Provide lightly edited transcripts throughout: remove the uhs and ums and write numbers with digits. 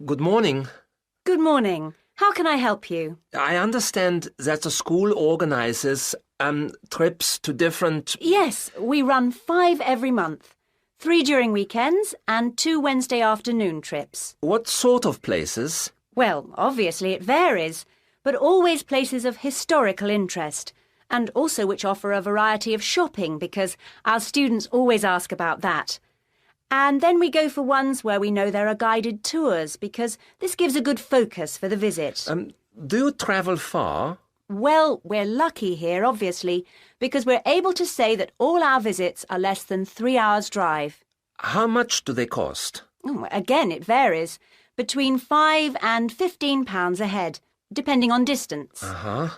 Good morning. Good morning. How can I help you? I understand that the school organizes trips to different... Yes, we run 5 every month. 3 during weekends and 2 Wednesday afternoon trips. What sort of places? Well, obviously it varies, but always places of historical interest, and also which offer a variety of shopping because our students always ask about that. And then we go for ones where we know there are guided tours because this gives a good focus for the visit. Do you travel far? Well, we're lucky here, obviously, because we're able to say that all our visits are less than 3 hours' drive. How much do they cost? Again, it varies. Between £5 and £15 a head, depending on distance. Uh-huh.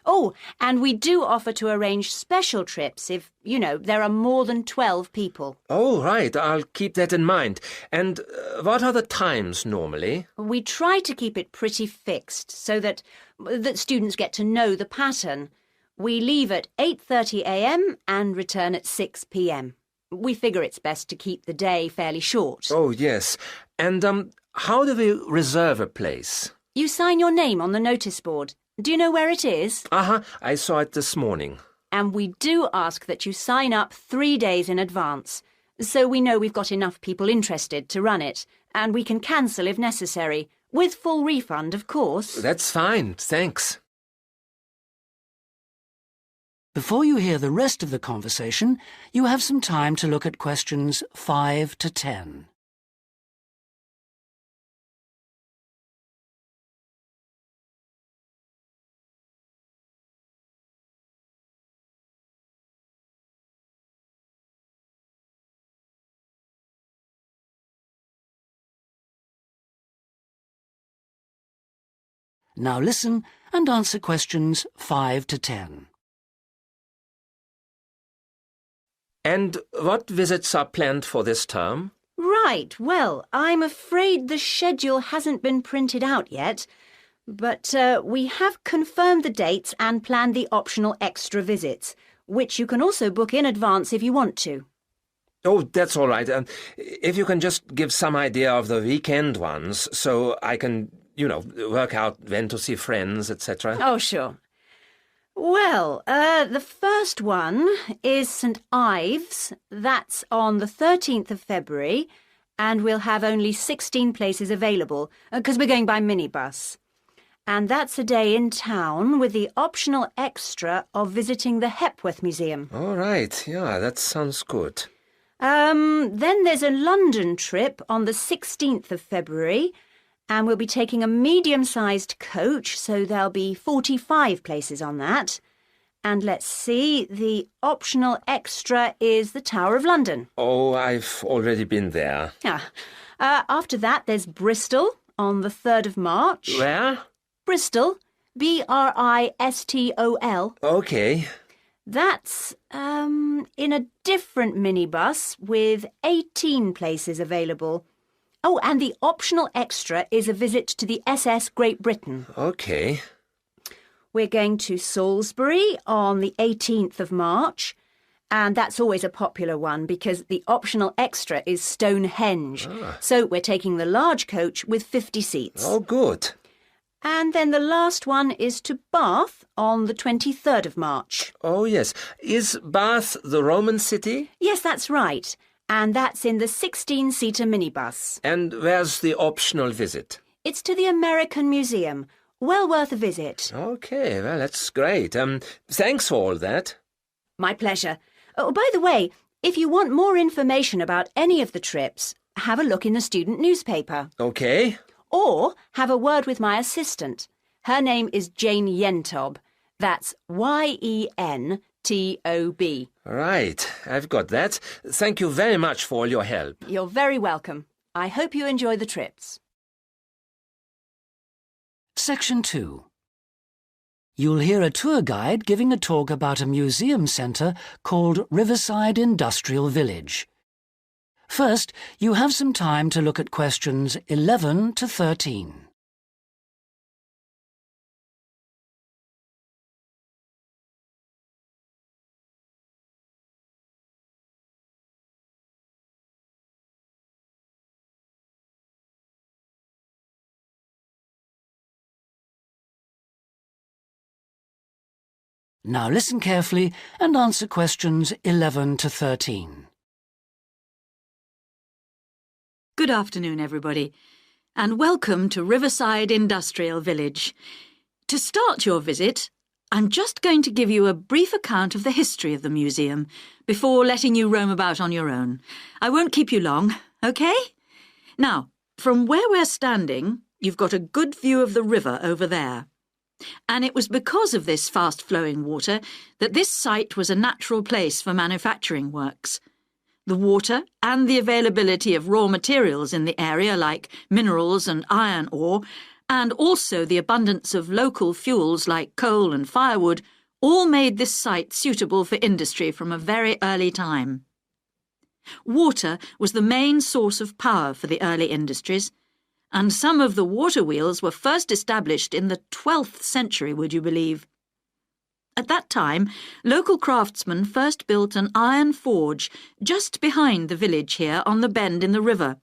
Oh, and we do offer to arrange special trips if, there are more than 12 people. Oh, right. I'll keep that in mind. And what are the times normally? We try to keep it pretty fixed so that students get to know the pattern. We leave at 8:30 a.m. and return at 6 p.m. We figure it's best to keep the day fairly short. Oh, yes. And how do we reserve a place? You sign your name on the notice board. Do you know where it is? Uh-huh. I saw it this morning. And we do ask that you sign up 3 days in advance, so we know we've got enough people interested to run it, and we can cancel if necessary, with full refund, of course. That's fine, thanks. Before you hear the rest of the conversation, you have some time to look at questions 5 to 10. Now listen and answer questions 5 to 10. And what visits are planned for this term? Right, well, I'm afraid the schedule hasn't been printed out yet, but we have confirmed the dates and planned the optional extra visits, which you can also book in advance if you want to. Oh, that's all right. If you can just give some idea of the weekend ones, so I can, work out when to see friends, etc. Oh, sure. Well, the first one is St Ives. That's on the 13th of February, and we'll have only 16 places available, because we're going by minibus. And that's a day in town with the optional extra of visiting the Hepworth Museum. All right, yeah, that sounds good. Then there's a London trip on the 16th of February, and we'll be taking a medium-sized coach, so there'll be 45 places on that. And let's see, the optional extra is the Tower of London. Oh, I've already been there. After that, there's Bristol on the 3rd of March. Where? Bristol. Bristol. Okay. That's in a different minibus with 18 places available. Oh, and the optional extra is a visit to the SS Great Britain. Okay. We're going to Salisbury on the 18th of March, and that's always a popular one because the optional extra is Stonehenge. So we're taking the large coach with 50 seats. Oh, good. And then the last one is to Bath on the 23rd of March. Oh, yes. Is Bath the Roman city? Yes, that's right. And that's in the 16-seater minibus. And where's the optional visit? It's to the American Museum. Well worth a visit. Okay, well, that's great. Thanks for all that. My pleasure. Oh, by the way, if you want more information about any of the trips, have a look in the student newspaper. Okay. Or have a word with my assistant. Her name is Jane Yentob. That's Yentob. Right, I've got that. Thank you very much for all your help. You're very welcome. I hope you enjoy the trips. Section 2. You'll hear a tour guide giving a talk about a museum centre called Riverside Industrial Village. First, you have some time to look at questions 11 to 13. Now listen carefully and answer questions 11 to 13. Good afternoon, everybody, and welcome to Riverside Industrial Village. To start your visit, I'm just going to give you a brief account of the history of the museum before letting you roam about on your own. I won't keep you long, OK? Now, from where we're standing, you've got a good view of the river over there. And it was because of this fast-flowing water that this site was a natural place for manufacturing works. The water and the availability of raw materials in the area like minerals and iron ore, and also the abundance of local fuels like coal and firewood, all made this site suitable for industry from a very early time. Water was the main source of power for the early industries, and some of the water wheels were first established in the 12th century, would you believe? At that time, local craftsmen first built an iron forge just behind the village here on the bend in the river.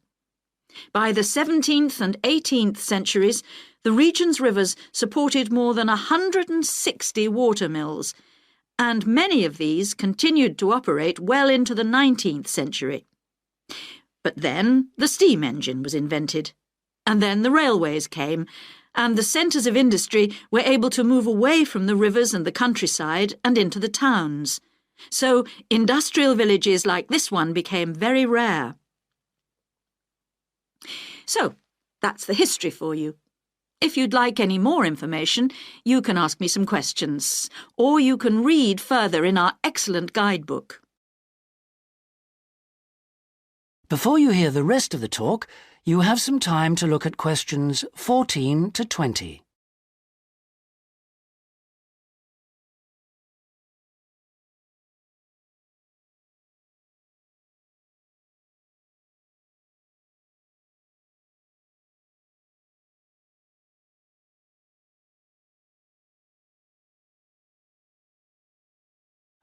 By the 17th and 18th centuries, the region's rivers supported more than 160 water mills, and many of these continued to operate well into the 19th century. But then the steam engine was invented, and then the railways came, and the centres of industry were able to move away from the rivers and the countryside and into the towns. So industrial villages like this one became very rare. So, that's the history for you. If you'd like any more information, you can ask me some questions, or you can read further in our excellent guidebook. Before you hear the rest of the talk, you have some time to look at questions 14 to 20.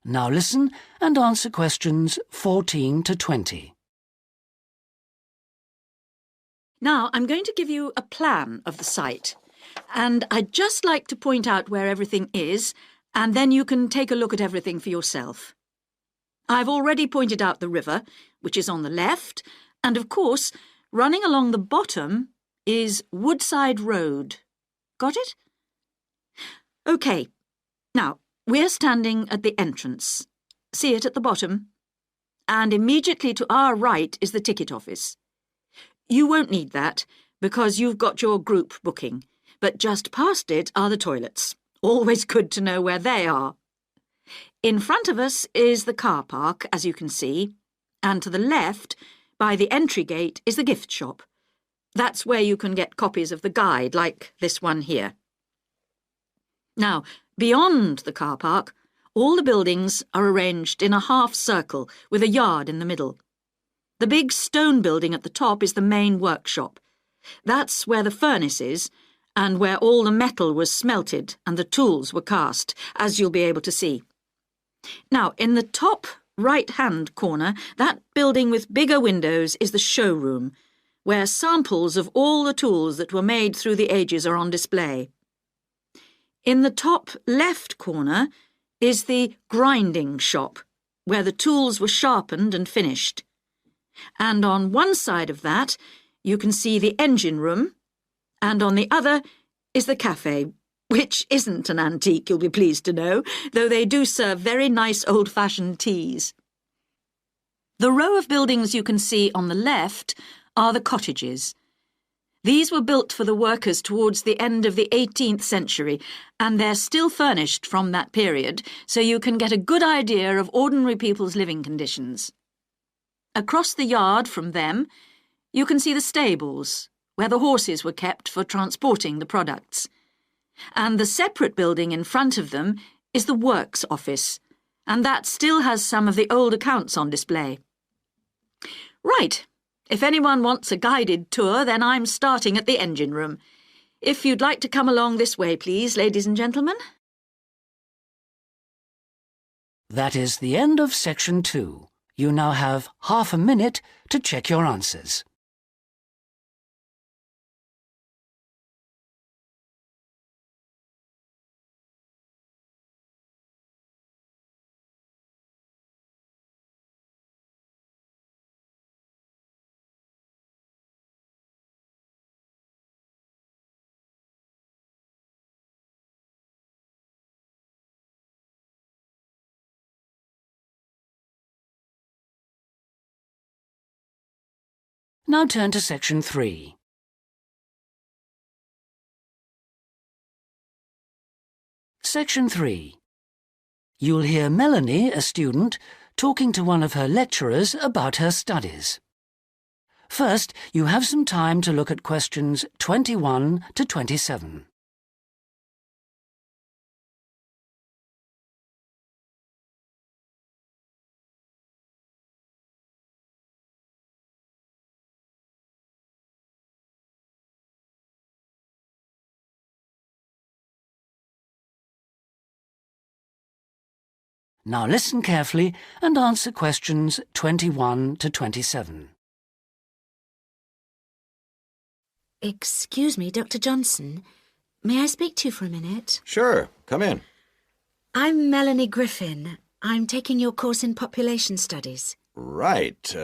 Now listen and answer questions 14 to 20. Now, I'm going to give you a plan of the site, and I'd just like to point out where everything is, and then you can take a look at everything for yourself. I've already pointed out the river, which is on the left, and of course, running along the bottom is Woodside Road. Got it? OK. Now, we're standing at the entrance. See it at the bottom? And immediately to our right is the ticket office. You won't need that, because you've got your group booking, but just past it are the toilets. Always good to know where they are. In front of us is the car park, as you can see, and to the left, by the entry gate, is the gift shop. That's where you can get copies of the guide, like this one here. Now, beyond the car park, all the buildings are arranged in a half circle with a yard in the middle. The big stone building at the top is the main workshop. That's where the furnace is, and where all the metal was smelted and the tools were cast, as you'll be able to see. Now, in the top right-hand corner, that building with bigger windows is the showroom, where samples of all the tools that were made through the ages are on display. In the top left corner is the grinding shop, where the tools were sharpened and finished. And on one side of that, you can see the engine room, and on the other is the cafe, which isn't an antique, you'll be pleased to know, though they do serve very nice old-fashioned teas. The row of buildings you can see on the left are the cottages. These were built for the workers towards the end of the 18th century, and they're still furnished from that period, so you can get a good idea of ordinary people's living conditions. Across the yard from them, you can see the stables, where the horses were kept for transporting the products. And the separate building in front of them is the works office, and that still has some of the old accounts on display. Right. If anyone wants a guided tour, then I'm starting at the engine room. If you'd like to come along this way, please, ladies and gentlemen. That is the end of section 2. You now have half a minute to check your answers. Now turn to Section 3. Section 3. You'll hear Melanie, a student, talking to one of her lecturers about her studies. First, you have some time to look at questions 21 to 27. Now listen carefully and answer questions 21 to 27. Excuse me, Dr. Johnson. May I speak to you for a minute? Sure, come in. I'm Melanie Griffin. I'm taking your course in population studies. Right.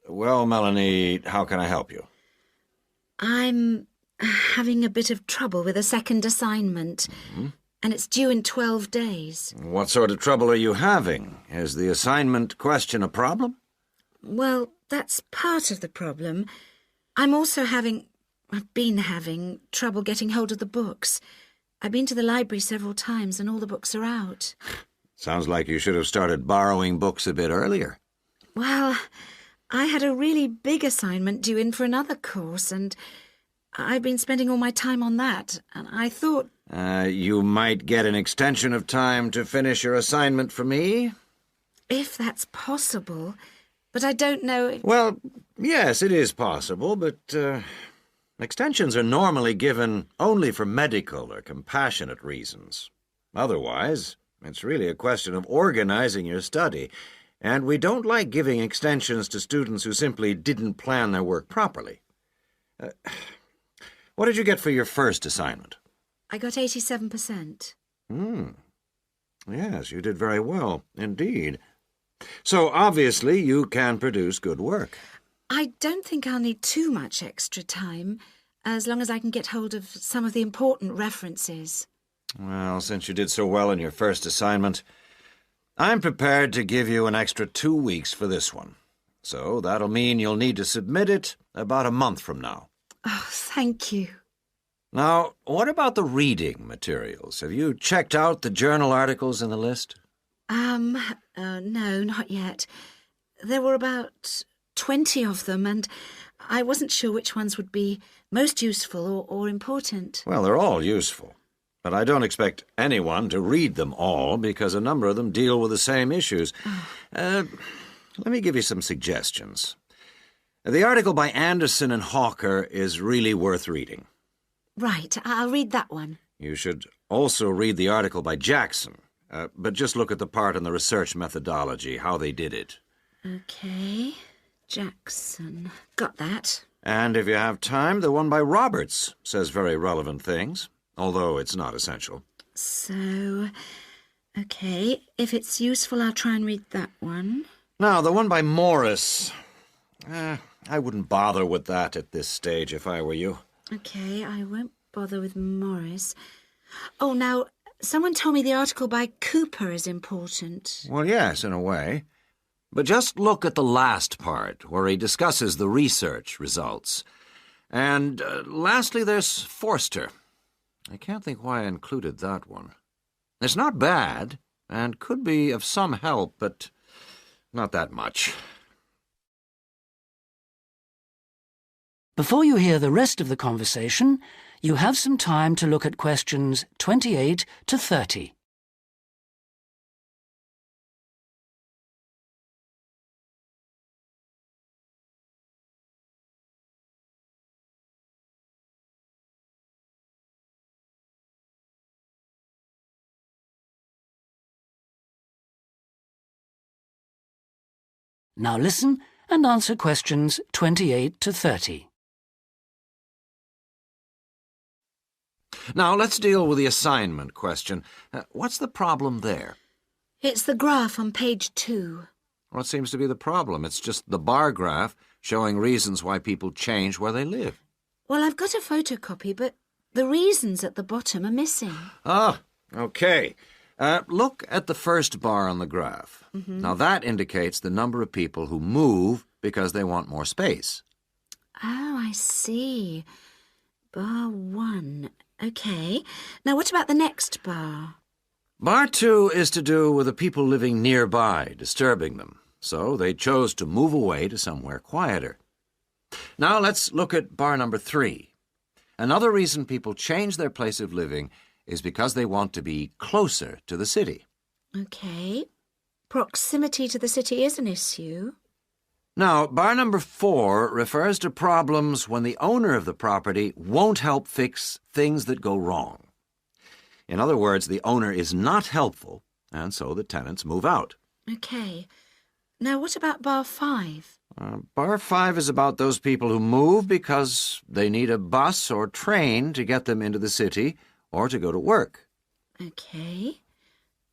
Well, Melanie, how can I help you? I'm having a bit of trouble with a second assignment, and it's due in 12 days. What sort of trouble are you having? Is the assignment question a problem? Well, that's part of the problem. I've been having trouble getting hold of the books. I've been to the library several times and all the books are out. Sounds like you should have started borrowing books a bit earlier. Well, I had a really big assignment due in for another course, and I've been spending all my time on that, and I thought... You might get an extension of time to finish your assignment for me? If that's possible, but I don't know... Well, yes, it is possible, but extensions are normally given only for medical or compassionate reasons. Otherwise, it's really a question of organizing your study, and we don't like giving extensions to students who simply didn't plan their work properly. What did you get for your first assignment? I got 87%. Yes, you did very well, indeed. So, obviously, you can produce good work. I don't think I'll need too much extra time, as long as I can get hold of some of the important references. Well, since you did so well in your first assignment, I'm prepared to give you an extra 2 weeks for this one. So that'll mean you'll need to submit it about a month from now. Oh, thank you. Now, what about the reading materials? Have you checked out the journal articles in the list? No, not yet. There were about 20 of them, and I wasn't sure which ones would be most useful or important. Well, they're all useful, but I don't expect anyone to read them all because a number of them deal with the same issues. Let me give you some suggestions. The article by Anderson and Hawker is really worth reading. Right, I'll read that one. You should also read the article by Jackson, but just look at the part on the research methodology, how they did it. OK, Jackson. Got that. And if you have time, the one by Roberts says very relevant things, although it's not essential. So, OK, if it's useful, I'll try and read that one. Now, the one by Morris, I wouldn't bother with that at this stage if I were you. OK, I won't bother with Morris. Oh, now, someone told me the article by Cooper is important. Well, yes, in a way. But just look at the last part, where he discusses the research results. And lastly, there's Forster. I can't think why I included that one. It's not bad, and could be of some help, but not that much. Before you hear the rest of the conversation, you have some time to look at questions 28 to 30. Now listen and answer questions 28 to 30. Now, let's deal with the assignment question. What's the problem there? It's the graph on page 2. What seems to be the problem? It's just the bar graph showing reasons why people change where they live. Well, I've got a photocopy, but the reasons at the bottom are missing. Ah, OK. Look at the first bar on the graph. Now, that indicates the number of people who move because they want more space. Oh, I see. Bar 1. OK. Now what about the next bar? Bar 2 is to do with the people living nearby, disturbing them. So they chose to move away to somewhere quieter. Now let's look at bar number 3. Another reason people change their place of living is because they want to be closer to the city. OK. Proximity to the city is an issue. Now, bar number 4 refers to problems when the owner of the property won't help fix things that go wrong. In other words, the owner is not helpful, and so the tenants move out. OK. Now what about bar 5? Bar 5 is about those people who move because they need a bus or train to get them into the city or to go to work. OK.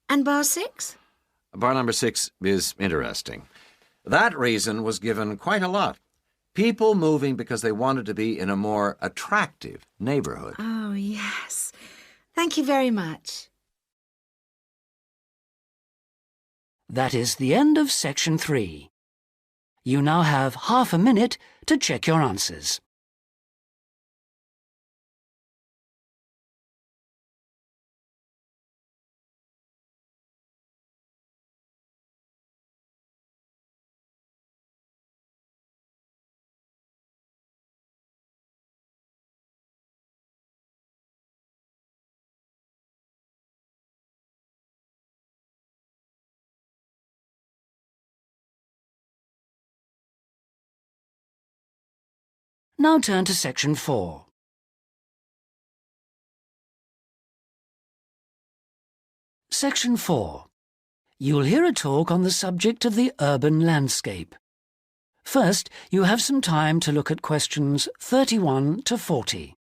And bar 6? Bar number 6 is interesting. That reason was given quite a lot. People moving because they wanted to be in a more attractive neighborhood. Oh, yes. Thank you very much. That is the end of section 3. You now have half a minute to check your answers. Now turn to section 4. Section 4. You'll hear a talk on the subject of the urban landscape. First, you have some time to look at questions 31 to 40.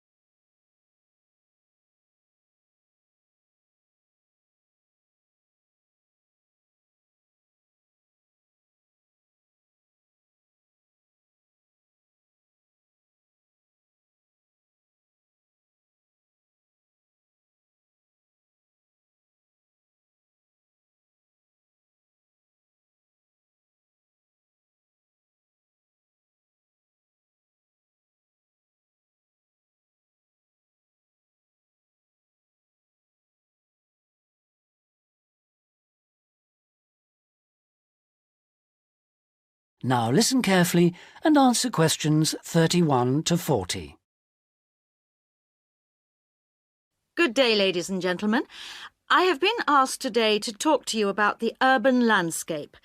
Now listen carefully and answer questions 31 to 40. Good day, ladies and gentlemen. I have been asked today to talk to you about the urban landscape.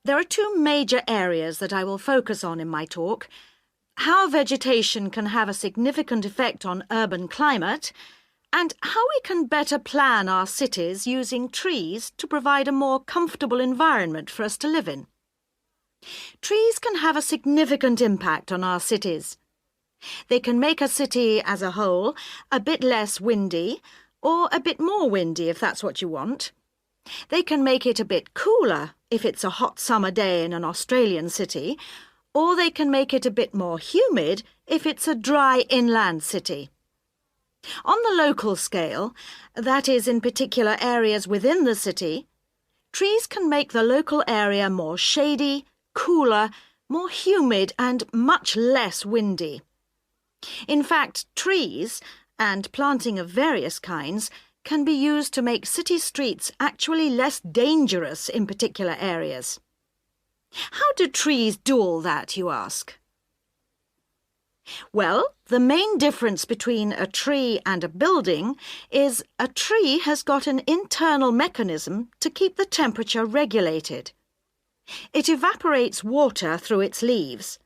There are two major areas that I will focus on in my talk: how vegetation can have a significant effect on urban climate, and how we can better plan our cities using trees to provide a more comfortable environment for us to live in. Trees can have a significant impact on our cities. They can make a city as a whole a bit less windy, or a bit more windy if that's what you want. They can make it a bit cooler if it's a hot summer day in an Australian city, or they can make it a bit more humid if it's a dry inland city. On the local scale, that is in particular areas within the city, trees can make the local area more shady, cooler, more humid and much less windy. In fact, trees, and planting of various kinds, can be used to make city streets actually less dangerous in particular areas. How do trees do all that, you ask? Well, the main difference between a tree and a building is a tree has got an internal mechanism to keep the temperature regulated. It evaporates water through its leaves,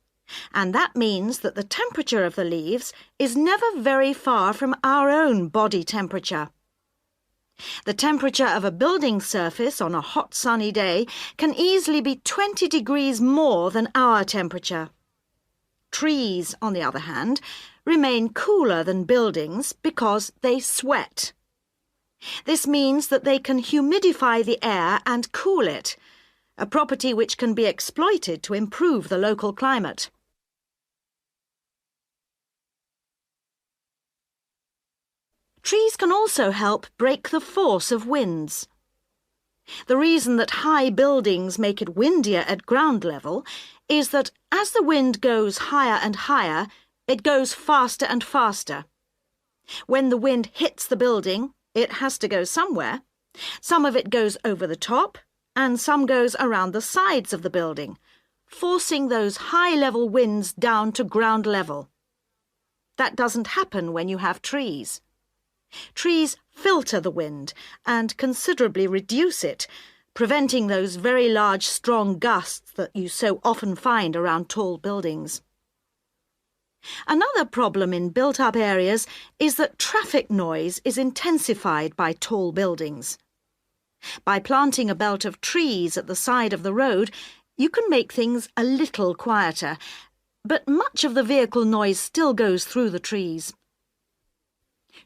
and that means that the temperature of the leaves is never very far from our own body temperature. The temperature of a building surface on a hot sunny day can easily be 20 degrees more than our temperature. Trees, on the other hand, remain cooler than buildings because they sweat. This means that they can humidify the air and cool it, a property which can be exploited to improve the local climate. Trees can also help break the force of winds. The reason that high buildings make it windier at ground level is that as the wind goes higher and higher, it goes faster and faster. When the wind hits the building, it has to go somewhere. Some of it goes over the top, and some goes around the sides of the building, forcing those high-level winds down to ground level. That doesn't happen when you have trees. Trees filter the wind and considerably reduce it, preventing those very large, strong gusts that you so often find around tall buildings. Another problem in built-up areas is that traffic noise is intensified by tall buildings. By planting a belt of trees at the side of the road, you can make things a little quieter, but much of the vehicle noise still goes through the trees.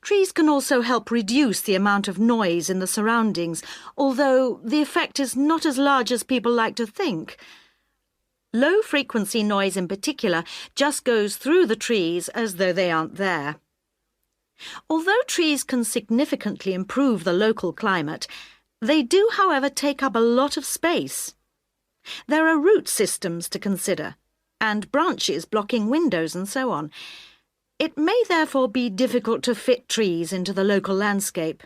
Trees can also help reduce the amount of noise in the surroundings, although the effect is not as large as people like to think. Low-frequency noise in particular just goes through the trees as though they aren't there. Although trees can significantly improve the local climate, they do, however, take up a lot of space. There are root systems to consider, and branches blocking windows and so on. It may therefore be difficult to fit trees into the local landscape.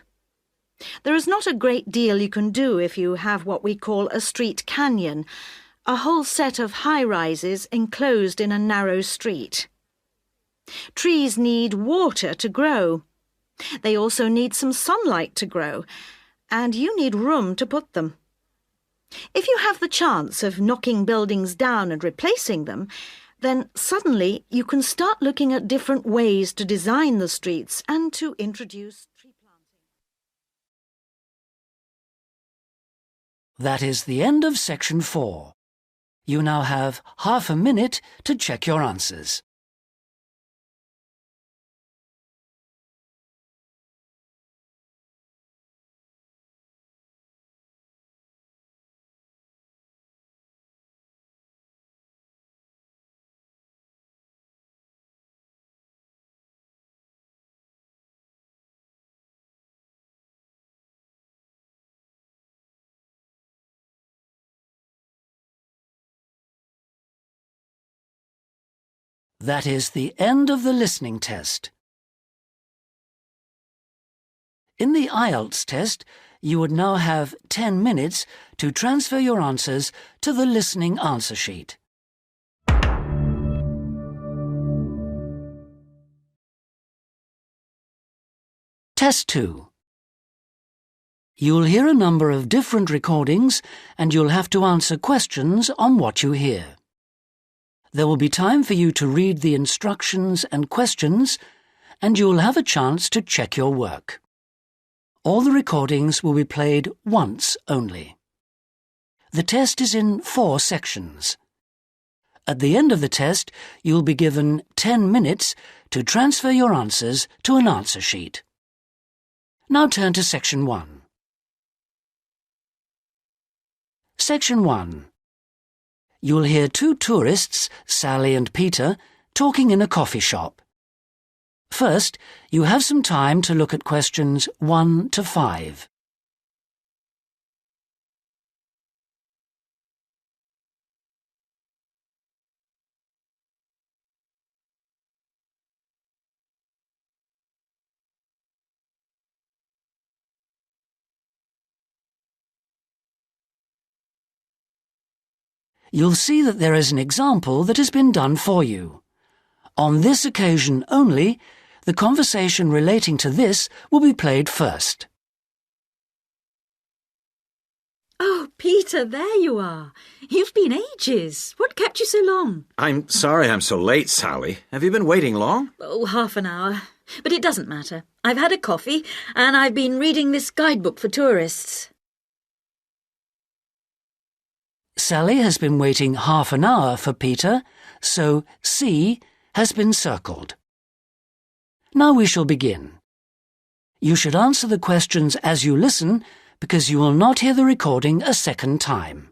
There is not a great deal you can do if you have what we call a street canyon, a whole set of high-rises enclosed in a narrow street. Trees need water to grow. They also need some sunlight to grow, and you need room to put them. If you have the chance of knocking buildings down and replacing them, then suddenly you can start looking at different ways to design the streets and to introduce tree planting. That is the end of section 4. You now have half a minute to check your answers. That is the end of the listening test. In the IELTS test, you would now have 10 minutes to transfer your answers to the listening answer sheet. Test 2. You'll hear a number of different recordings and you'll have to answer questions on what you hear. There will be time for you to read the instructions and questions, and you'll have a chance to check your work. All the recordings will be played once only. The test is in 4 sections. At the end of the test, you'll be given 10 minutes to transfer your answers to an answer sheet. Now turn to Section 1. Section 1. You'll hear 2 tourists, Sally and Peter, talking in a coffee shop. First, you have some time to look at questions 1 to 5. You'll see that there is an example that has been done for you. On this occasion only, the conversation relating to this will be played first. Oh, Peter, there you are. You've been ages. What kept you so long? I'm sorry I'm so late, Sally. Have you been waiting long? Oh, half an hour. But it doesn't matter. I've had a coffee and I've been reading this guidebook for tourists. Sally has been waiting half an hour for Peter, so C has been circled. Now we shall begin. You should answer the questions as you listen, because you will not hear the recording a second time.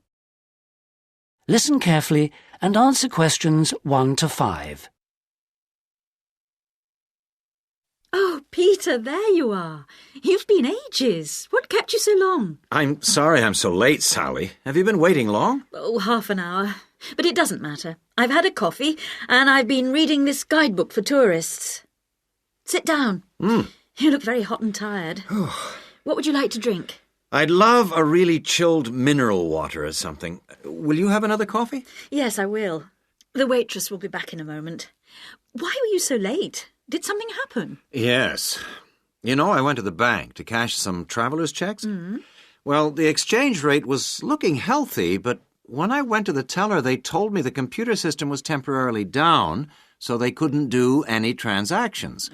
Listen carefully and answer questions 1 to 5. Oh, Peter, there you are. You've been ages. What kept you so long? I'm sorry I'm so late, Sally. Have you been waiting long? Oh, half an hour. But it doesn't matter. I've had a coffee, and I've been reading this guidebook for tourists. Sit down. You look very hot and tired. What would you like to drink? I'd love a really chilled mineral water or something. Will you have another coffee? Yes, I will. The waitress will be back in a moment. Why were you so late? Did something happen? Yes. You know, I went to the bank to cash some traveller's checks. Well, the exchange rate was looking healthy, but when I went to the teller, they told me the computer system was temporarily down, so they couldn't do any transactions.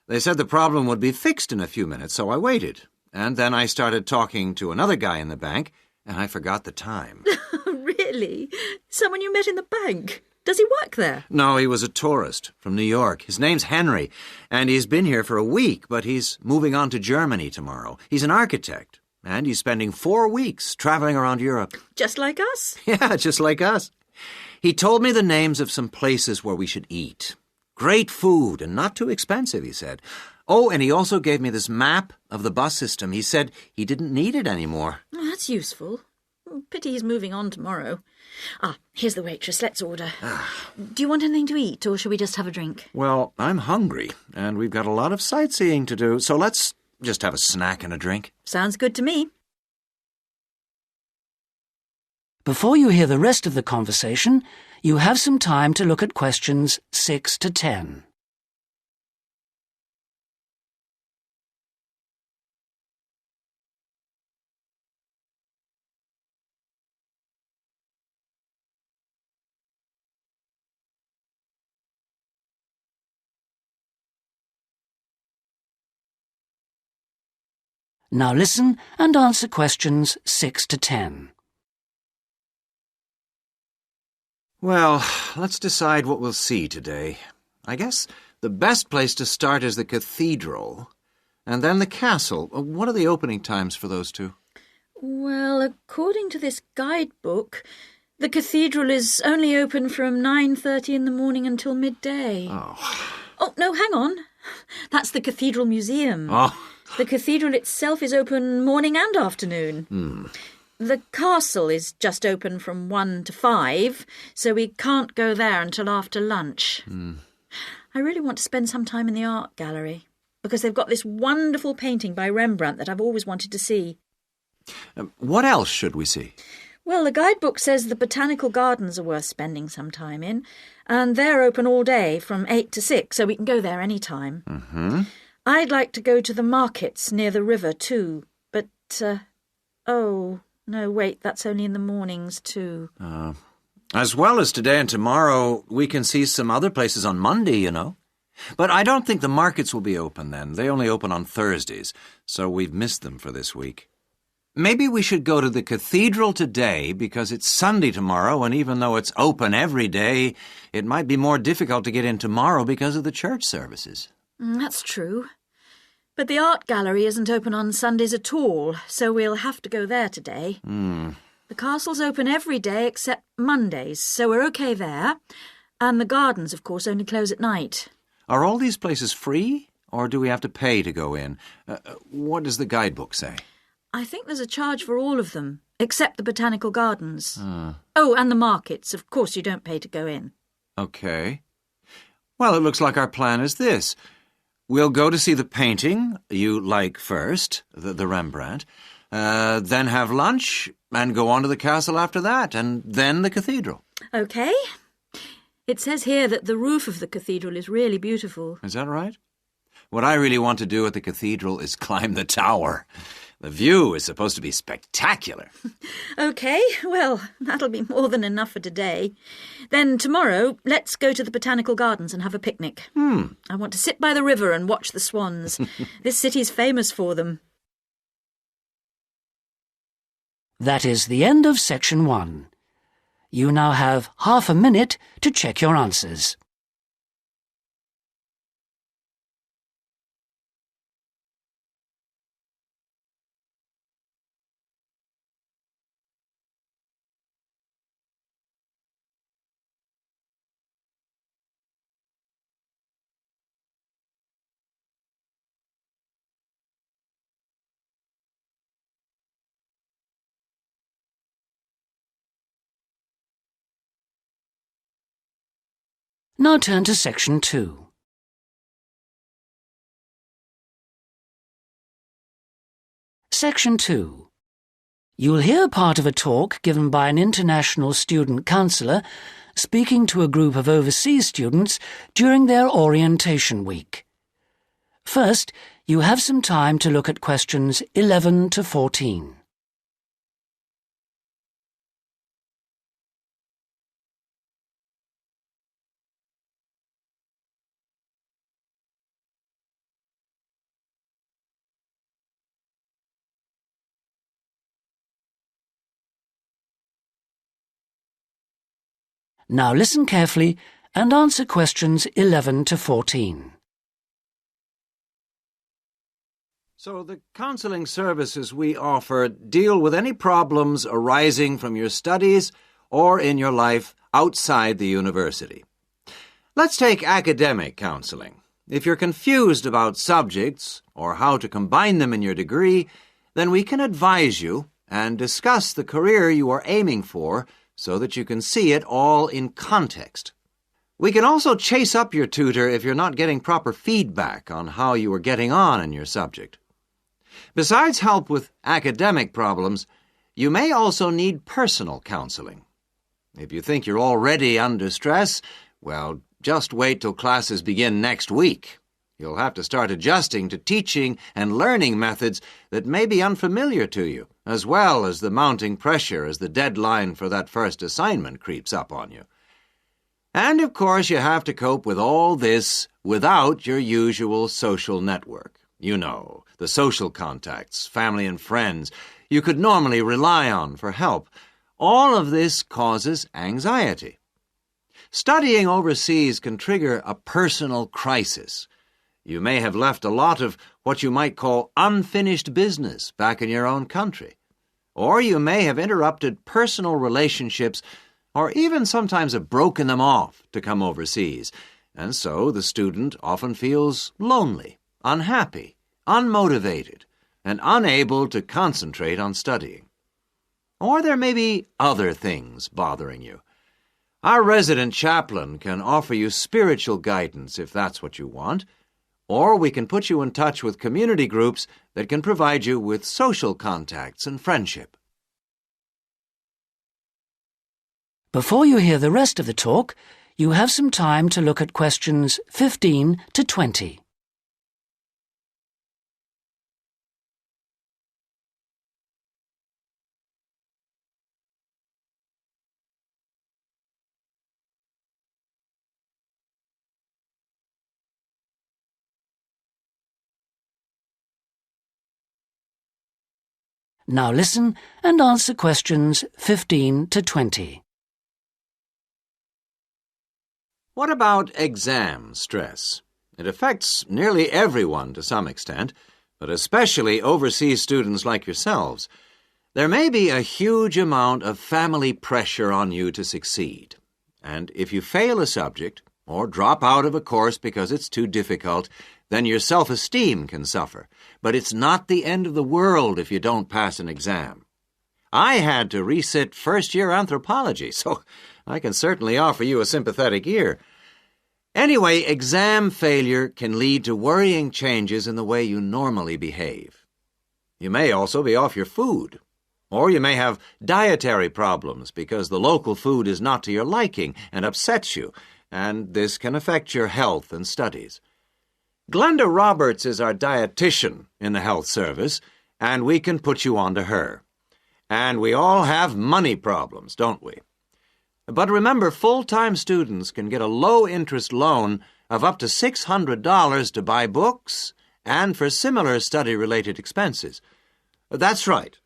They said the problem would be fixed in a few minutes, so I waited. And then I started talking to another guy in the bank, and I forgot the time. Really? Someone you met in the bank? Does he work there? No, he was a tourist from New York. His name's Henry, and he's been here for a week, but he's moving on to Germany tomorrow. He's an architect, and he's spending 4 weeks travelling around Europe. Just like us? Yeah, just like us. He told me the names of some places where we should eat. Great food and not too expensive, he said. Oh, and he also gave me this map of the bus system. He said he didn't need it anymore. Oh, that's useful. Pity he's moving on tomorrow. Here's the waitress. Let's order. Do you want anything to eat, or shall we just have a drink? Well, I'm hungry, and we've got a lot of sightseeing to do, so let's just have a snack and a drink. Sounds good to me. Before you hear the rest of the conversation, you have some time to look at questions 6 to 10. Now listen and answer questions 6 to 10. Well, let's decide what we'll see today. I guess the best place to start is the cathedral, and then the castle. What are the opening times for those two? Well, according to this guidebook, the cathedral is only open from 9:30 in the morning until midday. Oh, no, hang on. That's the Cathedral Museum. The cathedral itself is open morning and afternoon. The castle is just open from 1 to 5, so we can't go there until after lunch. I really want to spend some time in the art gallery, because they've got this wonderful painting by Rembrandt that I've always wanted to see. What else should we see? Well, the guidebook says the botanical gardens are worth spending some time in, and they're open all day from 8 to 6, so we can go there any time. I'd like to go to the markets near the river too, but, oh, no, wait, that's only in the mornings too. As well as today and tomorrow, we can see some other places on Monday, you know. But I don't think the markets will be open then. They only open on Thursdays, so we've missed them for this week. Maybe we should go to the cathedral today because it's Sunday tomorrow, and even though it's open every day, it might be more difficult to get in tomorrow because of the church services. That's true. But the art gallery isn't open on Sundays at all, so we'll have to go there today. The castle's open every day except Mondays, so we're okay there. And the gardens, of course, only close at night. Are all these places free, or do we have to pay to go in? What does the guidebook say? I think there's a charge for all of them, except the botanical gardens. Oh, and the markets. Of course you don't pay to go in. Okay. Well, it looks like our plan is this. We'll go to see the painting you like first, the Rembrandt, then have lunch and go on to the castle after that, and then the cathedral. Okay. It says here that the roof of the cathedral is really beautiful. Is that right? What I really want to do at the cathedral is climb the tower. The view is supposed to be spectacular. OK, well, that'll be more than enough for today. Then tomorrow, let's go to the botanical gardens and have a picnic. I want to sit by the river and watch the swans. This city's famous for them. That is the end of section 1. You now have half a minute to check your answers. Now turn to Section 2. Section 2. You'll hear part of a talk given by an international student counsellor speaking to a group of overseas students during their orientation week. First, you have some time to look at questions 11 to 14. Now listen carefully and answer questions 11 to 14. So the counseling services we offer deal with any problems arising from your studies or in your life outside the university. Let's take academic counseling. If you're confused about subjects or how to combine them in your degree, then we can advise you and discuss the career you are aiming for so that you can see it all in context. We can also chase up your tutor if you're not getting proper feedback on how you are getting on in your subject. Besides help with academic problems, you may also need personal counseling. If you think you're already under stress, well, just wait till classes begin next week. You'll have to start adjusting to teaching and learning methods that may be unfamiliar to you, as well as the mounting pressure as the deadline for that first assignment creeps up on you. And, of course, you have to cope with all this without your usual social network. You know, the social contacts, family and friends you could normally rely on for help. All of this causes anxiety. Studying overseas can trigger a personal crisis. You may have left a lot of what you might call unfinished business back in your own country. Or you may have interrupted personal relationships or even sometimes have broken them off to come overseas. And so the student often feels lonely, unhappy, unmotivated, and unable to concentrate on studying. Or there may be other things bothering you. Our resident chaplain can offer you spiritual guidance if that's what you want, or we can put you in touch with community groups that can provide you with social contacts and friendship. Before you hear the rest of the talk, you have some time to look at questions 15 to 20. Now listen and answer questions 15 to 20. What about exam stress? It affects nearly everyone to some extent, but especially overseas students like yourselves. There may be a huge amount of family pressure on you to succeed. And if you fail a subject or drop out of a course because it's too difficult, then your self-esteem can suffer. But it's not the end of the world if you don't pass an exam. I had to resit first-year anthropology, so I can certainly offer you a sympathetic ear. Anyway, exam failure can lead to worrying changes in the way you normally behave. You may also be off your food, or you may have dietary problems because the local food is not to your liking and upsets you, and this can affect your health and studies. Glenda Roberts is our dietitian in the health service, and we can put you on to her. And we all have money problems, don't we? But remember, full-time students can get a low-interest loan of up to $600 to buy books and for similar study-related expenses. That's right.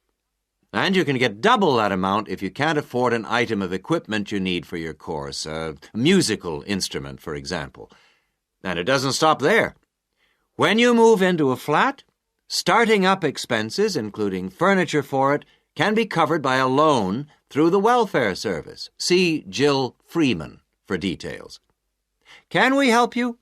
And you can get double that amount if you can't afford an item of equipment you need for your course, a musical instrument, for example. And it doesn't stop there. When you move into a flat, starting up expenses, including furniture for it, can be covered by a loan through the welfare service. See Jill Freeman for details. Can we help you?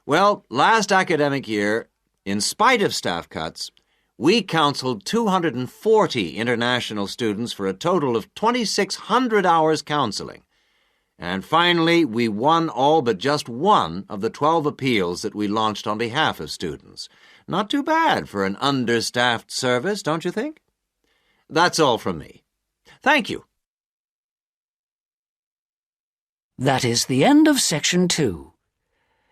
Well, last academic year, in spite of staff cuts, we counseled 240 international students for a total of 2,600 hours counseling. And finally, we won all but just one of the 12 appeals that we launched on behalf of students. Not too bad for an understaffed service, don't you think? That's all from me. Thank you. That is the end of Section 2.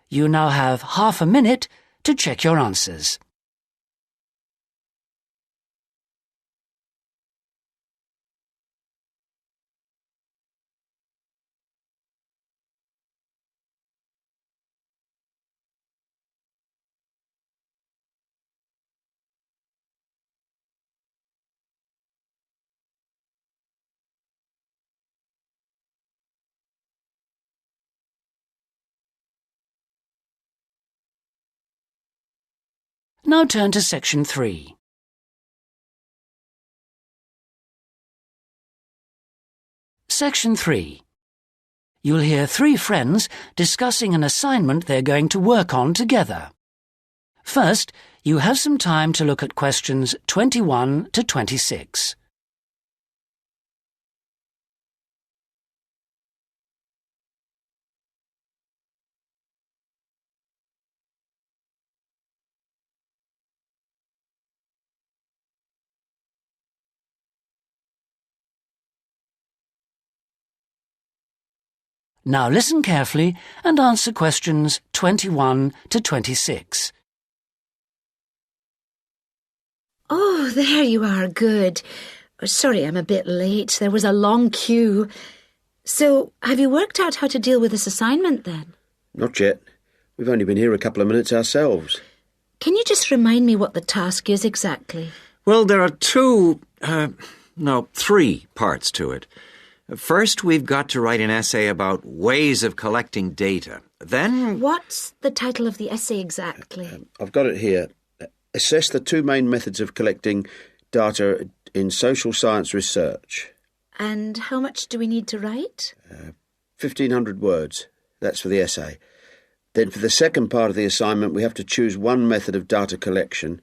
You now have half a minute to check your answers. Now turn to Section 3. Section 3. You'll hear three friends discussing an assignment they're going to work on together. First, you have some time to look at questions 21 to 26. Now listen carefully and answer questions 21 to 26. Oh, there you are, good. Sorry I'm a bit late. There was a long queue. So, have you worked out how to deal with this assignment then? Not yet. We've only been here a couple of minutes ourselves. Can you just remind me what the task is exactly? Well, there are three parts to it. First, we've got to write an essay about ways of collecting data. Then... What's the title of the essay exactly? I've got it here. Assess the two main methods of collecting data in social science research. And how much do we need to write? 1,500 words. That's for the essay. Then for the second part of the assignment, we have to choose one method of data collection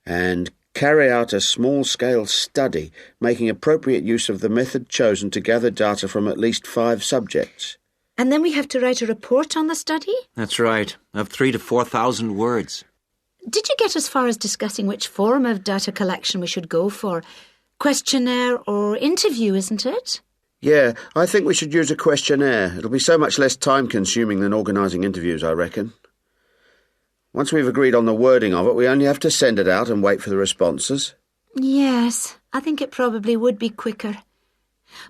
and carry out a small-scale study, making appropriate use of the method chosen to gather data from at least 5 subjects. And then we have to write a report on the study? That's right, of 3,000 to 4,000 words. Did you get as far as discussing which form of data collection we should go for? Questionnaire or interview, isn't it? Yeah, I think we should use a questionnaire. It'll be so much less time-consuming than organising interviews, I reckon. Once we've agreed on the wording of it, we only have to send it out and wait for the responses. Yes, I think it probably would be quicker.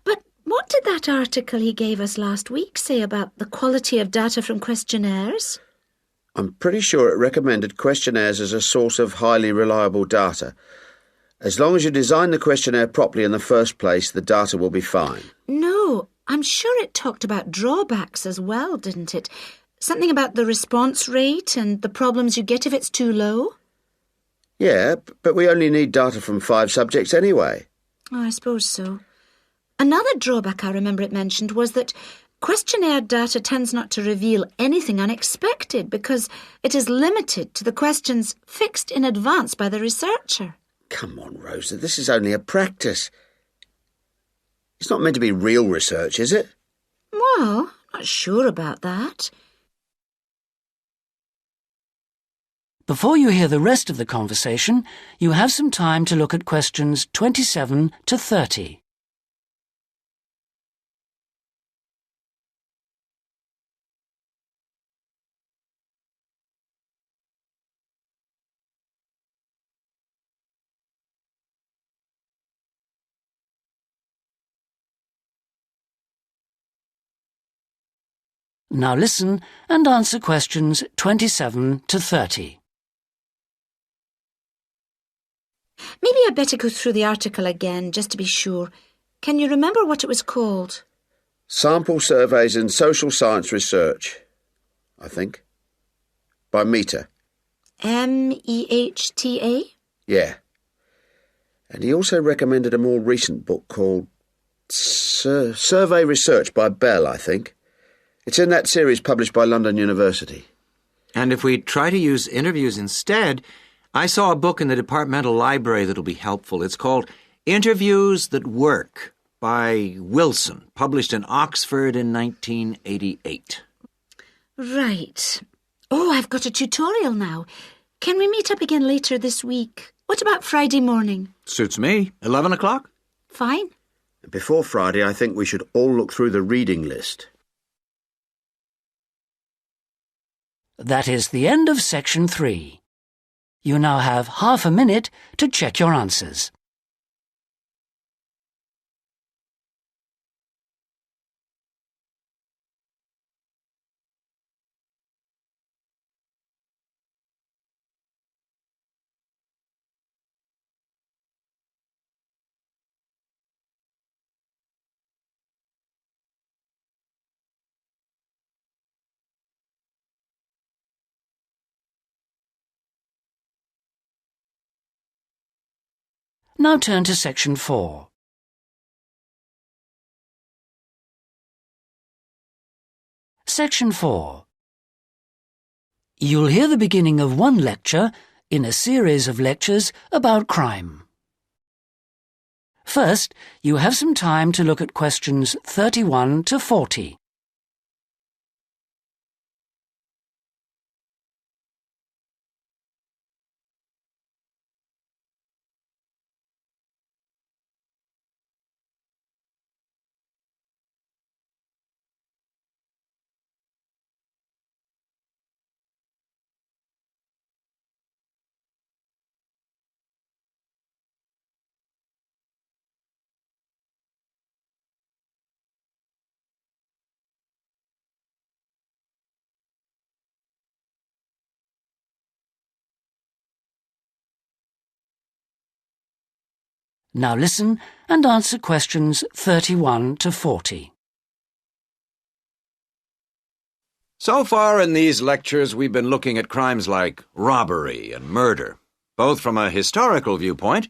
But what did that article he gave us last week say about the quality of data from questionnaires? I'm pretty sure it recommended questionnaires as a source of highly reliable data. As long as you design the questionnaire properly in the first place, the data will be fine. No, I'm sure it talked about drawbacks as well, didn't it? Something about the response rate and the problems you get if it's too low? Yeah, but we only need data from 5 subjects anyway. Oh, I suppose so. Another drawback I remember it mentioned was that questionnaire data tends not to reveal anything unexpected because it is limited to the questions fixed in advance by the researcher. Come on, Rosa, this is only a practice. It's not meant to be real research, is it? Well, not sure about that. Before you hear the rest of the conversation, you have some time to look at questions 27 to 30. Now listen and answer questions 27 to 30. Maybe I'd better go through the article again, just to be sure. Can you remember what it was called? Sample Surveys in Social Science Research, I think. By Mehta. M-E-H-T-A? Yeah. And he also recommended a more recent book called Survey Research by Bell, I think. It's in that series published by London University. And if we try to use interviews instead, I saw a book in the departmental library that'll be helpful. It's called Interviews That Work by Wilson, published in Oxford in 1988. Right. Oh, I've got a tutorial now. Can we meet up again later this week? What about Friday morning? Suits me. 11 o'clock? Fine. Before Friday, I think we should all look through the reading list. That is the end of section 3. You now have half a minute to check your answers. Now turn to section 4. Section 4. You'll hear the beginning of one lecture in a series of lectures about crime. First, you have some time to look at questions 31 to 40. Now listen and answer questions 31 to 40. So far in these lectures, we've been looking at crimes like robbery and murder, both from a historical viewpoint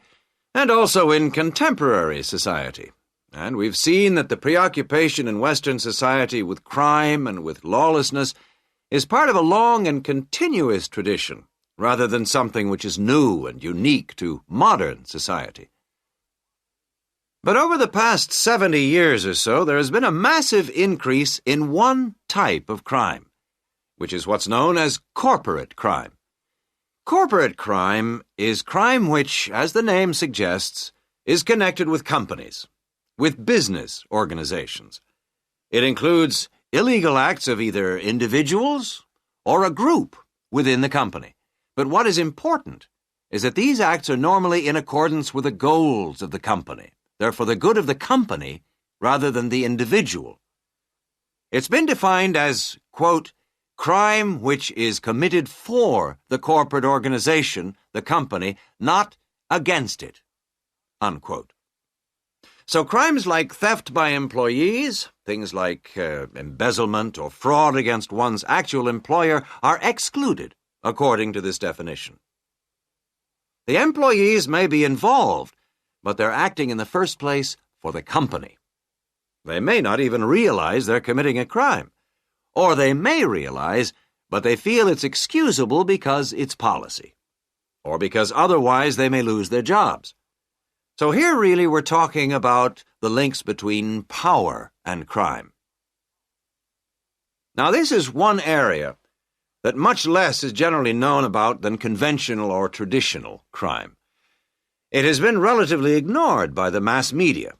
and also in contemporary society. And we've seen that the preoccupation in Western society with crime and with lawlessness is part of a long and continuous tradition, rather than something which is new and unique to modern society. But over the past 70 years or so, there has been a massive increase in one type of crime, which is what's known as corporate crime. Corporate crime is crime which, as the name suggests, is connected with companies, with business organizations. It includes illegal acts of either individuals or a group within the company. But what is important is that these acts are normally in accordance with the goals of the company. They're for the good of the company rather than the individual. It's been defined as, quote, crime which is committed for the corporate organization, the company, not against it, unquote. So crimes like theft by employees, things like embezzlement or fraud against one's actual employer are excluded according to this definition. The employees may be involved, but they're acting in the first place for the company. They may not even realize they're committing a crime. Or they may realize, but they feel it's excusable because it's policy. Or because otherwise they may lose their jobs. So here really we're talking about the links between power and crime. Now this is one area that much less is generally known about than conventional or traditional crime. It has been relatively ignored by the mass media.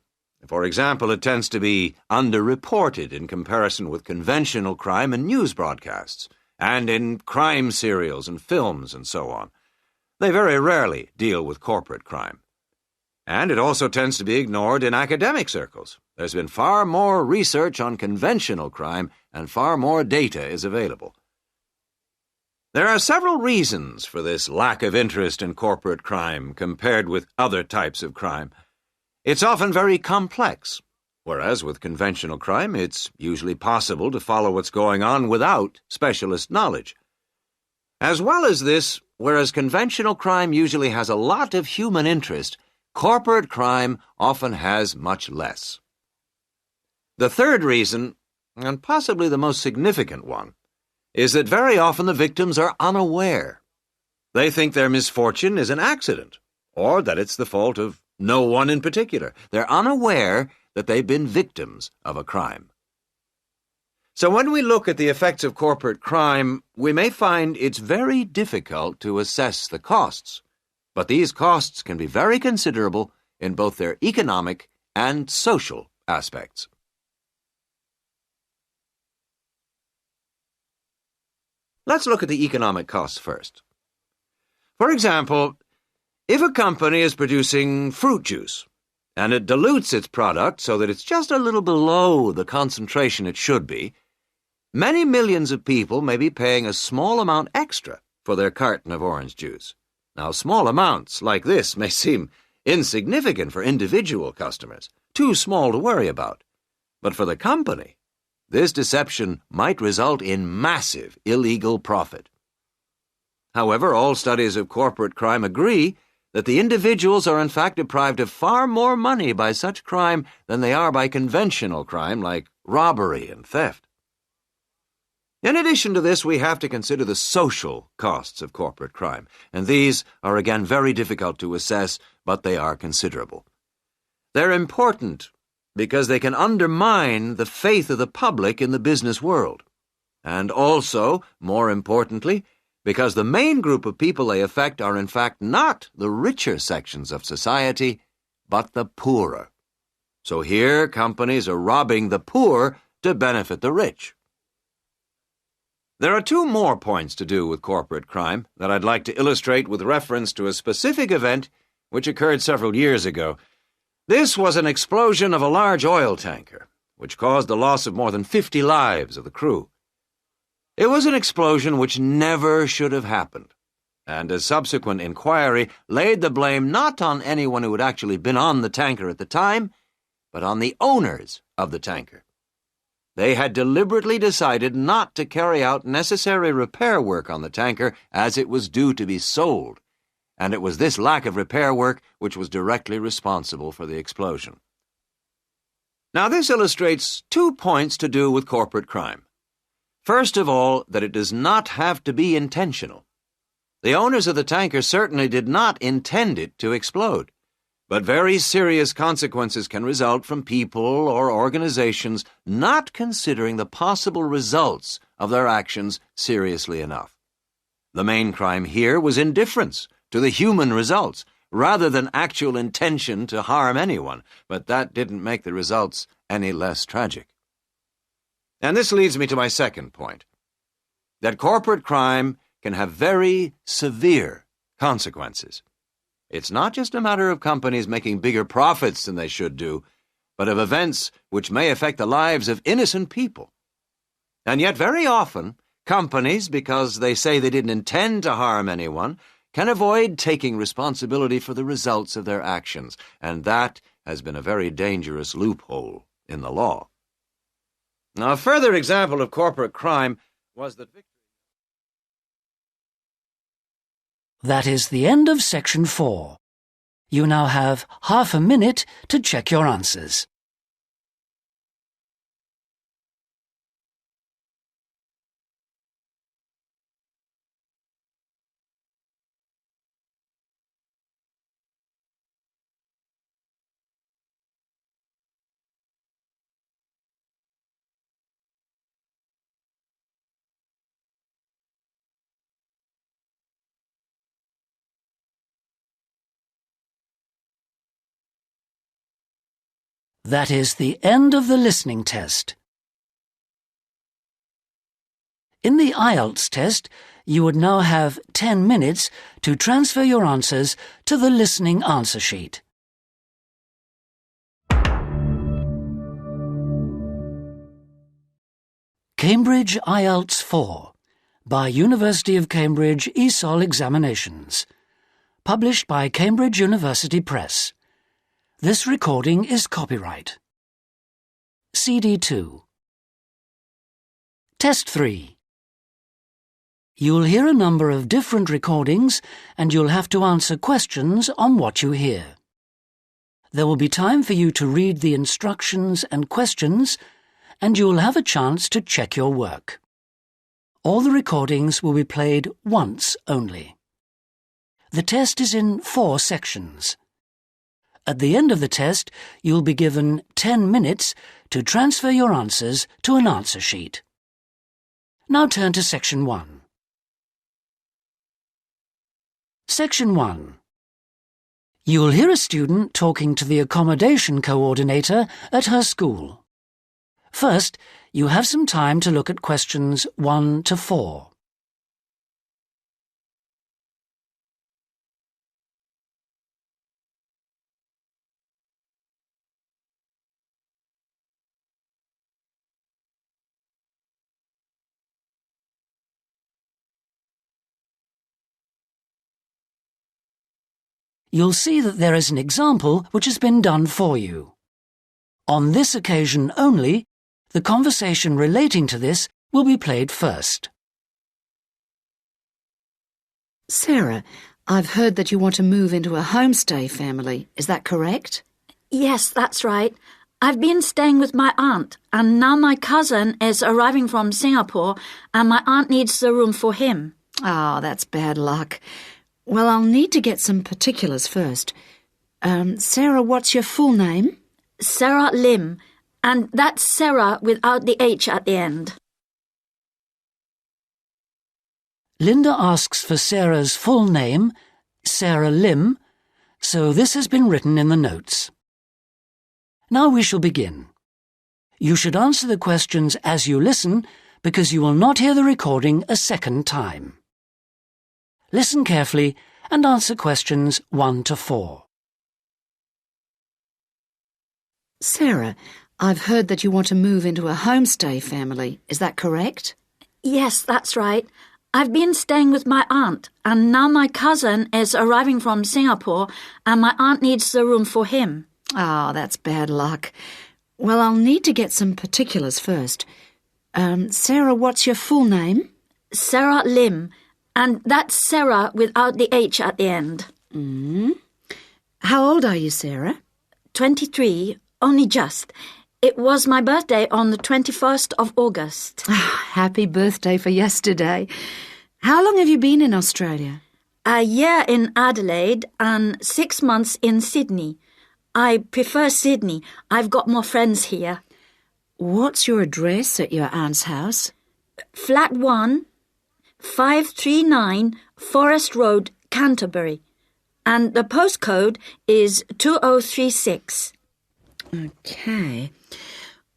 For example, it tends to be underreported in comparison with conventional crime in news broadcasts, and in crime serials and films and so on. They very rarely deal with corporate crime. And it also tends to be ignored in academic circles. There's been far more research on conventional crime, and far more data is available. There are several reasons for this lack of interest in corporate crime compared with other types of crime. It's often very complex, whereas with conventional crime, it's usually possible to follow what's going on without specialist knowledge. As well as this, whereas conventional crime usually has a lot of human interest, corporate crime often has much less. The third reason, and possibly the most significant one, is that very often the victims are unaware. They think their misfortune is an accident, or that it's the fault of no one in particular. They're unaware that they've been victims of a crime. So when we look at the effects of corporate crime, we may find it's very difficult to assess the costs, but these costs can be very considerable in both their economic and social aspects. Let's look at the economic costs first. For example, if a company is producing fruit juice, and it dilutes its product so that it's just a little below the concentration it should be, many millions of people may be paying a small amount extra for their carton of orange juice. Now, small amounts like this may seem insignificant for individual customers, too small to worry about. But for the company, this deception might result in massive illegal profit. However, all studies of corporate crime agree that the individuals are in fact deprived of far more money by such crime than they are by conventional crime like robbery and theft. In addition to this, we have to consider the social costs of corporate crime, and these are again very difficult to assess, but they are considerable. They're important because they can undermine the faith of the public in the business world, and also, more importantly, because the main group of people they affect are in fact not the richer sections of society, but the poorer. So here companies are robbing the poor to benefit the rich. There are two more points to do with corporate crime that I'd like to illustrate with reference to a specific event which occurred several years ago. This was an explosion of a large oil tanker, which caused the loss of more than 50 lives of the crew. It was an explosion which never should have happened, and a subsequent inquiry laid the blame not on anyone who had actually been on the tanker at the time, but on the owners of the tanker. They had deliberately decided not to carry out necessary repair work on the tanker as it was due to be sold, and it was this lack of repair work which was directly responsible for the explosion. Now, this illustrates 2 points to do with corporate crime. First of all, that it does not have to be intentional. The owners of the tanker certainly did not intend it to explode, but very serious consequences can result from people or organizations not considering the possible results of their actions seriously enough. The main crime here was indifference to the human results, rather than actual intention to harm anyone, but that didn't make the results any less tragic. And this leads me to my second point, that corporate crime can have very severe consequences. It's not just a matter of companies making bigger profits than they should do, but of events which may affect the lives of innocent people. And yet very often, companies, because they say they didn't intend to harm anyone, can avoid taking responsibility for the results of their actions, and that has been a very dangerous loophole in the law. Now, a further example of corporate crime was that That is the end of section 4. You now have half a minute to check your answers. That is the end of the listening test. In the IELTS test, you would now have 10 minutes to transfer your answers to the listening answer sheet. Cambridge IELTS 4 by University of Cambridge ESOL Examinations. Published by Cambridge University Press. This recording is copyright. CD 2. Test 3. You'll hear a number of different recordings and you'll have to answer questions on what you hear. There will be time for you to read the instructions and questions, and you'll have a chance to check your work. All the recordings will be played once only. The test is in 4 sections. At the end of the test, you'll be given 10 minutes to transfer your answers to an answer sheet. Now turn to Section 1. Section 1. You'll hear a student talking to the accommodation coordinator at her school. First, you have some time to look at questions 1 to 4. You'll see that there is an example which has been done for you. On this occasion only, the conversation relating to this will be played first. Sarah, I've heard that you want to move into a homestay family. Is that correct? Yes, that's right. I've been staying with my aunt, and now my cousin is arriving from Singapore, and my aunt needs the room for him. Oh, that's bad luck. Well, I'll need to get some particulars first. Sarah, what's your full name? Sarah Lim, and that's Sarah without the H at the end. Linda asks for Sarah's full name, Sarah Lim, so this has been written in the notes. Now we shall begin. You should answer the questions as you listen, because you will not hear the recording a second time. Listen carefully and answer questions 1 to 4. Sarah, I've heard that you want to move into a homestay family. Is that correct? Yes, that's right. I've been staying with my aunt, and now my cousin is arriving from Singapore, and my aunt needs the room for him. Oh, that's bad luck. Well, I'll need to get some particulars first. Sarah, what's your full name? Sarah Lim, and that's Sarah without the H at the end. How old are you, Sarah? 23, only just. It was my birthday on the 21st of August. Happy birthday for yesterday. How long have you been in Australia? A year in Adelaide and 6 months in Sydney. I prefer Sydney. I've got more friends here. What's your address at your aunt's house? Flat 1, 539 Forest Road, Canterbury. And the postcode is 2036. Okay.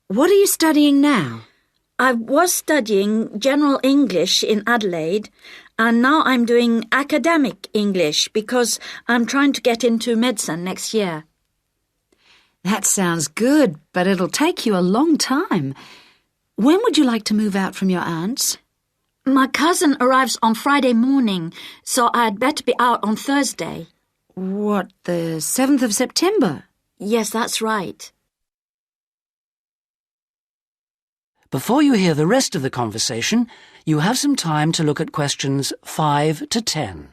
What are you studying now? I was studying General English in Adelaide, and now I'm doing Academic English because I'm trying to get into medicine next year. That sounds good, but it'll take you a long time. When would you like to move out from your aunt's? My cousin arrives on Friday morning, so I'd better be out on Thursday. What, the 7th of September? Yes, that's right. Before you hear the rest of the conversation, you have some time to look at questions 5 to 10.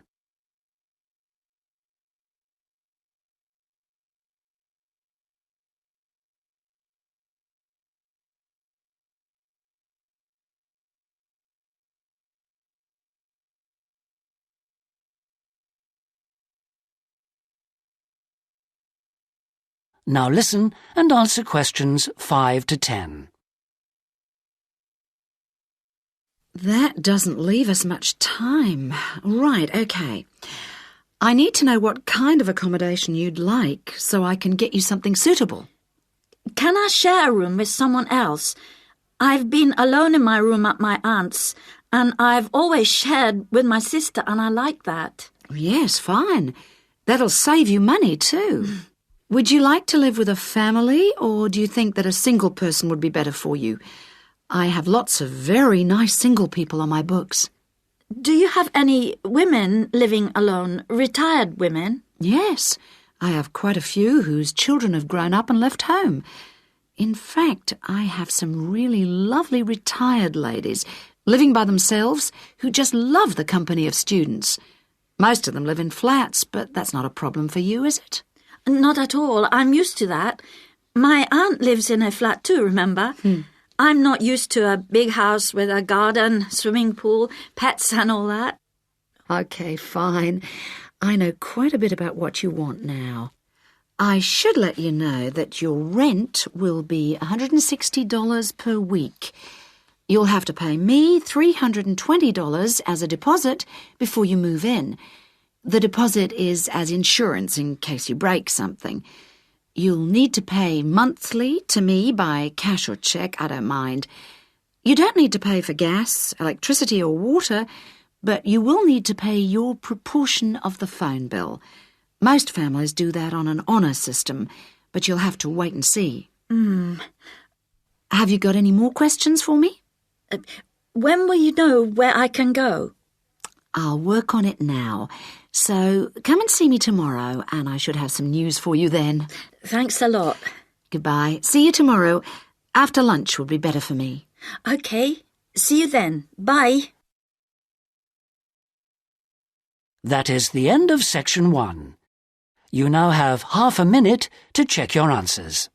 Now listen and answer questions 5 to 10. That doesn't leave us much time. Right, okay. I need to know what kind of accommodation you'd like so I can get you something suitable. Can I share a room with someone else? I've been alone in my room at my aunt's, and I've always shared with my sister, and I like that. Yes, fine. That'll save you money too. Would you like to live with a family, or do you think that a single person would be better for you? I have lots of very nice single people on my books. Do you have any women living alone, retired women? Yes, I have quite a few whose children have grown up and left home. In fact, I have some really lovely retired ladies living by themselves who just love the company of students. Most of them live in flats, but that's not a problem for you, is it? Not at all. I'm used to that. My aunt lives in a flat too, remember? I'm not used to a big house with a garden, swimming pool, pets and all that. Okay, fine. I know quite a bit about what you want now. I should let you know that your rent will be $160 per week. You'll have to pay me $320 as a deposit before you move in. The deposit is as insurance in case you break something. You'll need to pay monthly to me by cash or cheque, I don't mind. You don't need to pay for gas, electricity or water, but you will need to pay your proportion of the phone bill. Most families do that on an honour system, but you'll have to wait and see. Have you got any more questions for me? When will you know where I can go? I'll work on it now. So come and see me tomorrow, and I should have some news for you then. Thanks a lot. Goodbye. See you tomorrow. After lunch will be better for me. OK. See you then. Bye. That is the end of section 1. You now have half a minute to check your answers.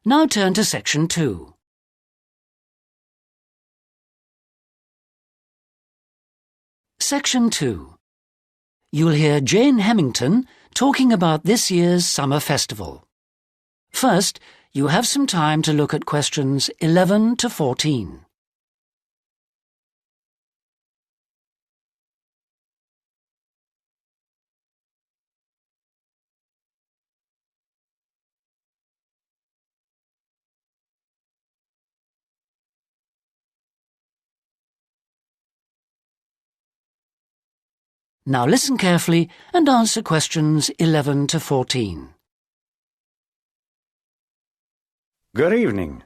Now turn to section 2. Section 2. You'll hear Jane Hemington talking about this year's summer festival. First, you have some time to look at questions 11 to 14. Now listen carefully and answer questions 11 to 14. Good evening.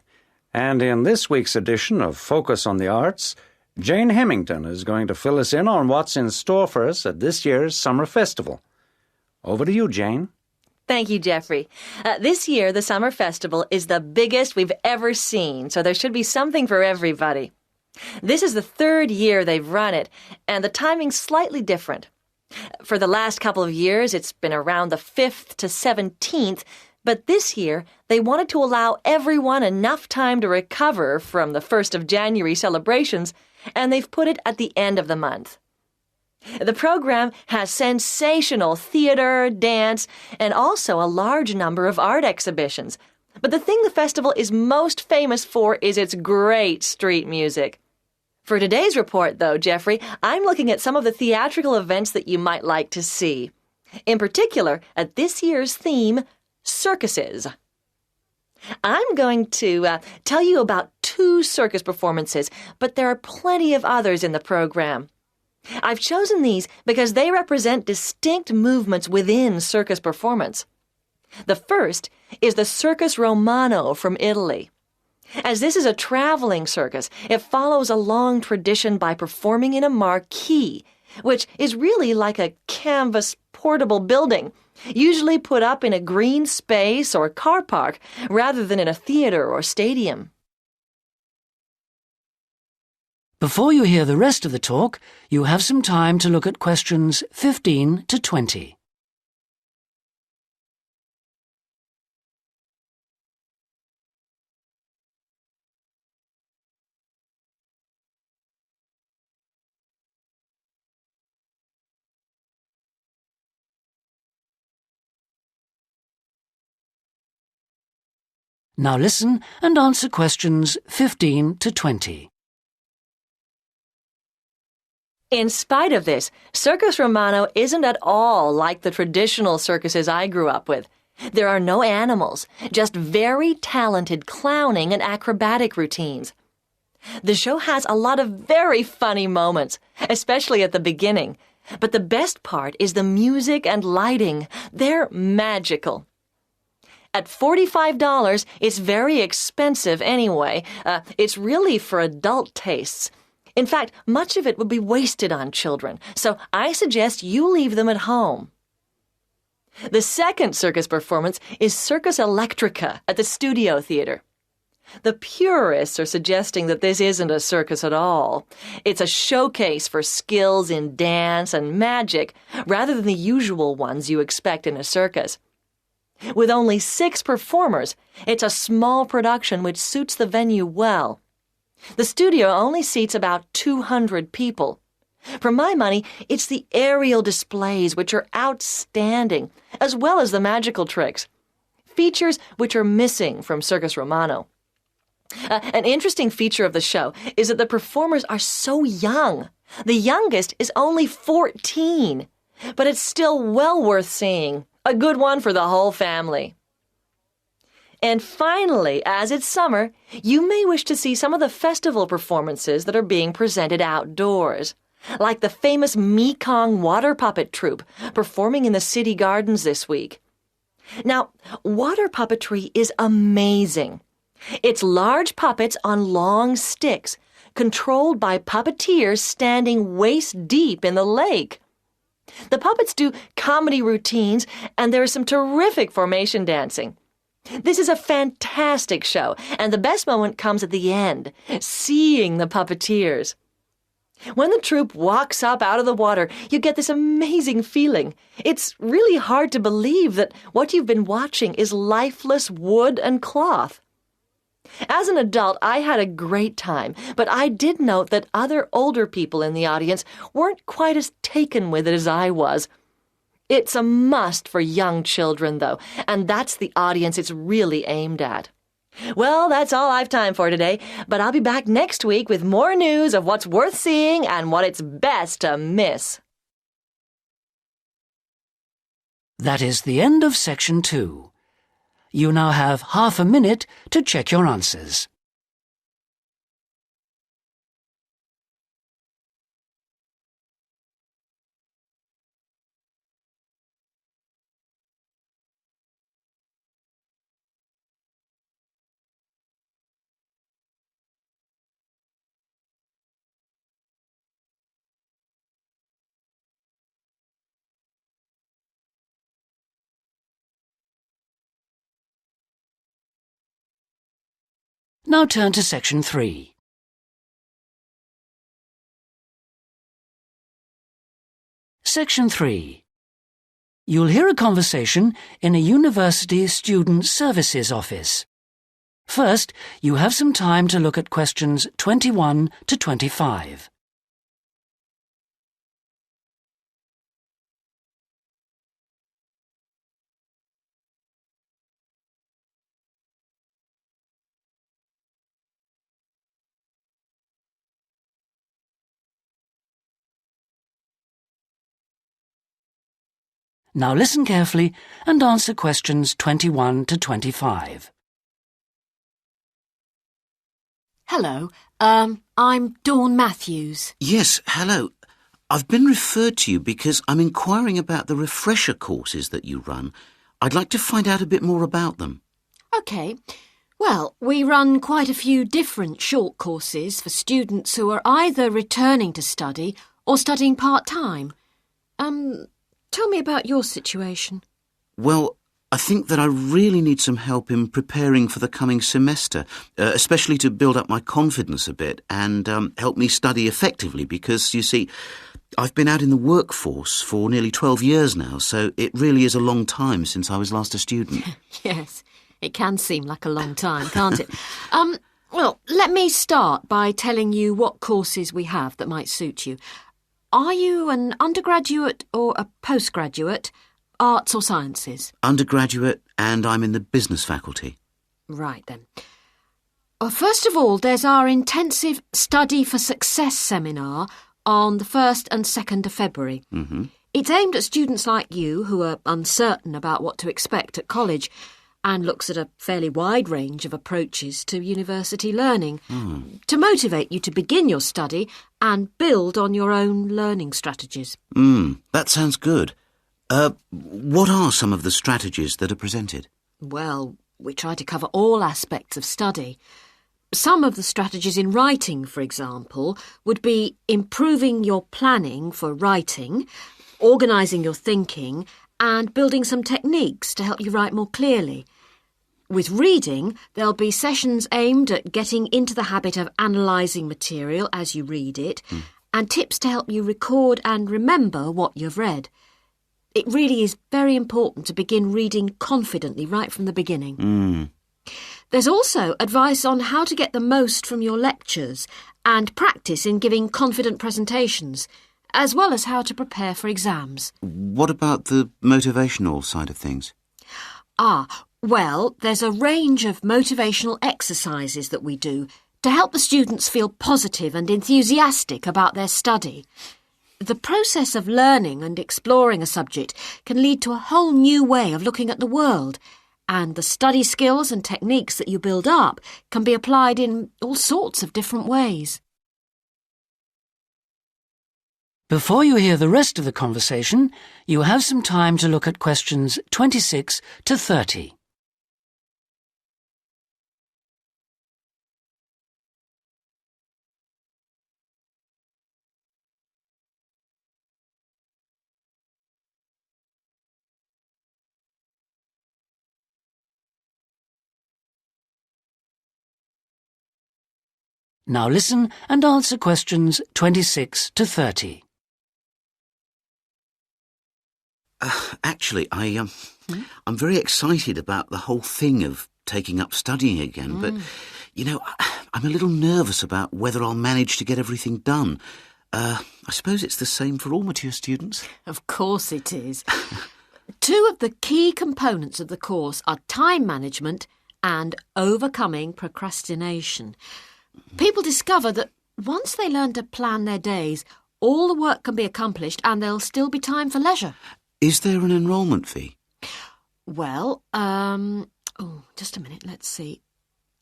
And in this week's edition of Focus on the Arts, Jane Hemington is going to fill us in on what's in store for us at this year's Summer Festival. Over to you, Jane. Thank you, Jeffrey. This year, the Summer Festival is the biggest we've ever seen, so there should be something for everybody. This is the 3rd year they've run it, and the timing's slightly different. For the last couple of years, it's been around the 5th to 17th, but this year, they wanted to allow everyone enough time to recover from the 1st of January celebrations, and they've put it at the end of the month. The program has sensational theater, dance, and also a large number of art exhibitions. But the thing the festival is most famous for is its great street music. For today's report, though, Jeffrey, I'm looking at some of the theatrical events that you might like to see. In particular, at this year's theme, circuses. I'm going to tell you about 2 circus performances, but there are plenty of others in the program. I've chosen these because they represent distinct movements within circus performance. The first is the Circus Romano from Italy. As this is a traveling circus, it follows a long tradition by performing in a marquee, which is really like a canvas portable building, usually put up in a green space or car park rather than in a theater or stadium. Before you hear the rest of the talk, you have some time to look at questions 15 to 20. Now listen and answer questions 15 to 20. In spite of this, Circus Romano isn't at all like the traditional circuses I grew up with. There are no animals, just very talented clowning and acrobatic routines. The show has a lot of very funny moments, especially at the beginning. But the best part is the music and lighting. They're magical. At $45, it's very expensive anyway. It's really for adult tastes. In fact, much of it would be wasted on children, so I suggest you leave them at home. The second circus performance is Circus Electrica at the Studio Theatre. The purists are suggesting that this isn't a circus at all. It's a showcase for skills in dance and magic rather than the usual ones you expect in a circus. With only 6 performers, it's a small production which suits the venue well. The studio only seats about 200 people. For my money, it's the aerial displays which are outstanding, as well as the magical tricks, features which are missing from Circus Romano. An interesting feature of the show is that the performers are so young. The youngest is only 14, but it's still well worth seeing. A good one for the whole family. And finally, as it's summer, you may wish to see some of the festival performances that are being presented outdoors, like the famous Mekong water puppet troupe performing in the city gardens this week. Now, water puppetry is amazing. It's large puppets on long sticks, controlled by puppeteers standing waist-deep in the lake. The puppets do comedy routines, and there is some terrific formation dancing. This is a fantastic show, and the best moment comes at the end, seeing the puppeteers. When the troupe walks up out of the water, you get this amazing feeling. It's really hard to believe that what you've been watching is lifeless wood and cloth. As an adult, I had a great time, but I did note that other older people in the audience weren't quite as taken with it as I was. It's a must for young children, though, and that's the audience it's really aimed at. Well, that's all I've time for today, but I'll be back next week with more news of what's worth seeing and what it's best to miss. That is the end of Section 2. You now have half a minute to check your answers. Now turn to Section 3. Section 3. You'll hear a conversation in a university student services office. First, you have some time to look at questions 21 to 25. Now listen carefully and answer questions 21 to 25. Hello, I'm Dawn Matthews. Yes, hello. I've been referred to you because I'm inquiring about the refresher courses that you run. I'd like to find out a bit more about them. OK. Well, we run quite a few different short courses for students who are either returning to study or studying part-time. Tell me about your situation. Well, I think that I really need some help in preparing for the coming semester, especially to build up my confidence a bit and help me study effectively because, you see, I've been out in the workforce for nearly 12 years now, so it really is a long time since I was last a student. Yes, it can seem like a long time, can't it? Well, let me start by telling you what courses we have that might suit you. Are you an undergraduate or a postgraduate, arts or sciences? Undergraduate, and I'm in the business faculty. Right then. Well, first of all, there's our intensive Study for Success seminar on the 1st and 2nd of February. Mm-hmm. It's aimed at students like you who are uncertain about what to expect at college and looks at a fairly wide range of approaches to university learning to motivate you to begin your study and build on your own learning strategies. That sounds good. What are some of the strategies that are presented? Well, we try to cover all aspects of study. Some of the strategies in writing, for example, would be improving your planning for writing, organising your thinking, and building some techniques to help you write more clearly. With reading, there'll be sessions aimed at getting into the habit of analysing material as you read it, and tips to help you record and remember what you've read. It really is very important to begin reading confidently right from the beginning. There's also advice on how to get the most from your lectures and practice in giving confident presentations, as well as how to prepare for exams. What about the motivational side of things? Well, there's a range of motivational exercises that we do to help the students feel positive and enthusiastic about their study. The process of learning and exploring a subject can lead to a whole new way of looking at the world, and the study skills and techniques that you build up can be applied in all sorts of different ways. Before you hear the rest of the conversation, you have some time to look at questions 26 to 30. Now listen and answer questions 26 to 30. Actually, I'm very excited about the whole thing of taking up studying again, but, I'm a little nervous about whether I'll manage to get everything done. I suppose it's the same for all mature students. Of course it is. Two of the key components of the course are time management and overcoming procrastination. People discover that once they learn to plan their days, all the work can be accomplished and there'll still be time for leisure. Is there an enrolment fee? Well, just a minute, let's see.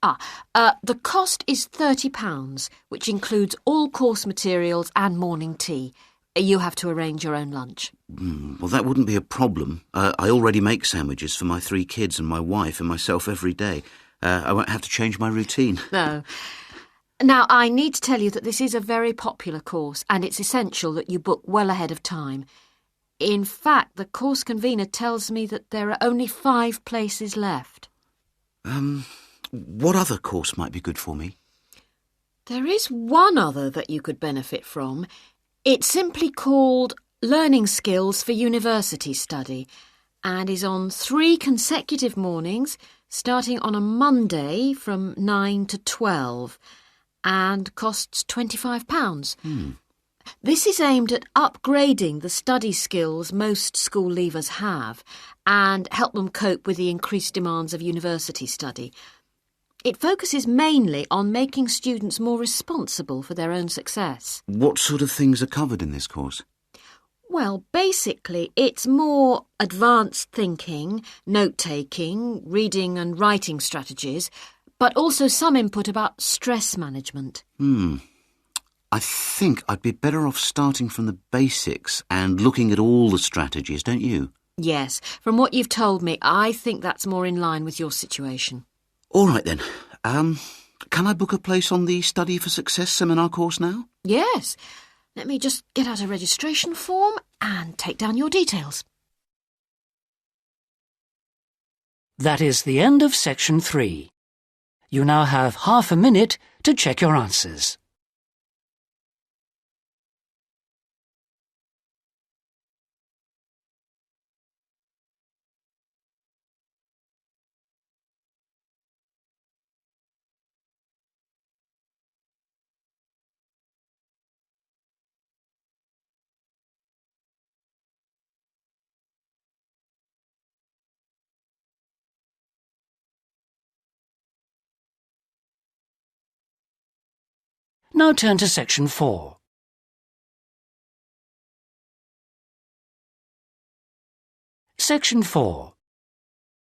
The cost is £30, which includes all course materials and morning tea. You have to arrange your own lunch. Well, that wouldn't be a problem. I already make sandwiches for my 3 kids and my wife and myself every day. I won't have to change my routine. No. Now, I need to tell you that this is a very popular course and it's essential that you book well ahead of time. In fact, the course convener tells me that there are only 5 places left. What other course might be good for me? There is one other that you could benefit from. It's simply called Learning Skills for University Study and is on 3 consecutive mornings, starting on a Monday from 9 to 12, and costs £25. This is aimed at upgrading the study skills most school leavers have and help them cope with the increased demands of university study. It focuses mainly on making students more responsible for their own success. What sort of things are covered in this course? Well, basically, it's more advanced thinking, note-taking, reading and writing strategies, but also some input about stress management. I think I'd be better off starting from the basics and looking at all the strategies, don't you? Yes, from what you've told me, I think that's more in line with your situation. All right then. Can I book a place on the Study for Success seminar course now? Yes. Let me just get out a registration form and take down your details. That is the end of section 3. You now have half a minute to check your answers. Now turn to section 4. Section 4.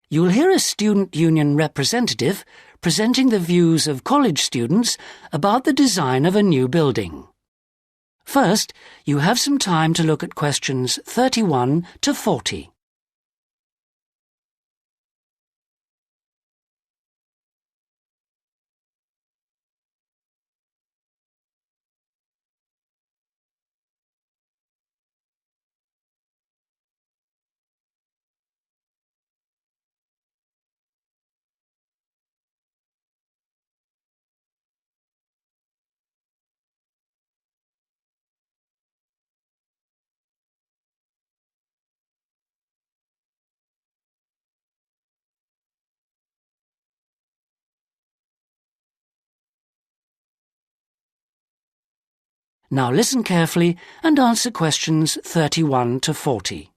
You'll hear a student union representative presenting the views of college students about the design of a new building. First, you have some time to look at questions 31 to 40. Now listen carefully and answer questions 31 to 40.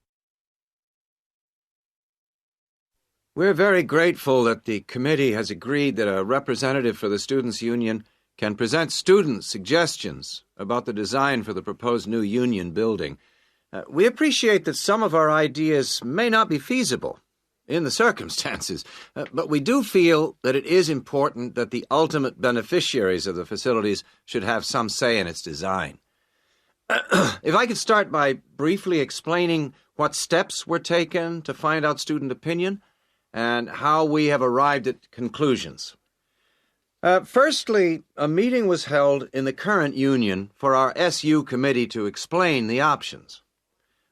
We're very grateful that the committee has agreed that a representative for the Students' Union can present students' suggestions about the design for the proposed new union building. We appreciate that some of our ideas may not be feasible in the circumstances, but we do feel that it is important that the ultimate beneficiaries of the facilities should have some say in its design. If I could start by briefly explaining what steps were taken to find out student opinion and how we have arrived at conclusions. Firstly, a meeting was held in the current union for our SU committee to explain the options.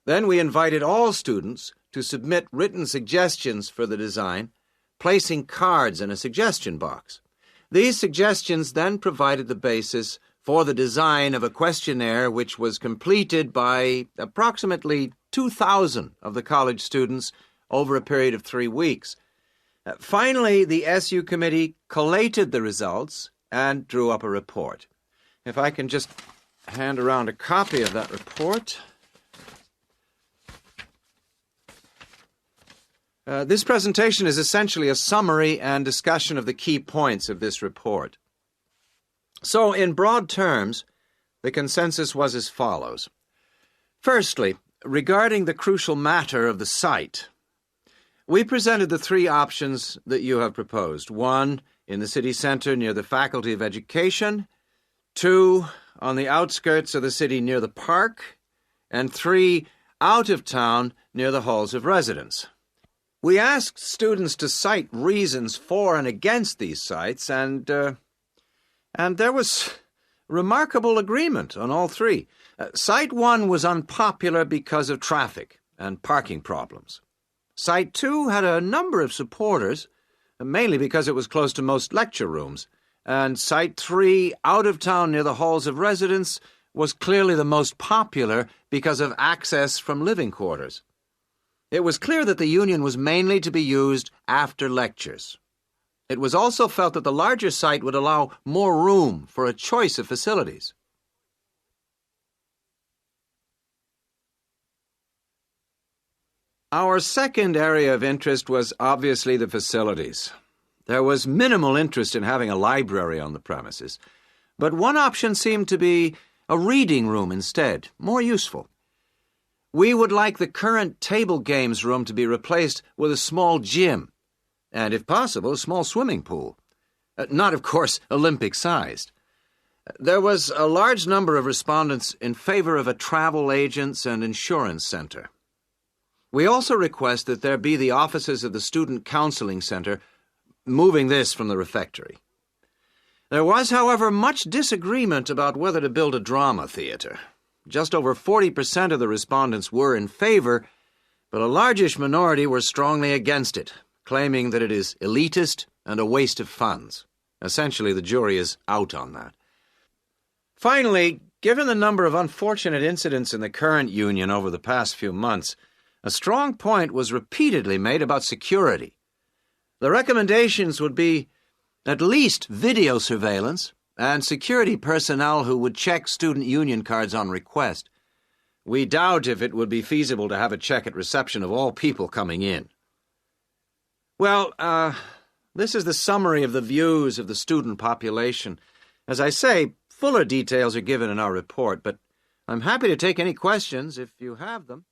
Then we invited all students to submit written suggestions for the design, placing cards in a suggestion box. These suggestions then provided the basis for the design of a questionnaire which was completed by approximately 2,000 of the college students over a period of 3 weeks. Finally, the SU committee collated the results and drew up a report. If I can just hand around a copy of that report. This presentation is essentially a summary and discussion of the key points of this report. So, in broad terms, the consensus was as follows. Firstly, regarding the crucial matter of the site, we presented the 3 options that you have proposed. 1, in the city centre near the Faculty of Education. 2, on the outskirts of the city near the park. And 3, out of town near the halls of residence. We asked students to cite reasons for and against these sites, and there was remarkable agreement on all 3. Site 1 was unpopular because of traffic and parking problems. Site 2 had a number of supporters, mainly because it was close to most lecture rooms, and Site 3, out of town near the halls of residence, was clearly the most popular because of access from living quarters. It was clear that the union was mainly to be used after lectures. It was also felt that the larger site would allow more room for a choice of facilities. Our second area of interest was obviously the facilities. There was minimal interest in having a library on the premises, but one option seemed to be a reading room instead, more useful. We would like the current table games room to be replaced with a small gym, and if possible, a small swimming pool. Not, of course, Olympic-sized. There was a large number of respondents in favor of a travel agents and insurance center. We also request that there be the offices of the Student Counseling Center, moving this from the refectory. There was, however, much disagreement about whether to build a drama theater. Just over 40% of the respondents were in favor, but a largish minority were strongly against it, claiming that it is elitist and a waste of funds. Essentially, the jury is out on that. Finally, given the number of unfortunate incidents in the current union over the past few months, a strong point was repeatedly made about security. The recommendations would be at least video surveillance and security personnel who would check student union cards on request. We doubt if it would be feasible to have a check at reception of all people coming in. Well, this is the summary of the views of the student population. As I say, fuller details are given in our report, but I'm happy to take any questions if you have them.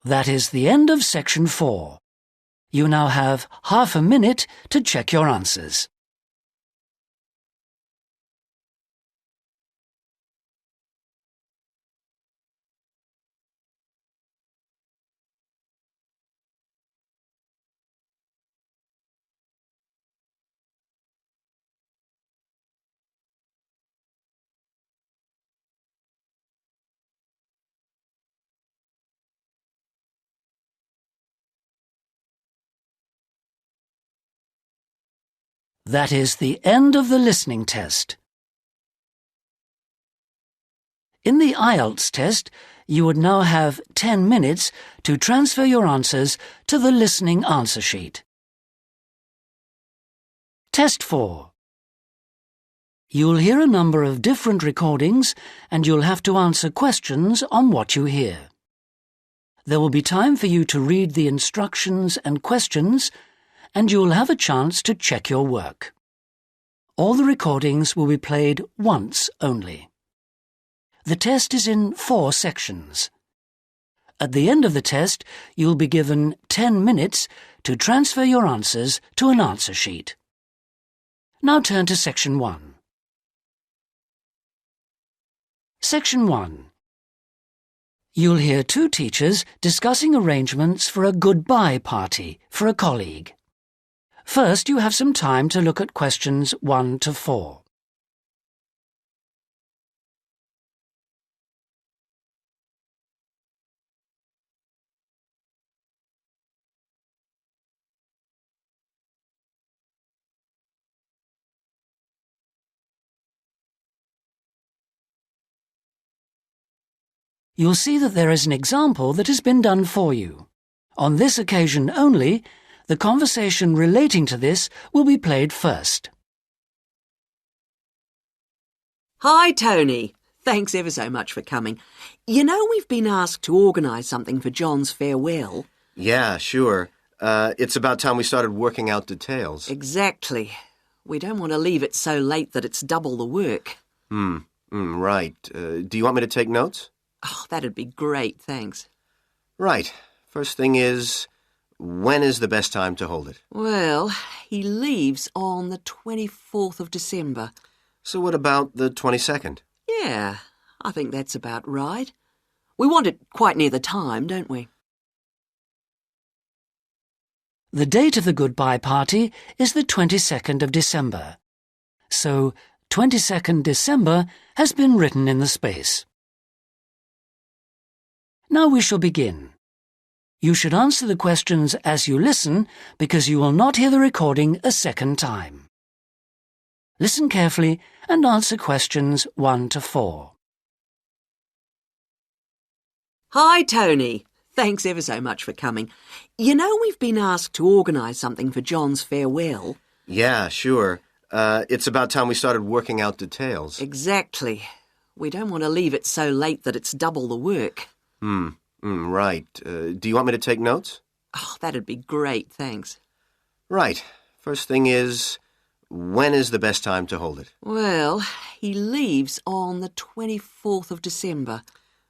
That is the end of section 4. You now have half a minute to check your answers. That is the end of the listening test. In the IELTS test, you would now have 10 minutes to transfer your answers to the listening answer sheet. Test 4. You'll hear a number of different recordings and you'll have to answer questions on what you hear. There will be time for you to read the instructions and questions, and you'll have a chance to check your work. All the recordings will be played once only. The test is in 4 sections. At the end of the test, you'll be given 10 minutes to transfer your answers to an answer sheet. Now turn to Section 1. Section 1. You'll hear 2 teachers discussing arrangements for a goodbye party for a colleague. First, you have some time to look at questions 1 to 4. You'll see that there is an example that has been done for you. On this occasion only, the conversation relating to this will be played first. Hi, Tony. Thanks ever so much for coming. You know we've been asked to organise something for John's farewell. Yeah, sure. It's about time we started working out details. Exactly. We don't want to leave it so late that it's double the work. Right. Do you want me to take notes? Oh, that'd be great, thanks. Right. First thing is, when is the best time to hold it? Well, he leaves on the 24th of December. So what about the 22nd? Yeah, I think that's about right. We want it quite near the time, don't we? The date of the goodbye party is the 22nd of December. So, 22nd December has been written in the space. Now we shall begin. You should answer the questions as you listen because you will not hear the recording a second time. Listen carefully and answer questions 1 to 4. Hi, Tony. Thanks ever so much for coming. You know we've been asked to organise something for John's farewell. Yeah, sure. It's about time we started working out details. Exactly. We don't want to leave it so late that it's double the work. Right. Do you want me to take notes? Oh, that'd be great, thanks. Right. First thing is, when is the best time to hold it? Well, he leaves on the 24th of December.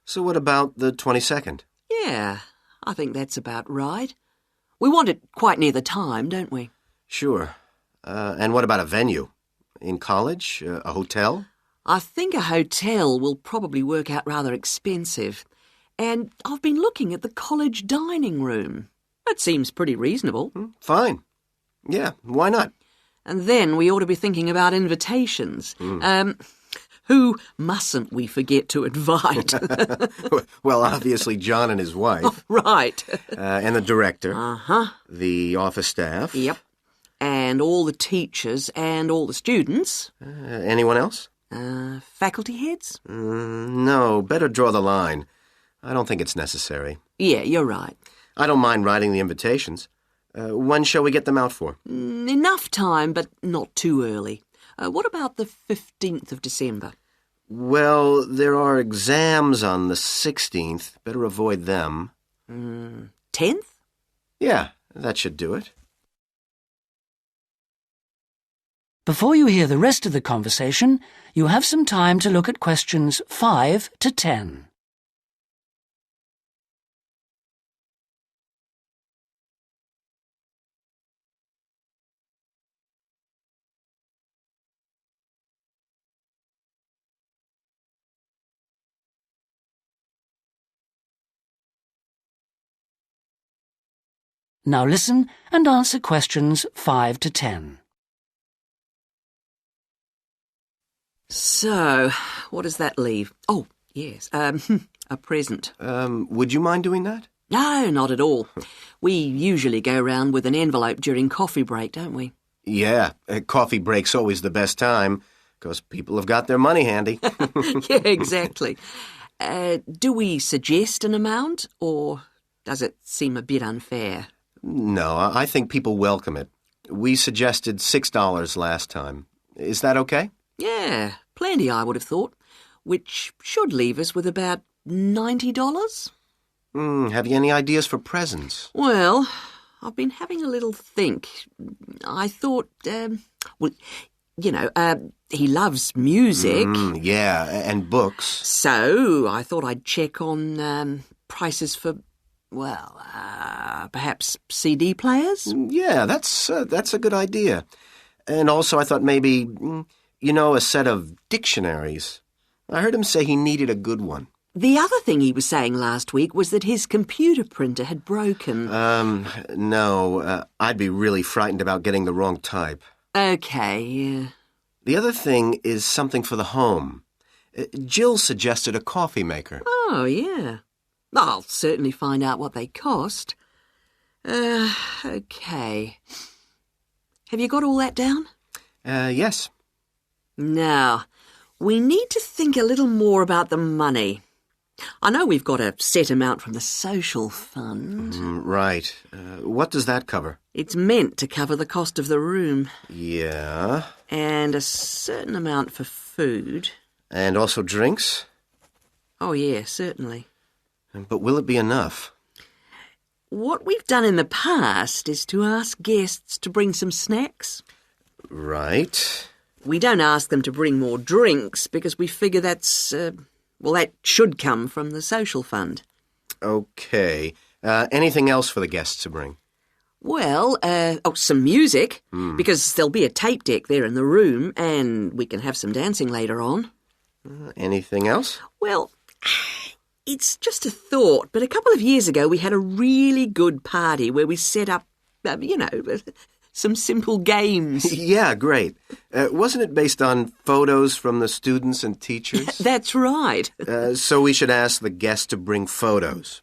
So what about the 22nd? Yeah, I think that's about right. We want it quite near the time, don't we? Sure. And what about a venue? In college? A hotel? I think a hotel will probably work out rather expensive. And I've been looking at the college dining room. That seems pretty reasonable. Fine. Yeah, why not? And then we ought to be thinking about invitations. Who mustn't we forget to invite? Well, obviously John and his wife. Oh, right. And the director. Uh-huh. The office staff. Yep. And all the teachers and all the students. Anyone else? Faculty heads? No, better draw the line. I don't think it's necessary. Yeah, you're right. I don't mind writing the invitations. When shall we get them out for? Enough time, but not too early. What about the 15th of December? Well, there are exams on the 16th. Better avoid them. 10th? Yeah, that should do it. Before you hear the rest of the conversation, you have some time to look at questions 5 to 10. Now listen and answer questions 5 to 10. So, what does that leave? Oh, yes, a present. Would you mind doing that? No, not at all. We usually go round with an envelope during coffee break, don't we? Yeah, coffee break's always the best time, because people have got their money handy. Yeah, exactly. Do we suggest an amount, or does it seem a bit unfair? No, I think people welcome it. We suggested $6 last time. Is that okay? Yeah, plenty, I would have thought, which should leave us with about $90. Have you any ideas for presents? Well, I've been having a little think. I thought, he loves music. Yeah, and books. So I thought I'd check on prices for, perhaps CD players? Yeah, that's a good idea. And also I thought maybe, a set of dictionaries. I heard him say he needed a good one. The other thing he was saying last week was that his computer printer had broken. No. I'd be really frightened about getting the wrong type. Okay, yeah. The other thing is something for the home. Jill suggested a coffee maker. Oh, yeah. I'll certainly find out what they cost. Okay. Have you got all that down? Yes. Now, we need to think a little more about the money. I know we've got a set amount from the social fund. Right. What does that cover? It's meant to cover the cost of the room. Yeah. And a certain amount for food. And also drinks? Oh, yeah, certainly. But will it be enough? What we've done in the past is to ask guests to bring some snacks. Right. We don't ask them to bring more drinks because we figure that should come from the social fund. Okay. Anything else for the guests to bring? Well, some music, because there'll be a tape deck there in the room, and we can have some dancing later on. Anything else? Well, it's just a thought, but a couple of years ago we had a really good party where we set up, some simple games. Yeah, great. Wasn't it based on photos from the students and teachers? That's right. So we should ask the guests to bring photos.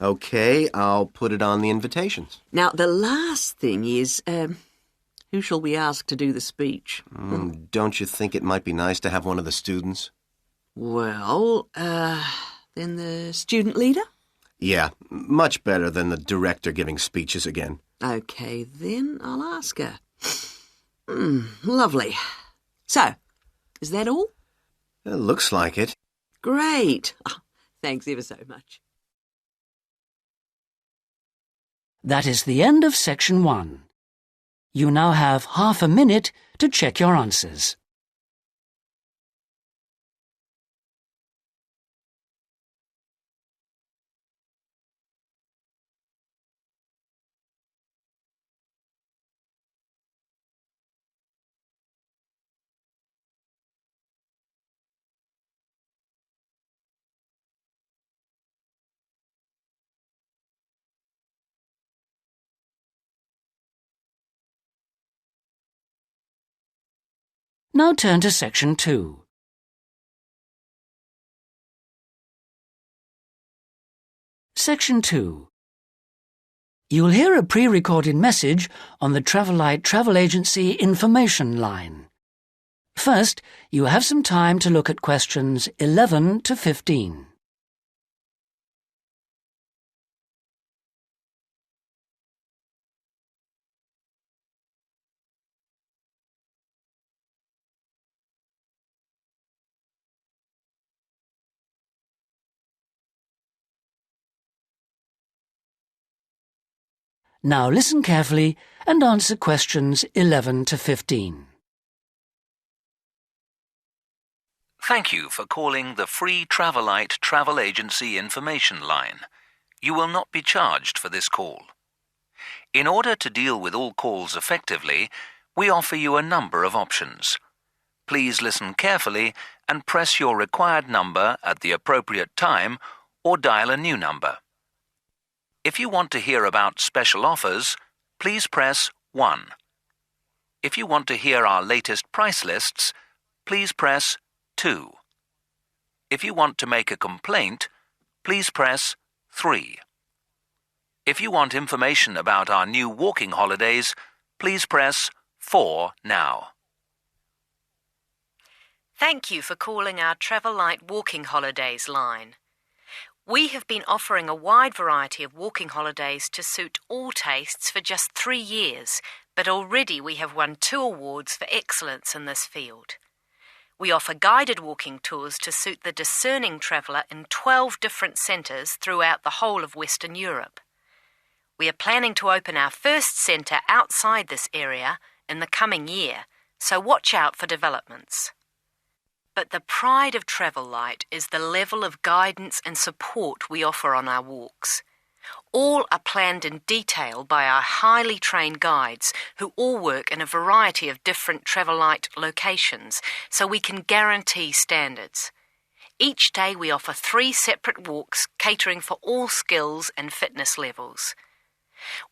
Okay, I'll put it on the invitations. Now, the last thing is, who shall we ask to do the speech? Don't you think it might be nice to have one of the students? Well, then the student leader? Yeah, much better than the director giving speeches again. Okay, then I'll ask her. Lovely. So, is that all? It looks like it. Great. Thanks ever so much. That is the end of section 1. You now have half a minute to check your answers. Now turn to section 2. Section 2. You'll hear a pre-recorded message on the Travelite Travel Agency information line. First, you have some time to look at questions 11 to 15. Now listen carefully and answer questions 11 to 15. Thank you for calling the free Travelite Travel Agency information line. You will not be charged for this call. In order to deal with all calls effectively, we offer you a number of options. Please listen carefully and press your required number at the appropriate time or dial a new number. If you want to hear about special offers, please press 1. If you want to hear our latest price lists, please press 2. If you want to make a complaint, please press 3. If you want information about our new walking holidays, please press 4 now. Thank you for calling our Travelite Walking Holidays line. We have been offering a wide variety of walking holidays to suit all tastes for just 3 years, but already we have won 2 awards for excellence in this field. We offer guided walking tours to suit the discerning traveller in 12 different centres throughout the whole of Western Europe. We are planning to open our first centre outside this area in the coming year, so watch out for developments. But the pride of Travel Light is the level of guidance and support we offer on our walks. All are planned in detail by our highly trained guides who all work in a variety of different Travel Light locations, so we can guarantee standards. Each day we offer 3 separate walks catering for all skills and fitness levels.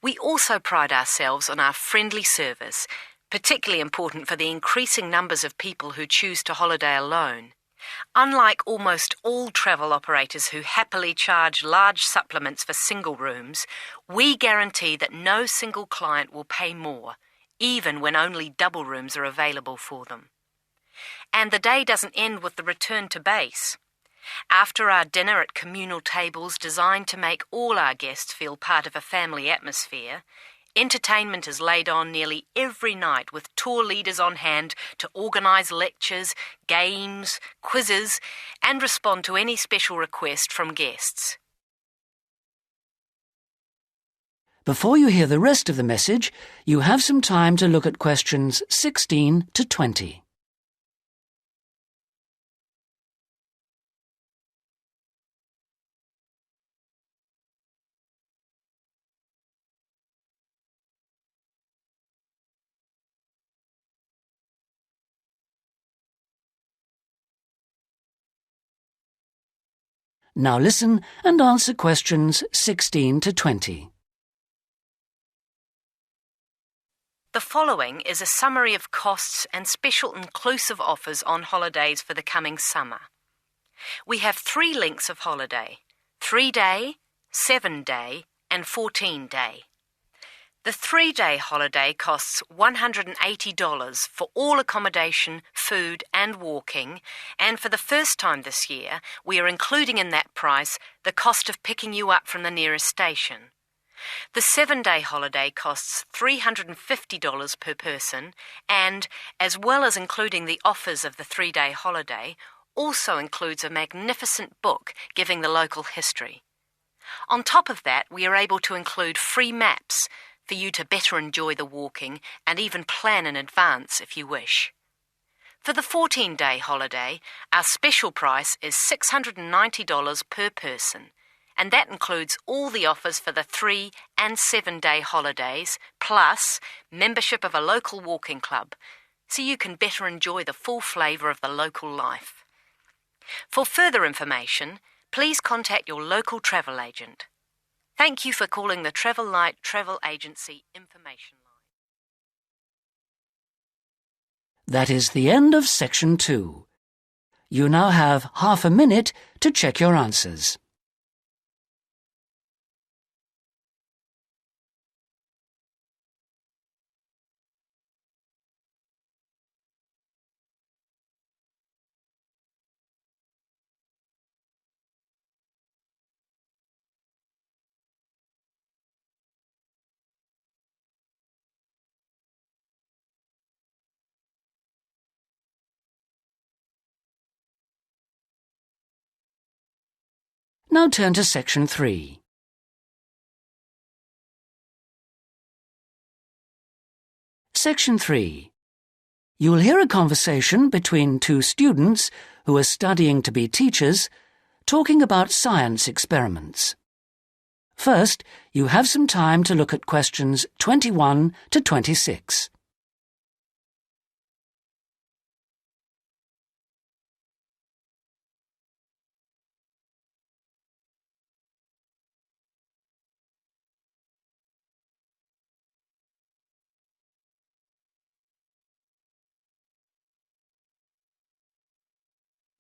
We also pride ourselves on our friendly service, particularly important for the increasing numbers of people who choose to holiday alone. Unlike almost all travel operators who happily charge large supplements for single rooms, we guarantee that no single client will pay more, even when only double rooms are available for them. And the day doesn't end with the return to base. After our dinner at communal tables designed to make all our guests feel part of a family atmosphere, entertainment is laid on nearly every night with tour leaders on hand to organise lectures, games, quizzes, and respond to any special request from guests. Before you hear the rest of the message, you have some time to look at questions 16 to 20. Now listen and answer questions 16 to 20. The following is a summary of costs and special inclusive offers on holidays for the coming summer. We have 3 lengths of holiday: 3-day, 7-day and 14-day. The 3-day holiday costs $180 for all accommodation, food and walking, and for the first time this year, we are including in that price the cost of picking you up from the nearest station. The 7-day holiday costs $350 per person and, as well as including the offers of the 3-day holiday, also includes a magnificent book giving the local history. On top of that, we are able to include free maps for you to better enjoy the walking and even plan in advance if you wish. For the 14-day holiday, our special price is $690 per person, and that includes all the offers for the 3- and 7-day holidays, plus membership of a local walking club, so you can better enjoy the full flavour of the local life. For further information, please contact your local travel agent. Thank you for calling the Travel Light Travel Agency Information Line. That is the end of section 2. You now have half a minute to check your answers. Now turn to section 3. Section 3. You will hear a conversation between 2 students who are studying to be teachers, talking about science experiments. First, you have some time to look at questions 21 to 26.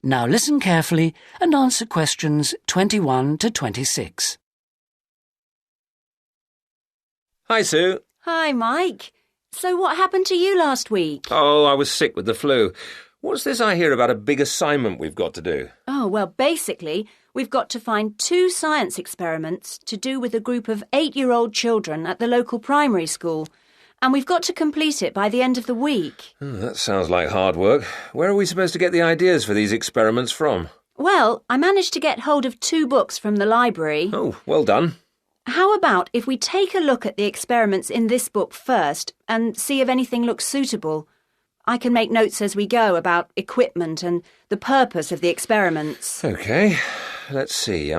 Now listen carefully and answer questions 21 to 26. Hi, Sue. Hi, Mike. So what happened to you last week? Oh, I was sick with the flu. What's this I hear about a big assignment we've got to do? Oh, well, basically, we've got to find 2 science experiments to do with a group of 8-year-old children at the local primary school. and we've got to complete it by the end of the week. That sounds like hard work. Where are we supposed to get the ideas for these experiments from? Well, I managed to get hold of 2 books from the library. Oh, well done. How about if we take a look at the experiments in this book first and see if anything looks suitable? I can make notes as we go about equipment and the purpose of the experiments. OK, let's see.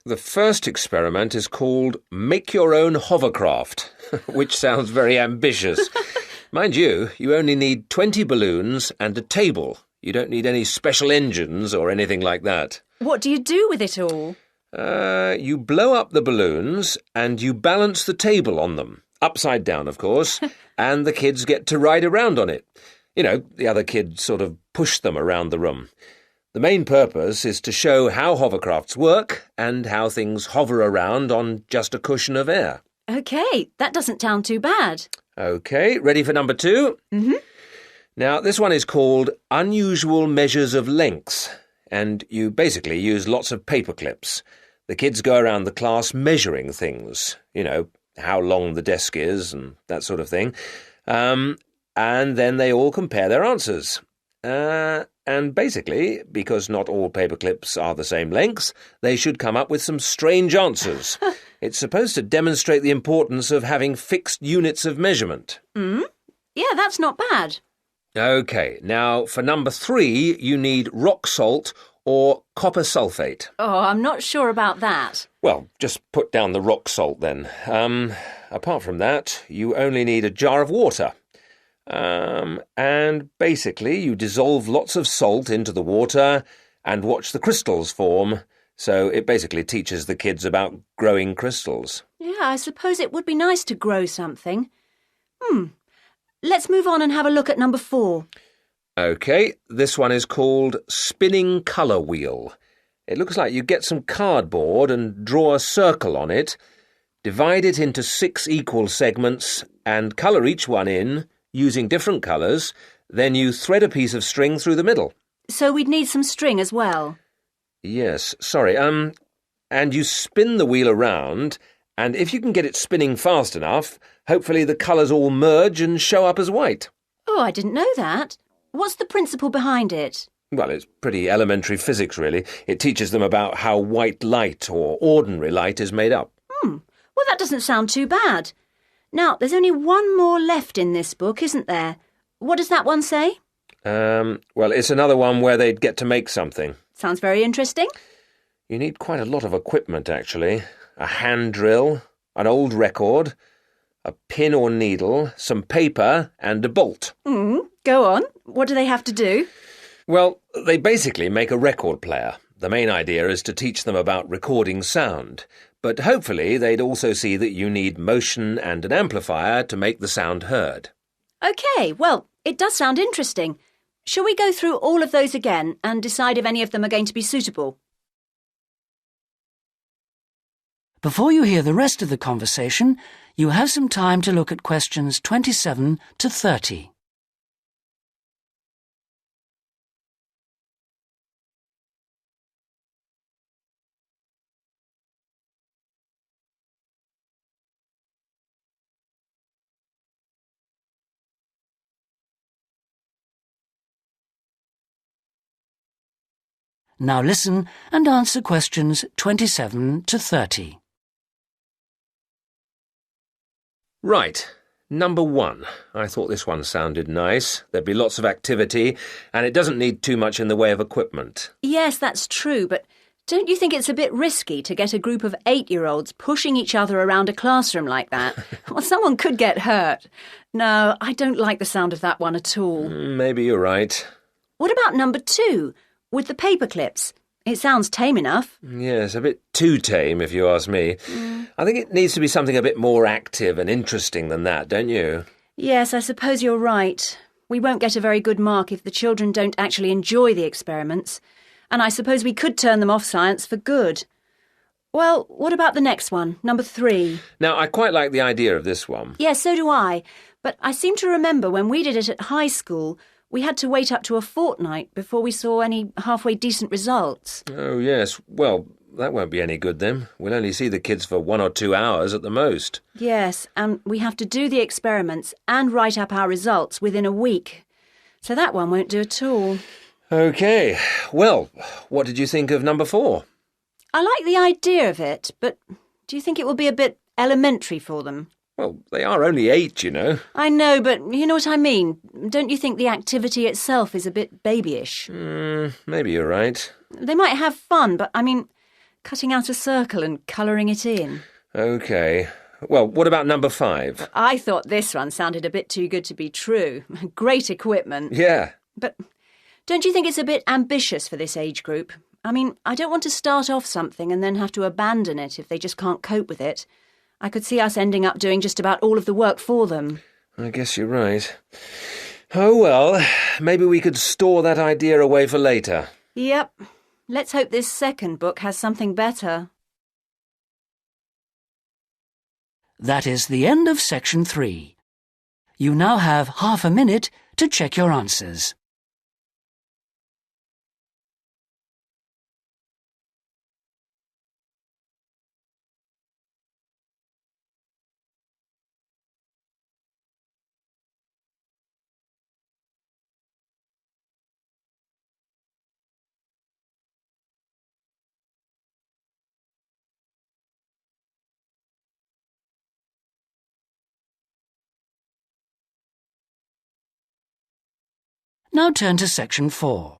The first experiment is called Make Your Own Hovercraft, which sounds very ambitious. Mind you, you only need 20 balloons and a table. You don't need any special engines or anything like that. What do you do with it all? You blow up the balloons and you balance the table on them, upside down, of course, and the kids get to ride around on it. You know, the other kids sort of push them around the room. The main purpose is to show how hovercrafts work and how things hover around on just a cushion of air. OK, that doesn't sound too bad. OK, ready for number 2? Mm-hmm. Now, this one is called Unusual Measures of Lengths, and you basically use lots of paper clips. The kids go around the class measuring things, you know, how long the desk is and that sort of thing, and then they all compare their answers. And basically, because not all paper clips are the same lengths, they should come up with some strange answers. It's supposed to demonstrate the importance of having fixed units of measurement. Yeah, that's not bad. OK, now for number 3, you need rock salt or copper sulphate. Oh, I'm not sure about that. Well, just put down the rock salt then. Apart from that, you only need a jar of water. And basically you dissolve lots of salt into the water and watch the crystals form. So it basically teaches the kids about growing crystals. Yeah, I suppose it would be nice to grow something. Let's move on and have a look at number 4. OK, this one is called Spinning Colour Wheel. It looks like you get some cardboard and draw a circle on it, divide it into 6 equal segments and colour each one in using different colours, then you thread a piece of string through the middle. So we'd need some string as well. Yes, sorry, and you spin the wheel around, and if you can get it spinning fast enough, hopefully the colours all merge and show up as white. Oh, I didn't know that. What's the principle behind it? Well, it's pretty elementary physics, really. It teaches them about how white light or ordinary light is made up. Well, that doesn't sound too bad. Now, there's only one more left in this book, isn't there? What does that one say? Well, it's another one where they'd get to make something. Sounds very interesting. You need quite a lot of equipment, actually. A hand drill, an old record, a pin or needle, some paper and a bolt. Go on. What do they have to do? Well, they basically make a record player. The main idea is to teach them about recording sound. But hopefully they'd also see that you need motion and an amplifier to make the sound heard. OK, well, it does sound interesting. Shall we go through all of those again and decide if any of them are going to be suitable? Before you hear the rest of the conversation, you have some time to look at questions 27 to 30. Now listen and answer questions 27 to 30. Right. Number 1. I thought this one sounded nice. There'd be lots of activity, and it doesn't need too much in the way of equipment. Yes, that's true, but don't you think it's a bit risky to get a group of 8-year-olds pushing each other around a classroom like that? Well, someone could get hurt. No, I don't like the sound of that one at all. Maybe you're right. What about number 2, with the paper clips? It sounds tame enough. Yes, a bit too tame, if you ask me. I think it needs to be something a bit more active and interesting than that, don't you? Yes, I suppose you're right. We won't get a very good mark if the children don't actually enjoy the experiments. And I suppose we could turn them off science for good. Well, what about the next one, number 3? Now, I quite like the idea of this one. Yes, so do I. But I seem to remember when we did it at high school, we had to wait up to a fortnight before we saw any halfway decent results. Oh, yes. Well, that won't be any good then. We'll only see the kids for 1 or 2 hours at the most. Yes, and we have to do the experiments and write up our results within a week. So that one won't do at all. OK. Well, what did you think of number 4? I like the idea of it, but do you think it will be a bit elementary for them? Well, they are only 8, you know. I know, but you know what I mean. Don't you think the activity itself is a bit babyish? Maybe you're right. They might have fun, but I mean, cutting out a circle and colouring it in. OK. Well, what about number 5? I thought this one sounded a bit too good to be true. Great equipment. Yeah. But don't you think it's a bit ambitious for this age group? I mean, I don't want to start off something and then have to abandon it if they just can't cope with it. I could see us ending up doing just about all of the work for them. I guess you're right. Oh, well, maybe we could store that idea away for later. Yep. Let's hope this second book has something better. That is the end of section 3. You now have half a minute to check your answers. Now turn to section 4.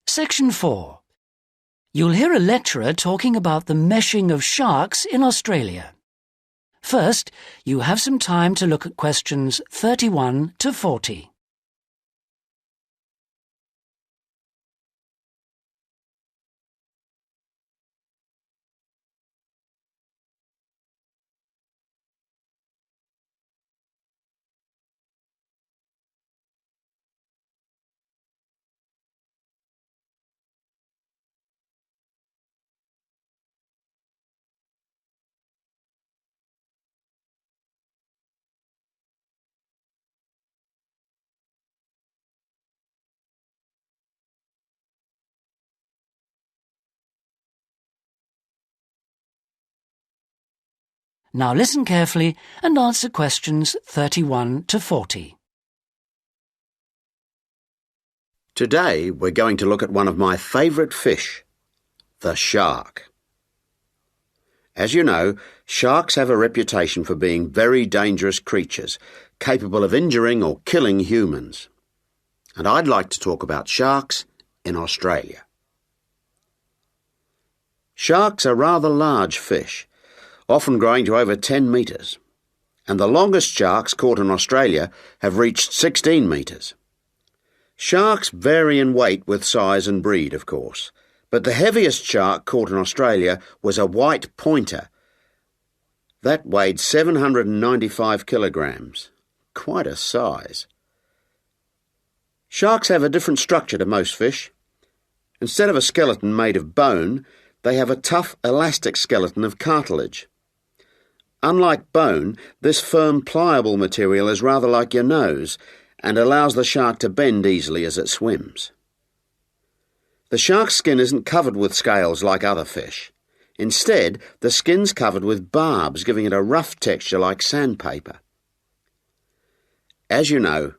Section 4. You'll hear a lecturer talking about the meshing of sharks in Australia. First, you have some time to look at questions 31 to 40. Now listen carefully and answer questions 31 to 40. Today we're going to look at one of my favourite fish, the shark. As you know, sharks have a reputation for being very dangerous creatures, capable of injuring or killing humans. And I'd like to talk about sharks in Australia. Sharks are rather large fish, often growing to over 10 metres, and the longest sharks caught in Australia have reached 16 metres. Sharks vary in weight with size and breed, of course, but the heaviest shark caught in Australia was a white pointer. That weighed 795 kilograms. Quite a size. Sharks have a different structure to most fish. Instead of a skeleton made of bone, they have a tough, elastic skeleton of cartilage. Unlike bone, this firm, pliable material is rather like your nose and allows the shark to bend easily as it swims. The shark's skin isn't covered with scales like other fish. Instead, the skin's covered with barbs, giving it a rough texture like sandpaper. As you know,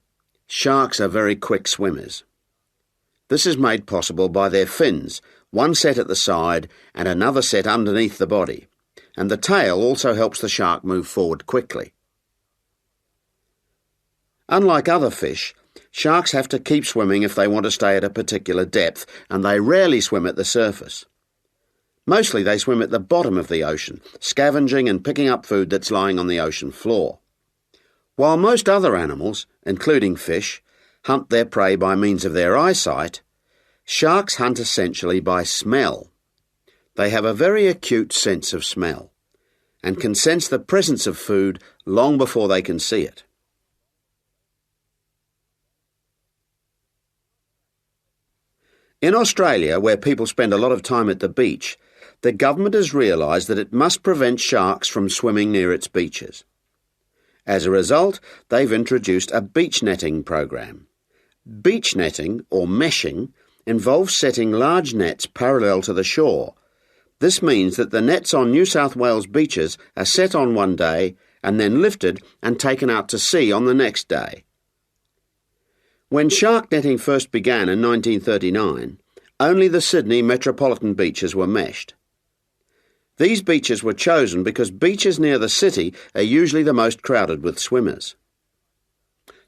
sharks are very quick swimmers. This is made possible by their fins, one set at the side and another set underneath the body, and the tail also helps the shark move forward quickly. Unlike other fish, sharks have to keep swimming if they want to stay at a particular depth, and they rarely swim at the surface. Mostly they swim at the bottom of the ocean, scavenging and picking up food that's lying on the ocean floor. While most other animals, including fish, hunt their prey by means of their eyesight, sharks hunt essentially by smell. They have a very acute sense of smell and can sense the presence of food long before they can see it. In Australia, where people spend a lot of time at the beach, the government has realised that it must prevent sharks from swimming near its beaches. As a result, they've introduced a beach netting program. Beach netting, or meshing, involves setting large nets parallel to the shore. This means that the nets on New South Wales beaches are set on one day and then lifted and taken out to sea on the next day. When shark netting first began in 1939, only the Sydney metropolitan beaches were meshed. These beaches were chosen because beaches near the city are usually the most crowded with swimmers.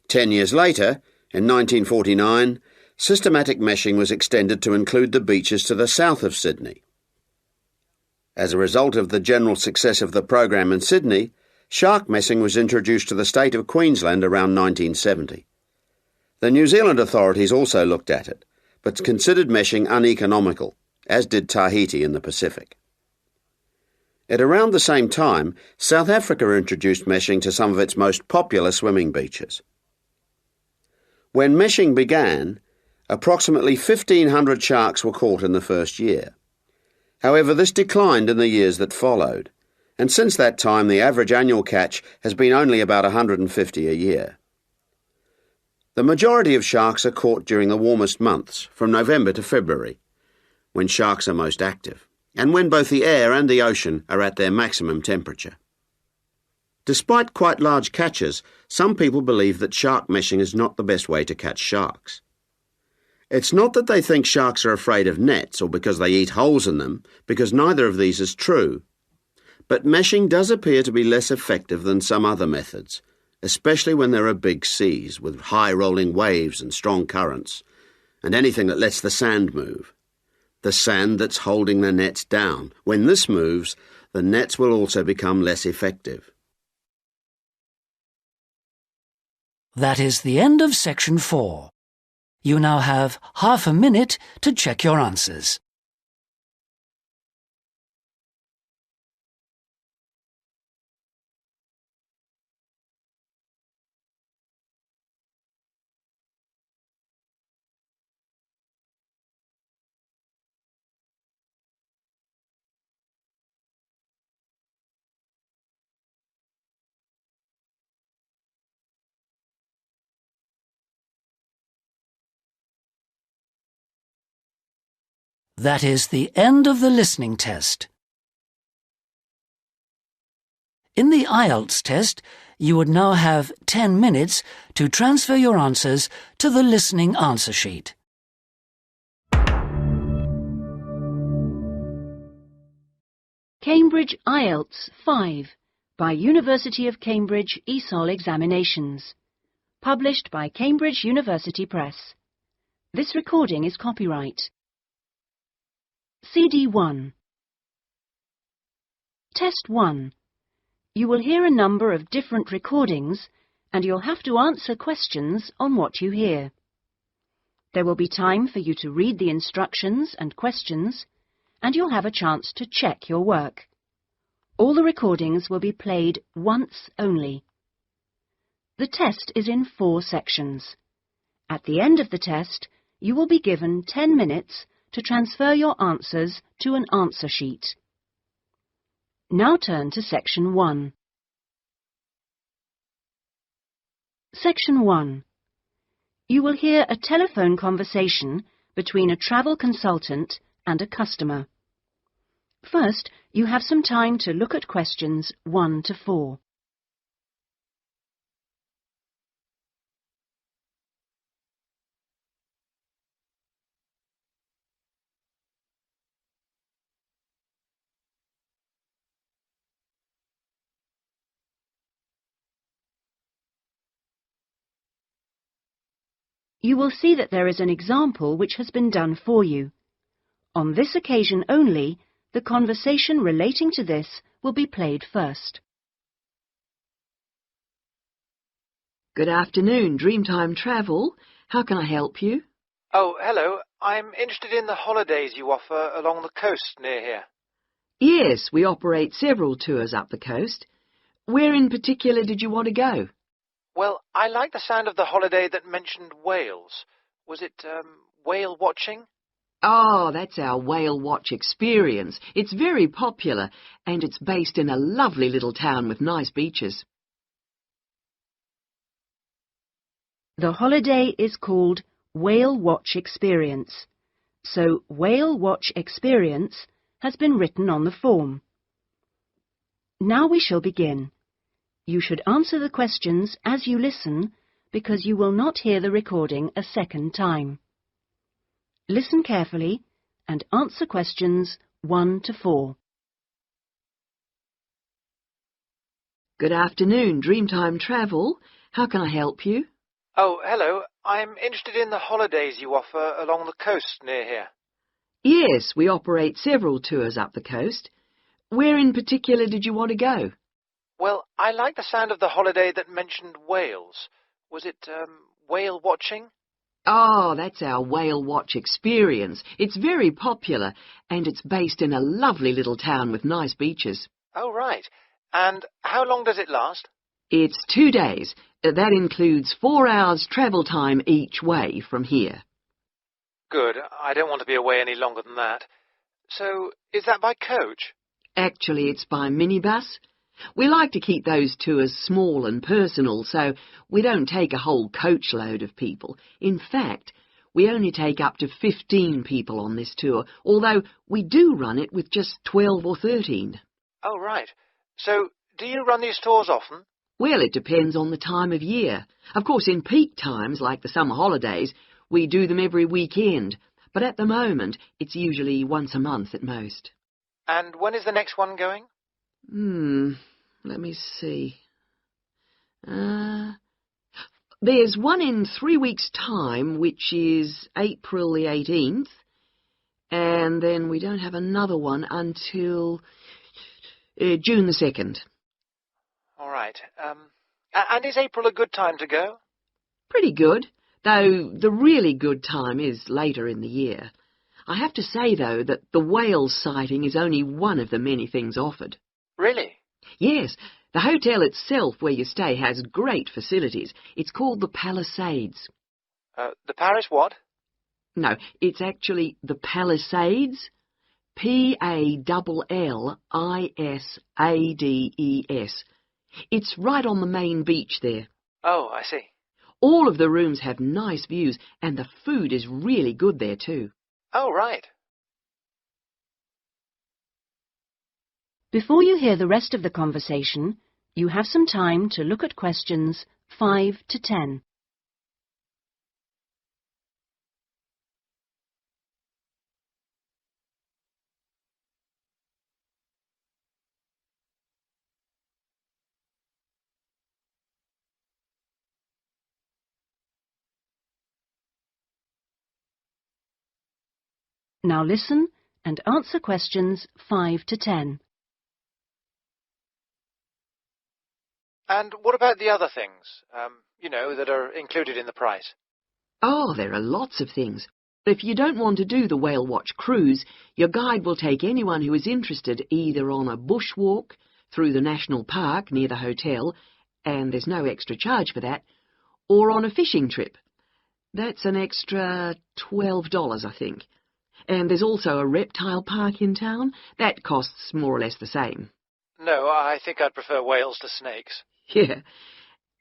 10 years later, in 1949, systematic meshing was extended to include the beaches to the south of Sydney. As a result of the general success of the program in Sydney, shark meshing was introduced to the state of Queensland around 1970. The New Zealand authorities also looked at it, but considered meshing uneconomical, as did Tahiti in the Pacific. At around the same time, South Africa introduced meshing to some of its most popular swimming beaches. When meshing began, approximately 1,500 sharks were caught in the first year. However, this declined in the years that followed, and since that time the average annual catch has been only about 150 a year. The majority of sharks are caught during the warmest months, from November to February, when sharks are most active, and when both the air and the ocean are at their maximum temperature. Despite quite large catches, some people believe that shark meshing is not the best way to catch sharks. It's not that they think sharks are afraid of nets or because they eat holes in them, because neither of these is true. But meshing does appear to be less effective than some other methods, especially when there are big seas with high rolling waves and strong currents, and anything that lets the sand move. The sand that's holding the nets down. When this moves, the nets will also become less effective. That is the end of section 4. You now have half a minute to check your answers. That is the end of the listening test. In the IELTS test, you would now have 10 minutes to transfer your answers to the listening answer sheet. Cambridge IELTS 5 by University of Cambridge ESOL Examinations. Published by Cambridge University Press. This recording is copyright. CD 1. Test 1. You will hear a number of different recordings and you'll have to answer questions on what you hear. There will be time for you to read the instructions and questions and you'll have a chance to check your work. All the recordings will be played once only. The test is in 4 sections. At the end of the test, you will be given 10 minutes to transfer your answers to an answer sheet. Now turn to Section 1. Section 1. You will hear a telephone conversation between a travel consultant and a customer. First, you have some time to look at questions 1 to 4. You will see that there is an example which has been done for you. On this occasion only, the conversation relating to this will be played first. Good afternoon, Dreamtime Travel. How can I help you? Oh, hello. I'm interested in the holidays you offer along the coast near here. Yes, we operate several tours up the coast. Where in particular did you want to go? Well, I like the sound of the holiday that mentioned whales. Was it whale watching? Oh, that's our Whale Watch experience. It's very popular, and it's based in a lovely little town with nice beaches. The holiday is called Whale Watch Experience, so Whale Watch Experience has been written on the form. Now we shall begin. You should answer the questions as you listen because you will not hear the recording a second time. Listen carefully and answer questions 1 to 4. Good afternoon, Dreamtime Travel. How can I help you? Oh, hello. I'm interested in the holidays you offer along the coast near here. Yes, we operate several tours up the coast. Where in particular did you want to go? Well, I like the sound of the holiday that mentioned whales. Was it, whale watching? Oh, that's our Whale Watch Experience. It's very popular, and it's based in a lovely little town with nice beaches. Oh, right. And how long does it last? It's 2 days. That includes 4 hours travel time each way from here. Good. I don't want to be away any longer than that. So, is that by coach? Actually, it's by minibus. We like to keep those tours small and personal, so we don't take a whole coachload of people. In fact, we only take up to 15 people on this tour, although we do run it with just 12 or 13. Oh, right. So, do you run these tours often? Well, it depends on the time of year. Of course, in peak times, like the summer holidays, we do them every weekend, but at the moment, it's usually once a month at most. And when is the next one going? Let me see. There's one in 3 weeks' time, which is April the 18th, and then we don't have another one until June the 2nd. All right. And is April a good time to go? Pretty good, though the really good time is later in the year. I have to say, though, that the whale sighting is only one of the many things offered. Really? Yes, the hotel itself where you stay has great facilities. It's called the Palisades. The Paris what? No, it's actually the Palisades. Pallilsades. It's right on the main beach there. Oh, I see. All of the rooms have nice views, and the food is really good there too. Oh, right. Before you hear the rest of the conversation, you have some time to look at questions 5 to 10. Now listen and answer questions 5 to 10. And what about the other things, that are included in the price? Oh, there are lots of things. If you don't want to do the Whale Watch cruise, your guide will take anyone who is interested either on a bushwalk through the national park near the hotel, and there's no extra charge for that, or on a fishing trip. That's an extra $12, I think. And there's also a reptile park in town. That costs more or less the same. No, I think I'd prefer whales to snakes. Yeah.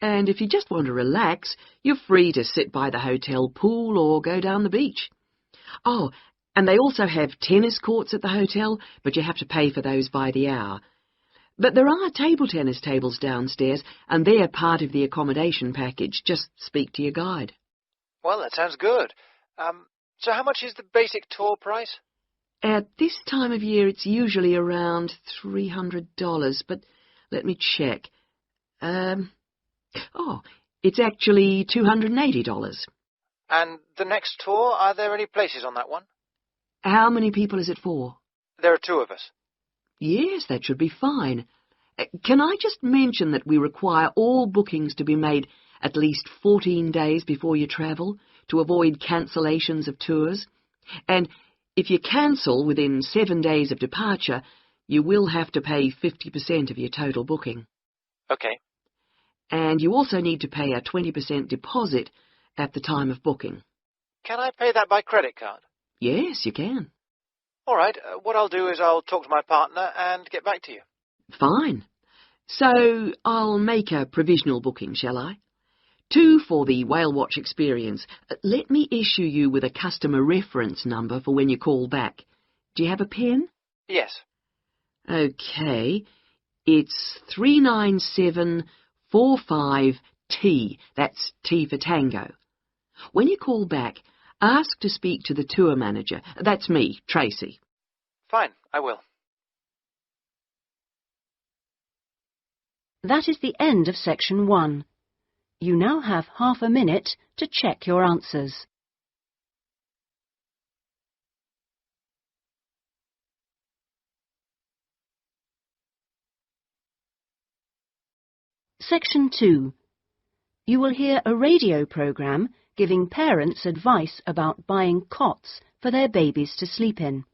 And if you just want to relax, you're free to sit by the hotel pool or go down the beach. Oh, and they also have tennis courts at the hotel, but you have to pay for those by the hour. But there are table tennis tables downstairs, and they're part of the accommodation package. Just speak to your guide. Well, that sounds good. So how much is the basic tour price? At this time of year, it's usually around $300, but let me check. It's actually $280. And the next tour, are there any places on that one? How many people is it for? There are 2 of us. Yes, that should be fine. Can I just mention that we require all bookings to be made at least 14 days before you travel to avoid cancellations of tours? And if you cancel within 7 days of departure, you will have to pay 50% of your total booking. Okay. And you also need to pay a 20% deposit at the time of booking. Can I pay that by credit card? Yes, you can. All right. What I'll do is I'll talk to my partner and get back to you. Fine. So I'll make a provisional booking, shall I? 2 for the Whale Watch experience. Let me issue you with a customer reference number for when you call back. Do you have a pen? Yes. OK. It's 39745T. That's T for Tango. When you call back, ask to speak to the tour manager. That's me, Tracy. Fine, I will. That is the end of section 1. You now have half a minute to check your answers. Section 2. You will hear a radio programme giving parents advice about buying cots for their babies to sleep in.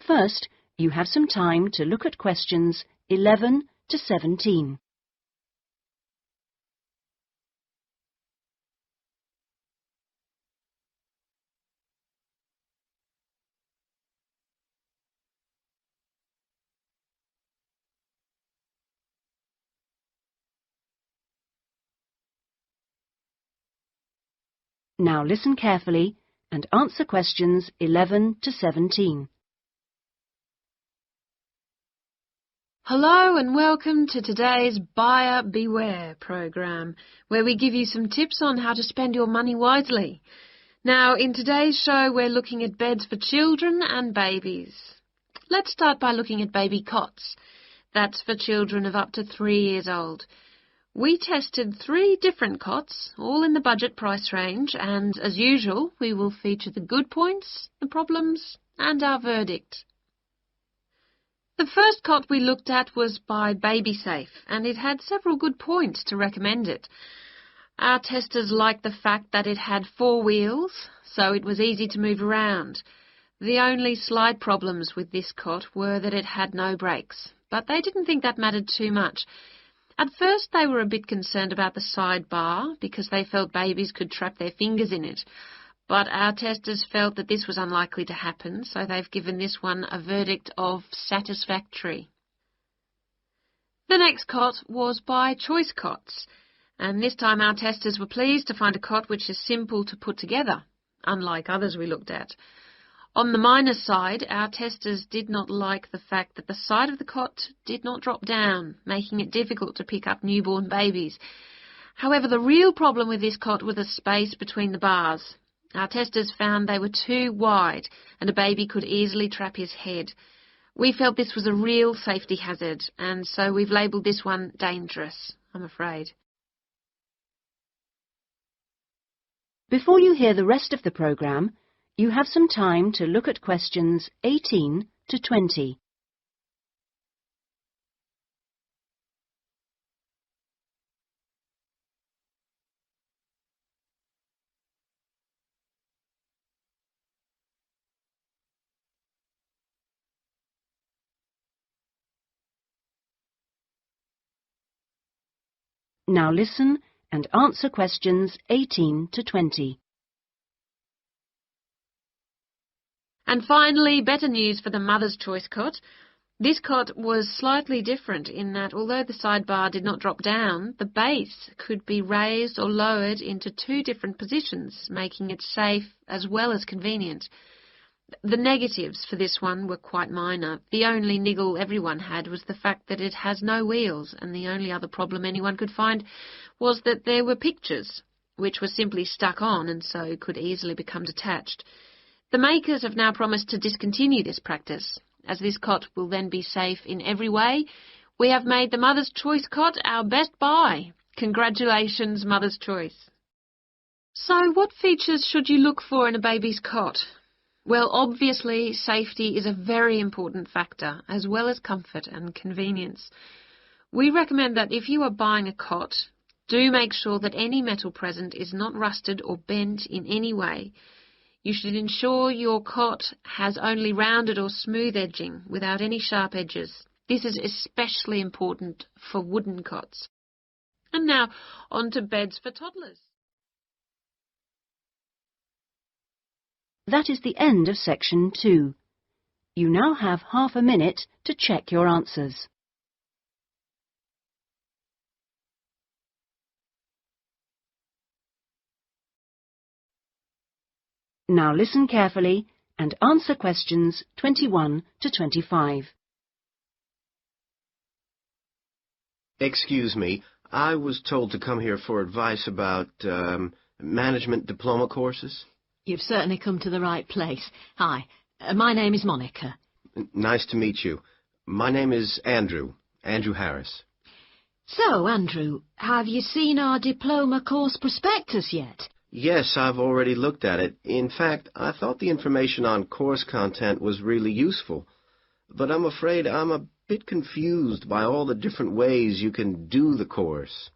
First, you have some time to look at questions 11 to 17. Now listen carefully and answer questions 11 to 17. Hello and welcome to today's Buyer Beware programme, where we give you some tips on how to spend your money wisely. Now, in today's show, we're looking at beds for children and babies. Let's start by looking at baby cots. That's for children of up to 3 years old. We tested 3 different cots, all in the budget price range, and as usual, we will feature the good points, the problems, and our verdict. The first cot we looked at was by BabySafe, and it had several good points to recommend it. Our testers liked the fact that it had 4 wheels, so it was easy to move around. The only slight problems with this cot were that it had no brakes, but they didn't think that mattered too much. At first they were a bit concerned about the sidebar because they felt babies could trap their fingers in it, but our testers felt that this was unlikely to happen, so they've given this one a verdict of satisfactory. The next cot was by Choice Cots, and this time our testers were pleased to find a cot which is simple to put together, unlike others we looked at. On the minus side, our testers did not like the fact that the side of the cot did not drop down, making it difficult to pick up newborn babies. However, the real problem with this cot was the space between the bars. Our testers found they were too wide and a baby could easily trap his head. We felt this was a real safety hazard, and so we've labelled this one dangerous, I'm afraid. Before you hear the rest of the programme, you have some time to look at questions 18 to 20. Now listen and answer questions 18 to 20. And finally, better news for the Mother's Choice cot. This cot was slightly different in that although the sidebar did not drop down, the base could be raised or lowered into 2 different positions, making it safe as well as convenient. The negatives for this one were quite minor. The only niggle everyone had was the fact that it has no wheels, and the only other problem anyone could find was that there were pictures, which were simply stuck on and so could easily become detached. The makers have now promised to discontinue this practice. As this cot will then be safe in every way, we have made the Mother's Choice cot our best buy. Congratulations, Mother's Choice. So what features should you look for in a baby's cot? Well, obviously, safety is a very important factor, as well as comfort and convenience. We recommend that if you are buying a cot, do make sure that any metal present is not rusted or bent in any way. You should ensure your cot has only rounded or smooth edging without any sharp edges. This is especially important for wooden cots. And now, on to beds for toddlers. That is the end of section 2. You now have half a minute to check your answers. Now listen carefully and answer questions 21 to 25. Excuse me, I was told to come here for advice about management diploma courses. You've certainly come to the right place. Hi, my name is Monica. Nice to meet you. My name is Andrew Harris. So, Andrew, have you seen our diploma course prospectus yet? Yes, I've already looked at it. In fact, I thought the information on course content was really useful. But I'm afraid I'm a bit confused by all the different ways you can do the course.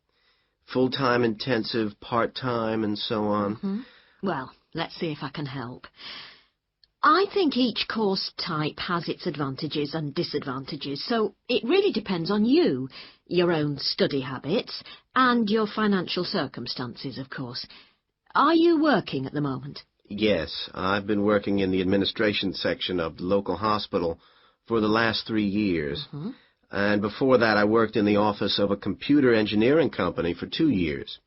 Full-time intensive, part-time, and so on. Mm-hmm. Well, let's see if I can help. I think each course type has its advantages and disadvantages, so it really depends on you, your own study habits, and your financial circumstances, of course. Are you working at the moment? Yes, I've been working in the administration section of the local hospital for the last 3 years. Mm-hmm. And before that, I worked in the office of a computer engineering company for 2 years.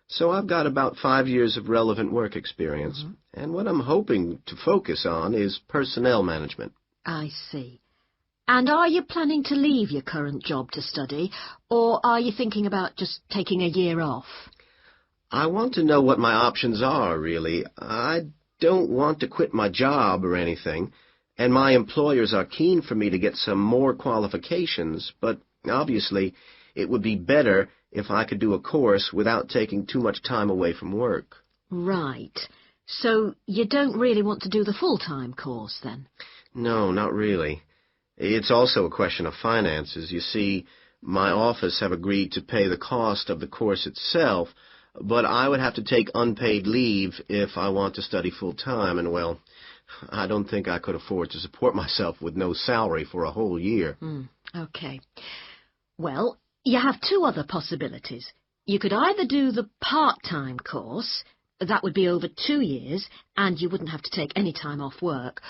So I've got about 5 years of relevant work experience. Mm-hmm. And what I'm hoping to focus on is personnel management. I see. And are you planning to leave your current job to study, or are you thinking about just taking a year off? I want to know what my options are, really. I don't want to quit my job or anything, and my employers are keen for me to get some more qualifications, but obviously it would be better if I could do a course without taking too much time away from work. Right. So you don't really want to do the full-time course, then? No, not really. It's also a question of finances. You see, my office have agreed to pay the cost of the course itself, but I would have to take unpaid leave if I want to study full-time, and, well, I don't think I could afford to support myself with no salary for a whole year. Okay. Well, you have two other possibilities. You could either do the part-time course, that would be over 2 years, and you wouldn't have to take any time off work,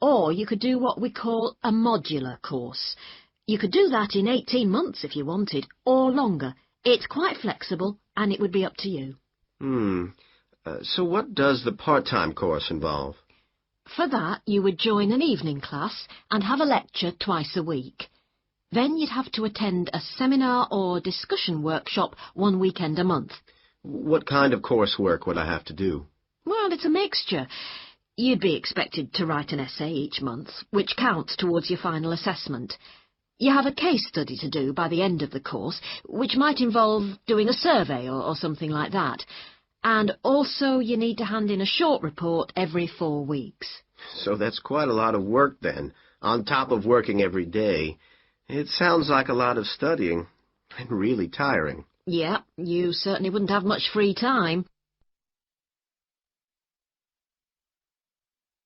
or you could do what we call a modular course. You could do that in 18 months if you wanted, or longer. It's quite flexible, and it would be up to you. So what does the part-time course involve? For that, you would join an evening class and have a lecture twice a week. Then you'd have to attend a seminar or discussion workshop 1 weekend a month. What kind of coursework would I have to do? Well, it's a mixture. You'd be expected to write an essay each month, which counts towards your final assessment. You have a case study to do by the end of the course, which might involve doing a survey or something like that. And also you need to hand in a short report every 4 weeks. So that's quite a lot of work then, on top of working every day. It sounds like a lot of studying, and really tiring. Yeah, you certainly wouldn't have much free time.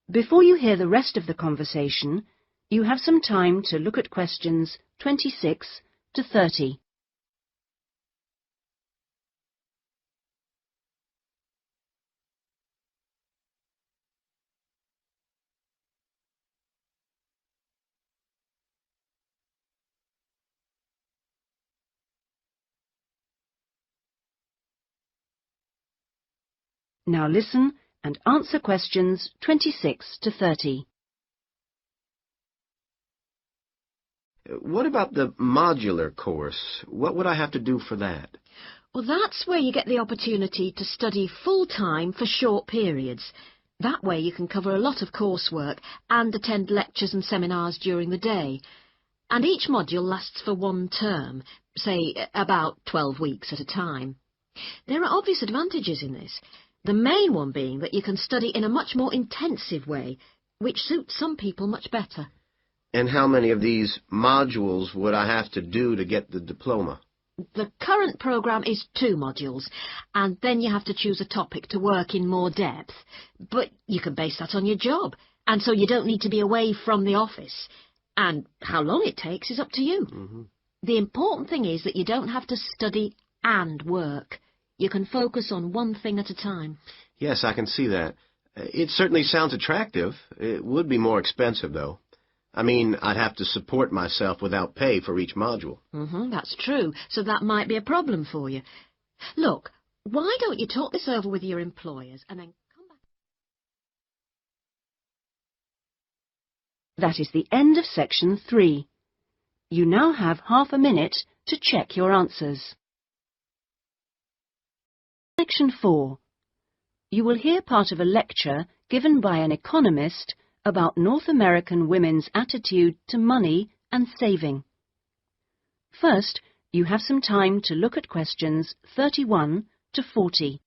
Before you hear the rest of the conversation, you have some time to look at questions 26 to 30. Now listen and answer questions 26 to 30. What about the modular course? What would I have to do for that? Well, that's where you get the opportunity to study full-time for short periods. That way you can cover a lot of coursework and attend lectures and seminars during the day. And each module lasts for 1 term, say about 12 weeks at a time. There are obvious advantages in this. The main one being that you can study in a much more intensive way, which suits some people much better. And how many of these modules would I have to do to get the diploma? The current programme is 2 modules, and then you have to choose a topic to work in more depth. But you can base that on your job, and so you don't need to be away from the office. And how long it takes is up to you. The important thing is that you don't have to study and work. You can focus on one thing at a time. Yes, I can see that. It certainly sounds attractive. It would be more expensive, though. I mean, I'd have to support myself without pay for each module. That's true, so that might be a problem for you. Look, why don't you talk this over with your employers and then That is the end of section 3. You now have half a minute to check your answers. Section 4. You will hear part of a lecture given by an economist about North American women's attitude to money and saving. First, you have some time to look at questions 31 to 40.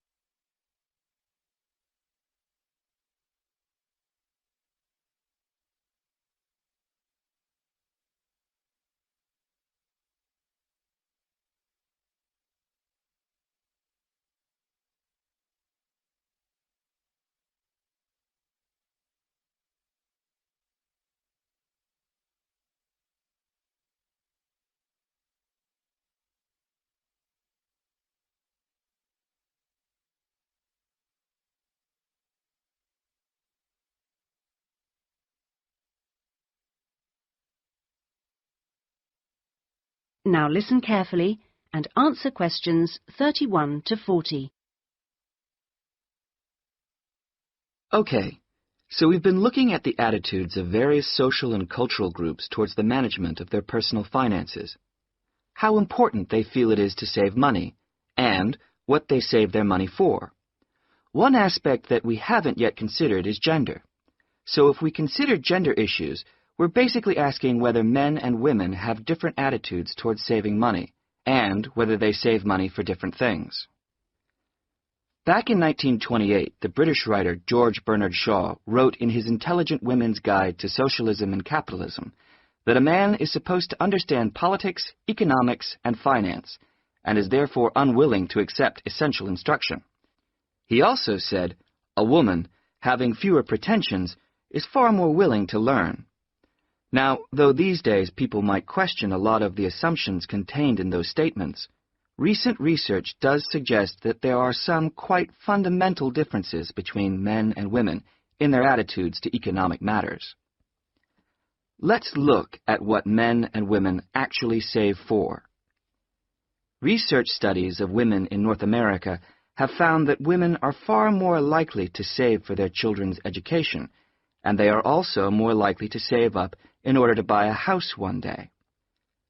Now listen carefully and answer questions 31 to 40. Okay, so we've been looking at the attitudes of various social and cultural groups towards the management of their personal finances, how important they feel it is to save money, and what they save their money for. One aspect that we haven't yet considered is gender. So if we consider gender issues, we're basically asking whether men and women have different attitudes towards saving money, and whether they save money for different things. Back in 1928, the British writer George Bernard Shaw wrote in his Intelligent Women's Guide to Socialism and Capitalism that a man is supposed to understand politics, economics, and finance, and is therefore unwilling to accept essential instruction. He also said, a woman, having fewer pretensions, is far more willing to learn. Now, though these days people might question a lot of the assumptions contained in those statements, recent research does suggest that there are some quite fundamental differences between men and women in their attitudes to economic matters. Let's look at what men and women actually save for. Research studies of women in North America have found that women are far more likely to save for their children's education, and they are also more likely to save up in order to buy a house one day.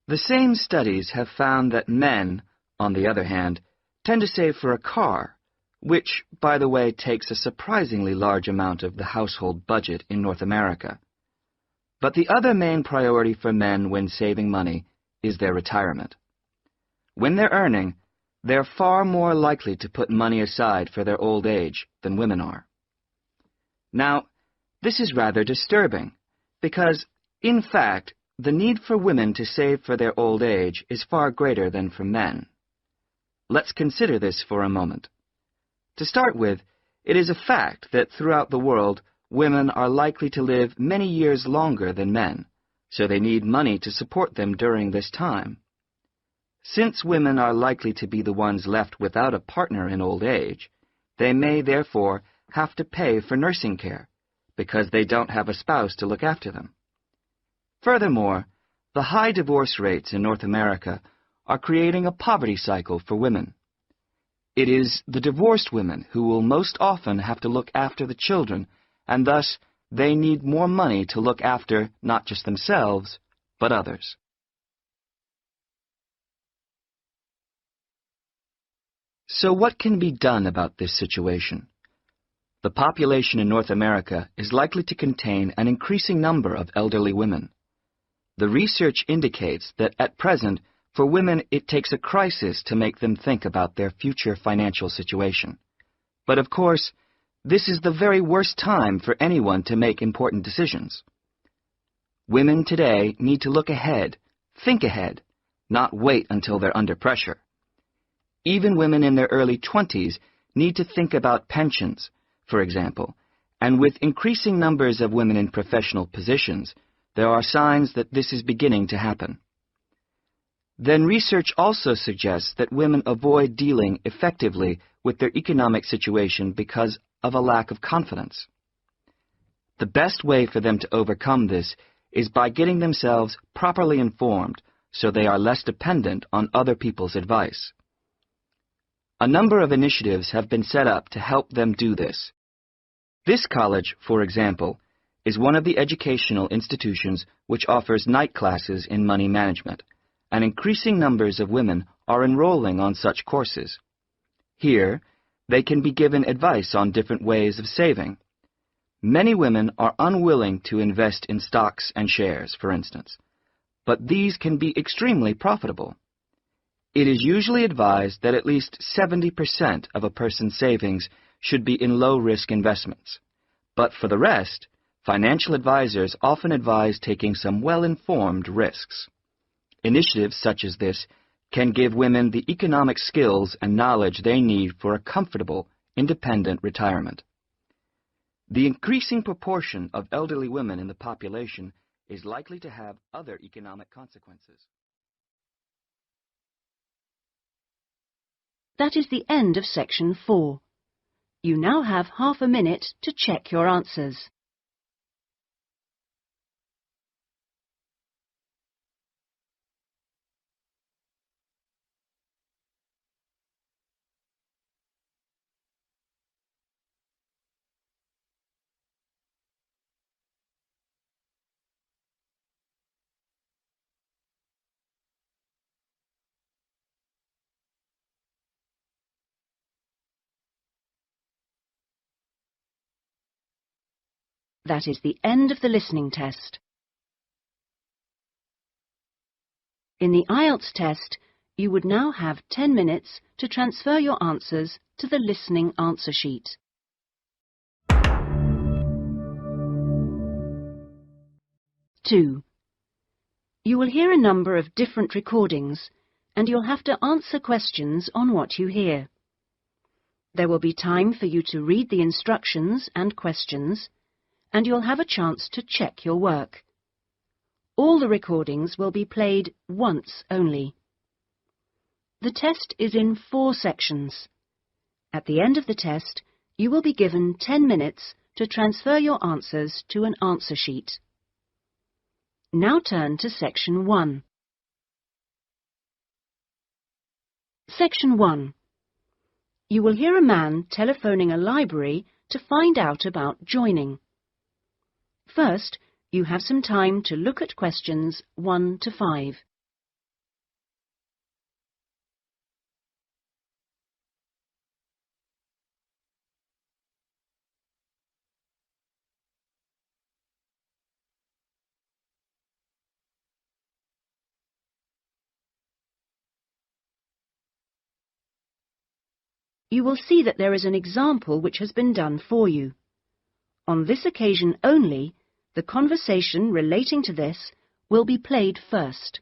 The same studies have found that men, on the other hand, tend to save for a car, which, by the way, takes a surprisingly large amount of the household budget in North America. But the other main priority for men when saving money is their retirement. When they're earning, they're far more likely to put money aside for their old age than women are. Now, this is rather disturbing, because, in fact, the need for women to save for their old age is far greater than for men. Let's consider this for a moment. To start with, it is a fact that throughout the world, women are likely to live many years longer than men, so they need money to support them during this time. Since women are likely to be the ones left without a partner in old age, they may therefore have to pay for nursing care, because they don't have a spouse to look after them. Furthermore, the high divorce rates in North America are creating a poverty cycle for women. It is the divorced women who will most often have to look after the children, and thus they need more money to look after not just themselves, but others. So what can be done about this situation? The population in North America is likely to contain an increasing number of elderly women. The research indicates that at present, for women, it takes a crisis to make them think about their future financial situation. But of course, this is the very worst time for anyone to make important decisions. Women today need to look ahead, think ahead, not wait until they're under pressure. Even women in their early 20s need to think about pensions, for example, and with increasing numbers of women in professional positions, there are signs that this is beginning to happen. Then research also suggests that women avoid dealing effectively with their economic situation because of a lack of confidence. The best way for them to overcome this is by getting themselves properly informed so they are less dependent on other people's advice. A number of initiatives have been set up to help them do this. This college, for example, is one of the educational institutions which offers night classes in money management, and increasing numbers of women are enrolling on such courses. Here, they can be given advice on different ways of saving. Many women are unwilling to invest in stocks and shares, for instance, but these can be extremely profitable. It is usually advised that at least 70% of a person's savings should be in low-risk investments. But for the rest, financial advisors often advise taking some well-informed risks. Initiatives such as this can give women the economic skills and knowledge they need for a comfortable, independent retirement. The increasing proportion of elderly women in the population is likely to have other economic consequences. That is the end of section 4. You now have half a minute to check your answers. That is the end of the listening test. In the IELTS test, you would now have 10 minutes to transfer your answers to the listening answer sheet. Two. You will hear a number of different recordings, and you'll have to answer questions on what you hear. There will be time for you to read the instructions and questions, and you'll have a chance to check your work. All the recordings will be played once only. The test is in 4 sections. At the end of the test, you will be given 10 minutes to transfer your answers to an answer sheet. Now turn to Section 1. Section 1. You will hear a man telephoning a library to find out about joining. First, you have some time to look at questions 1 to 5. You will see that there is an example which has been done for you. On this occasion only, the conversation relating to this will be played first.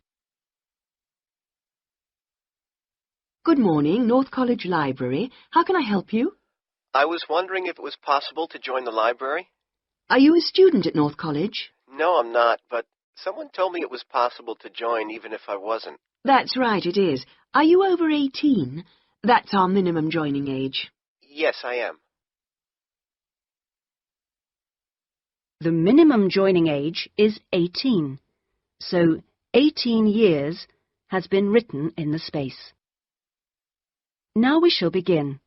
Good morning, North College Library. How can I help you? I was wondering if it was possible to join the library. Are you a student at North College? No, I'm not, but someone told me it was possible to join even if I wasn't. That's right, it is. Are you over 18? That's our minimum joining age. Yes, I am. The minimum joining age is 18, so 18 years has been written in the space. Now we shall begin.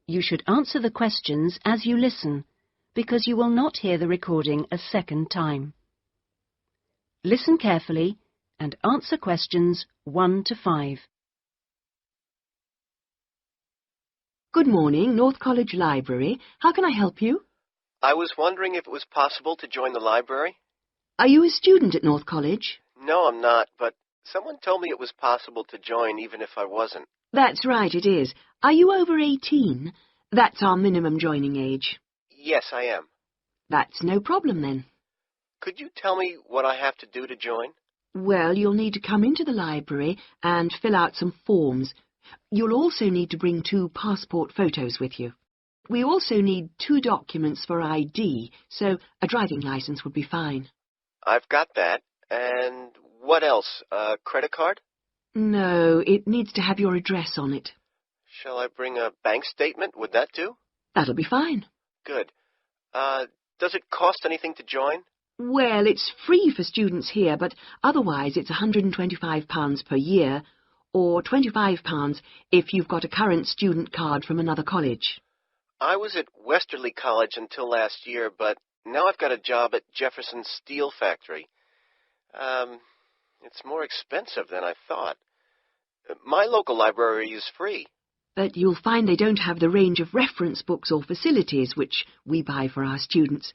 You should answer the questions as you listen, because you will not hear the recording a second time. Listen carefully and answer questions 1 to 5. Good morning, North College Library. How can I help you? I was wondering if it was possible to join the library. Are you a student at North College? No, I'm not, but someone told me it was possible to join even if I wasn't. That's right, it is. Are you over 18? That's our minimum joining age. Yes, I am. That's no problem then. Could you tell me what I have to do to join? Well, you'll need to come into the library and fill out some forms. You'll also need to bring 2 passport photos with you. We also need 2 documents for ID, so a driving license would be fine. I've got that. And what else? A credit card? No, it needs to have your address on it. Shall I bring a bank statement? Would that do? That'll be fine. Good. Does it cost anything to join? Well, it's free for students here, but otherwise it's £125 per year, or £25 if you've got a current student card from another college. I was at Westerly College until last year, but Now I've got a job at Jefferson Steel Factory. It's more expensive than I thought. My local library is free. But you'll find they don't have the range of reference books or facilities which we buy for our students.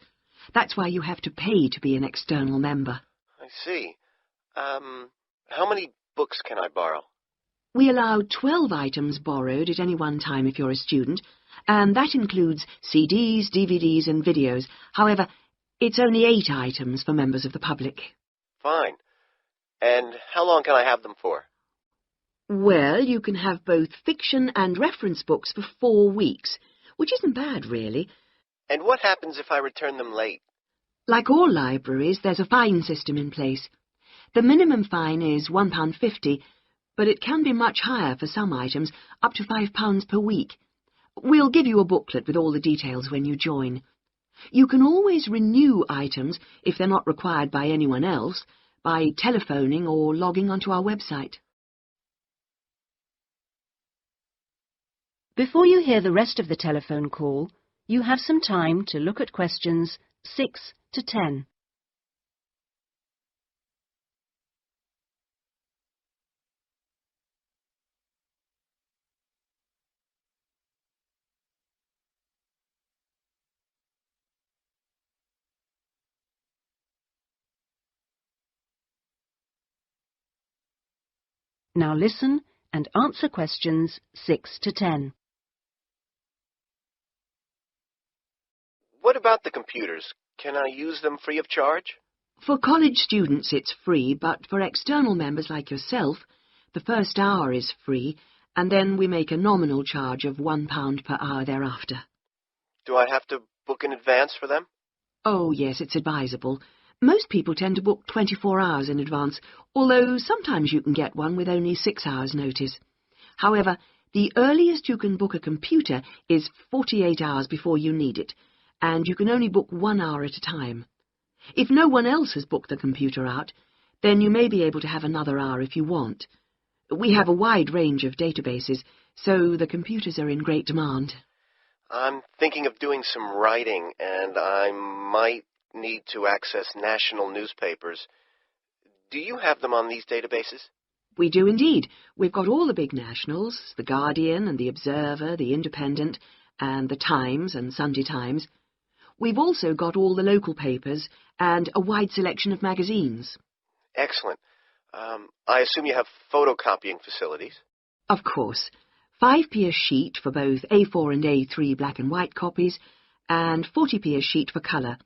That's why you have to pay to be an external member. I see. How many books can I borrow? We allow 12 items borrowed at any one time if you're a student, and that includes CDs, DVDs and videos. However, it's only 8 items for members of the public. Fine. And how long can I have them for? Well, you can have both fiction and reference books for 4 weeks, which isn't bad, really. And what happens if I return them late? Like all libraries, there's a fine system in place. The minimum fine is £1.50, but it can be much higher for some items, up to £5 per week. We'll give you a booklet with all the details when you join. You can always renew items, if they're not required by anyone else, by telephoning or logging onto our website. Before you hear the rest of the telephone call, you have some time to look at questions 6 to 10. Now listen and answer questions 6 to 10. What about the computers? Can I use them free of charge? For college students it's free, but for external members like yourself, the first hour is free, and then we make a nominal charge of £1 per hour thereafter. Do I have to book in advance for them? Oh, yes, it's advisable. Most people tend to book 24 hours in advance, although sometimes you can get one with only 6 hours' notice. However, the earliest you can book a computer is 48 hours before you need it, and you can only book 1 hour at a time. If no one else has booked the computer out, then you may be able to have another hour if you want. We have a wide range of databases, so the computers are in great demand. I'm thinking of doing some writing, and I might need to access national newspapers. Do you have them on these databases? We do indeed. We've got all the big nationals, The Guardian and The Observer, The Independent, and The Times and Sunday Times. We've also got all the local papers and a wide selection of magazines. Excellent. I assume you have photocopying facilities? Of course. 5p a sheet for both A4 and A3 black and white copies, and 40p a sheet for colour.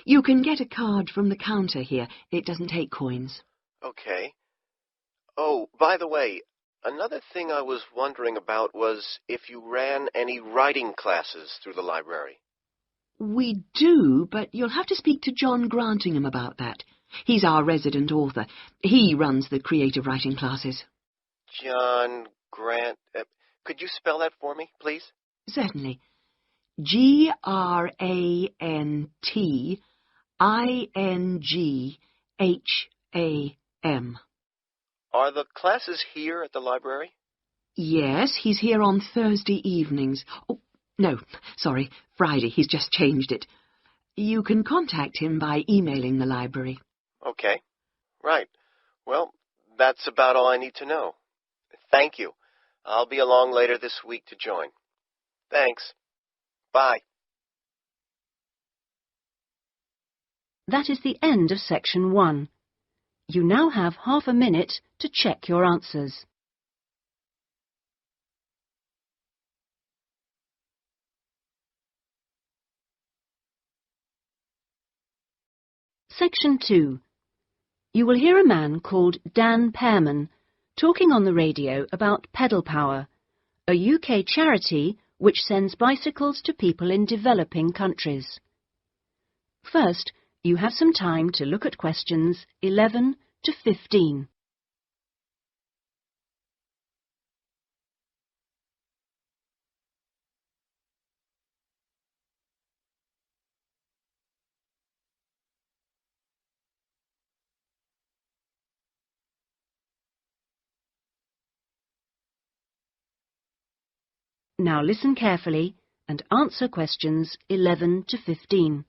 You can get a card from the counter here. It doesn't take coins. Okay. Oh, by the way, another thing I was wondering about was if you ran any writing classes through the library. We do, but you'll have to speak to John Grantingham about that. He's our resident author. He runs the creative writing classes. John Grant... could you spell that for me, please? Certainly. Grantingham. Are the classes here at the library? Yes, he's here on Thursday evenings. Oh, no, sorry, Friday. He's just changed it. You can contact him by emailing the library. Okay. Right. Well, that's about all I need to know. Thank you. I'll be along later this week to join. Thanks. Bye. That is the end of section 1. You now have half a minute to check your answers. Section 2. You will hear a man called Dan Pearman talking on the radio about Pedal Power, a UK charity which sends bicycles to people in developing countries. First, you have some time to look at questions 11 to 15. Now listen carefully and answer questions 11 to 15.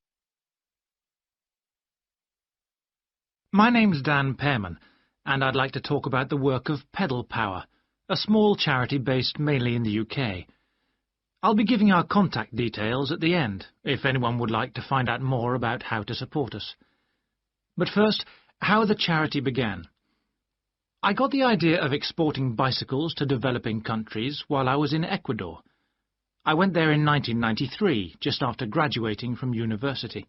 My name's Dan Pearman, and I'd like to talk about the work of Pedal Power, a small charity based mainly in the UK. I'll be giving our contact details at the end, if anyone would like to find out more about how to support us. But first, how the charity began. I got the idea of exporting bicycles to developing countries while I was in Ecuador. I went there in 1993, just after graduating from university.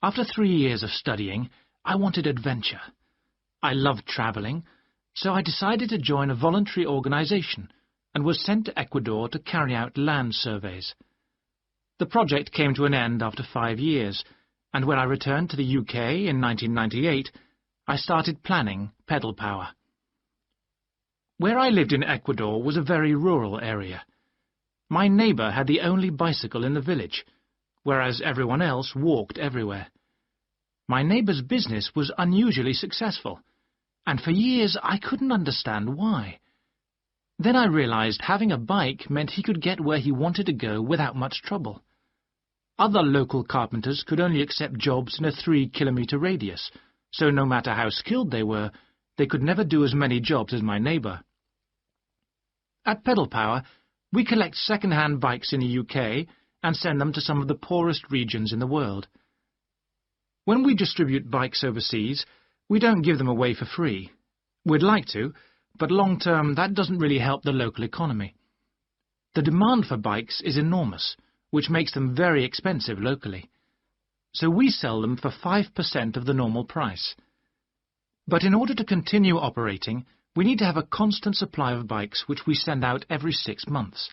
After 3 years of studying, I wanted adventure. I loved travelling, so I decided to join a voluntary organisation and was sent to Ecuador to carry out land surveys. The project came to an end after 5 years, and when I returned to the UK in 1998, I started planning Pedal Power. Where I lived in Ecuador was a very rural area. My neighbour had the only bicycle in the village, whereas everyone else walked everywhere. My neighbour's business was unusually successful, and for years I couldn't understand why. Then I realised having a bike meant he could get where he wanted to go without much trouble. Other local carpenters could only accept jobs in a 3-kilometre radius, so no matter how skilled they were, they could never do as many jobs as my neighbour. At Pedal Power, we collect second-hand bikes in the UK and send them to some of the poorest regions in the world. When we distribute bikes overseas, we don't give them away for free. We'd like to, but long-term that doesn't really help the local economy. The demand for bikes is enormous, which makes them very expensive locally. So we sell them for 5% of the normal price. But in order to continue operating, we need to have a constant supply of bikes which we send out every 6 months.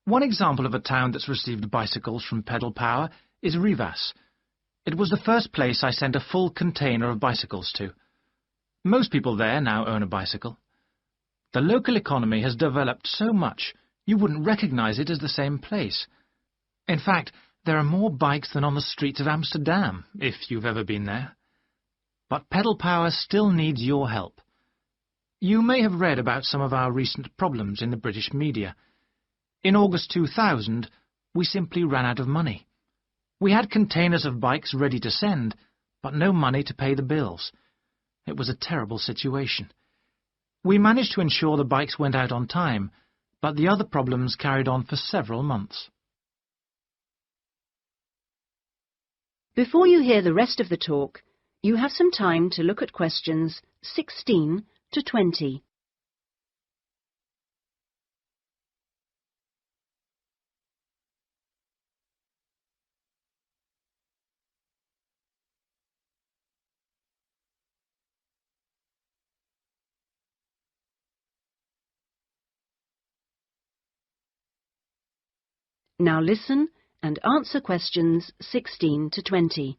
One example of a town that's received bicycles from Pedal Power is Rivas. It was the first place I sent a full container of bicycles to. Most people there now own a bicycle. The local economy has developed so much you wouldn't recognise it as the same place. In fact, there are more bikes than on the streets of Amsterdam, if you've ever been there. But Pedal Power still needs your help. You may have read about some of our recent problems in the British media. In August 2000, we simply ran out of money. We had containers of bikes ready to send, but no money to pay the bills. It was a terrible situation. We managed to ensure the bikes went out on time, but the other problems carried on for several months. Before you hear the rest of the talk, you have some time to look at questions 16 to 20. Now listen and answer questions 16 to 20.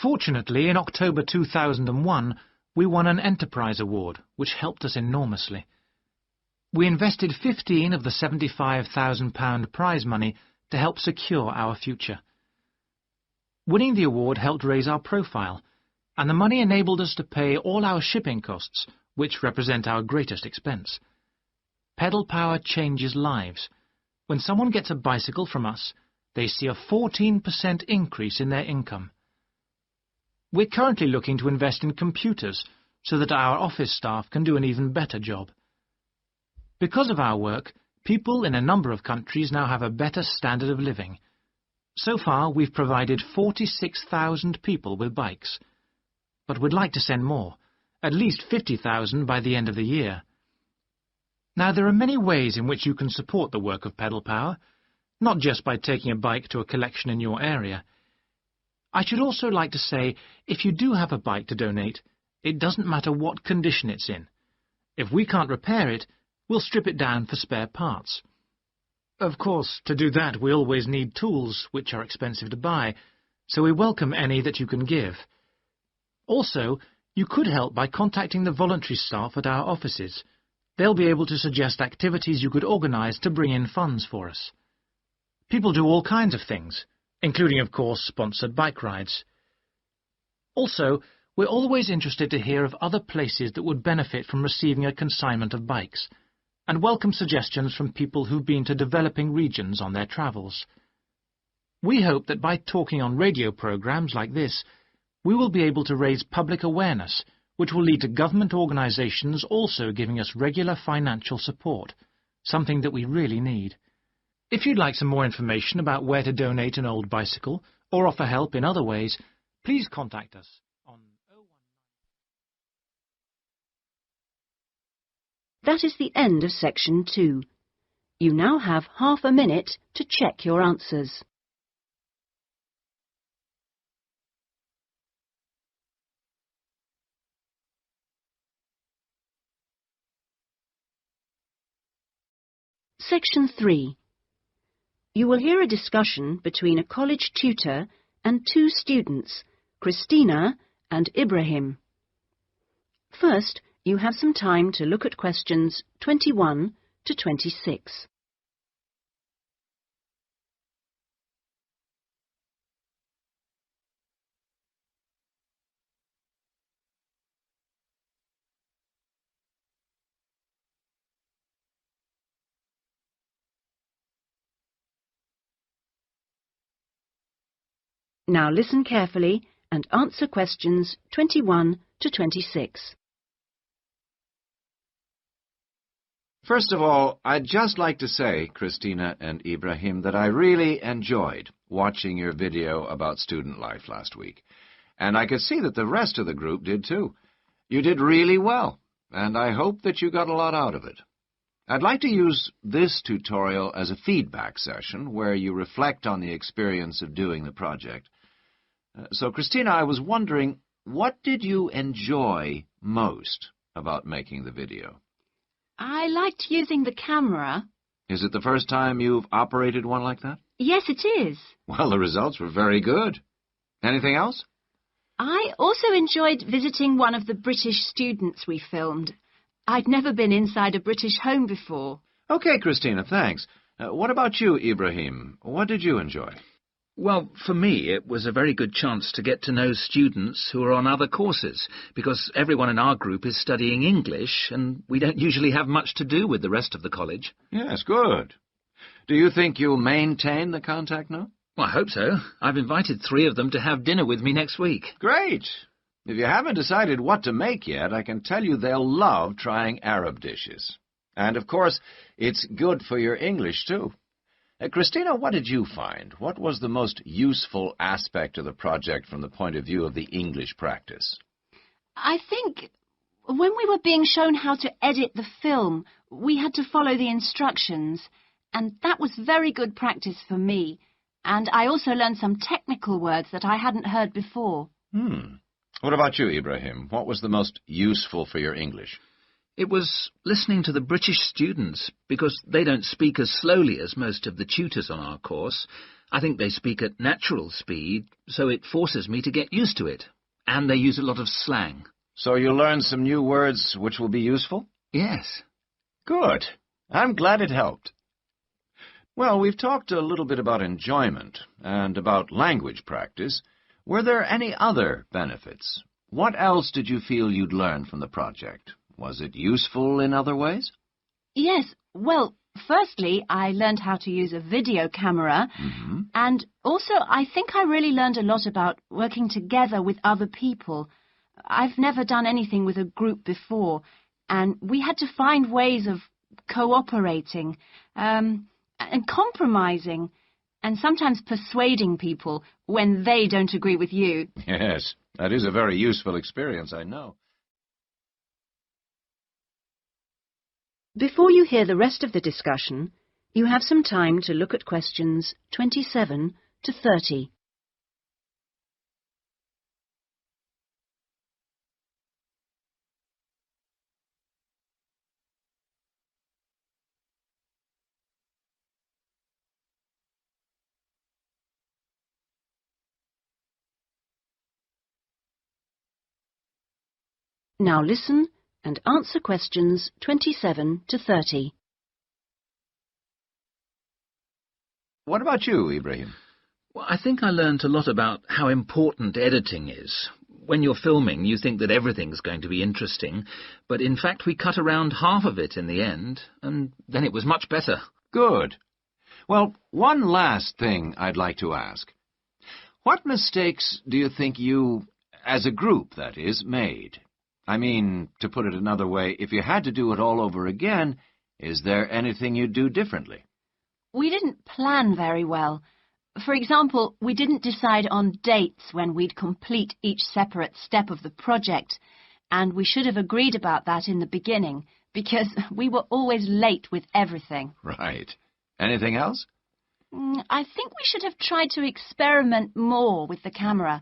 Fortunately, in October 2001, we won an Enterprise Award, which helped us enormously. We invested 15 of the £75,000 prize money to help secure our future. Winning the award helped raise our profile, and the money enabled us to pay all our shipping costs, which represent our greatest expense. Pedal Power changes lives. When someone gets a bicycle from us, they see a 14% increase in their income. We're currently looking to invest in computers so that our office staff can do an even better job. Because of our work, people in a number of countries now have a better standard of living. So far, we've provided 46,000 people with bikes. But we'd like to send more, at least 50,000 by the end of the year. Now, there are many ways in which you can support the work of Pedal Power, not just by taking a bike to a collection in your area. I should also like to say, if you do have a bike to donate, it doesn't matter what condition it's in. If we can't repair it, we'll strip it down for spare parts. Of course, to do that we always need tools, which are expensive to buy, so we welcome any that you can give. Also, you could help by contacting the voluntary staff at our offices. They'll be able to suggest activities you could organise to bring in funds for us. People do all kinds of things, including, of course, sponsored bike rides. Also, we're always interested to hear of other places that would benefit from receiving a consignment of bikes, and welcome suggestions from people who've been to developing regions on their travels. We hope that by talking on radio programmes like this, we will be able to raise public awareness, which will lead to government organisations also giving us regular financial support, something that we really need. If you'd like some more information about where to donate an old bicycle or offer help in other ways, please contact us on 019. That is the end of section 2. You now have half a minute to check your answers. Section 3. You will hear a discussion between a college tutor and two students, Christina and Ibrahim. First, you have some time to look at questions 21 to 26. Now listen carefully and answer questions 21 to 26. First of all, I'd just like to say, Christina and Ibrahim, that I really enjoyed watching your video about student life last week. And I could see that the rest of the group did too. You did really well, and I hope that you got a lot out of it. I'd like to use this tutorial as a feedback session where you reflect on the experience of doing the project. So, Christina, I was wondering, what did you enjoy most about making the video? I liked using the camera. Is it the first time you've operated one like that? Yes, it is. Well, the results were very good. Anything else? I also enjoyed visiting one of the British students we filmed. I'd never been inside a British home before. Okay, Christina, thanks. What about you, Ibrahim? What did you enjoy? Well, for me, it was a very good chance to get to know students who are on other courses, because everyone in our group is studying English, and we don't usually have much to do with the rest of the college. Yes, good. Do you think you'll maintain the contact now? Well, I hope so. I've invited 3 of them to have dinner with me next week. Great. If you haven't decided what to make yet, I can tell you they'll love trying Arab dishes. And, of course, it's good for your English, too. Christina, what did you find? What was the most useful aspect of the project from the point of view of the English practice? I think when we were being shown how to edit the film, we had to follow the instructions, and that was very good practice for me. And I also learned some technical words that I hadn't heard before. What about you, Ibrahim? What was the most useful for your English? It was listening to the British students, because they don't speak as slowly as most of the tutors on our course. I think they speak at natural speed, so it forces me to get used to it. And they use a lot of slang. So you learned some new words which will be useful? Yes. Good. I'm glad it helped. Well, we've talked a little bit about enjoyment and about language practice. Were there any other benefits? What else did you feel you'd learned from the project? Was it useful in other ways? Yes, well, firstly, I learned how to use a video camera, and also I think I really learned a lot about working together with other people. I've never done anything with a group before, and we had to find ways of cooperating, and compromising, and sometimes persuading people when they don't agree with you. Yes, that is a very useful experience, I know. Before you hear the rest of the discussion, you have some time to look at questions 27 to 30. Now listen and answer questions 27 to 30. What about you, Ibrahim? Well, I think I learned a lot about how important editing is. When you're filming, you think that everything's going to be interesting, but in fact we cut around half of it in the end, and then it was much better. Good. Well, one last thing I'd like to ask. What mistakes do you think you, as a group, that is, made? I mean, to put it another way, if you had to do it all over again, is there anything you'd do differently? We didn't plan very well. For example, we didn't decide on dates when we'd complete each separate step of the project, and we should have agreed about that in the beginning, because we were always late with everything. Right. Anything else? I think we should have tried to experiment more with the camera.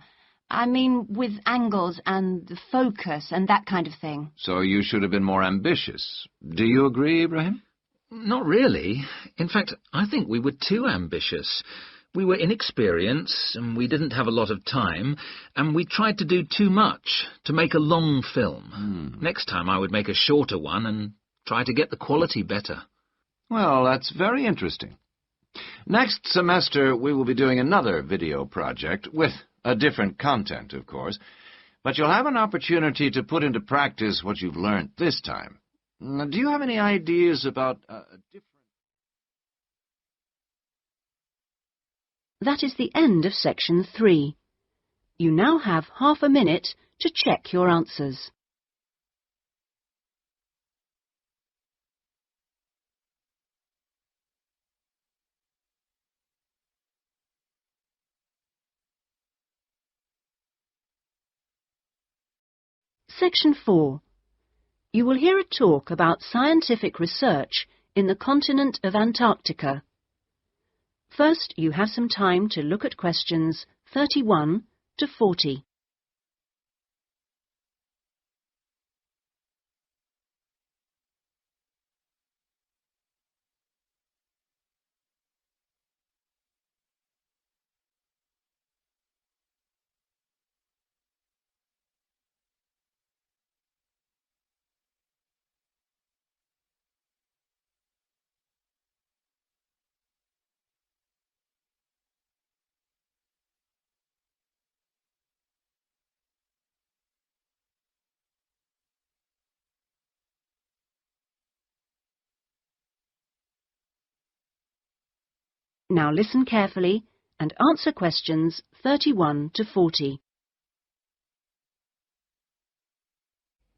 I mean, with angles and the focus and that kind of thing. So you should have been more ambitious. Do you agree, Ibrahim? Not really. In fact, I think we were too ambitious. We were inexperienced, and we didn't have a lot of time, and we tried to do too much, to make a long film. Next time I would make a shorter one and try to get the quality better. Well, that's very interesting. Next semester, we will be doing another video project, with a different content, of course, but you'll have an opportunity to put into practice what you've learned this time. Do you have any ideas about a different... That is the end of section 3. You now have half a minute to check your answers. Section 4. You will hear a talk about scientific research in the continent of Antarctica. First, you have some time to look at questions 31 to 40. Now listen carefully and answer questions 31 to 40.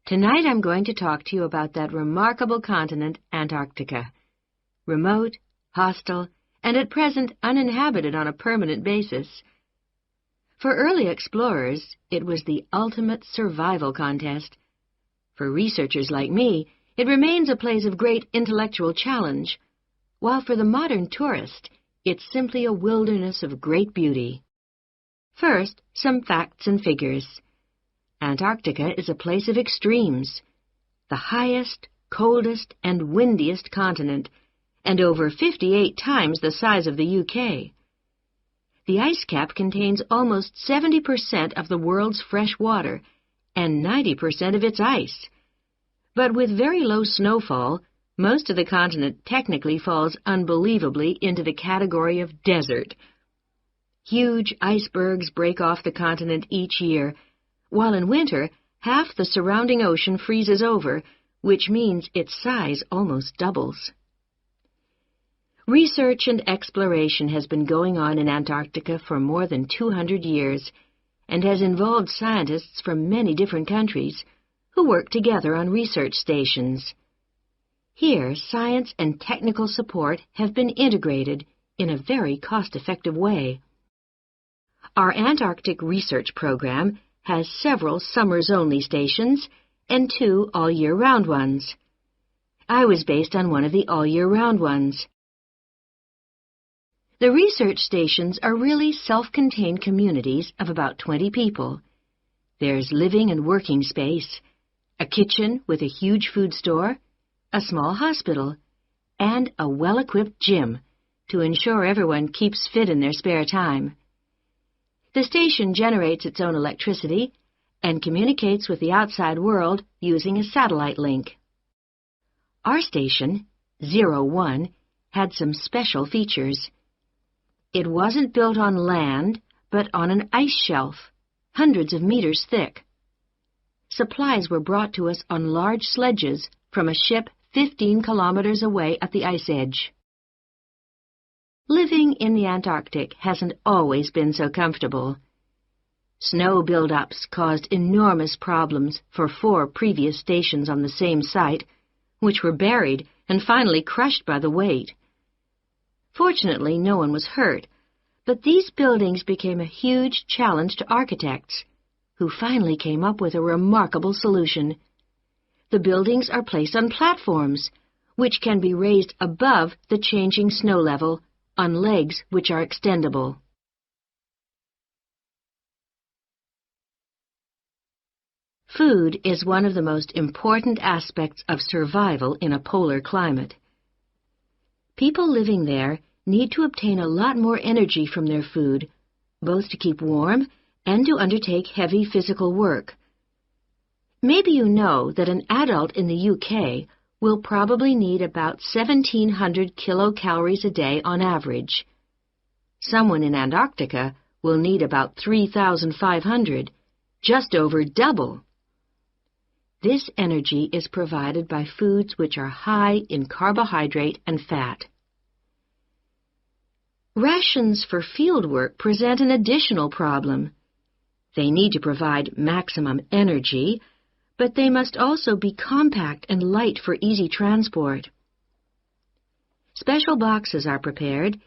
Tonight I'm going to talk to you about that remarkable continent, Antarctica. Remote, hostile, and at present uninhabited on a permanent basis. For early explorers, it was the ultimate survival contest. For researchers like me, it remains a place of great intellectual challenge, while for the modern tourist, it's simply a wilderness of great beauty. First, some facts and figures. Antarctica is a place of extremes, the highest, coldest, and windiest continent, and over 58 times the size of the UK. The ice cap contains almost 70% of the world's fresh water and 90% of its ice. But with very low snowfall, most of the continent technically falls unbelievably into the category of desert. Huge icebergs break off the continent each year, while in winter, half the surrounding ocean freezes over, which means its size almost doubles. Research and exploration has been going on in Antarctica for more than 200 years, and has involved scientists from many different countries who work together on research stations. Here, science and technical support have been integrated in a very cost-effective way. Our Antarctic research program has several summers-only stations and 2 all-year-round ones. I was based on one of the all-year-round ones. The research stations are really self-contained communities of about 20 people. There's living and working space, a kitchen with a huge food store, a small hospital, and a well-equipped gym to ensure everyone keeps fit in their spare time. The station generates its own electricity and communicates with the outside world using a satellite link. Our station, 01, had some special features. It wasn't built on land, but on an ice shelf, hundreds of meters thick. Supplies were brought to us on large sledges from a ship 15 kilometers away at the ice edge. living in the Antarctic hasn't always been so comfortable. Snow buildups caused enormous problems for 4 previous stations on the same site, which were buried and finally crushed by the weight. Fortunately, no one was hurt, but these buildings became a huge challenge to architects, who finally came up with a remarkable solution. The buildings are placed on platforms, which can be raised above the changing snow level on legs which are extendable. Food is one of the most important aspects of survival in a polar climate. People living there need to obtain a lot more energy from their food, both to keep warm and to undertake heavy physical work. Maybe you know that an adult in the UK will probably need about 1,700 kilocalories a day on average. Someone in Antarctica will need about 3,500, just over double. This energy is provided by foods which are high in carbohydrate and fat. Rations for fieldwork present an additional problem. They need to provide maximum energy, but they must also be compact and light for easy transport. Special boxes are prepared,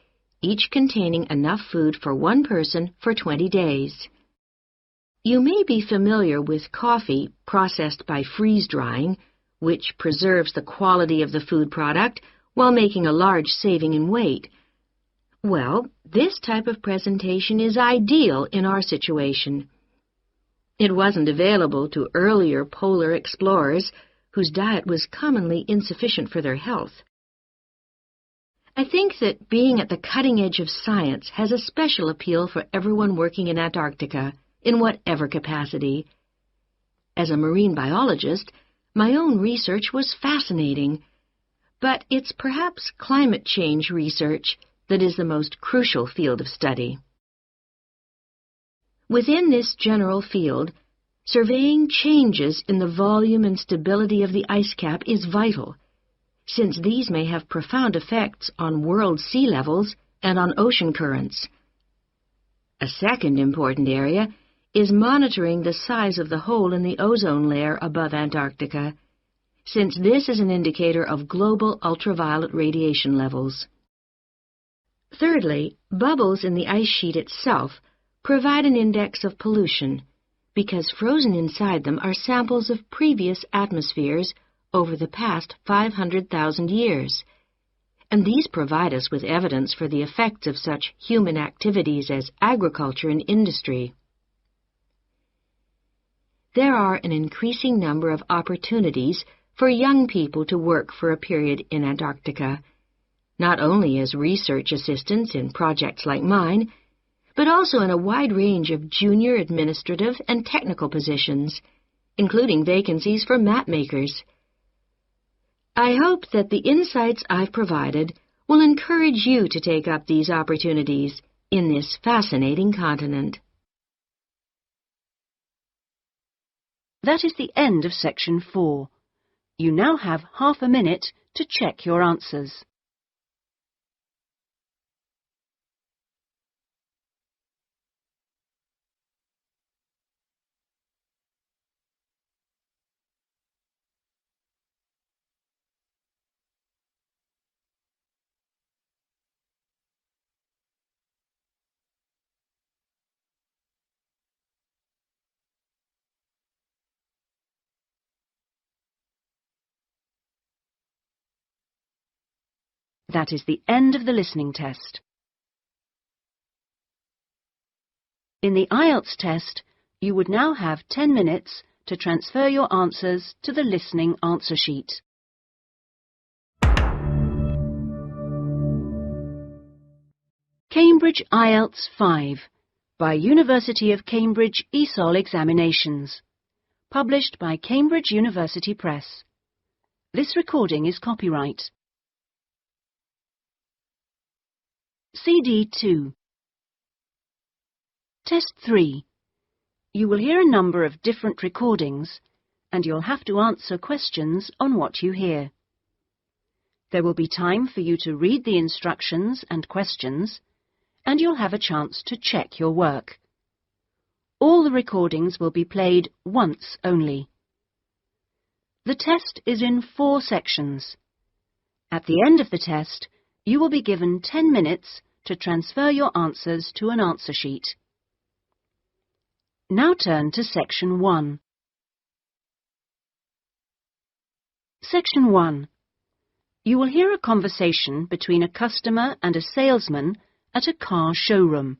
each containing enough food for one person for 20 days. You may be familiar with coffee processed by freeze-drying, which preserves the quality of the food product while making a large saving in weight. Well, this type of presentation is ideal in our situation. It wasn't available to earlier polar explorers whose diet was commonly insufficient for their health. I think that being at the cutting edge of science has a special appeal for everyone working in Antarctica, in whatever capacity. As a marine biologist, my own research was fascinating, but it's perhaps climate change research that is the most crucial field of study. Within this general field, surveying changes in the volume and stability of the ice cap is vital, since these may have profound effects on world sea levels and on ocean currents. A second important area is monitoring the size of the hole in the ozone layer above Antarctica, since this is an indicator of global ultraviolet radiation levels. Thirdly, bubbles in the ice sheet itself provide an index of pollution, because frozen inside them are samples of previous atmospheres over the past 500,000 years, and these provide us with evidence for the effects of such human activities as agriculture and industry. There are an increasing number of opportunities for young people to work for a period in Antarctica, not only as research assistants in projects like mine, but also in a wide range of junior administrative and technical positions, including vacancies for map makers. I hope that the insights I've provided will encourage you to take up these opportunities in this fascinating continent. That is the end of section 4. You now have half a minute to check your answers. That is the end of the listening test. In the IELTS test, you would now have 10 minutes to transfer your answers to the listening answer sheet. Cambridge IELTS 5 by University of Cambridge ESOL Examinations. Published by Cambridge University Press. This recording is copyright. CD 2. Test 3. You will hear a number of different recordings, and you'll have to answer questions on what you hear. There will be time for you to read the instructions and questions, and you'll have a chance to check your work. All the recordings will be played once only. The test is in 4 sections. At the end of the test, you will be given 10 minutes to transfer your answers to an answer sheet. Now turn to Section 1. Section 1. You will hear a conversation between a customer and a salesman at a car showroom.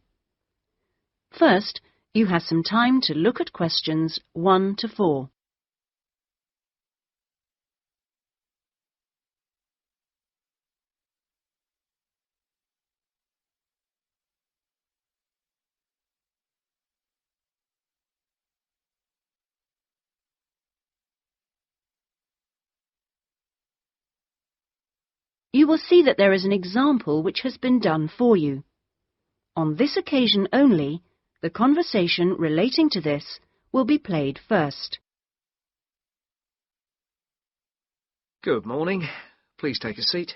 First, you have some time to look at questions 1 to 4. You will see that there is an example which has been done for you. On this occasion only, the conversation relating to this will be played first. Good morning. Please take a seat.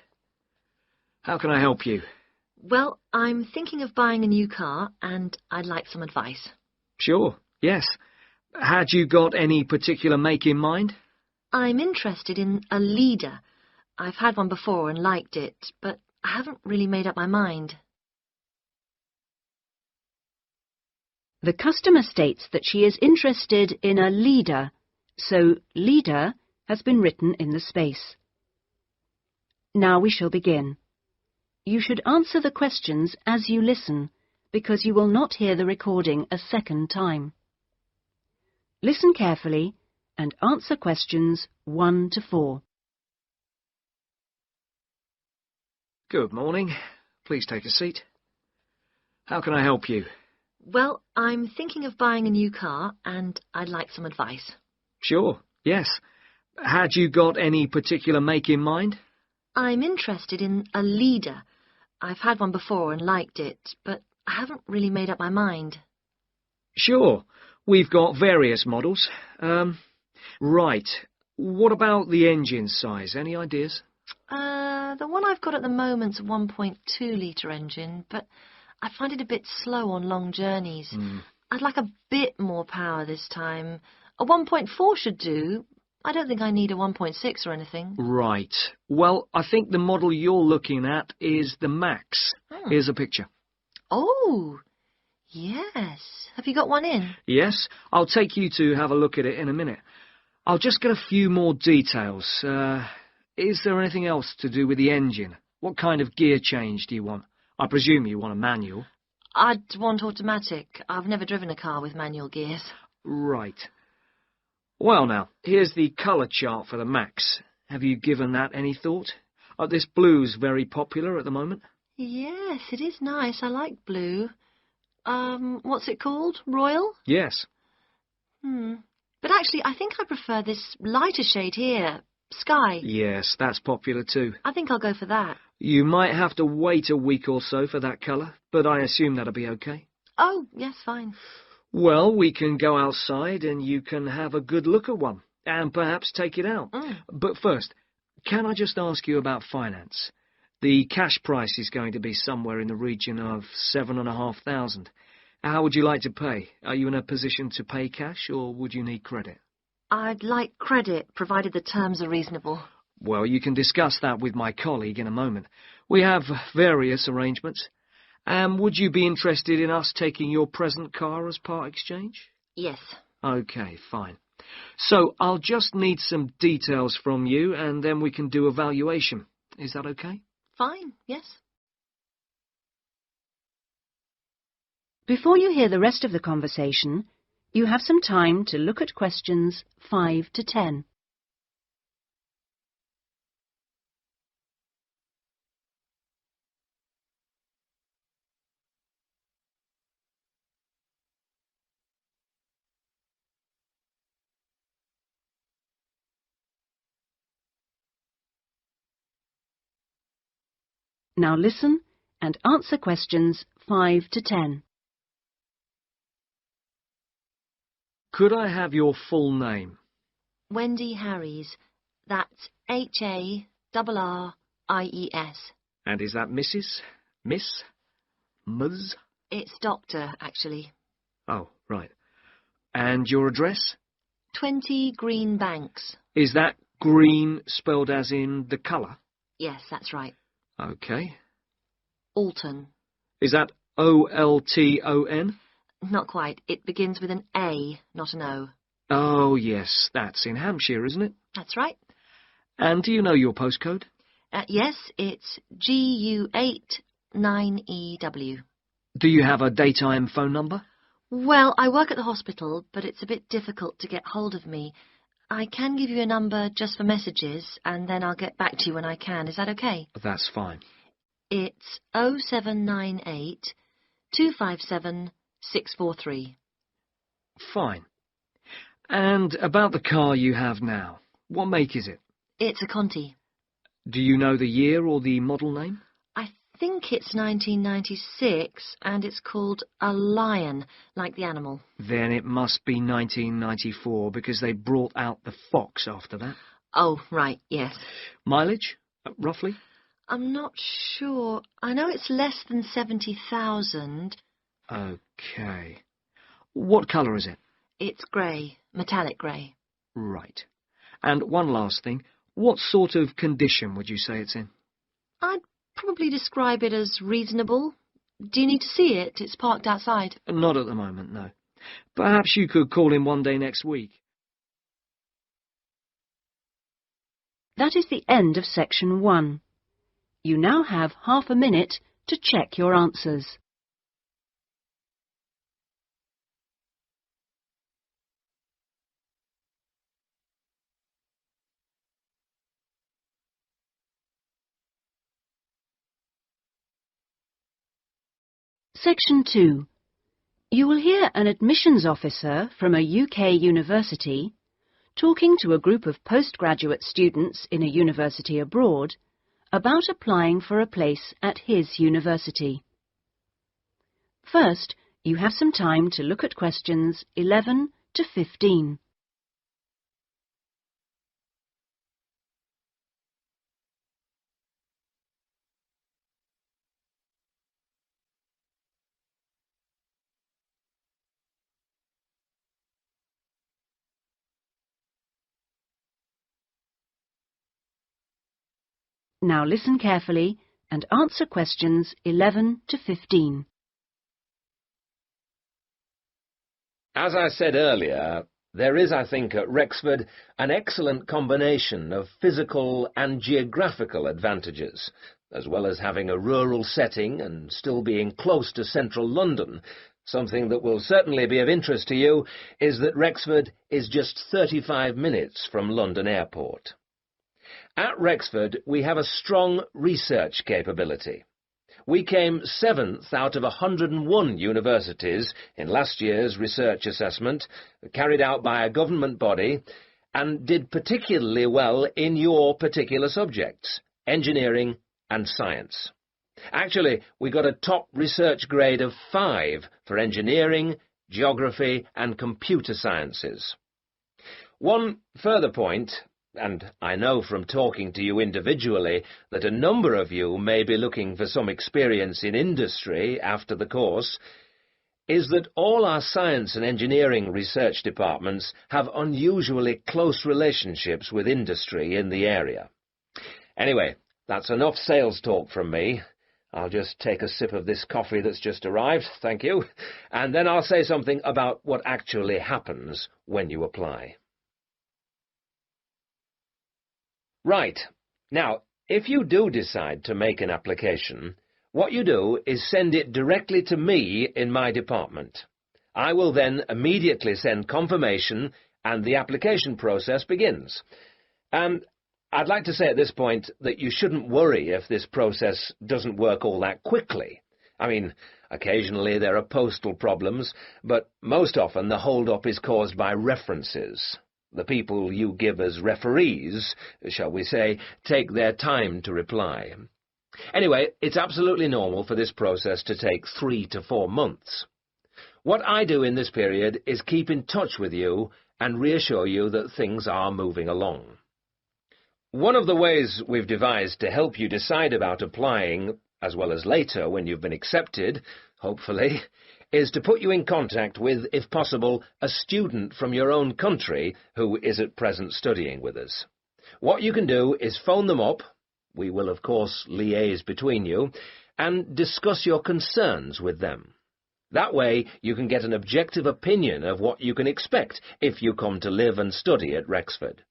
How can I help you? Well, I'm thinking of buying a new car and I'd like some advice. Sure, yes. Had you got any particular make in mind? I'm interested in a leader. I've had one before and liked it, but I haven't really made up my mind. The customer states that she is interested in a leader, so leader has been written in the space. Now we shall begin. You should answer the questions as you listen, because you will not hear the recording a second time. Listen carefully and answer questions 1 to 4. Good morning. Please take a seat. How can I help you? Well, I'm thinking of buying a new car and I'd like some advice. Sure, yes. Had you got any particular make in mind? I'm interested in a leader. I've had one before and liked it, but I haven't really made up my mind. Sure. We've got various models. Right. What about the engine size? Any ideas? The one I've got at the moment's a 1.2-litre engine, but I find it a bit slow on long journeys. I'd like a bit more power this time. A 1.4 should do. I don't think I need a 1.6 or anything. Right. Well, I think the model you're looking at is the Max. Here's a picture. Oh, yes. Have you got one in? Yes, I'll take you to have a look at it in a minute. I'll just get a few more details. Is there anything else to do with the engine? What kind of gear change do you want? I presume you want a manual. I'd want automatic. I've never driven a car with manual gears. Right. Well now, here's the colour chart for the Max. Have you given that any thought? This blue's very popular at the moment. Yes, it is nice. I like blue. What's it called? Royal? Yes. But actually, I think I prefer this lighter shade here. Sky. Yes, that's popular too. I think I'll go for that. You might have to wait a week or so for that colour, but I assume that'll be okay. Oh, yes, fine. Well, we can go outside and you can have a good look at one, and perhaps take it out. But first, can I just ask you about finance? The cash price is going to be somewhere in the region of 7,500. How would you like to pay? Are you in a position to pay cash, or would you need credit? I'd like credit, provided the terms are reasonable. Well, you can discuss that with my colleague in a moment. We have various arrangements. Would you be interested in us taking your present car as part exchange? Yes. OK, fine. So I'll just need some details from you, and then we can do a valuation. Is that OK? Fine, yes. Before you hear the rest of the conversation, you have some time to look at questions 5 to 10. Now listen and answer questions 5 to 10. Could I have your full name? Wendy Harries. That's Harries. M-I-E-S. And is that Mrs., Miss, Ms? It's Doctor, actually. Oh, right. And your address? 20 Green Banks. Is that green spelled as in the colour? Yes, that's right. OK. Alton. Is that O-L-T-O-N? Not quite. It begins with an A, not an O. Oh, yes, that's in Hampshire, isn't it? That's right. And do you know your postcode? Yes, it's GU8-9EW. Do you have a daytime phone number? Well, I work at the hospital, but it's a bit difficult to get hold of me. I can give you a number just for messages, and then I'll get back to you when I can. Is that okay? That's fine. It's 0798 257 643. Fine. And about the car you have now, what make is it? It's a Conti. Do you know the year or the model name? I think it's 1996, and it's called a Lion, like the animal. Then it must be 1994, because they brought out the Fox after that. Oh, right, yes. Mileage, roughly? I'm not sure. I know it's less than 70,000. OK. What colour is it? It's grey, metallic grey. Right. And one last thing. What sort of condition would you say it's in? I'd probably describe it as reasonable. Do you need to see it? It's parked outside. Not at the moment, no. Perhaps you could call in one day next week. That is the end of section 1. You now have half a minute to check your answers. Section 2. You will hear an admissions officer from a UK university talking to a group of postgraduate students in a university abroad about applying for a place at his university. First, you have some time to look at questions 11 to 15. Now listen carefully and answer questions 11 to 15. As I said earlier, there is, I think, at Rexford an excellent combination of physical and geographical advantages, as well as having a rural setting and still being close to central London. Something that will certainly be of interest to you is that Rexford is just 35 minutes from London Airport. At Rexford, we have a strong research capability. We came 7th out of 101 universities in last year's research assessment, carried out by a government body, and did particularly well in your particular subjects, engineering and science. Actually, we got a top research grade of 5 for engineering, geography and computer sciences. One further point, and I know from talking to you individually that a number of you may be looking for some experience in industry after the course, is that all our science and engineering research departments have unusually close relationships with industry in the area. Anyway, that's enough sales talk from me. I'll just take a sip of this coffee that's just arrived, thank you, and then I'll say something about what actually happens when you apply. Right. Now, if you do decide to make an application, what you do is send it directly to me in my department. I will then immediately send confirmation and the application process begins. And I'd like to say at this point that you shouldn't worry if this process doesn't work all that quickly. I mean, occasionally there are postal problems, but most often the hold-up is caused by references. The people you give as referees, shall we say, take their time to reply. Anyway, it's absolutely normal for this process to take 3 to 4 months. What I do in this period is keep in touch with you and reassure you that things are moving along. One of the ways we've devised to help you decide about applying, as well as later when you've been accepted, hopefully, is to put you in contact with, if possible, a student from your own country who is at present studying with us. What you can do is phone them up, we will of course liaise between you, and discuss your concerns with them. That way you can get an objective opinion of what you can expect if you come to live and study at Rexford.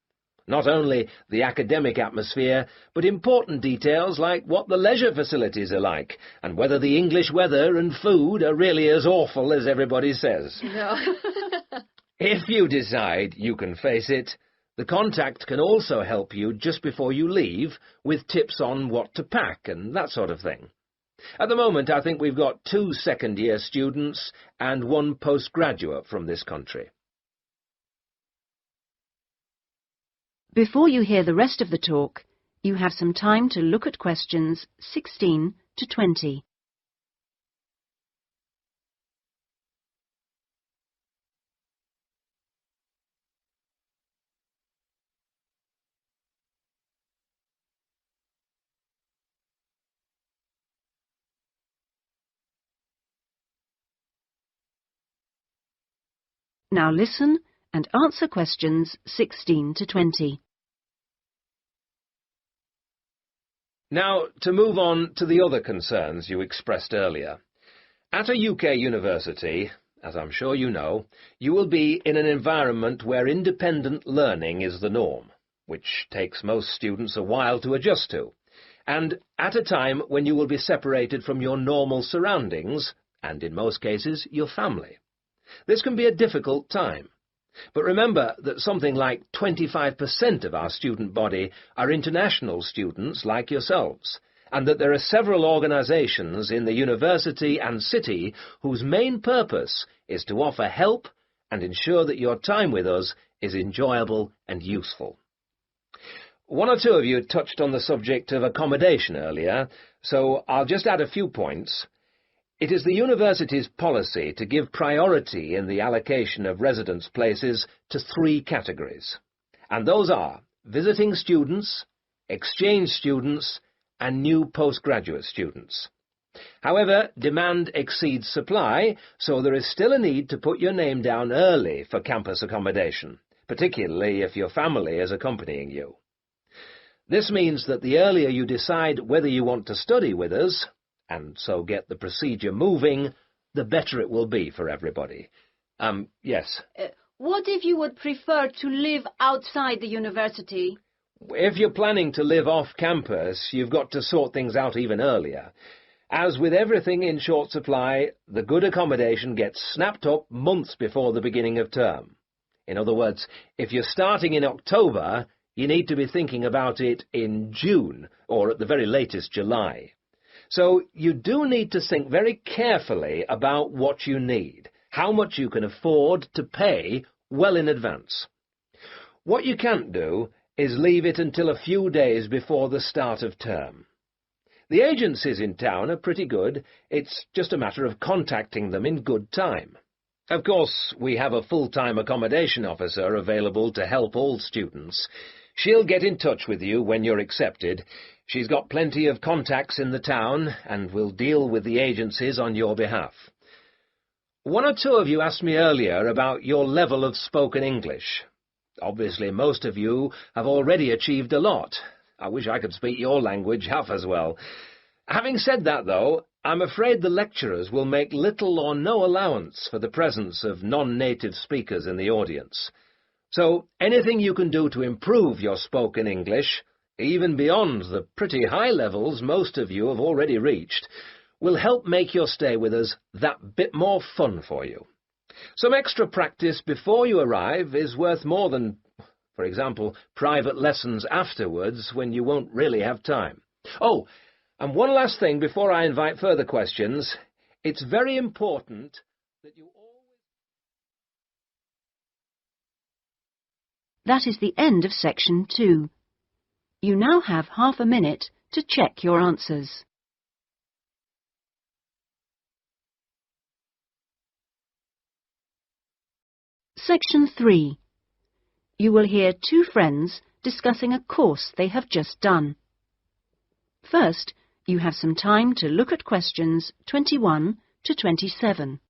Not only the academic atmosphere, but important details like what the leisure facilities are like, and whether the English weather and food are really as awful as everybody says. No. If you decide you can face it, the contact can also help you just before you leave with tips on what to pack and that sort of thing. At the moment, I think we've got 2 second-year students and 1 postgraduate from this country. Before you hear the rest of the talk, you have some time to look at questions 16 to 20. Now listen and answer questions 16 to 20. Now, to move on to the other concerns you expressed earlier. At a UK university, as I'm sure you know, you will be in an environment where independent learning is the norm, which takes most students a while to adjust to, and at a time when you will be separated from your normal surroundings, and in most cases, your family. This can be a difficult time. But remember that something like 25% of our student body are international students like yourselves, and that there are several organisations in the university and city whose main purpose is to offer help and ensure that your time with us is enjoyable and useful. 1 or 2 of you touched on the subject of accommodation earlier, so I'll just add a few points. It is the university's policy to give priority in the allocation of residence places to 3 categories, and those are visiting students, exchange students, and new postgraduate students. However, demand exceeds supply, so there is still a need to put your name down early for campus accommodation, particularly if your family is accompanying you. This means that the earlier you decide whether you want to study with us, and so get the procedure moving, the better it will be for everybody. Yes? What if you would prefer to live outside the university? If you're planning to live off campus, you've got to sort things out even earlier. As with everything in short supply, the good accommodation gets snapped up months before the beginning of term. In other words, if you're starting in October, you need to be thinking about it in June, or at the very latest July. So you do need to think very carefully about what you need, how much you can afford to pay well in advance. What you can't do is leave it until a few days before the start of term. The agencies in town are pretty good. It's just a matter of contacting them in good time. Of course, we have a full-time accommodation officer available to help all students. She'll get in touch with you when you're accepted. She's got plenty of contacts in the town and will deal with the agencies on your behalf. 1 or 2 of you asked me earlier about your level of spoken English. Obviously, most of you have already achieved a lot. I wish I could speak your language half as well. Having said that, though, I'm afraid the lecturers will make little or no allowance for the presence of non-native speakers in the audience. So anything you can do to improve your spoken English, even beyond the pretty high levels most of you have already reached, will help make your stay with us that bit more fun for you. Some extra practice before you arrive is worth more than, for example, private lessons afterwards when you won't really have time. Oh, and one last thing before I invite further questions. It's very important that you always... That is the end of section 2. You now have half a minute to check your answers. Section 3. You will hear 2 friends discussing a course they have just done. First, you have some time to look at questions 21 to 27.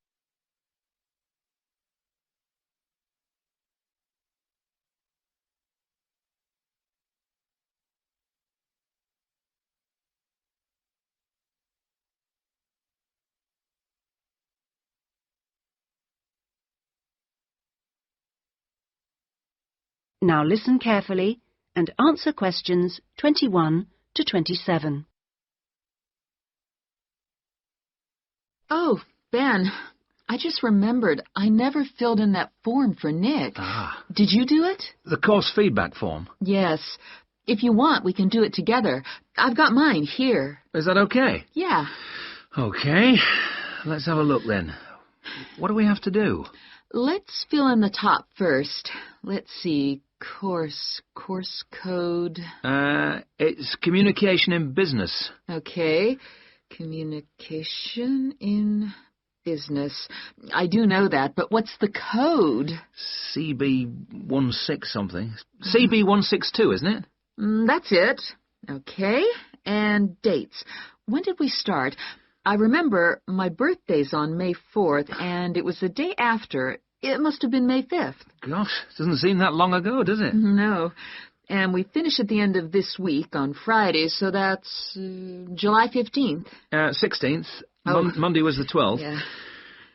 Now listen carefully and answer questions 21 to 27. Oh, Ben, I just remembered I never filled in that form for Nick. Ah. Did you do it? The course feedback form? Yes. If you want, we can do it together. I've got mine here. Is that okay? Yeah. Okay. Let's have a look then. What do we have to do? Let's fill in the top first. Let's see. Course code. It's communication in business. Okay. Communication in business. I do know that, but what's the code? CB16 something. CB162, isn't it? That's it. Okay. And dates. When did we start? I remember my birthday's on May 4th, and it was the day after. It must have been May 5th. Gosh, doesn't seem that long ago, does it? No. And we finish at the end of this week on Friday, so that's July 15th. 16th. Oh. Monday was the 12th. Yeah.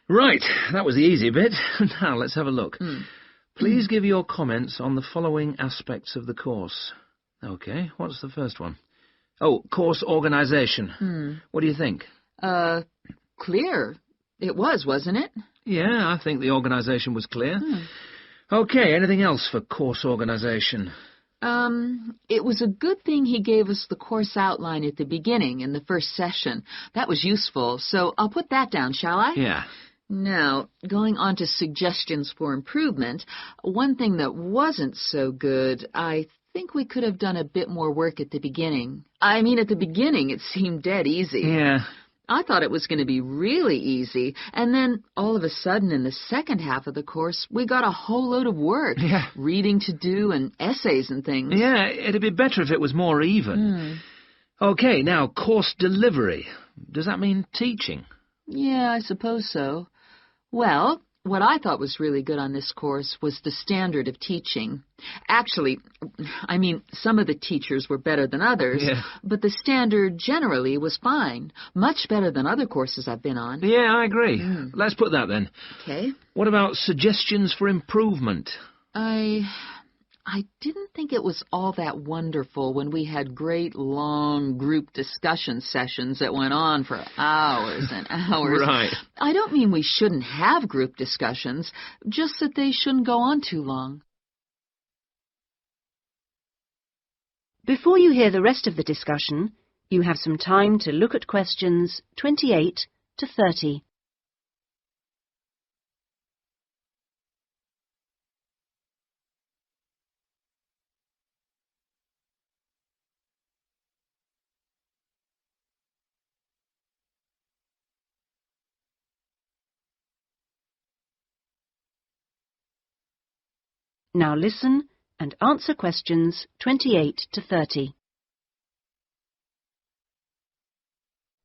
Right, that was the easy bit. Now, let's have a look. Please give your comments on the following aspects of the course. Okay, what's the first one? Oh, course organisation. What do you think? Clear. It was, wasn't it? Yeah, I think the organisation was clear. Okay, anything else for course organisation? It was a good thing he gave us the course outline at the beginning in the first session. That was useful, so I'll put that down, shall I? Yeah. Now, going on to suggestions for improvement, one thing that wasn't so good, I think we could have done a bit more work at the beginning. I mean, at the beginning it seemed dead easy. Yeah. I thought it was going to be really easy, and then all of a sudden in the second half of the course, we got a whole load of work. Yeah. Reading to do and essays and things. Yeah, it'd be better if it was more even. Okay, now, course delivery. Does that mean teaching? Yeah, I suppose so. Well, what I thought was really good on this course was the standard of teaching. Actually, I mean, some of the teachers were better than others, but the standard generally was fine. Much better than other courses I've been on. Yeah, I agree. Let's put that then. Okay. What about suggestions for improvement? I didn't think it was all that wonderful when we had great, long group discussion sessions that went on for hours and hours. Right. I don't mean we shouldn't have group discussions, just that they shouldn't go on too long. Before you hear the rest of the discussion, you have some time to look at questions 28 to 30. Now listen and answer questions 28 to 30.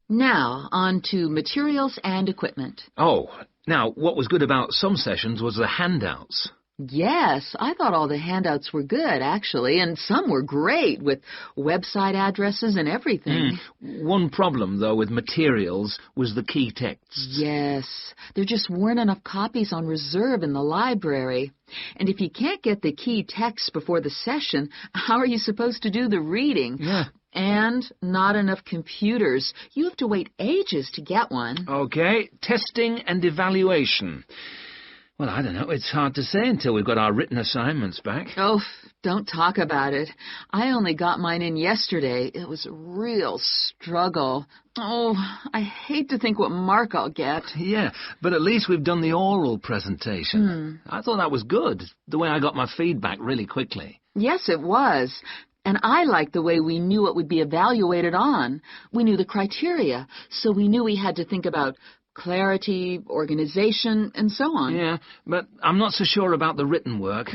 Now, on to materials and equipment. Oh, now, what was good about some sessions was the handouts. Yes, I thought all the handouts were good, actually, and some were great, with website addresses and everything. One problem, though, with materials was the key texts. Yes, there just weren't enough copies on reserve in the library. And if you can't get the key texts before the session, how are you supposed to do the reading? Yeah. And not enough computers. You have to wait ages to get one. Okay, testing and evaluation. Well, I don't know. It's hard to say until we've got our written assignments back. Oh, don't talk about it. I only got mine in yesterday. It was a real struggle. Oh, I hate to think what mark I'll get. Yeah, but at least we've done the oral presentation. I thought that was good, the way I got my feedback really quickly. Yes, it was. And I liked the way we knew what would be evaluated on. We knew the criteria, so we knew we had to think about clarity, organization, and so on. Yeah, but I'm not so sure about the written work.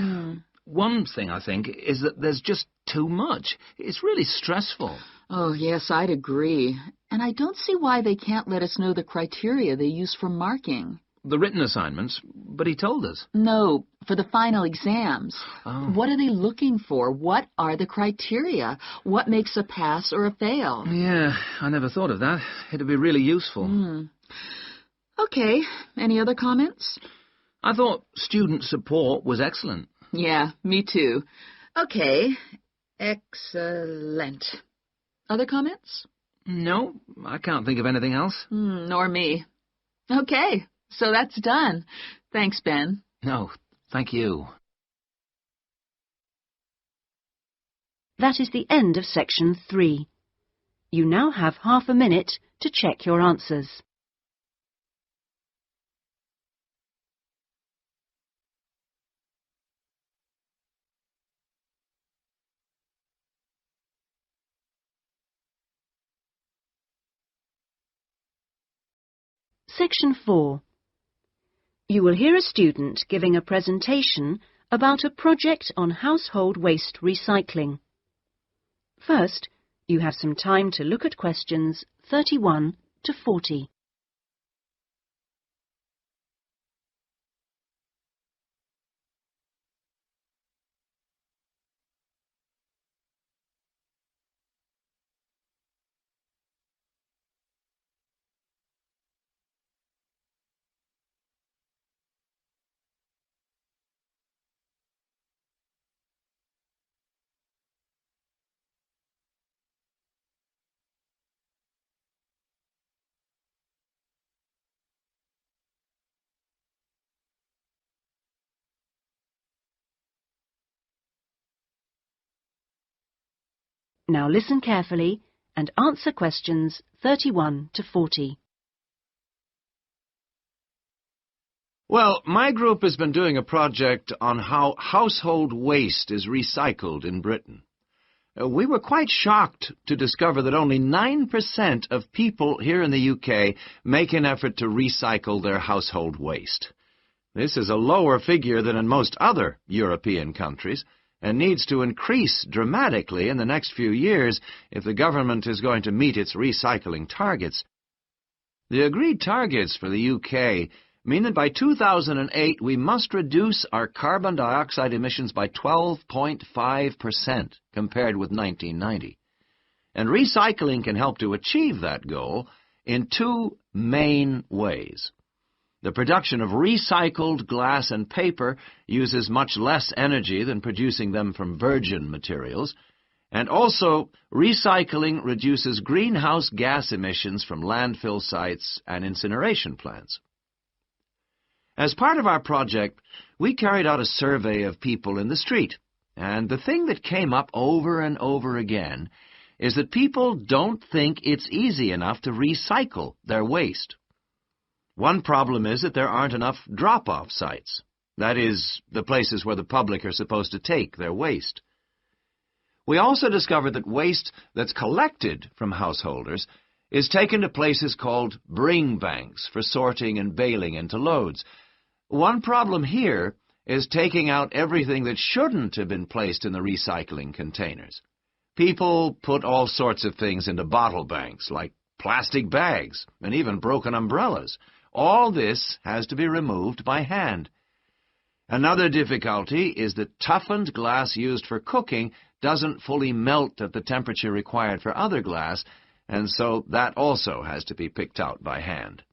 One thing, I think, is that there's just too much. It's really stressful. Oh, yes, I'd agree. And I don't see why they can't let us know the criteria they use for marking. The written assignments, but he told us. No, for the final exams. Oh. What are they looking for? What are the criteria? What makes a pass or a fail? Yeah, I never thought of that. It'd be really useful. Okay, any other comments? I thought student support was excellent. Yeah, me too. Okay, excellent. Other comments? No, I can't think of anything else. Nor me. Okay, so that's done. Thanks, Ben. No, thank you. That is the end of section 3. You now have half a minute to check your answers. Section 4. You will hear a student giving a presentation about a project on household waste recycling. First, you have some time to look at questions 31 to 40. Now listen carefully and answer questions 31 to 40. Well, my group has been doing a project on how household waste is recycled in Britain. We were quite shocked to discover that only 9% of people here in the UK make an effort to recycle their household waste. This is a lower figure than in most other European countries, and needs to increase dramatically in the next few years if the government is going to meet its recycling targets. The agreed targets for the UK mean that by 2008 we must reduce our carbon dioxide emissions by 12.5% compared with 1990. And recycling can help to achieve that goal in two main ways. The production of recycled glass and paper uses much less energy than producing them from virgin materials, and also recycling reduces greenhouse gas emissions from landfill sites and incineration plants. As part of our project, we carried out a survey of people in the street, and the thing that came up over and over again is that people don't think it's easy enough to recycle their waste. One problem is that there aren't enough drop-off sites. That is, the places where the public are supposed to take their waste. We also discovered that waste that's collected from householders is taken to places called bring banks for sorting and baling into loads. One problem here is taking out everything that shouldn't have been placed in the recycling containers. People put all sorts of things into bottle banks, like plastic bags and even broken umbrellas. All this has to be removed by hand. Another difficulty is that toughened glass used for cooking doesn't fully melt at the temperature required for other glass, and so that also has to be picked out by hand.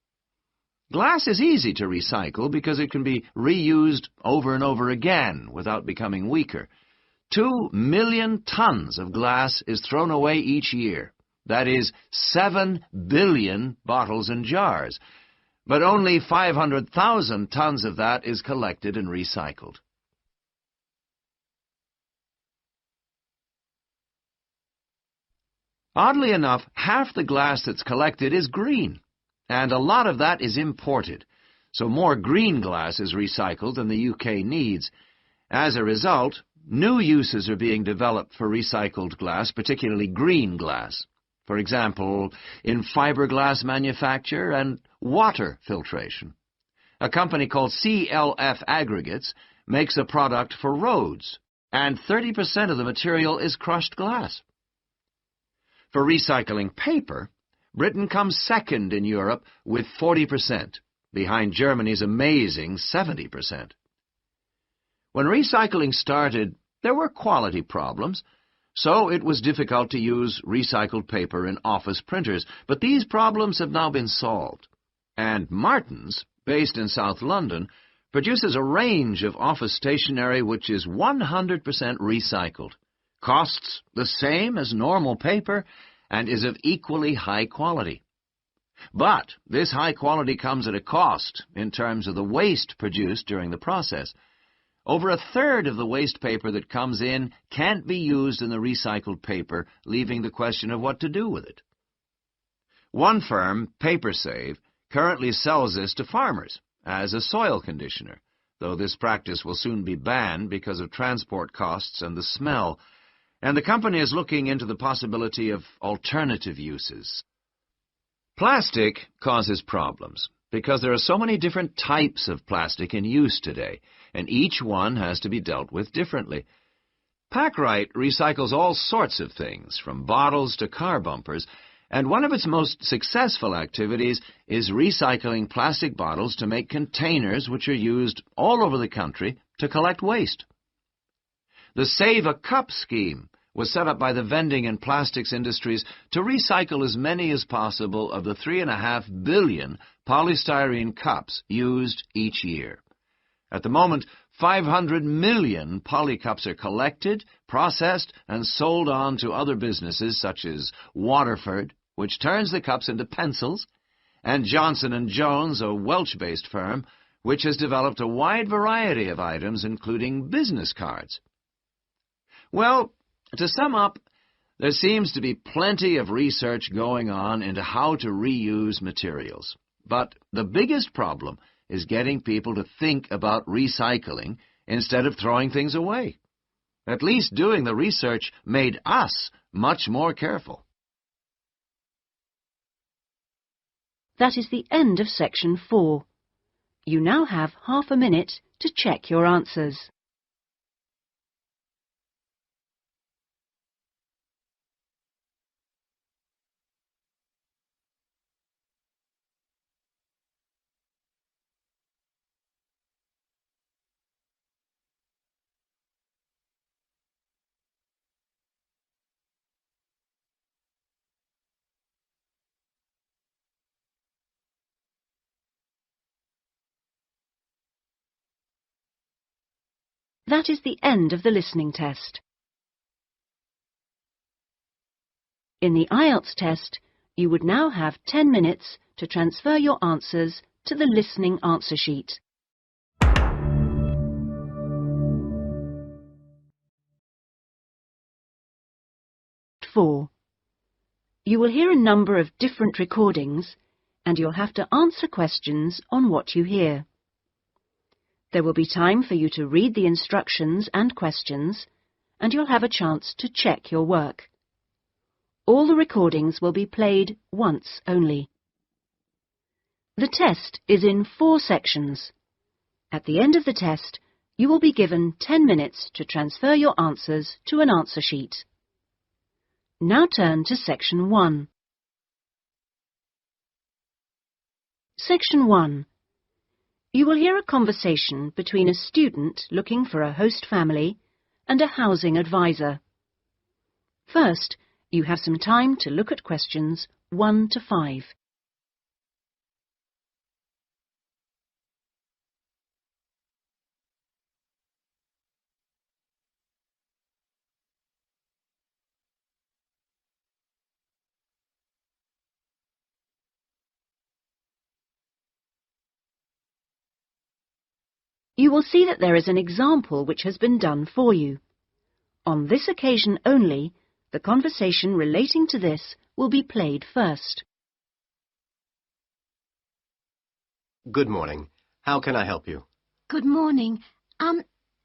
Glass is easy to recycle because it can be reused over and over again without becoming weaker. 2 million tons of glass is thrown away each year. That is 7 billion bottles and jars. But only 500,000 tons of that is collected and recycled. Oddly enough, half the glass that's collected is green, and a lot of that is imported, so more green glass is recycled than the UK needs. As a result, new uses are being developed for recycled glass, particularly green glass. For example, in fiberglass manufacture and water filtration. A company called CLF Aggregates makes a product for roads, and 30% of the material is crushed glass. For recycling paper, Britain comes second in Europe with 40%, behind Germany's amazing 70%. When recycling started, there were quality problems, so it was difficult to use recycled paper in office printers, but these problems have now been solved. And Martin's, based in South London, produces a range of office stationery which is 100% recycled, costs the same as normal paper, and is of equally high quality. But this high quality comes at a cost in terms of the waste produced during the process. Over a third of the waste paper that comes in can't be used in the recycled paper, leaving the question of what to do with it. One firm, PaperSave, currently sells this to farmers as a soil conditioner, though this practice will soon be banned because of transport costs and the smell, and the company is looking into the possibility of alternative uses. Plastic causes problems because there are so many different types of plastic in use today, and each one has to be dealt with differently. Packrite recycles all sorts of things, from bottles to car bumpers, and one of its most successful activities is recycling plastic bottles to make containers which are used all over the country to collect waste. The Save a Cup scheme was set up by the vending and plastics industries to recycle as many as possible of the 3.5 billion polystyrene cups used each year. At the moment, 500 million polycups are collected, processed, and sold on to other businesses such as Waterford, which turns the cups into pencils, and Johnson & Jones, a Welsh-based firm, which has developed a wide variety of items, including business cards. Well, to sum up, there seems to be plenty of research going on into how to reuse materials. But the biggest problem is getting people to think about recycling instead of throwing things away. At least doing the research made us much more careful. That is the end of section 4. You now have half a minute to check your answers. That is the end of the listening test. In the IELTS test, you would now have 10 minutes to transfer your answers to the listening answer sheet. Four. You will hear a number of different recordings, and you'll have to answer questions on what you hear. There will be time for you to read the instructions and questions, and you'll have a chance to check your work. All the recordings will be played once only. The test is in 4 sections. At the end of the test, you will be given 10 minutes to transfer your answers to an answer sheet. Now turn to Section 1. Section 1. You will hear a conversation between a student looking for a host family and a housing advisor. First, you have some time to look at questions 1 to 5. You will see that there is an example which has been done for you. On this occasion only, the conversation relating to this will be played first. Good morning. How can I help you? Good morning. I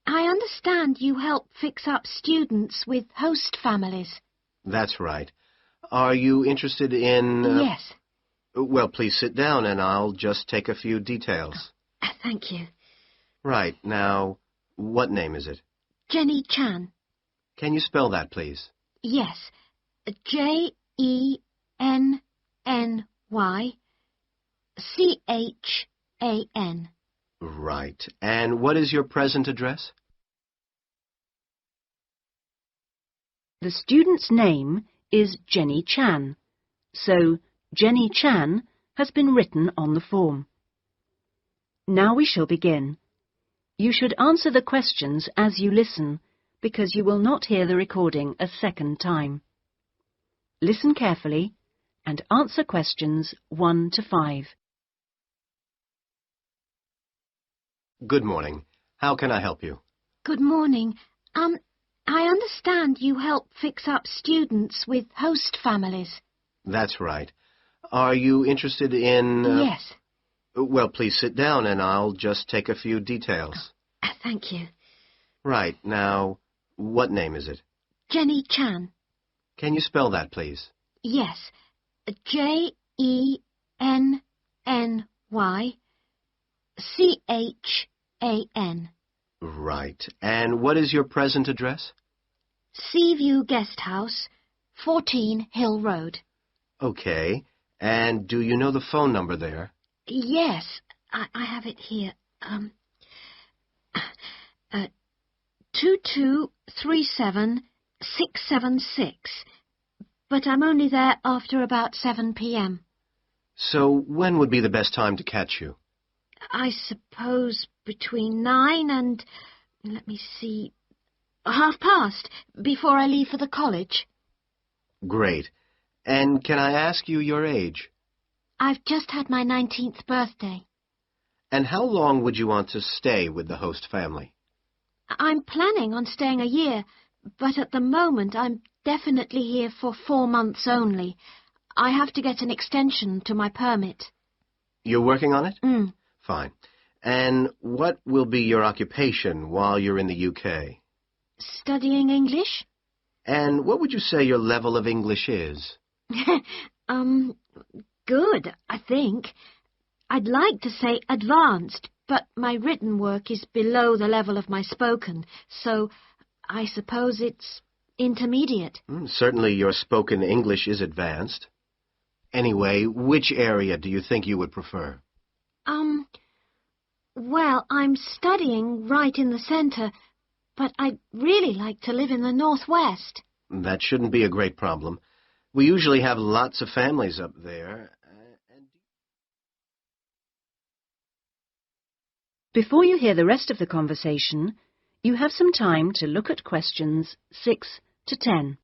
understand you help fix up students with host families. That's right. Are you interested in... Yes. Well, please sit down and I'll just take a few details. Thank you. Right. Now, What name is it? Jenny Chan. Can you spell that, please? Yes. Jenny-Chan. Right. And what is your present address? The student's name is Jenny Chan, so Jenny Chan has been written on the form. Now we shall begin. You should answer the questions as you listen, because you will not hear the recording a second time. Listen carefully and answer questions 1 to 5. Good morning. How can I help you? Good morning. I understand you help fix up students with host families. That's right. Are you interested in... Yes. Well, please sit down and I'll just take a few details. Thank you. Right. Now, what name is it? Jenny Chan. Can you spell that, please? Yes. Jenny-Chan. Right. And what is your present address? Seaview Guest House, 14 Hill Road. Okay. And do you know the phone number there? Yes, I have it here. 2237676. But I'm only there after about 7 p.m. So when would be the best time to catch you? I suppose between 9 and, let me see, past, before I leave for the college. Great. And can I ask you your age? I've just had my 19th birthday. And how long would you want to stay with the host family? I'm planning on staying a year, but at the moment I'm definitely here for 4 months only. I have to get an extension to my permit. You're working on it? Mm. Fine. And what will be your occupation while you're in the UK? Studying English? And what would you say your level of English is? Good, I think. I'd like to say advanced, but my written work is below the level of my spoken, so I suppose it's intermediate. Certainly your spoken English is advanced. Anyway, which area do you think you would prefer? Well, I'm studying right in the centre, but I'd really like to live in the northwest. That shouldn't be a great problem. We usually have lots of families up there. Before you hear the rest of the conversation, you have some time to look at questions 6 to 10.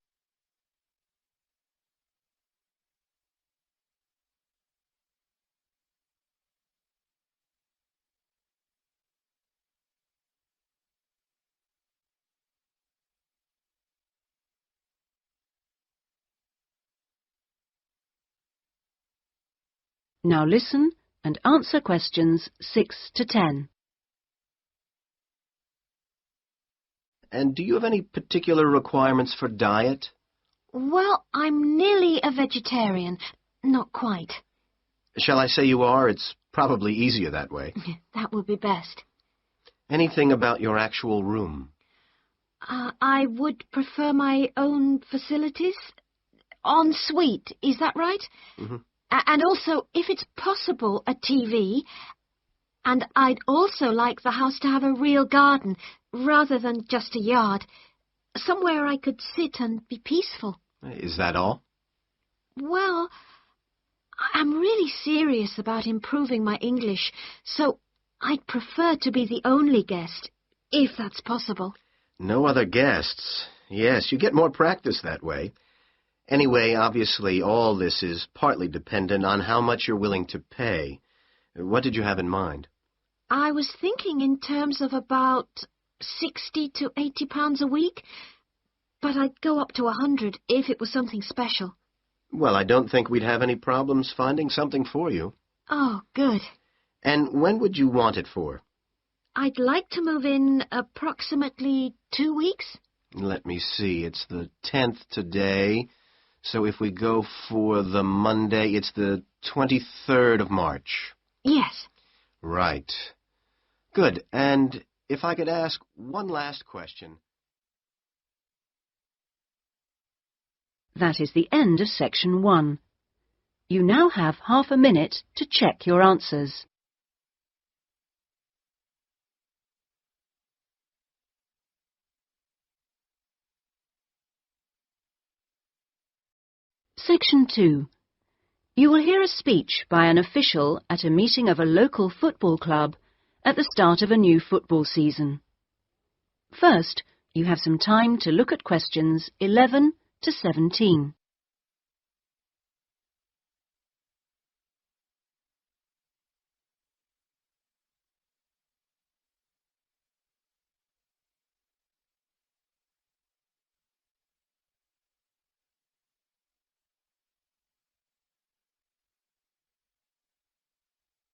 Now listen and answer questions 6 to 10. And do you have any particular requirements for diet? Well, I'm nearly a vegetarian. Not quite. Shall I say you are? It's probably easier that way. That would be best. Anything about your actual room? I would prefer my own facilities. En suite, is that right? Mm-hmm. And also, if it's possible, a TV. And I'd also like the house to have a real garden, rather than just a yard. Somewhere I could sit and be peaceful. Is that all? Well, I'm really serious about improving my English, so I'd prefer to be the only guest, if that's possible. No other guests. Yes, you get more practice that way. Anyway, obviously, all this is partly dependent on how much you're willing to pay. What did you have in mind? I was thinking in terms of about 60 to 80 pounds a week, but I'd go up to 100 if it was something special. Well, I don't think we'd have any problems finding something for you. Oh, good. And when would you want it for? I'd like to move in approximately 2 weeks. Let me see. It's the 10th today. So if we go for the Monday, it's the 23rd of March. Yes. Right. Good. And If I could ask one last question. That is the end of section 1. You now have half a minute to check your answers. Section 2. You will hear a speech by an official at a meeting of a local football club at the start of a new football season. First, you have some time to look at questions 11 to 17.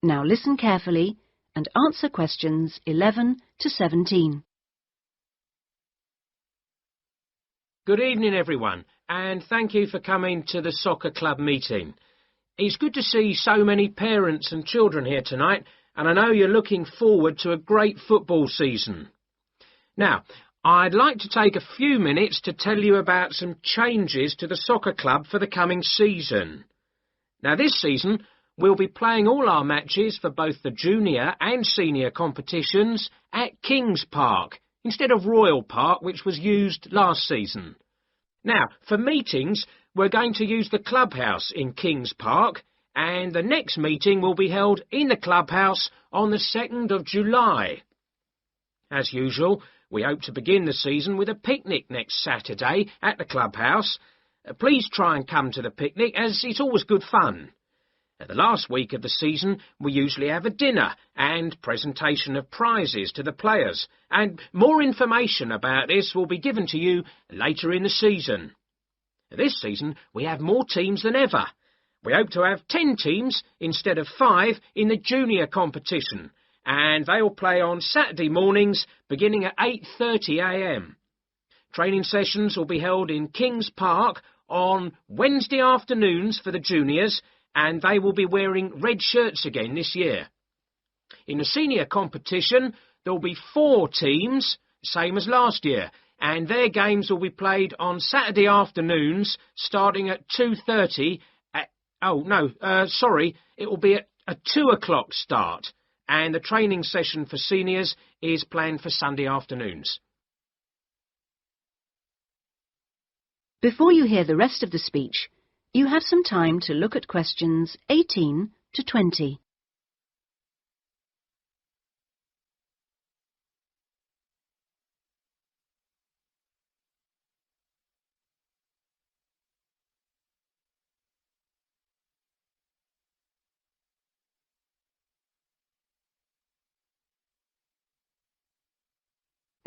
Now listen carefully and answer questions 11 to 17. Good evening, everyone, and thank you for coming to the soccer club meeting. It's good to see so many parents and children here tonight, and I know you're looking forward to a great football season. Now, I'd like to take a few minutes to tell you about some changes to the soccer club for the coming season. Now, this season, we'll be playing all our matches for both the junior and senior competitions at Kings Park, instead of Royal Park, which was used last season. Now, for meetings, we're going to use the clubhouse in Kings Park, and the next meeting will be held in the clubhouse on the 2nd of July. As usual, we hope to begin the season with a picnic next Saturday at the clubhouse. Please try and come to the picnic, as it's always good fun. At the last week of the season, we usually have a dinner and presentation of prizes to the players, and more information about this will be given to you later in the season. This season, we have more teams than ever. We hope to have 10 teams instead of 5 in the junior competition, and they'll play on Saturday mornings beginning at 8:30 a.m. Training sessions will be held in Kings Park on Wednesday afternoons for the juniors, and they will be wearing red shirts again this year. In the senior competition, there will be 4 teams, same as last year, and their games will be played on Saturday afternoons, starting at 2:30. It will be at a 2 o'clock start, and the training session for seniors is planned for Sunday afternoons. Before you hear the rest of the speech, you have some time to look at questions 18 to 20.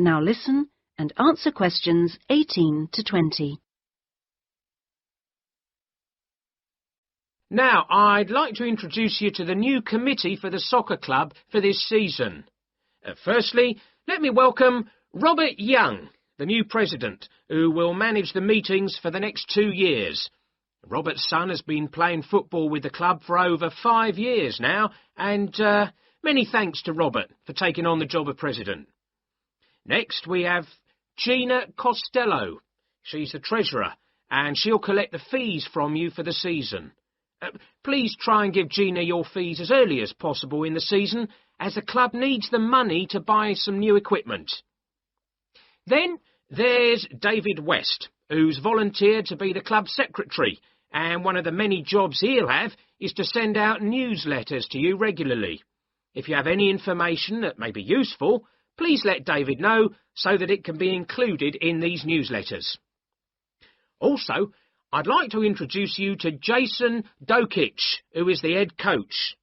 Now listen and answer questions 18 to 20. Now, I'd like to introduce you to the new committee for the soccer club for this season. Firstly, let me welcome Robert Young, the new president, who will manage the meetings for the next 2 years. Robert's son has been playing football with the club for over 5 years now, and many thanks to Robert for taking on the job of president. Next, we have Gina Costello. She's the treasurer, and she'll collect the fees from you for the season. Please try and give Gina your fees as early as possible in the season, as the club needs the money to buy some new equipment. Then there's David West, who's volunteered to be the club secretary, and one of the many jobs he'll have is to send out newsletters to you regularly. If you have any information that may be useful, please let David know so that it can be included in these newsletters. Also, I'd like to introduce you to Jason Dokic, who is the head coach.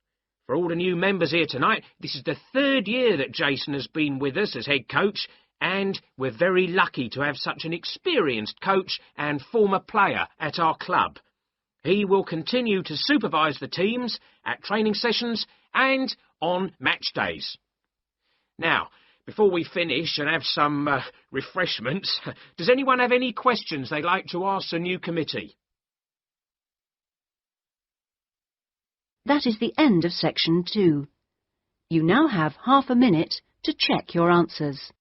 For all the new members here tonight, this is the 3rd year that Jason has been with us as head coach, and we're very lucky to have such an experienced coach and former player at our club. He will continue to supervise the teams at training sessions and on match days. Now, before we finish and have some refreshments, does anyone have any questions they'd like to ask the new committee? That is the end of section 2. You now have half a minute to check your answers.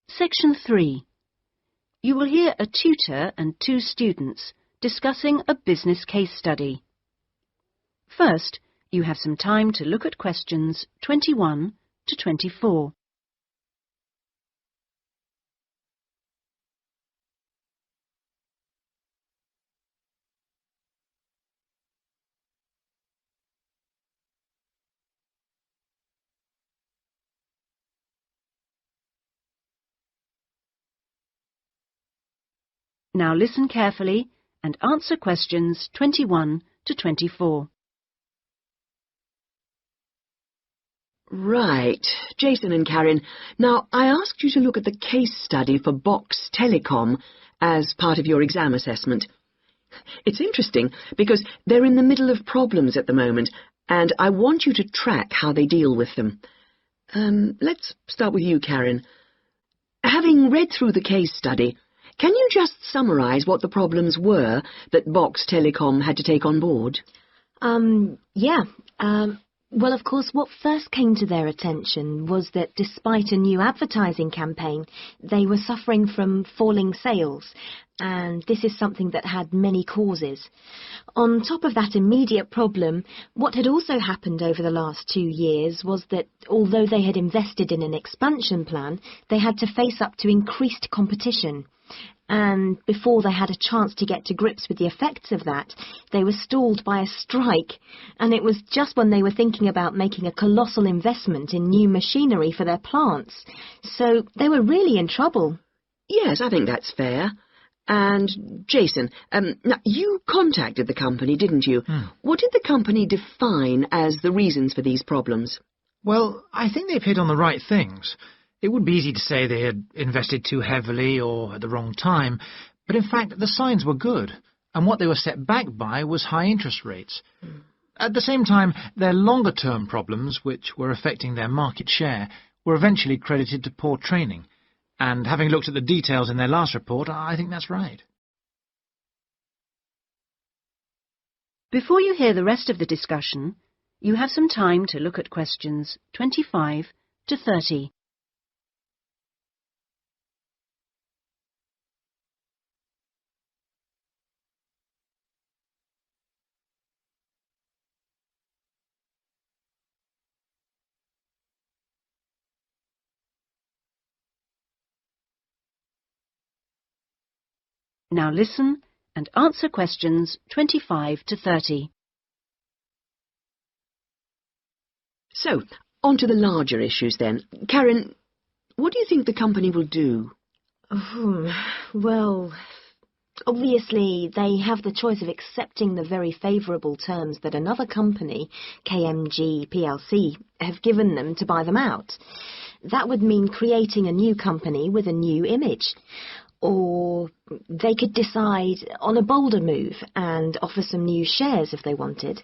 Section 3. You will hear a tutor and 2 students discussing a business case study. First, you have some time to look at questions 21 to 24. Now listen carefully and answer questions 21 to 24. Right. Jason and Karen, now I asked you to look at the case study for Box Telecom as part of your exam assessment. It's interesting because they're in the middle of problems at the moment, and I want you to track how they deal with them. Let's start with you, Karen. Having read through the case study, can you just summarise what the problems were that Box Telecom had to take on board? Well, of course, what first came to their attention was that despite a new advertising campaign, they were suffering from falling sales, and this is something that had many causes. On top of that immediate problem, what had also happened over the last 2 years was that although they had invested in an expansion plan, they had to face up to increased competition. And before they had a chance to get to grips with the effects of that, they were stalled by a strike, and it was just when they were thinking about making a colossal investment in new machinery for their plants. So they were really in trouble. Yes, I think that's fair. And, Jason, now you contacted the company, didn't you? What did the company define as the reasons for these problems? Well, I think they've hit on the right things. It would be easy to say they had invested too heavily or at the wrong time, but in fact the signs were good, and what they were set back by was high interest rates. At the same time, their longer-term problems, which were affecting their market share, were eventually credited to poor training, and having looked at the details in their last report, I think that's right. Before you hear the rest of the discussion, you have some time to look at questions 25 to 30. Now listen and answer questions 25 to 30. So, on to the larger issues then. Karen, what do you think the company will do? Well, obviously they have the choice of accepting the very favourable terms that another company, KMG plc, have given them to buy them out. That would mean creating a new company with a new image. Or they could decide on a bolder move and offer some new shares if they wanted.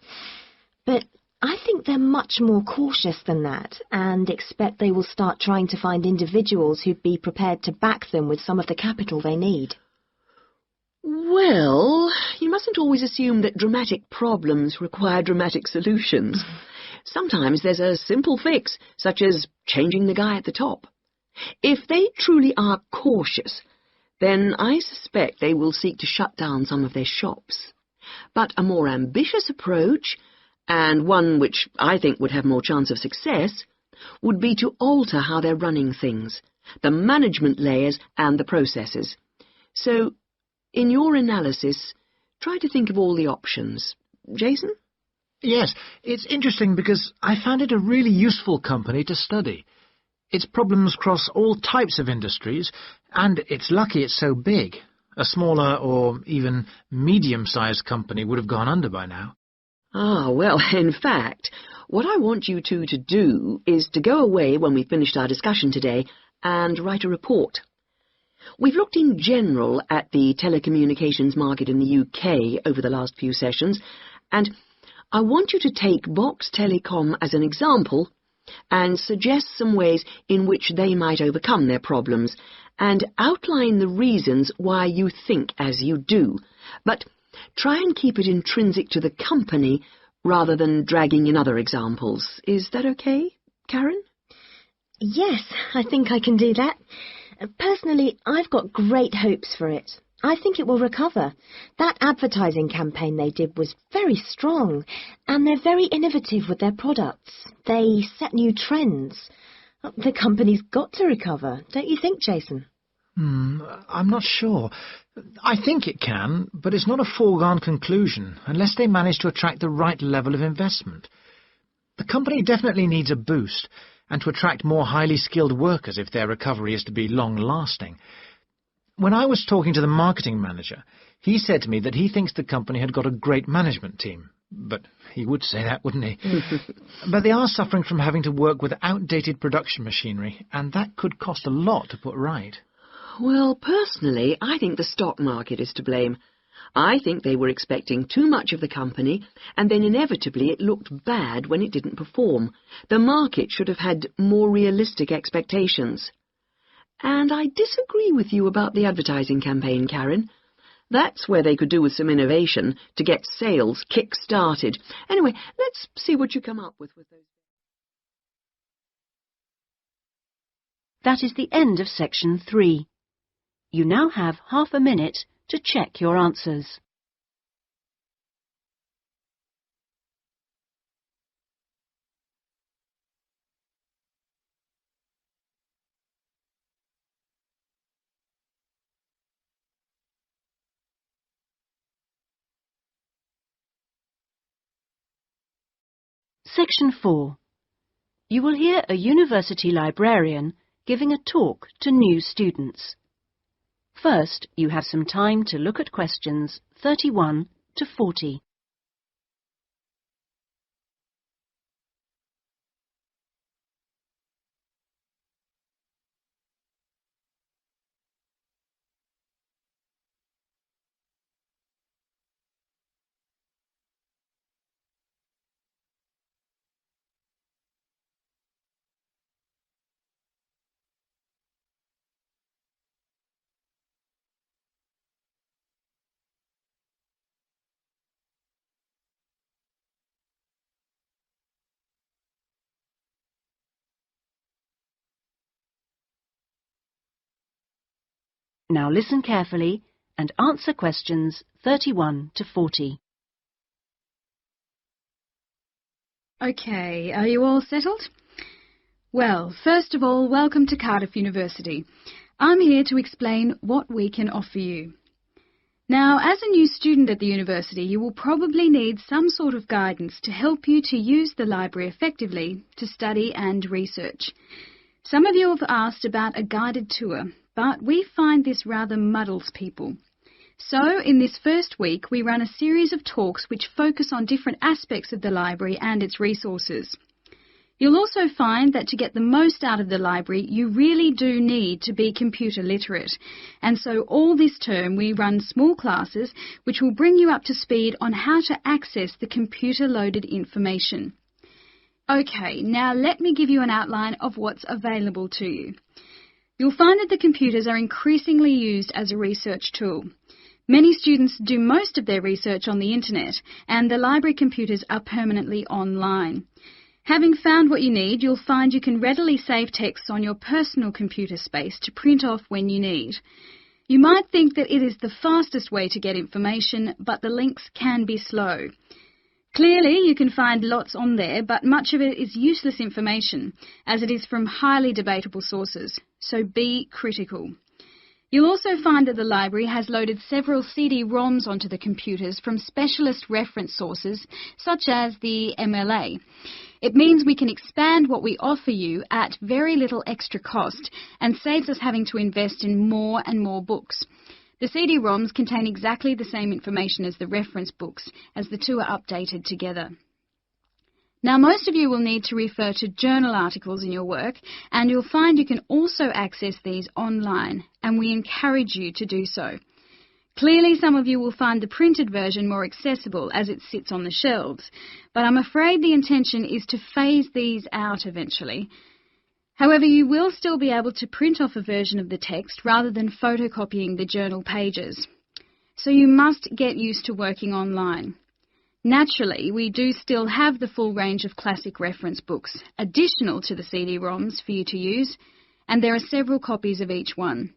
But I think they're much more cautious than that and expect they will start trying to find individuals who'd be prepared to back them with some of the capital they need. Well, you mustn't always assume that dramatic problems require dramatic solutions. Sometimes there's a simple fix, such as changing the guy at the top. If they truly are cautious, then I suspect they will seek to shut down some of their shops. But a more ambitious approach, and one which I think would have more chance of success, would be to alter how they're running things, the management layers and the processes. So, in your analysis, try to think of all the options. Jason? Yes, it's interesting because I found it a really useful company to study. Its problems cross all types of industries, and it's lucky it's so big. A smaller or even medium-sized company would have gone under by now. Ah, well, in fact, what I want you two to do is to go away when we've finished our discussion today and write a report. We've looked in general at the telecommunications market in the UK over the last few sessions, and I want you to take Box Telecom as an example and suggest some ways in which they might overcome their problems, and outline the reasons why you think as you do, but try and keep it intrinsic to the company rather than dragging in other examples. Is that okay, Karen? Yes, I think I can do that. Personally, I've got great hopes for it. I think it will recover. That advertising campaign they did was very strong, and they're very innovative with their products. They set new trends. The company's got to recover, don't you think, Jason? I'm not sure. I think it can, but it's not a foregone conclusion unless they manage to attract the right level of investment. The company definitely needs a boost, and to attract more highly skilled workers if their recovery is to be long-lasting. When I was talking to the marketing manager, he said to me that he thinks the company had got a great management team. But he would say that, wouldn't he? But they are suffering from having to work with outdated production machinery, and that could cost a lot to put right. Well, personally, I think the stock market is to blame. I think they were expecting too much of the company, and then inevitably it looked bad when it didn't perform. The market should have had more realistic expectations. And I disagree with you about the advertising campaign, Karen. That's where they could do with some innovation to get sales kick-started. Anyway, let's see what you come up with those. That is the end of section 3. You now have half a minute to check your answers. Section 4. You will hear a university librarian giving a talk to new students. First, you have some time to look at questions 31 to 40. Now listen carefully and answer questions 31 to 40. OK, are you all settled? Well, first of all, welcome to Cardiff University. I'm here to explain what we can offer you. Now, as a new student at the university, you will probably need some sort of guidance to help you to use the library effectively to study and research. Some of you have asked about a guided tour, but we find this rather muddles people. So, in this first week, we run a series of talks which focus on different aspects of the library and its resources. You'll also find that to get the most out of the library, you really do need to be computer literate. And so all this term we run small classes which will bring you up to speed on how to access the computer-loaded information. OK, now let me give you an outline of what's available to you. You'll find that the computers are increasingly used as a research tool. Many students do most of their research on the internet, and the library computers are permanently online. Having found what you need, you'll find you can readily save texts on your personal computer space to print off when you need. You might think that it is the fastest way to get information, but the links can be slow. Clearly, you can find lots on there, but much of it is useless information, as it is from highly debatable sources, so be critical. You'll also find that the library has loaded several CD-ROMs onto the computers from specialist reference sources, such as the MLA. It means we can expand what we offer you at very little extra cost and saves us having to invest in more and more books. The CD-ROMs contain exactly the same information as the reference books, as the two are updated together. Now, most of you will need to refer to journal articles in your work, and you'll find you can also access these online, and we encourage you to do so. Clearly, some of you will find the printed version more accessible as it sits on the shelves, but I'm afraid the intention is to phase these out eventually. However, you will still be able to print off a version of the text rather than photocopying the journal pages. So you must get used to working online. Naturally, we do still have the full range of classic reference books, additional to the CD-ROMs for you to use, and there are several copies of each one.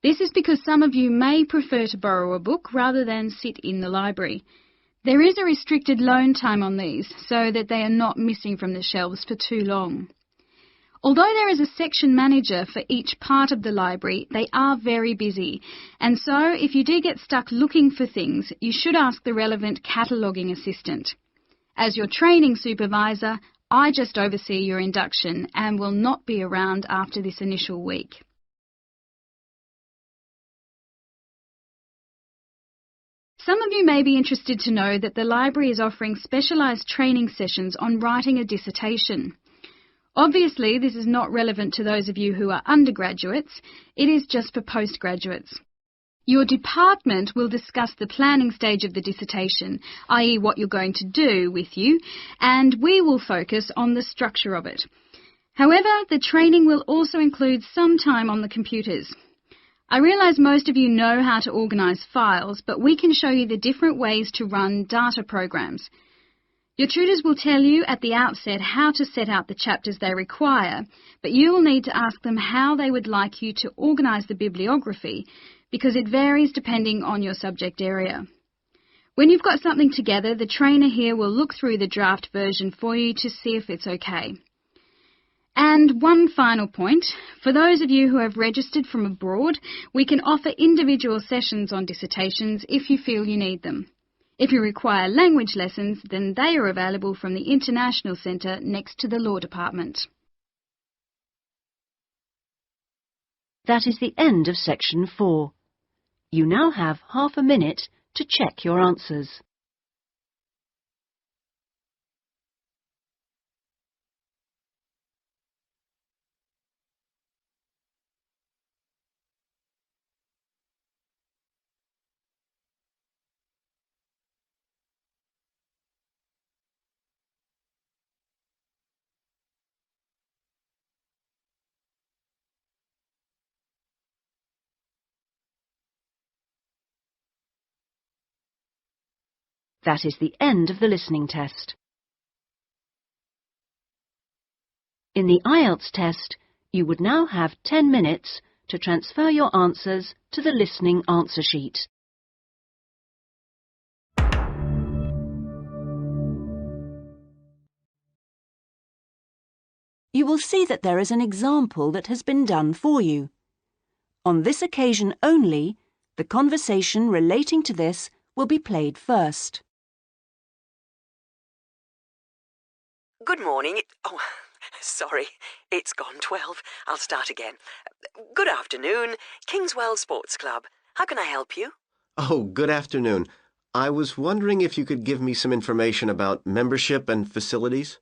This is because some of you may prefer to borrow a book rather than sit in the library. There is a restricted loan time on these, so that they are not missing from the shelves for too long. Although there is a section manager for each part of the library, they are very busy, and so if you do get stuck looking for things, you should ask the relevant cataloguing assistant. As your training supervisor, I just oversee your induction and will not be around after this initial week. Some of you may be interested to know that the library is offering specialised training sessions on writing a dissertation. Obviously, this is not relevant to those of you who are undergraduates. It is just for postgraduates. Your department will discuss the planning stage of the dissertation, i.e. what you're going to do with you, and we will focus on the structure of it. However, the training will also include some time on the computers. I realise most of you know how to organise files, but we can show you the different ways to run data programs. Your tutors will tell you at the outset how to set out the chapters they require, but you will need to ask them how they would like you to organise the bibliography, because it varies depending on your subject area. When you've got something together, the trainer here will look through the draft version for you to see if it's okay. And one final point, for those of you who have registered from abroad, we can offer individual sessions on dissertations if you feel you need them. If you require language lessons, then they are available from the International Centre next to the Law Department. That is the end of section 4. You now have half a minute to check your answers. That is the end of the listening test. In the IELTS test, you would now have 10 minutes to transfer your answers to the listening answer sheet. You will see that there is an example that has been done for you. On this occasion only, the conversation relating to this will be played first. Good morning. Oh, sorry, it's gone 12. I'll start again. Good afternoon, Kingswell Sports Club. How can I help you? Oh, good afternoon. I was wondering if you could give me some information about membership and facilities.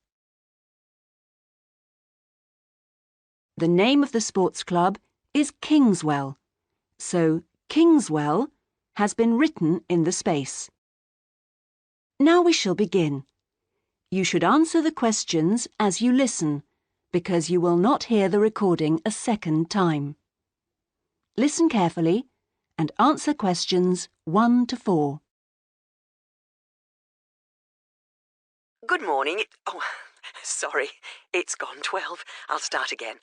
The name of the sports club is Kingswell, so Kingswell has been written in the space. Now we shall begin. You should answer the questions as you listen, because you will not hear the recording a second time. Listen carefully and answer questions 1 to 4. Good morning. Oh, sorry, it's gone 12. I'll start again.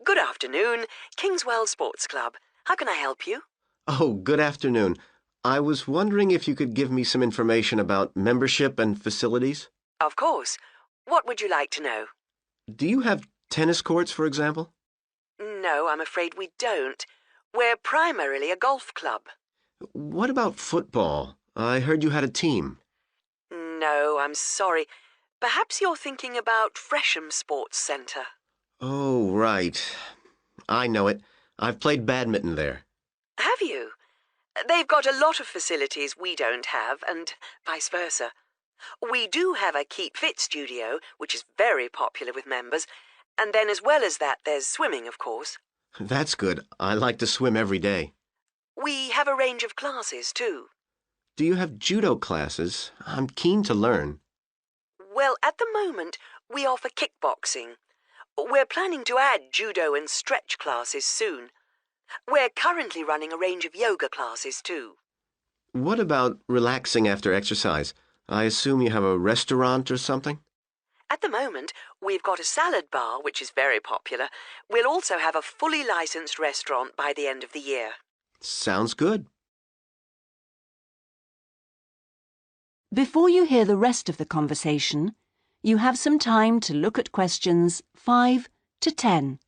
Good afternoon, Kingswell Sports Club. How can I help you? Oh, good afternoon. I was wondering if you could give me some information about membership and facilities. Of course. What would you like to know? Do you have tennis courts, for example? No, I'm afraid we don't. We're primarily a golf club. What about football? I heard you had a team. No, I'm sorry. Perhaps you're thinking about Fresham Sports Centre. Oh, right. I know it. I've played badminton there. Have you? They've got a lot of facilities we don't have, and vice versa. We do have a Keep Fit studio, which is very popular with members, and then as well as that, there's swimming, of course. That's good. I like to swim every day. We have a range of classes, too. Do you have judo classes? I'm keen to learn. Well, at the moment, we offer kickboxing. We're planning to add judo and stretch classes soon. We're currently running a range of yoga classes too. What about relaxing after exercise? I assume you have a restaurant or something? At the moment, we've got a salad bar, which is very popular. We'll also have a fully licensed restaurant by the end of the year. Sounds good. Before you hear the rest of the conversation, you have some time to look at questions 5 to 10.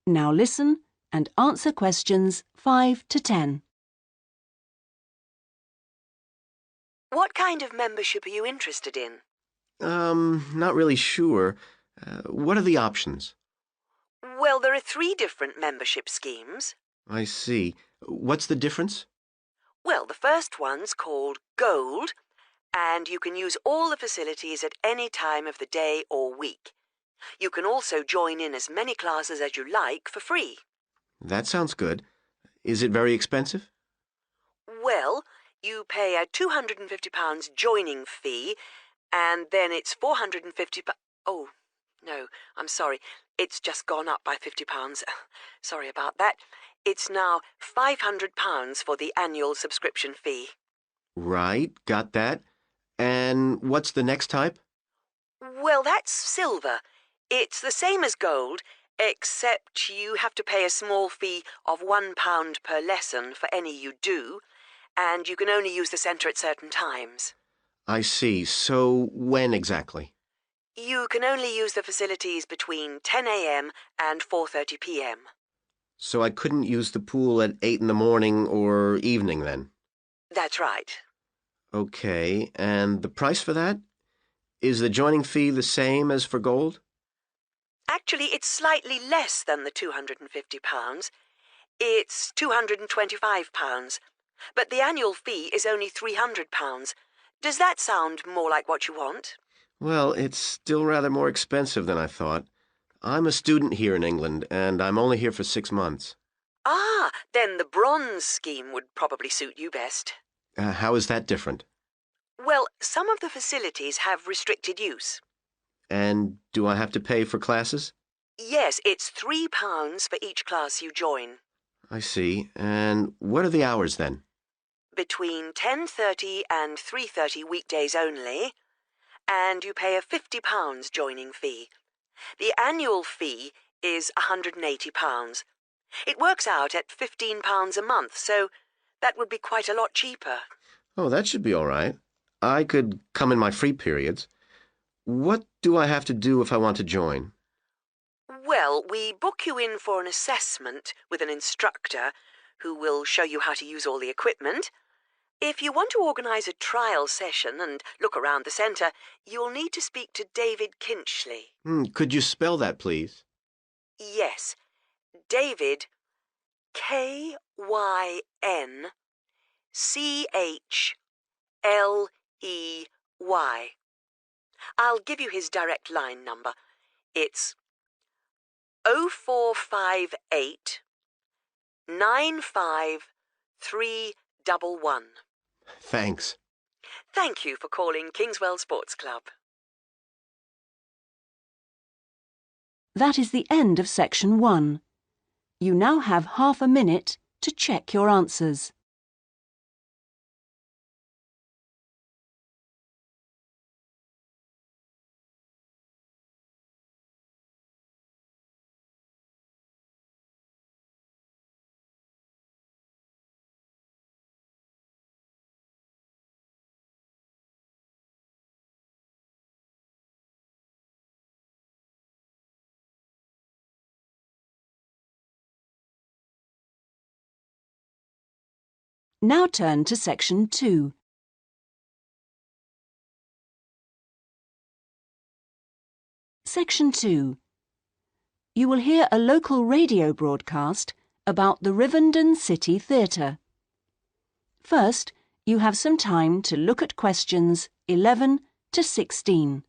Now listen and answer questions 5 to 10. What kind of membership are you interested in? Not really sure. What are the options? Well, there are 3 different membership schemes. I see. What's the difference? Well, the first one's called Gold, and you can use all the facilities at any time of the day or week. You can also join in as many classes as you like for free. That sounds good. Is it very expensive? Well, you pay a £250 joining fee, and then it's £450. Oh, no, I'm sorry. It's just gone up by £50. Sorry about that. It's now £500 for the annual subscription fee. Right, got that. And what's the next type? Well, that's silver. It's the same as gold, except you have to pay a small fee of £1 per lesson for any you do, and you can only use the centre at certain times. I see. So when exactly? You can only use the facilities between 10 a.m. and 4:30 p.m. So I couldn't use the pool at 8 in the morning or evening then? That's right. Okay, and the price for that? Is the joining fee the same as for gold? Actually, it's slightly less than the £250. It's £225. But the annual fee is only £300. Does that sound more like what you want? Well, it's still rather more expensive than I thought. I'm a student here in England, and I'm only here for 6 months. Ah, then the bronze scheme would probably suit you best. How is that different? Well, some of the facilities have restricted use. And do I have to pay for classes? Yes, it's £3 for each class you join. I see. And what are the hours then? Between 10:30 and 3:30 weekdays only, and you pay a £50 joining fee. The annual fee is £180. It works out at £15 a month, so that would be quite a lot cheaper. Oh, that should be all right. I could come in my free periods. What do I have to do if I want to join? Well, we book you in for an assessment with an instructor who will show you how to use all the equipment. If you want to organise a trial session and look around the centre, you'll need to speak to David Kinchley. Could you spell that, please? Yes, David, K-Y-N-C-H-L-E-Y. I'll give you his direct line number. It's 0458 95311. Thanks. Thank you for calling Kingswell Sports Club. That is the end of section 1. You now have half a minute to check your answers. Now turn to section 2. Section 2. You will hear a local radio broadcast about the Rivendell City Theatre. First, you have some time to look at questions 11 to 16.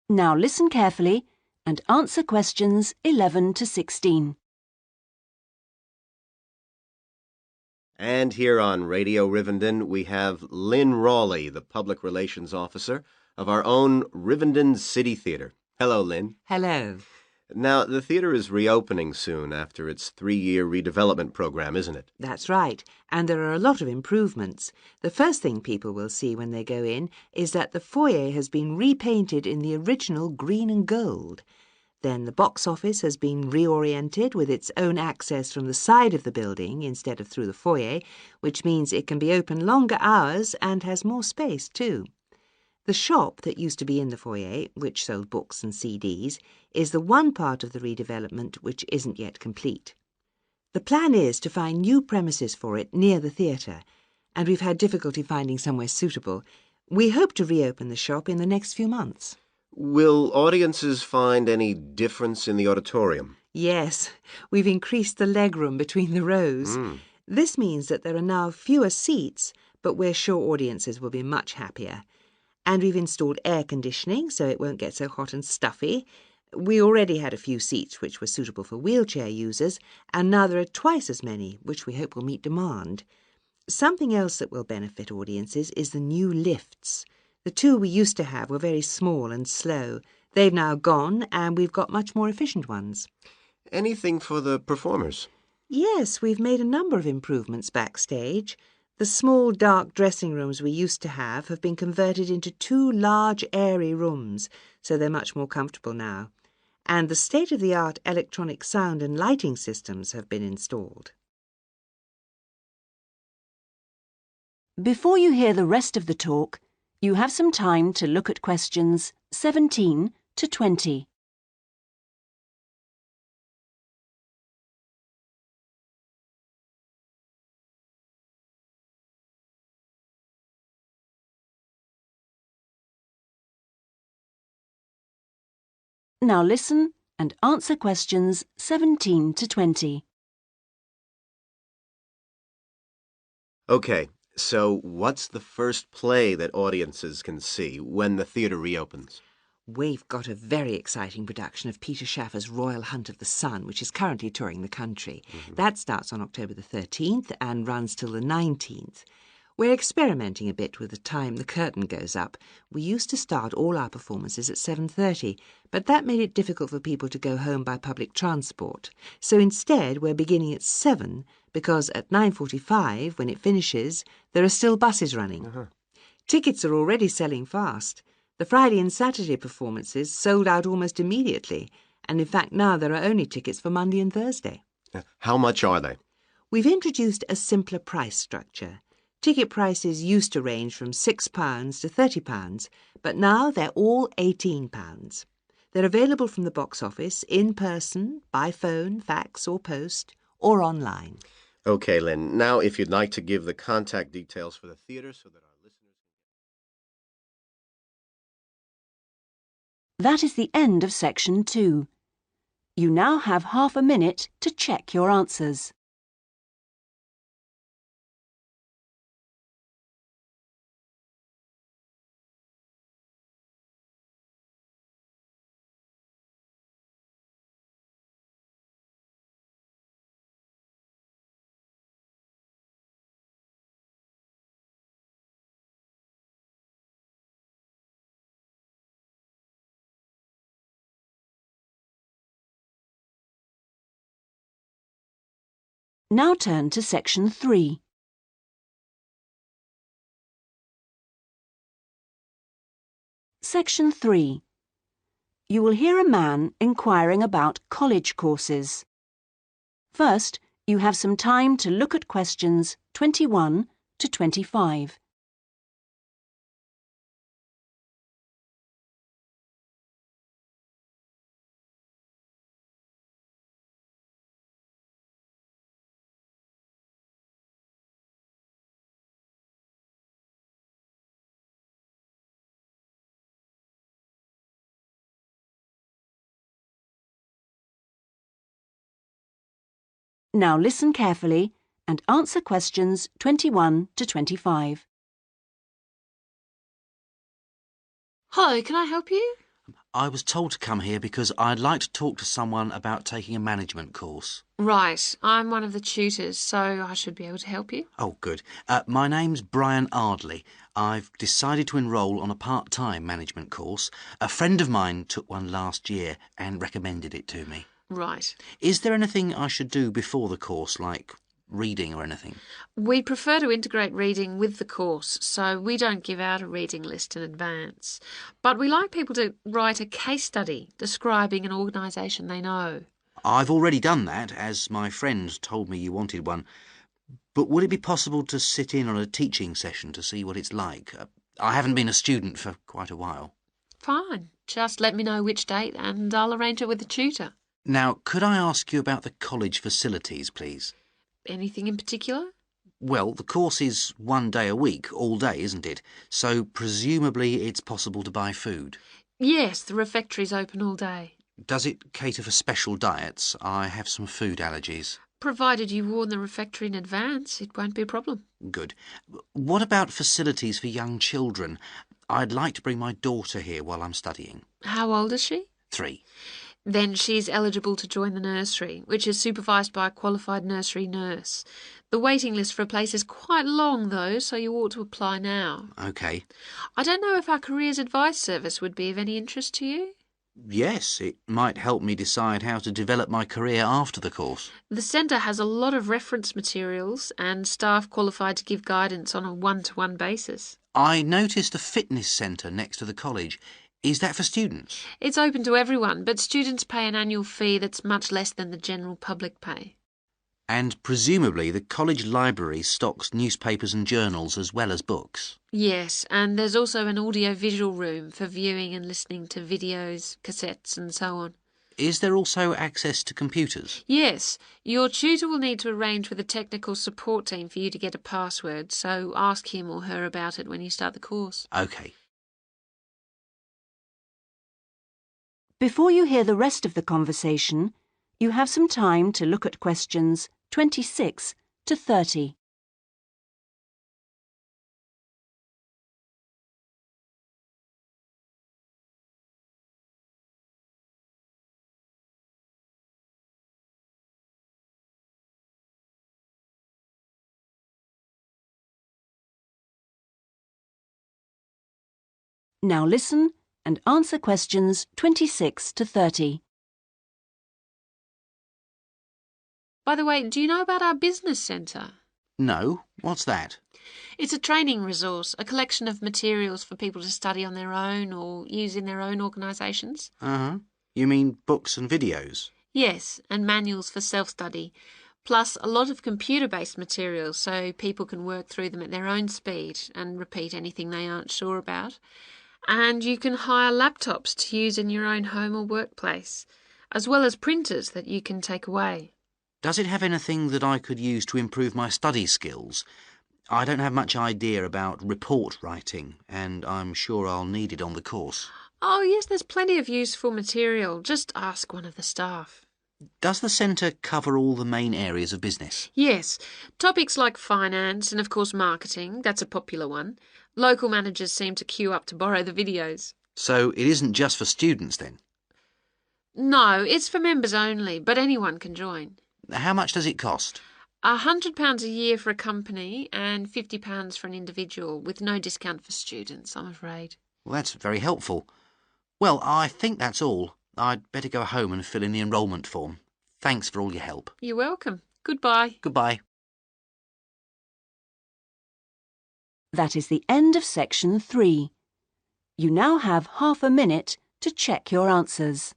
Now listen carefully and answer questions 11 to 16. And here on Radio Rivendell, we have Lynn Rawley, the Public Relations Officer of our own Rivendell City Theatre. Hello, Lynn. Hello. Now, the theatre is reopening soon after its 3-year redevelopment program, isn't it? That's right, and there are a lot of improvements. The first thing people will see when they go in is that the foyer has been repainted in the original green and gold. Then the box office has been reoriented with its own access from the side of the building instead of through the foyer, which means it can be open longer hours and has more space too. The shop that used to be in the foyer, which sold books and CDs, is the one part of the redevelopment which isn't yet complete. The plan is to find new premises for it near the theatre, and we've had difficulty finding somewhere suitable. We hope to reopen the shop in the next few months. Will audiences find any difference in the auditorium? Yes, we've increased the legroom between the rows. This means that there are now fewer seats, but we're sure audiences will be much happier. And we've installed air conditioning so it won't get so hot and stuffy. We already had a few seats which were suitable for wheelchair users, and now there are twice as many, which we hope will meet demand. Something else that will benefit audiences is the new lifts. The two we used to have were very small and slow. They've now gone, and we've got much more efficient ones. Anything for the performers? Yes, we've made a number of improvements backstage. The small, dark dressing rooms we used to have been converted into 2 large, airy rooms, so they're much more comfortable now. And the state-of-the-art electronic sound and lighting systems have been installed. Before you hear the rest of the talk, you have some time to look at questions 17 to 20. Now listen and answer questions 17 to 20. Okay, so what's the first play that audiences can see when the theatre reopens? We've got a very exciting production of Peter Shaffer's Royal Hunt of the Sun, which is currently touring the country. That starts on October the 13th and runs till the 19th. We're experimenting a bit with the time the curtain goes up. We used to start all our performances at 7:30, but that made it difficult for people to go home by public transport. So instead, we're beginning at 7, because at 9:45, when it finishes, there are still buses running. Tickets are already selling fast. The Friday and Saturday performances sold out almost immediately, and in fact now there are only tickets for Monday and Thursday. How much are they? We've introduced a simpler price structure. Ticket prices used to range from £6 to £30, but now they're all £18. They're available from the box office, in person, by phone, fax or post, or online. Okay, Lynn. Now, if you'd like to give the contact details for the theatre so that our listeners can... That is the end of section 2. You now have half a minute to check your answers. Now turn to section 3. Section 3. You will hear a man inquiring about college courses. First, you have some time to look at questions 21 to 25. Now listen carefully and answer questions 21 to 25. Hello, can I help you? I was told to come here because I'd like to talk to someone about taking a management course. Right, I'm one of the tutors, so I should be able to help you. Oh, good. My name's Brian Ardley. I've decided to enrol on a part-time management course. A friend of mine took one last year and recommended it to me. Right. Is there anything I should do before the course, like reading or anything? We prefer to integrate reading with the course, so we don't give out a reading list in advance. But we like people to write a case study describing an organisation they know. I've already done that, as my friend told me you wanted one. But would it be possible to sit in on a teaching session to see what it's like? I haven't been a student for quite a while. Fine. Just let me know which date and I'll arrange it with the tutor. Now, could I ask you about the college facilities, please? Anything in particular? Well, the course is 1 day a week, all day, isn't it? So presumably it's possible to buy food. Yes, the refectory's open all day. Does it cater for special diets? I have some food allergies. Provided you warn the refectory in advance, it won't be a problem. Good. What about facilities for young children? I'd like to bring my daughter here while I'm studying. How old is she? 3. Then she's eligible to join the nursery, which is supervised by a qualified nursery nurse. The waiting list for a place is quite long, though, so you ought to apply now. OK. I don't know if our careers advice service would be of any interest to you. Yes, it might help me decide how to develop my career after the course. The centre has a lot of reference materials and staff qualified to give guidance on a one-to-one basis. I noticed a fitness centre next to the college. Is that for students? It's open to everyone, but students pay an annual fee that's much less than the general public pay. And presumably the college library stocks newspapers and journals as well as books. Yes, and there's also an audio-visual room for viewing and listening to videos, cassettes and so on. Is there also access to computers? Yes, your tutor will need to arrange with a technical support team for you to get a password, so ask him or her about it when you start the course. OK. Before you hear the rest of the conversation, you have some time to look at questions 26 to 30. Now listen and answer questions 26 to 30. By the way, do you know about our business centre? No. What's that? It's a training resource, a collection of materials for people to study on their own or use in their own organisations. Uh-huh. You mean books and videos? Yes, and manuals for self-study, plus a lot of computer-based materials so people can work through them at their own speed and repeat anything they aren't sure about. And you can hire laptops to use in your own home or workplace, as well as printers that you can take away. Does it have anything that I could use to improve my study skills? I don't have much idea about report writing, and I'm sure I'll need it on the course. Oh, yes, there's plenty of useful material. Just ask one of the staff. Does the centre cover all the main areas of business? Yes. Topics like finance and, of course, marketing. That's a popular one. Local managers seem to queue up to borrow the videos. So it isn't just for students, then? No, it's for members only, but anyone can join. How much does it cost? £100 a year for a company and £50 for an individual, with no discount for students, I'm afraid. Well, that's very helpful. Well, I think that's all. I'd better go home and fill in the enrolment form. Thanks for all your help. You're welcome. Goodbye. Goodbye. That is the end of section 3. You now have half a minute to check your answers.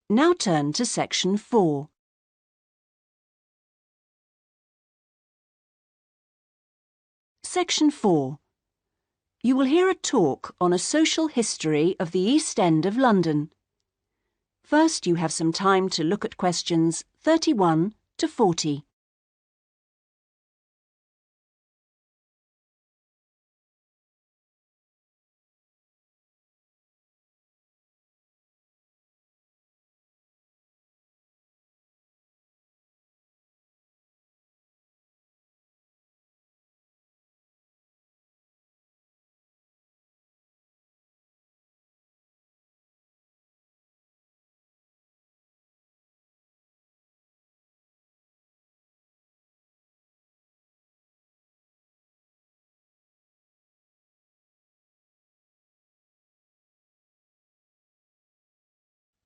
Now turn to section 4. Section 4. You will hear a talk on a social history of the East End of London. First, you have some time to look at questions 31 to 40.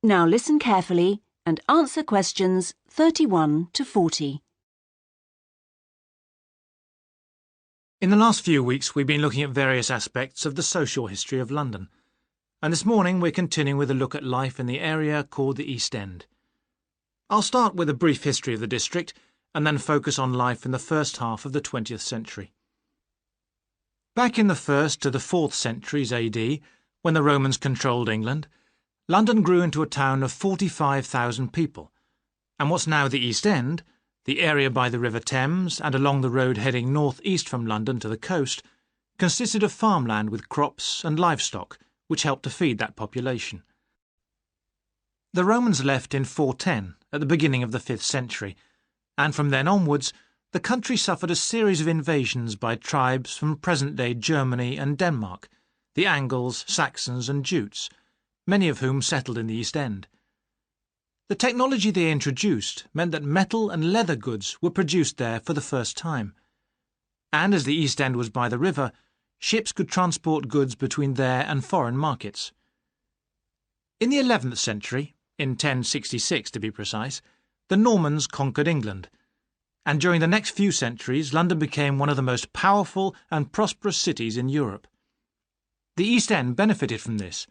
Now listen carefully and answer questions 31 to 40. In the last few weeks, we've been looking at various aspects of the social history of London, and this morning we're continuing with a look at life in the area called the East End. I'll start with a brief history of the district and then focus on life in the first half of the 20th century. Back in the 1st to the 4th centuries AD, when the Romans controlled England, London grew into a town of 45,000 people, and what's now the East End, the area by the River Thames and along the road heading north-east from London to the coast, consisted of farmland with crops and livestock, which helped to feed that population. The Romans left in 410, at the beginning of the 5th century, and from then onwards, the country suffered a series of invasions by tribes from present-day Germany and Denmark, the Angles, Saxons and Jutes, many of whom settled in the East End. The technology they introduced meant that metal and leather goods were produced there for the first time, and as the East End was by the river, ships could transport goods between there and foreign markets. In the 11th century, in 1066 to be precise, the Normans conquered England, and during the next few centuries London became one of the most powerful and prosperous cities in Europe. The East End benefited from this,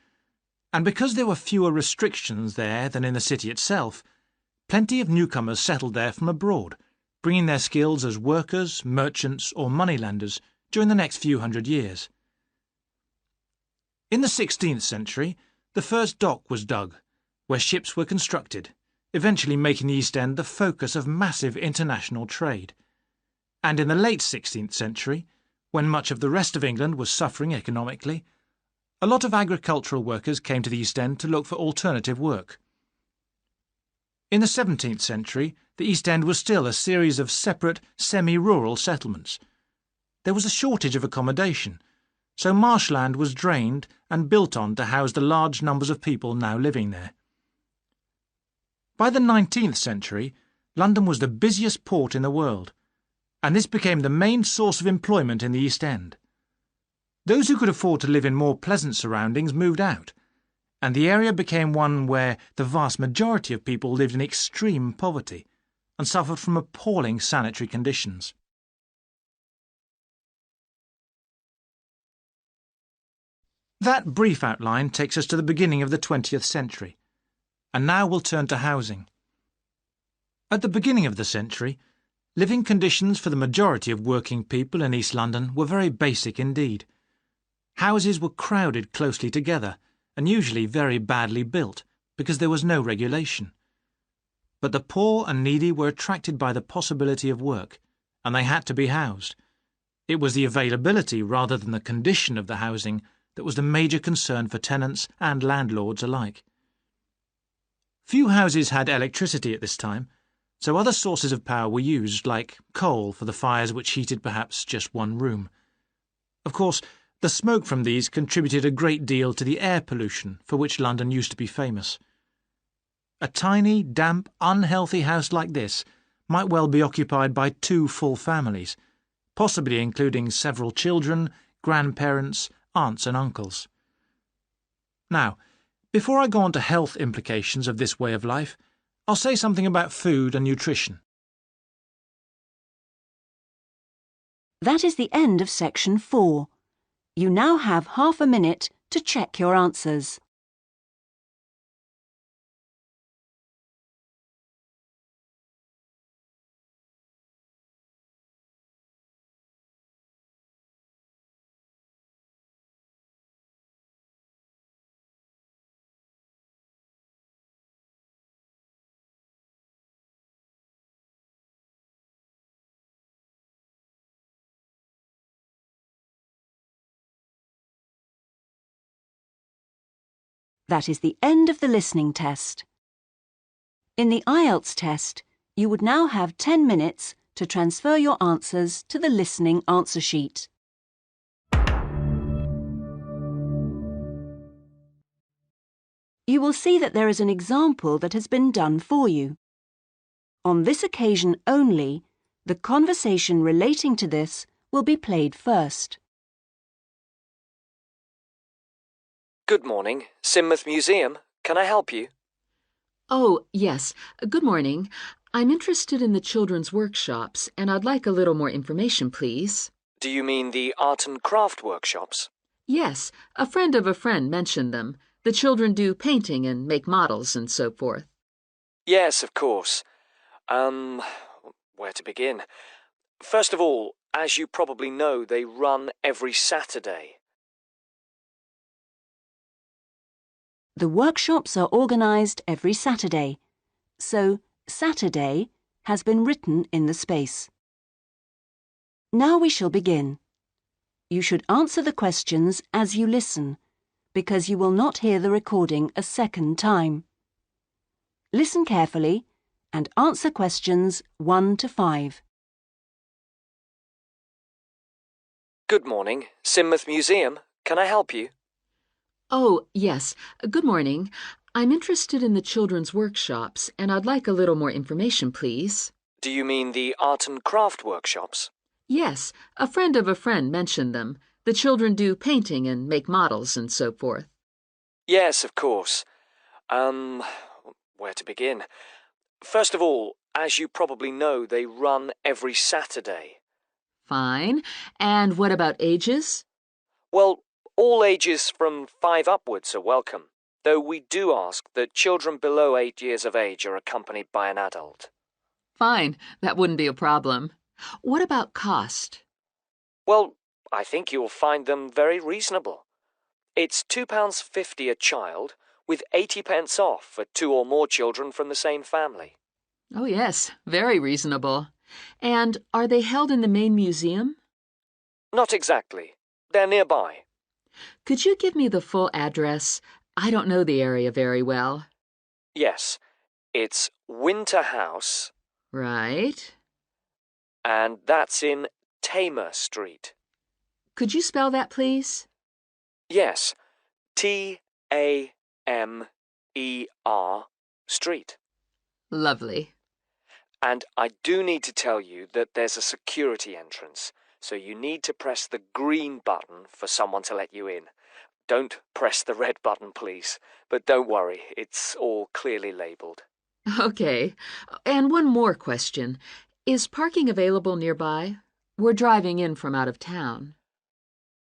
and because there were fewer restrictions there than in the city itself, plenty of newcomers settled there from abroad, bringing their skills as workers, merchants or moneylenders during the next few hundred years. In the 16th century, the first dock was dug, where ships were constructed, eventually making the East End the focus of massive international trade. And in the late 16th century, when much of the rest of England was suffering economically, a lot of agricultural workers came to the East End to look for alternative work. In the 17th century, the East End was still a series of separate, semi-rural settlements. There was a shortage of accommodation, so marshland was drained and built on to house the large numbers of people now living there. By the 19th century, London was the busiest port in the world, and this became the main source of employment in the East End. Those who could afford to live in more pleasant surroundings moved out, and the area became one where the vast majority of people lived in extreme poverty and suffered from appalling sanitary conditions. That brief outline takes us to the beginning of the 20th century, and now we'll turn to housing. At the beginning of the century, living conditions for the majority of working people in East London were very basic indeed. Houses were crowded closely together and usually very badly built because there was no regulation. But the poor and needy were attracted by the possibility of work, and they had to be housed. It was the availability rather than the condition of the housing that was the major concern for tenants and landlords alike. Few houses had electricity at this time, so other sources of power were used, like coal for the fires which heated perhaps just one room. Of course, the smoke from these contributed a great deal to the air pollution for which London used to be famous. A tiny, damp, unhealthy house like this might well be occupied by 2 full families, possibly including several children, grandparents, aunts and uncles. Now, before I go on to health implications of this way of life, I'll say something about food and nutrition. That is the end of section 4. You now have half a minute to check your answers. That is the end of the listening test. In the IELTS test, you would now have 10 minutes to transfer your answers to the listening answer sheet. You will see that there is an example that has been done for you. On this occasion only, the conversation relating to this will be played first. Good morning, Sidmouth Museum. Can I help you? Oh, yes. Good morning. I'm interested in the children's workshops, and I'd like a little more information, please. Do you mean the art and craft workshops? Yes, a friend of a friend mentioned them. The children do painting and make models and so forth. Yes, of course. Where to begin? First of all, as you probably know, they run every Saturday. The workshops are organised every Saturday, so Saturday has been written in the space. Now we shall begin. You should answer the questions as you listen, because you will not hear the recording a second time. Listen carefully and answer questions 1 to 5. Good morning, Sidmouth Museum. Can I help you? Oh, yes. Good morning. I'm interested in the children's workshops, and I'd like a little more information, please. Do you mean the art and craft workshops? Yes, a friend of a friend mentioned them. The children do painting and make models and so forth. Yes, of course. Where to begin? First of all, as you probably know, they run every Saturday. Fine. And what about ages? Well, all ages from 5 upwards are welcome, though we do ask that children below 8 years of age are accompanied by an adult. Fine. That wouldn't be a problem. What about cost? Well, I think you'll find them very reasonable. It's £2.50 a child, with 80 pence off for 2 or more children from the same family. Oh, yes. Very reasonable. And are they held in the main museum? Not exactly. They're nearby. Could you give me the full address? I don't know the area very well. Yes. It's Winter House. Right. And that's in Tamer Street. Could you spell that, please? Yes. Tamer Street. Lovely. And I do need to tell you that there's a security entrance, so you need to press the green button for someone to let you in. Don't press the red button, please. But don't worry, it's all clearly labelled. Okay. And one more question. Is parking available nearby? We're driving in from out of town.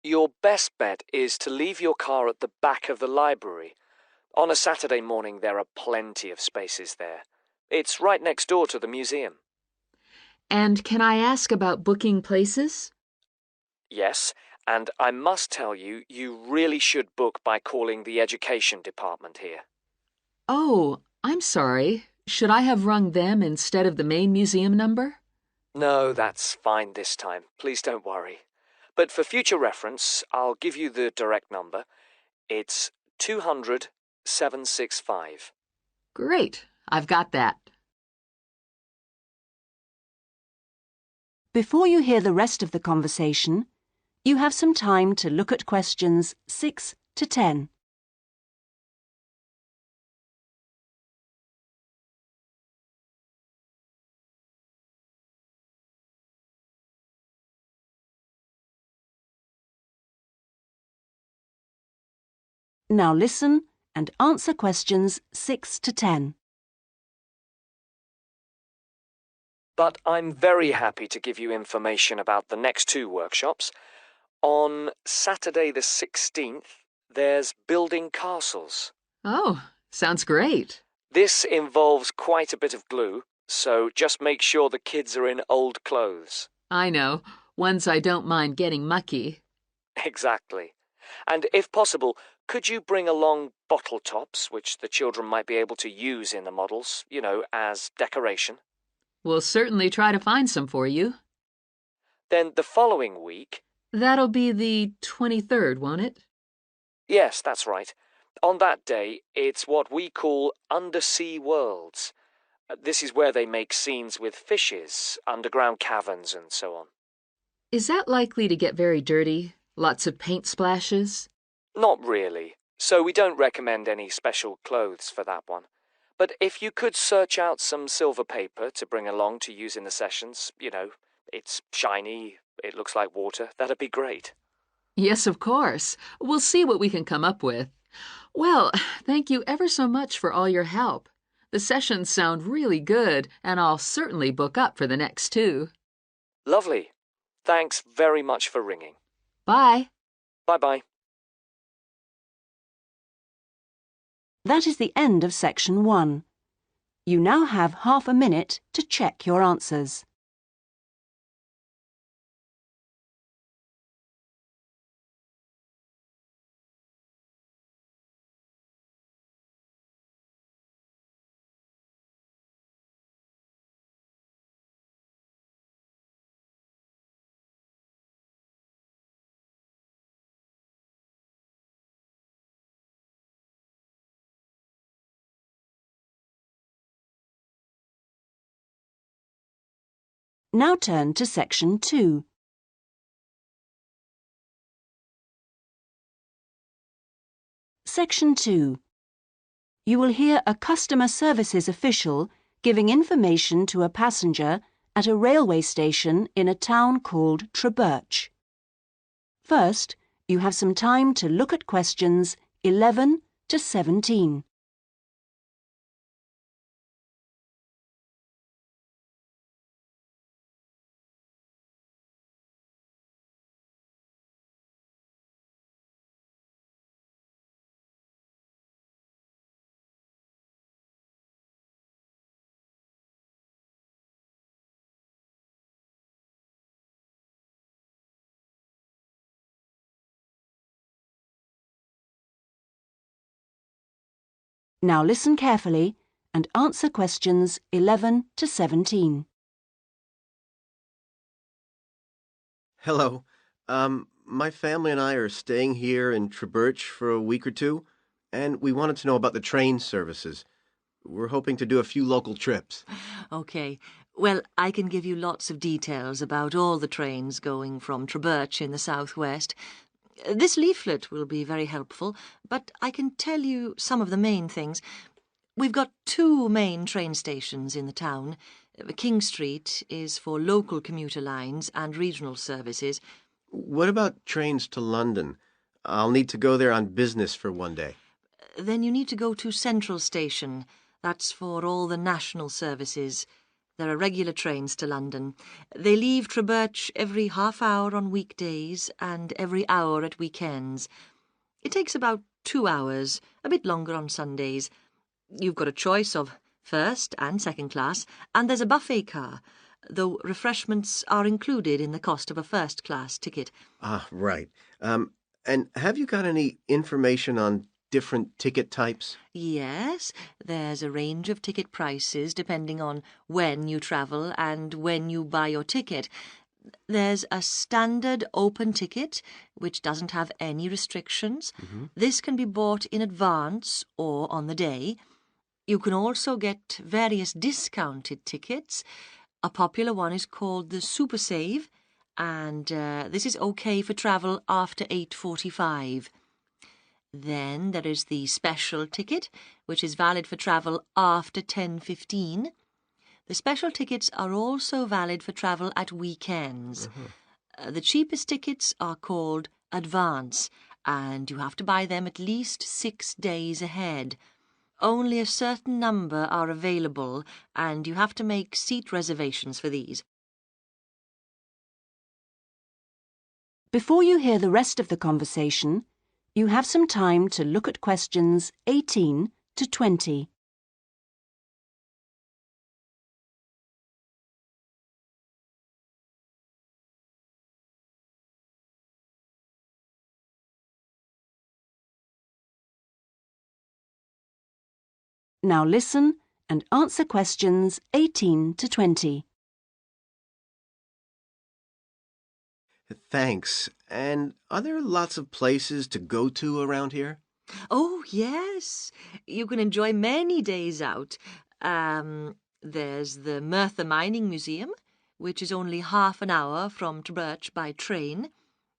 Your best bet is to leave your car at the back of the library. On a Saturday morning, there are plenty of spaces there. It's right next door to the museum. And can I ask about booking places? Yes, and I must tell you, you really should book by calling the education department here. Oh, I'm sorry. Should I have rung them instead of the main museum number? No, that's fine this time. Please don't worry. But for future reference, I'll give you the direct number. It's 200-765. Great. I've got that. Before you hear the rest of the conversation, you have some time to look at questions 6 to 10. Now listen and answer questions 6 to 10. But I'm very happy to give you information about the next 2 workshops. On Saturday the 16th, there's building castles. Oh, sounds great. This involves quite a bit of glue, so just make sure the kids are in old clothes. I know. Ones I don't mind getting mucky. Exactly. And if possible, could you bring along bottle tops, which the children might be able to use in the models, as decoration? We'll certainly try to find some for you. Then the following week... That'll be the 23rd, won't it? Yes, that's right. On that day, it's what we call undersea worlds. This is where they make scenes with fishes, underground caverns and so on. Is that likely to get very dirty? Lots of paint splashes? Not really, so we don't recommend any special clothes for that one. But if you could search out some silver paper to bring along to use in the sessions, it's shiny, it looks like water, that'd be great. Yes, of course. We'll see what we can come up with. Well, thank you ever so much for all your help. The sessions sound really good, and I'll certainly book up for the next 2. Lovely. Thanks very much for ringing. Bye. Bye-bye. That is the end of section 1. You now have half a minute to check your answers. Now turn to section 2. Section 2. You will hear a customer services official giving information to a passenger at a railway station in a town called Trebirch. First, you have some time to look at questions 11 to 17. Now listen carefully and answer questions 11 to 17. Hello. My family and I are staying here in Trebirch for a week or 2, and we wanted to know about the train services. We're hoping to do a few local trips. OK. Well, I can give you lots of details about all the trains going from Trebirch in the southwest. This leaflet will be very helpful, but I can tell you some of the main things. We've got 2 main train stations in the town. King Street is for local commuter lines and regional services. What about trains to London? I'll need to go there on business for one day. Then you need to go to Central Station. That's for all the national services. There are regular trains to London. They leave Trebirch every half hour on weekdays and every hour at weekends. It takes about 2 hours, a bit longer on Sundays. You've got a choice of first and second class, and there's a buffet car, though refreshments are included in the cost of a first-class ticket. Ah, right. And have you got any information on different ticket types? Yes, there's a range of ticket prices depending on when you travel and when you buy your ticket. There's a standard open ticket, which doesn't have any restrictions. This can be bought in advance or on the day. You can also get various discounted tickets. A popular one is called the Super Save, and this is OK for travel after 8:45. Then there is the special ticket, which is valid for travel after 10:15. The special tickets are also valid for travel at weekends. The cheapest tickets are called advance, and you have to buy them at least 6 days ahead. Only a certain number are available, and you have to make seat reservations for these. Before you hear the rest of the conversation, you have some time to look at questions 18 to 20. Now listen and answer questions 18 to 20. Thanks. And are there lots of places to go to around here? Oh, yes. You can enjoy many days out. There's the Merthyr Mining Museum, which is only half an hour from Birch by train.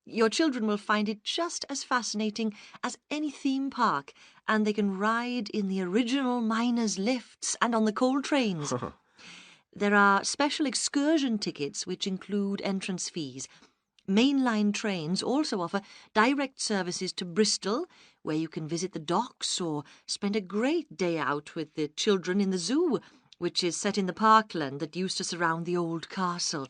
Your children will find it just as fascinating as any theme park, and they can ride in the original miners' lifts and on the coal trains. There are special excursion tickets which include entrance fees. Mainline trains also offer direct services to Bristol, where you can visit the docks or spend a great day out with the children in the zoo, which is set in the parkland that used to surround the old castle.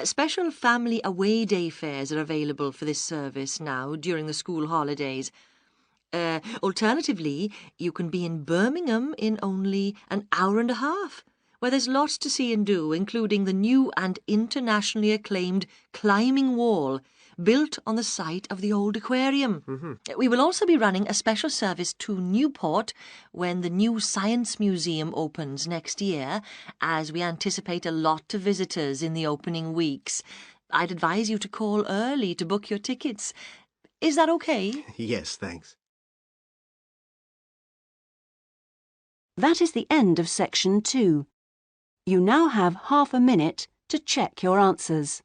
Special family away day fares are available for this service now during the school holidays. Alternatively, you can be in Birmingham in only an hour and a half, where there's lots to see and do, including the new and internationally acclaimed climbing wall built on the site of the old aquarium. We will also be running a special service to Newport when the new Science Museum opens next year, as we anticipate a lot of visitors in the opening weeks. I'd advise you to call early to book your tickets. Is that okay? Yes, thanks. That is the end of section 2. You now have half a minute to check your answers.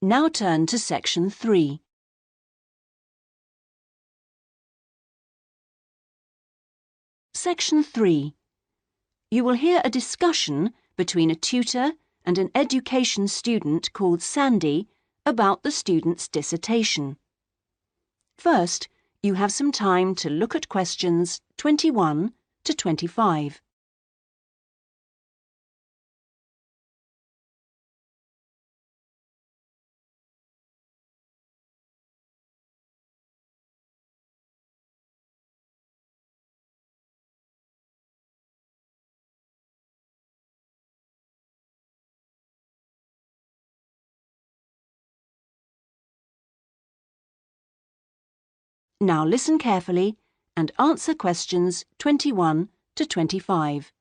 Now turn to section 3. Section 3. You will hear a discussion between a tutor and an education student called Sandy about the student's dissertation. First, you have some time to look at questions 21 to 25. Now listen carefully and answer questions 21 to 25.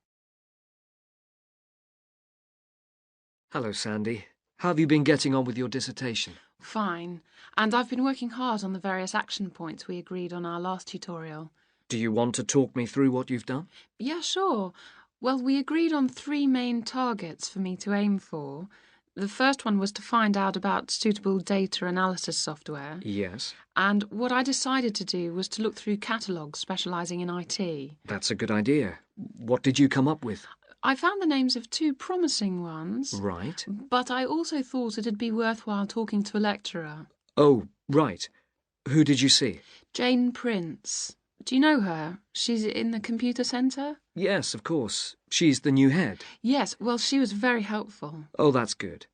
Hello, Sandy. How have you been getting on with your dissertation? Fine. And I've been working hard on the various action points we agreed on our last tutorial. Do you want to talk me through what you've done? Yeah, sure. Well, we agreed on 3 main targets for me to aim for. The first one was to find out about suitable data analysis software. Yes. And what I decided to do was to look through catalogues specialising in IT. That's a good idea. What did you come up with? I found the names of 2 promising ones. Right. But I also thought it'd be worthwhile talking to a lecturer. Oh, right. Who did you see? Jane Prince. Do you know her? She's in the computer centre? Yes, of course. She's the new head. Yes, well, she was very helpful. Oh, that's good.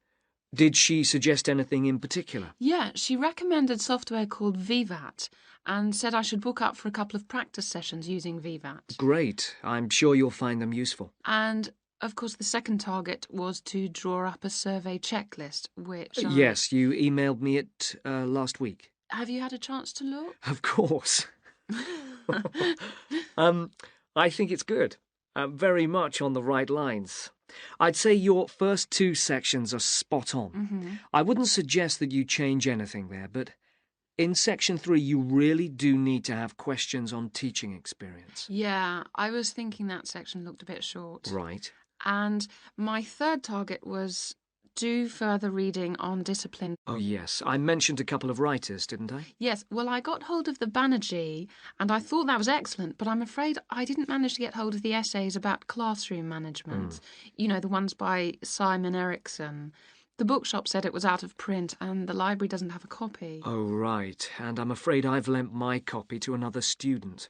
Did she suggest anything in particular? Yeah, she recommended software called VVAT and said I should book up for a couple of practice sessions using VVAT. Great. I'm sure you'll find them useful. And, of course, the second target was to draw up a survey checklist, which Yes, you emailed me it last week. Have you had a chance to look? Of course. I think it's good. Very much on the right lines. I'd say your first 2 sections are spot on. I wouldn't suggest that you change anything there, but in section 3 you really do need to have questions on teaching experience. Yeah, I was thinking that section looked a bit short. Right. And my third target was do further reading on discipline. Oh, yes. I mentioned a couple of writers, didn't I? Yes, well, I got hold of the Banerjee, and I thought that was excellent, but I'm afraid I didn't manage to get hold of the essays about classroom management. You know, the ones by Simon Erickson. The bookshop said it was out of print, and the library doesn't have a copy. Oh, right. And I'm afraid I've lent my copy to another student.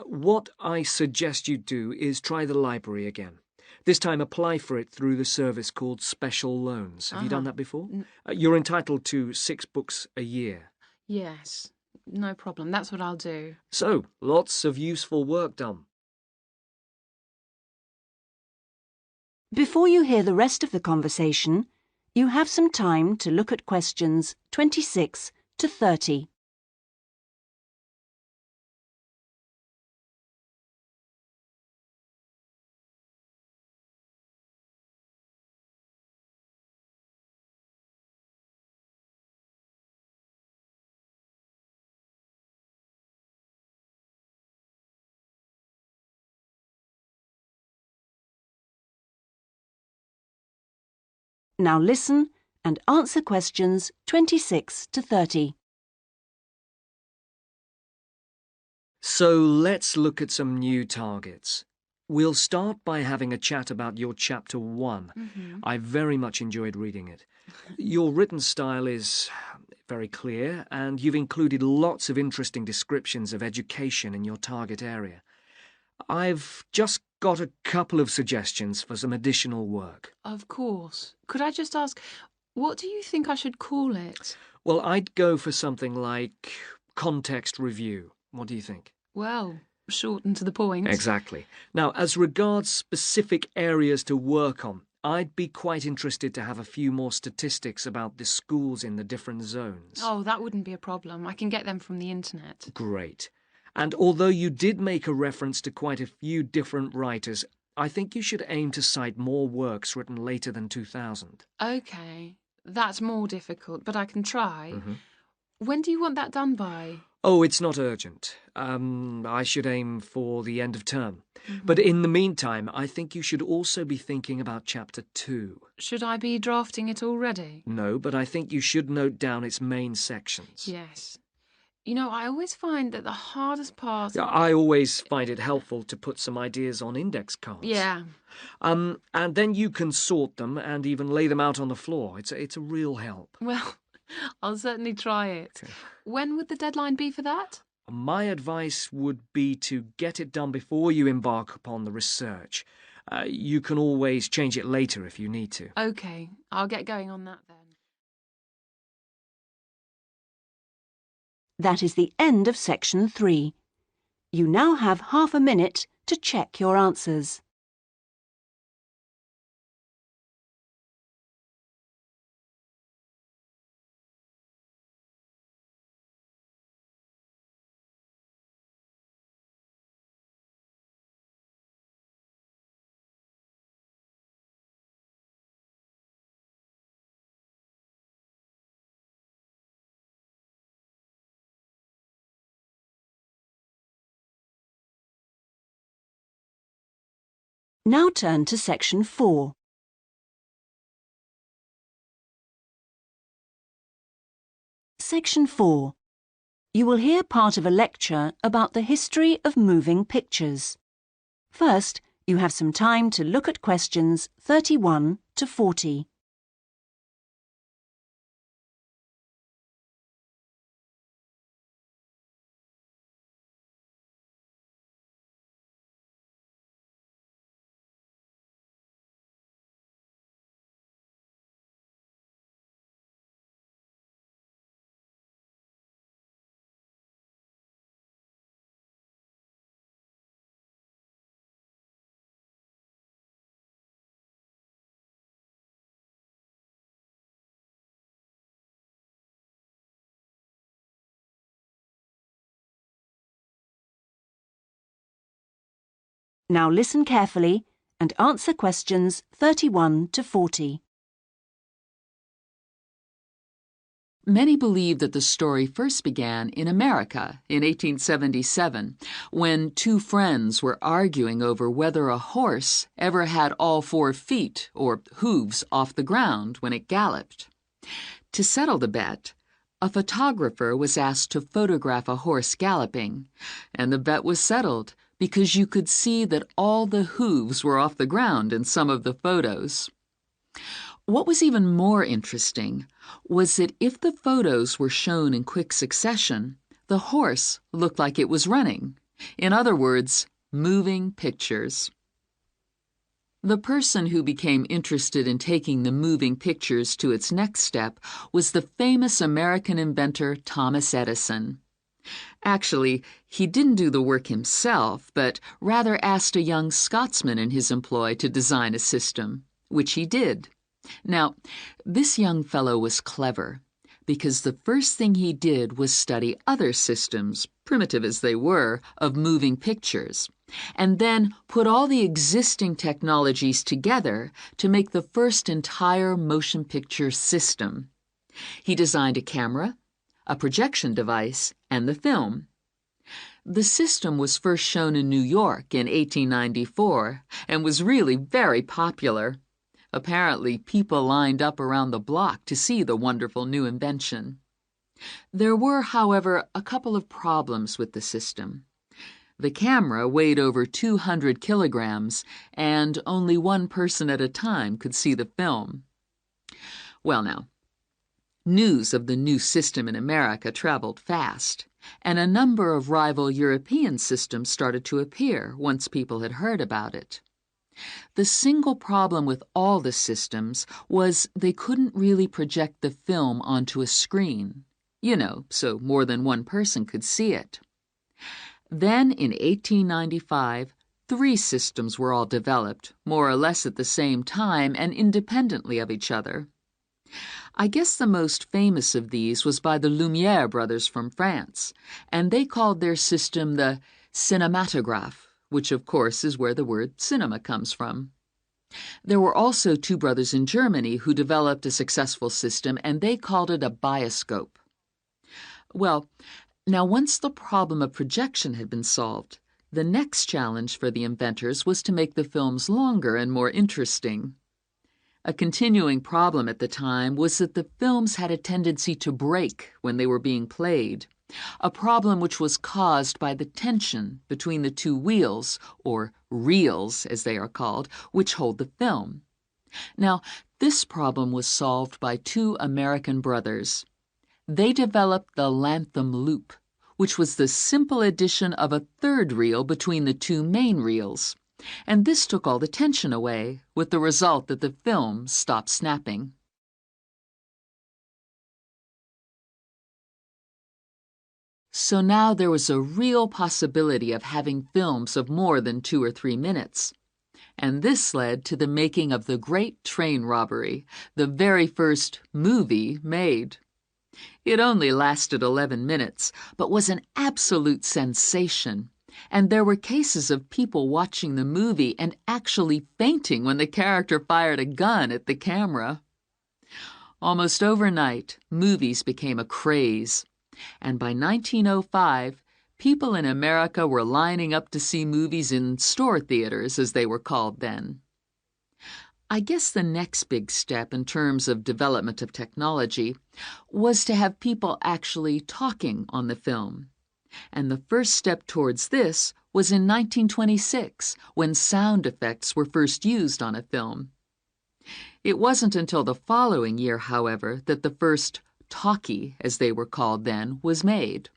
What I suggest you do is try the library again. This time apply for it through the service called Special Loans. Have you done that before? You're entitled to 6 books a year. Yes. no problem. That's what I'll do. So, lots of useful work done. Before you hear the rest of the conversation, you have some time to look at questions 26 to 30. Now listen and answer questions 26 to 30. So let's look at some new targets. We'll start by having a chat about your Chapter 1. I very much enjoyed reading it. Your written style is very clear, and you've included lots of interesting descriptions of education in your target area. I've just got a couple of suggestions for some additional work. Of course. Could I just ask, what do you think I should call it? Well, I'd go for something like context review. What do you think? Well, short and to the point. Exactly. Now, as regards specific areas to work on, I'd be quite interested to have a few more statistics about the schools in the different zones. Oh, that wouldn't be a problem. I can get them from the internet. Great. And although you did make a reference to quite a few different writers, I think you should aim to cite more works written later than 2000. OK. That's more difficult, but I can try. When do you want that done by? Oh, it's not urgent. I should aim for the end of term. But in the meantime, I think you should also be thinking about Chapter 2. Should I be drafting it already? No, but I think you should note down its main sections. Yes. You know, I always find that the hardest part... I always find it helpful to put some ideas on index cards. Yeah. And then you can sort them and even lay them out on the floor. It's a real help. Well, I'll certainly try it. When would the deadline be for that? My advice would be to get it done before you embark upon the research. You can always change it later if you need to. OK, I'll get going on that then. That is the end of Section 3. You now have half a minute to check your answers. Now turn to Section 4. Section 4. You will hear part of a lecture about the history of moving pictures. First, you have some time to look at questions 31 to 40. Now listen carefully and answer questions 31 to 40. Many believe that the story first began in America in 1877, when two friends were arguing over whether a horse ever had all 4 feet, or hooves, off the ground when it galloped. To settle the bet, a photographer was asked to photograph a horse galloping, and the bet was settled because you could see that all the hooves were off the ground in some of the photos. What was even more interesting was that if the photos were shown in quick succession, the horse looked like it was running. In other words, moving pictures. The person who became interested in taking the moving pictures to its next step was the famous American inventor Thomas Edison. Actually, he didn't do the work himself, but rather asked a young Scotsman in his employ to design a system, which he did. Now, this young fellow was clever, because the first thing he did was study other systems, primitive as they were, of moving pictures, and then put all the existing technologies together to make the first entire motion picture system. He designed a camera, a projection device, and the film. The system was first shown in New York in 1894 and was really very popular. Apparently, people lined up around the block to see the wonderful new invention. There were, however, a couple of problems with the system. The camera weighed over 200 kilograms, and only one person at a time could see the film. Well, now, news of the new system in America traveled fast, and a number of rival European systems started to appear once people had heard about it. The single problem with all the systems was they couldn't really project the film onto a screen, so more than one person could see it. Then, in 1895, 3 systems were all developed, more or less at the same time and independently of each other. I guess the most famous of these was by the Lumière brothers from France, and they called their system the cinematograph, which of course is where the word cinema comes from. There were also 2 brothers in Germany who developed a successful system, and they called it a bioscope. Well, now once the problem of projection had been solved, the next challenge for the inventors was to make the films longer and more interesting. A continuing problem at the time was that the films had a tendency to break when they were being played, a problem which was caused by the tension between the 2 wheels, or reels as they are called, which hold the film. Now, this problem was solved by 2 American brothers. They developed the Lantham loop, which was the simple addition of a 3rd reel between the 2 main reels, and this took all the tension away, with the result that the film stopped snapping. So now there was a real possibility of having films of more than 2 or 3 minutes. And this led to the making of the Great Train Robbery, the very first movie made. It only lasted 11 minutes, but was an absolute sensation, and there were cases of people watching the movie and actually fainting when the character fired a gun at the camera. Almost overnight, movies became a craze, and by 1905, people in America were lining up to see movies in store theaters, as they were called then. I guess the next big step in terms of development of technology was to have people actually talking on the film. And the first step towards this was in 1926, when sound effects were first used on a film. It wasn't until the following year, however, that the first talkie, as they were called then, was made.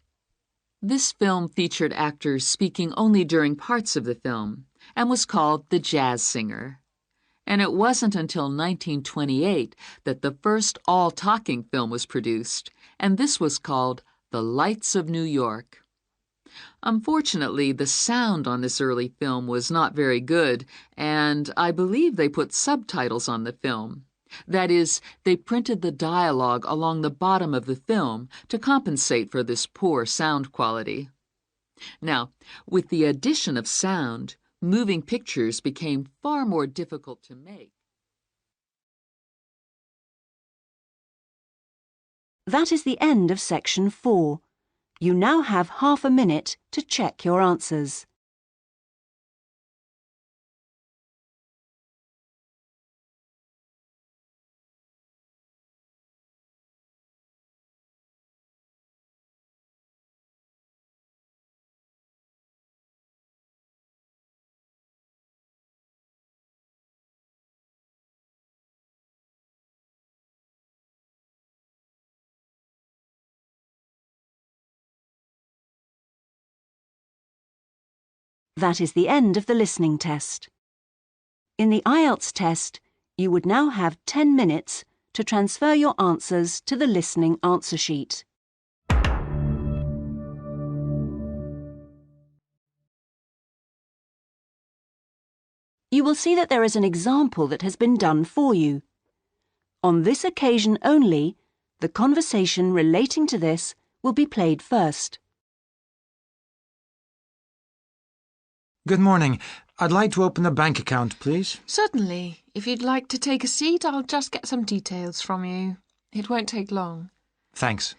This film featured actors speaking only during parts of the film and was called The Jazz Singer. And it wasn't until 1928 that the first all-talking film was produced, and this was called The Lights of New York. Unfortunately, the sound on this early film was not very good, and I believe they put subtitles on the film. That is, they printed the dialogue along the bottom of the film to compensate for this poor sound quality. Now, with the addition of sound, moving pictures became far more difficult to make. That is the end of section 4. You now have half a minute to check your answers. That is the end of the listening test. In the IELTS test, you would now have 10 minutes to transfer your answers to the listening answer sheet. you will see that there is an example that has been done for you. On this occasion only, the conversation relating to this will be played first. Good morning. I'd like to open a bank account, please. Certainly. If you'd like to take a seat, I'll just get some details from you. It won't take long. Thanks.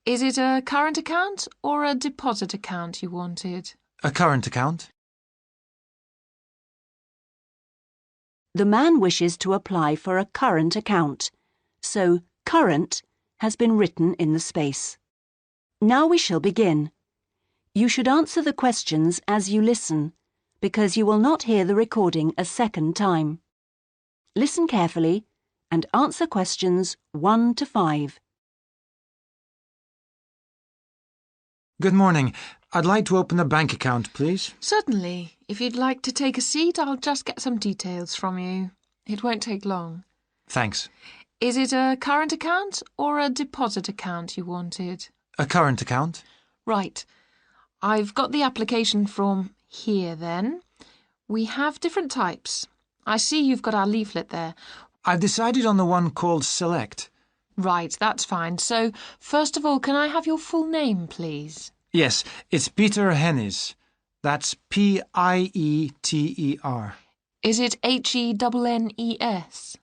Is it a current account or a deposit account you wanted? A current account. The man wishes to apply for a current account, so current has been written in the space. Now we shall begin. You should answer the questions as you listen, because you will not hear the recording a second time. Listen carefully and answer questions 1 to 5. Good morning. I'd like to open a bank account, please. Certainly. If you'd like to take a seat, I'll just get some details from you. It won't take long. Thanks. Is it a current account or a deposit account you wanted? A current account. Right. I've got the application form here then. We have different types. I see you've got our leaflet there. I've decided on the one called Select. Right, that's fine. So, first of all, can I have your full name, please? Yes, it's Peter Hennies. That's P-I-E-T-E-R. Is it H-E-N-N-E-S?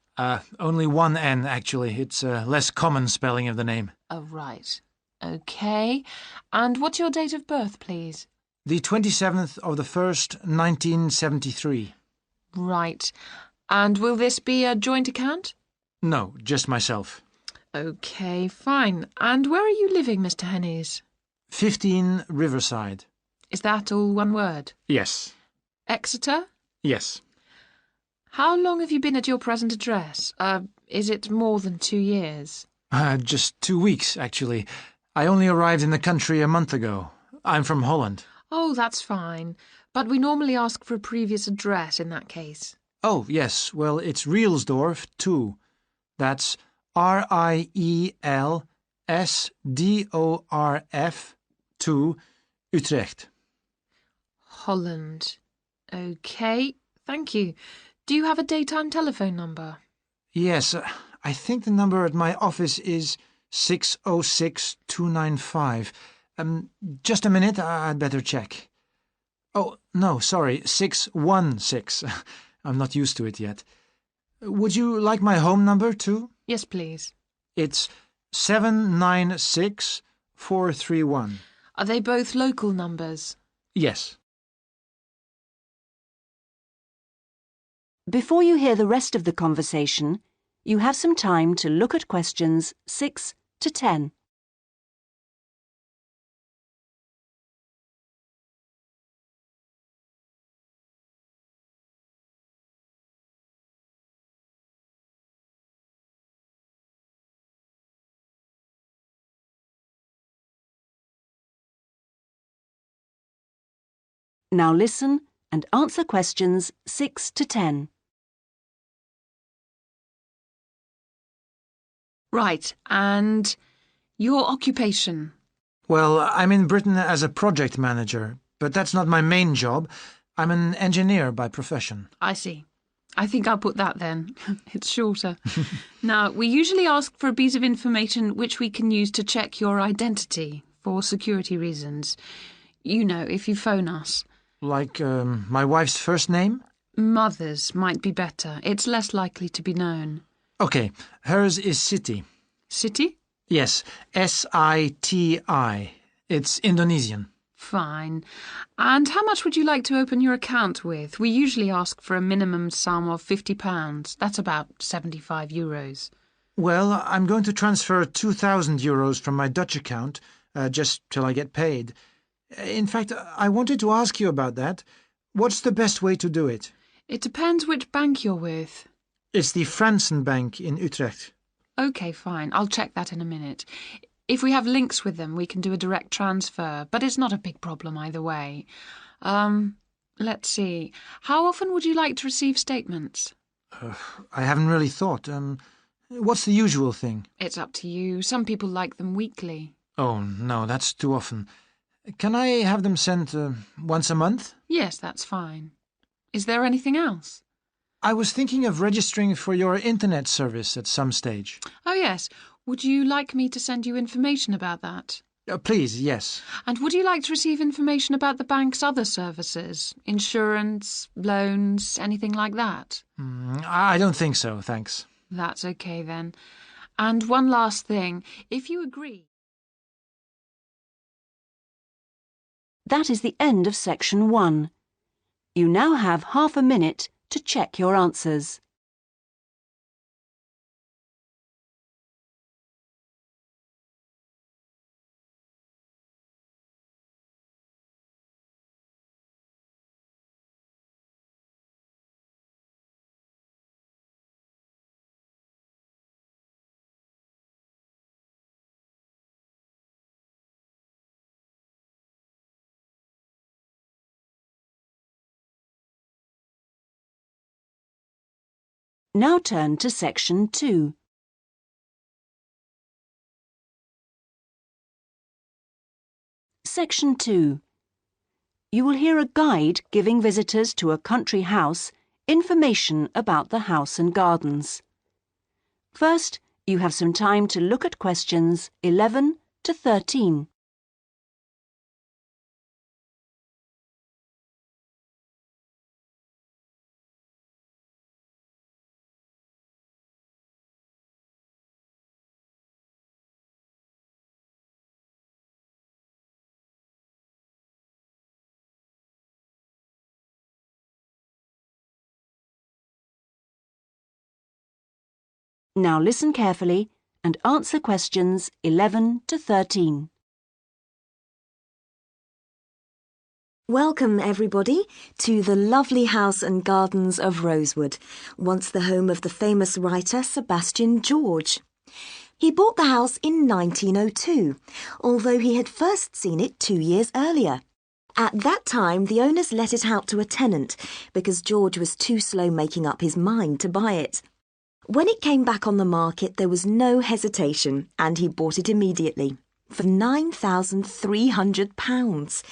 Only one N, actually. It's a less common spelling of the name. Oh, right. OK. And what's your date of birth, please? The 27th of the 1st, 1973. Right. And will this be a joint account? No, just myself. OK, fine. And where are you living, Mr. Hennies? 15 Riverside. Is that all one word? Yes. Exeter? Yes. How long have you been at your present address? Is it more than 2 years? Just 2 weeks, actually. I only arrived in the country a month ago. I'm from Holland. Oh, that's fine. But we normally ask for a previous address in that case. Oh, yes. Well, it's Rielsdorf 2. That's R-I-E-L-S-D-O-R-F 2, Utrecht. Holland. OK, thank you. Do you have a daytime telephone number? Yes, I think the number at my office is 606-295. Just a minute, I'd better check. Oh, no, sorry, 616. I'm not used to it yet. Would you like my home number, too? Yes, please. It's 796431. Are they both local numbers? Yes. Before you hear the rest of the conversation, you have some time to look at questions 6 to 10. Now listen and answer questions 6 to 10. Right, and your occupation? Well, I'm in Britain as a project manager, but that's not my main job. I'm an engineer by profession. I see. I think I'll put that then. It's shorter. Now, we usually ask for a piece of information which we can use to check your identity for security reasons. You know, if you phone us. Like my wife's first name? Mother's might be better. It's less likely to be known. OK, hers is Siti. Siti? Yes, S-I-T-I. It's Indonesian. Fine. And how much would you like to open your account with? We usually ask for a minimum sum of £50. That's about €75. Well, I'm going to transfer €2,000 from my Dutch account, just till I get paid. In fact, I wanted to ask you about that. What's the best way to do it? It depends which bank you're with. It's the Fransen Bank in Utrecht. OK, fine. I'll check that in a minute. If we have links with them, we can do a direct transfer, but it's not a big problem either way. Let's see. How often would you like to receive statements? I haven't really thought. What's the usual thing? It's up to you. Some people like them weekly. Oh, no, that's too often. Can I have them sent once a month? Yes, that's fine. Is there anything else? I was thinking of registering for your internet service at some stage. Oh, yes. Would you like me to send you information about that? Please, yes. And would you like to receive information about the bank's other services? Insurance, loans, anything like that? I don't think so, thanks. That's okay then. And one last thing. If you agree... That is the end of section 1. You now have half a minute to check your answers. Now turn to section 2. Section 2. You will hear a guide giving visitors to a country house information about the house and gardens. First, you have some time to look at questions 11 to 13. Now listen carefully and answer questions 11 to 13. Welcome, everybody, to the lovely house and gardens of Rosewood, once the home of the famous writer Sebastian George. He bought the house in 1902, although he had first seen it 2 years earlier. At that time, the owners let it out to a tenant because George was too slow making up his mind to buy it. When it came back on the market, there was no hesitation, and he bought it immediately for £9,300,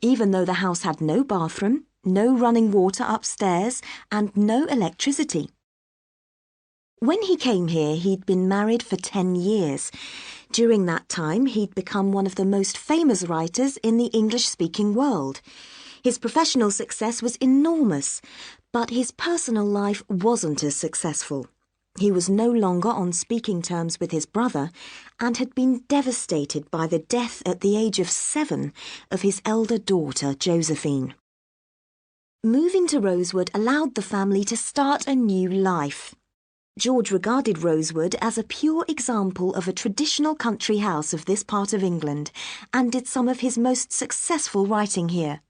even though the house had no bathroom, no running water upstairs, and no electricity. When he came here, he'd been married for 10 years. During that time, he'd become one of the most famous writers in the English-speaking world. His professional success was enormous, but his personal life wasn't as successful. He was no longer on speaking terms with his brother and had been devastated by the death at the age of 7 of his elder daughter, Josephine. Moving to Rosewood allowed the family to start a new life. George regarded Rosewood as a pure example of a traditional country house of this part of England and did some of his most successful writing here.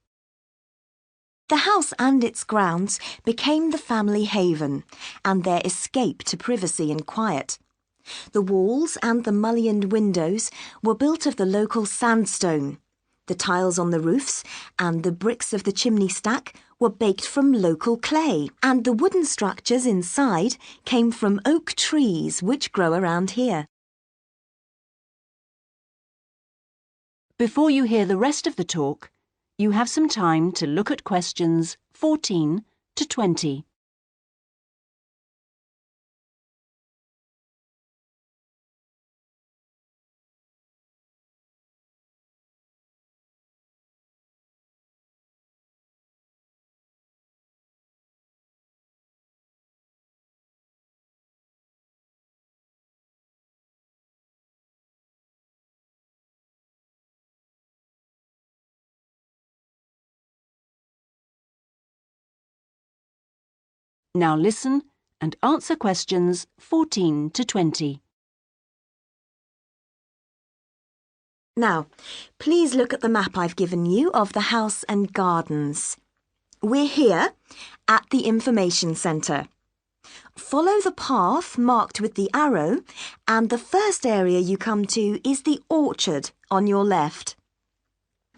The house and its grounds became the family haven and their escape to privacy and quiet. The walls and the mullioned windows were built of the local sandstone. The tiles on the roofs and the bricks of the chimney stack were baked from local clay, and the wooden structures inside came from oak trees which grow around here. Before you hear the rest of the talk, you have some time to look at questions 14 to 20. Now listen and answer questions 14 to 20. Now, please look at the map I've given you of the house and gardens. We're here at the information centre. Follow the path marked with the arrow, and the first area you come to is the orchard on your left.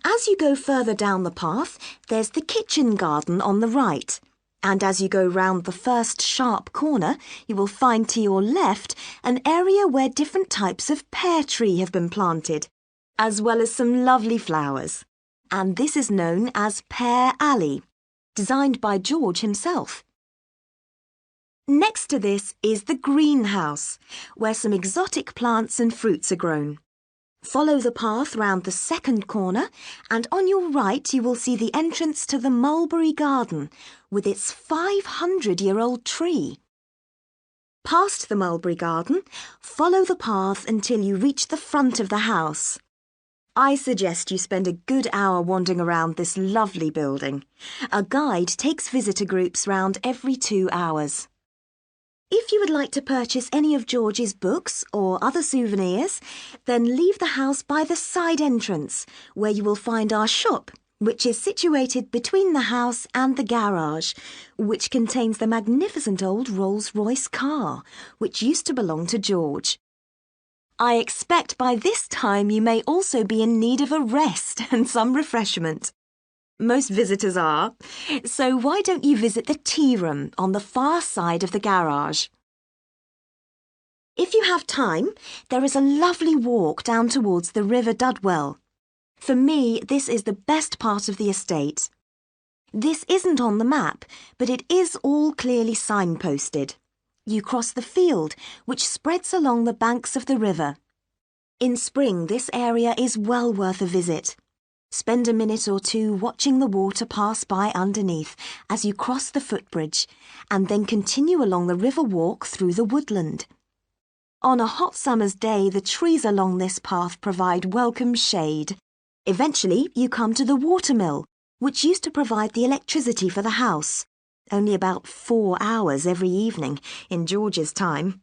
As you go further down the path, there's the kitchen garden on the right. And as you go round the first sharp corner, you will find to your left an area where different types of pear tree have been planted, as well as some lovely flowers. And this is known as Pear Alley, designed by George himself. Next to this is the greenhouse, where some exotic plants and fruits are grown. Follow the path round the second corner, and on your right you will see the entrance to the mulberry garden with its 500-year-old tree. Past the mulberry garden, follow the path until you reach the front of the house. I suggest you spend a good hour wandering around this lovely building. A guide takes visitor groups round every 2 hours. If you would like to purchase any of George's books or other souvenirs, then leave the house by the side entrance, where you will find our shop, which is situated between the house and the garage, which contains the magnificent old Rolls-Royce car, which used to belong to George. I expect by this time you may also be in need of a rest and some refreshment. Most visitors are, so why don't you visit the tea room on the far side of the garage? If you have time, there is a lovely walk down towards the River Dudwell. For me, this is the best part of the estate. This isn't on the map, but it is all clearly signposted. You cross the field, which spreads along the banks of the river. In spring, this area is well worth a visit. Spend a minute or two watching the water pass by underneath as you cross the footbridge, and then continue along the river walk through the woodland. On a hot summer's day, the trees along this path provide welcome shade. Eventually, you come to the watermill, which used to provide the electricity for the house, only about 4 hours every evening in George's time.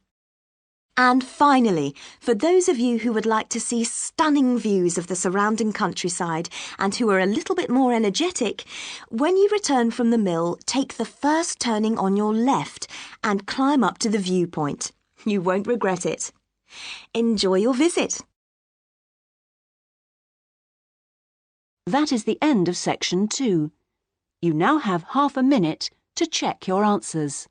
And finally, for those of you who would like to see stunning views of the surrounding countryside and who are a little bit more energetic, when you return from the mill, take the first turning on your left and climb up to the viewpoint. You won't regret it. Enjoy your visit. That is the end of section 2. You now have half a minute to check your answers.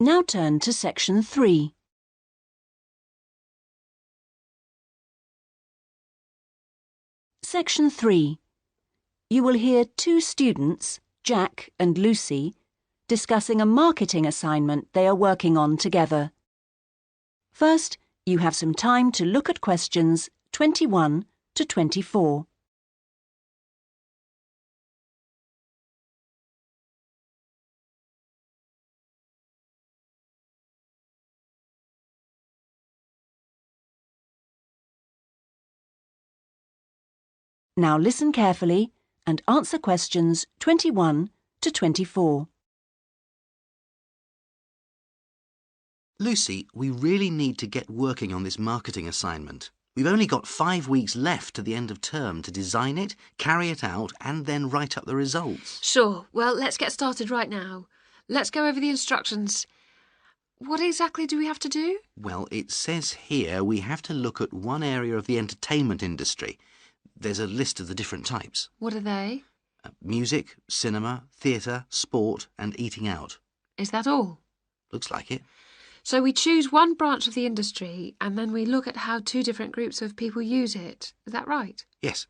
Now turn to section 3. Section 3. You will hear 2 students, Jack and Lucy, discussing a marketing assignment they are working on together. First, you have some time to look at questions 21 to 24. Now listen carefully and answer questions 21 to 24. Lucy, we really need to get working on this marketing assignment. We've only got 5 weeks left to the end of term to design it, carry it out, and then write up the results. Sure. Well, let's get started right now. Let's go over the instructions. What exactly do we have to do? Well, it says here we have to look at one area of the entertainment industry. There's a list of the different types. What are they? Music, cinema, theatre, sport, and eating out. Is that all? Looks like it. So we choose one branch of the industry and then we look at how 2 different groups of people use it. Is that right? Yes.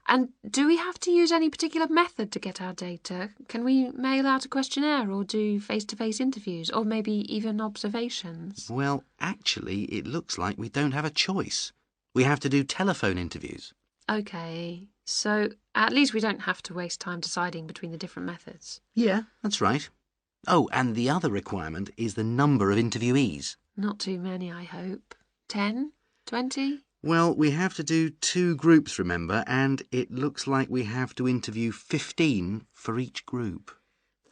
And do we have to use any particular method to get our data? Can we mail out a questionnaire or do face-to-face interviews or maybe even observations? Well, actually, it looks like we don't have a choice. We have to do telephone interviews. OK, so at least we don't have to waste time deciding between the different methods. Yeah, that's right. Oh, and the other requirement is the number of interviewees. Not too many, I hope. 10? 20? Well, we have to do 2 groups, remember, and it looks like we have to interview 15 for each group.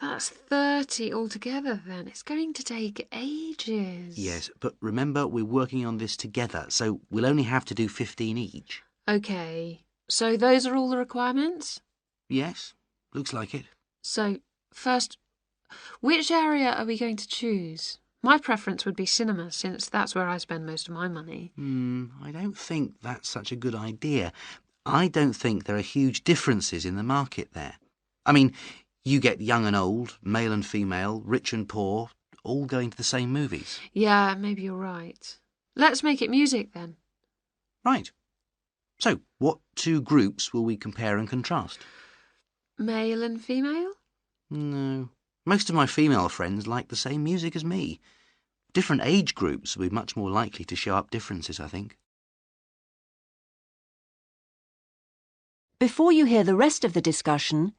That's 30 altogether, then. It's going to take ages. Yes, but remember, we're working on this together, so we'll only have to do 15 each. OK, so those are all the requirements? Yes, looks like it. So, first, which area are we going to choose? My preference would be cinema, since that's where I spend most of my money. I don't think that's such a good idea. I don't think there are huge differences in the market there. I mean, you get young and old, male and female, rich and poor, all going to the same movies. Yeah, maybe you're right. Let's make it music, then. Right. So, what two groups will we compare and contrast? Male and female? No. Most of my female friends like the same music as me. Different age groups will be much more likely to show up differences, I think. Before you hear the rest of the discussion,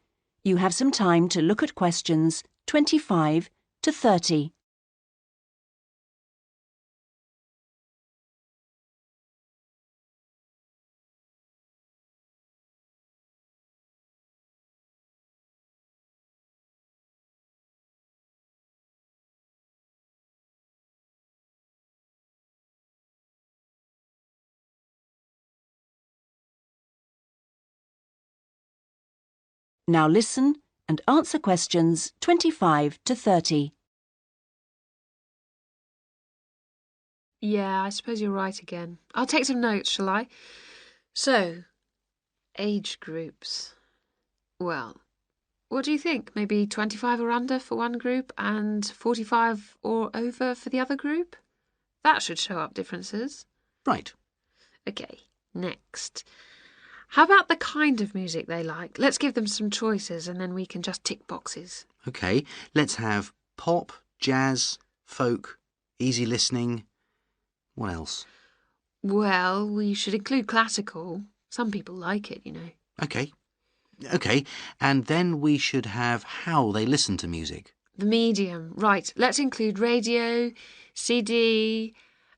you have some time to look at questions 25 to 30. Now listen and answer questions 25 to 30. Yeah, I suppose you're right again. I'll take some notes, shall I? So, age groups. Well, what do you think? Maybe 25 or under for one group and 45 or over for the other group? That should show up differences. Right. Okay, next. How about the kind of music they like? Let's give them some choices and then we can just tick boxes. OK, let's have pop, jazz, folk, easy listening. What else? Well, we should include classical. Some people like it, you know. OK, and then we should have how they listen to music. The medium. Right, let's include radio, CD,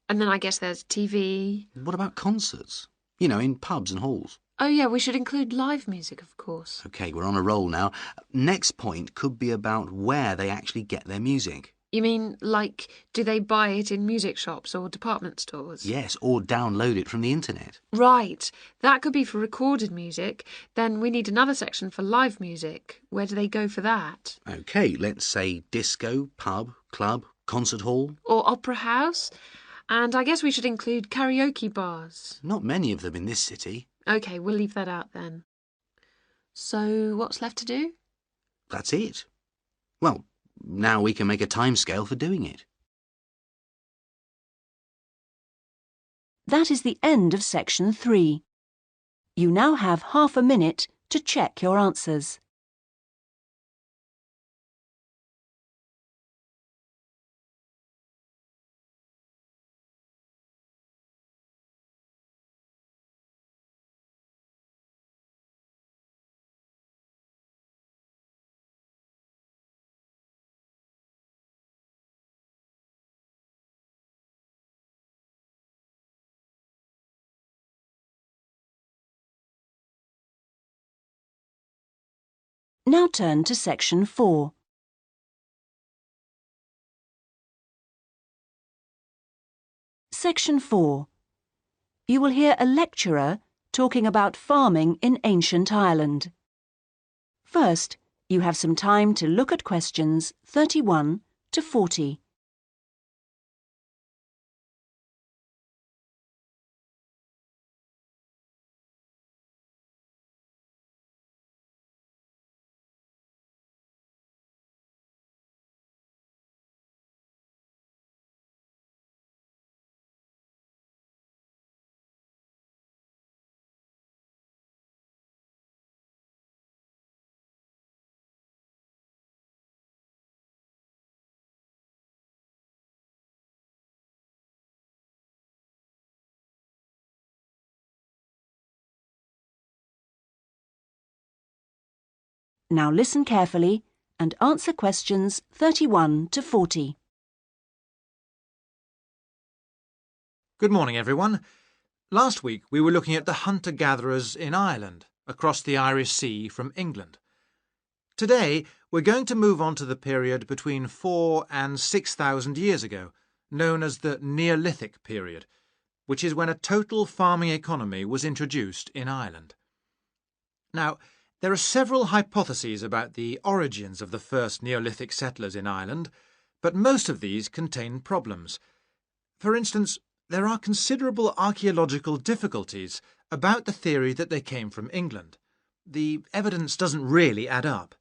and then I guess there's TV. What about concerts? You know, in pubs and halls. Oh, yeah, we should include live music, of course. OK, we're on a roll now. Next point could be about where they actually get their music. You mean, like, do they buy it in music shops or department stores? Yes, or download it from the internet. Right. That could be for recorded music. Then we need another section for live music. Where do they go for that? OK, let's say disco, pub, club, concert hall. Or opera house. And I guess we should include karaoke bars. Not many of them in this city. OK, we'll leave that out then. So what's left to do? That's it. Well, now we can make a timescale for doing it. That is the end of section 3. You now have half a minute to check your answers. Now turn to section 4. Section 4. You will hear a lecturer talking about farming in ancient Ireland. First, you have some time to look at questions 31 to 40. Now listen carefully and answer questions 31 to 40. Good morning, everyone. Last week we were looking at the hunter-gatherers in Ireland, across the Irish Sea from England. Today we're going to move on to the period between 4,000 and 6,000 years ago, known as the Neolithic period, which is when a total farming economy was introduced in Ireland. Now, there are several hypotheses about the origins of the first Neolithic settlers in Ireland, but most of these contain problems. For instance, there are considerable archaeological difficulties about the theory that they came from England. The evidence doesn't really add up.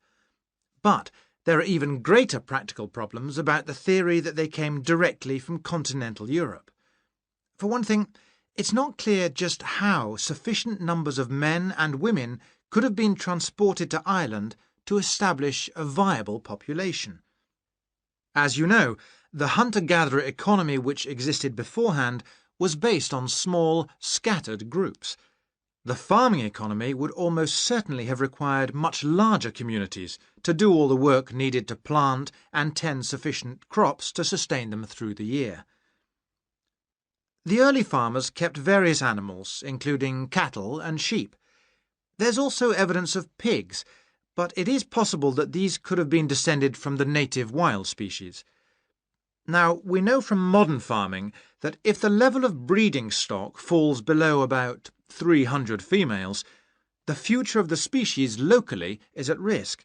But there are even greater practical problems about the theory that they came directly from continental Europe. For one thing, it's not clear just how sufficient numbers of men and women could have been transported to Ireland to establish a viable population. As you know, the hunter-gatherer economy which existed beforehand was based on small, scattered groups. The farming economy would almost certainly have required much larger communities to do all the work needed to plant and tend sufficient crops to sustain them through the year. The early farmers kept various animals, including cattle and sheep. There's also evidence of pigs, but it is possible that these could have been descended from the native wild species. Now, we know from modern farming that if the level of breeding stock falls below about 300 females, the future of the species locally is at risk.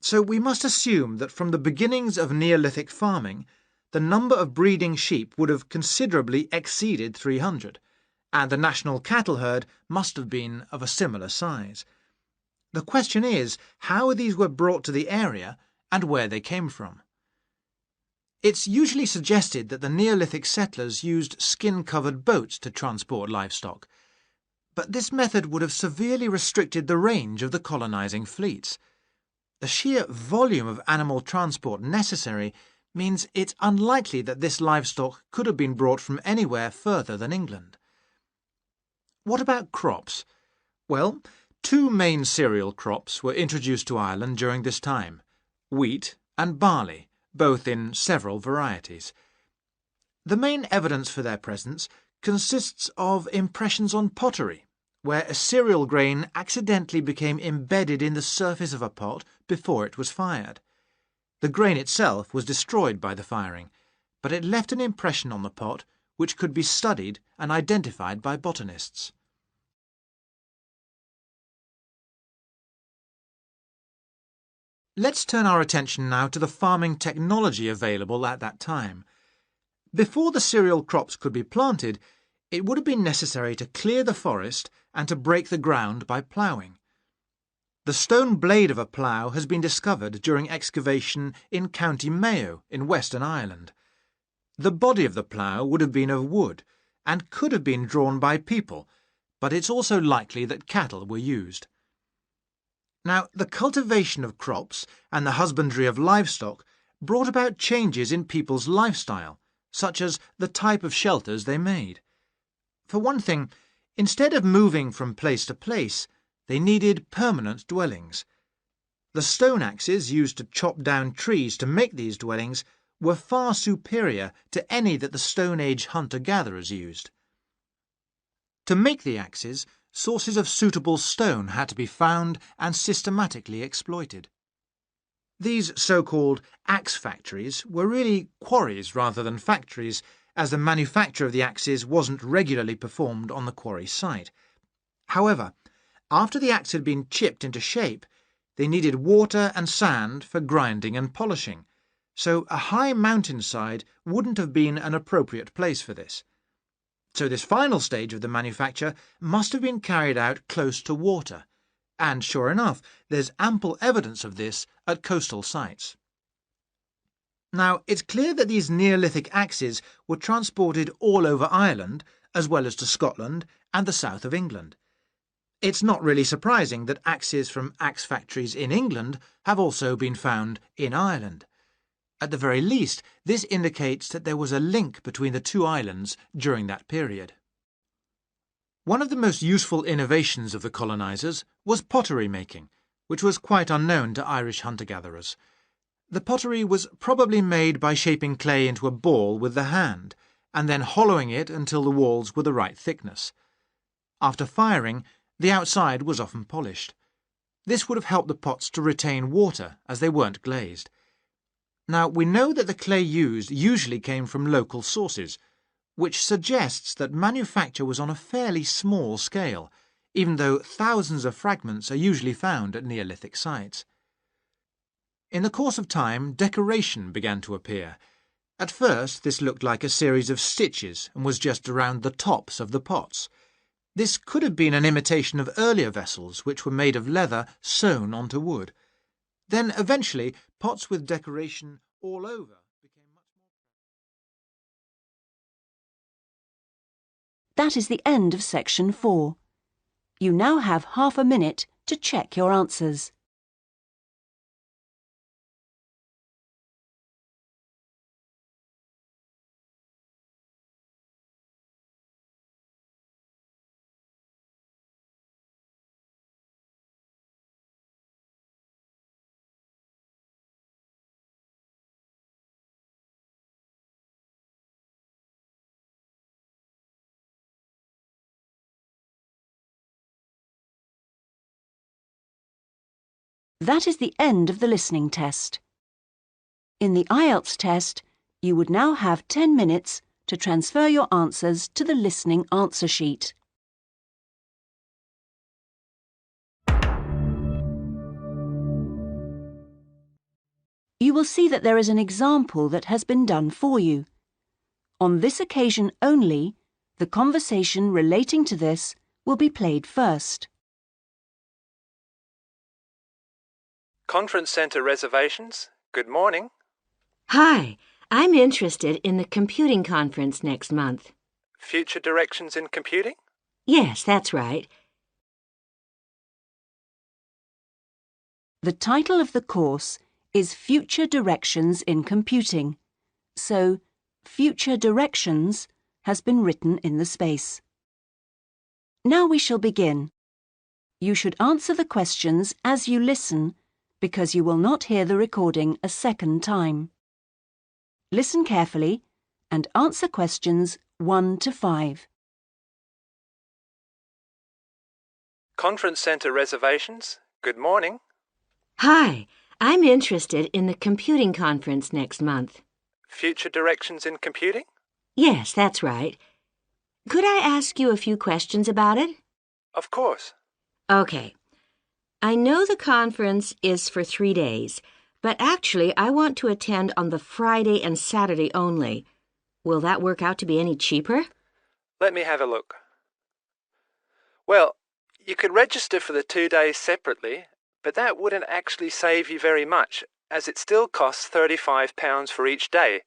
So we must assume that from the beginnings of Neolithic farming, the number of breeding sheep would have considerably exceeded 300, and the national cattle herd must have been of a similar size. The question is how these were brought to the area and where they came from. It's usually suggested that the Neolithic settlers used skin-covered boats to transport livestock, but this method would have severely restricted the range of the colonizing fleets. The sheer volume of animal transport necessary means it's unlikely that this livestock could have been brought from anywhere further than England. What about crops? Well, two main cereal crops were introduced to Ireland during this time, wheat and barley, both in several varieties. The main evidence for their presence consists of impressions on pottery, where a cereal grain accidentally became embedded in the surface of a pot before it was fired. The grain itself was destroyed by the firing, but it left an impression on the pot which could be studied and identified by botanists. Let's turn our attention now to the farming technology available at that time. Before the cereal crops could be planted, it would have been necessary to clear the forest and to break the ground by ploughing. The stone blade of a plough has been discovered during excavation in County Mayo in Western Ireland. The body of the plough would have been of wood and could have been drawn by people, but it's also likely that cattle were used. Now, the cultivation of crops and the husbandry of livestock brought about changes in people's lifestyle, such as the type of shelters they made. For one thing, instead of moving from place to place, they needed permanent dwellings. The stone axes used to chop down trees to make these dwellings were far superior to any that the Stone Age hunter-gatherers used. To make the axes, sources of suitable stone had to be found and systematically exploited. These so-called axe factories were really quarries rather than factories, as the manufacture of the axes wasn't regularly performed on the quarry site. However, after the axe had been chipped into shape, they needed water and sand for grinding and polishing, so a high mountainside wouldn't have been an appropriate place for this. So this final stage of the manufacture must have been carried out close to water, and sure enough, there's ample evidence of this at coastal sites. Now, it's clear that these Neolithic axes were transported all over Ireland, as well as to Scotland and the south of England. It's not really surprising that axes from axe factories in England have also been found in Ireland. At the very least, this indicates that there was a link between the two islands during that period. One of the most useful innovations of the colonisers was pottery making, which was quite unknown to Irish hunter-gatherers. The pottery was probably made by shaping clay into a ball with the hand, and then hollowing it until the walls were the right thickness. After firing, the outside was often polished. This would have helped the pots to retain water, as they weren't glazed. Now, we know that the clay used usually came from local sources, which suggests that manufacture was on a fairly small scale, even though thousands of fragments are usually found at Neolithic sites. In the course of time, decoration began to appear. At first, this looked like a series of stitches and was just around the tops of the pots. This could have been an imitation of earlier vessels, which were made of leather sewn onto wood. Then, eventually, pots with decoration all over became much more... That is the end of section 4. You now have half a minute to check your answers. That is the end of the listening test. In the IELTS test, you would now have 10 minutes to transfer your answers to the listening answer sheet. You will see that there is an example that has been done for you. On this occasion only, the conversation relating to this will be played first. Conference centre reservations. Good morning. Hi, I'm interested in the computing conference next month. Future directions in computing? Yes, that's right. The title of the course is Future Directions in Computing, so Future Directions has been written in the space. Now we shall begin. You should answer the questions as you listen, because you will not hear the recording a second time. Listen carefully and answer questions 1 to 5. Conference centre reservations. Good morning. Hi, I'm interested in the computing conference next month. Future directions in computing? Yes, that's right. Could I ask you a few questions about it? Of course. Okay. I know the conference is for 3 days, but actually I want to attend on the Friday and Saturday only. Will that work out to be any cheaper? Let me have a look. Well, you could register for the 2 days separately, but that wouldn't actually save you very much, as it still costs £35 for each day.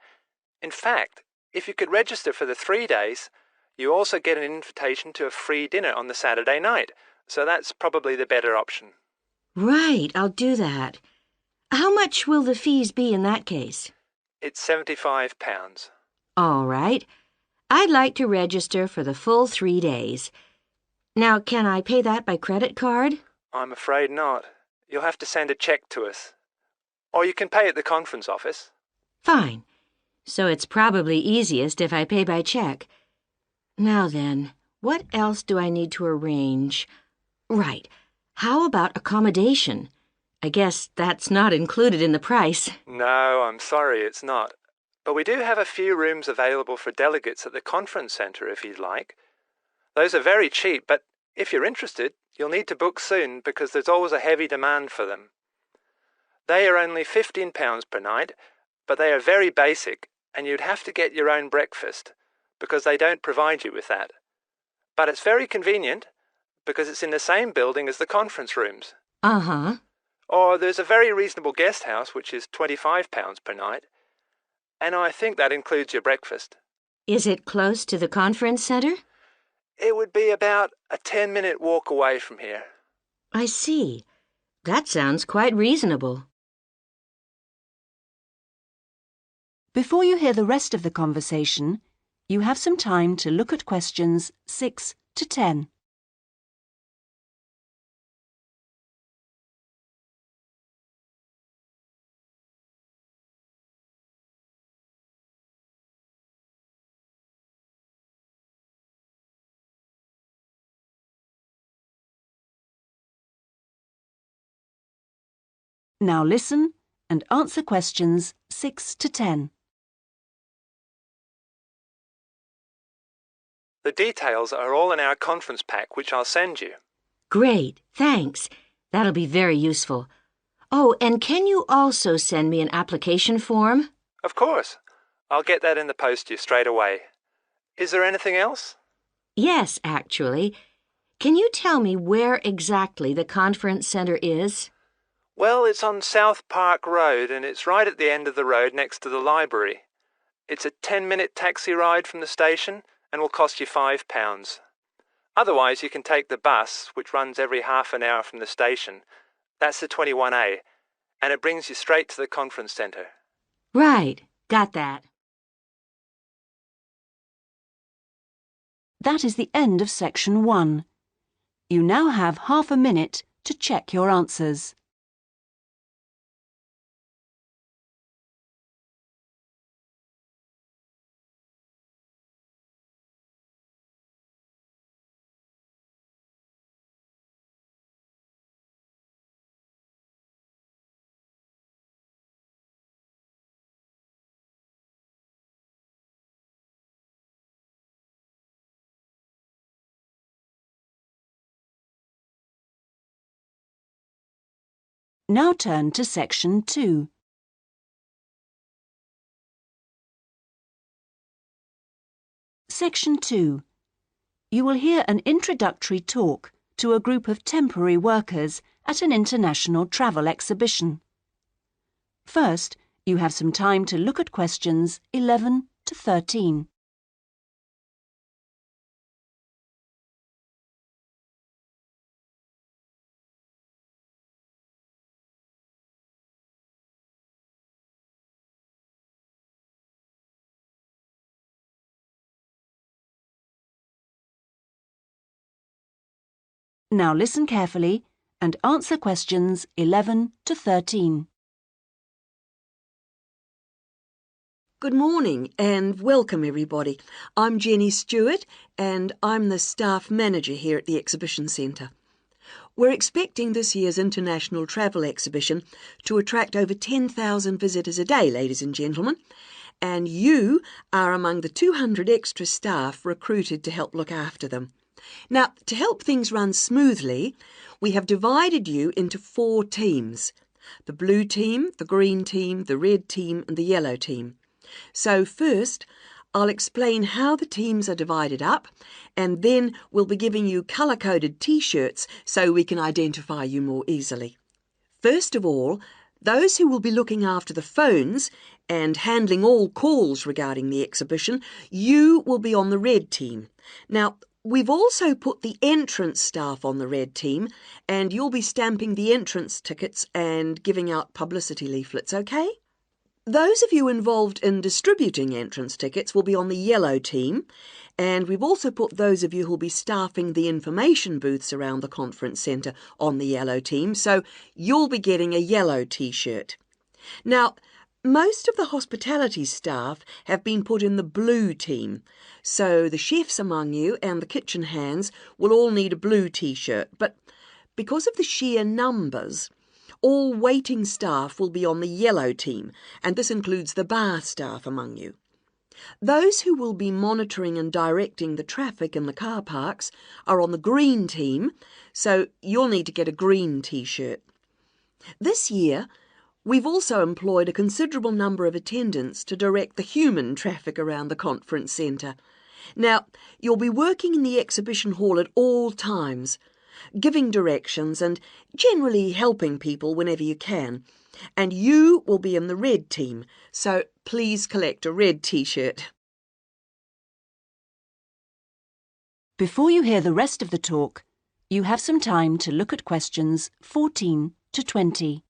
In fact, if you could register for the 3 days, you also get an invitation to a free dinner on the Saturday night, so that's probably the better option. Right, I'll do that. How much will the fees be in that case? It's £75. All right. I'd like to register for the full 3 days. Now, can I pay that by credit card? I'm afraid not. You'll have to send a cheque to us. Or you can pay at the conference office. Fine. So it's probably easiest if I pay by cheque. Now then, what else do I need to arrange? Right. How about accommodation? I guess that's not included in the price. No, I'm sorry, it's not. But we do have a few rooms available for delegates at the conference centre if you'd like. Those are very cheap, but if you're interested, you'll need to book soon because there's always a heavy demand for them. They are only £15 per night, but they are very basic and you'd have to get your own breakfast because they don't provide you with that. But it's very convenient because it's in the same building as the conference rooms. Uh-huh. Or there's a very reasonable guest house which is £25 per night, and I think that includes your breakfast. Is it close to the conference centre? It would be about a 10-minute walk away from here. I see. That sounds quite reasonable. Before you hear the rest of the conversation, you have some time to look at questions 6 to 10. Now listen and answer questions 6 to 10. The details are all in our conference pack, which I'll send you. Great, thanks. That'll be very useful. Oh, and can you also send me an application form? Of course. I'll get that in the post to you straight away. Is there anything else? Yes, actually. Can you tell me where exactly the conference centre is? Well, it's on South Park Road, and it's right at the end of the road next to the library. It's a 10-minute taxi ride from the station and will cost you £5. Otherwise, you can take the bus, which runs every half an hour from the station. That's the 21A, and it brings you straight to the conference centre. Right, got that. That is the end of section 1. You now have half a minute to check your answers. Now turn to section 2. Section 2. You will hear an introductory talk to a group of temporary workers at an international travel exhibition. First, you have some time to look at questions 11 to 13. Now listen carefully and answer questions 11 to 13. Good morning and welcome everybody. I'm Jenny Stewart and I'm the staff manager here at the Exhibition Centre. We're expecting this year's International Travel Exhibition to attract over 10,000 visitors a day, ladies and gentlemen, and you are among the 200 extra staff recruited to help look after them. Now, to help things run smoothly, we have divided you into 4 teams: the blue team, the green team, the red team and the yellow team. So first, I'll explain how the teams are divided up, and then we'll be giving you colour-coded T-shirts so we can identify you more easily. First of all, those who will be looking after the phones and handling all calls regarding the exhibition, you will be on the red team. Now, we've also put the entrance staff on the red team, and you'll be stamping the entrance tickets and giving out publicity leaflets, OK? Those of you involved in distributing entrance tickets will be on the yellow team, and we've also put those of you who'll be staffing the information booths around the conference centre on the yellow team, so you'll be getting a yellow T-shirt. Now, most of the hospitality staff have been put in the blue team, so the chefs among you and the kitchen hands will all need a blue T-shirt, but because of the sheer numbers, all waiting staff will be on the yellow team, and this includes the bar staff among you. Those who will be monitoring and directing the traffic in the car parks are on the green team, so you'll need to get a green T-shirt. This year, we've also employed a considerable number of attendants to direct the human traffic around the conference centre. Now, you'll be working in the exhibition hall at all times, giving directions and generally helping people whenever you can. And you will be in the red team, so please collect a red T-shirt. Before you hear the rest of the talk, you have some time to look at questions 14 to 20.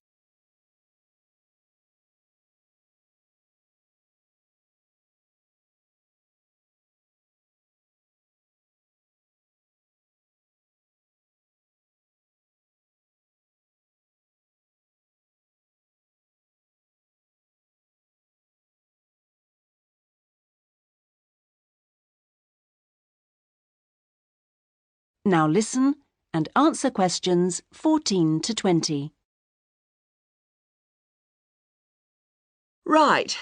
Now listen and answer questions 14 to 20. Right.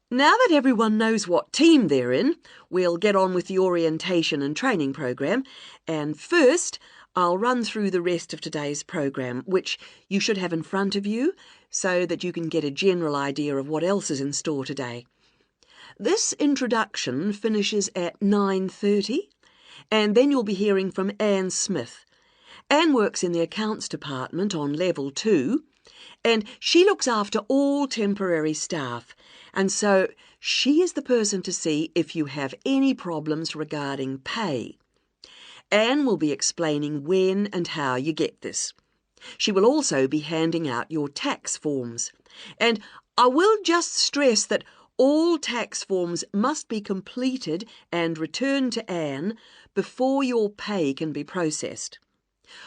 Now that everyone knows what team they're in, we'll get on with the orientation and training program. And first, I'll run through the rest of today's program, which you should have in front of you, so that you can get a general idea of what else is in store today. This introduction finishes at 9:30, and then you'll be hearing from Anne Smith. Anne works in the accounts department on level 2, and she looks after all temporary staff, and so she is the person to see if you have any problems regarding pay. Anne will be explaining when and how you get this. She will also be handing out your tax forms. And I will just stress that all tax forms must be completed and returned to Anne before your pay can be processed.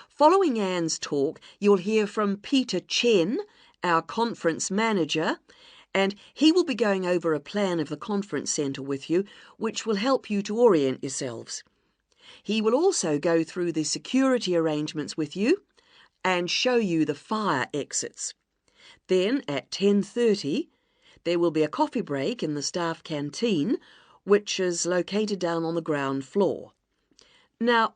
Following Anne's talk, you'll hear from Peter Chen, our conference manager, and he will be going over a plan of the conference centre with you, which will help you to orient yourselves. He will also go through the security arrangements with you and show you the fire exits. Then at 10:30, there will be a coffee break in the staff canteen, which is located down on the ground floor. Now,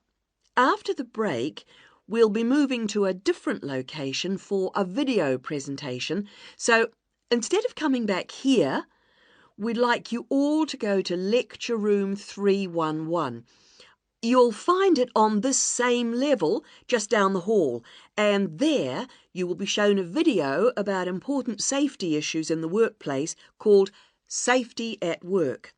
after the break, we'll be moving to a different location for a video presentation, so instead of coming back here, we'd like you all to go to lecture room 311. You'll find it on this same level just down the hall, and there you will be shown a video about important safety issues in the workplace called Safety at Work.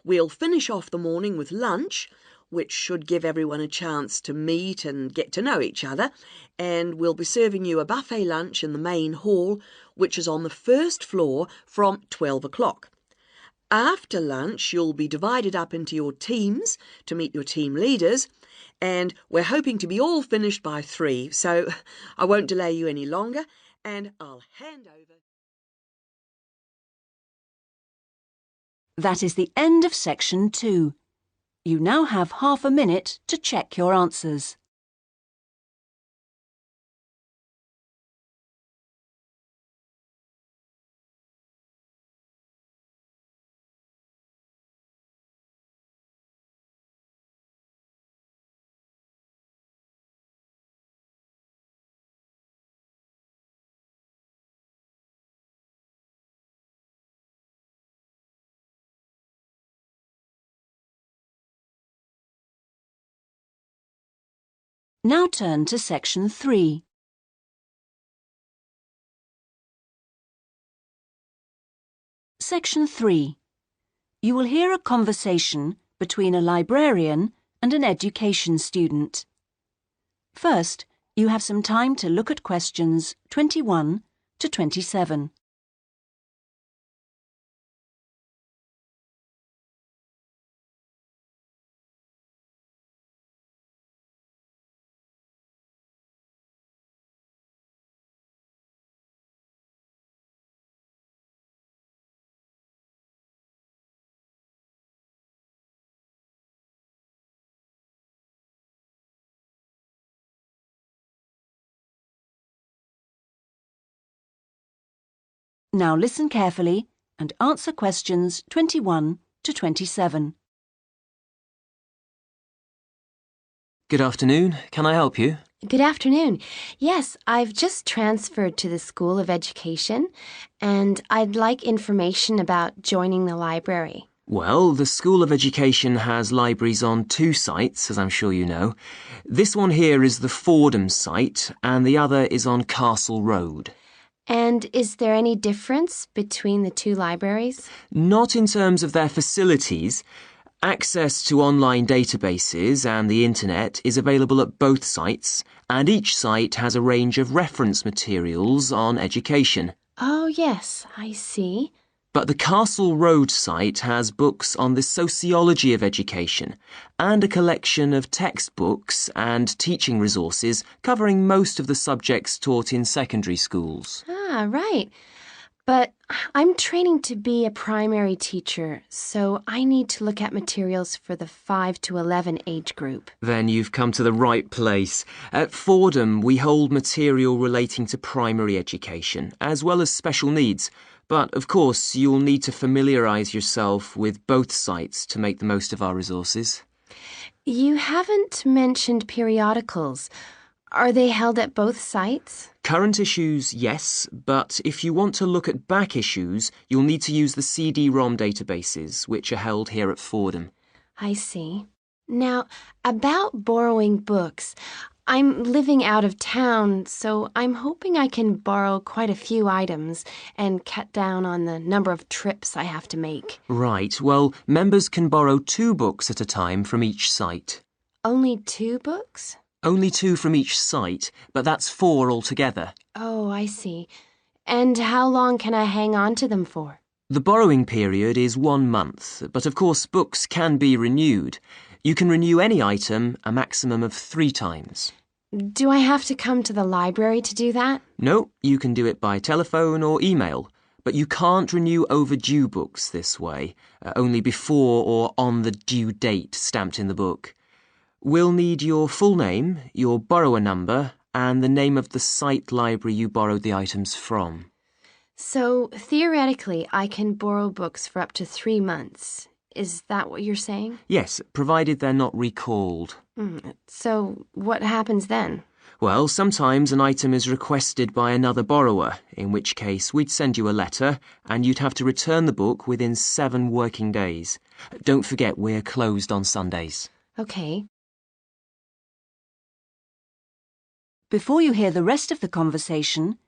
We'll finish off the morning with lunch, which should give everyone a chance to meet and get to know each other, and we'll be serving you a buffet lunch in the main hall, which is on the first floor from 12 o'clock. After lunch, you'll be divided up into your teams to meet your team leaders, and we're hoping to be all finished by 3, so I won't delay you any longer, and I'll hand over. That is the end of section 2. You now have half a minute to check your answers. Now turn to section 3. Section 3. You will hear a conversation between a librarian and an education student. First, you have some time to look at questions 21 to 27. Now listen carefully and answer questions 21 to 27. Good afternoon. Can I help you? Good afternoon. Yes, I've just transferred to the School of Education, and I'd like information about joining the library. Well, the School of Education has libraries on 2 sites, as I'm sure you know. This one here is the Fordham site, and the other is on Castle Road. And is there any difference between the 2 libraries? Not in terms of their facilities. Access to online databases and the internet is available at both sites, and each site has a range of reference materials on education. Oh, yes, I see. But the Castle Road site has books on the sociology of education and a collection of textbooks and teaching resources covering most of the subjects taught in secondary schools. Ah, right. But I'm training to be a primary teacher, so I need to look at materials for the 5 to 11 age group. Then you've come to the right place. At Fordham, we hold material relating to primary education, as well as special needs. But, of course, you'll need to familiarise yourself with both sites to make the most of our resources. You haven't mentioned periodicals. Are they held at both sites? Current issues, yes, but if you want to look at back issues, you'll need to use the CD-ROM databases, which are held here at Fordham. I see. Now, about borrowing books, I'm living out of town, so I'm hoping I can borrow quite a few items and cut down on the number of trips I have to make. Right, well, members can borrow 2 books at a time from each site. Only 2 books? Only 2 from each site, but that's 4 altogether. Oh, I see. And how long can I hang on to them for? The borrowing period is 1 month, but of course books can be renewed. You can renew any item a maximum of 3 times. Do I have to come to the library to do that? No, you can do it by telephone or email, but you can't renew overdue books this way, only before or on the due date stamped in the book. We'll need your full name, your borrower number, and the name of the site library you borrowed the items from. So, theoretically, I can borrow books for up to 3 months. Is that what you're saying? Yes, provided they're not recalled. So, what happens then? Well, sometimes an item is requested by another borrower, in which case we'd send you a letter and you'd have to return the book within 7 working days. Don't forget we're closed on Sundays. Okay. Before you hear the rest of the conversation,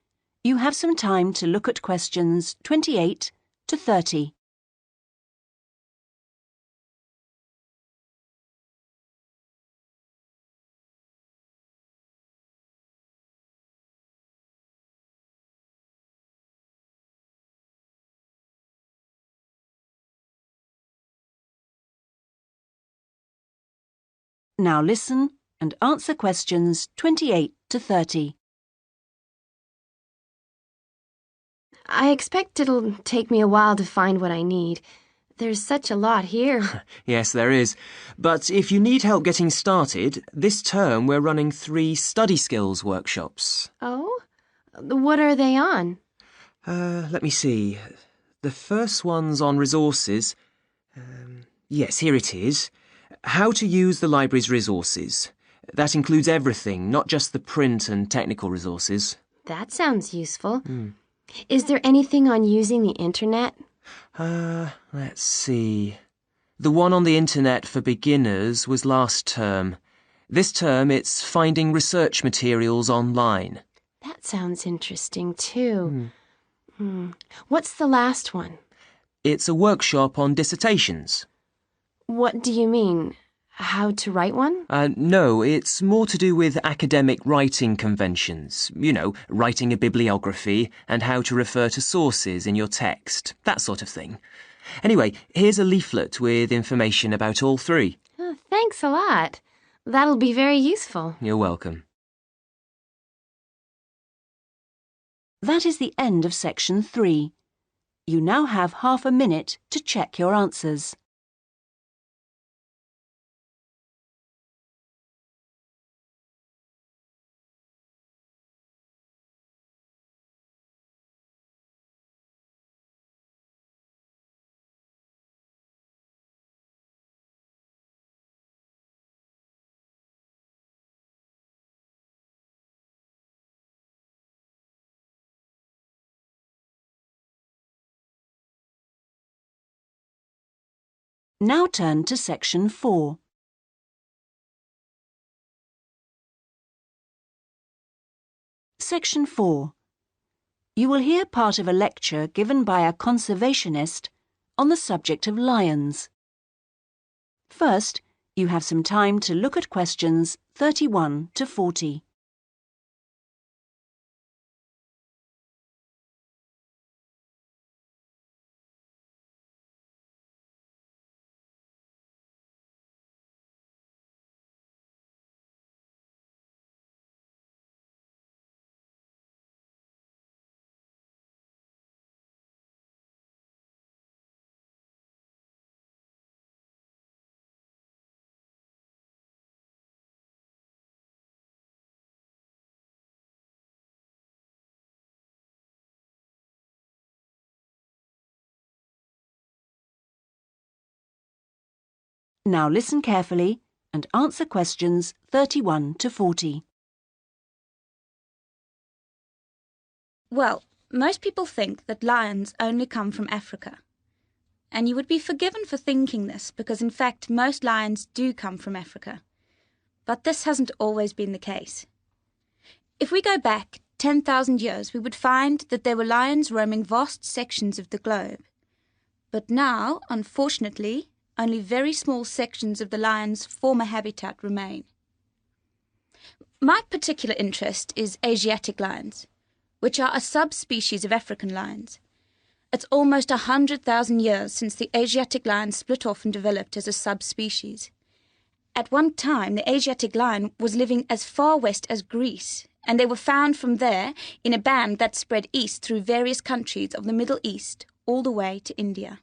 you have some time to look at questions 28 to 30. Now listen and answer questions 28 to 30. I expect it'll take me a while to find what I need. There's such a lot here. Yes, there is. But if you need help getting started, this term we're running 3 study skills workshops. Oh? What are they on? Let me see. The first one's on resources. Yes, here it is. How to use the library's resources. That includes everything, not just the print and technical resources. That sounds useful. Is there anything on using the internet? Let's see. The one on the internet for beginners was last term. This term it's finding research materials online. That sounds interesting too. What's the last one? It's a workshop on dissertations. What do you mean? How to write one? No, it's more to do with academic writing conventions. You know, writing a bibliography and how to refer to sources in your text, that sort of thing. Anyway, here's a leaflet with information about all 3. Oh, thanks a lot. That'll be very useful. You're welcome. That is the end of section 3. You now have half a minute to check your answers. Now turn to section 4. Section 4. You will hear part of a lecture given by a conservationist on the subject of lions. First, you have some time to look at questions 31 to 40. Now listen carefully and answer questions 31 to 40. Well, most people think that lions only come from Africa. And you would be forgiven for thinking this because, in fact, most lions do come from Africa. But this hasn't always been the case. If we go back 10,000 years, we would find that there were lions roaming vast sections of the globe. But now, unfortunately, only very small sections of the lion's former habitat remain. My particular interest is Asiatic lions, which are a subspecies of African lions. It's almost 100,000 years since the Asiatic lion split off and developed as a subspecies. At one time, the Asiatic lion was living as far west as Greece, and they were found from there in a band that spread east through various countries of the Middle East all the way to India.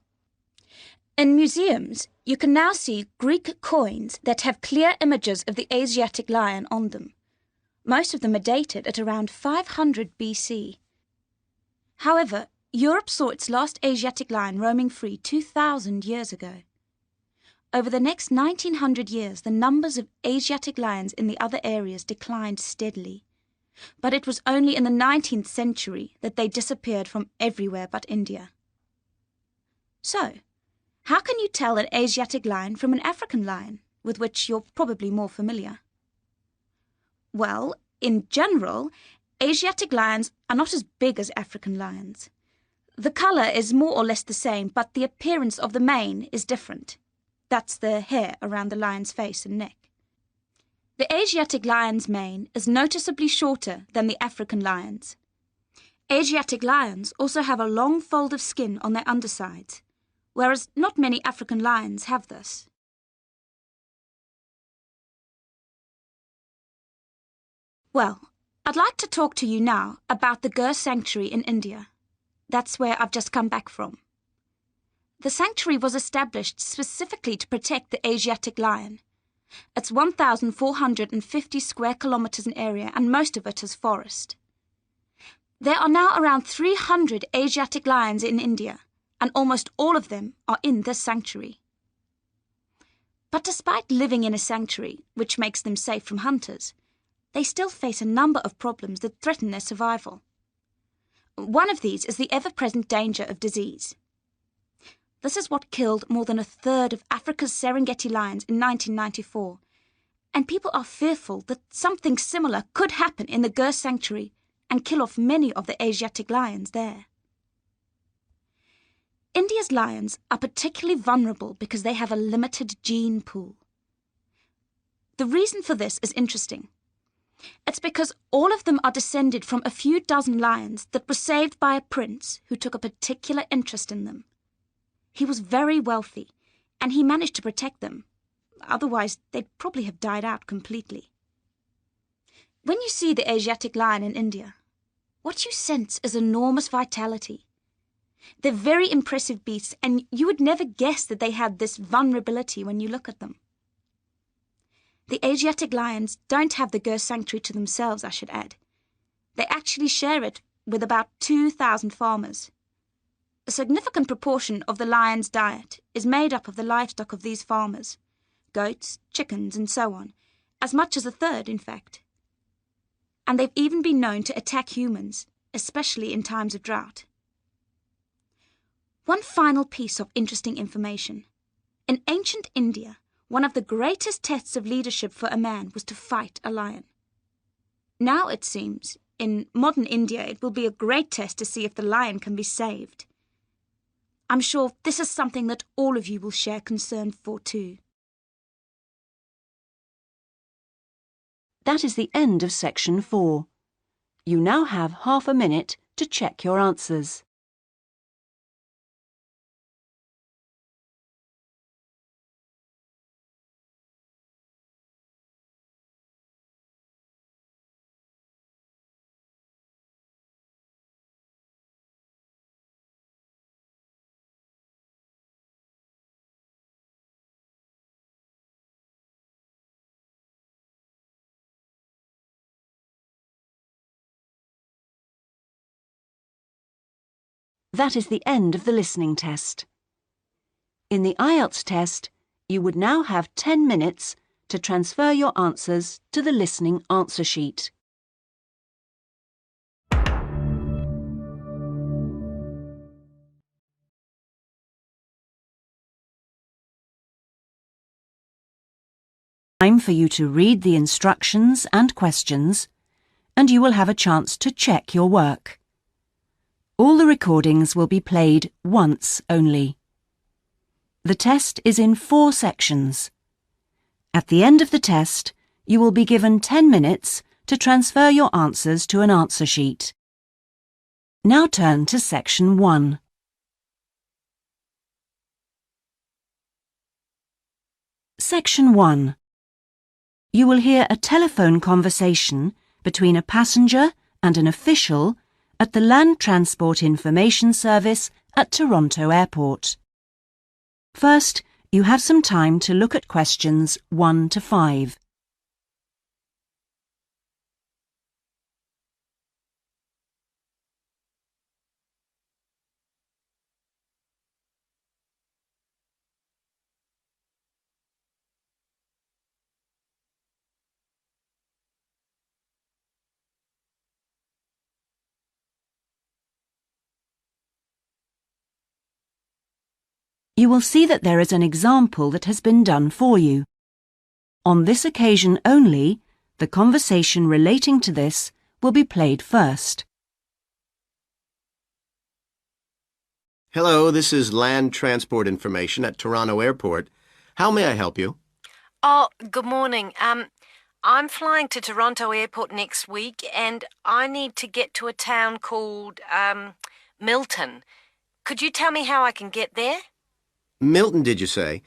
In museums, you can now see Greek coins that have clear images of the Asiatic lion on them. Most of them are dated at around 500 BC. However, Europe saw its last Asiatic lion roaming free 2,000 years ago. Over the next 1900 years, the numbers of Asiatic lions in the other areas declined steadily. But it was only in the 19th century that they disappeared from everywhere but India. So, how can you tell an Asiatic lion from an African lion, with which you're probably more familiar? Well, in general, Asiatic lions are not as big as African lions. The colour is more or less the same, but the appearance of the mane is different. That's the hair around the lion's face and neck. The Asiatic lion's mane is noticeably shorter than the African lion's. Asiatic lions also have a long fold of skin on their undersides, whereas not many African lions have this. Well, I'd like to talk to you now about the Gir Sanctuary in India. That's where I've just come back from. The sanctuary was established specifically to protect the Asiatic lion. It's 1,450 square kilometres in area, and most of it is forest. There are now around 300 Asiatic lions in India, and almost all of them are in this sanctuary. But despite living in a sanctuary, which makes them safe from hunters, they still face a number of problems that threaten their survival. One of these is the ever-present danger of disease. This is what killed more than a third of Africa's Serengeti lions in 1994, and people are fearful that something similar could happen in the Gir Sanctuary and kill off many of the Asiatic lions there. India's lions are particularly vulnerable because they have a limited gene pool. The reason for this is interesting. It's because all of them are descended from a few dozen lions that were saved by a prince who took a particular interest in them. He was very wealthy, and he managed to protect them. Otherwise, they'd probably have died out completely. When you see the Asiatic lion in India, what you sense is enormous vitality. They're very impressive beasts, and you would never guess that they had this vulnerability when you look at them. The Asiatic lions don't have the Gir Sanctuary to themselves, I should add. They actually share it with about 2,000 farmers. A significant proportion of the lion's diet is made up of the livestock of these farmers, goats, chickens, and so on, as much as a third, in fact. And they've even been known to attack humans, especially in times of drought. One final piece of interesting information. In ancient India, one of the greatest tests of leadership for a man was to fight a lion. Now, it seems, in modern India, it will be a great test to see if the lion can be saved. I'm sure this is something that all of you will share concern for too. That is the end of section 4. You now have half a minute to check your answers. That is the end of the listening test. In the IELTS test, You would now have 10 minutes to transfer your answers to the listening answer sheet. Time for you to read the instructions and questions, and you will have a chance to check your work. All the recordings will be played once only. The test is in 4 sections. At the end of the test, you will be given 10 minutes to transfer your answers to an answer sheet. Now turn to Section 1. Section 1. You will hear a telephone conversation between a passenger and an official at the Land Transport Information Service at Toronto Airport. First, you have some time to look at questions 1 to 5. You will see that there is an example that has been done for you. On this occasion only, the conversation relating to this will be played first. Hello, this is Land Transport Information at Toronto Airport. How may I help you? Oh, good morning. I'm flying to Toronto Airport next week and I need to get to a town called, Milton. Could you tell me how I can get there? Milton, did you say?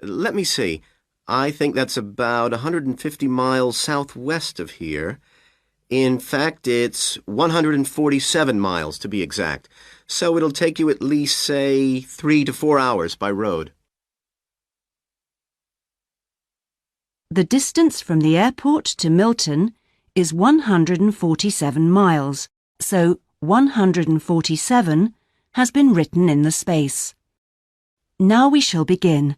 Let me see. I think that's about 150 miles southwest of here. In fact, it's 147 miles to be exact. So it'll take you at least, say, 3 to 4 hours by road. The distance from the airport to Milton is 147 miles, so 147 has been written in the space. Now we shall begin.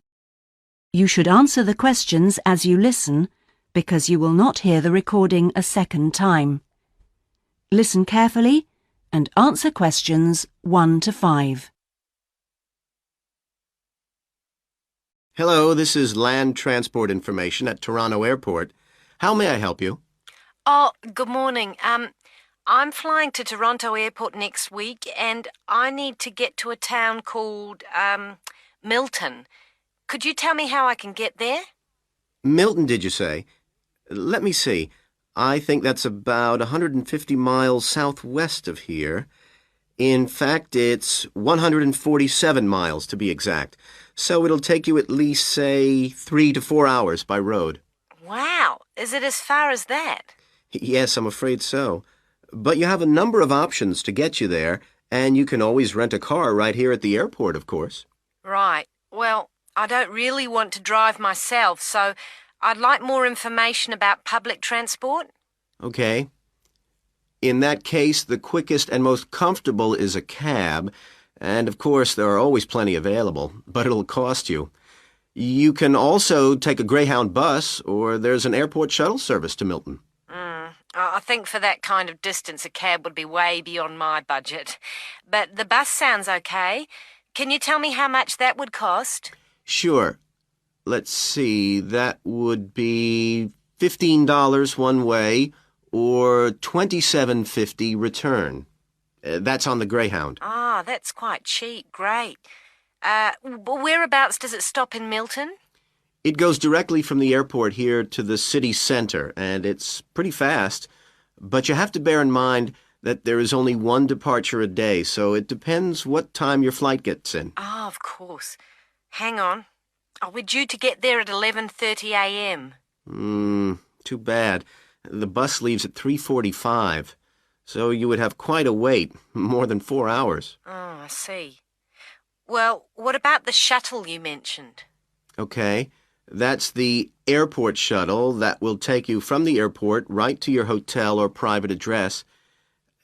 You should answer the questions as you listen, because you will not hear the recording a second time. Listen carefully and answer questions 1 to 5. Hello, this is Land Transport Information at Toronto Airport. How may I help you? Oh, good morning. I'm flying to Toronto Airport next week and I need to get to a town called, Milton. Could you tell me how I can get there? Milton, did you say? Let me see. I think that's about 150 miles southwest of here. In fact, it's 147 miles to be exact. So it'll take you at least, say, 3 to 4 hours by road. Wow, is it as far as that? Yes, I'm afraid so. But you have a number of options to get you there, and you can always rent a car right here at the airport, of course. Right. Well, I don't really want to drive myself, so I'd like more information about public transport. Okay. In that case, the quickest and most comfortable is a cab, and of course there are always plenty available, but it'll cost you. You can also take a Greyhound bus, or there's an airport shuttle service to Milton. I think for that kind of distance a cab would be way beyond my budget. But the bus sounds okay. Can you tell me how much that would cost? Sure. Let's see, that would be $15 one way or $27.50 return. That's on the Greyhound. Ah, that's quite cheap. Great. Whereabouts does it stop in Milton? It goes directly from the airport here to the city center, and it's pretty fast. But you have to bear in mind that there is only one departure a day, so it depends what time your flight gets in. Ah, of course. Hang on. We're due to get there at 11:30 a.m. Too bad. The bus leaves at 3:45, so you would have quite a wait, more than 4 hours. Oh, I see. Well, what about the shuttle you mentioned? Okay. That's the airport shuttle that will take you from the airport right to your hotel or private address.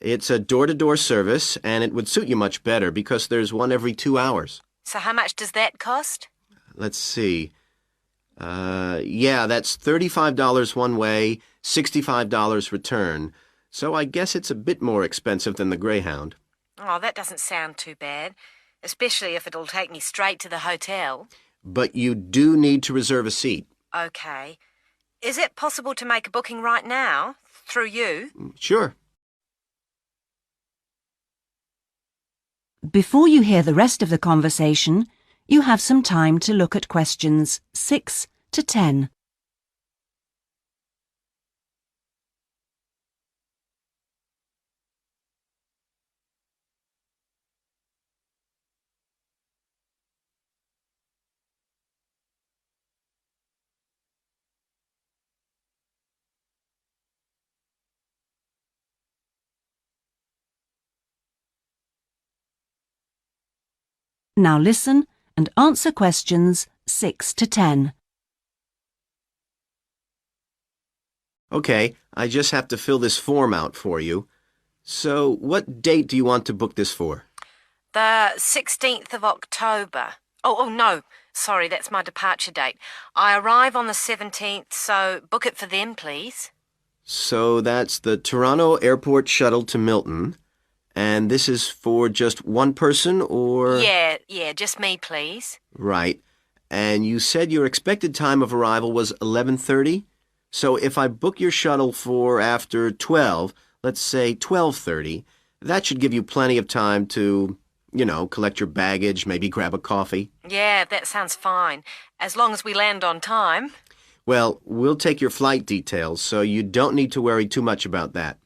It's a door-to-door service, and it would suit you much better because there's one every 2 hours. So how much does that cost? Let's see. Yeah, that's $35 one way, $65 return. So I guess it's a bit more expensive than the Greyhound. Oh, that doesn't sound too bad, especially if it'll take me straight to the hotel. But you do need to reserve a seat. Okay. Is it possible to make a booking right now, through you? Sure. Before you hear the rest of the conversation, you have some time to look at questions 6 to 10. Now listen and answer questions 6 to 10. Okay, I just have to fill this form out for you. So, what date do you want to book this for? The 16th of October. Oh, no. Sorry, that's my departure date. I arrive on the 17th, so book it for them, please. So that's the Toronto Airport shuttle to Milton. And this is for just one person, or...? Yeah, just me, please. Right. And you said your expected time of arrival was 11:30? So if I book your shuttle for after 12, let's say 12:30, that should give you plenty of time to, collect your baggage, maybe grab a coffee. Yeah, that sounds fine. As long as we land on time. Well, we'll take your flight details, so you don't need to worry too much about that.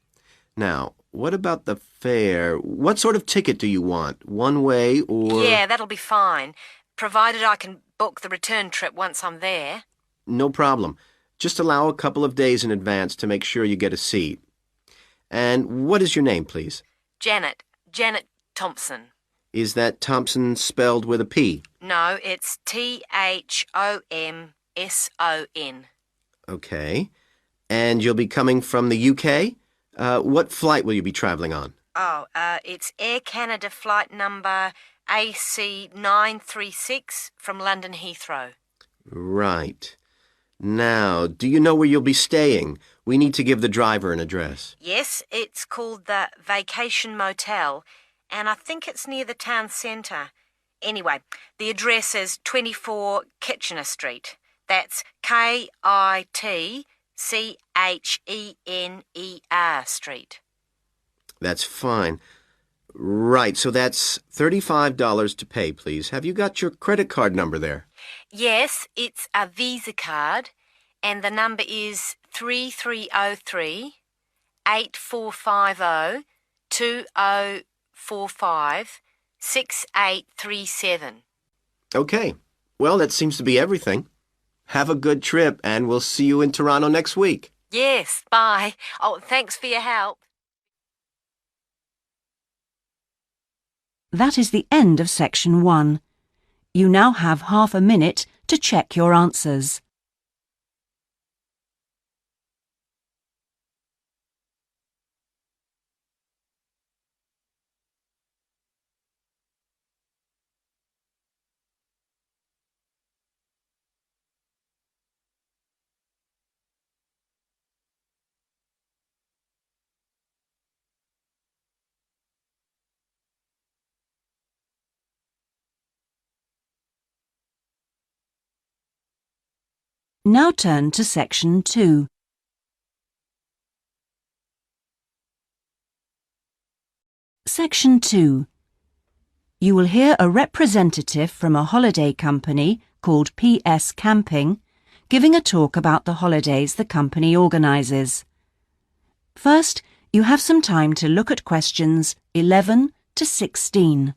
Now, what about the fare? What sort of ticket do you want? One way or... Yeah, that'll be fine, provided I can book the return trip once I'm there. No problem. Just allow a couple of days in advance to make sure you get a seat. And what is your name, please? Janet Thompson. Is that Thompson spelled with a P? No, it's Thomson. Okay. And you'll be coming from the UK? What flight will you be travelling on? It's Air Canada flight number AC936 from London Heathrow. Right. Now, do you know where you'll be staying? We need to give the driver an address. Yes, it's called the Vacation Motel, and I think it's near the town centre. Anyway, the address is 24 Kitchener Street. That's Kitchener Street. That's fine. Right, so that's $35 to pay, please. Have you got your credit card number there? Yes, it's a Visa card, and the number is 3303 8450 2045 6837. Okay. Well, that seems to be everything. Have a good trip, and we'll see you in Toronto next week. Yes, bye. Oh, thanks for your help. That is the end of section 1. You now have half a minute to check your answers. Now turn to section 2. Section 2. You will hear a representative from a holiday company called PS Camping giving a talk about the holidays the company organises. First, you have some time to look at questions 11 to 16.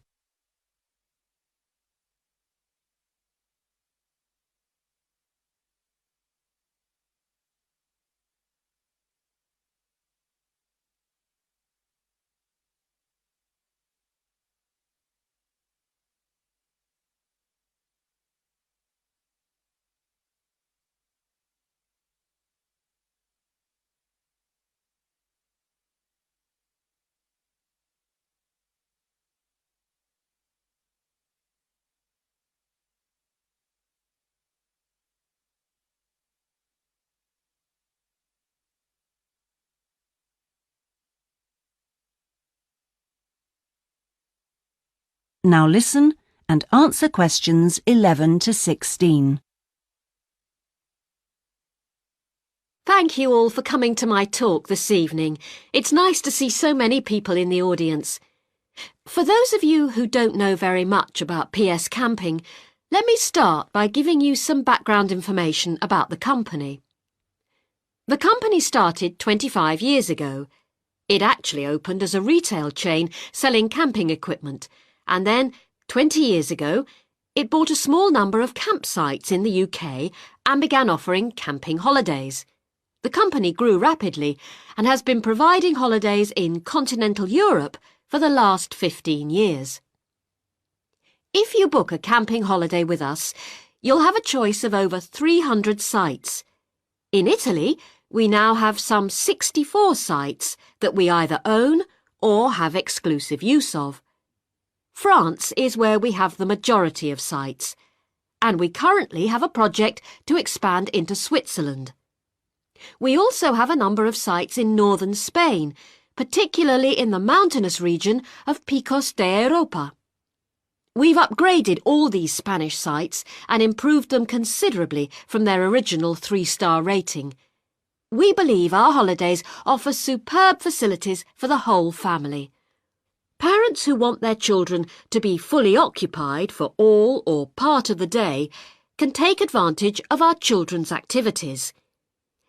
Now listen and answer questions 11 to 16. Thank you all for coming to my talk this evening. It's nice to see so many people in the audience. For those of you who don't know very much about PS Camping, let me start by giving you some background information about the company. The company started 25 years ago. It actually opened as a retail chain selling camping equipment, and then, 20 years ago, it bought a small number of campsites in the UK and began offering camping holidays. The company grew rapidly and has been providing holidays in continental Europe for the last 15 years. If you book a camping holiday with us, you'll have a choice of over 300 sites. In Italy, we now have some 64 sites that we either own or have exclusive use of. France is where we have the majority of sites, and we currently have a project to expand into Switzerland. We also have a number of sites in northern Spain, particularly in the mountainous region of Picos de Europa. We've upgraded all these Spanish sites and improved them considerably from their original 3-star rating. We believe our holidays offer superb facilities for the whole family. Parents who want their children to be fully occupied for all or part of the day can take advantage of our children's activities.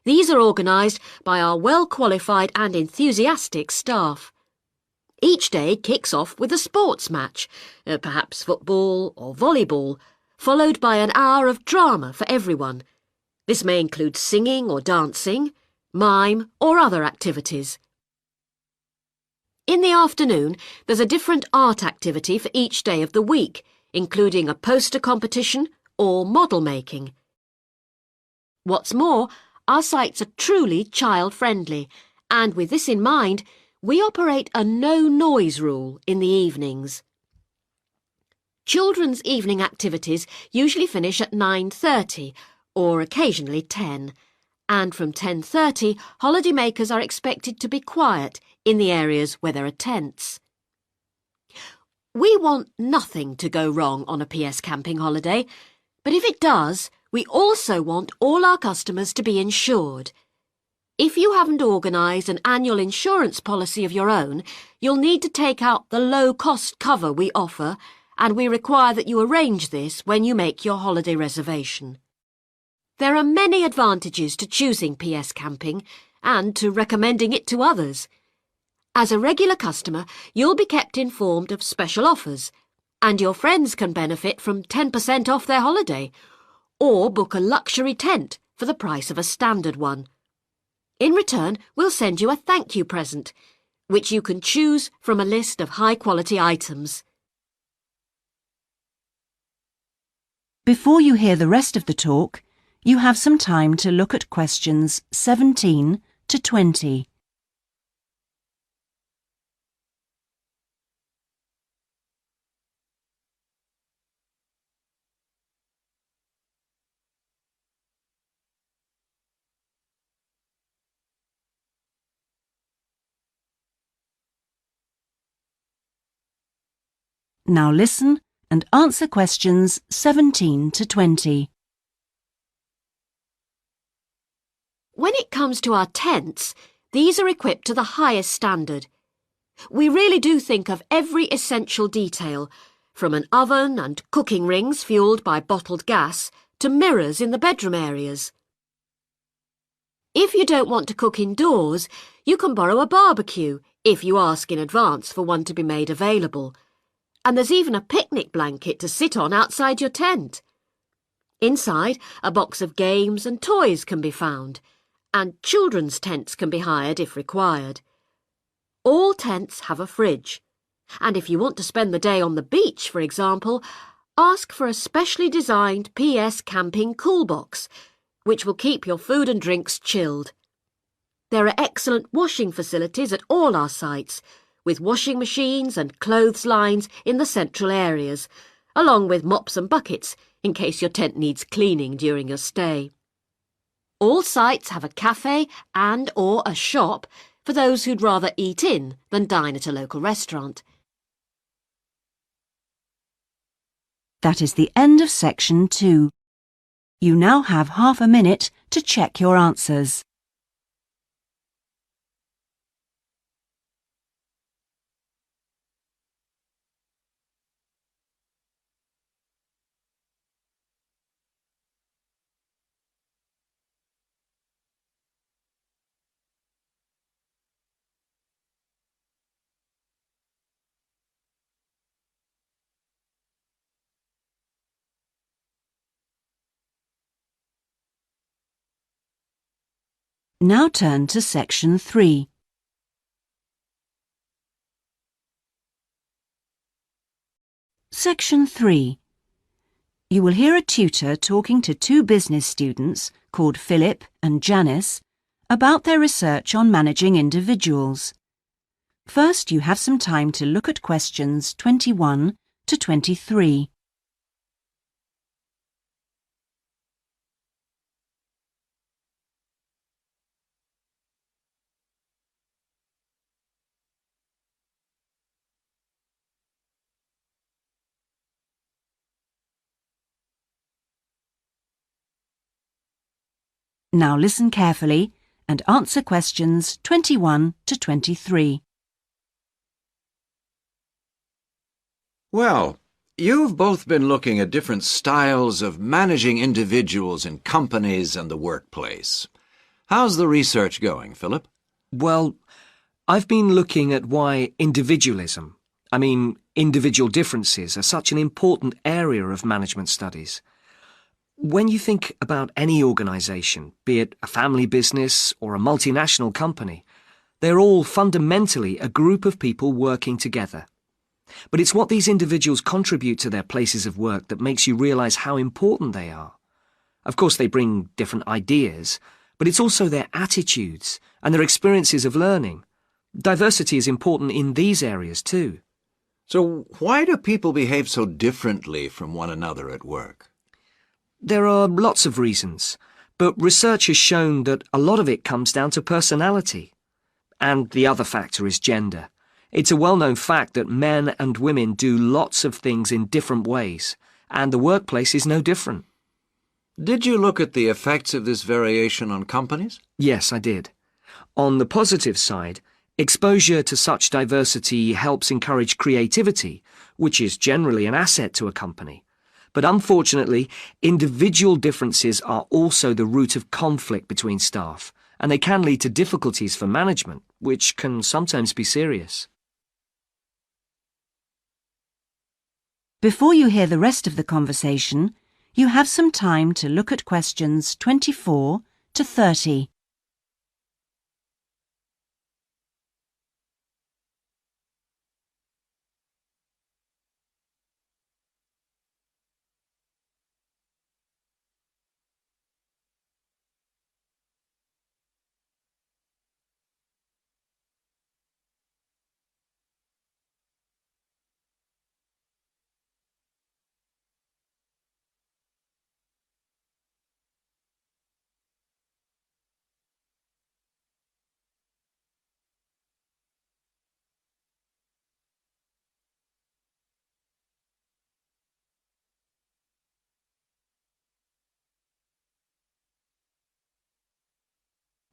These are organised by our well-qualified and enthusiastic staff. Each day kicks off with a sports match, perhaps football or volleyball, followed by an hour of drama for everyone. This may include singing or dancing, mime or other activities. In the afternoon, there's a different art activity for each day of the week, including a poster competition or model making. What's more, our sites are truly child-friendly, and with this in mind, we operate a no-noise rule in the evenings. Children's evening activities usually finish at 9:30 or occasionally 10, and from 10:30 holidaymakers are expected to be quiet in the areas where there are tents. We want nothing to go wrong on a PS Camping holiday, but if it does, we also want all our customers to be insured. If you haven't organised an annual insurance policy of your own, you'll need to take out the low-cost cover we offer, and we require that you arrange this when you make your holiday reservation. There are many advantages to choosing PS Camping and to recommending it to others. As a regular customer, you'll be kept informed of special offers, and your friends can benefit from 10% off their holiday, or book a luxury tent for the price of a standard one. In return, we'll send you a thank you present, which you can choose from a list of high-quality items. Before you hear the rest of the talk, you have some time to look at questions 17 to 20. Now listen and answer questions 17 to 20. When it comes to our tents, these are equipped to the highest standard. We really do think of every essential detail, from an oven and cooking rings fuelled by bottled gas to mirrors in the bedroom areas. If you don't want to cook indoors, you can borrow a barbecue if you ask in advance for one to be made available. And there's even a picnic blanket to sit on outside your tent. Inside, a box of games and toys can be found, and children's tents can be hired if required. All tents have a fridge, and if you want to spend the day on the beach, for example, ask for a specially designed PS Camping cool box, which will keep your food and drinks chilled. There are excellent washing facilities at all our sites, with washing machines and clothes lines in the central areas, along with mops and buckets in case your tent needs cleaning during your stay. All sites have a cafe and/or a shop for those who'd rather eat in than dine at a local restaurant. That is the end of section 2. You now have half a minute to check your answers. Now turn to section 3. Section 3. You will hear a tutor talking to two business students called Philip and Janice about their research on managing individuals. First, you have some time to look at questions 21 to 23. Now listen carefully and answer questions 21 to 23. Well, you've both been looking at different styles of managing individuals in companies and the workplace. How's the research going, Philip? Well, I've been looking at why individualism, individual differences, are such an important area of management studies. When you think about any organisation, be it a family business or a multinational company, they're all fundamentally a group of people working together. But it's what these individuals contribute to their places of work that makes you realise how important they are. Of course, they bring different ideas, but it's also their attitudes and their experiences of learning. Diversity is important in these areas too. So why do people behave so differently from one another at work? There are lots of reasons, but research has shown that a lot of it comes down to personality. And the other factor is gender. It's a well-known fact that men and women do lots of things in different ways, and the workplace is no different. Did you look at the effects of this variation on companies? Yes, I did. On the positive side, exposure to such diversity helps encourage creativity, which is generally an asset to a company. But unfortunately, individual differences are also the root of conflict between staff, and they can lead to difficulties for management, which can sometimes be serious. Before you hear the rest of the conversation, you have some time to look at questions 24 to 30.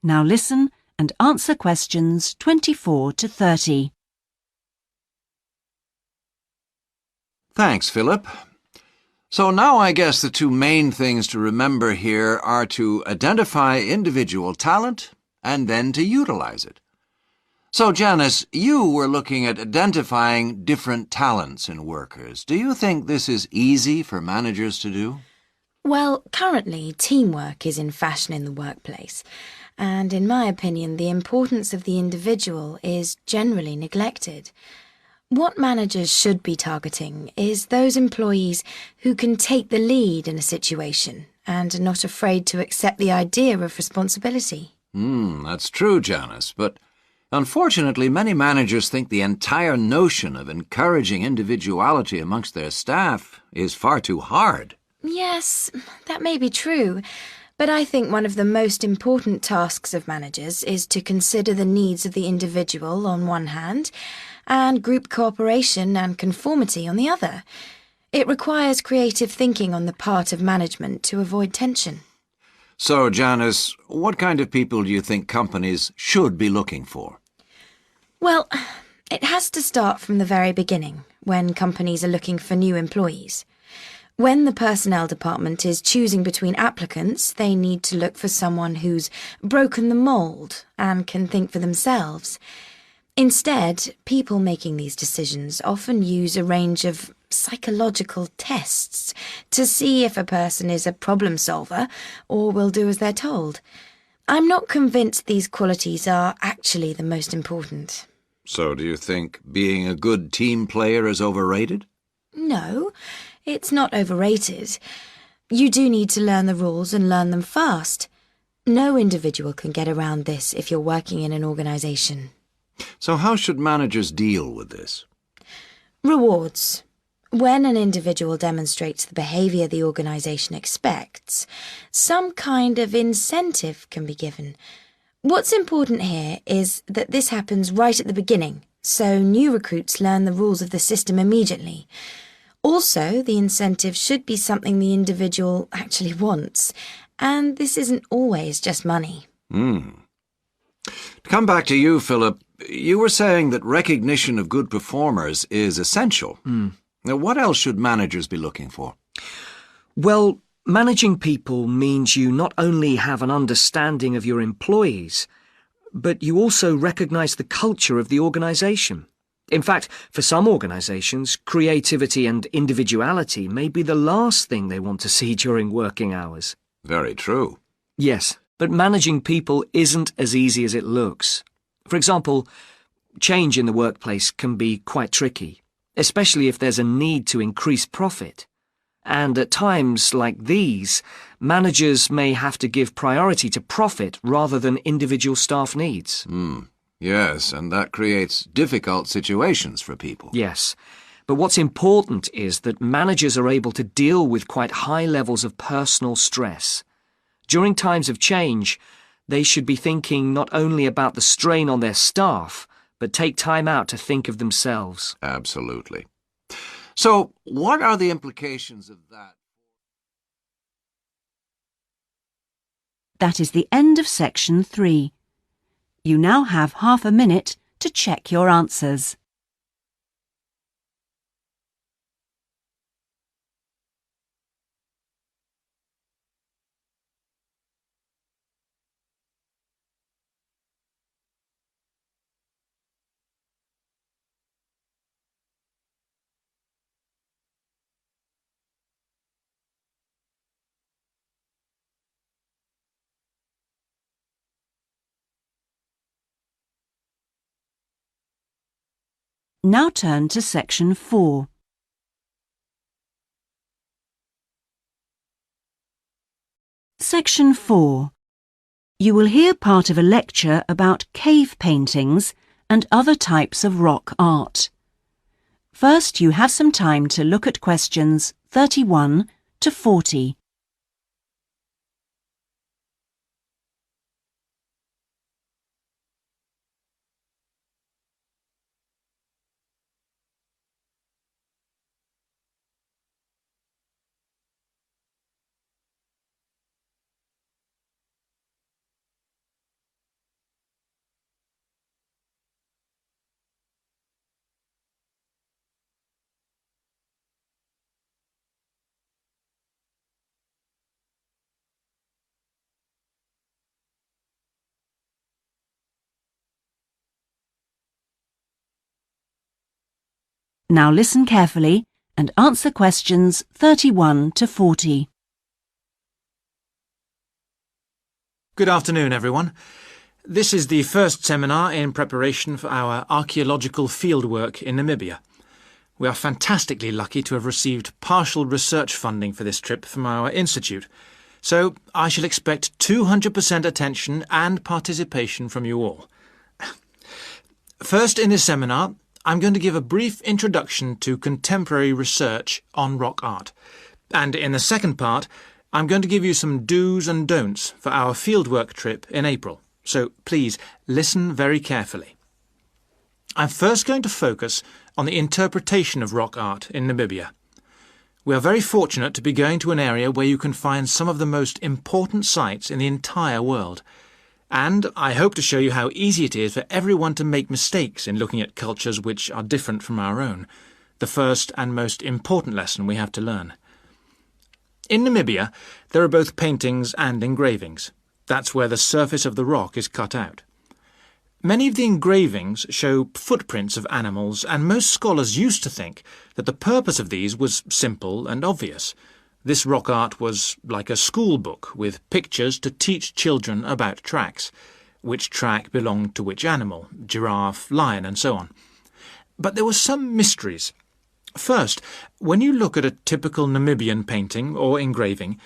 Now listen and answer questions 24 to 30. Thanks, Philip. So now I guess the two main things to remember here are to identify individual talent and then to utilize it. So, Janice, you were looking at identifying different talents in workers. Do you think this is easy for managers to do? Well, currently teamwork is in fashion in the workplace, and in my opinion the importance of the individual is generally neglected. What managers should be targeting is those employees who can take the lead in a situation and are not afraid to accept the idea of responsibility. That's true, Janice, but unfortunately many managers think the entire notion of encouraging individuality amongst their staff is far too hard. Yes, that may be true, but I think one of the most important tasks of managers is to consider the needs of the individual on one hand and group cooperation and conformity on the other. It requires creative thinking on the part of management to avoid tension. So, Janice, what kind of people do you think companies should be looking for? Well, it has to start from the very beginning, when companies are looking for new employees. When the personnel department is choosing between applicants, they need to look for someone who's broken the mould and can think for themselves. Instead, people making these decisions often use a range of psychological tests to see if a person is a problem solver or will do as they're told. I'm not convinced these qualities are actually the most important. So do you think being a good team player is overrated? No, it's not overrated. You do need to learn the rules and learn them fast. No individual can get around this if you're working in an organisation. So how should managers deal with this? Rewards. When an individual demonstrates the behaviour the organisation expects, some kind of incentive can be given. What's important here is that this happens right at the beginning, so new recruits learn the rules of the system immediately. Also, the incentive should be something the individual actually wants, and this isn't always just money. To come back to you, Philip, you were saying that recognition of good performers is essential. Now, what else should managers be looking for? Well, managing people means you not only have an understanding of your employees, but you also recognise the culture of the organisation. In fact, for some organisations, creativity and individuality may be the last thing they want to see during working hours. Very true. Yes, but managing people isn't as easy as it looks. For example, change in the workplace can be quite tricky, especially if there's a need to increase profit. And at times like these, managers may have to give priority to profit rather than individual staff needs. Yes, and that creates difficult situations for people. Yes, but what's important is that managers are able to deal with quite high levels of personal stress. During times of change, they should be thinking not only about the strain on their staff, but take time out to think of themselves. Absolutely. So, what are the implications of that? That is the end of section 3. You now have half a minute to check your answers. Now turn to section 4. Section 4. You will hear part of a lecture about cave paintings and other types of rock art. First, you have some time to look at questions 31 to 40. Now listen carefully and answer questions 31 to 40. Good afternoon, everyone. This is the first seminar in preparation for our archaeological fieldwork in Namibia. We are fantastically lucky to have received partial research funding for this trip from our institute, so I shall expect 200% attention and participation from you all. First in this seminar, I'm going to give a brief introduction to contemporary research on rock art. And in the second part, I'm going to give you some do's and don'ts for our fieldwork trip in April. So please listen very carefully. I'm first going to focus on the interpretation of rock art in Namibia. We are very fortunate to be going to an area where you can find some of the most important sites in the entire world. And I hope to show you how easy it is for everyone to make mistakes in looking at cultures which are different from our own, the first and most important lesson we have to learn. In Namibia, there are both paintings and engravings. That's where the surface of the rock is cut out. Many of the engravings show footprints of animals, and most scholars used to think that the purpose of these was simple and obvious. This rock art was like a school book with pictures to teach children about tracks, which track belonged to which animal, giraffe, lion, and so on. But there were some mysteries. First, when you look at a typical Namibian painting or engraving,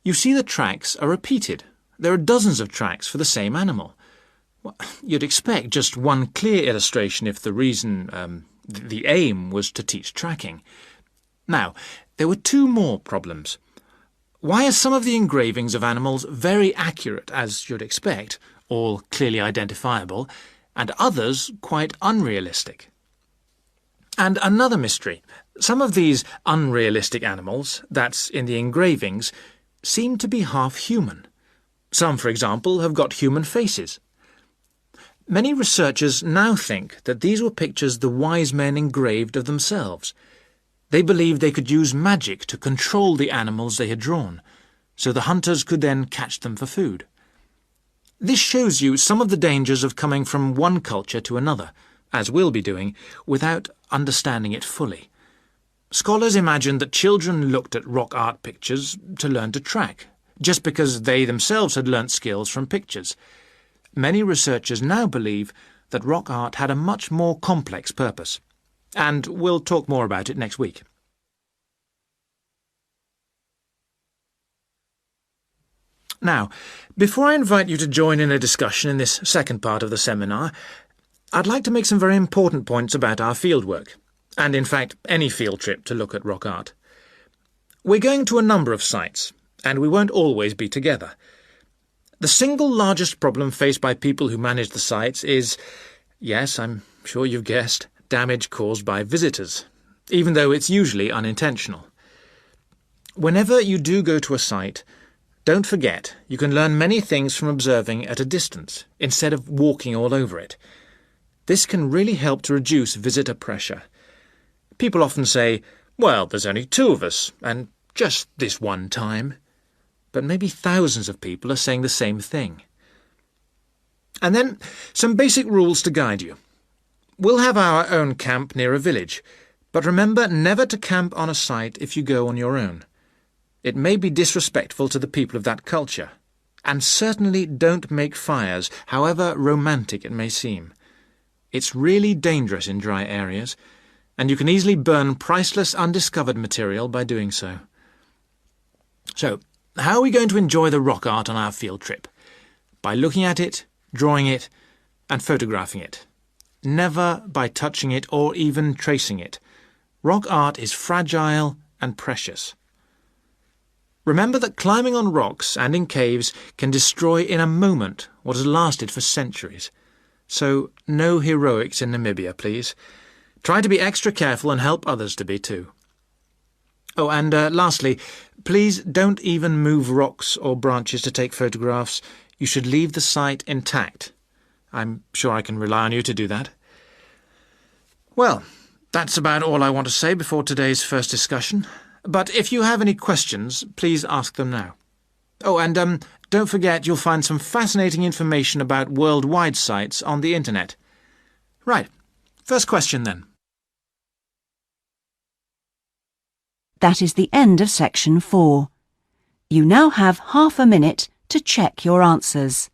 you see the tracks are repeated. There are dozens of tracks for the same animal. Well, you'd expect just one clear illustration if the the aim was to teach tracking. Now, there were two more problems. Why are some of the engravings of animals very accurate, as you'd expect, all clearly identifiable, and others quite unrealistic? And another mystery. Some of these unrealistic animals, that's in the engravings, seem to be half human. Some, for example, have got human faces. Many researchers now think that these were pictures the wise men engraved of themselves. They believed they could use magic to control the animals they had drawn, so the hunters could then catch them for food. This shows you some of the dangers of coming from one culture to another, as we'll be doing, without understanding it fully. Scholars imagined that children looked at rock art pictures to learn to track, just because they themselves had learnt skills from pictures. Many researchers now believe that rock art had a much more complex purpose, and we'll talk more about it next week. Now, before I invite you to join in a discussion in this second part of the seminar, I'd like to make some very important points about our fieldwork, and in fact any field trip to look at rock art. We're going to a number of sites, and we won't always be together. The single largest problem faced by people who manage the sites is, yes, I'm sure you've guessed, damage caused by visitors, even though it's usually unintentional. Whenever you do go to a site, don't forget you can learn many things from observing at a distance, instead of walking all over it. This can really help to reduce visitor pressure. People often say, well, there's only 2 of us, and just this one time. But maybe thousands of people are saying the same thing. And then some basic rules to guide you. We'll have our own camp near a village, but remember never to camp on a site if you go on your own. It may be disrespectful to the people of that culture, and certainly don't make fires, however romantic it may seem. It's really dangerous in dry areas, and you can easily burn priceless undiscovered material by doing so. So, how are we going to enjoy the rock art on our field trip? By looking at it, drawing it, and photographing it. Never by touching it or even tracing it. Rock art is fragile and precious. Remember that climbing on rocks and in caves can destroy in a moment what has lasted for centuries. So no heroics in Namibia, please. Try to be extra careful and help others to be too. Oh, and lastly, please don't even move rocks or branches to take photographs. You should leave the site intact. I'm sure I can rely on you to do that. Well, that's about all I want to say before today's first discussion. But if you have any questions, please ask them now. Oh, and don't forget you'll find some fascinating information about worldwide sites on the internet. Right, first question then. That is the end of section 4. You now have half a minute to check your answers.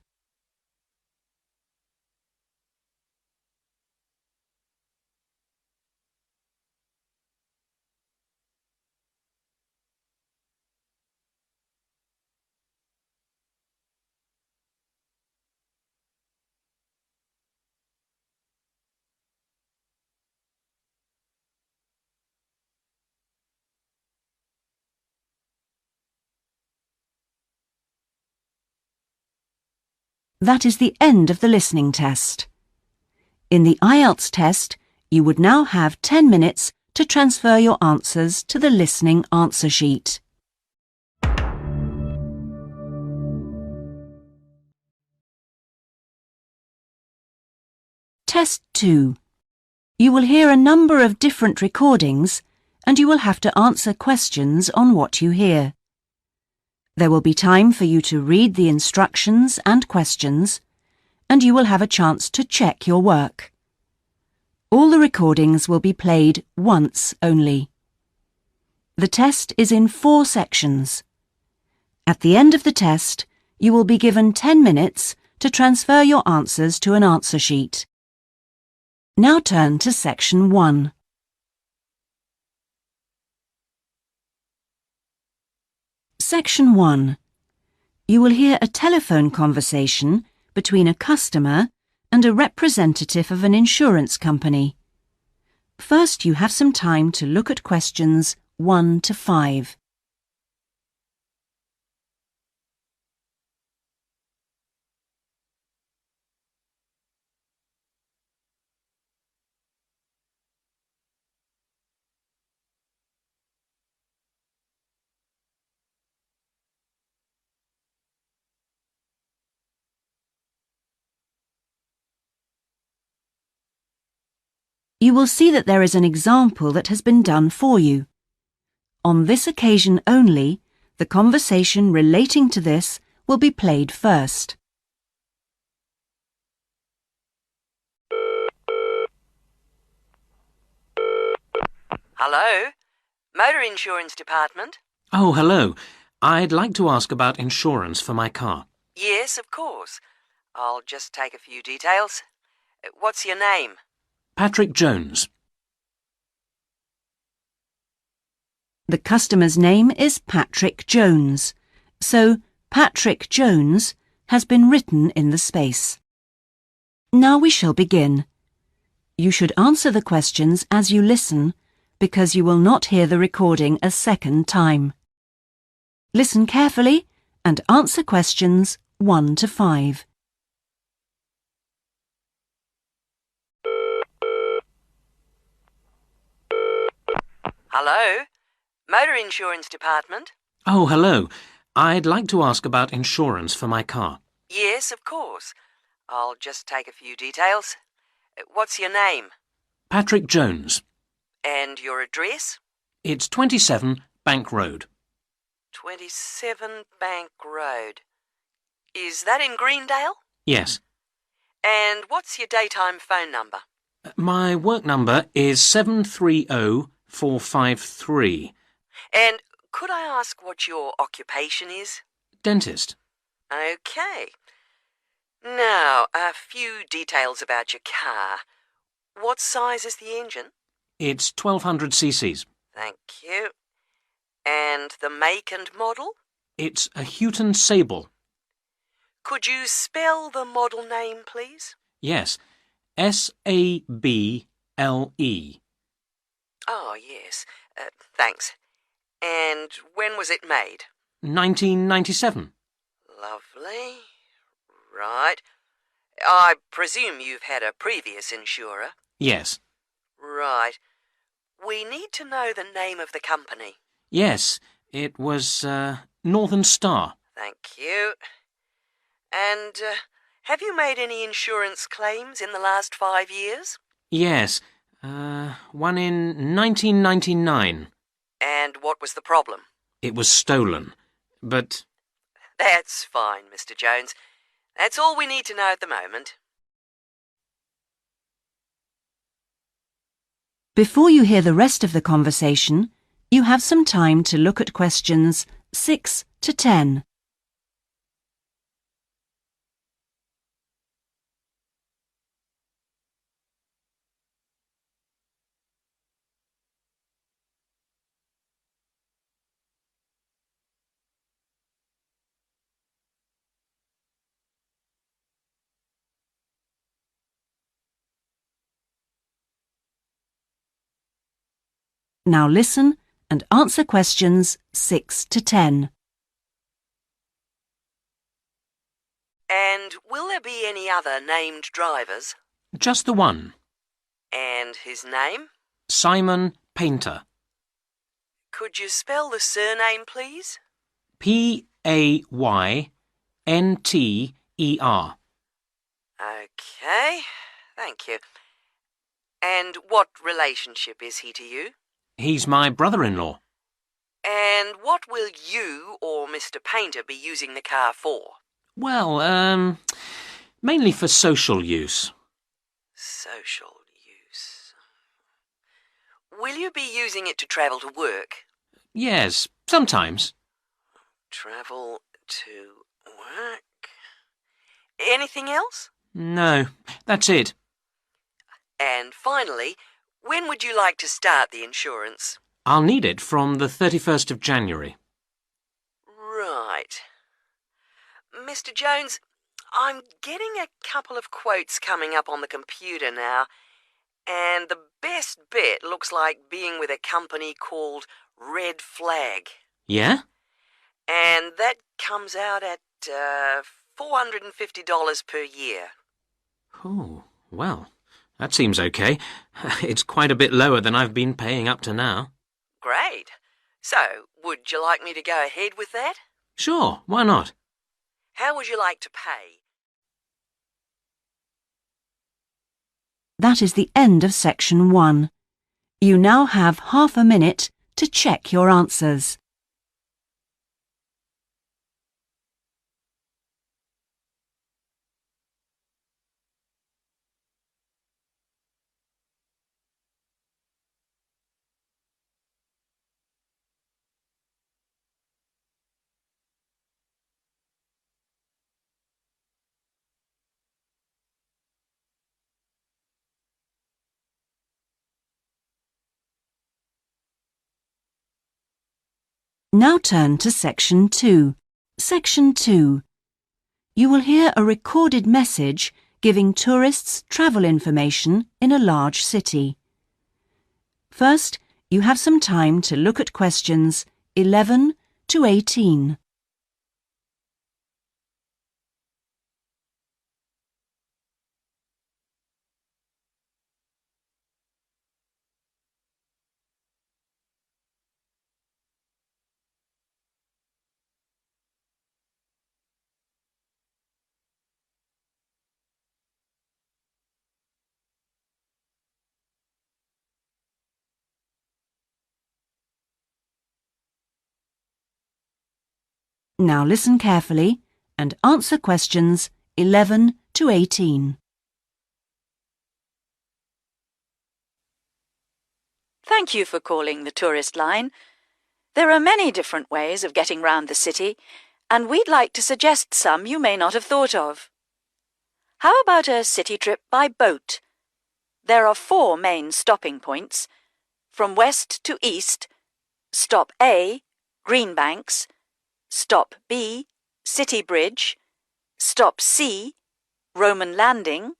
That is the end of the listening test. In the IELTS test, you would now have 10 minutes to transfer your answers to the listening answer sheet. Test 2. You will hear a number of different recordings and you will have to answer questions on what you hear. There will be time for you to read the instructions and questions, and you will have a chance to check your work. All the recordings will be played once only. The test is in 4 sections. At the end of the test, you will be given 10 minutes to transfer your answers to an answer sheet. Now turn to Section 1. Section 1. You will hear a telephone conversation between a customer and a representative of an insurance company. First, you have some time to look at questions 1 to 5. You will see that there is an example that has been done for you. On this occasion only, the conversation relating to this will be played first. Hello? Motor Insurance Department? Oh, hello. I'd like to ask about insurance for my car. Yes, of course. I'll just take a few details. What's your name? Patrick Jones. The customer's name is Patrick Jones, so Patrick Jones has been written in the space. Now we shall begin. You should answer the questions as you listen, because you will not hear the recording a second time. Listen carefully and answer questions 1 to 5. Hello? Motor Insurance Department? Oh, hello. I'd like to ask about insurance for my car. Yes, of course. I'll just take a few details. What's your name? Patrick Jones. And your address? It's 27 Bank Road. 27 Bank Road. Is that in Greendale? Yes. And what's your daytime phone number? My work number is 730453. And could I ask what your occupation is? Dentist. OK. Now, a few details about your car. What size is the engine? It's 1200 cc's. Thank you. And the make and model? It's a Houghton Sable. Could you spell the model name, please? Yes. S-A-B-L-E. Oh, yes. Thanks. And when was it made? 1997. Lovely. Right. I presume you've had a previous insurer? Yes. Right. We need to know the name of the company. Yes, it was Northern Star. Thank you. And have you made any insurance claims in the last 5 years? Yes, one in 1999. And what was the problem? It was stolen, but... That's fine, Mr. Jones. That's all we need to know at the moment. Before you hear the rest of the conversation, you have some time to look at questions 6 to 10. Now listen and answer questions 6 to 10. And will there be any other named drivers? Just the one. And his name? Simon Painter. Could you spell the surname, please? Payntner. OK, thank you. And what relationship is he to you? He's my brother-in-law. And what will you or Mr. Painter be using the car for? Well, mainly for social use. Social use. Will you be using it to travel to work? Yes, sometimes. Travel to work. Anything else? No, that's it. And finally, when would you like to start the insurance? I'll need it from the 31st of January. Right. Mr. Jones, I'm getting a couple of quotes coming up on the computer now, and the best bet looks like being with a company called Red Flag. Yeah? And that comes out at $450 per year. Oh, well, that seems okay. It's quite a bit lower than I've been paying up to now. Great. So, would you like me to go ahead with that? Sure, why not? How would you like to pay? That is the end of section 1. You now have half a minute to check your answers. Now turn to section 2. Section 2. You will hear a recorded message giving tourists travel information in a large city. First, you have some time to look at questions 11 to 18. Now listen carefully and answer questions 11 to 18. Thank you for calling the tourist line. There are many different ways of getting round the city, and we'd like to suggest some you may not have thought of. How about a city trip by boat? There are 4 main stopping points. From west to east, stop A, Greenbanks, stop B, City Bridge, stop C, Roman Landing,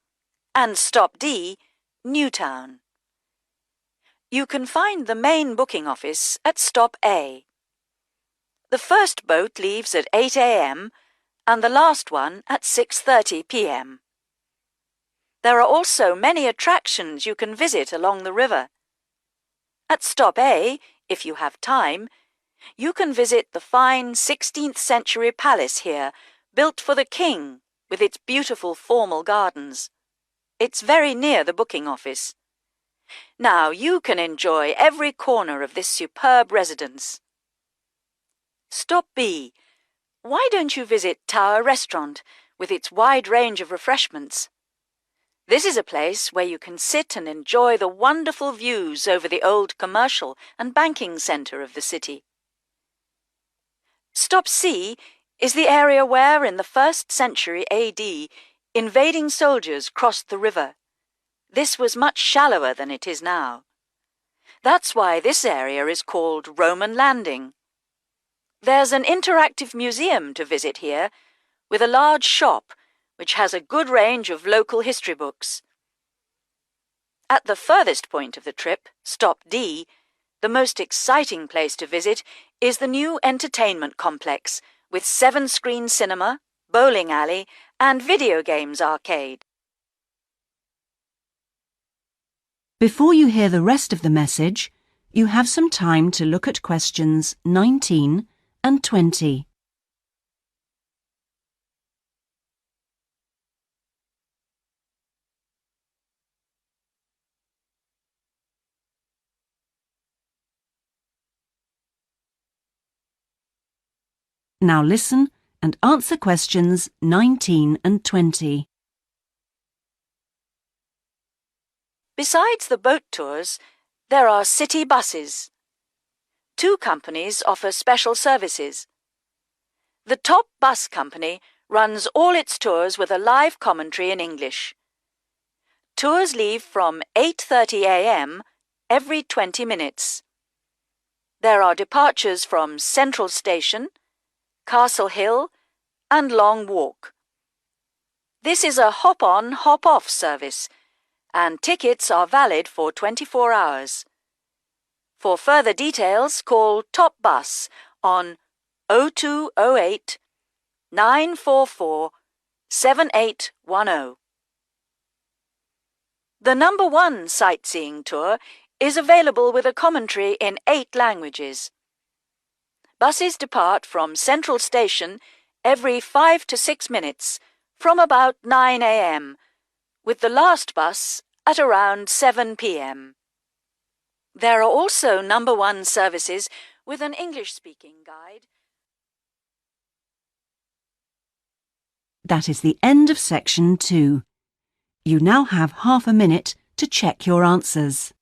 and stop D, Newtown. You can find the main booking office at stop A. The first boat leaves at 8 a.m. and the last one at 6:30 p.m. There are also many attractions you can visit along the river. At stop A, if you have time, you can visit the fine 16th century palace here, built for the king, with its beautiful formal gardens. It's very near the booking office. Now you can enjoy every corner of this superb residence. Stop B. Why don't you visit Tower Restaurant, with its wide range of refreshments? This is a place where you can sit and enjoy the wonderful views over the old commercial and banking centre of the city. Stop C is the area where, in the 1st century AD, invading soldiers crossed the river. This was much shallower than it is now. That's why this area is called Roman Landing. There's an interactive museum to visit here, with a large shop which has a good range of local history books. At the furthest point of the trip, stop D, the most exciting place to visit is the new entertainment complex with 7-screen cinema, bowling alley, and video games arcade. Before you hear the rest of the message, you have some time to look at questions 19 and 20. Now listen and answer questions 19 and 20. Besides the boat tours, there are city buses. 2 companies offer special services. The top bus company runs all its tours with a live commentary in English. Tours leave from 8:30 a.m. every 20 minutes. There are departures from Central Station, Castle Hill and Long Walk. This is a hop-on, hop-off service, and tickets are valid for 24 hours. For further details, call Top Bus on 0208 944 7810. The number 1 sightseeing tour is available with a commentary in 8 languages. Buses depart from Central Station every 5 to 6 minutes from about 9 a.m., with the last bus at around 7 p.m. There are also number 1 services with an English-speaking guide. That is the end of section 2. You now have half a minute to check your answers.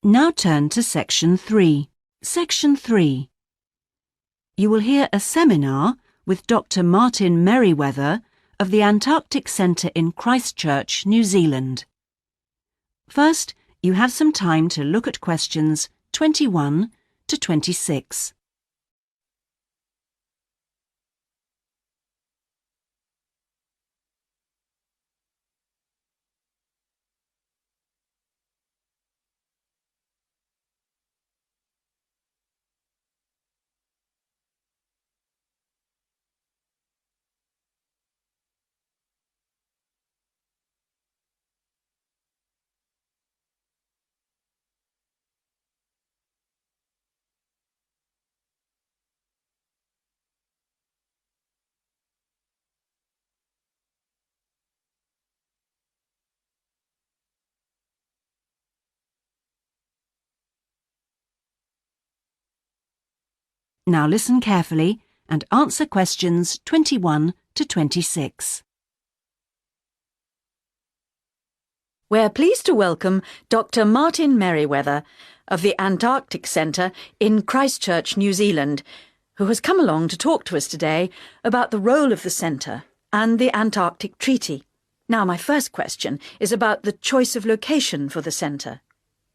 Now turn to Section 3. Section 3. You will hear a seminar with Dr. Martin Merriweather of the Antarctic Centre in Christchurch, New Zealand. First, you have some time to look at questions 21 to 26. Now listen carefully and answer questions 21 to 26. We're pleased to welcome Dr. Martin Merriweather of the Antarctic Centre in Christchurch, New Zealand, who has come along to talk to us today about the role of the centre and the Antarctic Treaty. Now, my first question is about the choice of location for the centre.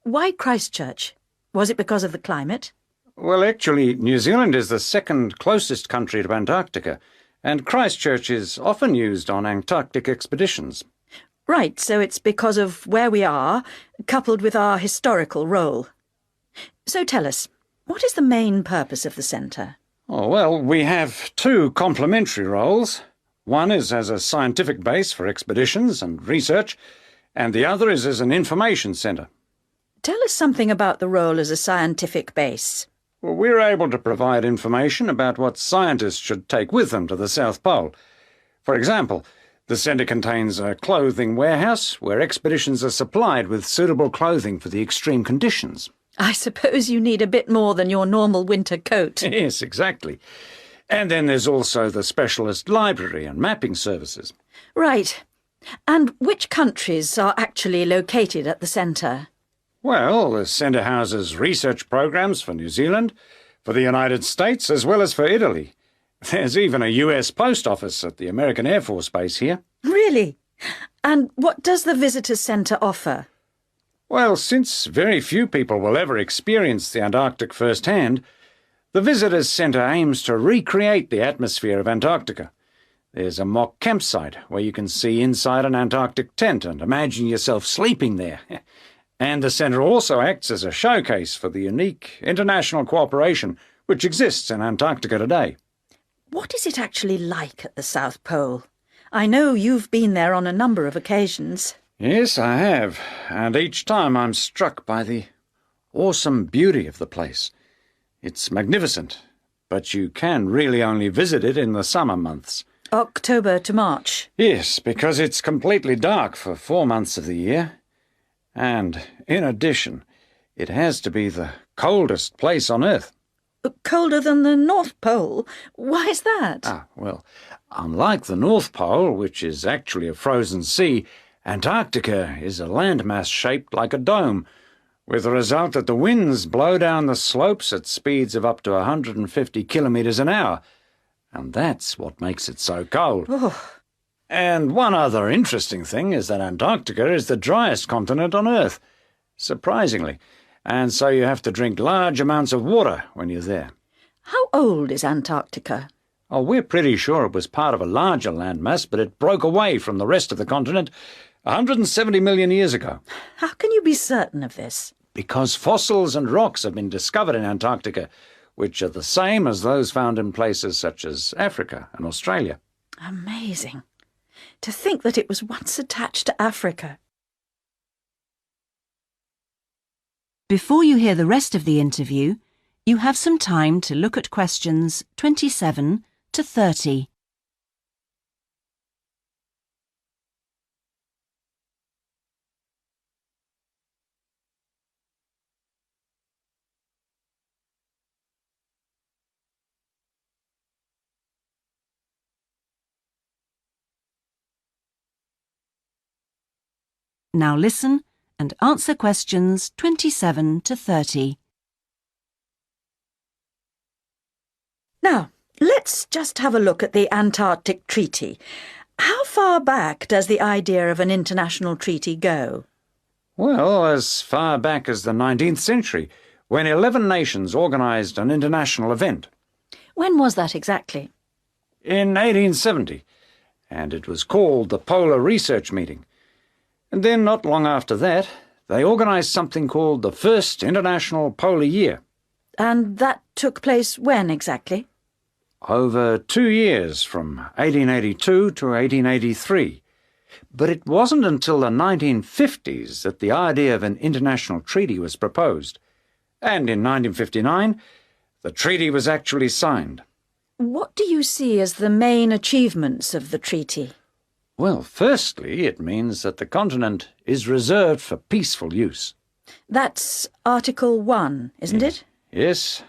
Why Christchurch? Was it because of the climate? Well, actually, New Zealand is the second closest country to Antarctica, and Christchurch is often used on Antarctic expeditions. Right, so it's because of where we are, coupled with our historical role. So tell us, what is the main purpose of the centre? Oh, well, we have 2 complementary roles. One is as a scientific base for expeditions and research, and the other is as an information centre. Tell us something about the role as a scientific base. Well, we're able to provide information about what scientists should take with them to the South Pole. For example, the centre contains a clothing warehouse where expeditions are supplied with suitable clothing for the extreme conditions. I suppose you need a bit more than your normal winter coat. Yes, exactly. And then there's also the specialist library and mapping services. Right. And which countries are actually located at the centre? Well, the centre houses research programs for New Zealand, for the United States, as well as for Italy. There's even a US post office at the American Air Force Base here. Really? And what does the visitor centre offer? Well, since very few people will ever experience the Antarctic firsthand, the Visitors Centre aims to recreate the atmosphere of Antarctica. There's a mock campsite where you can see inside an Antarctic tent and imagine yourself sleeping there. And the centre also acts as a showcase for the unique international cooperation which exists in Antarctica today. What is it actually like at the South Pole? I know you've been there on a number of occasions. Yes, I have, and each time I'm struck by the awesome beauty of the place. It's magnificent, but you can really only visit it in the summer months. October to March? Yes, because it's completely dark for 4 months of the year. And, in addition, it has to be the coldest place on Earth. Colder than the North Pole? Why is that? Well, unlike the North Pole, which is actually a frozen sea, Antarctica is a landmass shaped like a dome, with the result that the winds blow down the slopes at speeds of up to 150 kilometres an hour. And that's what makes it so cold. And one other interesting thing is that Antarctica is the driest continent on Earth, surprisingly, and so you have to drink large amounts of water when you're there. How old is Antarctica? Oh, we're pretty sure it was part of a larger landmass, but it broke away from the rest of the continent 170 million years ago. How can you be certain of this? Because fossils and rocks have been discovered in Antarctica, which are the same as those found in places such as Africa and Australia. Amazing. To think that it was once attached to Africa. Before you hear the rest of the interview, you have some time to look at questions 27 to 30. Now listen and answer questions 27 to 30. Now, let's just have a look at the Antarctic Treaty. How far back does the idea of an international treaty go? Well, as far back as the 19th century, when 11 nations organised an international event. When was that exactly? In 1870, and it was called the Polar Research Meeting. And then, not long after that, they organised something called the First International Polar Year. And that took place when exactly? Over 2 years, from 1882 to 1883. But it wasn't until the 1950s that the idea of an international treaty was proposed. And in 1959, the treaty was actually signed. What do you see as the main achievements of the treaty? Well, firstly, it means that the continent is reserved for peaceful use. That's Article 1, isn't it? Yes.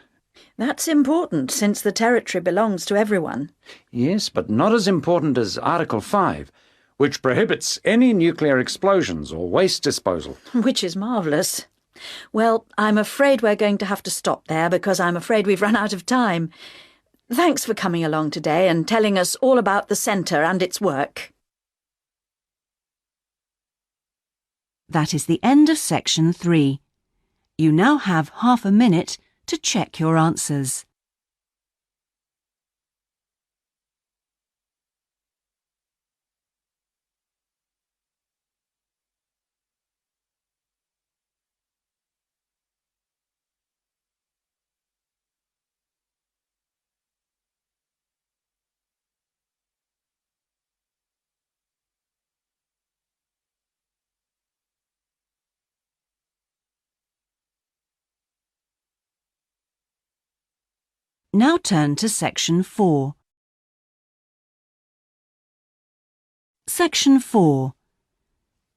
That's important, since the territory belongs to everyone. Yes, but not as important as Article 5, which prohibits any nuclear explosions or waste disposal. Which is marvellous. Well, I'm afraid we're going to have to stop there, because I'm afraid we've run out of time. Thanks for coming along today and telling us all about the centre and its work. That is the end of section 3. You now have half a minute to check your answers. Now turn to section 4. Section 4.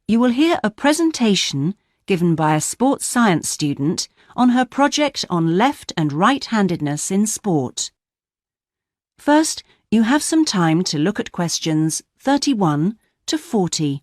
You will hear a presentation given by a sports science student on her project on left and right-handedness in sport. First, you have some time to look at questions 31 to 40.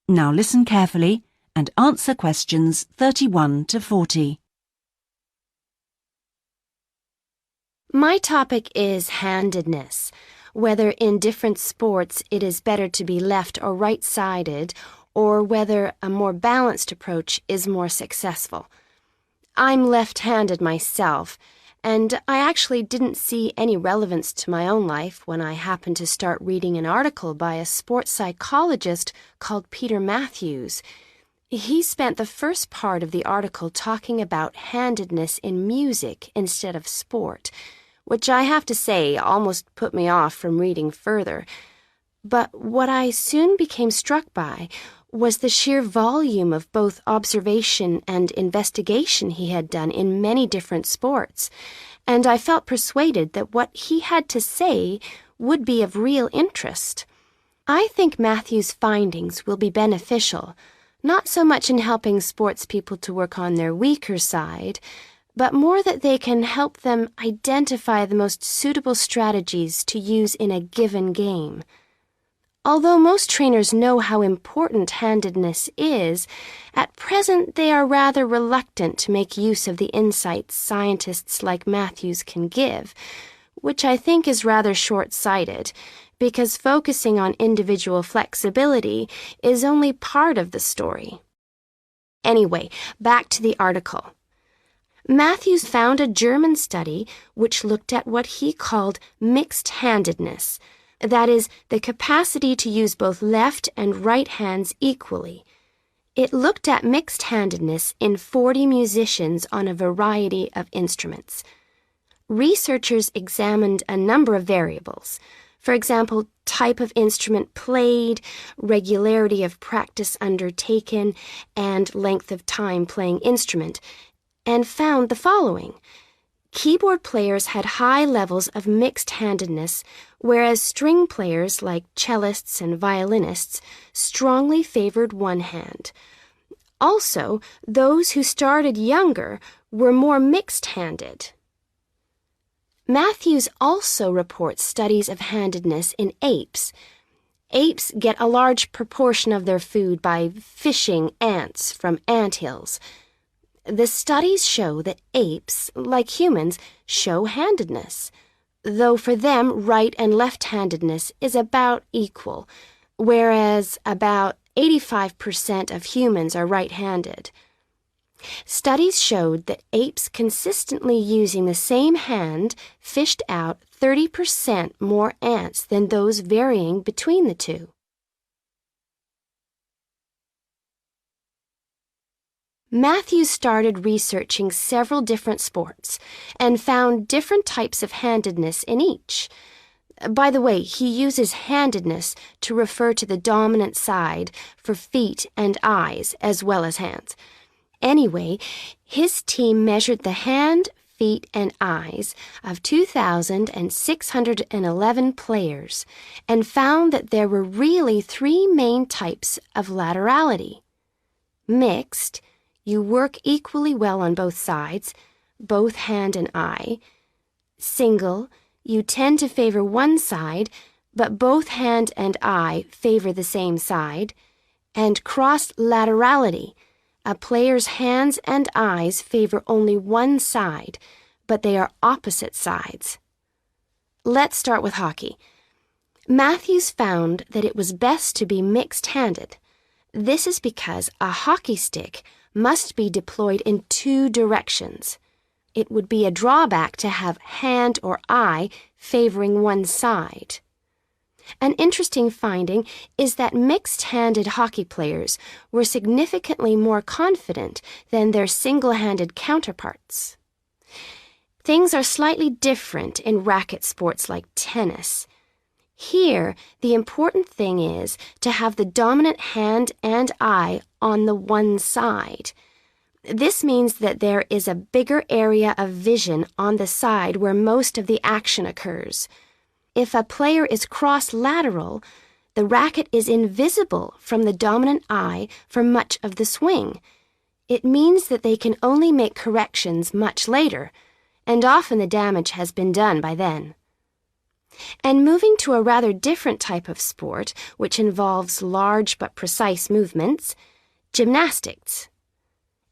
Now listen carefully and answer questions 31 to 40. My topic is handedness, whether in different sports it is better to be left or right-sided, or whether a more balanced approach is more successful. I'm left-handed myself, and I actually didn't see any relevance to my own life when I happened to start reading an article by a sports psychologist called Peter Matthews. He spent the first part of the article talking about handedness in music instead of sport, which I have to say almost put me off from reading further. But what I soon became struck by was the sheer volume of both observation and investigation he had done in many different sports, and I felt persuaded that what he had to say would be of real interest. I think Matthew's findings will be beneficial, not so much in helping sports people to work on their weaker side, but more that they can help them identify the most suitable strategies to use in a given game. Although most trainers know how important handedness is, at present they are rather reluctant to make use of the insights scientists like Matthews can give, which I think is rather short-sighted, because focusing on individual flexibility is only part of the story. Anyway, back to the article. Matthews found a German study which looked at what he called mixed-handedness, that is, the capacity to use both left and right hands equally. It looked at mixed-handedness in 40 musicians on a variety of instruments. Researchers examined a number of variables. For example, type of instrument played, regularity of practice undertaken, and length of time playing instrument, and found the following. Keyboard players had high levels of mixed-handedness, whereas string players like cellists and violinists strongly favored one hand. Also, those who started younger were more mixed-handed. Matthews also reports studies of handedness in apes. Apes get a large proportion of their food by fishing ants from anthills. The studies show that apes, like humans, show handedness, though for them right and left-handedness is about equal, whereas about 85% of humans are right-handed. Studies showed that apes consistently using the same hand fished out 30% more ants than those varying between the two. Matthews started researching several different sports and found different types of handedness in each. By the way, he uses handedness to refer to the dominant side for feet and eyes as well as hands. Anyway, his team measured the hand, feet, and eyes of 2,611 players and found that there were really three main types of laterality. Mixed, you work equally well on both sides, both hand and eye. Single, you tend to favor one side, but both hand and eye favor the same side. And cross-laterality, a player's hands and eyes favor only one side, but they are opposite sides. Let's start with hockey. Matthews found that it was best to be mixed-handed. This is because a hockey stick must be deployed in two directions. It would be a drawback to have hand or eye favoring one side. An interesting finding is that mixed-handed hockey players were significantly more confident than their single-handed counterparts. Things are slightly different in racket sports like tennis. Here, the important thing is to have the dominant hand and eye on the one side. This means that there is a bigger area of vision on the side where most of the action occurs. If a player is cross-lateral, the racket is invisible from the dominant eye for much of the swing. It means that they can only make corrections much later, and often the damage has been done by then. and moving to a rather different type of sport, which involves large but precise movements, gymnastics.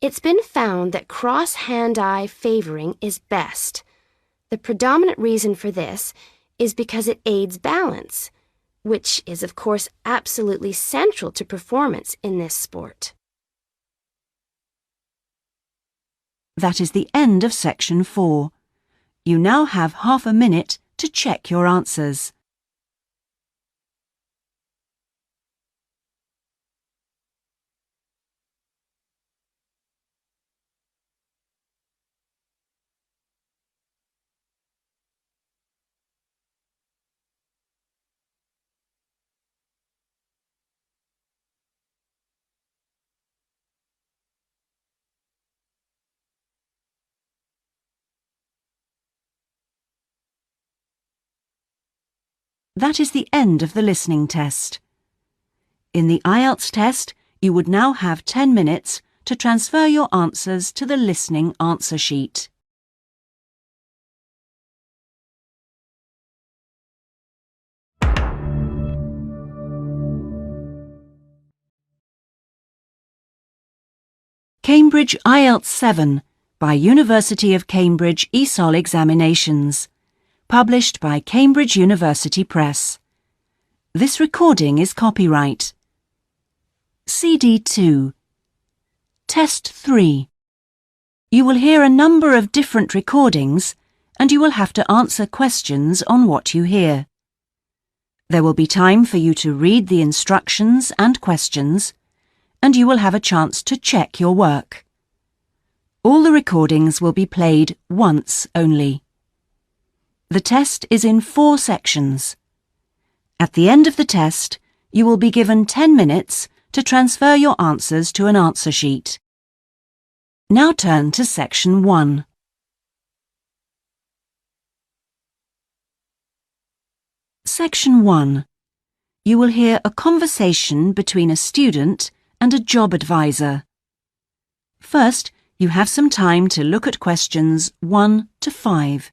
It's been found that cross-hand-eye favoring is best. The predominant reason for this is because it aids balance, which is, of course, absolutely central to performance in this sport. That is the end of section 4. You now have half a minute to check your answers. That is the end of the listening test. In the IELTS test, you would now have 10 minutes to transfer your answers to the listening answer sheet. Cambridge IELTS 7 by University of Cambridge ESOL Examinations. Published by Cambridge University Press. This recording is copyright. CD 2. Test 3. You will hear a number of different recordings and you will have to answer questions on what you hear. There will be time for you to read the instructions and questions and you will have a chance to check your work. All the recordings will be played once only. The test is in 4 sections. At the end of the test, you will be given 10 minutes to transfer your answers to an answer sheet. Now turn to section 1. Section 1. You will hear a conversation between a student and a job advisor. First, you have some time to look at questions 1 to 5.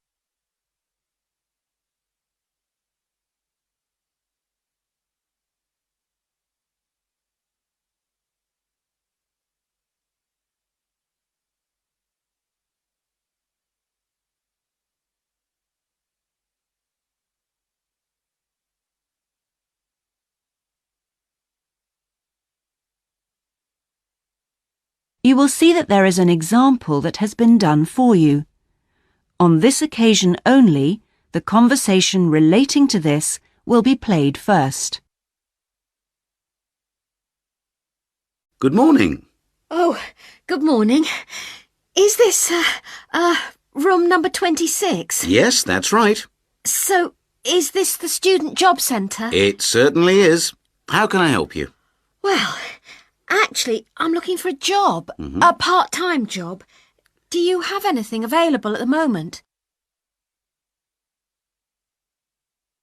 You will see that there is an example that has been done for you. On this occasion only, the conversation relating to this will be played first. Good morning. Oh, good morning. Is this, room number 26? Yes, that's right. So, is this the Student Job Centre? It certainly is. How can I help you? Well, actually, I'm looking for a job, a part-time job. Do you have anything available at the moment?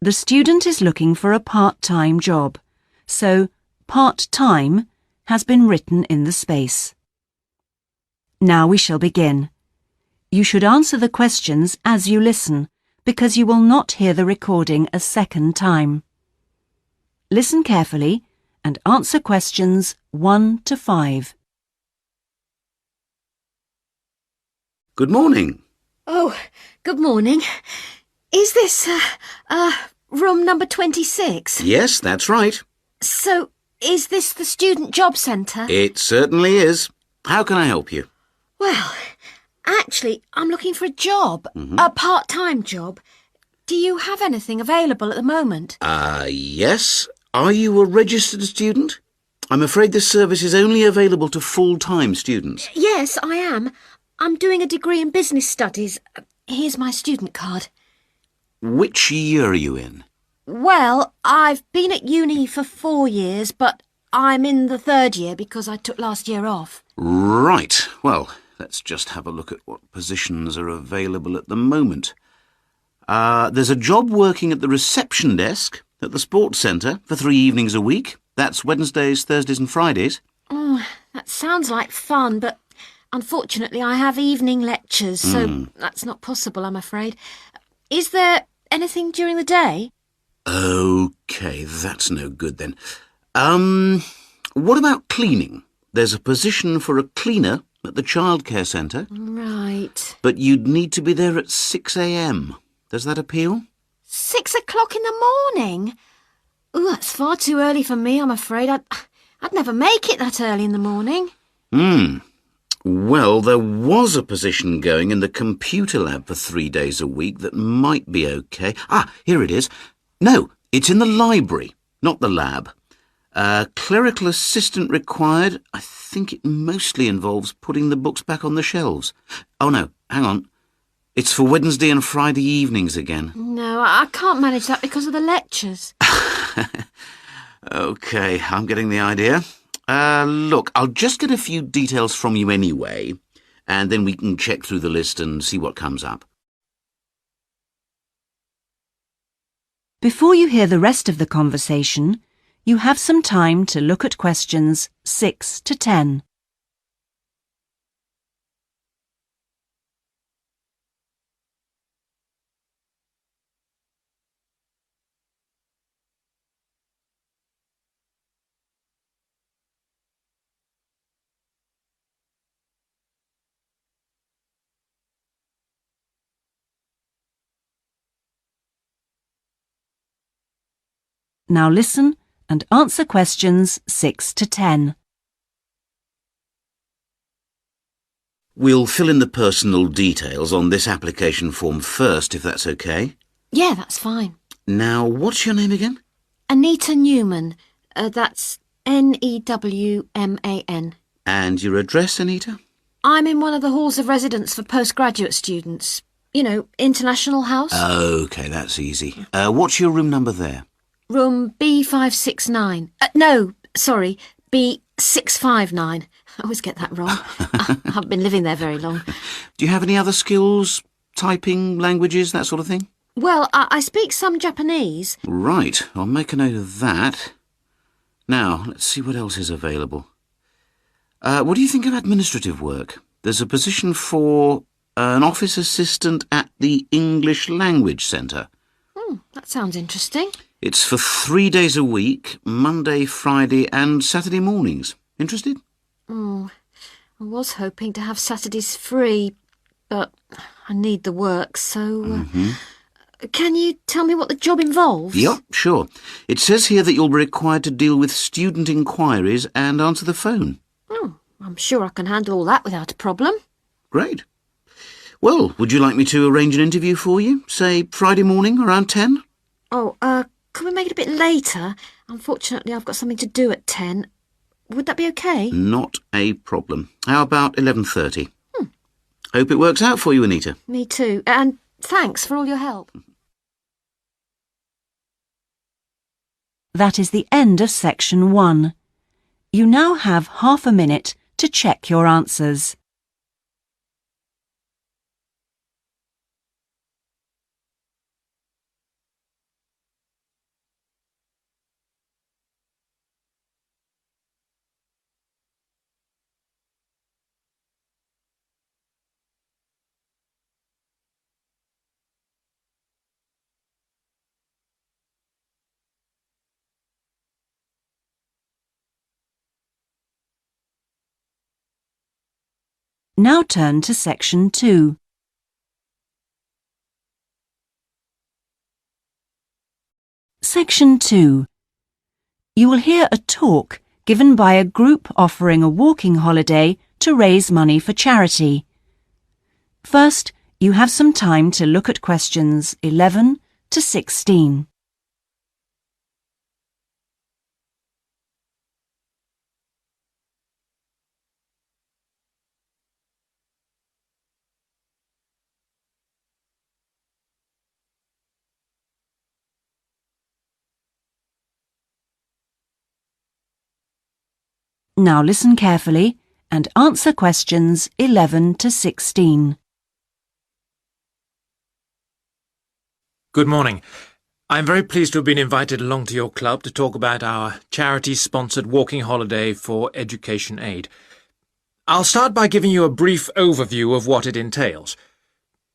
The student is looking for a part-time job, so part-time has been written in the space. Now we shall begin. You should answer the questions as you listen, because you will not hear the recording a second time. Listen carefully and answer questions 1 to 5. Good morning. Oh, good morning. Is this, room number 26? Yes, that's right. So, is this the Student Job Centre? It certainly is. How can I help you? Well, actually, I'm looking for a job, a part-time job. Do you have anything available at the moment? Yes. Are you a registered student? I'm afraid this service is only available to full-time students. Yes, I am. I'm doing a degree in business studies. Here's my student card. Which year are you in? Well, I've been at uni for 4 years, but I'm in the 3rd year because I took last year off. Right. Well, let's just have a look at what positions are available at the moment. There's a job working at the reception desk at the sports centre for 3 evenings a week. That's Wednesdays, Thursdays and Fridays. Oh, that sounds like fun, but unfortunately I have evening lectures, so that's not possible, I'm afraid. Is there anything during the day? OK, that's no good then. What about cleaning? There's a position for a cleaner at the childcare centre. Right. But you'd need to be there at 6 a.m. Does that appeal? 6 o'clock in the morning? Ooh, that's far too early for me, I'm afraid. I'd never make it that early in the morning. Well, there was a position going in the computer lab for 3 days a week that might be OK. Ah, here it is. No, it's in the library, not the lab. Clerical assistant required. I think it mostly involves putting the books back on the shelves. Oh, no, hang on. It's for Wednesday and Friday evenings again. No, I can't manage that because of the lectures. OK, I'm getting the idea. Look, I'll just get a few details from you anyway, and then we can check through the list and see what comes up. Before you hear the rest of the conversation, you have some time to look at questions 6 to 10. Now listen and answer questions 6 to 10. We'll fill in the personal details on this application form first, if that's OK. Yeah, that's fine. Now, what's your name again? Anita Newman. That's Newman. And your address, Anita? I'm in one of the halls of residence for postgraduate students. You know, International House. OK, that's easy. What's your room number there? Room B569. No, sorry, B659. I always get that wrong. I haven't been living there very long. Do you have any other skills? Typing, languages, that sort of thing? Well, I speak some Japanese. Right, I'll make a note of that. Now, let's see what else is available. What do you think of administrative work? There's a position for an office assistant at the English Language Centre. That sounds interesting. It's for 3 days a week, Monday, Friday and Saturday mornings. Interested? I was hoping to have Saturdays free, but I need the work, so... Can you tell me what the job involves? Yep, sure. It says here that you'll be required to deal with student inquiries and answer the phone. I'm sure I can handle all that without a problem. Great. Well, would you like me to arrange an interview for you? Say Friday morning around 10? Could we make it a bit later? Unfortunately, I've got something to do at 10. Would that be OK? Not a problem. How about 11:30? Hope it works out for you, Anita. Me too. And thanks for all your help. That is the end of section 1. You now have half a minute to check your answers. Now turn to section 2. Section 2. You will hear a talk given by a group offering a walking holiday to raise money for charity. First, you have some time to look at questions 11 to 16. Now listen carefully and answer questions 11 to 16. Good morning. I'm very pleased to have been invited along to your club to talk about our charity-sponsored walking holiday for education aid. I'll start by giving you a brief overview of what it entails.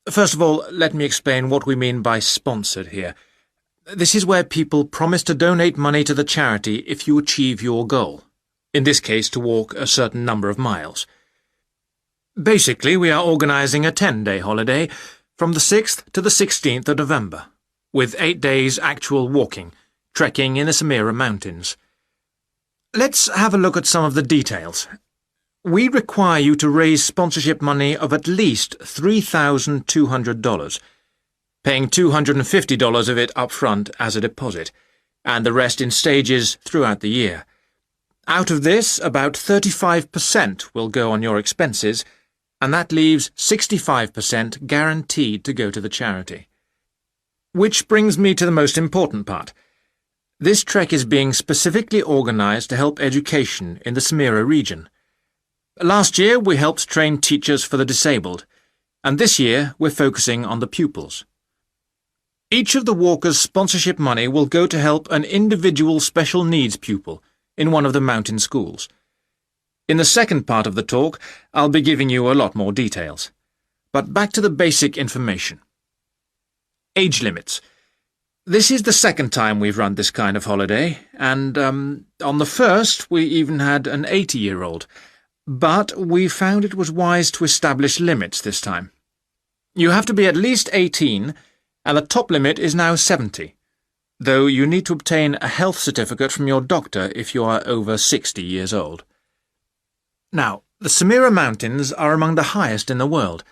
First of all, let me explain what we mean by sponsored here. This is where people promise to donate money to the charity if you achieve your goal, in this case to walk a certain number of miles. Basically, we are organising a 10-day holiday from the 6th to the 16th of November, with 8 days actual walking, trekking in the Samira Mountains. Let's have a look at some of the details. We require you to raise sponsorship money of at least $3,200, paying $250 of it up front as a deposit, and the rest in stages throughout the year. Out of this, about 35% will go on your expenses, and that leaves 65% guaranteed to go to the charity. Which brings me to the most important part. This trek is being specifically organised to help education in the Samira region. Last year we helped train teachers for the disabled, and this year we're focusing on the pupils. Each of the walkers' sponsorship money will go to help an individual special needs pupil in one of the mountain schools. In the second part of the talk, I'll be giving you a lot more details. But back to the basic information. Age limits. This is the second time we've run this kind of holiday, and on the first we even had an 80-year-old. But we found it was wise to establish limits this time. You have to be at least 18, and the top limit is now 70, though you need to obtain a health certificate from your doctor if you are over 60 years old. Now, the Samira Mountains are among the highest in the world,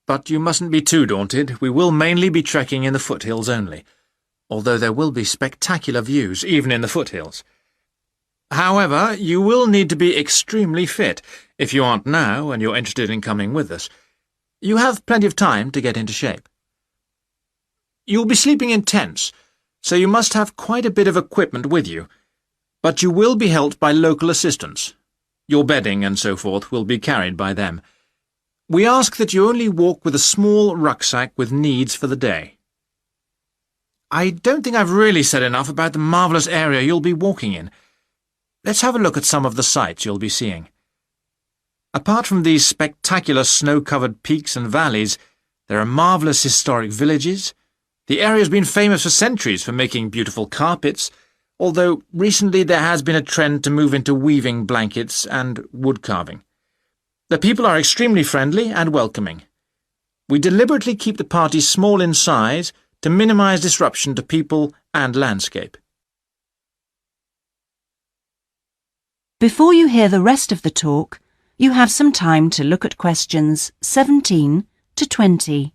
but you mustn't be too daunted. We will mainly be trekking in the foothills only, although there will be spectacular views even in the foothills. However, you will need to be extremely fit if you aren't now and you're interested in coming with us. You have plenty of time to get into shape. You'll be sleeping in tents, so you must have quite a bit of equipment with you, but you will be helped by local assistants. Your bedding and so forth will be carried by them. We ask that you only walk with a small rucksack with needs for the day. I don't think I've really said enough about the marvellous area you'll be walking in. Let's have a look at some of the sights you'll be seeing. Apart from these spectacular snow-covered peaks and valleys, there are marvellous historic villages. The area's been famous for centuries for making beautiful carpets, although recently there has been a trend to move into weaving blankets and wood carving. The people are extremely friendly and welcoming. We deliberately keep the party small in size to minimise disruption to people and landscape. Before you hear the rest of the talk, you have some time to look at questions 17 to 20.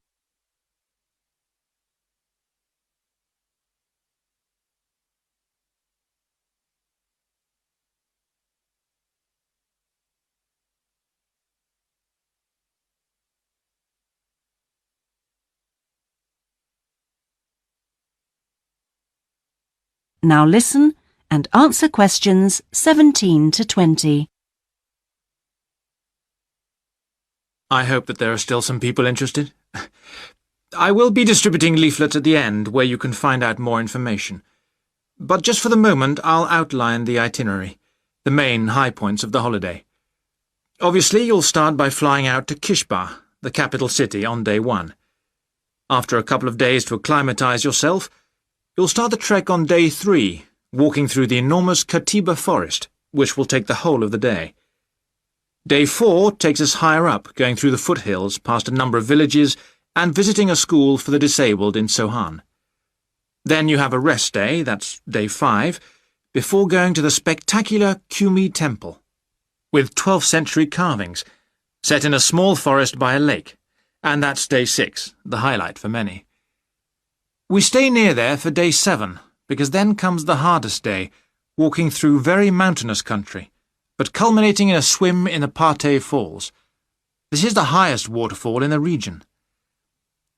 Now listen and answer questions 17 to 20. I hope that there are still some people interested. I will be distributing leaflets at the end where you can find out more information. But just for the moment, I'll outline the itinerary, the main high points of the holiday. Obviously, you'll start by flying out to Kishba, the capital city, on day 1. After a couple of days to acclimatise yourself, you'll start the trek on day 3, walking through the enormous Katiba forest, which will take the whole of the day. Day 4 takes us higher up, going through the foothills, past a number of villages, and visiting a school for the disabled in Sohan. Then you have a rest day, that's day 5, before going to the spectacular Kumi Temple, with 12th century carvings, set in a small forest by a lake, and that's day 6, the highlight for many. We stay near there for day 7, because then comes the hardest day, walking through very mountainous country, but culminating in a swim in the Pate Falls. This is the highest waterfall in the region.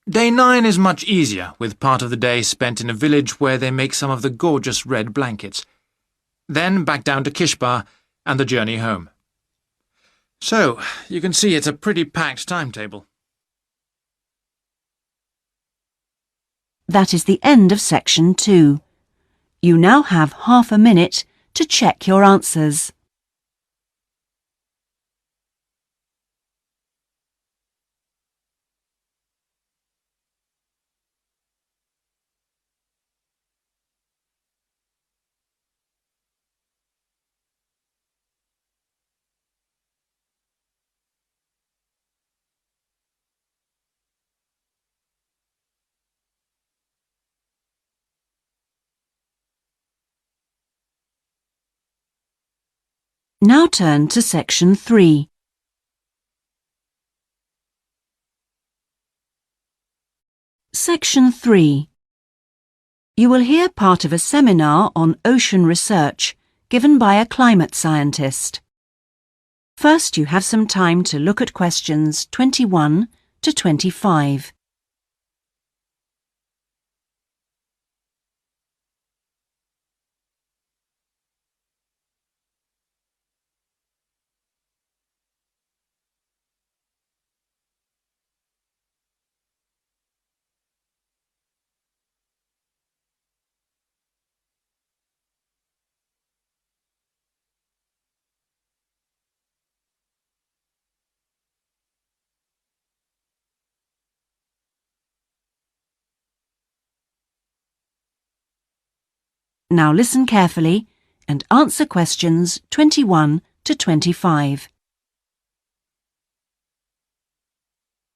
Day 9 is much easier, with part of the day spent in a village where they make some of the gorgeous red blankets. Then back down to Kishba and the journey home. So, you can see it's a pretty packed timetable. That is the end of section 2. You now have half a minute to check your answers. Now turn to Section 3. Section 3. You will hear part of a seminar on ocean research given by a climate scientist. First, you have some time to look at questions 21 to 25. Now listen carefully and answer questions 21 to 25.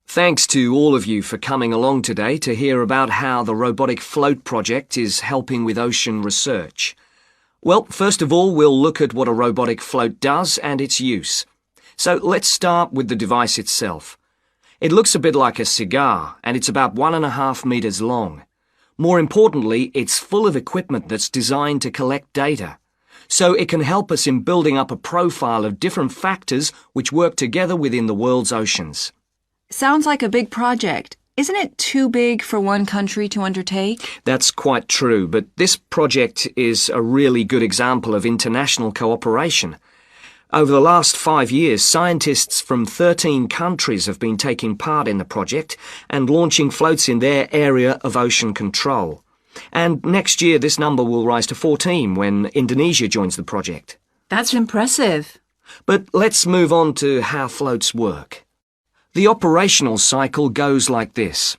Thanks to all of you for coming along today to hear about how the robotic float project is helping with ocean research. Well, first of all, we'll look at what a robotic float does and its use. So let's start with the device itself. It looks a bit like a cigar, and it's about 1.5 meters long. More importantly, it's full of equipment that's designed to collect data. So it can help us in building up a profile of different factors which work together within the world's oceans. Sounds like a big project. Isn't it too big for one country to undertake? That's quite true, but this project is a really good example of international cooperation. Over the last 5 years, scientists from 13 countries have been taking part in the project and launching floats in their area of ocean control. And next year, this number will rise to 14 when Indonesia joins the project. That's impressive. But let's move on to how floats work. The operational cycle goes like this.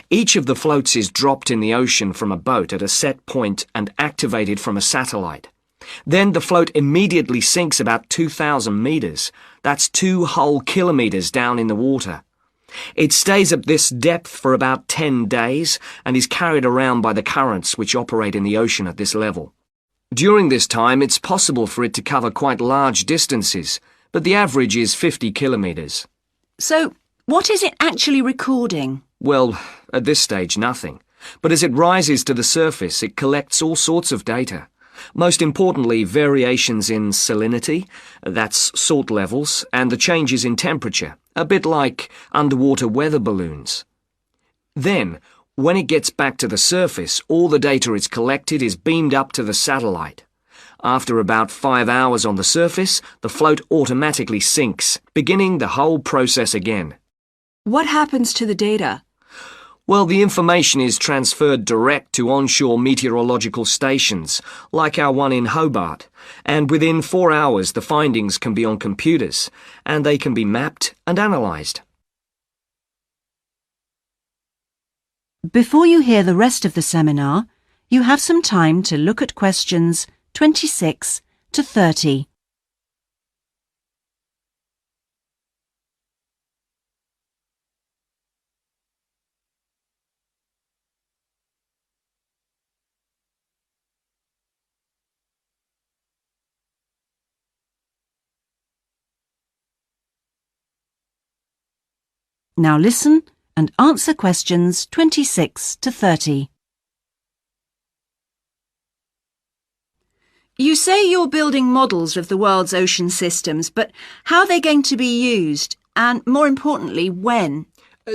Each of the floats is dropped in the ocean from a boat at a set point and activated from a satellite. Then the float immediately sinks about 2,000 meters. That's 2 whole kilometers down in the water. It stays at this depth for about 10 days and is carried around by the currents which operate in the ocean at this level. During this time, it's possible for it to cover quite large distances, but the average is 50 kilometers. So, what is it actually recording? Well, at this stage, nothing. But as it rises to the surface, it collects all sorts of data. Most importantly, variations in salinity, that's salt levels, and the changes in temperature, a bit like underwater weather balloons. Then, when it gets back to the surface, all the data it's collected is beamed up to the satellite. After about 5 hours on the surface, the float automatically sinks, beginning the whole process again. What happens to the data? Well, the information is transferred direct to onshore meteorological stations, like our one in Hobart, and within 4 hours the findings can be on computers, and they can be mapped and analysed. Before you hear the rest of the seminar, you have some time to look at questions 26 to 30. Now listen and answer questions 26 to 30. You say you're building models of the world's ocean systems, but how are they going to be used? And more importantly, when?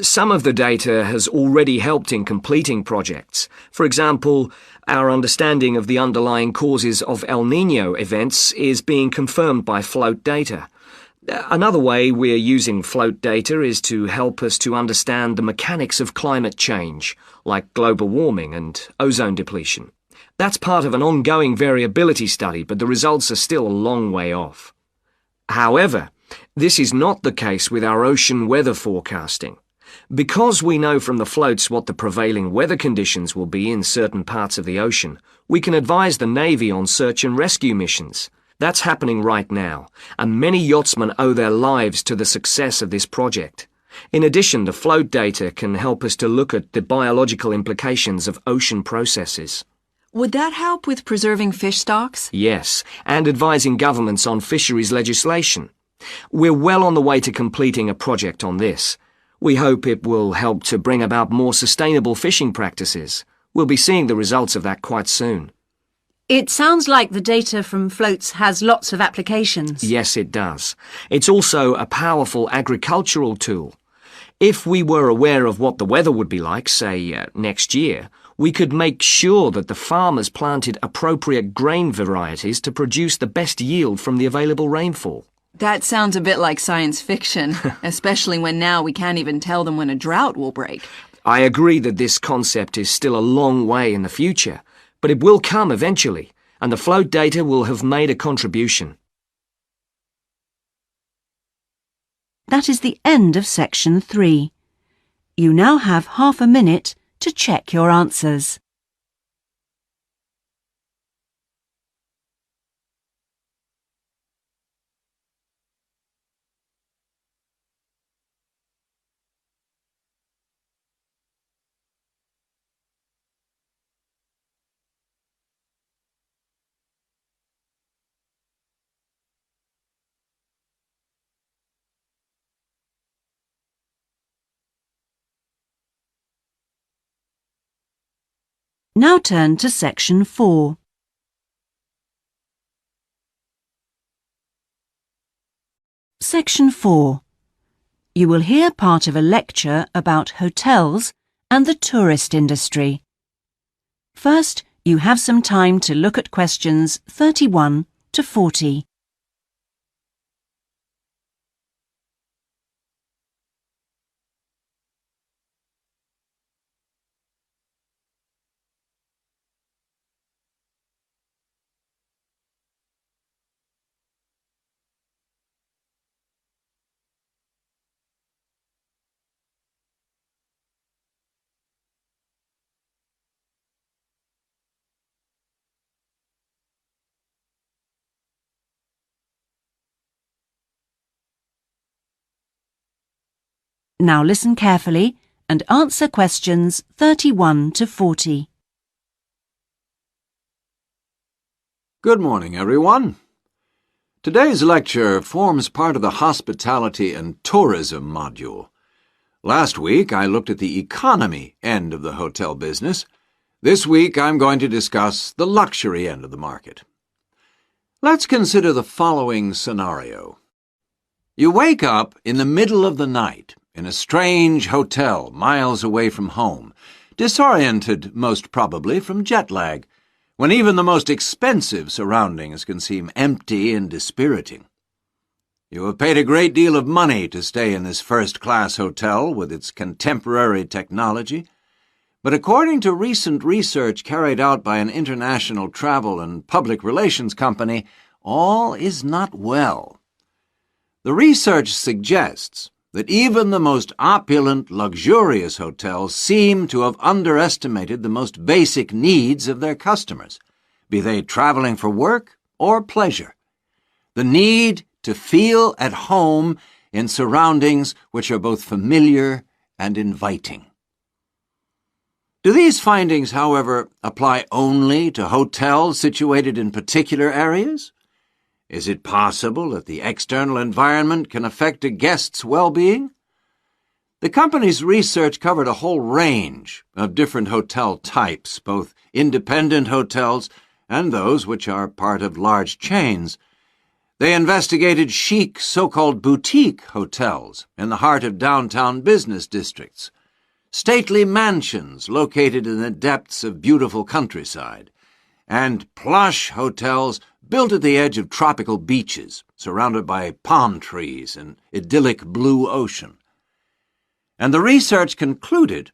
Some of the data has already helped in completing projects. For example, our understanding of the underlying causes of El Niño events is being confirmed by float data. Another way we're using float data is to help us to understand the mechanics of climate change, like global warming and ozone depletion. That's part of an ongoing variability study, but the results are still a long way off. However, this is not the case with our ocean weather forecasting. Because we know from the floats what the prevailing weather conditions will be in certain parts of the ocean, we can advise the Navy on search and rescue missions. That's happening right now, and many yachtsmen owe their lives to the success of this project. In addition, the float data can help us to look at the biological implications of ocean processes. Would that help with preserving fish stocks? Yes, and advising governments on fisheries legislation. We're well on the way to completing a project on this. We hope it will help to bring about more sustainable fishing practices. We'll be seeing the results of that quite soon. It sounds like the data from floats has lots of applications. Yes, it does. It's also a powerful agricultural tool. If we were aware of what the weather would be like, say, next year, we could make sure that the farmers planted appropriate grain varieties to produce the best yield from the available rainfall. That sounds a bit like science fiction, especially when now we can't even tell them when a drought will break. I agree that this concept is still a long way in the future, but it will come eventually, and the float data will have made a contribution. That is the end of section 3. You now have half a minute to check your answers. Now turn to section 4. Section 4. You will hear part of a lecture about hotels and the tourist industry. First, you have some time to look at questions 31 to 40. Now listen carefully and answer questions 31 to 40. Good morning, everyone. Today's lecture forms part of the Hospitality and Tourism module. Last week, I looked at the economy end of the hotel business. This week, I'm going to discuss the luxury end of the market. Let's consider the following scenario. You wake up in the middle of the night in a strange hotel miles away from home, disoriented most probably from jet lag, when even the most expensive surroundings can seem empty and dispiriting. You have paid a great deal of money to stay in this first-class hotel with its contemporary technology, but according to recent research carried out by an international travel and public relations company, all is not well. The research suggests that even the most opulent, luxurious hotels seem to have underestimated the most basic needs of their customers, be they traveling for work or pleasure. The need to feel at home in surroundings which are both familiar and inviting. Do these findings, however, apply only to hotels situated in particular areas? Is it possible that the external environment can affect a guest's well-being? The company's research covered a whole range of different hotel types, both independent hotels and those which are part of large chains. They investigated chic so-called boutique hotels in the heart of downtown business districts, stately mansions located in the depths of beautiful countryside, and plush hotels built at the edge of tropical beaches, surrounded by palm trees and idyllic blue ocean. And the research concluded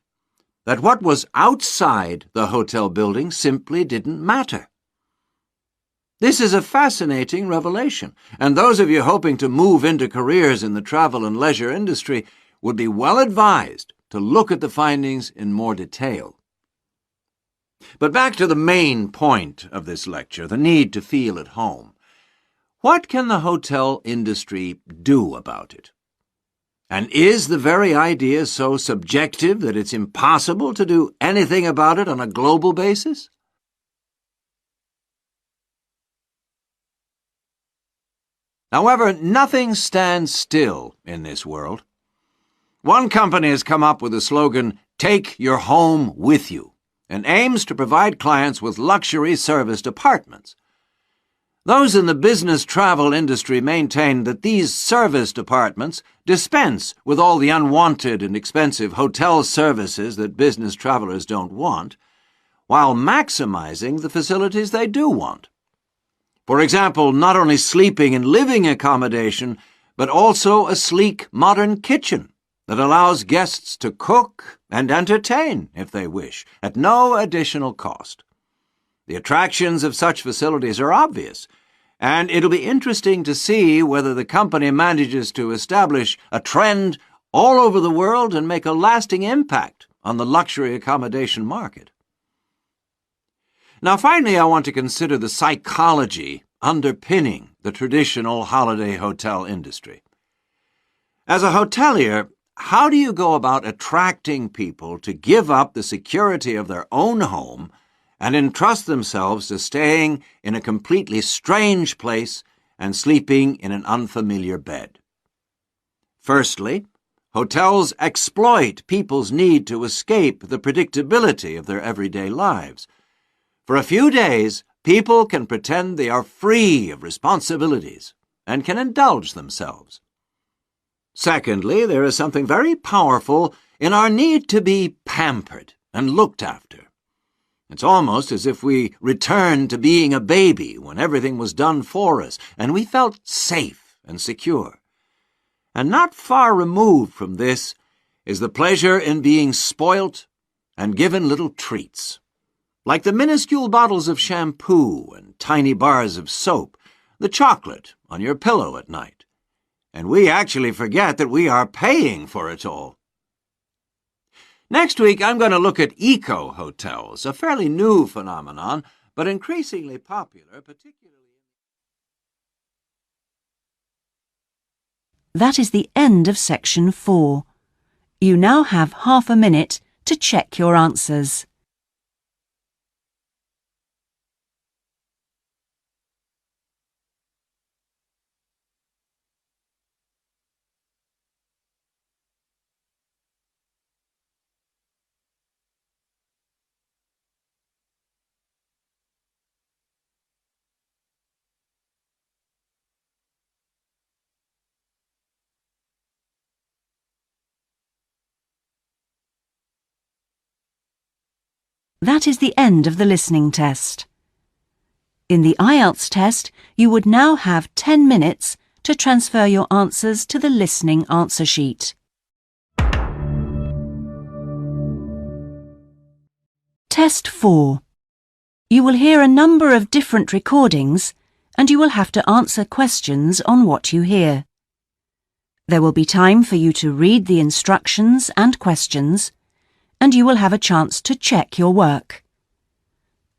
that what was outside the hotel building simply didn't matter. This is a fascinating revelation, and those of you hoping to move into careers in the travel and leisure industry would be well advised to look at the findings in more detail. But back to the main point of this lecture, the need to feel at home. What can the hotel industry do about it? And is the very idea so subjective that it's impossible to do anything about it on a global basis? However, nothing stands still in this world. One company has come up with the slogan, "Take your home with you," and aims to provide clients with luxury serviced apartments. Those in the business travel industry maintain that these serviced apartments dispense with all the unwanted and expensive hotel services that business travelers don't want, while maximizing the facilities they do want. For example, not only sleeping and living accommodation, but also a sleek modern kitchen that allows guests to cook and entertain, if they wish, at no additional cost. The attractions of such facilities are obvious, and it'll be interesting to see whether the company manages to establish a trend all over the world and make a lasting impact on the luxury accommodation market. Now, finally, I want to consider the psychology underpinning the traditional holiday hotel industry. As a hotelier, how do you go about attracting people to give up the security of their own home and entrust themselves to staying in a completely strange place and sleeping in an unfamiliar bed? Firstly, hotels exploit people's need to escape the predictability of their everyday lives. For a few days, people can pretend they are free of responsibilities and can indulge themselves. Secondly, there is something very powerful in our need to be pampered and looked after. It's almost as if we returned to being a baby when everything was done for us and we felt safe and secure. And not far removed from this is the pleasure in being spoilt and given little treats, like the minuscule bottles of shampoo and tiny bars of soap, the chocolate on your pillow at night. And we actually forget that we are paying for it all. Next week, I'm going to look at eco-hotels, a fairly new phenomenon, but increasingly popular, particularly... That is the end of section 4. You now have half a minute to check your answers. That is the end of the listening test. In the IELTS test, you would now have 10 minutes to transfer your answers to the listening answer sheet. Test 4. You will hear a number of different recordings and you will have to answer questions on what you hear. There will be time for you to read the instructions and questions, and you will have a chance to check your work.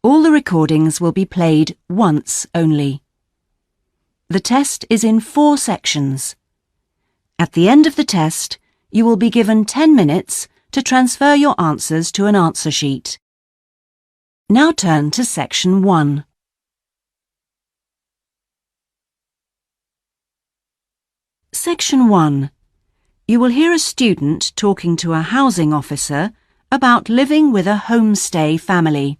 All the recordings will be played once only. The test is in 4 sections. At the end of the test, you will be given 10 minutes to transfer your answers to an answer sheet. Now turn to section 1. Section 1. You will hear a student talking to a housing officer about living with a homestay family.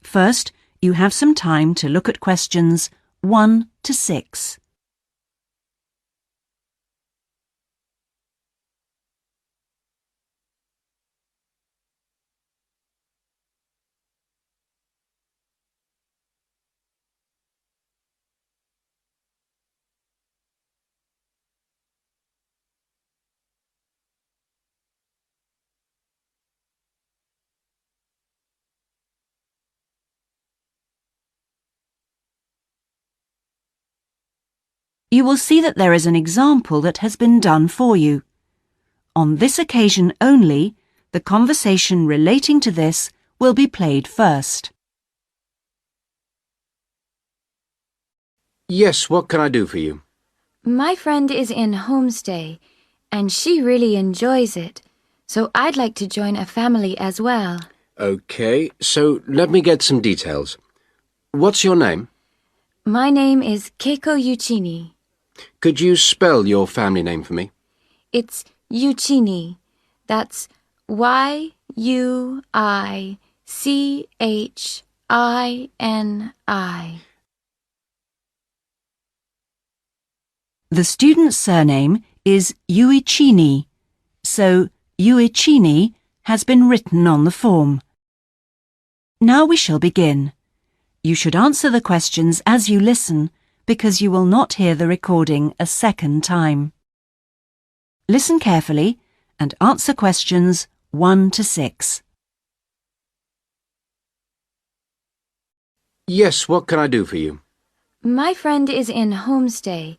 First, you have some time to look at questions 1 to 6. You will see that there is an example that has been done for you. On this occasion only, the conversation relating to this will be played first. Yes, what can I do for you? My friend is in homestay, and she really enjoys it, so I'd like to join a family as well. Okay, so let me get some details. What's your name? My name is Keiko Yuchini. Could you spell your family name for me? It's Uccini. That's Yuichini. The student's surname is Uicini, so Uicini has been written on the form. Now we shall begin. You should answer the questions as you listen, because you will not hear the recording a second time. Listen carefully and answer questions 1 to 6. Yes, what can I do for you? My friend is in homestay,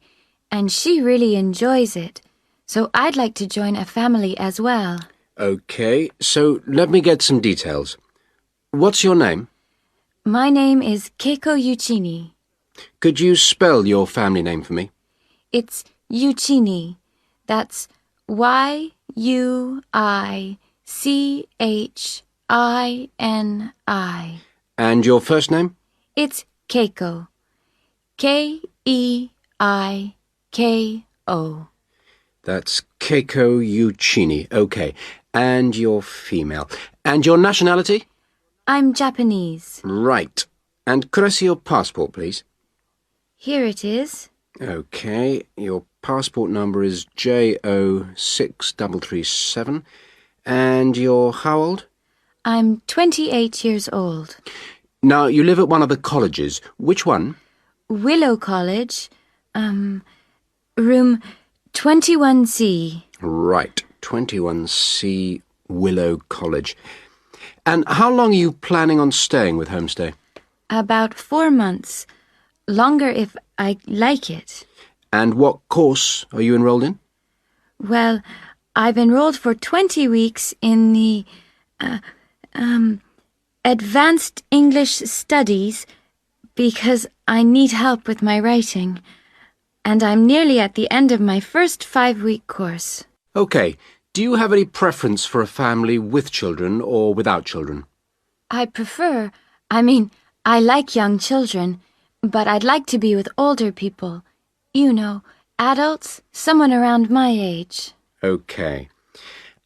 and she really enjoys it, so I'd like to join a family as well. Okay, so let me get some details. What's your name? My name is Keiko Uccini. Could you spell your family name for me? It's Uccini. That's Yuichini. And your first name? It's Keiko. Keiko. That's Keiko Uccini. Okay. And you're female. And your nationality? I'm Japanese. Right. And could I see your passport, please? Here it is. Okay. Your passport number is JO6337. And you're how old? I'm 28 years old. Now, you live at one of the colleges. Which one? Willow College. Room 21C. Right. 21C Willow College. And how long are you planning on staying with Homestay? About 4 months. Longer if I like it. And what course are you enrolled in? Well, I've enrolled for 20 weeks in the Advanced English Studies because I need help with my writing. And I'm nearly at the end of my first 5-week course. Okay. Do you have any preference for a family with children or without children? I like young children, but I'd like to be with older people. You know, adults, someone around my age. Okay.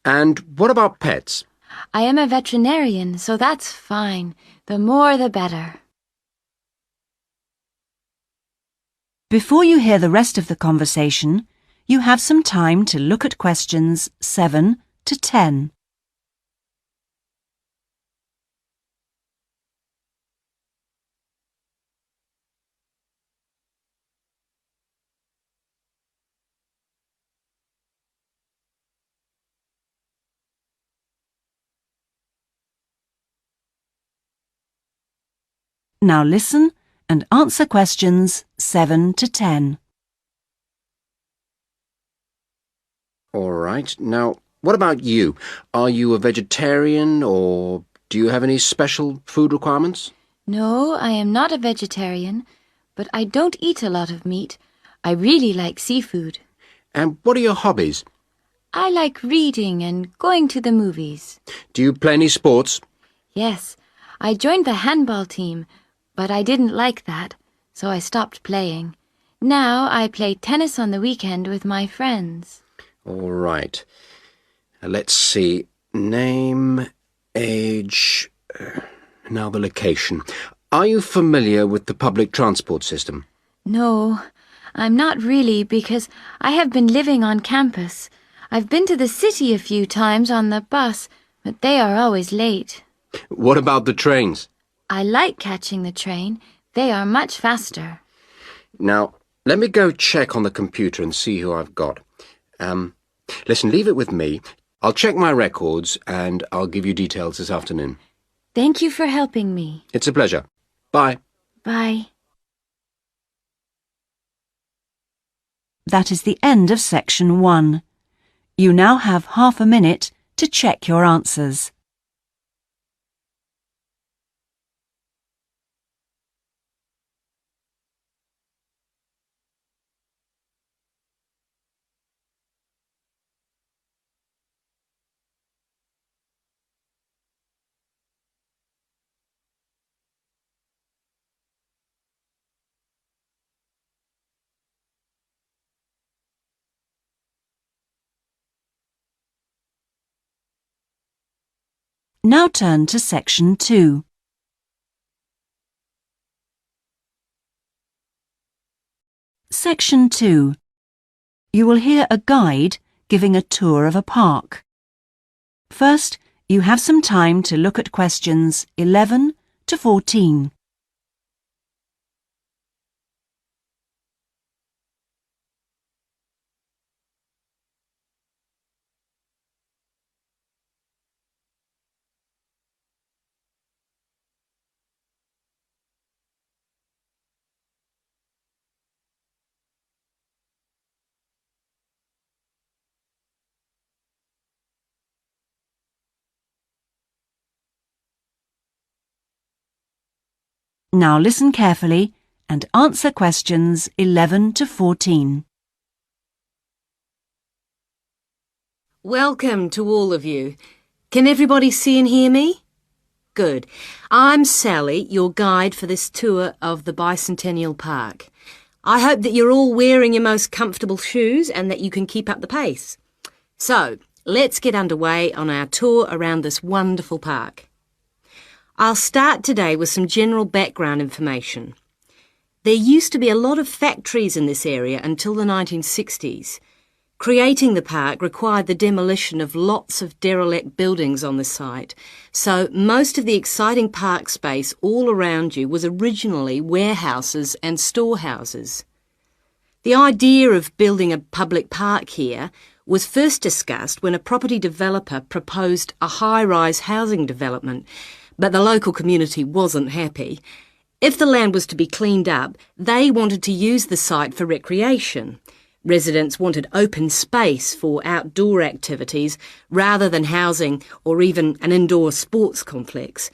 And what about pets? I am a veterinarian, so that's fine. The more the better. Before you hear the rest of the conversation, you have some time to look at questions 7 to 10. Now listen and answer questions 7 to 10. All right. Now, what about you? Are you a vegetarian or do you have any special food requirements? No, I am not a vegetarian, but I don't eat a lot of meat. I really like seafood. And what are your hobbies? I like reading and going to the movies. Do you play any sports? Yes, I joined the handball team, but I didn't like that, so I stopped playing. Now I play tennis on the weekend with my friends. All right. Let's see. Name, age, now the location. Are you familiar with the public transport system? No, I'm not really because I have been living on campus. I've been to the city a few times on the bus, but they are always late. What about the trains? I like catching the train. They are much faster. Now, let me go check on the computer and see who I've got. Listen, leave it with me. I'll check my records and I'll give you details this afternoon. Thank you for helping me. It's a pleasure. Bye. Bye. That is the end of section 1. You now have half a minute to check your answers. Now turn to Section 2. Section 2. You will hear a guide giving a tour of a park. First, you have some time to look at questions 11 to 14. Now listen carefully and answer questions 11 to 14. Welcome to all of you. Can everybody see and hear me? Good. I'm Sally, your guide for this tour of the Bicentennial Park. I hope that you're all wearing your most comfortable shoes and that you can keep up the pace. So, let's get underway on our tour around this wonderful park. I'll start today with some general background information. There used to be a lot of factories in this area until the 1960s. Creating the park required the demolition of lots of derelict buildings on the site, so most of the exciting park space all around you was originally warehouses and storehouses. The idea of building a public park here was first discussed when a property developer proposed a high-rise housing development, but the local community wasn't happy. If the land was to be cleaned up, they wanted to use the site for recreation. Residents wanted open space for outdoor activities rather than housing or even an indoor sports complex.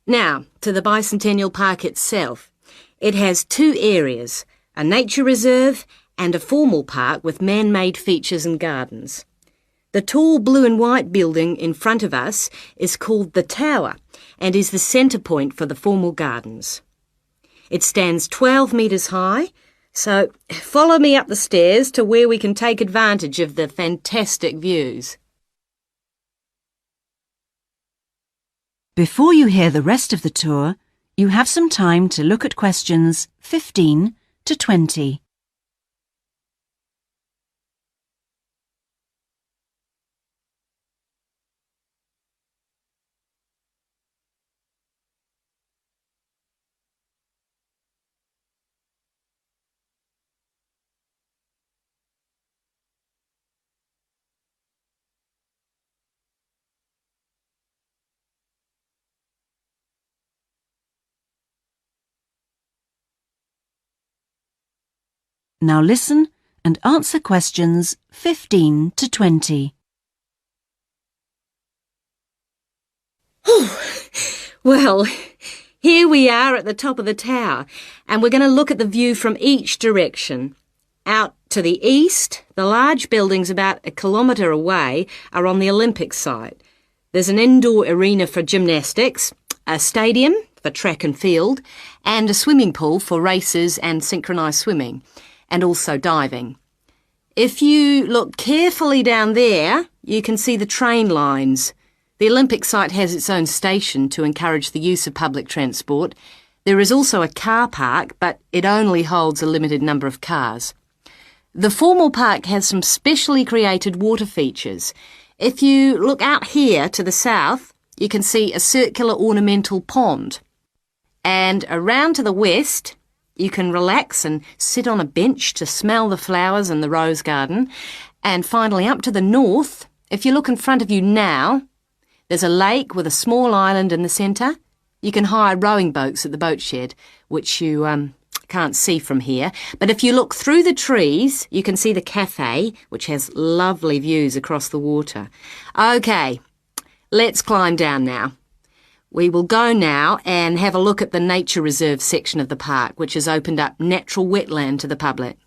Now, to the Bicentennial Park itself. It has two areas, a nature reserve and a formal park with man-made features and gardens. The tall blue and white building in front of us is called the Tower and is the centre point for the formal gardens. It stands 12 metres high, so follow me up the stairs to where we can take advantage of the fantastic views. Before you hear the rest of the tour, you have some time to look at questions 15 to 20. Now listen and answer questions 15 to 20. Well, here we are at the top of the tower, and we're going to look at the view from each direction. Out to the east, the large buildings about 1 kilometre away are on the Olympic site. There's an indoor arena for gymnastics, a stadium for track and field, and a swimming pool for races and synchronised swimming, and also diving. If you look carefully down there, you can see the train lines. The Olympic site has its own station to encourage the use of public transport. There is also a car park, but it only holds a limited number of cars. The formal park has some specially created water features. If you look out here to the south, you can see a circular ornamental pond. And around to the west, you can relax and sit on a bench to smell the flowers in the rose garden. And finally, up to the north, if you look in front of you now, there's a lake with a small island in the centre. You can hire rowing boats at the boat shed, which you can't see from here. But if you look through the trees, you can see the cafe, which has lovely views across the water. OK, let's climb down now. We will go now and have a look at the nature reserve section of the park, which has opened up natural wetland to the public.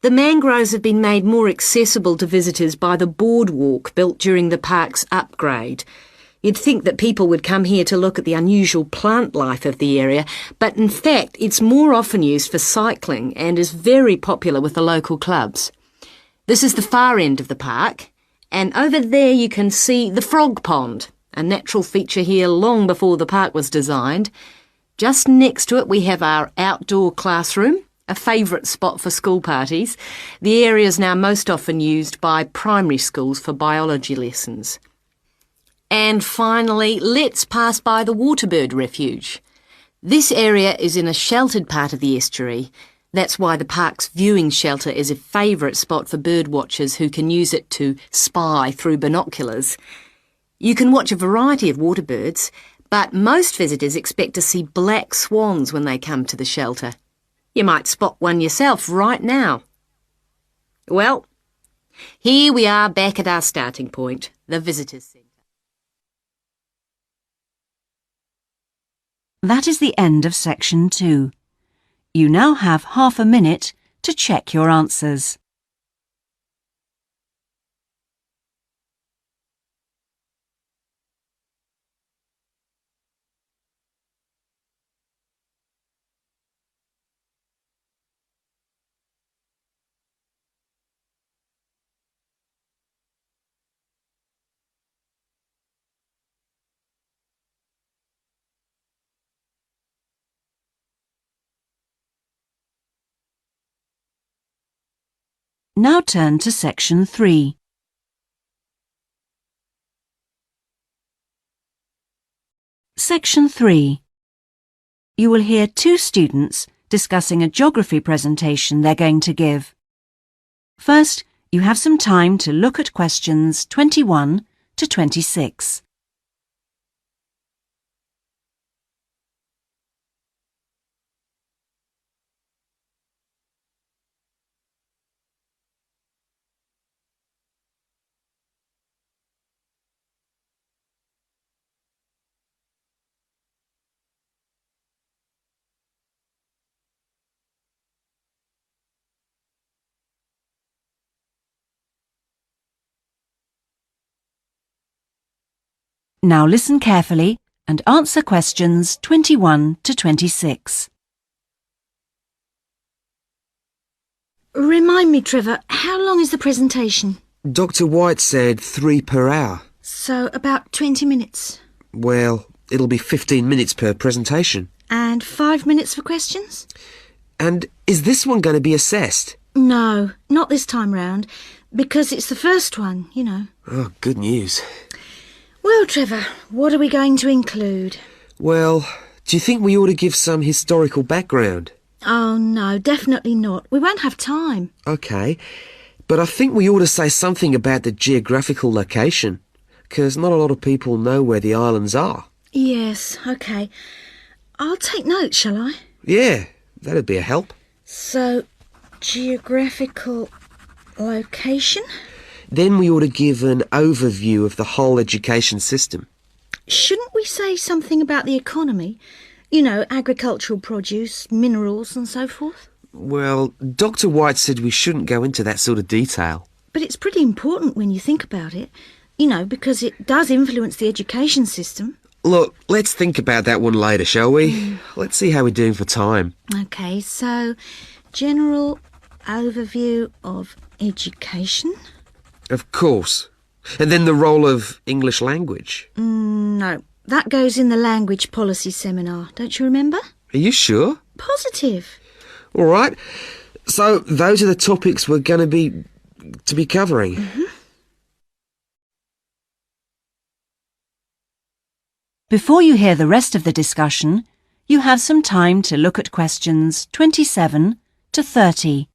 The mangroves have been made more accessible to visitors by the boardwalk built during the park's upgrade. You'd think that people would come here to look at the unusual plant life of the area, but in fact it's more often used for cycling and is very popular with the local clubs. This is the far end of the park, And over there you can see the frog pond, a natural feature here long before the park was designed. Just next to it we have our outdoor classroom, a favourite spot for school parties. The area is now most often used by primary schools for biology lessons. And finally, let's pass by the Waterbird Refuge. This area is in a sheltered part of the estuary. That's why the park's viewing shelter is a favourite spot for bird watchers who can use it to spy through binoculars. You can watch a variety of waterbirds, but most visitors expect to see black swans when they come to the shelter. You might spot one yourself right now. Well, here we are back at our starting point, the Visitors Centre. That is the end of section 2. You now have half a minute to check your answers. Now turn to section 3. Section 3. You will hear two students discussing a geography presentation they're going to give. First, you have some time to look at questions 21 to 26. Now listen carefully and answer questions 21 to 26. Remind me, Trevor, how long is the presentation? Dr. White said 3 per hour. So about 20 minutes. Well, it'll be 15 minutes per presentation. And 5 minutes for questions? And is this one going to be assessed? No, not this time round, because it's the first one, you know. Oh, good news. Well, Trevor, what are we going to include? Well, do you think we ought to give some historical background? Oh, no, definitely not. We won't have time. OK, but I think we ought to say something about the geographical location, because not a lot of people know where the islands are. Yes, OK. I'll take notes, shall I? Yeah, that'd be a help. So, geographical location? Then we ought to give an overview of the whole education system. Shouldn't we say something about the economy? You know, agricultural produce, minerals and so forth? Well, Dr. White said we shouldn't go into that sort of detail. But it's pretty important when you think about it, you know, because it does influence the education system. Look, let's think about that one later, shall we? Let's see how we're doing for time. OK, so general overview of education. Of course. And then the role of English language. No, that goes in the language policy seminar, don't you remember? Are you sure? Positive. All right. So those are the topics we're going to be covering. Mm-hmm. Before you hear the rest of the discussion, you have some time to look at questions 27 to 30.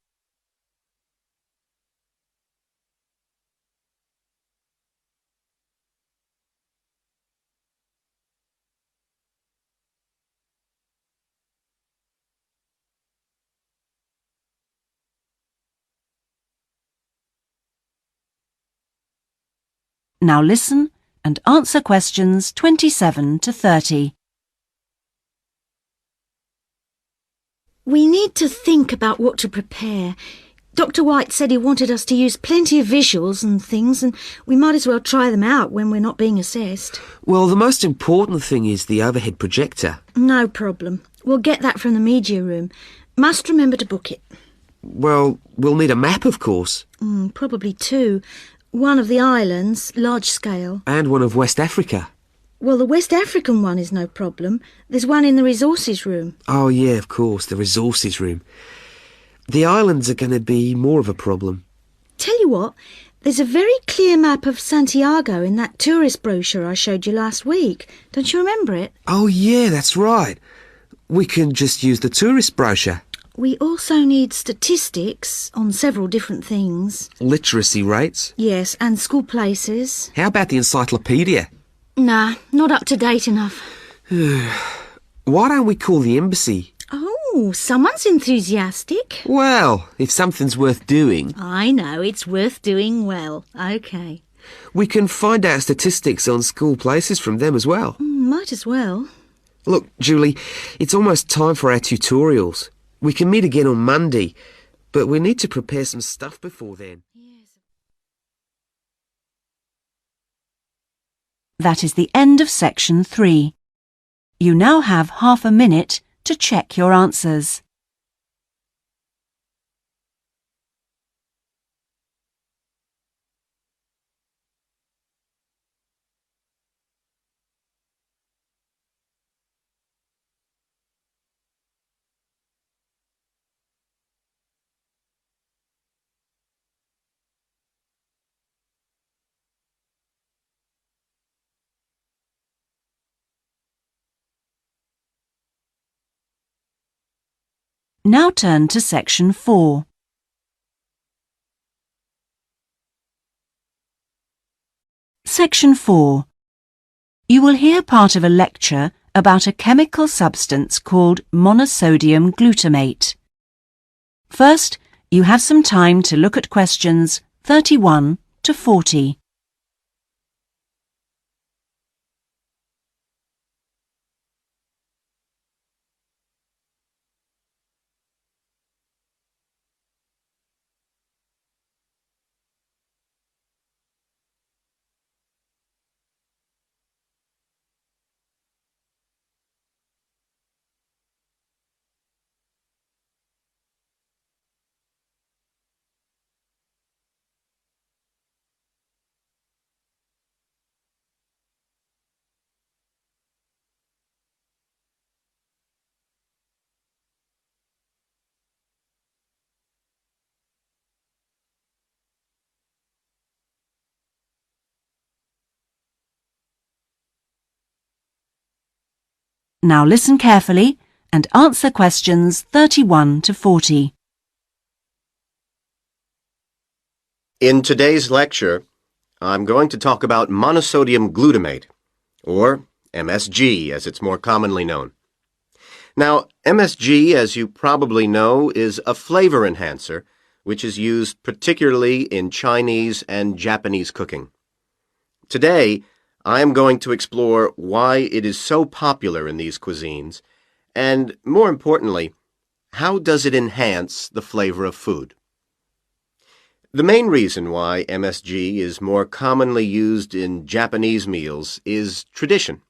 Now listen and answer questions 27 to 30. We need to think about what to prepare. Dr. White said he wanted us to use plenty of visuals and things, and we might as well try them out when we're not being assessed. Well, the most important thing is the overhead projector. No problem. We'll get that from the media room. Must remember to book it. Well, we'll need a map, of course. Probably 2. One of the islands, large scale. And one of West Africa. Well, the West African one is no problem. There's one in the resources room. Oh, yeah, of course, the resources room. The islands are going to be more of a problem. Tell you what, there's a very clear map of Santiago in that tourist brochure I showed you last week. Don't you remember it? Oh, yeah, that's right. We can just use the tourist brochure. We also need statistics on several different things. Literacy rates. Yes, and school places. How about the encyclopedia? Nah, not up to date enough. Why don't we call the embassy? Oh, someone's enthusiastic. Well, if something's worth doing... I know, it's worth doing well. OK. We can find out statistics on school places from them as well. Might as well. Look, Julie, it's almost time for our tutorials. We can meet again on Monday, but we need to prepare some stuff before then. That is the end of section 3. You now have half a minute to check your answers. Now turn to section 4. Section 4. You will hear part of a lecture about a chemical substance called monosodium glutamate. First, you have some time to look at questions 31 to 40. Now listen carefully and answer questions 31 to 40. In today's lecture, I'm going to talk about monosodium glutamate, or MSG as it's more commonly known. Now, MSG, as you probably know, is a flavor enhancer which is used particularly in Chinese and Japanese cooking. Today, I am going to explore why it is so popular in these cuisines, and more importantly, how does it enhance the flavor of food? The main reason why MSG is more commonly used in Japanese meals is tradition.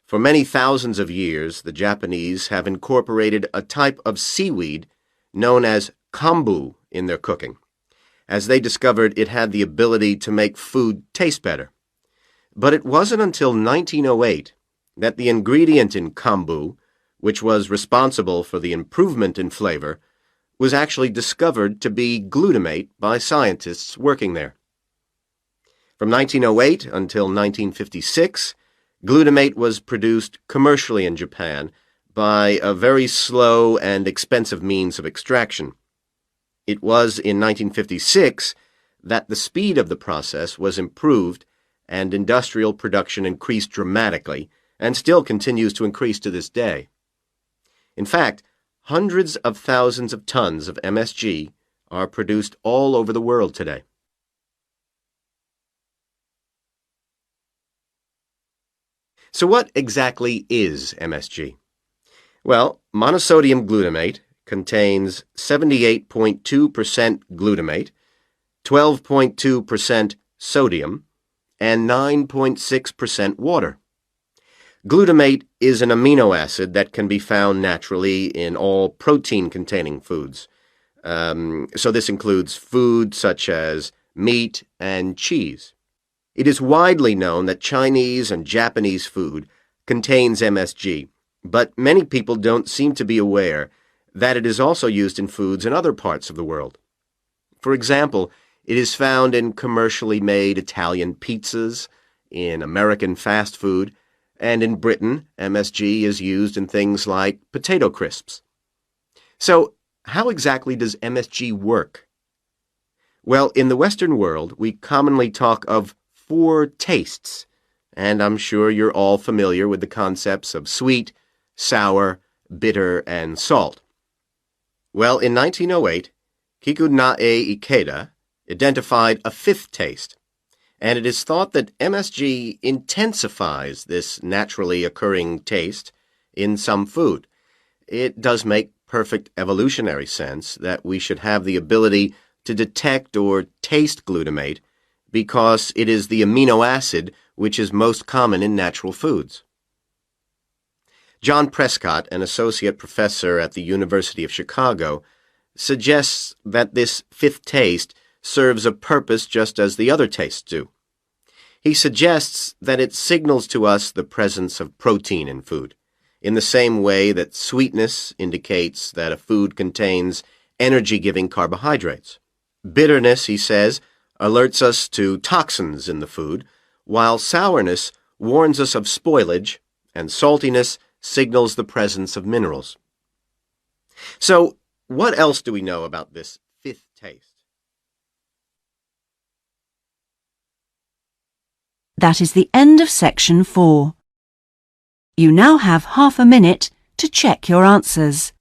For many thousands of years, the Japanese have incorporated a type of seaweed known as kombu in their cooking, as they discovered it had the ability to make food taste better. But it wasn't until 1908 that the ingredient in kombu, which was responsible for the improvement in flavor, was actually discovered to be glutamate by scientists working there. From 1908 until 1956, glutamate was produced commercially in Japan by a very slow and expensive means of extraction. It was in 1956 that the speed of the process was improved and industrial production increased dramatically, and still continues to increase to this day. In fact, hundreds of thousands of tons of MSG are produced all over the world today. So what exactly is MSG? Well, monosodium glutamate contains 78.2% glutamate, 12.2% sodium, and 9.6% water. Glutamate is an amino acid that can be found naturally in all protein-containing foods. So this includes foods such as meat, and cheese. It is widely known that Chinese and Japanese food contains MSG, but many people don't seem to be aware that it is also used in foods in other parts of the world. For example, it is found in commercially made Italian pizzas, in American fast food, and in Britain, MSG is used in things like potato crisps. So, how exactly does MSG work? Well, in the Western world, we commonly talk of 4 tastes, and I'm sure you're all familiar with the concepts of sweet, sour, bitter, and salt. Well, in 1908, Kikunae Ikeda identified a 5th taste, and it is thought that MSG intensifies this naturally occurring taste in some food. It does make perfect evolutionary sense that we should have the ability to detect or taste glutamate because it is the amino acid which is most common in natural foods. John Prescott, an associate professor at the University of Chicago, suggests that this 5th taste serves a purpose just as the other tastes do. He suggests that it signals to us the presence of protein in food, in the same way that sweetness indicates that a food contains energy-giving carbohydrates. Bitterness, he says, alerts us to toxins in the food, while sourness warns us of spoilage, and saltiness signals the presence of minerals. So, what else do we know about this 5th taste? That is the end of section 4. You now have half a minute to check your answers.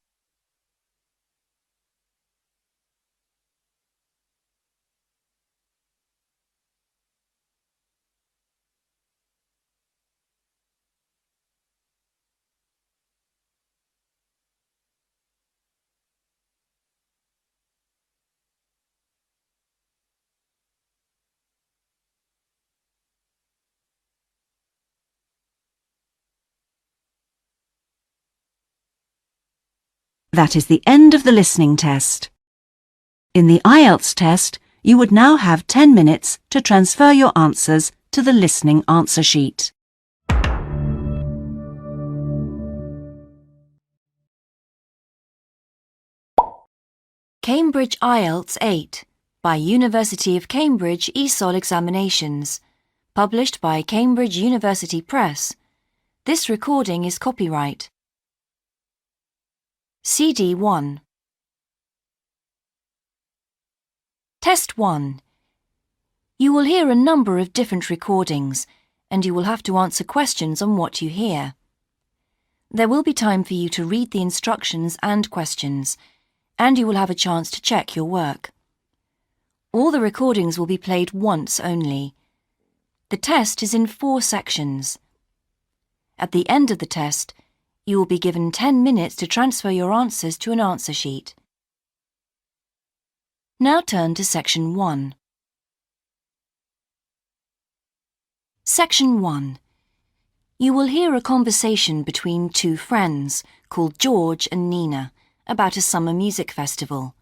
That is the end of the listening test. In the IELTS test, you would now have 10 minutes to transfer your answers to the listening answer sheet. Cambridge IELTS 8 by University of Cambridge ESOL Examinations, published by Cambridge University Press. This recording is copyright. CD 1. Test 1. You will hear a number of different recordings, and you will have to answer questions on what you hear. There will be time for you to read the instructions and questions, and you will have a chance to check your work. All the recordings will be played once only. The test is in 4 sections. At the end of the test, you will be given 10 minutes to transfer your answers to an answer sheet. Now turn to Section 1. Section 1. You will hear a conversation between 2 friends called George and Nina about a summer music festival.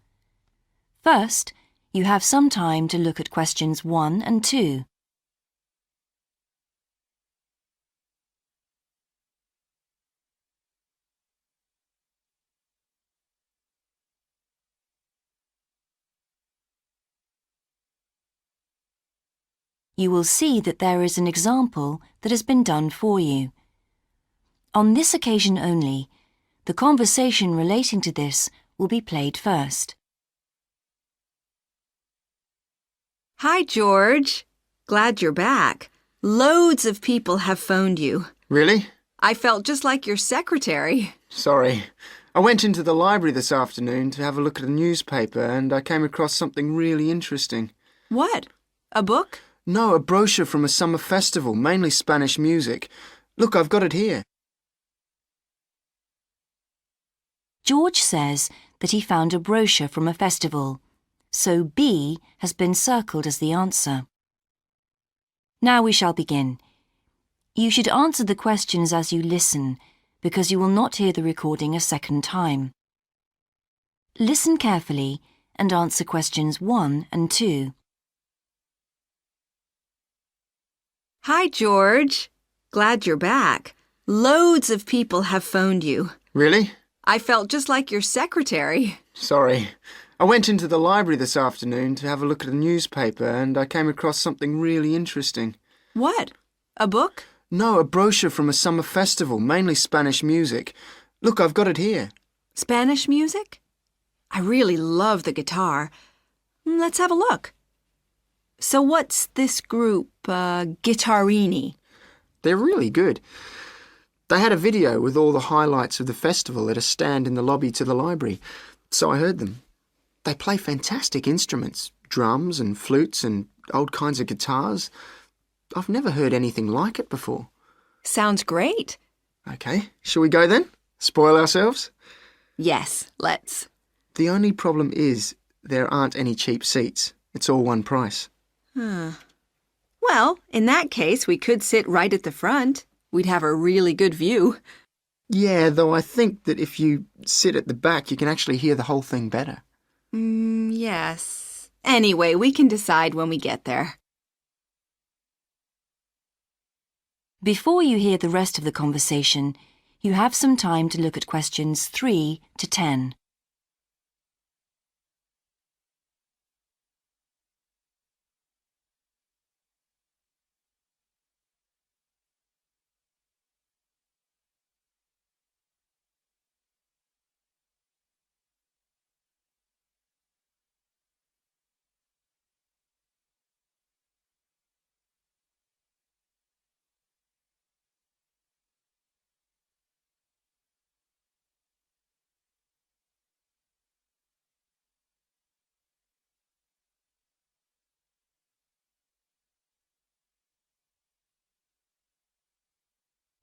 First, you have some time to look at questions 1 and 2. You will see that there is an example that has been done for you. On this occasion only, the conversation relating to this will be played first. Hi, George. Glad you're back. Loads of people have phoned you. Really? I felt just like your secretary. Sorry. I went into the library this afternoon to have a look at a newspaper and I came across something really interesting. What? A book? No, a brochure from a summer festival, mainly Spanish music. Look, I've got it here. George says that he found a brochure from a festival, so B has been circled as the answer. Now we shall begin. You should answer the questions as you listen, because you will not hear the recording a second time. Listen carefully and answer questions 1 and 2. Hi, George. Glad you're back. Loads of people have phoned you. Really? I felt just like your secretary. Sorry. I went into the library this afternoon to have a look at a newspaper and I came across something really interesting. What? A book? No, a brochure from a summer festival, mainly Spanish music. Look, I've got it here. Spanish music? I really love the guitar. Let's have a look. So what's this group, Guittarini? They're really good. They had a video with all the highlights of the festival at a stand in the lobby to the library, so I heard them. They play fantastic instruments, drums and flutes and old kinds of guitars. I've never heard anything like it before. Sounds great. OK, shall we go then? Spoil ourselves? Yes, let's. The only problem is there aren't any cheap seats. It's all one price. Well, in that case, we could sit right at the front. We'd have a really good view. Yeah, though I think that if you sit at the back, you can actually hear the whole thing better. Yes. Anyway, we can decide when we get there. Before you hear the rest of the conversation, you have some time to look at questions 3 to 10.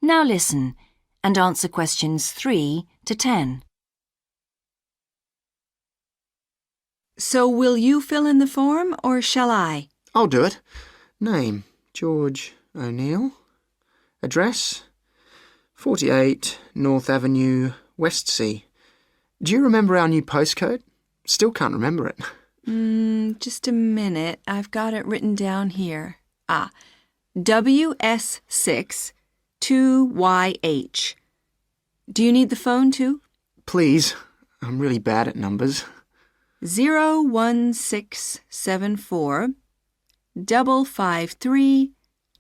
Now listen and answer questions 3 to 10. So will you fill in the form or shall I? I'll do it. Name, George O'Neill. Address, 48 North Avenue, Westsea. Do you remember our new postcode? Still can't remember it. Just a minute. I've got it written down here. WS6 2YH. Do you need the phone too? Please. I'm really bad at numbers. 01674 553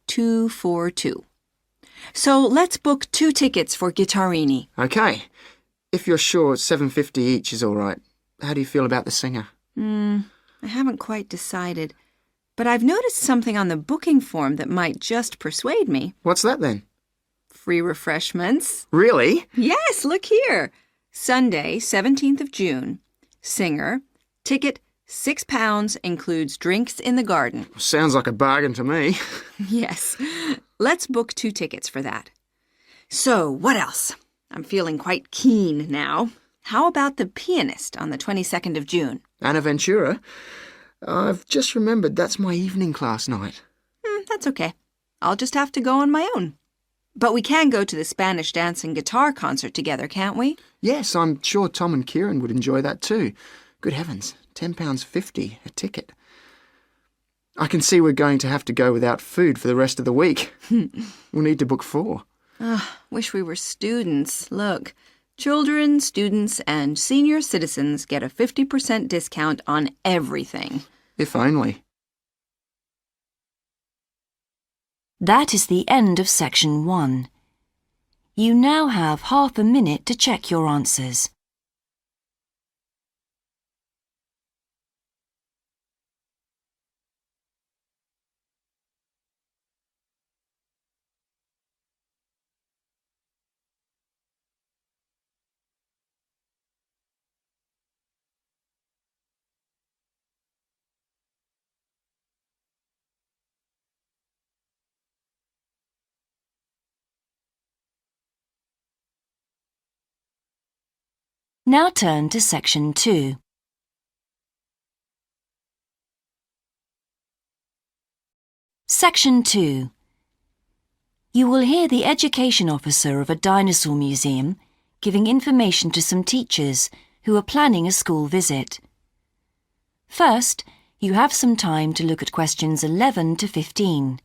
242. So let's book 2 tickets for Guittarini. OK. If you're sure $7.50 each is all right. How do you feel about the singer? I haven't quite decided. But I've noticed something on the booking form that might just persuade me. What's that then? Free refreshments. Really? Yes, look here. Sunday, 17th of June. Singer. Ticket, £6, includes drinks in the garden. Sounds like a bargain to me. Yes. Let's book 2 tickets for that. So, what else? I'm feeling quite keen now. How about the pianist on the 22nd of June? Anna Ventura? I've just remembered that's my evening class night. That's okay. I'll just have to go on my own. But we can go to the Spanish dance and guitar concert together, can't we? Yes, I'm sure Tom and Kieran would enjoy that too. Good heavens, £10.50 a ticket. I can see we're going to have to go without food for the rest of the week. We'll need to book 4. Wish we were students. Look, children, students, and senior citizens get a 50% discount on everything. If only. That is the end of section 1. You now have half a minute to check your answers. Now turn to section 2. Section 2. You will hear the education officer of a dinosaur museum giving information to some teachers who are planning a school visit. First, you have some time to look at questions 11 to 15.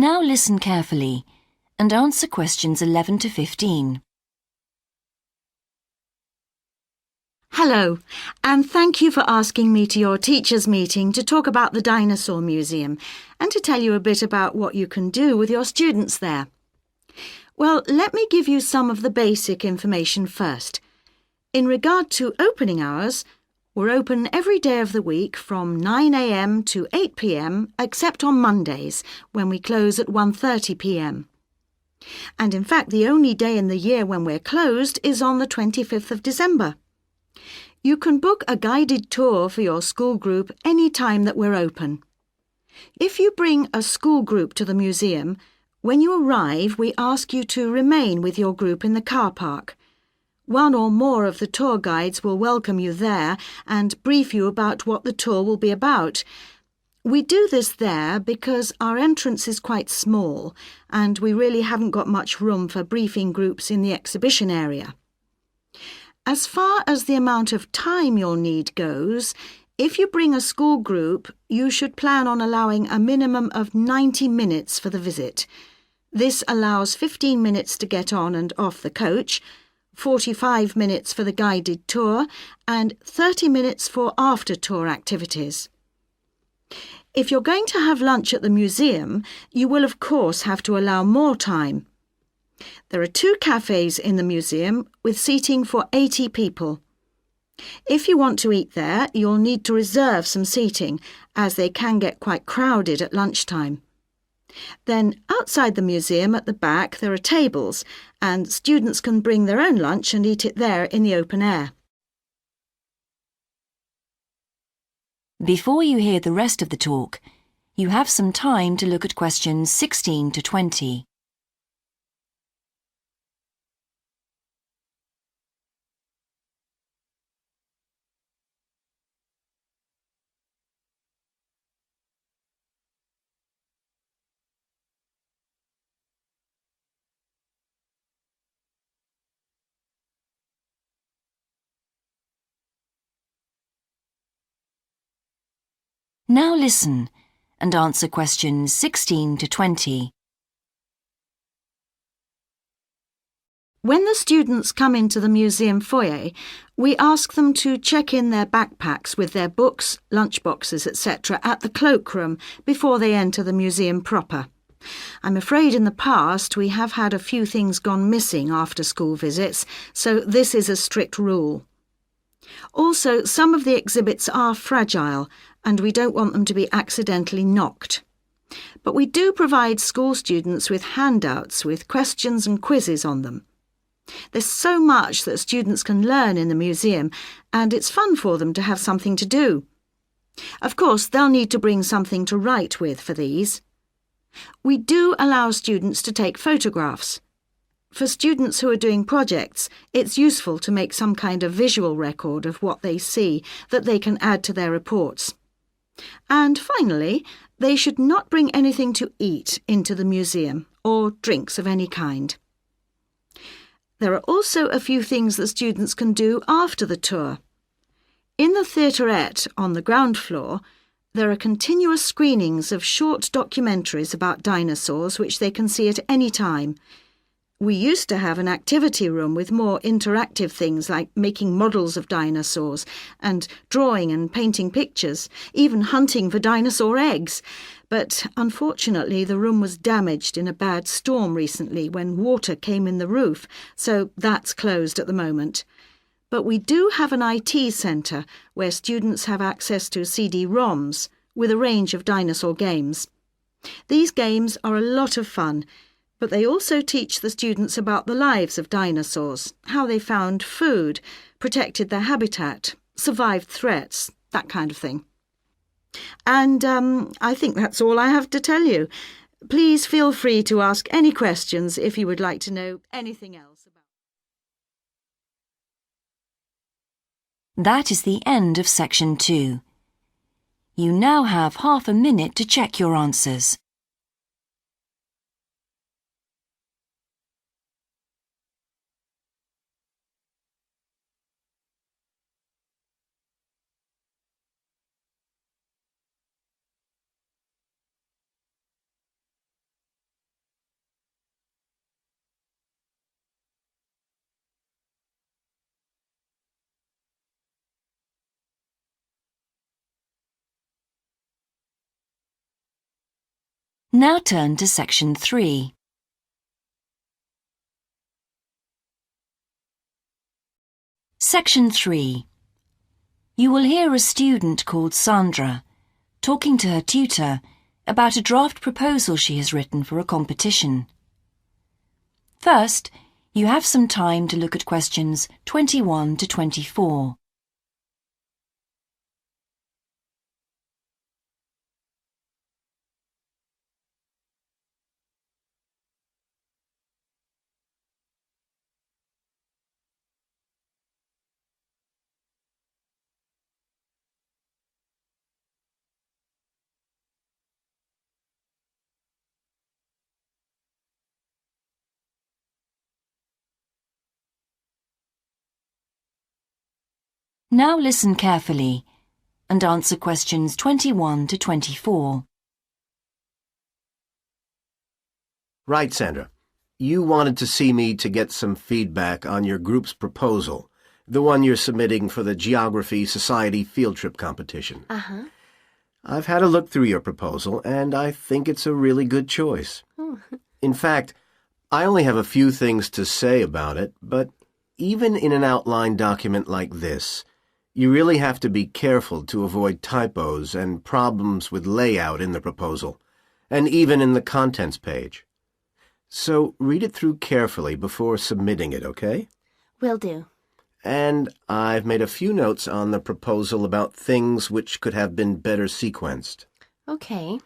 Now listen carefully and answer questions 11 to 15. Hello, and thank you for asking me to your teachers' meeting to talk about the Dinosaur Museum and to tell you a bit about what you can do with your students there. Well, let me give you some of the basic information first. In regard to opening hours, we're open every day of the week from 9 a.m. to 8 p.m. except on Mondays, when we close at 1:30 p.m. And in fact, the only day in the year when we're closed is on the 25th of December. You can book a guided tour for your school group any time that we're open. If you bring a school group to the museum, when you arrive, we ask you to remain with your group in the car park. One or more of the tour guides will welcome you there and brief you about what the tour will be about. We do this there because our entrance is quite small and we really haven't got much room for briefing groups in the exhibition area. As far as the amount of time you'll need goes, if you bring a school group, you should plan on allowing a minimum of 90 minutes for the visit. This allows 15 minutes to get on and off the coach, 45 minutes for the guided tour, and 30 minutes for after-tour activities. If you're going to have lunch at the museum, you will of course have to allow more time. There are 2 cafes in the museum with seating for 80 people. If you want to eat there, you'll need to reserve some seating, as they can get quite crowded at lunchtime. Then, outside the museum at the back, there are tables, and students can bring their own lunch and eat it there in the open air. Before you hear the rest of the talk, you have some time to look at questions 16 to 20. Now listen and answer questions 16 to 20. When the students come into the museum foyer, we ask them to check in their backpacks with their books, lunchboxes, etc. at the cloakroom before they enter the museum proper. I'm afraid in the past we have had a few things gone missing after school visits, so this is a strict rule. Also, some of the exhibits are fragile and we don't want them to be accidentally knocked. But we do provide school students with handouts with questions and quizzes on them. There's so much that students can learn in the museum, and it's fun for them to have something to do. Of course, they'll need to bring something to write with for these. We do allow students to take photographs. For students who are doing projects, it's useful to make some kind of visual record of what they see that they can add to their reports. And finally, they should not bring anything to eat into the museum or drinks of any kind. There are also a few things that students can do after the tour. In the theaterette on the ground floor, there are continuous screenings of short documentaries about dinosaurs which they can see at any time. We used to have an activity room with more interactive things like making models of dinosaurs and drawing and painting pictures, even hunting for dinosaur eggs. But unfortunately the room was damaged in a bad storm recently when water came in the roof, so that's closed at the moment. But we do have an IT centre where students have access to CD-ROMs with a range of dinosaur games. These games are a lot of fun, but they also teach the students about the lives of dinosaurs, how they found food, protected their habitat, survived threats, that kind of thing. And I think that's all I have to tell you. Please feel free to ask any questions if you would like to know anything else about. That is the end of section 2. You now have half a minute to check your answers. Now turn to Section 3. Section 3. You will hear a student called Sandra talking to her tutor about a draft proposal she has written for a competition. First, you have some time to look at questions 21 to 24. Now listen carefully and answer questions 21 to 24. Right, Sandra. You wanted to see me to get some feedback on your group's proposal, the one you're submitting for the Geography Society field trip competition. Uh-huh. I've had a look through your proposal, and I think it's a really good choice. Oh. In fact, I only have a few things to say about it, but even in an outline document like this, you really have to be careful to avoid typos and problems with layout in the proposal, and even in the contents page. So read it through carefully before submitting it, okay? Will do. And I've made a few notes on the proposal about things which could have been better sequenced. Okay.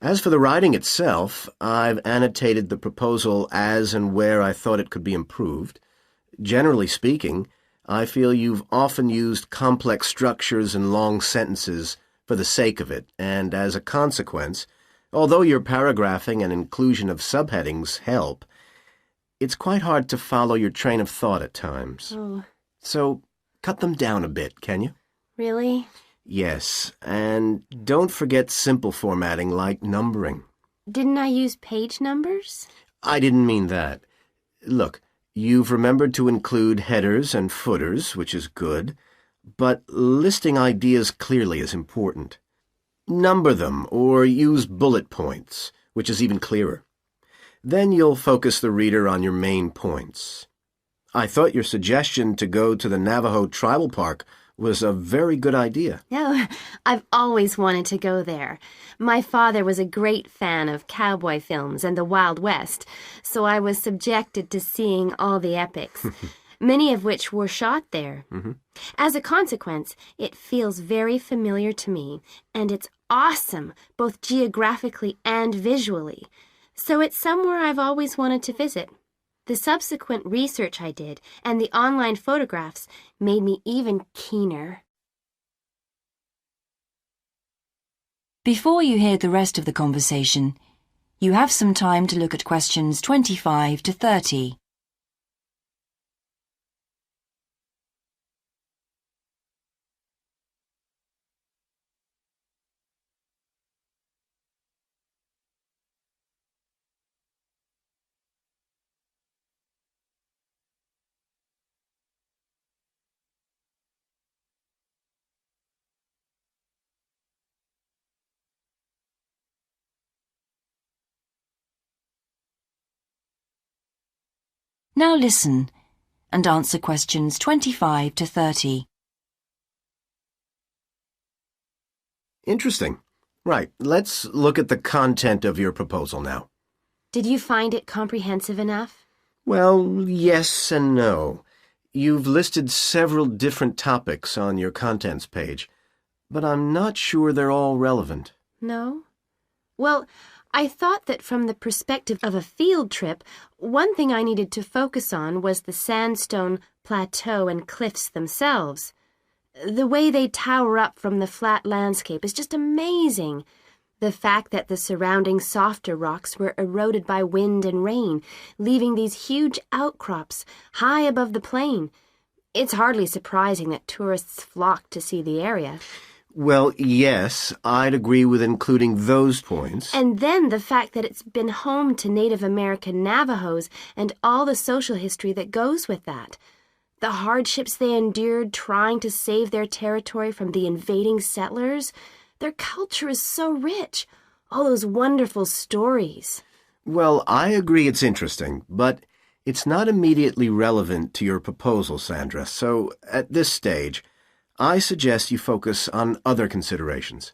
As for the writing itself, I've annotated the proposal as and where I thought it could be improved. Generally speaking, I feel you've often used complex structures and long sentences for the sake of it, and as a consequence, although your paragraphing and inclusion of subheadings help, it's quite hard to follow your train of thought at times. Oh. So, cut them down a bit, can you? Really? Yes, and don't forget simple formatting like numbering. Didn't I use page numbers? I didn't mean that. Look, you've remembered to include headers and footers, which is good, but listing ideas clearly is important. Number them or use bullet points, which is even clearer. Then you'll focus the reader on your main points. I thought your suggestion to go to the Navajo Tribal Park was a very good idea. No, I've always wanted to go there. My father was a great fan of cowboy films and the Wild West, so I was subjected to seeing all the epics, many of which were shot there. Mm-hmm. As a consequence, it feels very familiar to me, and it's awesome, both geographically and visually. So it's somewhere I've always wanted to visit. The subsequent research I did and the online photographs made me even keener. Before you hear the rest of the conversation, you have some time to look at questions 25 to 30. Now listen and answer questions 25 to 30. Interesting. Right, let's look at the content of your proposal now. Did you find it comprehensive enough? Well, yes and no. You've listed several different topics on your contents page, but I'm not sure they're all relevant. No? Well, I thought that from the perspective of a field trip, one thing I needed to focus on was the sandstone plateau and cliffs themselves. The way they tower up from the flat landscape is just amazing. The fact that the surrounding softer rocks were eroded by wind and rain, leaving these huge outcrops high above the plain. It's hardly surprising that tourists flock to see the area. Well, yes, I'd agree with including those points. And then the fact that it's been home to Native American Navajos and all the social history that goes with that. The hardships they endured trying to save their territory from the invading settlers. Their culture is so rich. All those wonderful stories. Well, I agree it's interesting, but it's not immediately relevant to your proposal, Sandra, so at this stage, I suggest you focus on other considerations.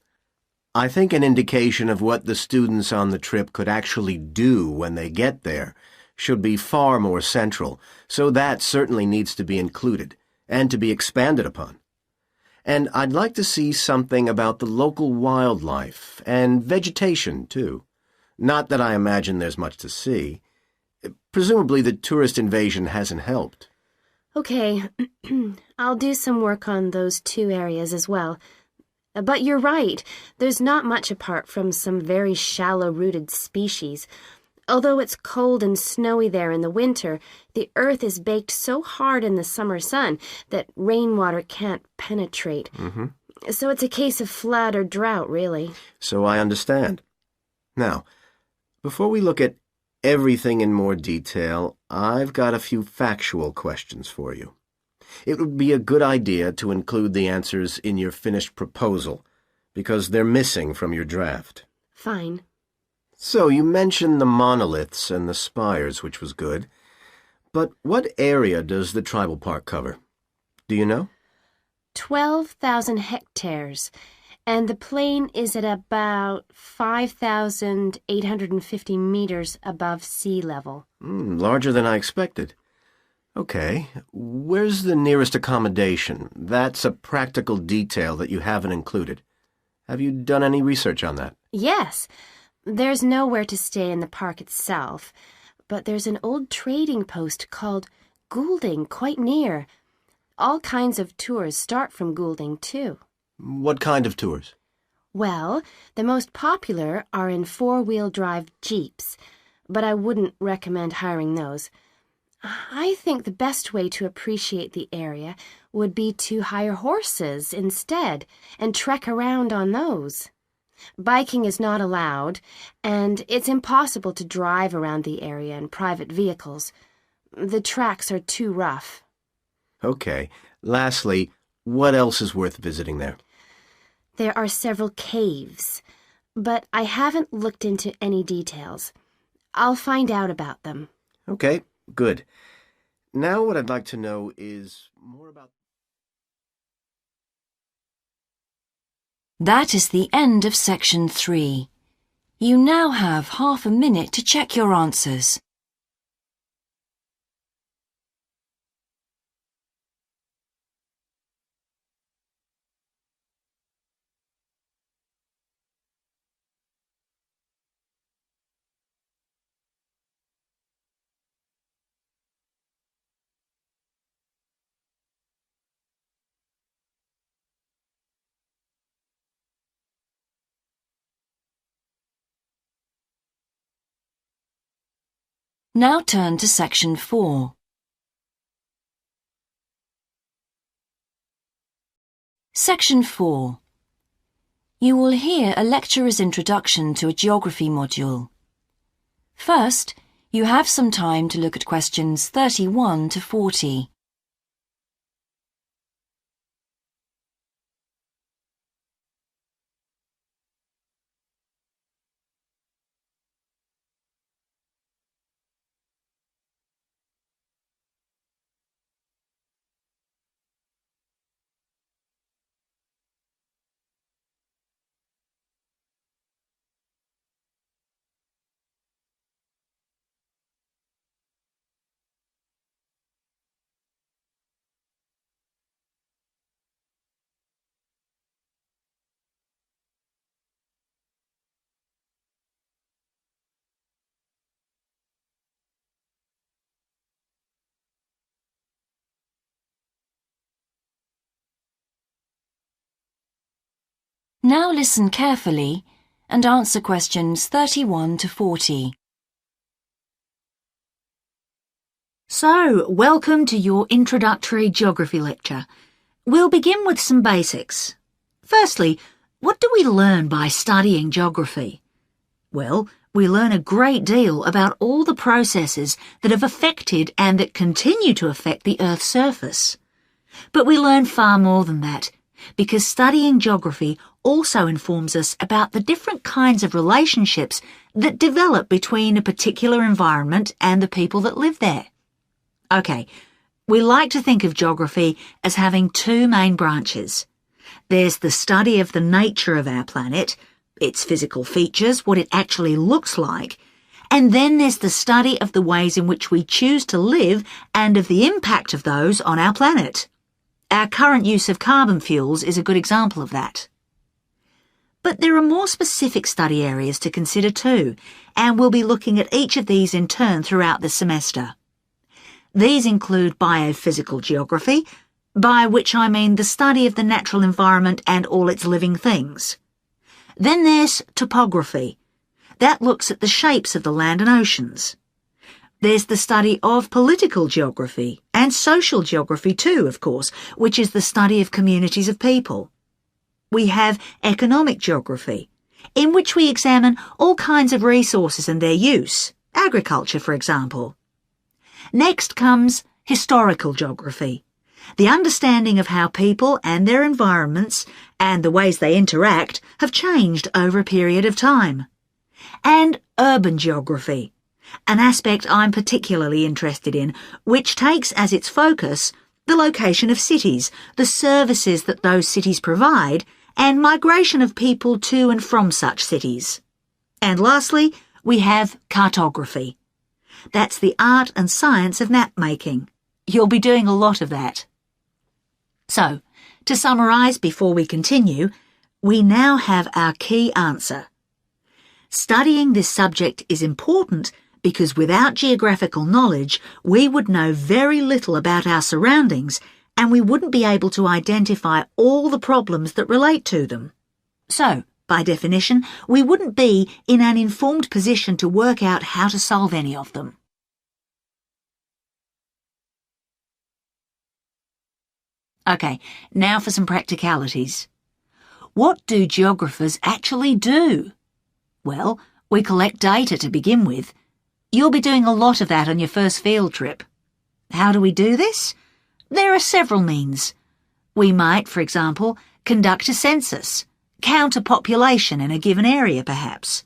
I think an indication of what the students on the trip could actually do when they get there should be far more central, so that certainly needs to be included and to be expanded upon. And I'd like to see something about the local wildlife and vegetation, too. Not that I imagine there's much to see. Presumably the tourist invasion hasn't helped. Okay, I'll do some work on those two areas as well. But you're right, there's not much apart from some very shallow-rooted species. Although it's cold and snowy there in the winter, the earth is baked so hard in the summer sun that rainwater can't penetrate. So it's a case of flood or drought, really. So I understand. Now, before we look at everything in more detail, I've got a few factual questions for you. It would be a good idea to include the answers in your finished proposal, because they're missing from your draft. Fine. So you mentioned the monoliths and the spires, which was good. But what area does the tribal park cover? Do you know? 12,000 hectares, and the plain is at about 5,850 meters above sea level. Larger than I expected. Okay, where's the nearest accommodation? That's a practical detail that you haven't included. Have you done any research on that? Yes. There's nowhere to stay in the park itself, but there's an old trading post called Goulding quite near. All kinds of tours start from Goulding, too. What kind of tours? Well, the most popular are in four-wheel drive jeeps, but I wouldn't recommend hiring those. I think the best way to appreciate the area would be to hire horses instead and trek around on those. Biking is not allowed, and it's impossible to drive around the area in private vehicles. The tracks are too rough. Okay. Lastly, what else is worth visiting there? There are several caves, but I haven't looked into any details. I'll find out about them. Okay, good. Now what I'd like to know is more about... That is the end of section 3. You now have half a minute to check your answers. Now turn to section 4. Section 4. You will hear a lecturer's introduction to a geography module. First, you have some time to look at questions 31 to 40. Now listen carefully and answer questions 31 to 40. So, welcome to your introductory geography lecture. We'll begin with some basics. Firstly, what do we learn by studying geography? Well, we learn a great deal about all the processes that have affected and that continue to affect the Earth's surface. But we learn far more than that, because studying geography also informs us about the different kinds of relationships that develop between a particular environment and the people that live there. OK, we like to think of geography as having two main branches. There's the study of the nature of our planet, its physical features, what it actually looks like, and then there's the study of the ways in which we choose to live and of the impact of those on our planet. Our current use of carbon fuels is a good example of that. But there are more specific study areas to consider too, and we'll be looking at each of these in turn throughout the semester. These include biophysical geography, by which I mean the study of the natural environment and all its living things. Then there's topography. That looks at the shapes of the land and oceans. There's the study of political geography, and social geography too, of course, which is the study of communities of people. We have economic geography, in which we examine all kinds of resources and their use, agriculture, for example. Next comes historical geography, the understanding of how people and their environments and the ways they interact have changed over a period of time. And urban geography, an aspect I'm particularly interested in, which takes as its focus the location of cities, the services that those cities provide, and migration of people to and from such cities. And lastly, we have cartography. That's the art and science of map making. You'll be doing a lot of that. So, to summarise before we continue, we now have our key answer. Studying this subject is important because without geographical knowledge, we would know very little about our surroundings and we wouldn't be able to identify all the problems that relate to them. So, by definition, we wouldn't be in an informed position to work out how to solve any of them. OK, now for some practicalities. What do geographers actually do? Well, we collect data to begin with. You'll be doing a lot of that on your first field trip. How do we do this? There are several means. We might, for example, conduct a census, count a population in a given area perhaps.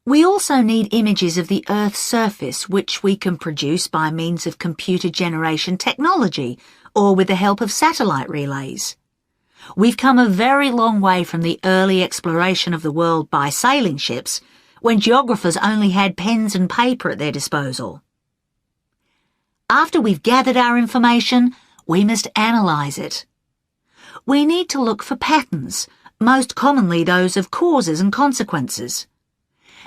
We also need images of the Earth's surface which we can produce by means of computer generation technology or with the help of satellite relays. We've come a very long way from the early exploration of the world by sailing ships, when geographers only had pens and paper at their disposal. After we've gathered our information, we must analyse it. We need to look for patterns, most commonly those of causes and consequences.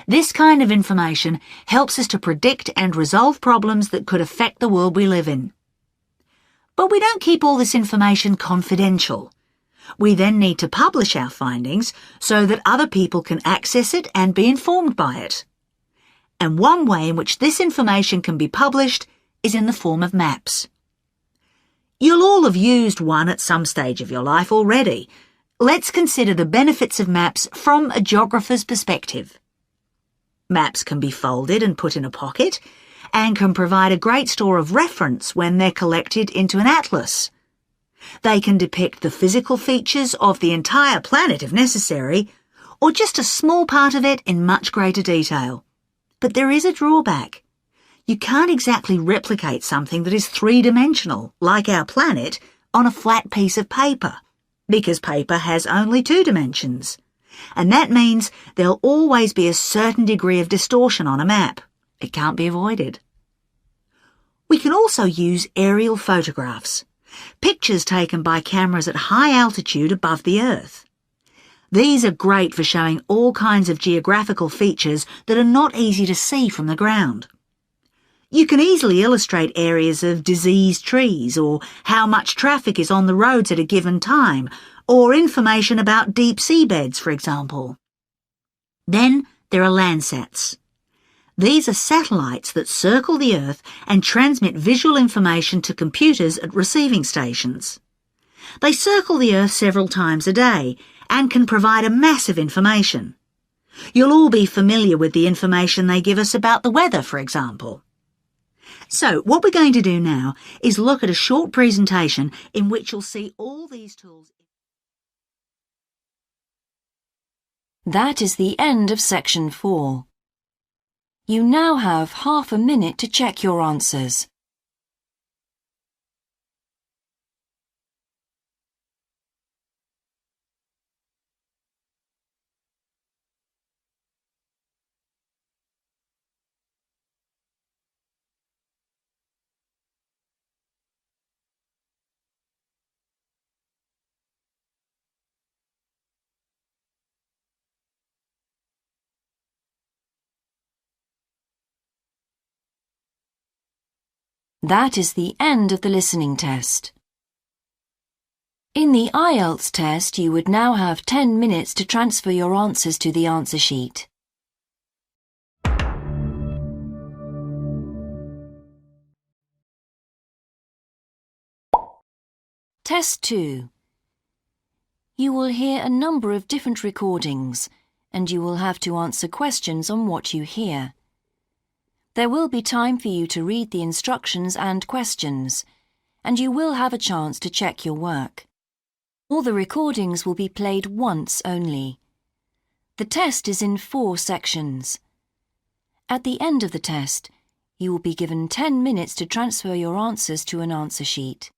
This kind of information helps us to predict and resolve problems that could affect the world we live in. But we don't keep all this information confidential. We then need to publish our findings so that other people can access it and be informed by it. And one way in which this information can be published is in the form of maps. You'll all have used one at some stage of your life already. Let's consider the benefits of maps from a geographer's perspective. Maps can be folded and put in a pocket and can provide a great store of reference when they're collected into an atlas. They can depict the physical features of the entire planet if necessary, or just a small part of it in much greater detail. But there is a drawback. You can't exactly replicate something that is three-dimensional, like our planet, on a flat piece of paper, because paper has only two dimensions. And that means there'll always be a certain degree of distortion on a map. It can't be avoided. We can also use aerial photographs, pictures taken by cameras at high altitude above the Earth. These are great for showing all kinds of geographical features that are not easy to see from the ground. You can easily illustrate areas of diseased trees or how much traffic is on the roads at a given time, or information about deep seabeds, for example. Then there are Landsats. These are satellites that circle the Earth and transmit visual information to computers at receiving stations. They circle the Earth several times a day and can provide a massive information. You'll all be familiar with the information they give us about the weather, for example. So, what we're going to do now is look at a short presentation in which you'll see all these tools. That is the end of section 4. You now have half a minute to check your answers. That is the end of the listening test. In the IELTS test, you would now have 10 minutes to transfer your answers to the answer sheet. Test 2. You will hear a number of different recordings, and you will have to answer questions on what you hear. There will be time for you to read the instructions and questions, and you will have a chance to check your work. All the recordings will be played once only. The test is in 4 sections. At the end of the test, you will be given 10 minutes to transfer your answers to an answer sheet.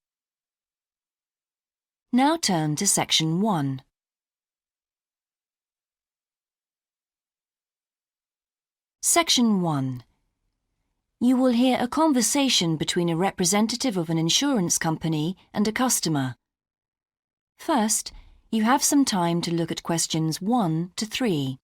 Now turn to section 1. Section 1. You will hear a conversation between a representative of an insurance company and a customer. First, you have some time to look at questions 1 to 3.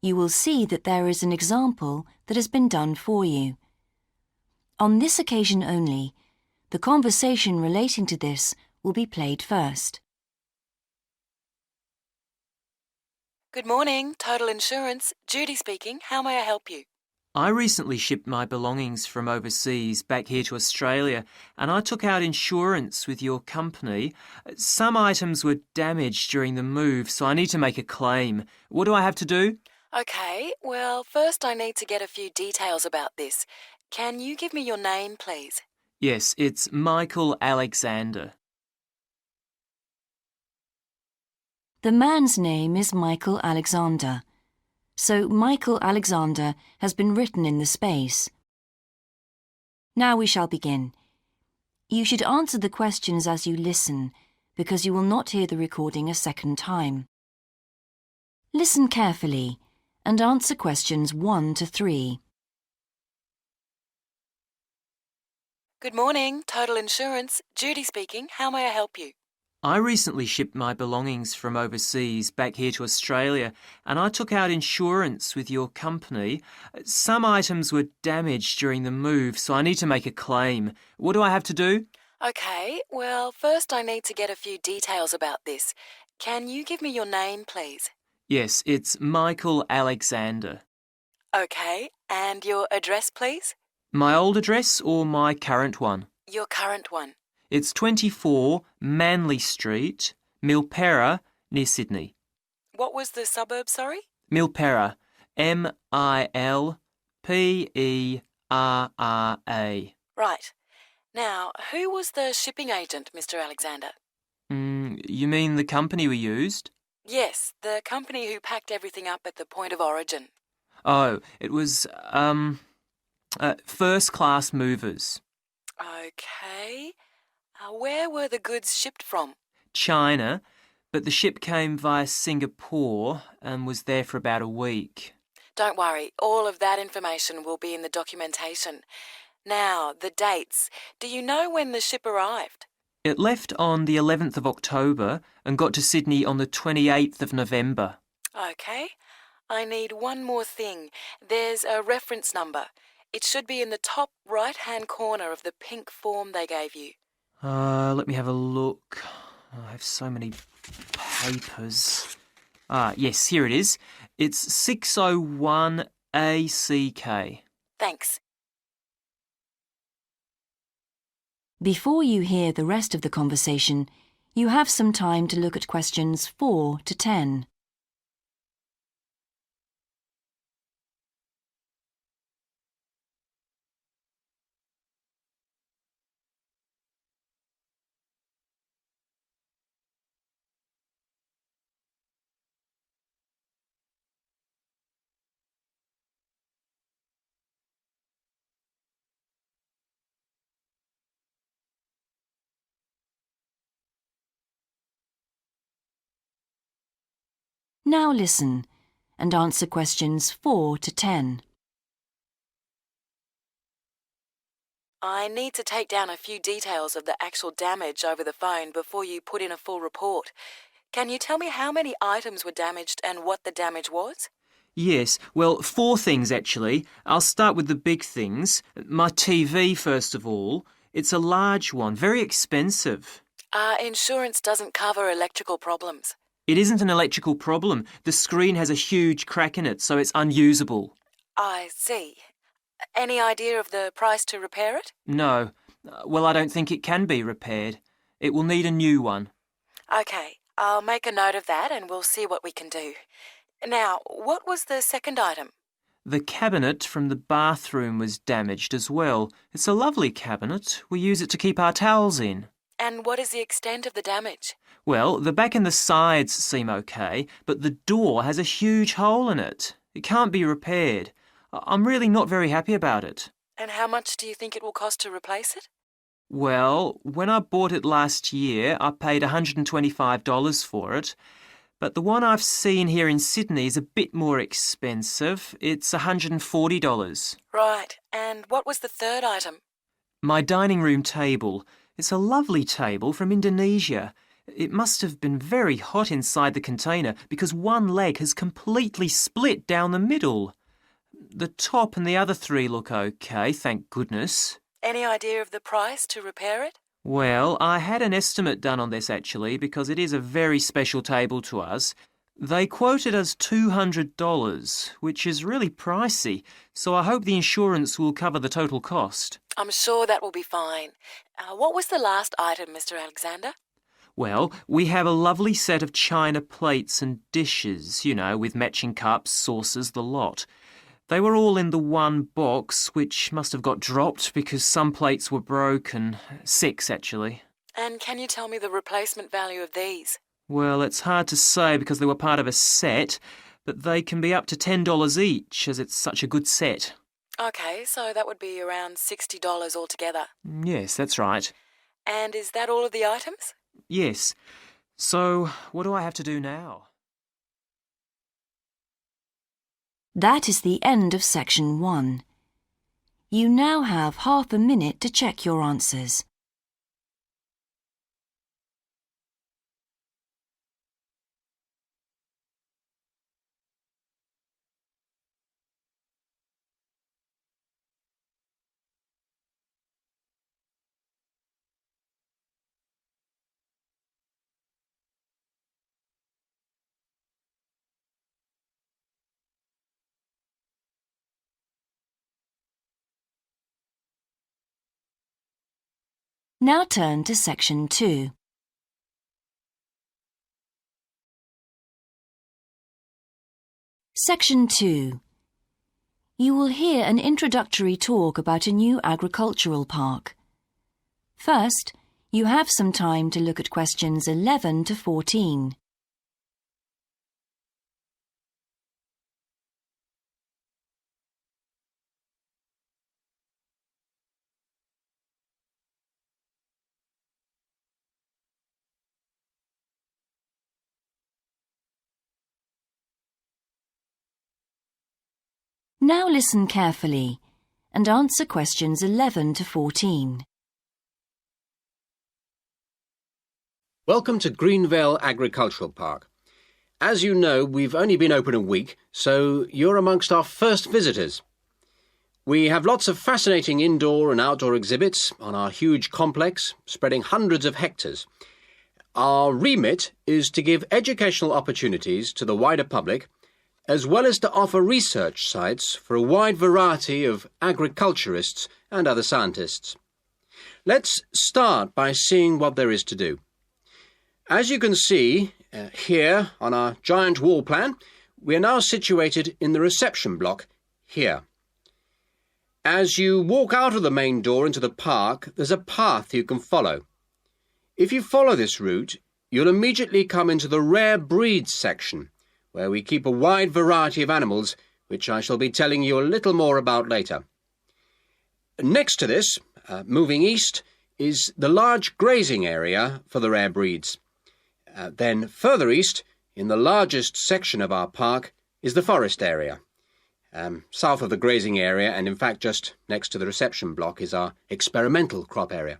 You will see that there is an example that has been done for you. On this occasion only, the conversation relating to this will be played first. Good morning, Total Insurance. Judy speaking. How may I help you? I recently shipped my belongings from overseas back here to Australia, and I took out insurance with your company. Some items were damaged during the move, so I need to make a claim. What do I have to do? Okay, well, first I need to get a few details about this. Can you give me your name, please? Yes, it's Michael Alexander. The man's name is Michael Alexander, so Michael Alexander has been written in the space. Now we shall begin. You should answer the questions as you listen, because you will not hear the recording a second time. Listen carefully and answer questions 1 to 3. Good morning, Total Insurance. Judy speaking. How may I help you? I recently shipped my belongings from overseas back here to Australia, and I took out insurance with your company. Some items were damaged during the move, so I need to make a claim. What do I have to do? Okay, well, first I need to get a few details about this. Can you give me your name, please? Yes, it's Michael Alexander. Okay, and your address, please? My old address or my current one? Your current one. It's 24 Manly Street, Milperra, near Sydney. What was the suburb, sorry? Milperra, Milperra. Right. Now, who was the shipping agent, Mr. Alexander? You mean the company we used? Yes, the company who packed everything up at the point of origin. Oh, it was, First Class Movers. Okay. Where were the goods shipped from? China, but the ship came via Singapore and was there for about a week. Don't worry, all of that information will be in the documentation. Now, the dates. Do you know when the ship arrived? It left on the 11th of October and got to Sydney on the 28th of November. Okay. I need one more thing. There's a reference number. It should be in the top right-hand corner of the pink form they gave you. Let me have a look. I have so many papers. Yes, here it is. It's 601 ACK. Thanks. Before you hear the rest of the conversation, you have some time to look at questions 4 to 10. Now listen and answer questions 4 to 10. I need to take down a few details of the actual damage over the phone before you put in a full report. Can you tell me how many items were damaged and what the damage was? Yes, well, 4 things actually. I'll start with the big things. My TV, first of all. It's a large one, very expensive. Insurance doesn't cover electrical problems. It isn't an electrical problem. The screen has a huge crack in it, so it's unusable. I see. Any idea of the price to repair it? No. Well, I don't think it can be repaired. It will need a new one. OK, I'll make a note of that and we'll see what we can do. Now, what was the second item? The cabinet from the bathroom was damaged as well. It's a lovely cabinet. We use it to keep our towels in. And what is the extent of the damage? Well, the back and the sides seem OK, but the door has a huge hole in it. It can't be repaired. I'm really not very happy about it. And how much do you think it will cost to replace it? Well, when I bought it last year, I paid $125 for it. But the one I've seen here in Sydney is a bit more expensive. It's $140. Right. And what was the third item? My dining room table. It's a lovely table from Indonesia. It must have been very hot inside the container because one leg has completely split down the middle. The top and the other 3 look OK, thank goodness. Any idea of the price to repair it? Well, I had an estimate done on this actually because it is a very special table to us. They quoted us $200, which is really pricey, so I hope the insurance will cover the total cost. I'm sure that will be fine. What was the last item, Mr. Alexander? Well, we have a lovely set of china plates and dishes, you know, with matching cups, saucers, the lot. They were all in the one box, which must have got dropped because some plates were broken. 6, actually. And can you tell me the replacement value of these? Well, it's hard to say because they were part of a set, but they can be up to $10 each as it's such a good set. OK, so that would be around $60 altogether. Yes, that's right. And is that all of the items? Yes. So, what do I have to do now? That is the end of section 1. You now have half a minute to check your answers. Now turn to section 2. Section 2. You will hear an introductory talk about a new agricultural park. First, you have some time to look at questions 11 to 14. Now listen carefully and answer questions 11 to 14. Welcome to Greenvale Agricultural Park. As you know, we've only been open a week, so you're amongst our first visitors. We have lots of fascinating indoor and outdoor exhibits on our huge complex, spreading hundreds of hectares. Our remit is to give educational opportunities to the wider public, as well as to offer research sites for a wide variety of agriculturists and other scientists. Let's start by seeing what there is to do. As you can see here on our giant wall plan, we are now situated in the reception block here. As you walk out of the main door into the park, there's a path you can follow. If you follow this route, you'll immediately come into the rare breeds section, where we keep a wide variety of animals, which I shall be telling you a little more about later. Next to this, moving east, is the large grazing area for the rare breeds. Then further east, in the largest section of our park, is the forest area. South of the grazing area, and in fact just next to the reception block, is our experimental crop area.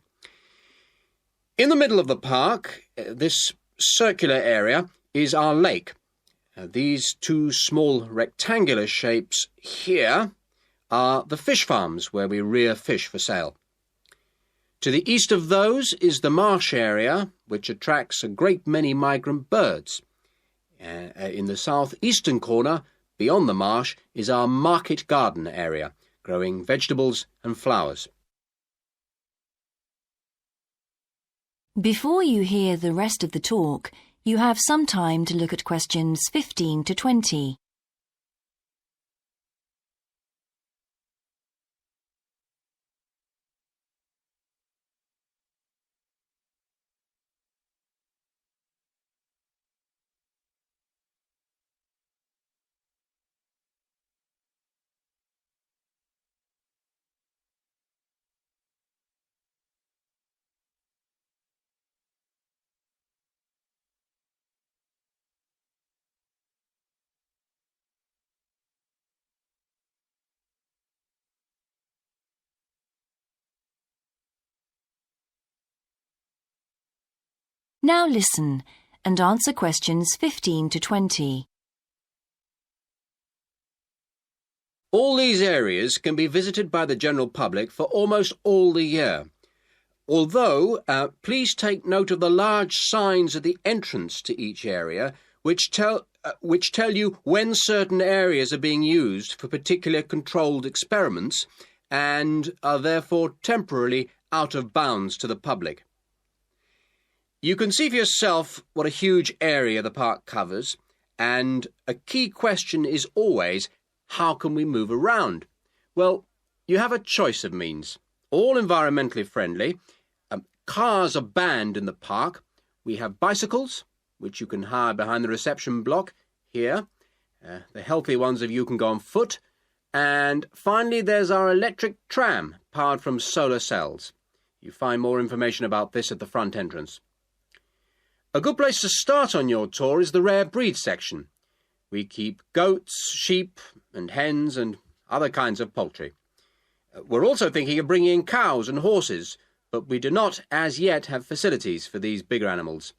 In the middle of the park, this circular area, is our lake. These two small rectangular shapes here are the fish farms where we rear fish for sale. To the east of those is the marsh area, which attracts a great many migrant birds. In the southeastern corner, beyond the marsh, is our market garden area, growing vegetables and flowers. Before you hear the rest of the talk, you have some time to look at questions 15 to 20. Now listen and answer questions 15 to 20. All these areas can be visited by the general public for almost all the year. Although, please take note of the large signs at the entrance to each area, which tell you when certain areas are being used for particular controlled experiments and are therefore temporarily out of bounds to the public. You can see for yourself what a huge area the park covers, and a key question is always, how can we move around? Well, you have a choice of means, all environmentally friendly. Cars are banned in the park. We have bicycles, which you can hire behind the reception block here. The healthy ones of you can go on foot. And finally, there's our electric tram, powered from solar cells. You find more information about this at the front entrance. A good place to start on your tour is the rare breed section. We keep goats, sheep and hens and other kinds of poultry. We're also thinking of bringing in cows and horses, but we do not as yet have facilities for these bigger animals.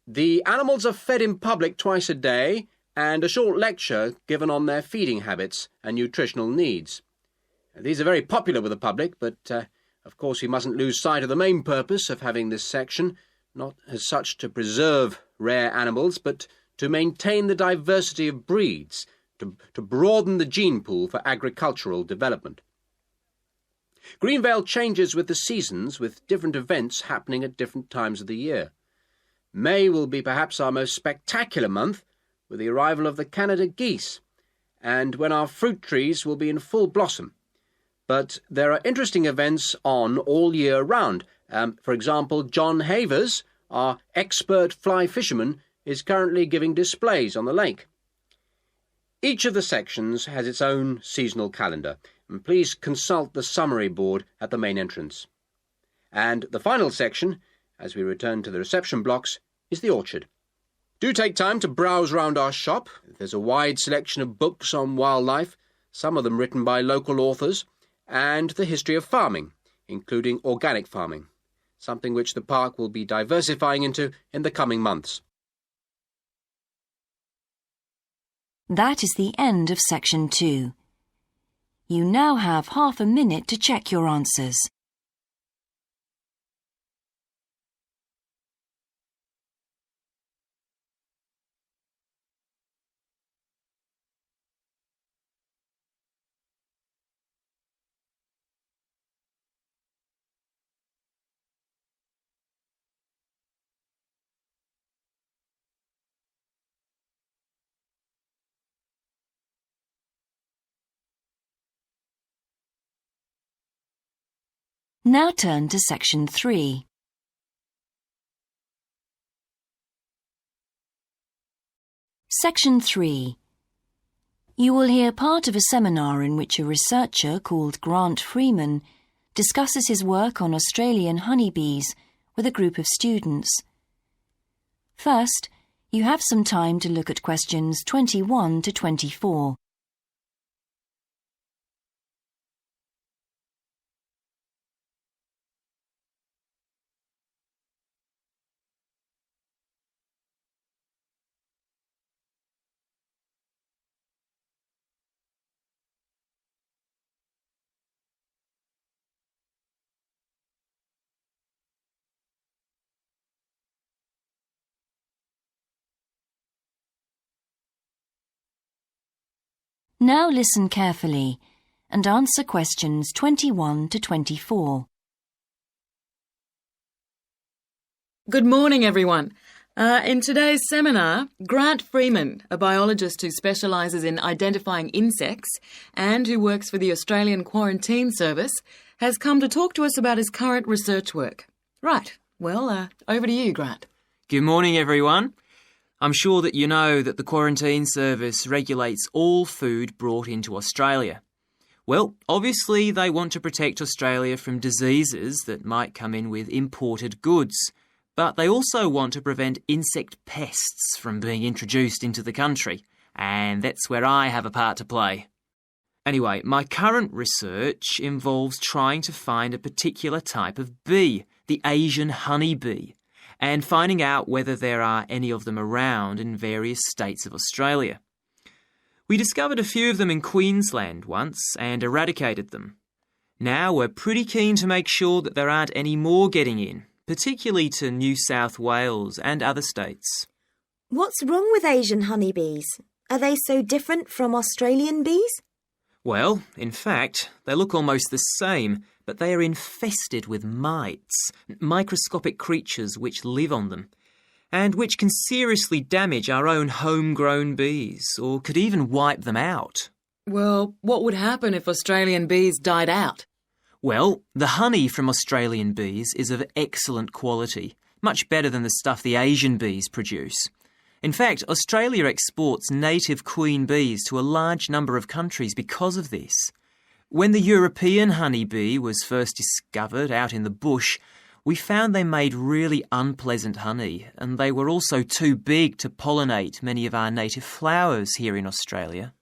The animals are fed in public twice a day and a short lecture given on their feeding habits and nutritional needs. These are very popular with the public, but of course we mustn't lose sight of the main purpose of having this section, not as such to preserve rare animals, but to maintain the diversity of breeds, to broaden the gene pool for agricultural development. Greenvale changes with the seasons, with different events happening at different times of the year. May will be perhaps our most spectacular month, with the arrival of the Canada geese, and when our fruit trees will be in full blossom. But there are interesting events on all year round. For example, John Havers, our expert fly fisherman, is currently giving displays on the lake. Each of the sections has its own seasonal calendar, and please consult the summary board at the main entrance. And the final section, as we return to the reception blocks, is the orchard. Do take time to browse round our shop. There's a wide selection of books on wildlife, some of them written by local authors, and the history of farming, including organic farming, something which the park will be diversifying into in the coming months. That is the end of section 2. You now have half a minute to check your answers. Now turn to Section 3. Section 3. You will hear part of a seminar in which a researcher called Grant Freeman discusses his work on Australian honeybees with a group of students. First, you have some time to look at questions 21 to 24. Now listen carefully and answer questions 21 to 24. Good morning, everyone. In today's seminar, Grant Freeman, a biologist who specialises in identifying insects and who works for the Australian Quarantine Service, has come to talk to us about his current research work. Right, well, over to you, Grant. Good morning, everyone. I'm sure that you know that the Quarantine Service regulates all food brought into Australia. Well, obviously they want to protect Australia from diseases that might come in with imported goods, but they also want to prevent insect pests from being introduced into the country, and that's where I have a part to play. Anyway, my current research involves trying to find a particular type of bee, the Asian honeybee, and finding out whether there are any of them around in various states of Australia. We discovered a few of them in Queensland once and eradicated them. Now we're pretty keen to make sure that there aren't any more getting in, particularly to New South Wales and other states. What's wrong with Asian honeybees? Are they so different from Australian bees? Well, in fact, they look almost the same, but they are infested with mites, microscopic creatures which live on them, and which can seriously damage our own homegrown bees, or could even wipe them out. Well, what would happen if Australian bees died out? Well, the honey from Australian bees is of excellent quality, much better than the stuff the Asian bees produce. In fact, Australia exports native queen bees to a large number of countries because of this. When the European honeybee was first discovered out in the bush, we found they made really unpleasant honey, and they were also too big to pollinate many of our native flowers here in Australia.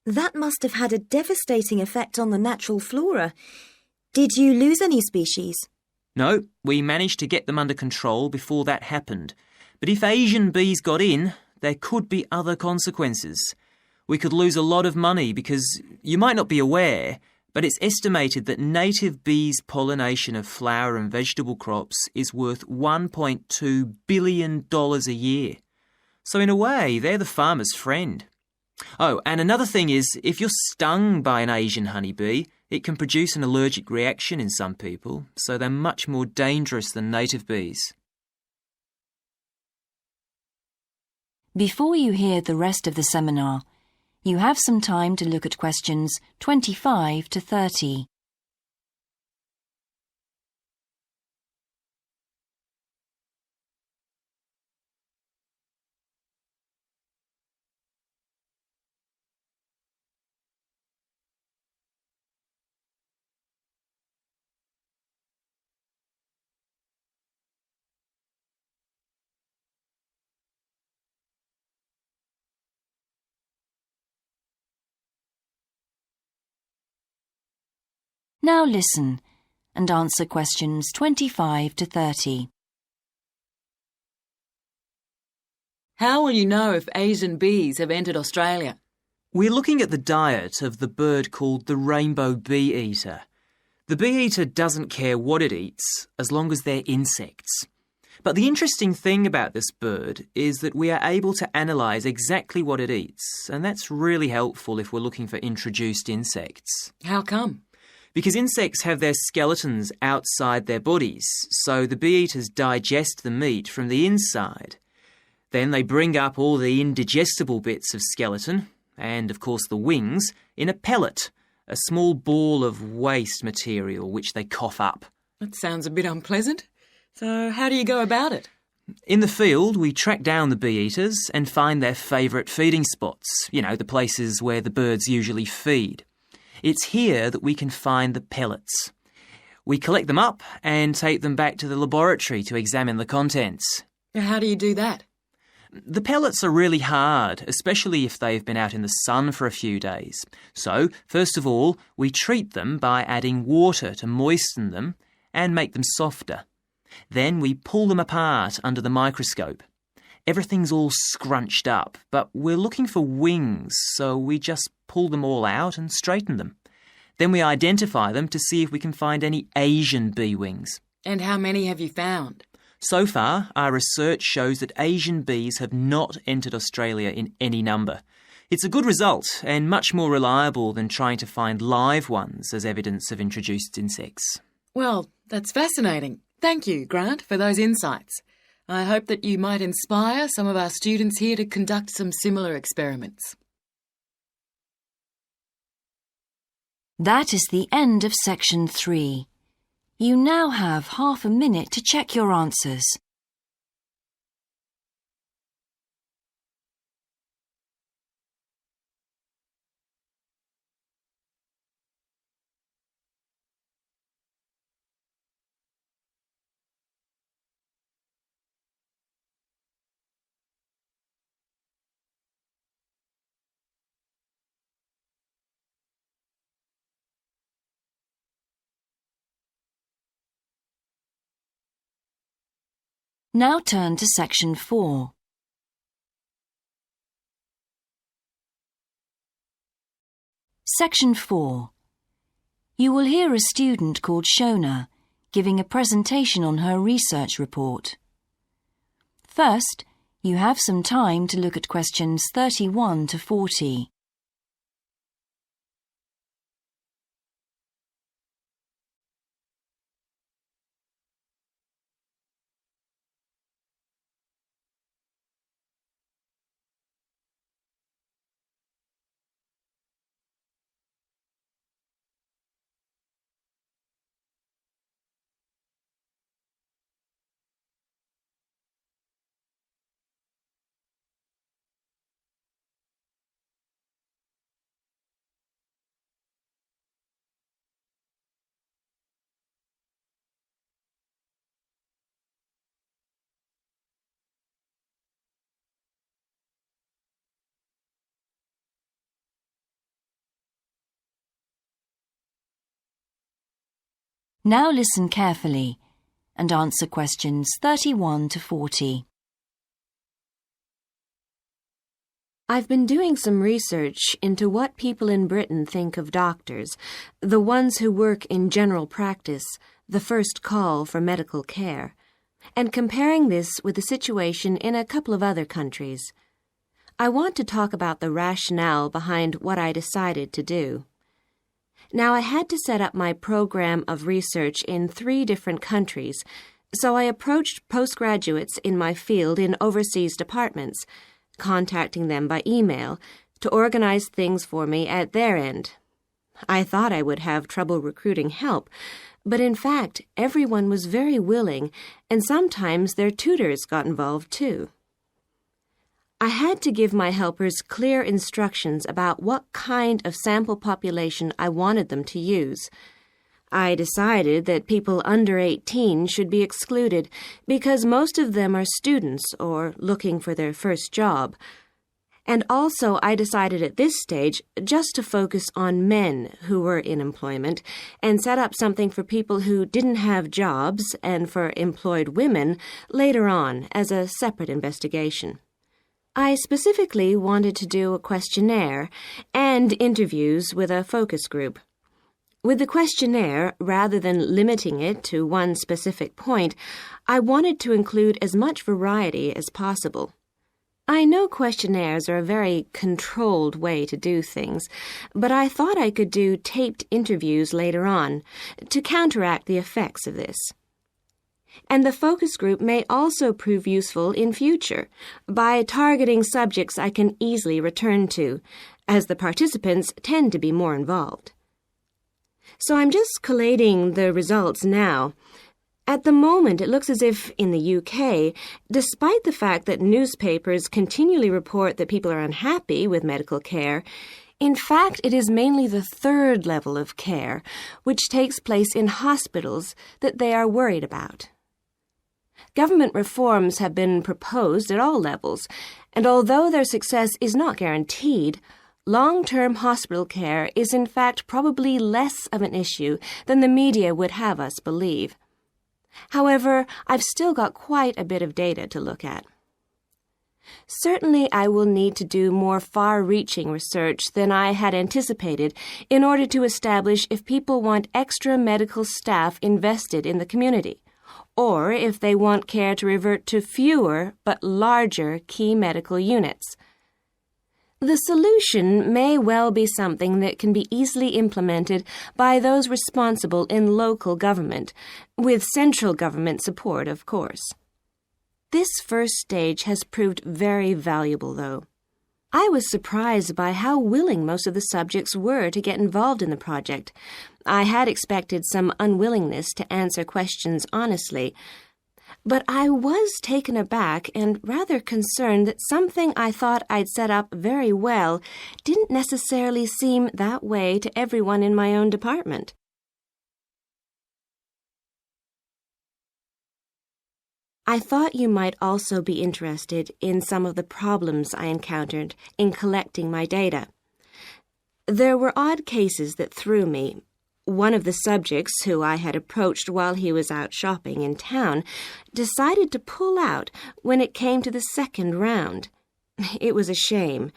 That must have had a devastating effect on the natural flora. Did you lose any species? No, we managed to get them under control before that happened. But if Asian bees got in, there could be other consequences. We could lose a lot of money because, you might not be aware, but it's estimated that native bees' pollination of flower and vegetable crops is worth $1.2 billion a year. So in a way, they're the farmer's friend. Oh, and another thing is, if you're stung by an Asian honeybee, it can produce an allergic reaction in some people, so they're much more dangerous than native bees. Before you hear the rest of the seminar, you have some time to look at questions 25 to 30. Now listen and answer questions 25 to 30. How will you know if Asian bees have entered Australia? We're looking at the diet of the bird called the rainbow bee-eater. The bee-eater doesn't care what it eats as long as they're insects. But the interesting thing about this bird is that we are able to analyse exactly what it eats, and that's really helpful if we're looking for introduced insects. How come? Because insects have their skeletons outside their bodies, so the bee-eaters digest the meat from the inside. Then they bring up all the indigestible bits of skeleton, and of course the wings, in a pellet, a small ball of waste material which they cough up. That sounds a bit unpleasant. So how do you go about it? In the field, we track down the bee-eaters and find their favourite feeding spots, the places where the birds usually feed. It's here that we can find the pellets. We collect them up and take them back to the laboratory to examine the contents. How do you do that? The pellets are really hard, especially if they've been out in the sun for a few days. So, first of all, we treat them by adding water to moisten them and make them softer. Then we pull them apart under the microscope. Everything's all scrunched up, but we're looking for wings, so we just pull them all out and straighten them. Then we identify them to see if we can find any Asian bee wings. And how many have you found? So far, our research shows that Asian bees have not entered Australia in any number. It's a good result and much more reliable than trying to find live ones as evidence of introduced insects. Well, that's fascinating. Thank you, Grant, for those insights. I hope that you might inspire some of our students here to conduct some similar experiments. That is the end of section 3. You now have half a minute to check your answers. Now turn to section 4. Section 4. You will hear a student called Shona giving a presentation on her research report. First, you have some time to look at questions 31 to 40. Now listen carefully and answer questions 31 to 40. I've been doing some research into what people in Britain think of doctors, the ones who work in general practice, the first call for medical care, and comparing this with the situation in a couple of other countries. I want to talk about the rationale behind what I decided to do. Now, I had to set up my program of research in 3 different countries, so I approached postgraduates in my field in overseas departments, contacting them by email to organize things for me at their end. I thought I would have trouble recruiting help, but in fact, everyone was very willing, and sometimes their tutors got involved too. I had to give my helpers clear instructions about what kind of sample population I wanted them to use. I decided that people under 18 should be excluded because most of them are students or looking for their first job. And also I decided at this stage just to focus on men who were in employment and set up something for people who didn't have jobs and for employed women later on as a separate investigation. I specifically wanted to do a questionnaire and interviews with a focus group. With the questionnaire, rather than limiting it to one specific point, I wanted to include as much variety as possible. I know questionnaires are a very controlled way to do things, but I thought I could do taped interviews later on to counteract the effects of this. And the focus group may also prove useful in future by targeting subjects I can easily return to, as the participants tend to be more involved. So I'm just collating the results now. At the moment, it looks as if in the UK, despite the fact that newspapers continually report that people are unhappy with medical care, in fact, it is mainly the third level of care, which takes place in hospitals, that they are worried about. Government reforms have been proposed at all levels, and although their success is not guaranteed, long-term hospital care is in fact probably less of an issue than the media would have us believe. However, I've still got quite a bit of data to look at. Certainly, I will need to do more far-reaching research than I had anticipated in order to establish if people want extra medical staff invested in the community, or if they want care to revert to fewer but larger key medical units. The solution may well be something that can be easily implemented by those responsible in local government, with central government support, of course. This first stage has proved very valuable, though. I was surprised by how willing most of the subjects were to get involved in the project. I had expected some unwillingness to answer questions honestly, but I was taken aback and rather concerned that something I thought I'd set up very well didn't necessarily seem that way to everyone in my own department. I thought you might also be interested in some of the problems I encountered in collecting my data. There were odd cases that threw me. One of the subjects who I had approached while he was out shopping in town decided to pull out when it came to the second round. It was a shame,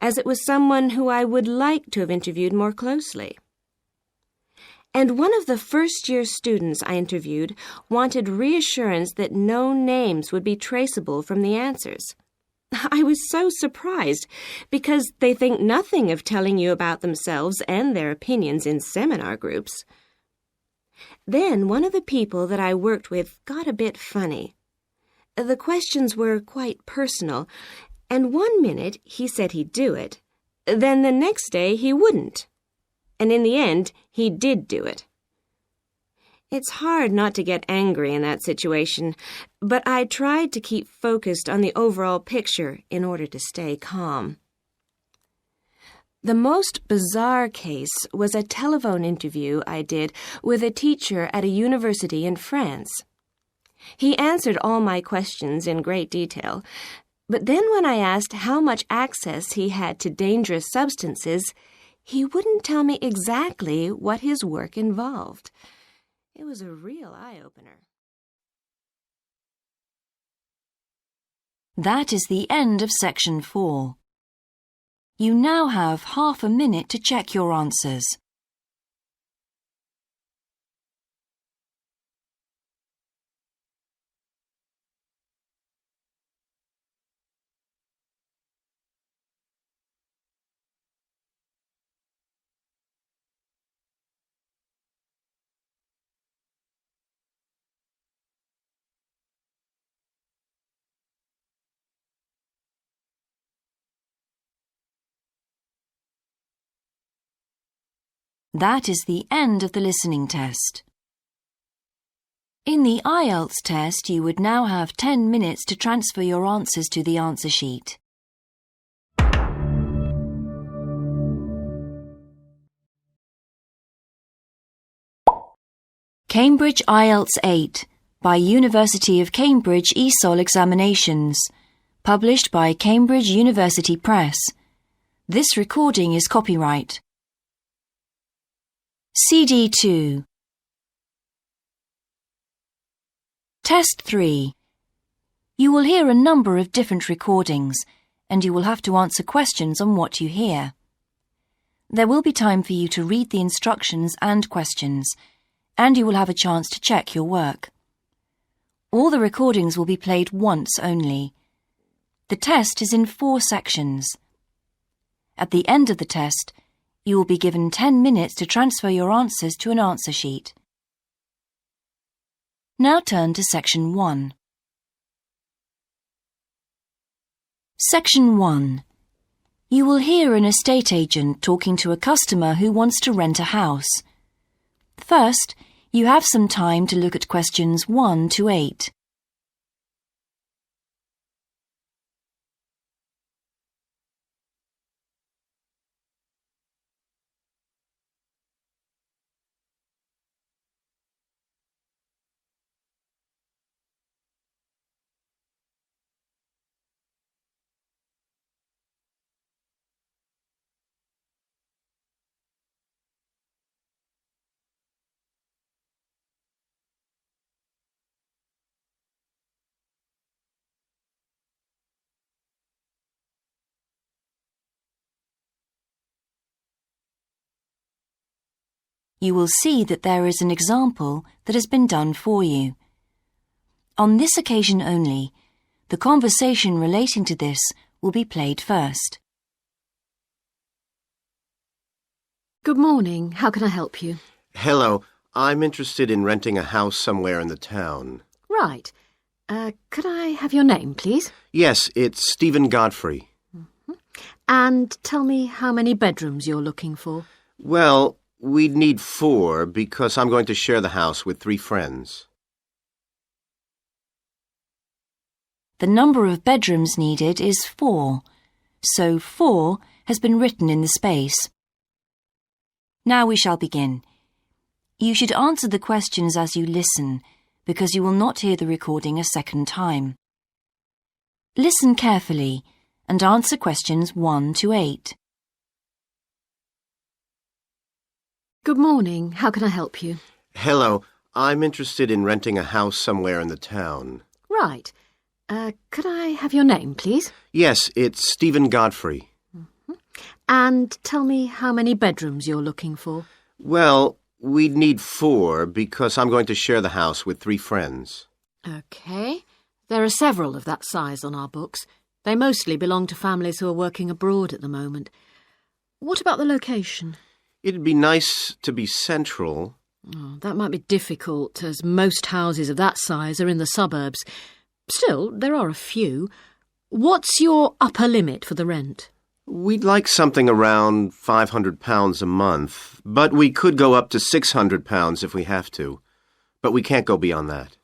as it was someone who I would like to have interviewed more closely. And one of the first-year students I interviewed wanted reassurance that no names would be traceable from the answers. I was so surprised, because they think nothing of telling you about themselves and their opinions in seminar groups. Then one of the people that I worked with got a bit funny. The questions were quite personal, and one minute he said he'd do it, then the next day he wouldn't. And in the end, he did do it. It's hard not to get angry in that situation, but I tried to keep focused on the overall picture in order to stay calm. The most bizarre case was a telephone interview I did with a teacher at a university in France. He answered all my questions in great detail, but then when I asked how much access he had to dangerous substances, he wouldn't tell me exactly what his work involved. It was a real eye-opener. That is the end of section 4. You now have half a minute to check your answers. That is the end of the listening test. In the IELTS test, you would now have 10 minutes to transfer your answers to the answer sheet. Cambridge IELTS 8 by University of Cambridge ESOL Examinations, published by Cambridge University Press. This recording is copyright. CD 2. Test 3. You will hear a number of different recordings, and you will have to answer questions on what you hear. There will be time for you to read the instructions and questions, and you will have a chance to check your work. All the recordings will be played once only. The test is in 4 sections. At the end of the test, you will be given 10 minutes to transfer your answers to an answer sheet. Now turn to Section 1. Section 1. You will hear an estate agent talking to a customer who wants to rent a house. First, you have some time to look at questions 1 to 8. You will see that there is an example that has been done for you. On this occasion only, the conversation relating to this will be played first. Good morning. How can I help you? Hello. I'm interested in renting a house somewhere in the town. Right. Could I have your name, please? Yes, it's Stephen Godfrey. And tell me how many bedrooms you're looking for. Well, we'd need 4 because I'm going to share the house with 3 friends. The number of bedrooms needed is 4, so 4 has been written in the space. Now we shall begin. You should answer the questions as you listen, because you will not hear the recording a second time. Listen carefully and answer questions 1 to 8. Good morning. How can I help you? Hello. I'm interested in renting a house somewhere in the town. Right. Could I have your name, please? Yes, it's Stephen Godfrey. And tell me how many bedrooms you're looking for. Well, we'd need 4 because I'm going to share the house with 3 friends. OK. There are several of that size on our books. They mostly belong to families who are working abroad at the moment. What about the location? It'd be nice to be central. Oh, that might be difficult, as most houses of that size are in the suburbs. Still, there are a few. What's your upper limit for the rent? We'd like something around £500 a month, but we could go up to £600 if we have to. But we can't go beyond that.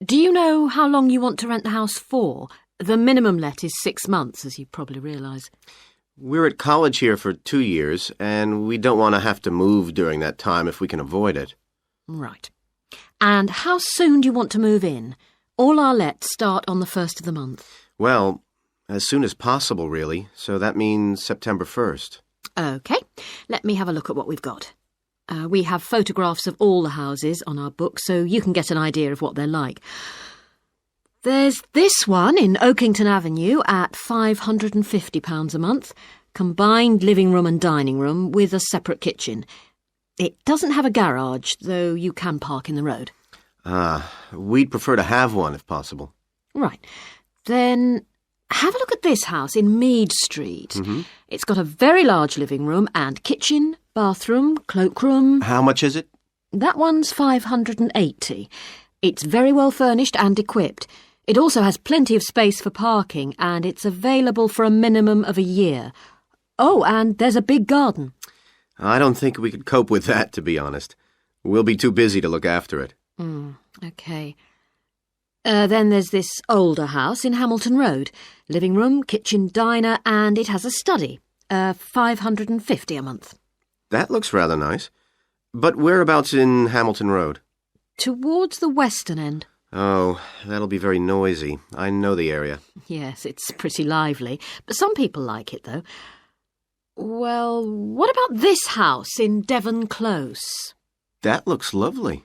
Do you know how long you want to rent the house for? The minimum let is 6 months, as you probably realise. We're at college here for 2 years, and we don't want to have to move during that time if we can avoid it. Right. And how soon do you want to move in? All our lets start on the 1st of the month. Well, as soon as possible, really, so that means September 1st. OK. Let me have a look at what we've got. We have photographs of all the houses on our book, so you can get an idea of what they're like. There's this one in Oakington Avenue at £550 a month, combined living room and dining room with a separate kitchen. It doesn't have a garage, though you can park in the road. We'd prefer to have one if possible. Right. Then have a look at this house in Mead Street. It's got a very large living room and kitchen, bathroom, cloakroom. How much is it? That one's £580. It's very well furnished and equipped. It also has plenty of space for parking, and it's available for a minimum of a year. Oh, and there's a big garden. I don't think we could cope with that, to be honest. We'll be too busy to look after it. OK. Then there's this older house in Hamilton Road. Living room, kitchen, diner, and it has a study. £550 a month. That looks rather nice. But whereabouts in Hamilton Road? Towards the western end. Oh, that'll be very noisy. I know the area. Yes, it's pretty lively, but some people like it, though. Well, what about this house in Devon Close? That looks lovely.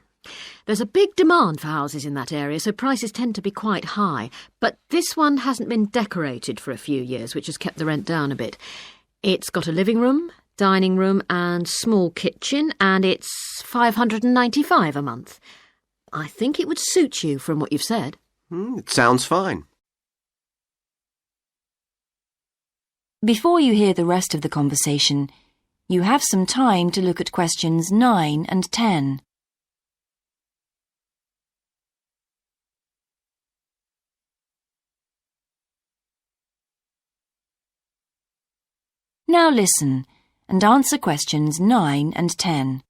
There's a big demand for houses in that area, so prices tend to be quite high. But this one hasn't been decorated for a few years, which has kept the rent down a bit. It's got a living room, dining room and small kitchen, and it's £595 a month. I think it would suit you from what you've said. It sounds fine. Before you hear the rest of the conversation, you have some time to look at questions 9 and 10. Now listen and answer questions 9 and 10.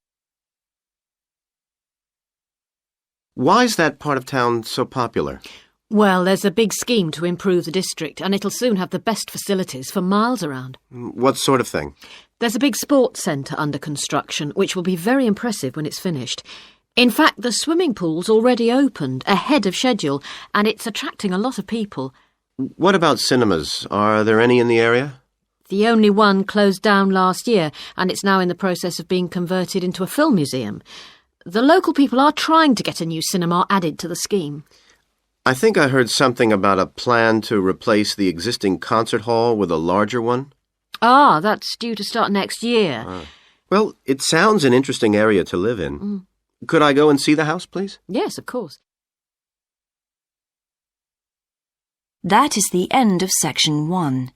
Why is that part of town so popular? Well, there's a big scheme to improve the district, and it'll soon have the best facilities for miles around. What sort of thing? There's a big sports centre under construction, which will be very impressive when it's finished. In fact, the swimming pool's already opened, ahead of schedule, and it's attracting a lot of people. What about cinemas? Are there any in the area? The only one closed down last year, and it's now in the process of being converted into a film museum. The local people are trying to get a new cinema added to the scheme. I think I heard something about a plan to replace the existing concert hall with a larger one. Ah, that's due to start next year. Well, it sounds an interesting area to live in. Could I go and see the house, please? Yes, of course. That is the end of section 1.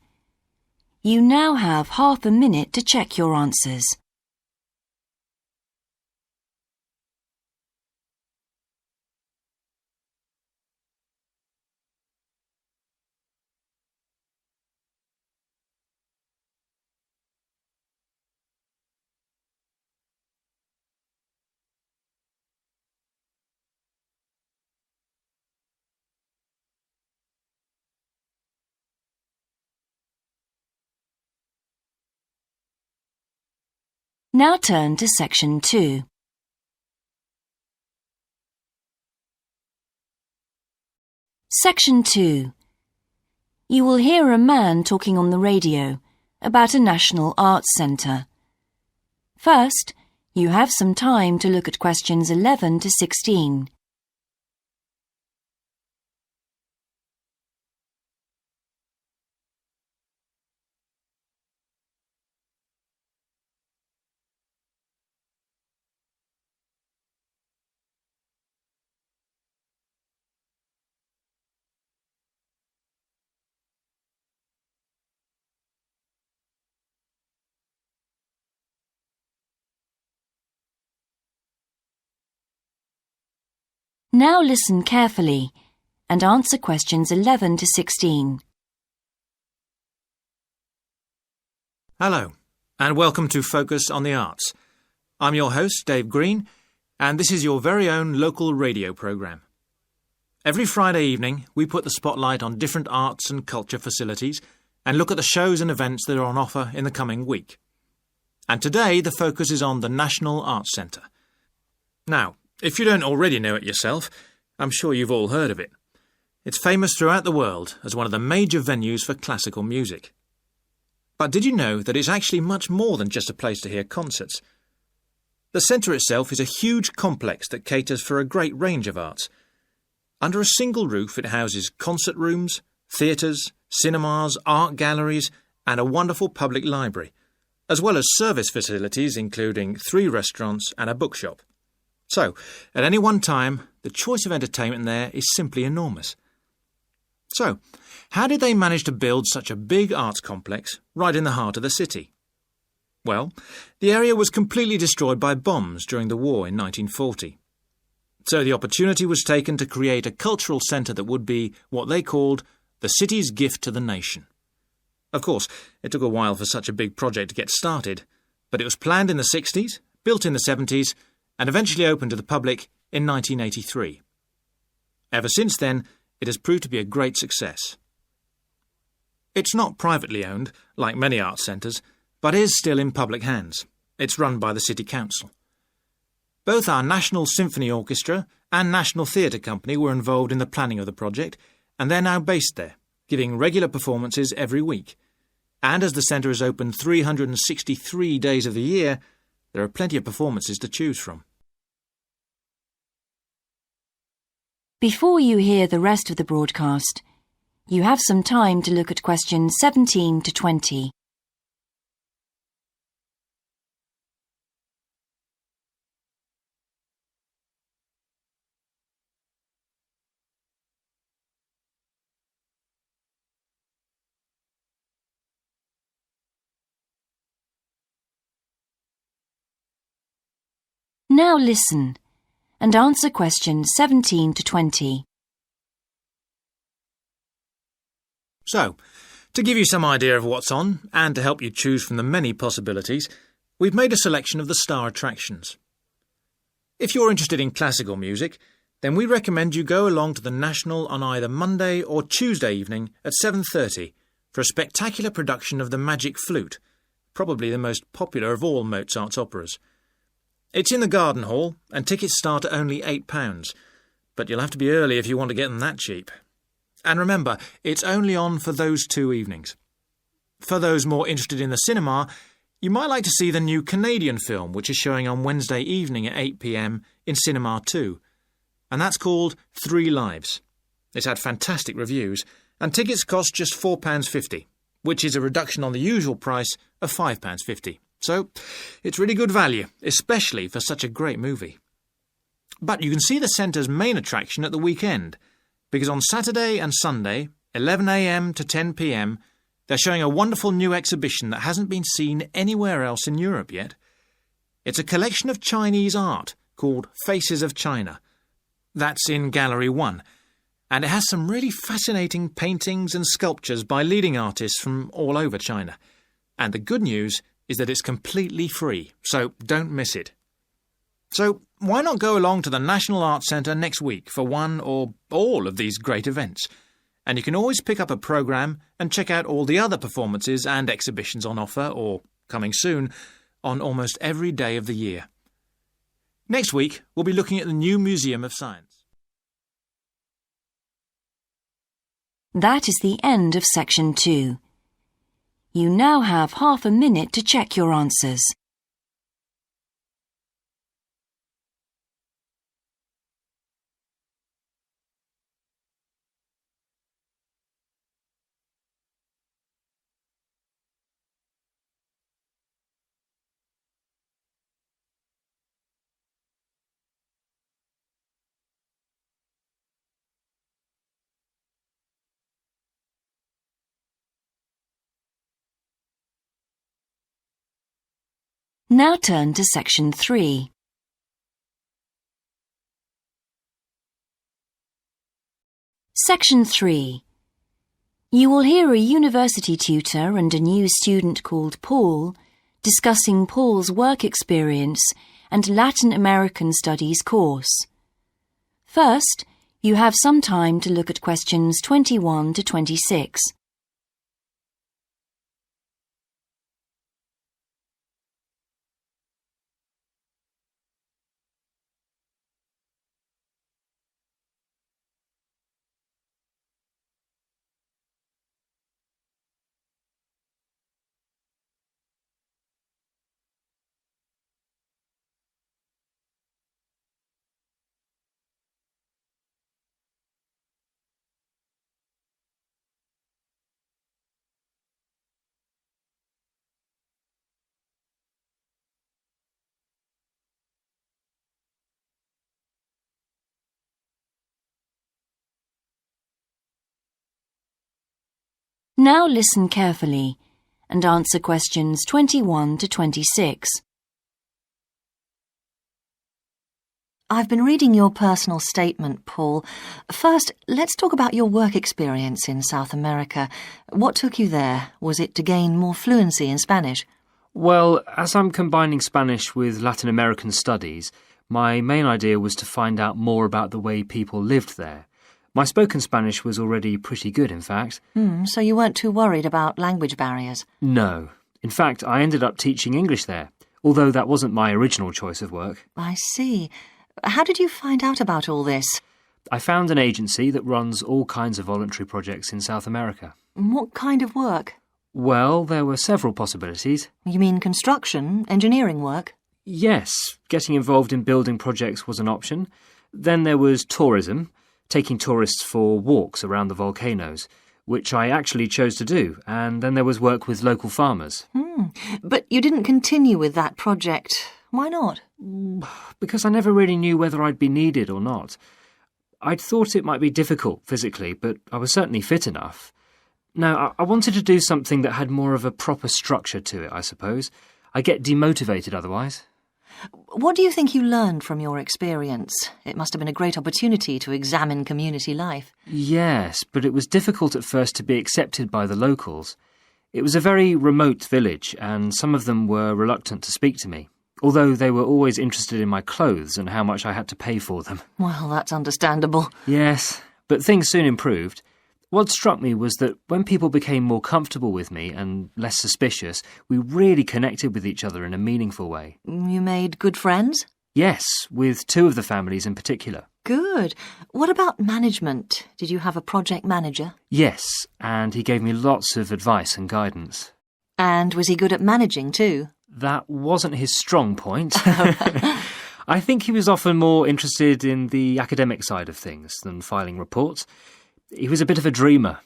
You now have half a minute to check your answers. Now turn to section 2. Section 2. You will hear a man talking on the radio about a national arts centre. First, you have some time to look at questions 11 to 16. Now listen carefully and answer questions 11 to 16. Hello, and welcome to Focus on the Arts. I'm your host, Dave Green, and this is your very own local radio programme. Every Friday evening, we put the spotlight on different arts and culture facilities and look at the shows and events that are on offer in the coming week. And today, the focus is on the National Arts Centre. Now, if you don't already know it yourself, I'm sure you've all heard of it. It's famous throughout the world as one of the major venues for classical music. But did you know that it's actually much more than just a place to hear concerts? The centre itself is a huge complex that caters for a great range of arts. Under a single roof it houses concert rooms, theatres, cinemas, art galleries and a wonderful public library, as well as service facilities including 3 restaurants and a bookshop. So, at any one time, the choice of entertainment there is simply enormous. So, how did they manage to build such a big arts complex right in the heart of the city? Well, the area was completely destroyed by bombs during the war in 1940. So the opportunity was taken to create a cultural centre that would be what they called the city's gift to the nation. Of course, it took a while for such a big project to get started, but it was planned in the 60s, built in the 70s, and eventually opened to the public in 1983. Ever since then, it has proved to be a great success. It's not privately owned, like many arts centres, but is still in public hands. It's run by the City Council. Both our National Symphony Orchestra and National Theatre Company were involved in the planning of the project, and they're now based there, giving regular performances every week. And as the centre is open 363 days of the year, there are plenty of performances to choose from. Before you hear the rest of the broadcast, you have some time to look at questions 17 to 20. Now listen and answer questions 17 to 20. So, to give you some idea of what's on, and to help you choose from the many possibilities, we've made a selection of the star attractions. If you're interested in classical music, then we recommend you go along to the National on either Monday or Tuesday evening at 7:30 for a spectacular production of The Magic Flute, probably the most popular of all Mozart's operas. It's in the Garden Hall, and tickets start at only £8, but you'll have to be early if you want to get them that cheap. And remember, it's only on for those 2 evenings. For those more interested in the cinema, you might like to see the new Canadian film, which is showing on Wednesday evening at 8 p.m. in Cinema 2. And that's called 3 Lives. It's had fantastic reviews, and tickets cost just £4.50, which is a reduction on the usual price of £5.50. So, it's really good value, especially for such a great movie. But you can see the centre's main attraction at the weekend, because on Saturday and Sunday, 11 a.m. to 10 p.m, they're showing a wonderful new exhibition that hasn't been seen anywhere else in Europe yet. It's a collection of Chinese art called Faces of China. That's in Gallery 1, and it has some really fascinating paintings and sculptures by leading artists from all over China. And the good news is that it's completely free, so don't miss it. So why not go along to the National Arts Centre next week for one or all of these great events? And you can always pick up a programme and check out all the other performances and exhibitions on offer, or coming soon, on almost every day of the year. Next week, we'll be looking at the new Museum of Science. That is the end of Section 2. You now have half a minute to check your answers. Now turn to Section 3. Section 3. You will hear a university tutor and a new student called Paul discussing Paul's work experience and Latin American Studies course. First, you have some time to look at questions 21 to 26. Now listen carefully and answer questions 21 to 26. I've been reading your personal statement, Paul. First, let's talk about your work experience in South America. What took you there? Was it to gain more fluency in Spanish? Well, as I'm combining Spanish with Latin American studies, my main idea was to find out more about the way people lived there. My spoken Spanish was already pretty good, in fact. So you weren't too worried about language barriers? No. In fact, I ended up teaching English there, although that wasn't my original choice of work. I see. How did you find out about all this? I found an agency that runs all kinds of voluntary projects in South America. What kind of work? Well, there were several possibilities. You mean construction, engineering work? Yes, getting involved in building projects was an option. Then there was tourism, taking tourists for walks around the volcanoes, which I actually chose to do, and then there was work with local farmers. But you didn't continue with that project. Why not? Because I never really knew whether I'd be needed or not. I'd thought it might be difficult physically, but I was certainly fit enough. Now, I wanted to do something that had more of a proper structure to it, I suppose. I get demotivated otherwise. What do you think you learned from your experience? It must have been a great opportunity to examine community life. Yes, but it was difficult at first to be accepted by the locals. It was a very remote village, and some of them were reluctant to speak to me, although they were always interested in my clothes and how much I had to pay for them. Well, that's understandable. Yes, but things soon improved. What struck me was that when people became more comfortable with me and less suspicious, we really connected with each other in a meaningful way. You made good friends? Yes, with two of the families in particular. Good. What about management? Did you have a project manager? Yes, and he gave me lots of advice and guidance. And was he good at managing too? That wasn't his strong point. I think he was often more interested in the academic side of things than filing reports. He was a bit of a dreamer.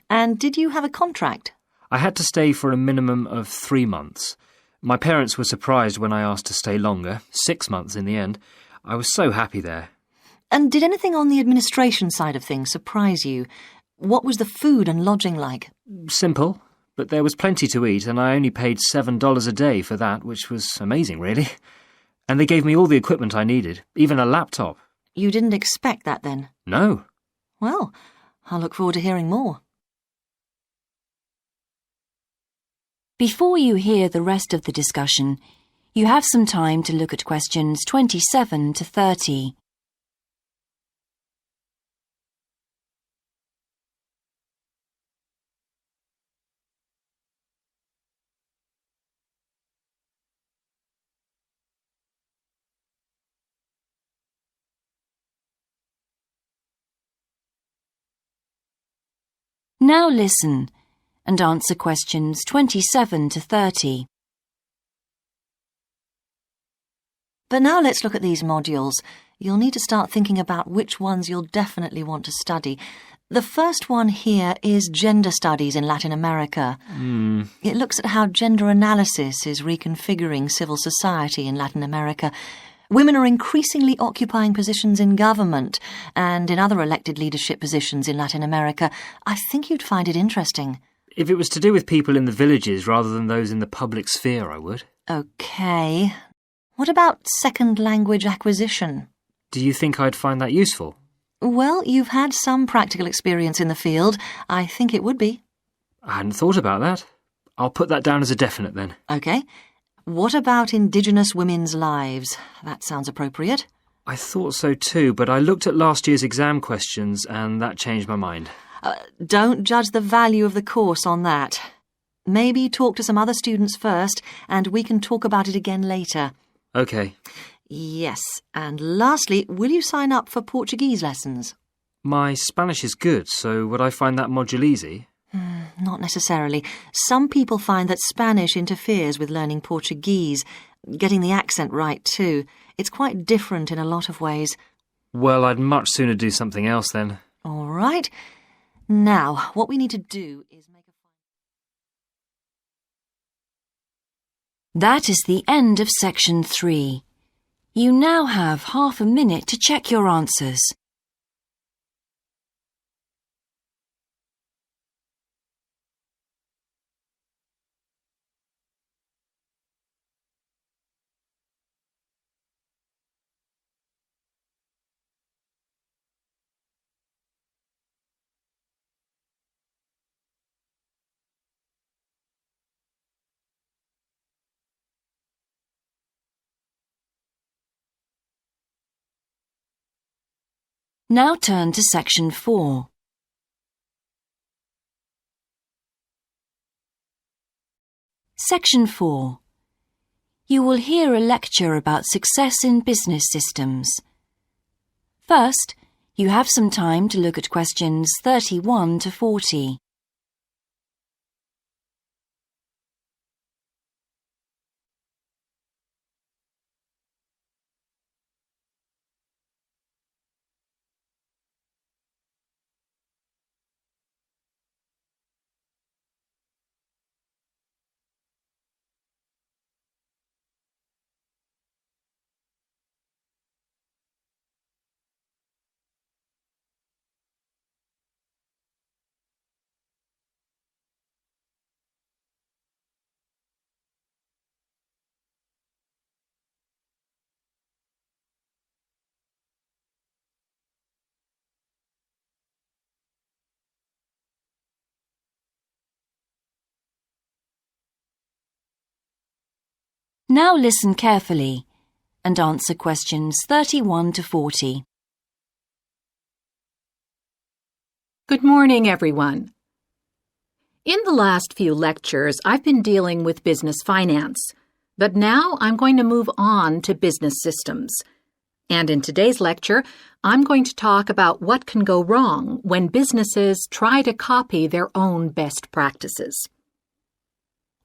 And did you have a contract? I had to stay for a minimum of 3 months. My parents were surprised when I asked to stay longer, 6 months in the end. I was so happy there. And did anything on the administration side of things surprise you? What was the food and lodging like? Simple, but there was plenty to eat, and I only paid $7 a day for that, which was amazing, really. And they gave me all the equipment I needed, even a laptop. You didn't expect that then? No. Well, I'll look forward to hearing more. Before you hear the rest of the discussion, you have some time to look at questions 27 to 30. Now listen and answer questions 27 to 30. But now let's look at these modules. You'll need to start thinking about which ones you'll definitely want to study. The first one here is Gender Studies in Latin America. It looks at how gender analysis is reconfiguring civil society in Latin America. Women are increasingly occupying positions in government and in other elected leadership positions in Latin America. I think you'd find it interesting. If it was to do with people in the villages rather than those in the public sphere, I would. OK. What about second language acquisition? Do you think I'd find that useful? Well, you've had some practical experience in the field. I think it would be. I hadn't thought about that. I'll put that down as a definite then. OK. What about Indigenous women's lives? That sounds appropriate. I thought so too, but I looked at last year's exam questions and that changed my mind. Don't judge the value of the course on that. Maybe talk to some other students first and we can talk about it again later. OK. Yes, and lastly, will you sign up for Portuguese lessons? My Spanish is good, so would I find that module easy? Not necessarily. Some people find that Spanish interferes with learning Portuguese, getting the accent right too. It's quite different in a lot of ways. Well, I'd much sooner do something else then. All right. Now, what we need to do is make a... That is the end of section 3. You now have half a minute to check your answers. Now turn to section 4. Section 4. You will hear a lecture about success in business systems. First, you have some time to look at questions 31 to 40. Now listen carefully and answer questions 31 to 40. Good morning, everyone. In the last few lectures, I've been dealing with business finance, but now I'm going to move on to business systems. And in today's lecture, I'm going to talk about what can go wrong when businesses try to copy their own best practices.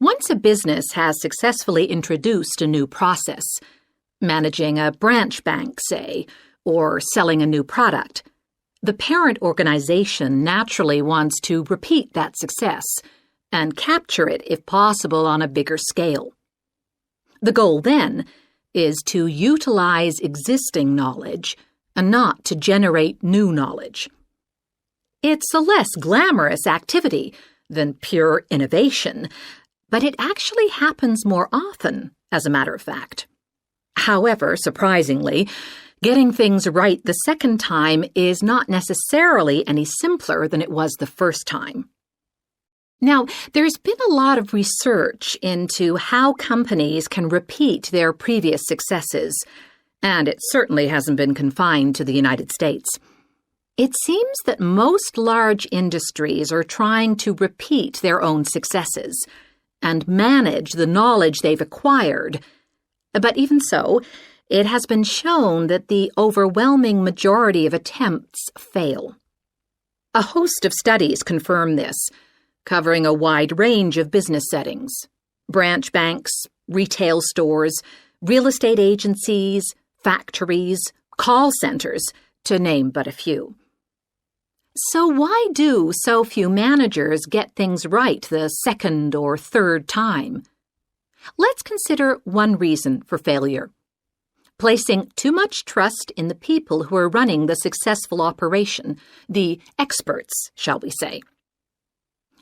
Once a business has successfully introduced a new process, managing a branch bank, say, or selling a new product, the parent organization naturally wants to repeat that success and capture it, if possible, on a bigger scale. The goal, then, is to utilize existing knowledge and not to generate new knowledge. It's a less glamorous activity than pure innovation, but it actually happens more often, as a matter of fact. However, surprisingly, getting things right the second time is not necessarily any simpler than it was the first time. Now, there's been a lot of research into how companies can repeat their previous successes, and it certainly hasn't been confined to the United States. It seems that most large industries are trying to repeat their own successes and manage the knowledge they've acquired. But even so, it has been shown that the overwhelming majority of attempts fail. A host of studies confirm this, covering a wide range of business settings: branch banks, retail stores, real estate agencies, factories, call centers, to name but a few. So why do so few managers get things right the second or third time? Let's consider one reason for failure: placing too much trust in the people who are running the successful operation, the experts, shall we say.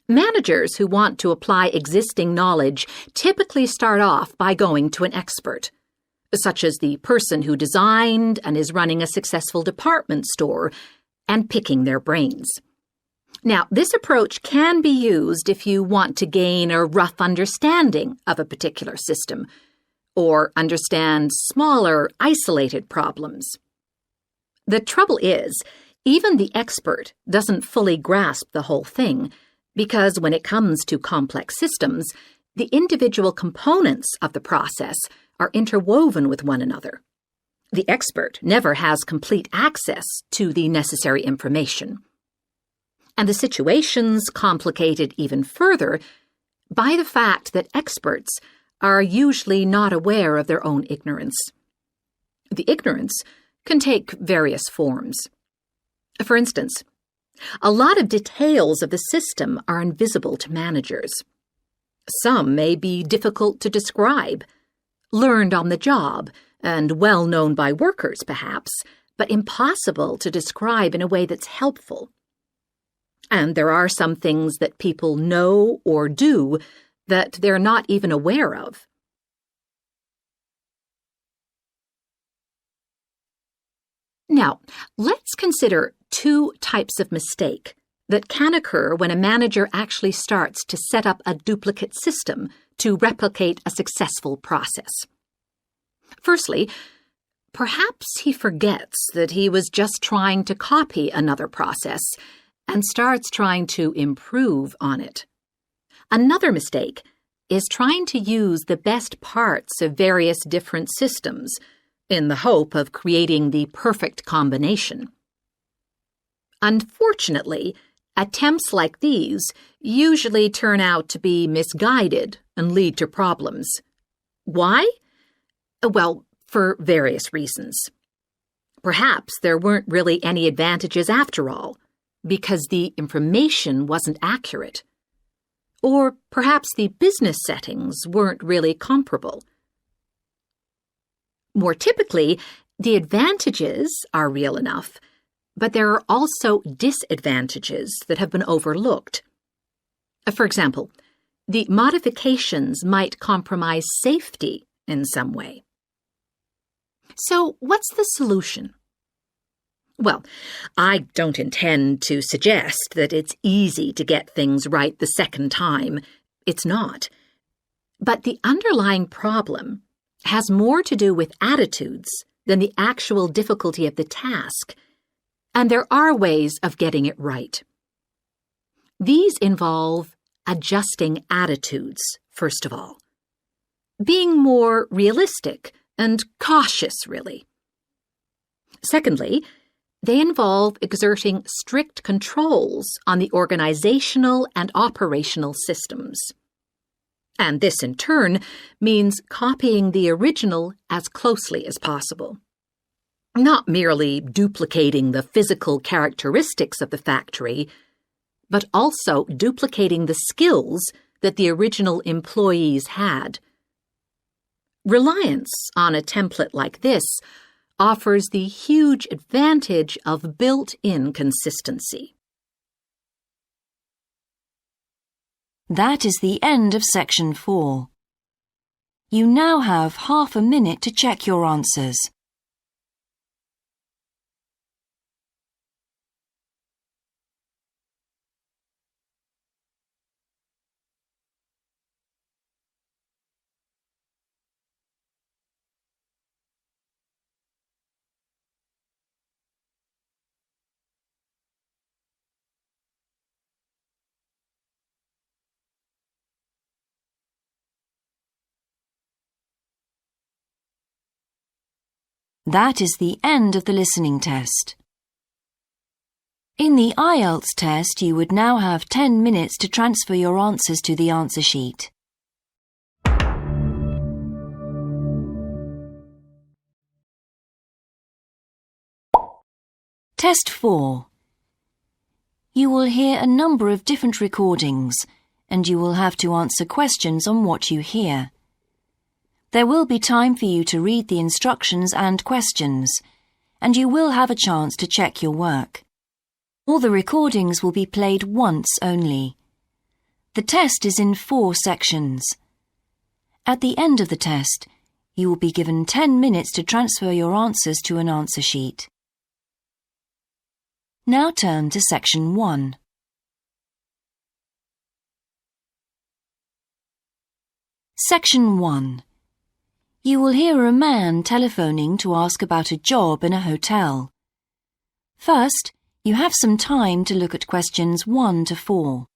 Managers who want to apply existing knowledge typically start off by going to an expert, such as the person who designed and is running a successful department store, and picking their brains. Now, this approach can be used if you want to gain a rough understanding of a particular system, or understand smaller, isolated problems. The trouble is, even the expert doesn't fully grasp the whole thing, because when it comes to complex systems, the individual components of the process are interwoven with one another. The expert never has complete access to the necessary information. And the situation's complicated even further by the fact that experts are usually not aware of their own ignorance. The ignorance can take various forms. For instance, a lot of details of the system are invisible to managers. Some may be difficult to describe, learned on the job, and well known by workers, perhaps, but impossible to describe in a way that's helpful. And there are some things that people know or do that they're not even aware of. Now, let's consider two types of mistake that can occur when a manager actually starts to set up a duplicate system to replicate a successful process. Firstly, perhaps he forgets that he was just trying to copy another process and starts trying to improve on it. Another mistake is trying to use the best parts of various different systems in the hope of creating the perfect combination. Unfortunately, attempts like these usually turn out to be misguided and lead to problems. Why? Well, for various reasons. Perhaps there weren't really any advantages after all, because the information wasn't accurate. Or perhaps the business settings weren't really comparable. More typically, the advantages are real enough, but there are also disadvantages that have been overlooked. For example, the modifications might compromise safety in some way. So, what's the solution? Well, I don't intend to suggest that it's easy to get things right the second time. It's not. But the underlying problem has more to do with attitudes than the actual difficulty of the task, and there are ways of getting it right. These involve adjusting attitudes, first of all. Being more realistic and cautious, really. Secondly, they involve exerting strict controls on the organizational and operational systems. And this, in turn, means copying the original as closely as possible. Not merely duplicating the physical characteristics of the factory, but also duplicating the skills that the original employees had. Reliance on a template like this offers the huge advantage of built-in consistency. That is the end of section 4. You now have half a minute to check your answers. That is the end of the listening test. In the IELTS test, you would now have 10 minutes to transfer your answers to the answer sheet. Test 4. You will hear a number of different recordings, and you will have to answer questions on what you hear. There will be time for you to read the instructions and questions, and you will have a chance to check your work. All the recordings will be played once only. The test is in 4 sections. At the end of the test, you will be given 10 minutes to transfer your answers to an answer sheet. Now turn to section 1. Section 1. You will hear a man telephoning to ask about a job in a hotel. First, you have some time to look at questions 1 to 4.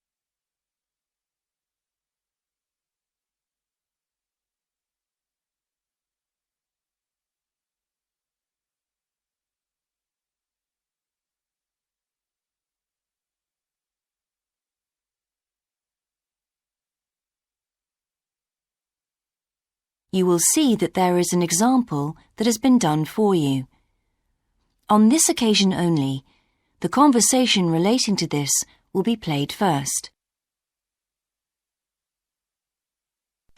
You will see that there is an example that has been done for you. On this occasion only, the conversation relating to this will be played first.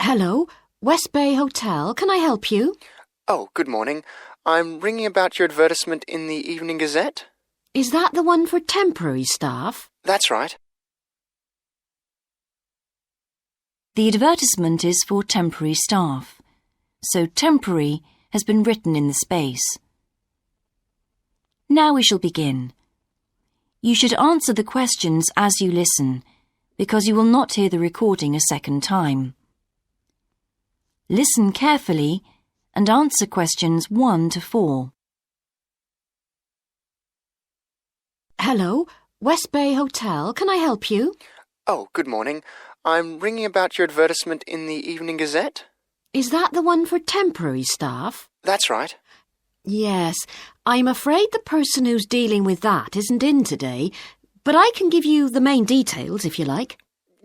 Hello, West Bay Hotel. Can I help you? Oh, good morning. I'm ringing about your advertisement in the Evening Gazette. Is that the one for temporary staff? That's right. The advertisement is for temporary staff, so temporary has been written in the space. Now we shall begin. You should answer the questions as you listen, because you will not hear the recording a second time. Listen carefully and answer questions 1 to 4. Hello, West Bay Hotel. Can I help you? Oh, good morning. I'm ringing about your advertisement in the Evening Gazette. Is that the one for temporary staff? That's right. Yes, I'm afraid the person who's dealing with that isn't in today, but I can give you the main details if you like.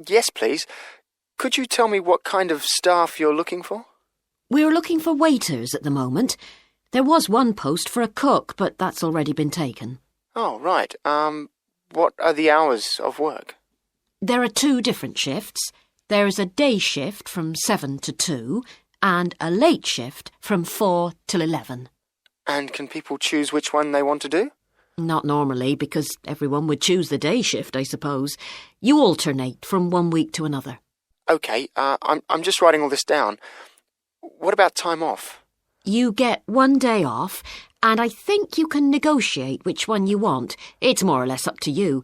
Yes, please. Could you tell me what kind of staff you're looking for? We're looking for waiters at the moment. There was one post for a cook, but that's already been taken. Oh, right. What are the hours of work? There are 2 different shifts. There is a day shift from 7 to 2 and a late shift from 4 till 11. And can people choose which one they want to do? Not normally, because everyone would choose the day shift, I suppose. You alternate from one week to another. OK, I'm just writing all this down. What about time off? You get 1 day off, and I think you can negotiate which one you want. It's more or less up to you,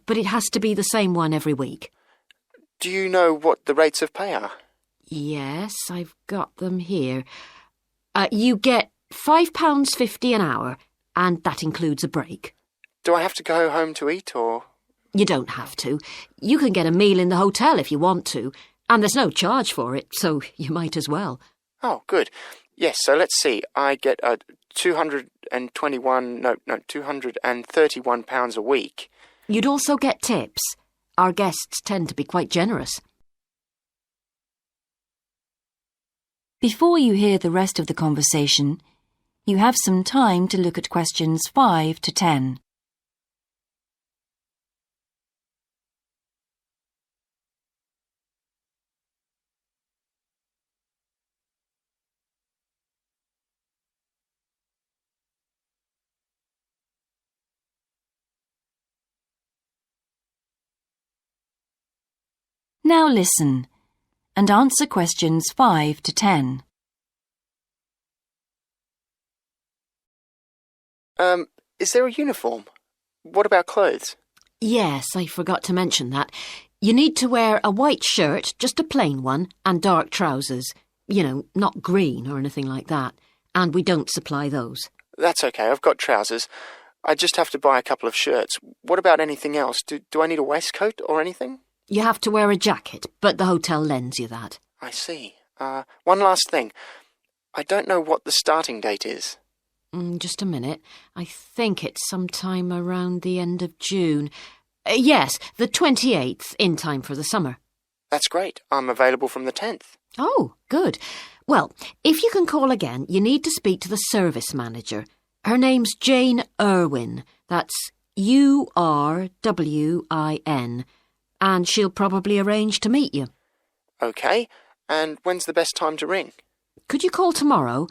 but it has to be the same one every week. Do you know what the rates of pay are? Yes, I've got them here. You get £5.50 an hour, and that includes a break. Do I have to go home to eat, or...? You don't have to. You can get a meal in the hotel if you want to, and there's no charge for it, so you might as well. Oh, good. Yes, so let's see. I get £231 a week. You'd also get tips. Our guests tend to be quite generous. Before you hear the rest of the conversation, you have some time to look at questions 5 to 10. Now listen and answer questions 5 to 10. Is there a uniform? What about clothes? Yes, I forgot to mention that. You need to wear a white shirt, just a plain one, and dark trousers. You know, not green or anything like that. And we don't supply those. That's okay, I've got trousers. I just have to buy a couple of shirts. What about anything else? Do I need a waistcoat or anything? You have to wear a jacket, but the hotel lends you that. I see. One last thing. I don't know what the starting date is. Just a minute. I think it's sometime around the end of June. Yes, the 28th, in time for the summer. That's great. I'm available from the 10th. Oh, good. Well, if you can call again, you need to speak to the service manager. Her name's Jane Irwin. That's Urwin. And she'll probably arrange to meet you. OK. And when's the best time to ring? Could you call tomorrow?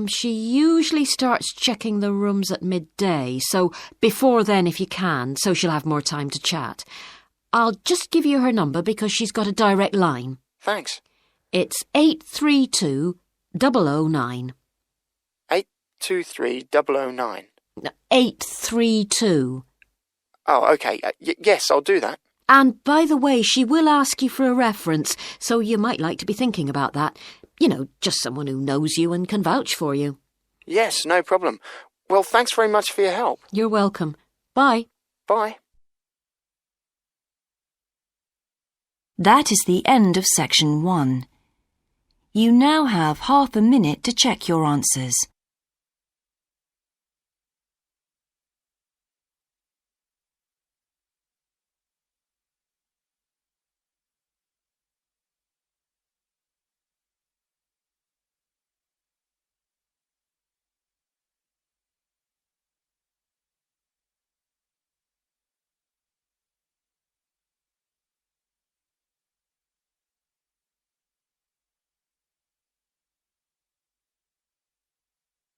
She usually starts checking the rooms at midday, so before then if you can, so she'll have more time to chat. I'll just give you her number because she's got a direct line. Thanks. It's 832-009. 823-009. 832. Oh, OK. Yes, I'll do that. And by the way, she will ask you for a reference, so you might like to be thinking about that. You know, just someone who knows you and can vouch for you. Yes, no problem. Well, thanks very much for your help. You're welcome. Bye. Bye. That is the end of section 1. You now have half a minute to check your answers.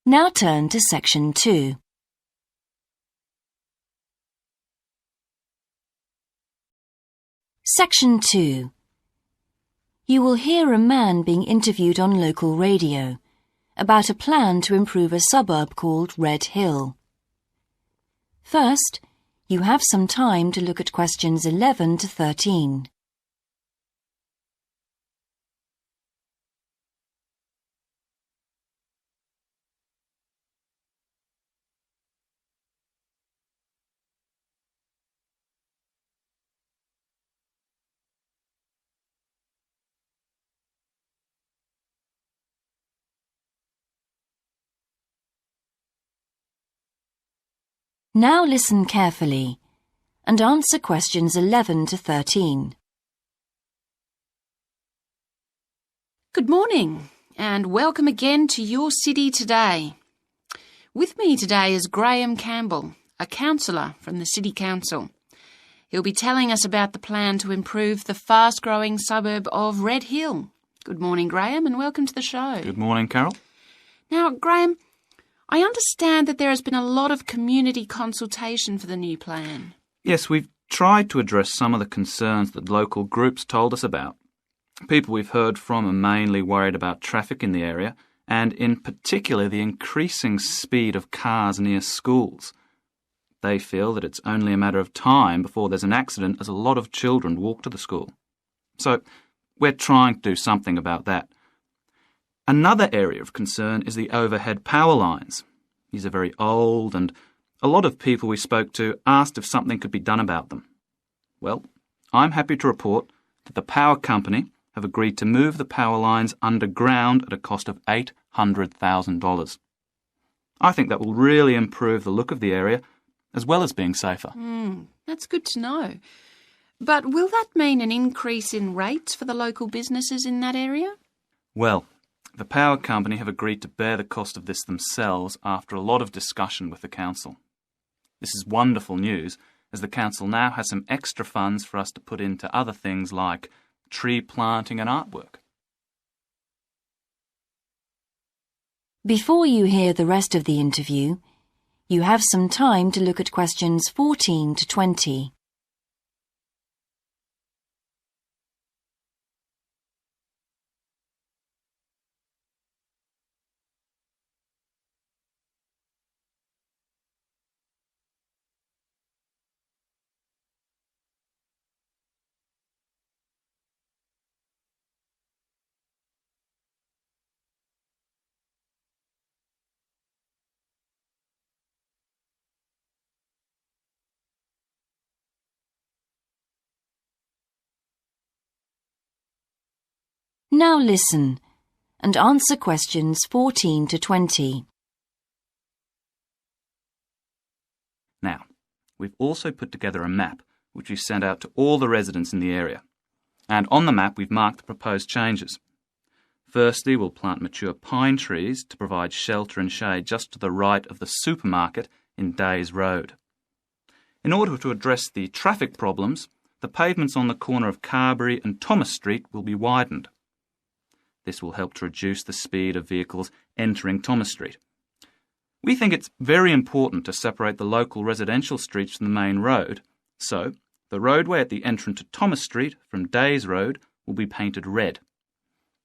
Now turn to section 2. Section 2. You will hear a man being interviewed on local radio about a plan to improve a suburb called Red Hill. First, you have some time to look at questions 11 to 13. Now listen carefully and answer questions 11 to 13. Good morning and welcome again to your city today. With me today is Graham Campbell, a councillor from the City Council. He'll be telling us about the plan to improve the fast-growing suburb of Red Hill. Good morning, Graham, and welcome to the show. Good morning, Carol. Now, Graham, I understand that there has been a lot of community consultation for the new plan. Yes, we've tried to address some of the concerns that local groups told us about. People we've heard from are mainly worried about traffic in the area, and in particular the increasing speed of cars near schools. They feel that it's only a matter of time before there's an accident as a lot of children walk to the school. So we're trying to do something about that. Another area of concern is the overhead power lines. These are very old, and a lot of people we spoke to asked if something could be done about them. Well, I'm happy to report that the power company have agreed to move the power lines underground at a cost of $800,000. I think that will really improve the look of the area, as well as being safer. That's good to know. But will that mean an increase in rates for the local businesses in that area? Well, the power company have agreed to bear the cost of this themselves after a lot of discussion with the council. This is wonderful news, as the council now has some extra funds for us to put into other things like tree planting and artwork. Before you hear the rest of the interview, you have some time to look at questions 14 to 20. Now listen and answer questions 14 to 20. Now, we've also put together a map which we've sent out to all the residents in the area. And on the map we've marked the proposed changes. Firstly, we'll plant mature pine trees to provide shelter and shade just to the right of the supermarket in Days Road. In order to address the traffic problems, the pavements on the corner of Carberry and Thomas Street will be widened. This will help to reduce the speed of vehicles entering Thomas Street. We think it's very important to separate the local residential streets from the main road, so the roadway at the entrance to Thomas Street from Days Road will be painted red.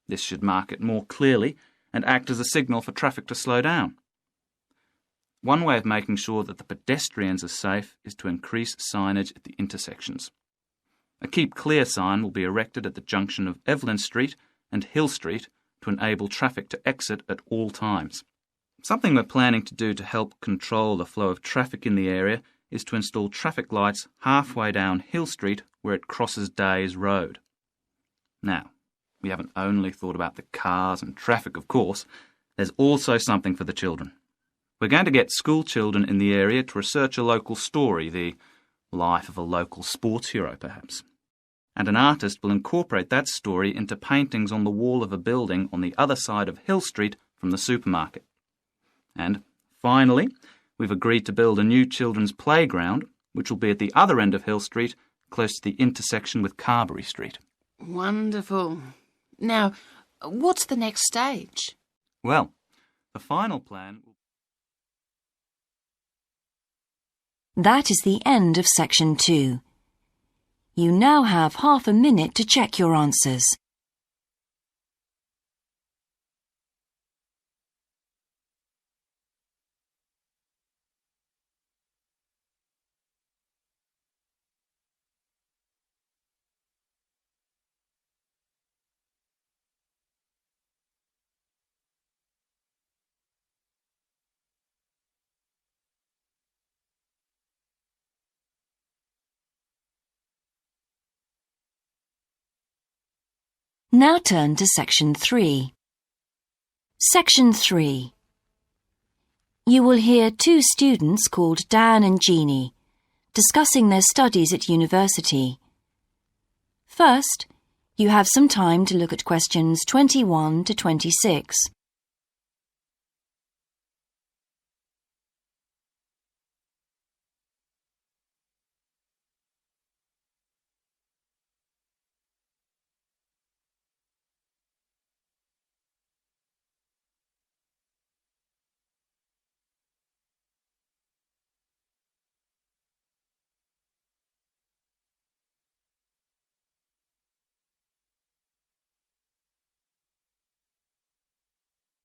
This should mark it more clearly and act as a signal for traffic to slow down. One way of making sure that the pedestrians are safe is to increase signage at the intersections. A Keep Clear sign will be erected at the junction of Evelyn Street and Hill Street to enable traffic to exit at all times. Something we're planning to do to help control the flow of traffic in the area is to install traffic lights halfway down Hill Street where it crosses Days Road. Now, we haven't only thought about the cars and traffic, of course. There's also something for the children. We're going to get school children in the area to research a local story, the life of a local sports hero, perhaps. And an artist will incorporate that story into paintings on the wall of a building on the other side of Hill Street from the supermarket. And finally, we've agreed to build a new children's playground, which will be at the other end of Hill Street, close to the intersection with Carberry Street. Wonderful. Now, what's the next stage? Well, the final plan... That is the end of section 2. You now have half a minute to check your answers. Now turn to section 3. Section 3. You will hear two students called Dan and Jeannie discussing their studies at university. First, you have some time to look at questions 21 to 26.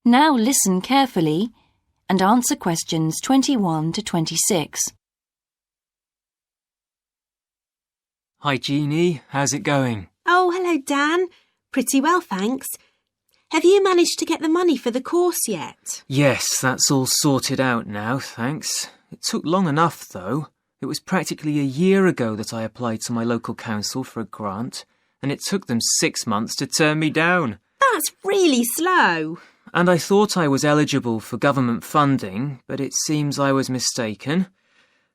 Now listen carefully and answer questions 21 to 26. Hi, Jeannie. How's it going? Oh, hello, Dan. Pretty well, thanks. Have you managed to get the money for the course yet? Yes, that's all sorted out now, thanks. It took long enough, though. It was practically a year ago that I applied to my local council for a grant, and it took them 6 months to turn me down. That's really slow. And I thought I was eligible for government funding, but it seems I was mistaken.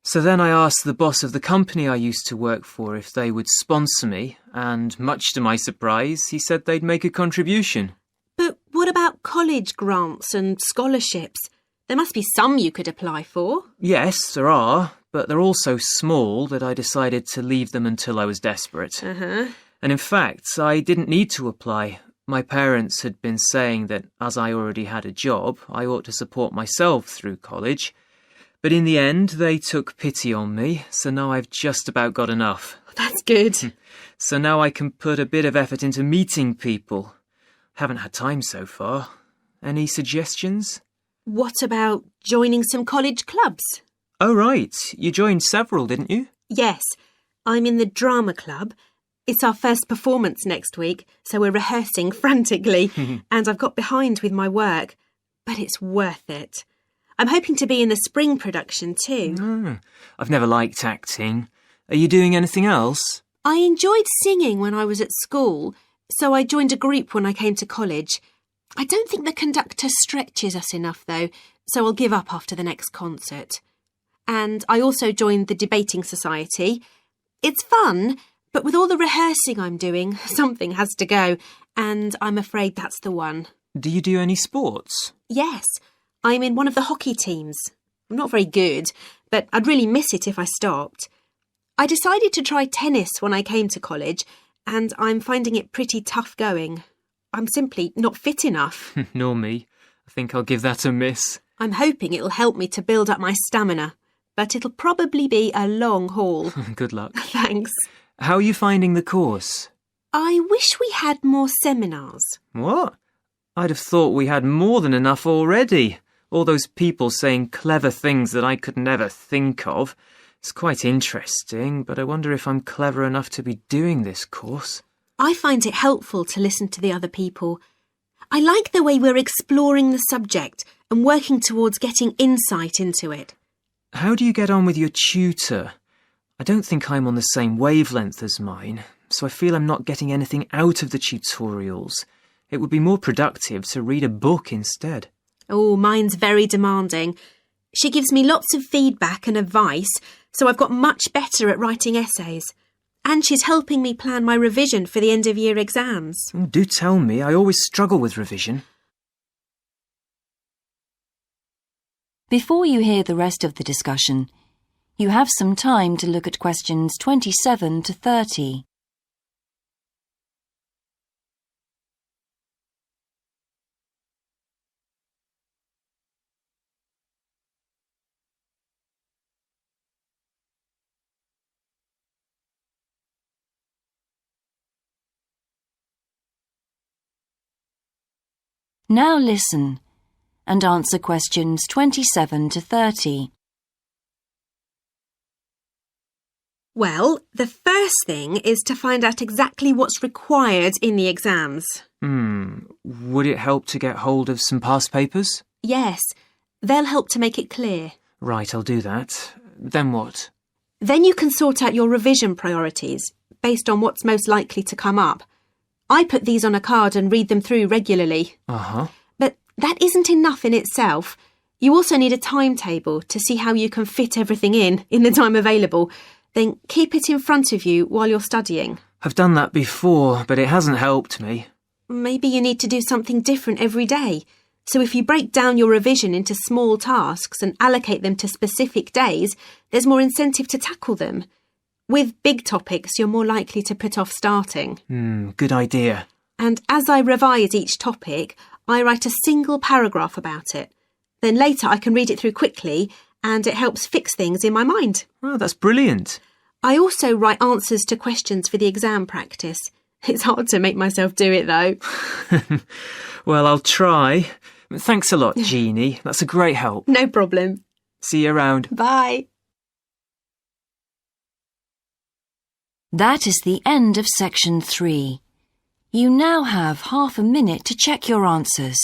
So then I asked the boss of the company I used to work for if they would sponsor me, and much to my surprise, he said they'd make a contribution. But what about college grants and scholarships? There must be some you could apply for. Yes, there are, but they're all so small that I decided to leave them until I was desperate. Uh-huh. And in fact, I didn't need to apply. My parents had been saying that as I already had a job, I ought to support myself through college. But in the end, they took pity on me, so now I've just about got enough. That's good. So now I can put a bit of effort into meeting people. Haven't had time so far. Any suggestions? What about joining some college clubs? Oh, right. You joined several, didn't you? Yes. I'm in the drama club. It's our first performance next week, so we're rehearsing frantically, and I've got behind with my work. But it's worth it. I'm hoping to be in the spring production too. I've never liked acting. Are you doing anything else? I enjoyed singing when I was at school, so I joined a group when I came to college. I don't think the conductor stretches us enough, though, so I'll give up after the next concert. And I also joined the debating society. It's fun, but with all the rehearsing I'm doing, something has to go, and I'm afraid that's the one. Do you do any sports? Yes. I'm in one of the hockey teams. I'm not very good, but I'd really miss it if I stopped. I decided to try tennis when I came to college, and I'm finding it pretty tough going. I'm simply not fit enough. Nor me. I think I'll give that a miss. I'm hoping it'll help me to build up my stamina, but it'll probably be a long haul. Good luck. Thanks. How are you finding the course? I wish we had more seminars. What? I'd have thought we had more than enough already. All those people saying clever things that I could never think of. It's quite interesting, but I wonder if I'm clever enough to be doing this course. I find it helpful to listen to the other people. I like the way we're exploring the subject and working towards getting insight into it. How do you get on with your tutor? I don't think I'm on the same wavelength as mine, so I feel I'm not getting anything out of the tutorials. It would be more productive to read a book instead. Oh, mine's very demanding. She gives me lots of feedback and advice, so I've got much better at writing essays. And she's helping me plan my revision for the end-of-year exams. Do tell me, I always struggle with revision. Before you hear the rest of the discussion, you have some time to look at questions 27 to 30. Now listen and answer questions 27 to 30. Well, the first thing is to find out exactly what's required in the exams. Would it help to get hold of some past papers? Yes, they'll help to make it clear. Right, I'll do that. Then what? Then you can sort out your revision priorities based on what's most likely to come up. I put these on a card and read them through regularly. Uh-huh. But that isn't enough in itself. You also need a timetable to see how you can fit everything in the time available. Then keep it in front of you while you're studying. I've done that before, but it hasn't helped me. Maybe you need to do something different every day. So if you break down your revision into small tasks and allocate them to specific days, there's more incentive to tackle them. With big topics, you're more likely to put off starting. Good idea. And as I revise each topic, I write a single paragraph about it. Then later I can read it through quickly and it helps fix things in my mind. Oh, that's brilliant. I also write answers to questions for the exam practice. It's hard to make myself do it, though. Well, I'll try. Thanks a lot, Jeannie. That's a great help. No problem. See you around. Bye. That is the end of section 3. You now have half a minute to check your answers.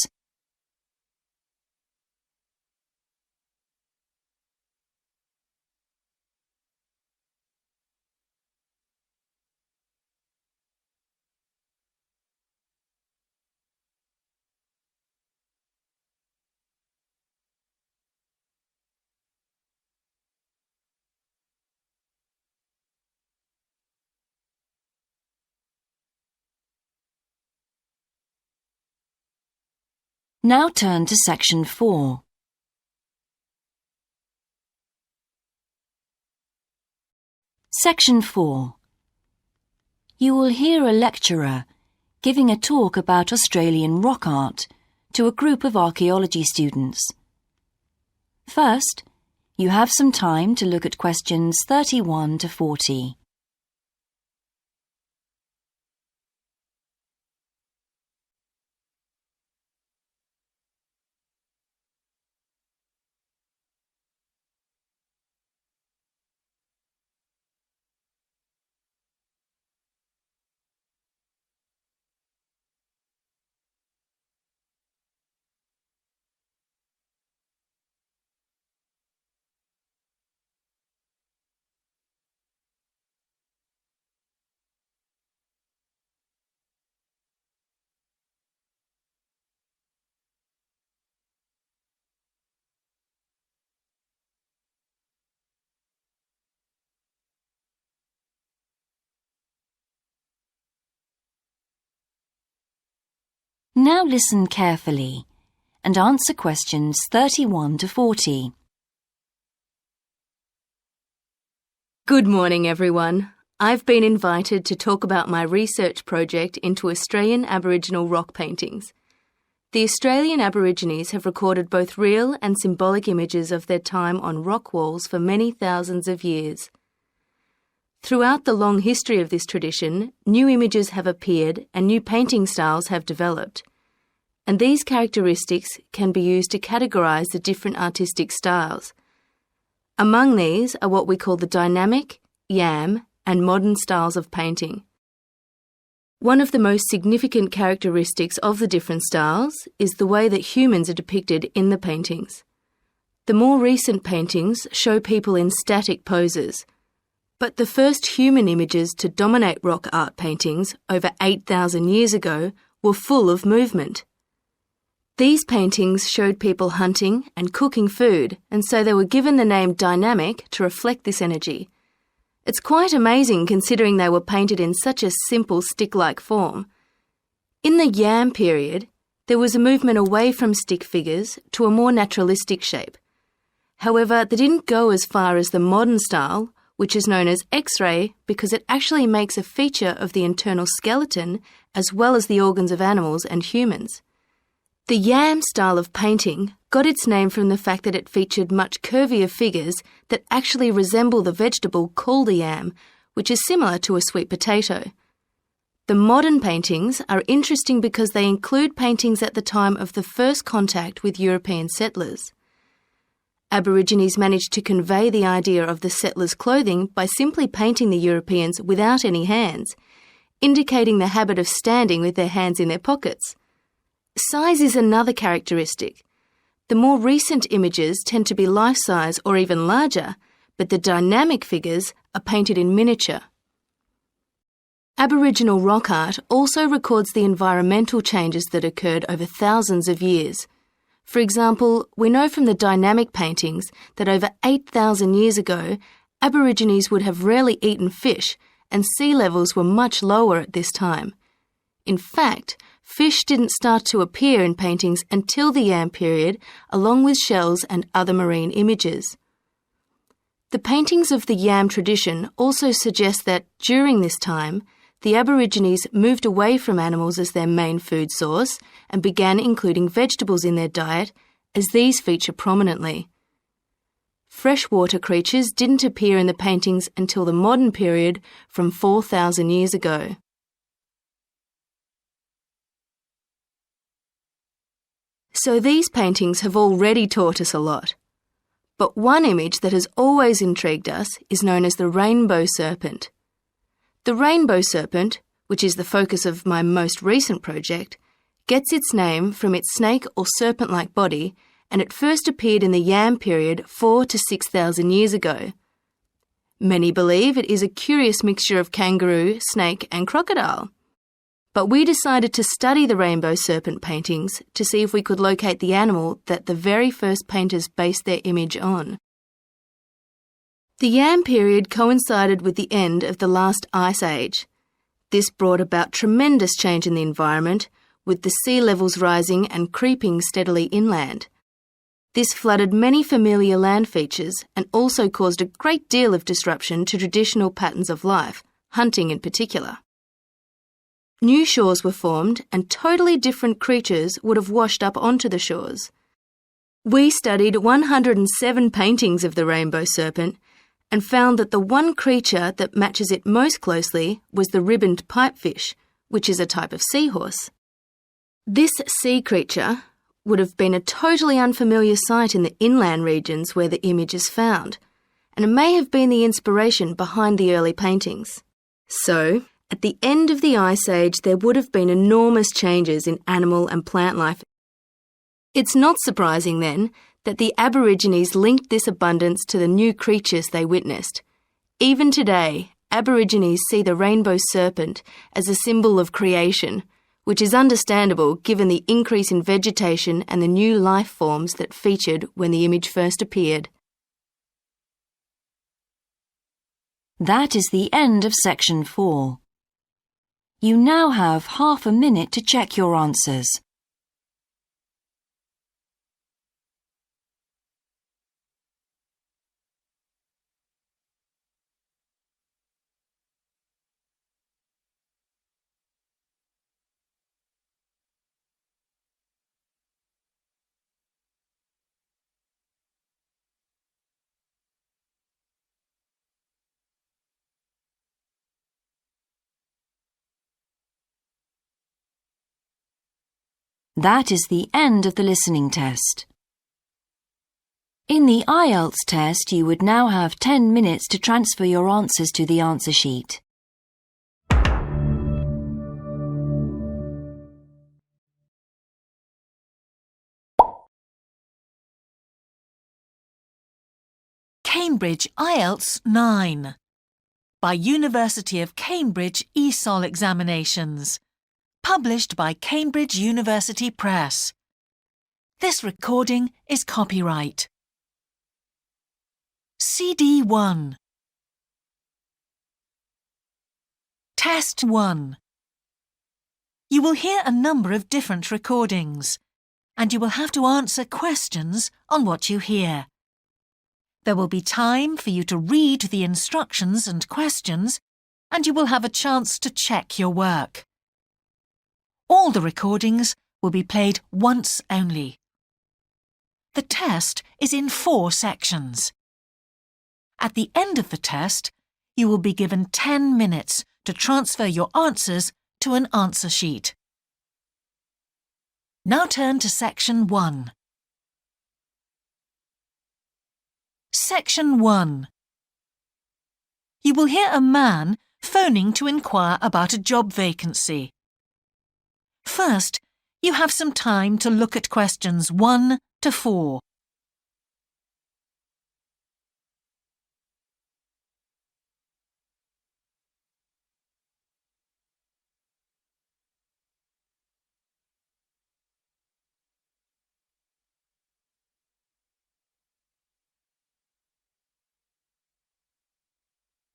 Now turn to Section 4. Section 4. You will hear a lecturer giving a talk about Australian rock art to a group of archaeology students. First, you have some time to look at questions 31 to 40. Now listen carefully and answer questions 31 to 40. Good morning, everyone. I've been invited to talk about my research project into Australian Aboriginal rock paintings. The Australian Aborigines have recorded both real and symbolic images of their time on rock walls for many thousands of years. Throughout the long history of this tradition, new images have appeared and new painting styles have developed. And these characteristics can be used to categorise the different artistic styles. Among these are what we call the dynamic, yam, and modern styles of painting. One of the most significant characteristics of the different styles is the way that humans are depicted in the paintings. The more recent paintings show people in static poses, but the first human images to dominate rock art paintings over 8,000 years ago were full of movement. These paintings showed people hunting and cooking food, and so they were given the name dynamic to reflect this energy. It's quite amazing considering they were painted in such a simple stick-like form. In the Yam period, there was a movement away from stick figures to a more naturalistic shape. However, they didn't go as far as the modern style, which is known as X-ray because it actually makes a feature of the internal skeleton as well as the organs of animals and humans. The Yam style of painting got its name from the fact that it featured much curvier figures that actually resemble the vegetable called a yam, which is similar to a sweet potato. The modern paintings are interesting because they include paintings at the time of the first contact with European settlers. Aborigines managed to convey the idea of the settlers' clothing by simply painting the Europeans without any hands, indicating the habit of standing with their hands in their pockets. Size is another characteristic. The more recent images tend to be life-size or even larger, but the dynamic figures are painted in miniature. Aboriginal rock art also records the environmental changes that occurred over thousands of years. For example, we know from the dynamic paintings that over 8,000 years ago, Aborigines would have rarely eaten fish, and sea levels were much lower at this time. In fact, fish didn't start to appear in paintings until the Yam period, along with shells and other marine images. The paintings of the Yam tradition also suggest that, during this time, the Aborigines moved away from animals as their main food source and began including vegetables in their diet, as these feature prominently. Freshwater creatures didn't appear in the paintings until the modern period from 4,000 years ago. So these paintings have already taught us a lot. But one image that has always intrigued us is known as the rainbow serpent. The rainbow serpent, which is the focus of my most recent project, gets its name from its snake or serpent-like body, and it first appeared in the Yam period 4,000 to 6,000 years ago. Many believe it is a curious mixture of kangaroo, snake and crocodile. But we decided to study the rainbow serpent paintings to see if we could locate the animal that the very first painters based their image on. The Yam period coincided with the end of the last ice age. This brought about tremendous change in the environment, with the sea levels rising and creeping steadily inland. This flooded many familiar land features and also caused a great deal of disruption to traditional patterns of life, hunting in particular. New shores were formed and totally different creatures would have washed up onto the shores. We studied 107 paintings of the rainbow serpent and found that the one creature that matches it most closely was the ribboned pipefish, which is a type of seahorse. This sea creature would have been a totally unfamiliar sight in the inland regions where the image is found, and it may have been the inspiration behind the early paintings. So, at the end of the Ice Age, there would have been enormous changes in animal and plant life. It's not surprising, then, that the Aborigines linked this abundance to the new creatures they witnessed. Even today, Aborigines see the rainbow serpent as a symbol of creation, which is understandable given the increase in vegetation and the new life forms that featured when the image first appeared. That is the end of section 4. You now have half a minute to check your answers. That is the end of the listening test. In the IELTS test, you would now have 10 minutes to transfer your answers to the answer sheet. Cambridge IELTS 9 by University of Cambridge ESOL Examinations. Published by Cambridge University Press. This recording is copyright. CD 1. Test 1. You will hear a number of different recordings, and you will have to answer questions on what you hear. There will be time for you to read the instructions and questions, and you will have a chance to check your work. All the recordings will be played once only. The test is in 4 sections. At the end of the test, you will be given 10 minutes to transfer your answers to an answer sheet. Now turn to section 1. Section 1. You will hear a man phoning to inquire about a job vacancy. First, you have some time to look at questions 1 to 4.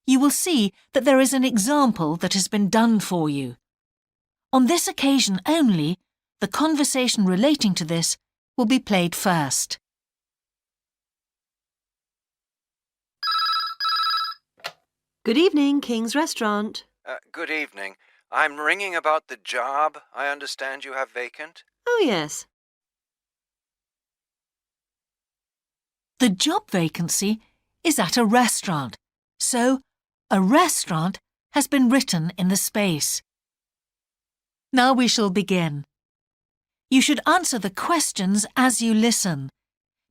You will see that there is an example that has been done for you. On this occasion only, the conversation relating to this will be played first. Good evening, King's Restaurant. Good evening. I'm ringing about the job I understand you have vacant. Oh, yes. The job vacancy is at a restaurant, so a restaurant has been written in the space. Now we shall begin. You should answer the questions as you listen,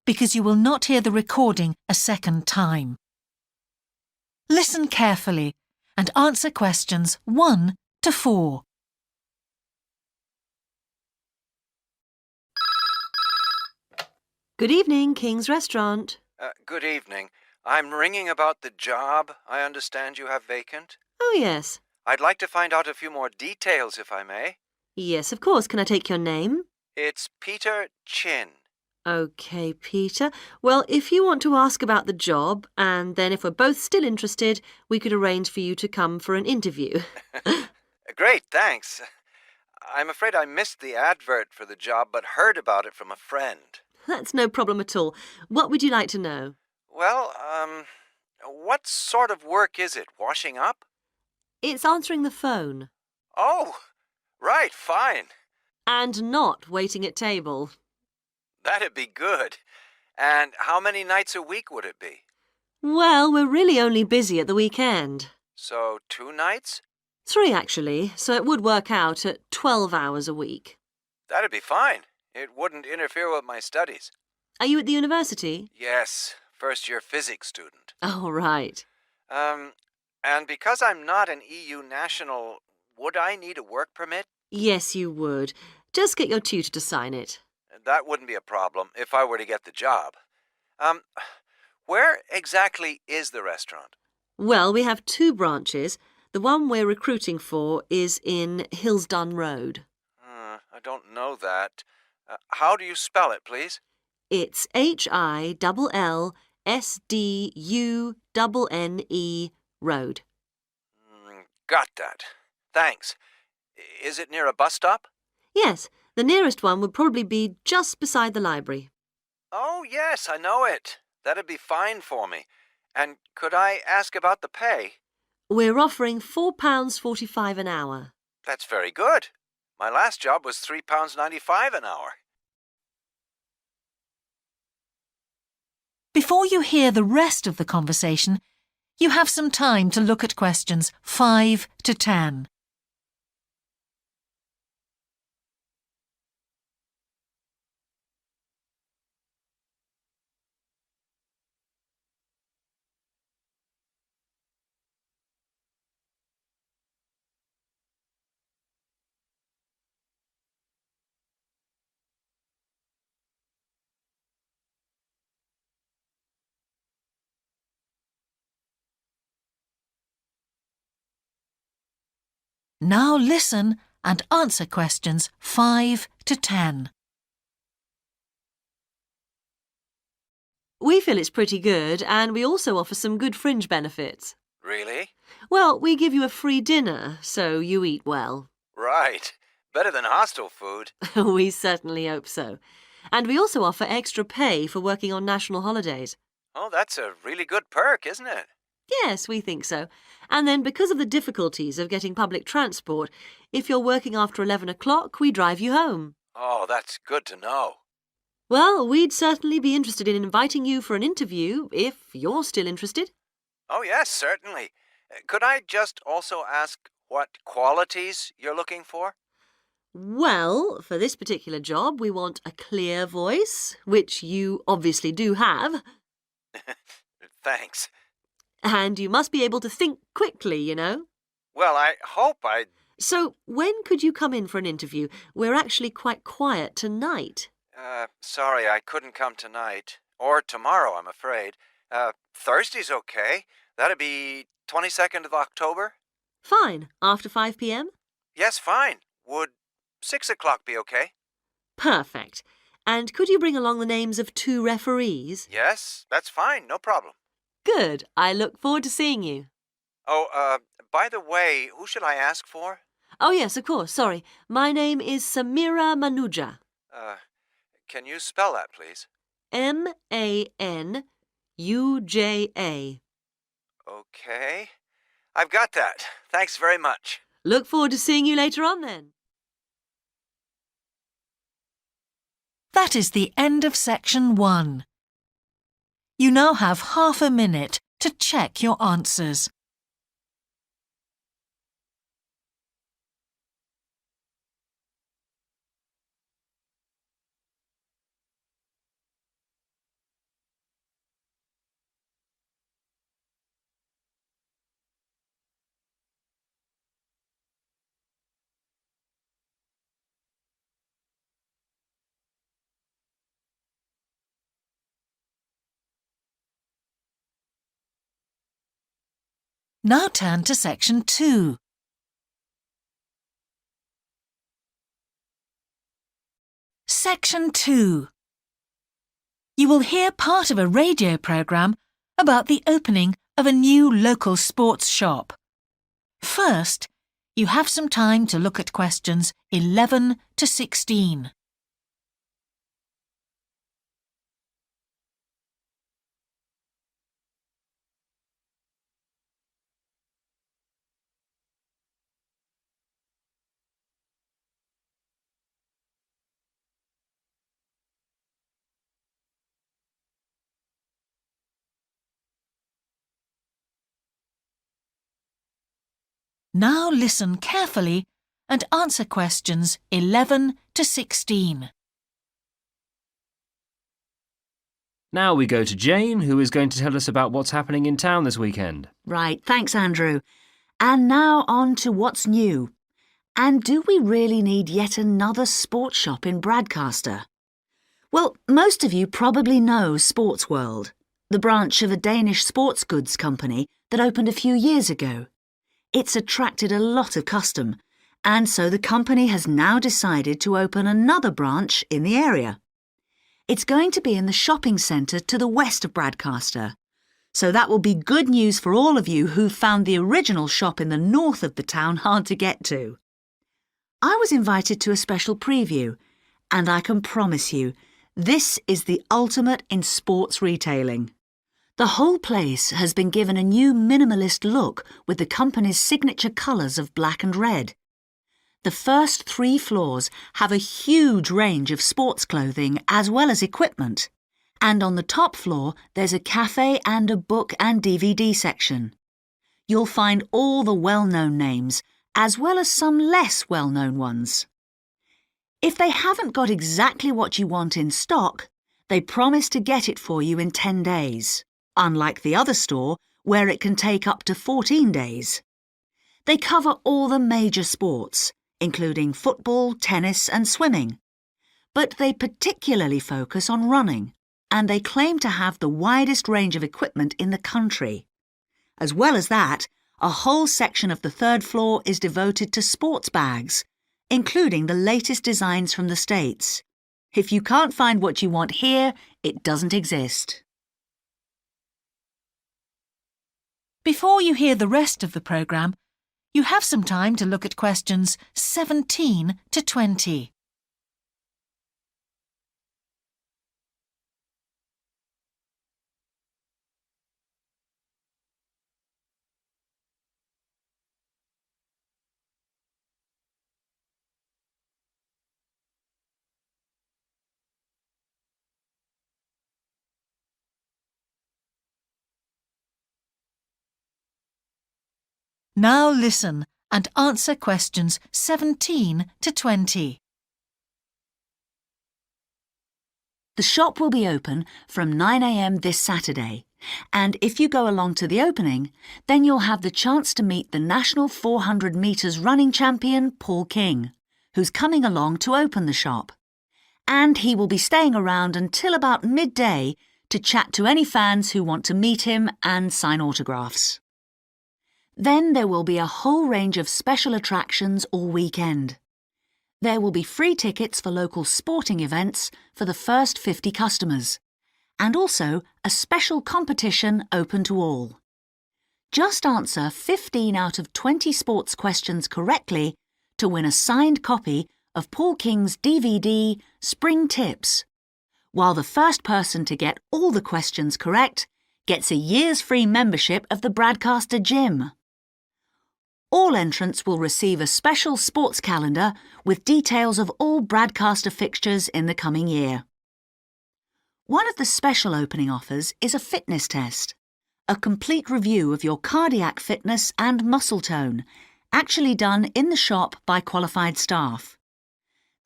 because you will not hear the recording a second time. Listen carefully and answer questions 1 to 4. Good evening, King's Restaurant. Good evening. I'm ringing about the job I understand you have vacant. Oh, yes. I'd like to find out a few more details, if I may. Yes, of course. Can I take your name? It's Peter Chin. OK, Peter. Well, if you want to ask about the job, and then if we're both still interested, we could arrange for you to come for an interview. Great, thanks. I'm afraid I missed the advert for the job, but heard about it from a friend. That's no problem at all. What would you like to know? Well, what sort of work is it? Washing up? It's answering the phone. Oh, right, fine. And not waiting at table. That'd be good. And how many nights a week would it be? Well, we're really only busy at the weekend. So 2 nights? 3, actually, so it would work out at 12 hours a week. That'd be fine. It wouldn't interfere with my studies. Are you at the university? Yes, first-year physics student. Oh, right. And because I'm not an EU national, would I need a work permit? Yes, you would. Just get your tutor to sign it. That wouldn't be a problem if I were to get the job. Where exactly is the restaurant? Well, we have 2 branches. The one we're recruiting for is in Hillsdon Road. I don't know that. How do you spell it, please? It's HILLSDUNNE Road. Got that. Thanks. Is it near a bus stop? Yes, the nearest one would probably be just beside the library. Oh, yes, I know it. That'd be fine for me. And could I ask about the pay? We're offering £4.45 an hour. That's very good. My last job was £3.95 an hour. Before you hear the rest of the conversation, you have some time to look at questions 5 to 10. Now listen and answer questions 5 to 10. We feel it's pretty good, and we also offer some good fringe benefits. Really? Well, we give you a free dinner, so you eat well. Right. Better than hostel food. We certainly hope so. And we also offer extra pay for working on national holidays. Oh, that's a really good perk, isn't it? Yes, we think so. And then because of the difficulties of getting public transport, if you're working after 11 o'clock, we drive you home. Oh, that's good to know. Well, we'd certainly be interested in inviting you for an interview, if you're still interested. Oh, yes, certainly. Could I just also ask what qualities you're looking for? Well, for this particular job, we want a clear voice, which you obviously do have. Thanks. And you must be able to think quickly, you know. Well, I hope I... So, when could you come in for an interview? We're actually quite quiet tonight. Sorry, I couldn't come tonight. Or tomorrow, I'm afraid. Thursday's okay. That'd be 22nd of October? Fine. After 5 p.m? Yes, fine. Would 6 o'clock be okay? Perfect. And could you bring along the names of 2 referees? Yes, that's fine. No problem. Good. I look forward to seeing you. Oh, by the way, who should I ask for? Oh, yes, of course. Sorry. My name is Samira Manuja. Can you spell that, please? Manuja. Okay. I've got that. Thanks very much. Look forward to seeing you later on, then. That is the end of section 1. You now have half a minute to check your answers. Now turn to section 2. Section 2. You will hear part of a radio programme about the opening of a new local sports shop. First, you have some time to look at questions 11 to 16. Now listen carefully and answer questions 11 to 16. Now we go to Jane, who is going to tell us about what's happening in town this weekend. Right, thanks, Andrew. And now on to what's new. And do we really need yet another sports shop in Bradcaster? Well, most of you probably know Sports World, the branch of a Danish sports goods company that opened a few years ago. It's attracted a lot of custom, and so the company has now decided to open another branch in the area. It's going to be in the shopping centre to the west of Bradcaster, so that will be good news for all of you who found the original shop in the north of the town hard to get to. I was invited to a special preview, and I can promise you, this is the ultimate in sports retailing. The whole place has been given a new minimalist look with the company's signature colours of black and red. The first 3 floors have a huge range of sports clothing as well as equipment. And on the top floor, there's a cafe and a book and DVD section. You'll find all the well-known names, as well as some less well-known ones. If they haven't got exactly what you want in stock, they promise to get it for you in 10 days. Unlike the other store, where it can take up to 14 days. They cover all the major sports, including football, tennis and swimming. But they particularly focus on running, and they claim to have the widest range of equipment in the country. As well as that, a whole section of the 3rd floor is devoted to sports bags, including the latest designs from the States. If you can't find what you want here, it doesn't exist. Before you hear the rest of the programme, you have some time to look at questions 17 to 20. Now listen and answer questions 17 to 20. The shop will be open from 9 a.m. this Saturday, and if you go along to the opening, then you'll have the chance to meet the national 400 metres running champion, Paul King, who's coming along to open the shop. And he will be staying around until about midday to chat to any fans who want to meet him and sign autographs. Then there will be a whole range of special attractions all weekend. There will be free tickets for local sporting events for the first 50 customers, and also a special competition open to all. Just answer 15 out of 20 sports questions correctly to win a signed copy of Paul King's DVD, Spring Tips, while the first person to get all the questions correct gets a year's free membership of the Bradcaster Gym. All entrants will receive a special sports calendar with details of all Bradcaster fixtures in the coming year. One of the special opening offers is a fitness test, a complete review of your cardiac fitness and muscle tone, actually done in the shop by qualified staff.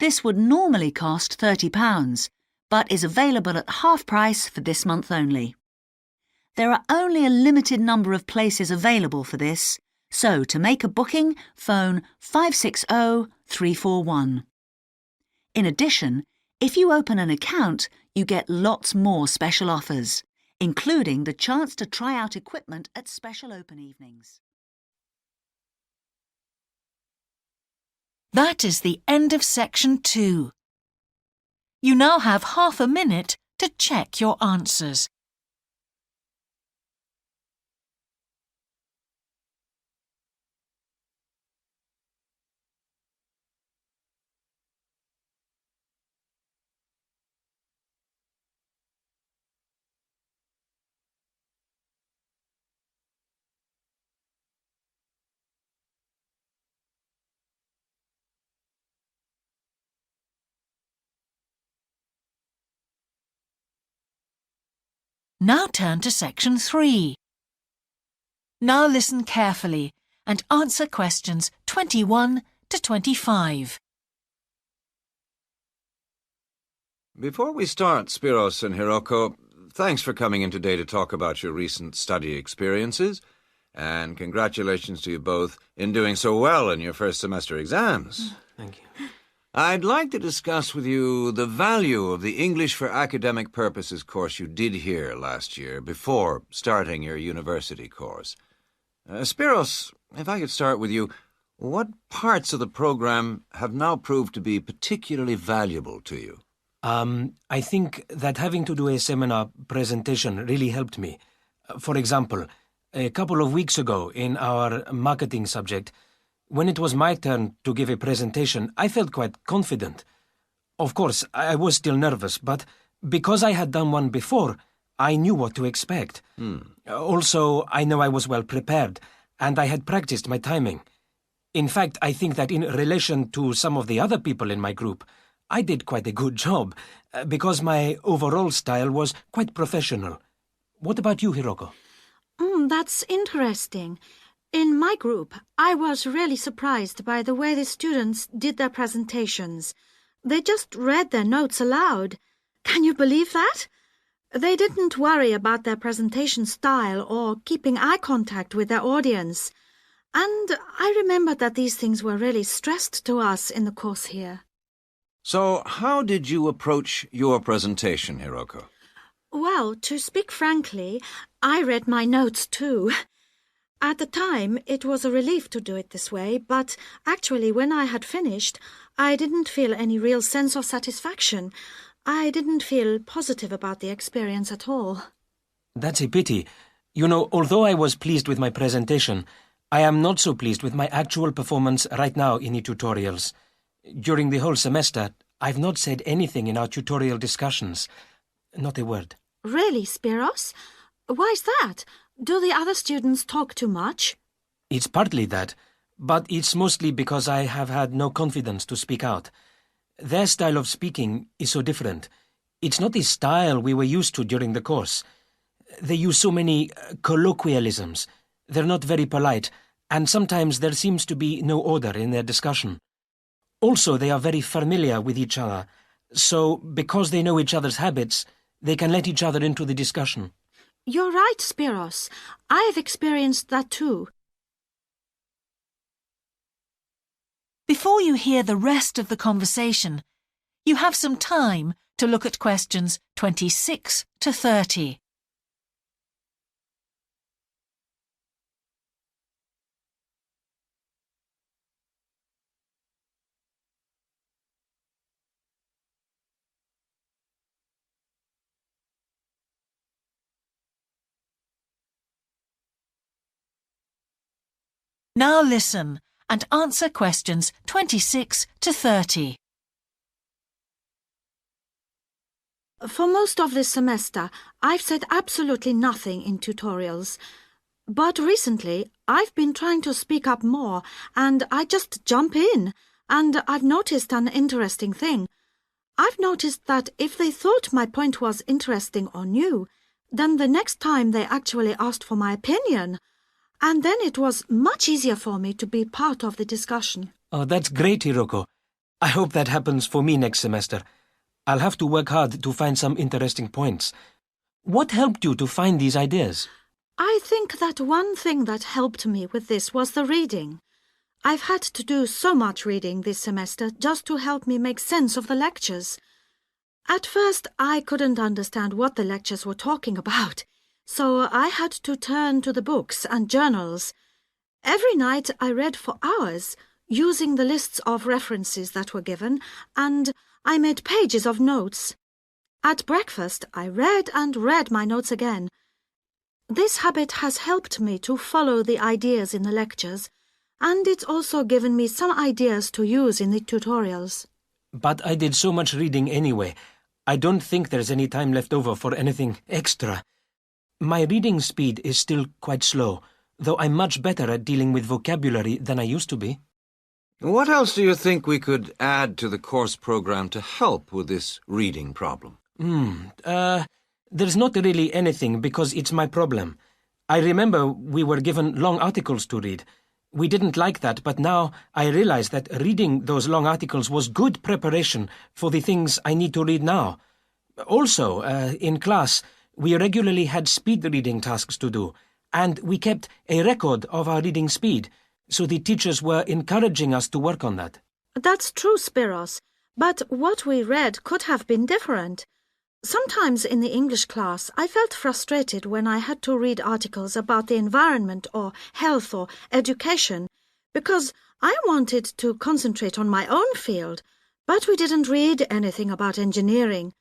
This would normally cost £30, but is available at half price for this month only. There are only a limited number of places available for this, so to make a booking, phone 560 341. In addition, if you open an account, you get lots more special offers, including the chance to try out equipment at special open evenings. That is the end of section 2. You now have half a minute to check your answers. Now turn to section 3. Now listen carefully and answer questions 21 to 25. Before we start, Spiros and Hiroko, thanks for coming in today to talk about your recent study experiences, and congratulations to you both in doing so well in your first semester exams. Thank you. I'd like to discuss with you the value of the English for Academic Purposes course you did here last year before starting your university course. Spiros, if I could start with you, what parts of the program have now proved to be particularly valuable to you? I think that having to do a seminar presentation really helped me. For example, a couple of weeks ago in our marketing subject, when it was my turn to give a presentation, I felt quite confident. Of course, I was still nervous, but because I had done one before, I knew what to expect. Also, I know I was well prepared, and I had practiced my timing. In fact, I think that in relation to some of the other people in my group, I did quite a good job, because my overall style was quite professional. What about you, Hiroko? That's interesting. In my group, I was really surprised by the way the students did their presentations. They just read their notes aloud. Can you believe that? They didn't worry about their presentation style or keeping eye contact with their audience. And I remember that these things were really stressed to us in the course here. So, how did you approach your presentation, Hiroko? Well, to speak frankly, I read my notes too. At the time, it was a relief to do it this way, but actually when I had finished, I didn't feel any real sense of satisfaction. I didn't feel positive about the experience at all. That's a pity. You know, although I was pleased with my presentation, I am not so pleased with my actual performance right now in the tutorials. During the whole semester, I've not said anything in our tutorial discussions. Not a word. Really, Spiros? Why's that? Do the other students talk too much? It's partly that, but it's mostly because I have had no confidence to speak out. Their style of speaking is so different. It's not the style we were used to during the course. They use so many colloquialisms. They're not very polite, and sometimes there seems to be no order in their discussion. Also, they are very familiar with each other, so because they know each other's habits, they can let each other into the discussion. You're right, Spiros. I've experienced that too. Before you hear the rest of the conversation, you have some time to look at questions 26 to 30. Now listen and answer questions 26 to 30. For most of this semester, I've said absolutely nothing in tutorials. But recently, I've been trying to speak up more, and I just jump in, and I've noticed an interesting thing. I've noticed that if they thought my point was interesting or new, then the next time they actually asked for my opinion. And then it was much easier for me to be part of the discussion. Oh, that's great, Hiroko. I hope that happens for me next semester. I'll have to work hard to find some interesting points. What helped you to find these ideas? I think that one thing that helped me with this was the reading. I've had to do so much reading this semester just to help me make sense of the lectures. At first, I couldn't understand what the lectures were talking about. So I had to turn to the books and journals. Every night I read for hours, using the lists of references that were given, and I made pages of notes. At breakfast, I read and read my notes again. This habit has helped me to follow the ideas in the lectures, and it's also given me some ideas to use in the tutorials. But I did so much reading anyway. I don't think there's any time left over for anything extra. My reading speed is still quite slow, though I'm much better at dealing with vocabulary than I used to be. What else do you think we could add to the course program to help with this reading problem? There's not really anything because it's my problem. I remember we were given long articles to read. We didn't like that, but now I realize that reading those long articles was good preparation for the things I need to read now. Also, in class, we regularly had speed reading tasks to do, and we kept a record of our reading speed, so the teachers were encouraging us to work on that. That's true, Spiros, but what we read could have been different. Sometimes in the English class, I felt frustrated when I had to read articles about the environment or health or education, because I wanted to concentrate on my own field, but we didn't read anything about engineering.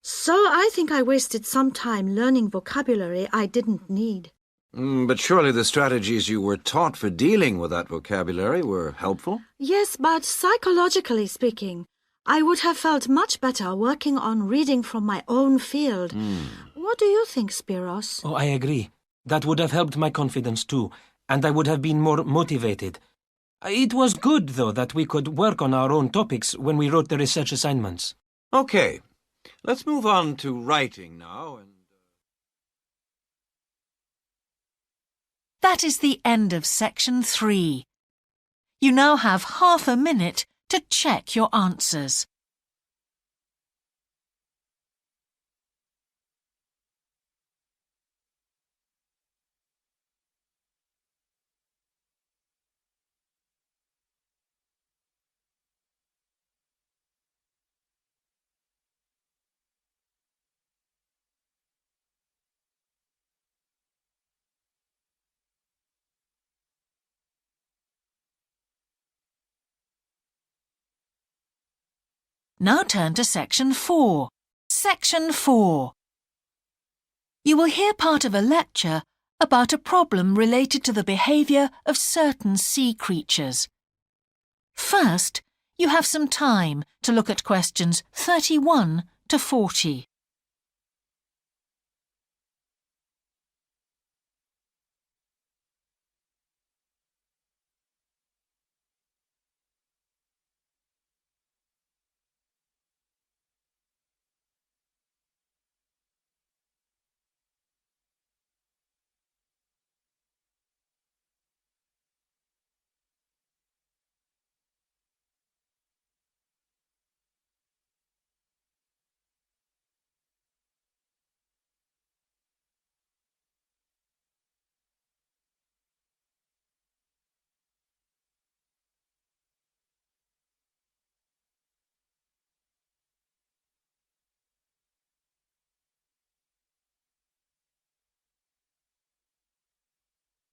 So I think I wasted some time learning vocabulary I didn't need. But surely the strategies you were taught for dealing with that vocabulary were helpful? Yes, but psychologically speaking, I would have felt much better working on reading from my own field. What do you think, Spiros? Oh, I agree. That would have helped my confidence too, and I would have been more motivated. It was good, though, that we could work on our own topics when we wrote the research assignments. Okay, let's move on to writing now. That is the end of section 3. You now have half a minute to check your answers. Now turn to section 4. Section 4. You will hear part of a lecture about a problem related to the behaviour of certain sea creatures. First, you have some time to look at questions 31 to 40.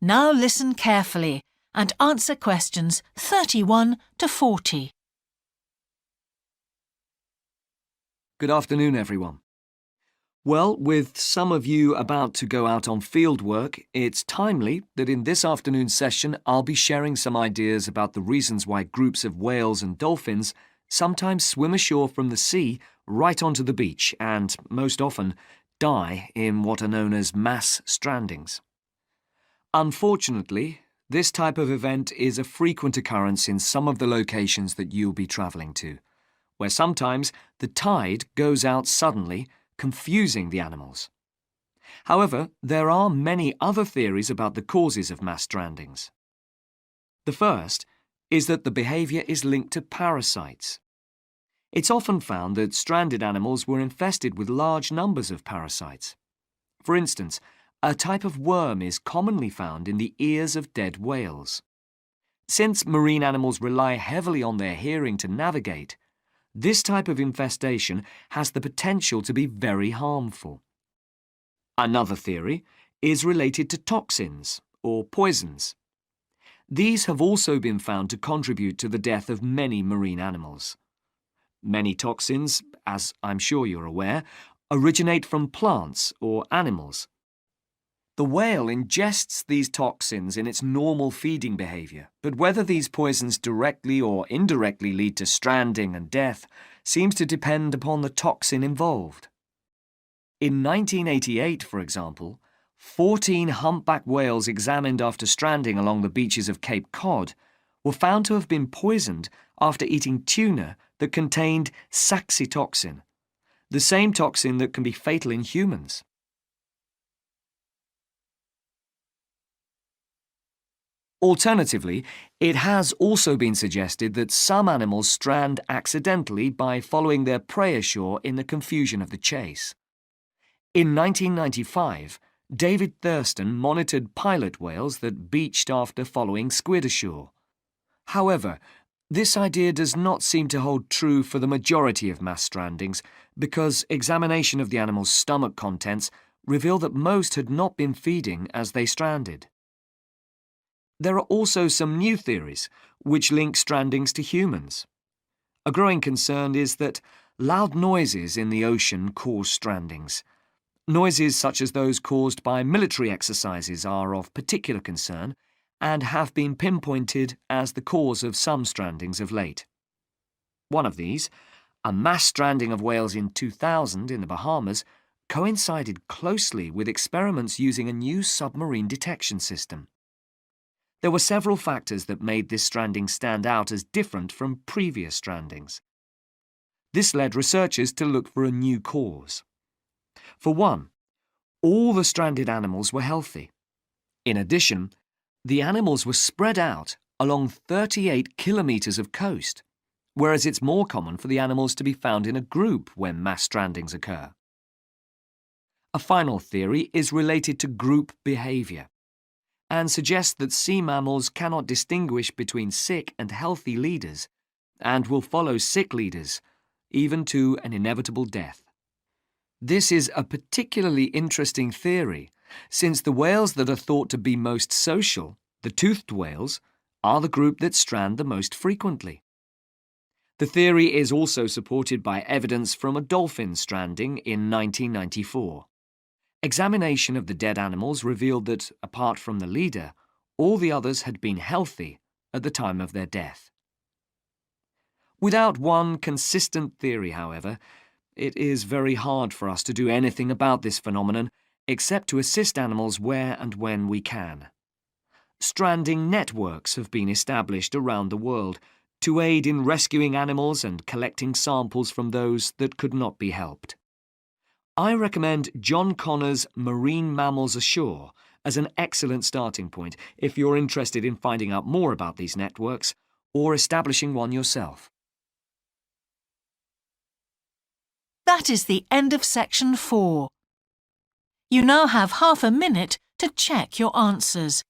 Now listen carefully and answer questions 31 to 40. Good afternoon, everyone. Well, with some of you about to go out on field work, it's timely that in this afternoon's session I'll be sharing some ideas about the reasons why groups of whales and dolphins sometimes swim ashore from the sea right onto the beach and, most often, die in what are known as mass strandings. Unfortunately, this type of event is a frequent occurrence in some of the locations that you'll be travelling to, where sometimes the tide goes out suddenly, confusing the animals. However, there are many other theories about the causes of mass strandings. The first is that the behaviour is linked to parasites. It's often found that stranded animals were infested with large numbers of parasites. For instance, a type of worm is commonly found in the ears of dead whales. Since marine animals rely heavily on their hearing to navigate, this type of infestation has the potential to be very harmful. Another theory is related to toxins or poisons. These have also been found to contribute to the death of many marine animals. Many toxins, as I'm sure you're aware, originate from plants or animals. The whale ingests these toxins in its normal feeding behaviour, but whether these poisons directly or indirectly lead to stranding and death seems to depend upon the toxin involved. In 1988, for example, 14 humpback whales examined after stranding along the beaches of Cape Cod were found to have been poisoned after eating tuna that contained saxitoxin, the same toxin that can be fatal in humans. Alternatively, it has also been suggested that some animals strand accidentally by following their prey ashore in the confusion of the chase. In 1995, David Thurston monitored pilot whales that beached after following squid ashore. However, this idea does not seem to hold true for the majority of mass strandings because examination of the animal's stomach contents revealed that most had not been feeding as they stranded. There are also some new theories which link strandings to humans. A growing concern is that loud noises in the ocean cause strandings. Noises such as those caused by military exercises are of particular concern and have been pinpointed as the cause of some strandings of late. One of these, a mass stranding of whales in 2000 in the Bahamas, coincided closely with experiments using a new submarine detection system. There were several factors that made this stranding stand out as different from previous strandings. This led researchers to look for a new cause. For one, all the stranded animals were healthy. In addition, the animals were spread out along 38 kilometres of coast, whereas it's more common for the animals to be found in a group when mass strandings occur. A final theory is related to group behaviour and suggests that sea mammals cannot distinguish between sick and healthy leaders and will follow sick leaders, even to an inevitable death. This is a particularly interesting theory, since the whales that are thought to be most social, the toothed whales, are the group that strand the most frequently. The theory is also supported by evidence from a dolphin stranding in 1994. Examination of the dead animals revealed that, apart from the leader, all the others had been healthy at the time of their death. Without one consistent theory, however, it is very hard for us to do anything about this phenomenon except to assist animals where and when we can. Stranding networks have been established around the world to aid in rescuing animals and collecting samples from those that could not be helped. I recommend John Connor's Marine Mammals Ashore as an excellent starting point if you're interested in finding out more about these networks or establishing one yourself. That is the end of section 4. You now have half a minute to check your answers.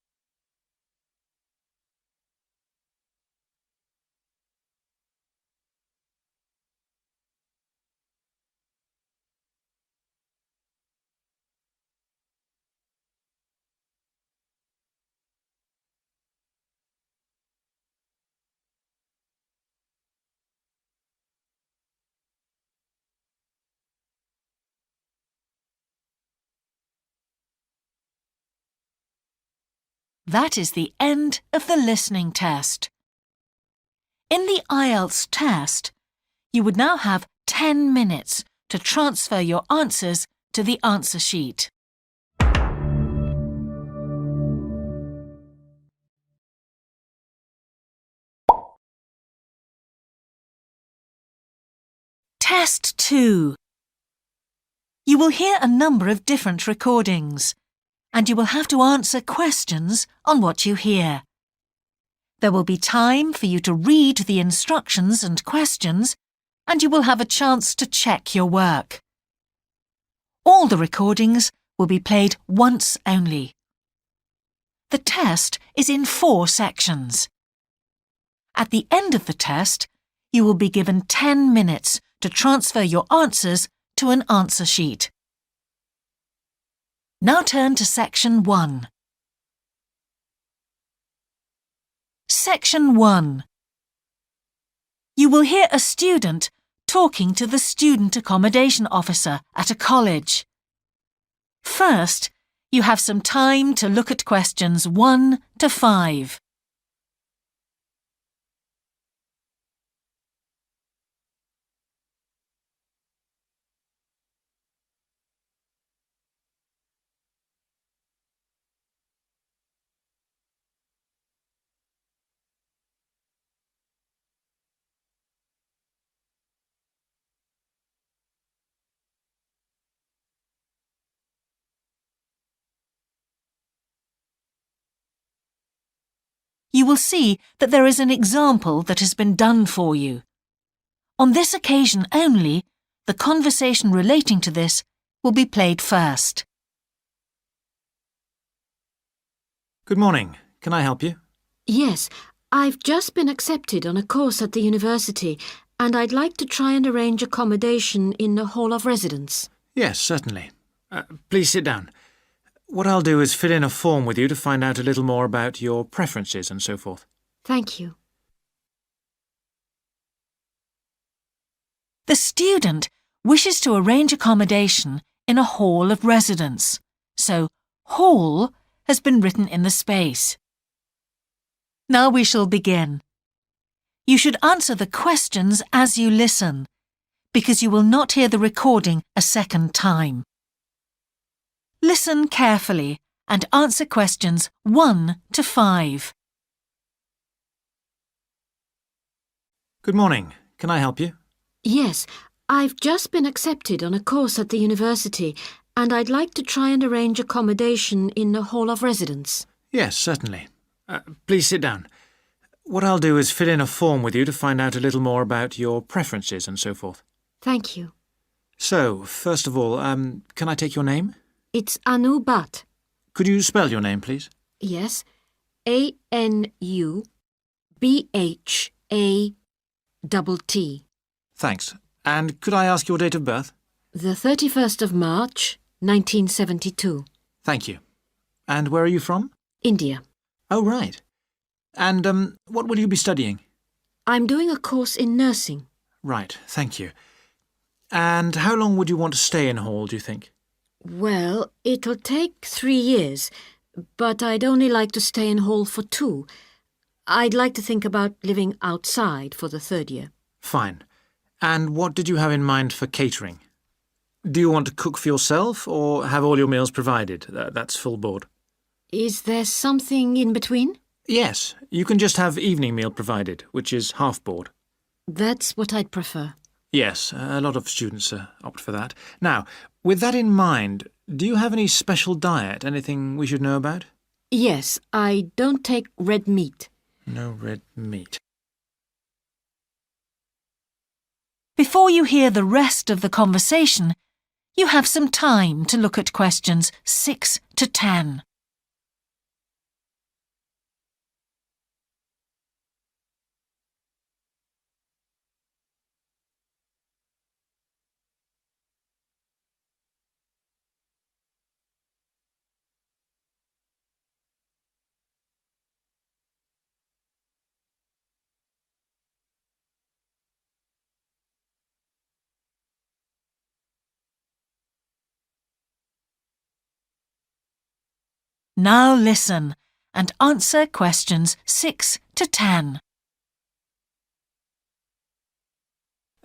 That is the end of the listening test. In the IELTS test, you would now have 10 minutes to transfer your answers to the answer sheet. Test 2. You will hear a number of different recordings, and you will have to answer questions on what you hear. There will be time for you to read the instructions and questions, and you will have a chance to check your work. All the recordings will be played once only. The test is in 4 sections. At the end of the test, you will be given 10 minutes to transfer your answers to an answer sheet. Now turn to section 1. Section 1. You will hear a student talking to the student accommodation officer at a college. First, you have some time to look at questions 1 to 5. You will see that there is an example that has been done for you. On this occasion only, the conversation relating to this will be played first. Good morning. Can I help you? Yes, I've just been accepted on a course at the university and I'd like to try and arrange accommodation in a hall of residence. Yes, certainly. Please sit down. What I'll do is fill in a form with you to find out a little more about your preferences and so forth. Thank you. The student wishes to arrange accommodation in a hall of residence, so hall has been written in the space. Now we shall begin. You should answer the questions as you listen, because you will not hear the recording a second time. Listen carefully and answer questions 1 to 5. Good morning. Can I help you? Yes, I've just been accepted on a course at the university and I'd like to try and arrange accommodation in a hall of residence. Yes, certainly. Please sit down. What I'll do is fill in a form with you to find out a little more about your preferences and so forth. Thank you. So, first of all, can I take your name? It's Anu Bhatt. Could you spell your name, please? Yes. ANUBHATT. Thanks. And could I ask your date of birth? The 31st of March, 1972. Thank you. And where are you from? India. Oh, right. And what will you be studying? I'm doing a course in nursing. Right, thank you. And how long would you want to stay in hall, do you think? Well, it'll take 3 years, but I'd only like to stay in hall for 2. I'd like to think about living outside for the 3rd year. Fine. And what did you have in mind for catering? Do you want to cook for yourself or have all your meals provided? That's full board. Is there something in between? Yes, you can just have evening meal provided, which is half board. That's what I'd prefer. Yes, a lot of students opt for that. Now, with that in mind, do you have any special diet, anything we should know about? Yes, I don't take red meat. No red meat. Before you hear the rest of the conversation, you have some time to look at questions 6 to 10. Now listen and answer questions 6 to 10.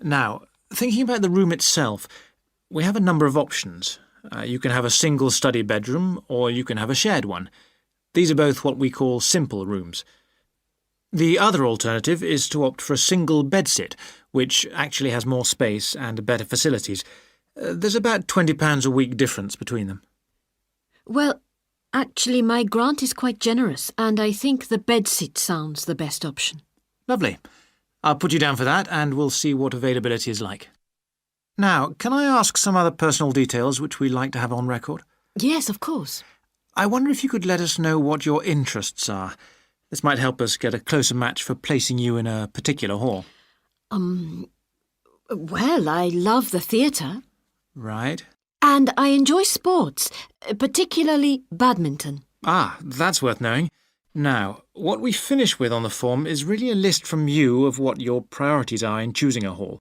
Now, thinking about the room itself, we have a number of options. You can have a single study bedroom or you can have a shared one. These are both what we call simple rooms. The other alternative is to opt for a single bedsit, which actually has more space and better facilities. There's about £20 a week difference between them. Well, actually my grant is quite generous and I think the bedsit sounds the best option. Lovely. I'll put you down for that and we'll see what availability is like. Now, can I ask some other personal details which we like to have on record? Yes, of course. I wonder if you could let us know what your interests are. This might help us get a closer match for placing you in a particular hall. Well, I love the theatre. Right. And I enjoy sports, particularly badminton. Ah, that's worth knowing. Now, what we finish with on the form is really a list from you of what your priorities are in choosing a hall,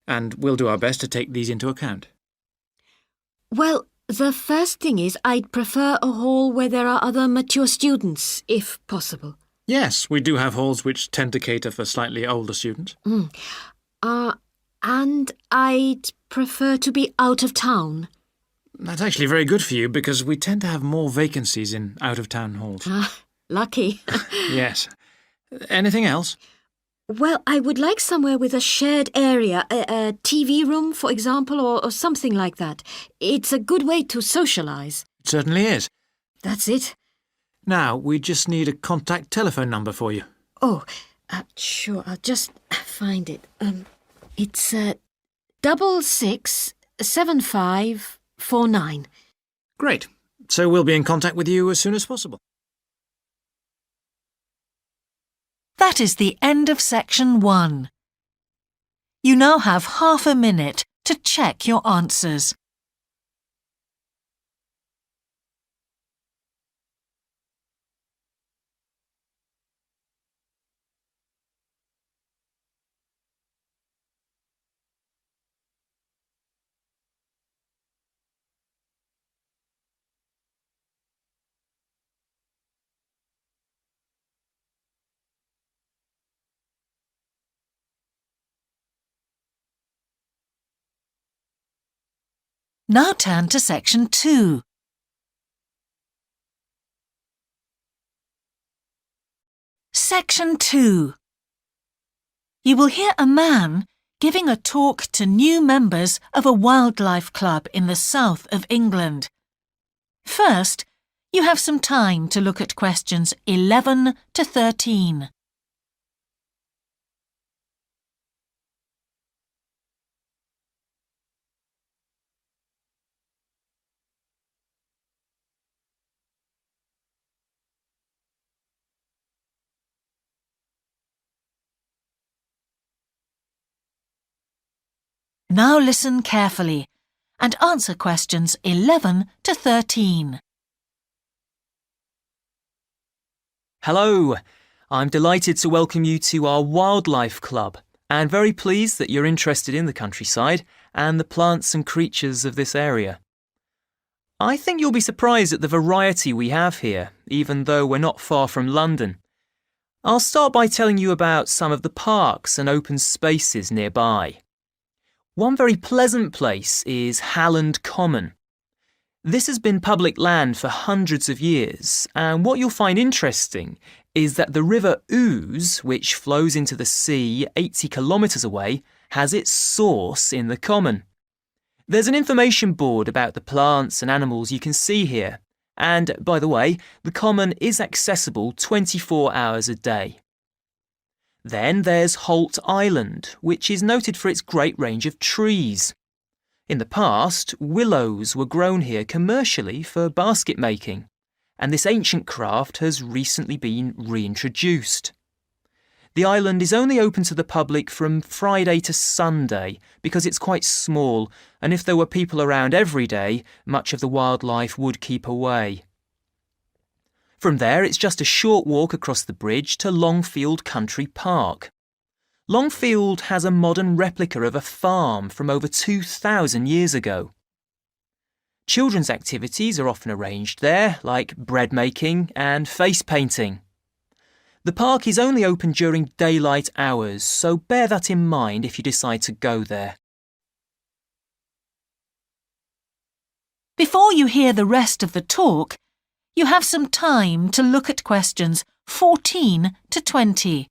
and we'll do our best to take these into account. Well, the first thing is I'd prefer a hall where there are other mature students, if possible. Yes, we do have halls which tend to cater for slightly older students. And I'd prefer to be out of town. That's actually very good for you because we tend to have more vacancies in out-of-town halls. Lucky. Yes. Anything else? Well, I would like somewhere with a shared area, a TV room, for example, or something like that. It's a good way to socialise. It certainly is. That's it. Now, we just need a contact telephone number for you. Oh, sure, I'll just find it. It's 667549. Great. So we'll be in contact with you as soon as possible. That is the end of section 1. You now have half a minute to check your answers. Now turn to section 2. Section 2. You will hear a man giving a talk to new members of a wildlife club in the south of England. First, you have some time to look at questions 11 to 13. Now listen carefully and answer questions 11 to 13. Hello, I'm delighted to welcome you to our wildlife club and very pleased that you're interested in the countryside and the plants and creatures of this area. I think you'll be surprised at the variety we have here, even though we're not far from London. I'll start by telling you about some of the parks and open spaces nearby. One very pleasant place is Halland Common. This has been public land for hundreds of years, and what you'll find interesting is that the River Ouse, which flows into the sea 80 kilometres away, has its source in the common. There's an information board about the plants and animals you can see here, and, by the way, the common is accessible 24 hours a day. Then there's Holt Island, which is noted for its great range of trees. In the past, willows were grown here commercially for basket making, and this ancient craft has recently been reintroduced. The island is only open to the public from Friday to Sunday because it's quite small, and if there were people around every day, much of the wildlife would keep away. From there, it's just a short walk across the bridge to Longfield Country Park. Longfield has a modern replica of a farm from over 2,000 years ago. Children's activities are often arranged there, like bread making and face painting. The park is only open during daylight hours, so bear that in mind if you decide to go there. Before you hear the rest of the talk, you have some time to look at questions 14 to 20.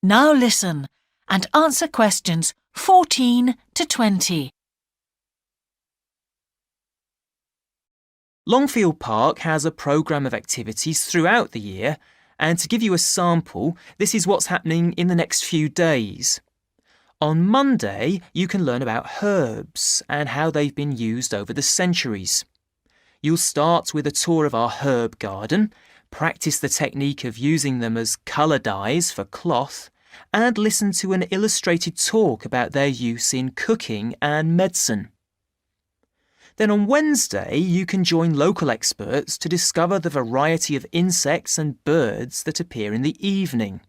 Now listen and answer questions 14 to 20. Longfield Park has a programme of activities throughout the year, And to give you a sample, this is what's happening in the next few days. On Monday, you can learn about herbs and how they've been used over the centuries. You'll start with a tour of our herb garden, practice the technique of using them as colour dyes for cloth, and listen to an illustrated talk about their use in cooking and medicine. Then on Wednesday, you can join local experts to discover the variety of insects and birds that appear in the evening.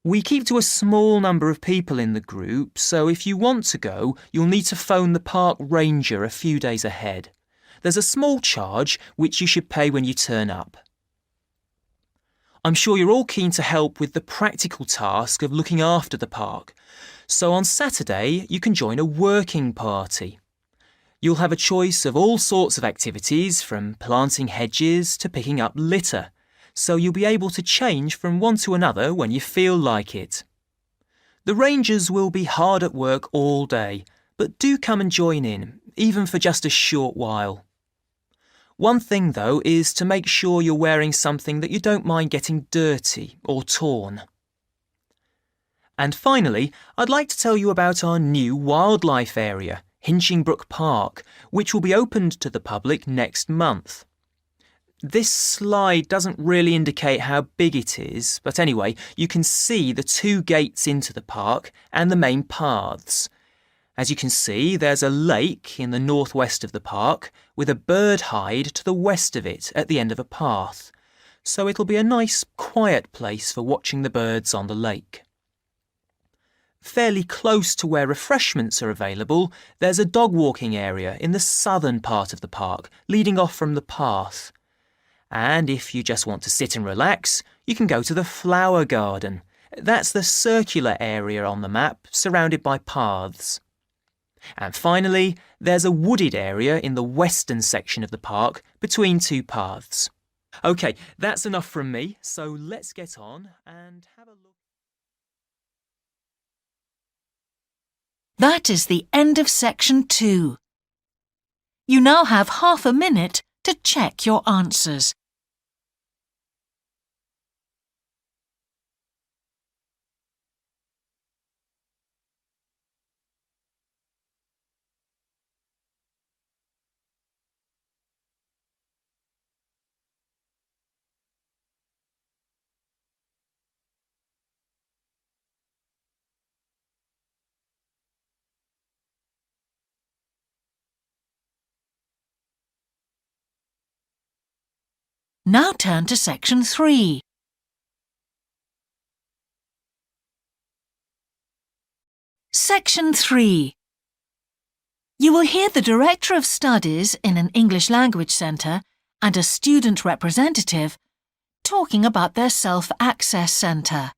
We keep to a small number of people in the group, so if you want to go, you'll need to phone the park ranger a few days ahead. There's a small charge which you should pay when you turn up. I'm sure you're all keen to help with the practical task of looking after the park, so on Saturday you can join a working party. You'll have a choice of all sorts of activities, from planting hedges to picking up litter, so you'll be able to change from one to another when you feel like it. The rangers will be hard at work all day, but do come and join in, even for just a short while. One thing, though, is to make sure you're wearing something that you don't mind getting dirty or torn. And finally, I'd like to tell you about our new wildlife area, Hinchingbrook Park, which will be opened to the public next month. This slide doesn't really indicate how big it is, but anyway, you can see the 2 gates into the park and the main paths. As you can see, there's a lake in the northwest of the park with a bird hide to the west of it at the end of a path, so it'll be a nice, quiet place for watching the birds on the lake. Fairly close to where refreshments are available, there's a dog walking area in the southern part of the park, leading off from the path. And if you just want to sit and relax, you can go to the flower garden. That's the circular area on the map, surrounded by paths. And finally, there's a wooded area in the western section of the park, between 2 paths. OK, that's enough from me, so let's get on and have a look. That is the end of section 2. You now have half a minute to check your answers. Now turn to section 3. Section 3. You will hear the Director of Studies in an English Language Centre and a student representative talking about their self-access centre.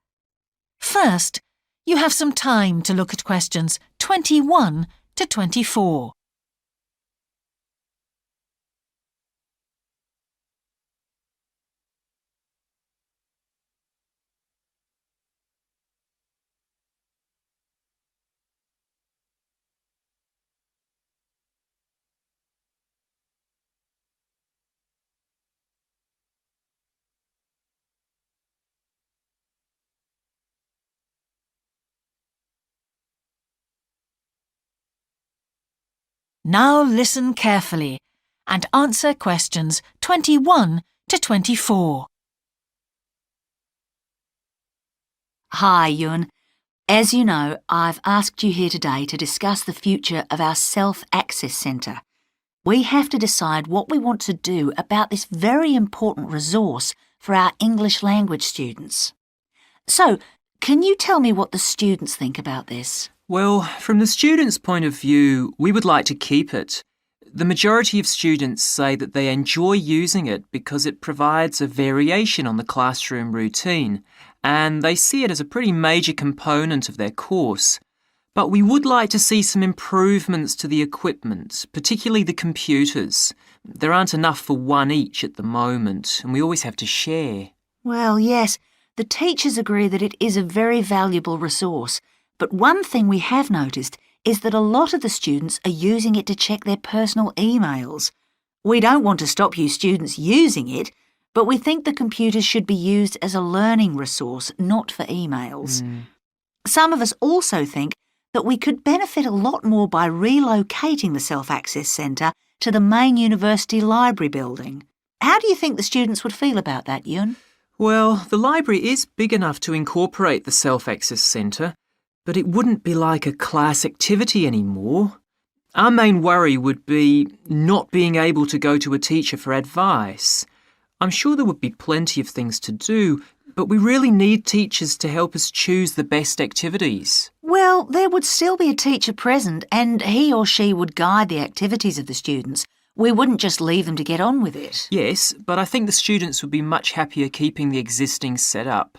First, you have some time to look at questions 21 to 24. Now listen carefully and answer questions 21 to 24. Hi, Yun. As you know, I've asked you here today to discuss the future of our self-access centre. We have to decide what we want to do about this very important resource for our English language students. So, can you tell me what the students think about this? Well, from the students' point of view, we would like to keep it. The majority of students say that they enjoy using it because it provides a variation on the classroom routine, and they see it as a pretty major component of their course. But we would like to see some improvements to the equipment, particularly the computers. There aren't enough for one each at the moment, and we always have to share. Well, yes, the teachers agree that it is a very valuable resource. But one thing we have noticed is that a lot of the students are using it to check their personal emails. We don't want to stop you students using it, but we think the computers should be used as a learning resource, not for emails. Some of us also think that we could benefit a lot more by relocating the Self-Access Centre to the main university library building. How do you think the students would feel about that, Ewan? Well, the library is big enough to incorporate the Self-Access Centre, but it wouldn't be like a class activity anymore. Our main worry would be not being able to go to a teacher for advice. I'm sure there would be plenty of things to do, but we really need teachers to help us choose the best activities. Well, there would still be a teacher present and he or she would guide the activities of the students. We wouldn't just leave them to get on with it. Yes, but I think the students would be much happier keeping the existing setup.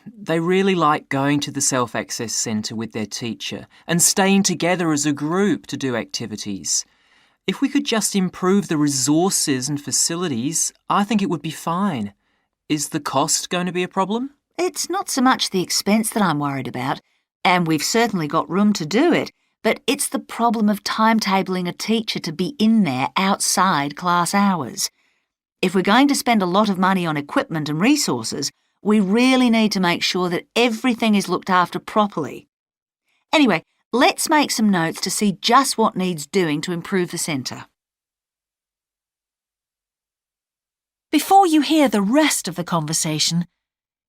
They really like going to the Self-Access Centre with their teacher and staying together as a group to do activities. If we could just improve the resources and facilities, I think it would be fine. Is the cost going to be a problem? It's not so much the expense that I'm worried about, and we've certainly got room to do it, but it's the problem of timetabling a teacher to be in there outside class hours. If we're going to spend a lot of money on equipment and resources, we really need to make sure that everything is looked after properly. Anyway, let's make some notes to see just what needs doing to improve the centre. Before you hear the rest of the conversation,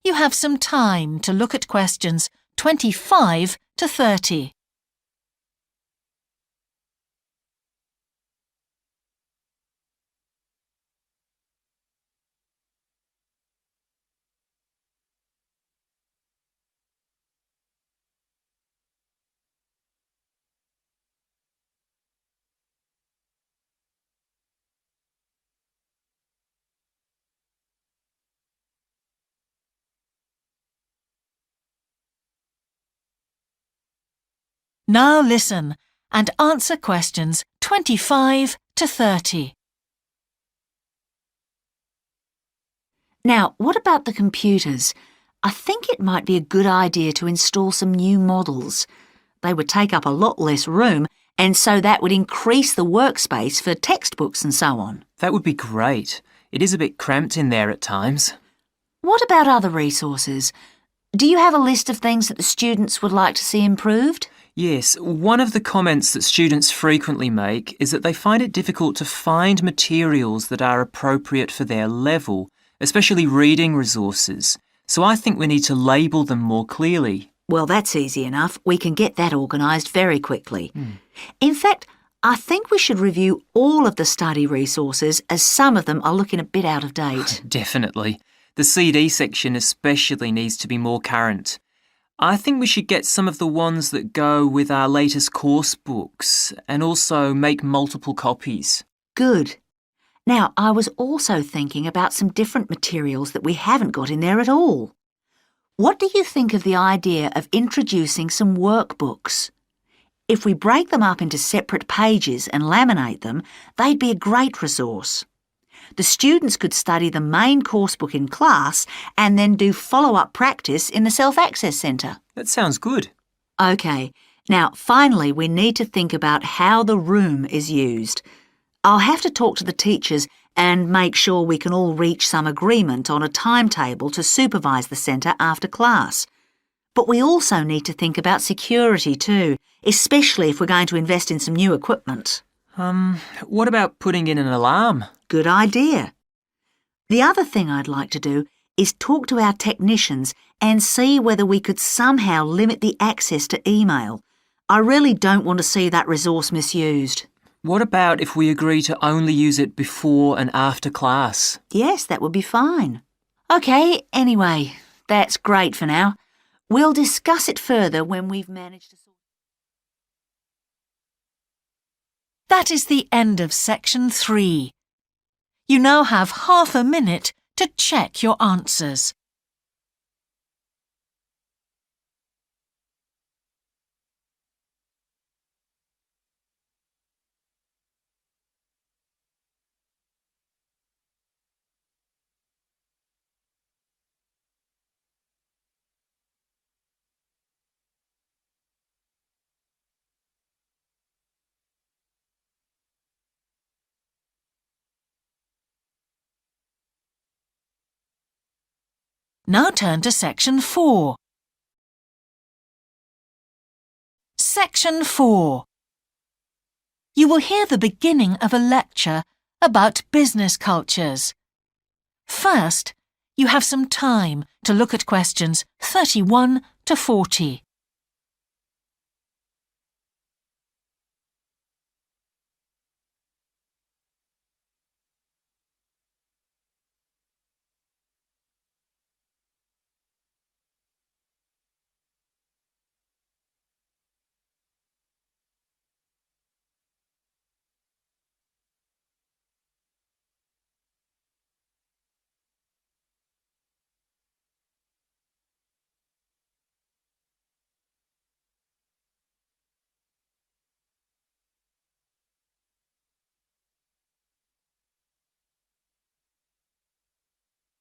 you have some time to look at questions 25 to 30. Now listen and answer questions 25 to 30. Now, what about the computers? I think it might be a good idea to install some new models. They would take up a lot less room, and so that would increase the workspace for textbooks and so on. That would be great. It is a bit cramped in there at times. What about other resources? Do you have a list of things that the students would like to see improved? Yes, one of the comments that students frequently make is that they find it difficult to find materials that are appropriate for their level, especially reading resources. So I think we need to label them more clearly. Well, that's easy enough. We can get that organised very quickly. In fact, I think we should review all of the study resources as some of them are looking a bit out of date. Definitely. The CD section especially needs to be more current. I think we should get some of the ones that go with our latest course books and also make multiple copies. Good. Now, I was also thinking about some different materials that we haven't got in there at all. What do you think of the idea of introducing some workbooks? If we break them up into separate pages and laminate them, they'd be a great resource. The students could study the main coursebook in class and then do follow-up practice in the Self-Access Centre. That sounds good. OK, now finally we need to think about how the room is used. I'll have to talk to the teachers and make sure we can all reach some agreement on a timetable to supervise the centre after class. But we also need to think about security too, especially if we're going to invest in some new equipment. What about putting in an alarm? Good idea. The other thing I'd like to do is talk to our technicians and see whether we could somehow limit the access to email. I really don't want to see that resource misused. What about if we agree to only use it before and after class? Yes, that would be fine. OK, anyway, that's great for now. We'll discuss it further when we've managed to sort. That is the end of section 3. You now have half a minute to check your answers. Now turn to Section 4. Section 4. You will hear the beginning of a lecture about business cultures. First, you have some time to look at questions 31 to 40.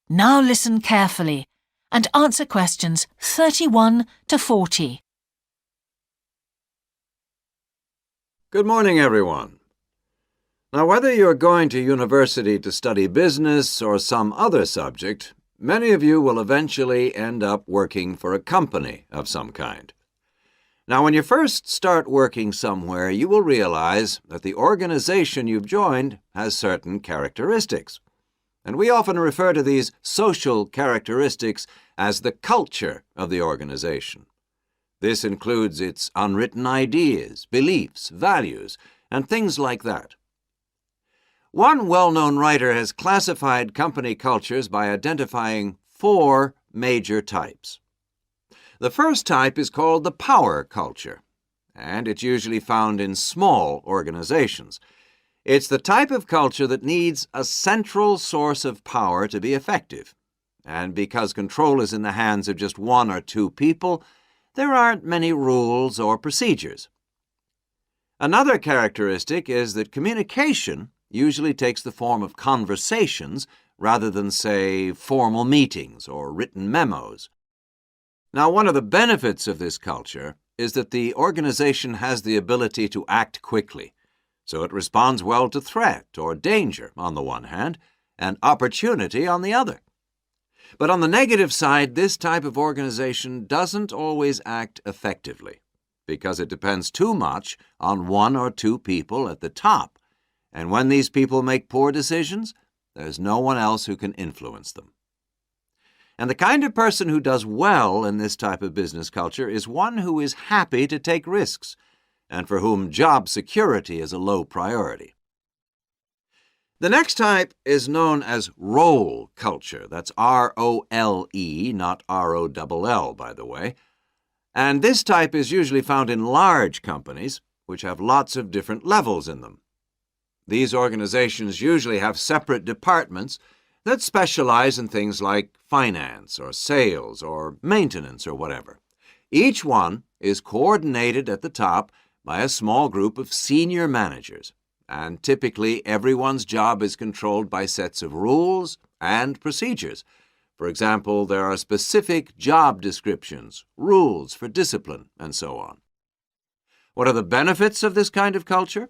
Now listen carefully and answer questions 31 to 40. Good morning, everyone. Now, whether you're going to university to study business or some other subject, many of you will eventually end up working for a company of some kind. Now, when you first start working somewhere, you will realize that the organization you've joined has certain characteristics. And we often refer to these social characteristics as the culture of the organization. This includes its unwritten ideas, beliefs, values, and things like that. One well-known writer has classified company cultures by identifying 4 major types. The first type is called the power culture, and it's usually found in small organizations. It's the type of culture that needs a central source of power to be effective. And because control is in the hands of just 1 or 2 people, there aren't many rules or procedures. Another characteristic is that communication usually takes the form of conversations rather than, say, formal meetings or written memos. Now, one of the benefits of this culture is that the organization has the ability to act quickly. So it responds well to threat or danger on the one hand, and opportunity on the other. But on the negative side, this type of organization doesn't always act effectively, because it depends too much on 1 or 2 people at the top, and when these people make poor decisions, there's no one else who can influence them. And the kind of person who does well in this type of business culture is one who is happy to take risks, and for whom job security is a low priority. The next type is known as role culture. That's R-O-L-E, not R-O-L-L, by the way. And this type is usually found in large companies, which have lots of different levels in them. These organizations usually have separate departments that specialize in things like finance or sales or maintenance or whatever. Each one is coordinated at the top by a small group of senior managers, and typically everyone's job is controlled by sets of rules and procedures. For example, there are specific job descriptions, rules for discipline, and so on. What are the benefits of this kind of culture?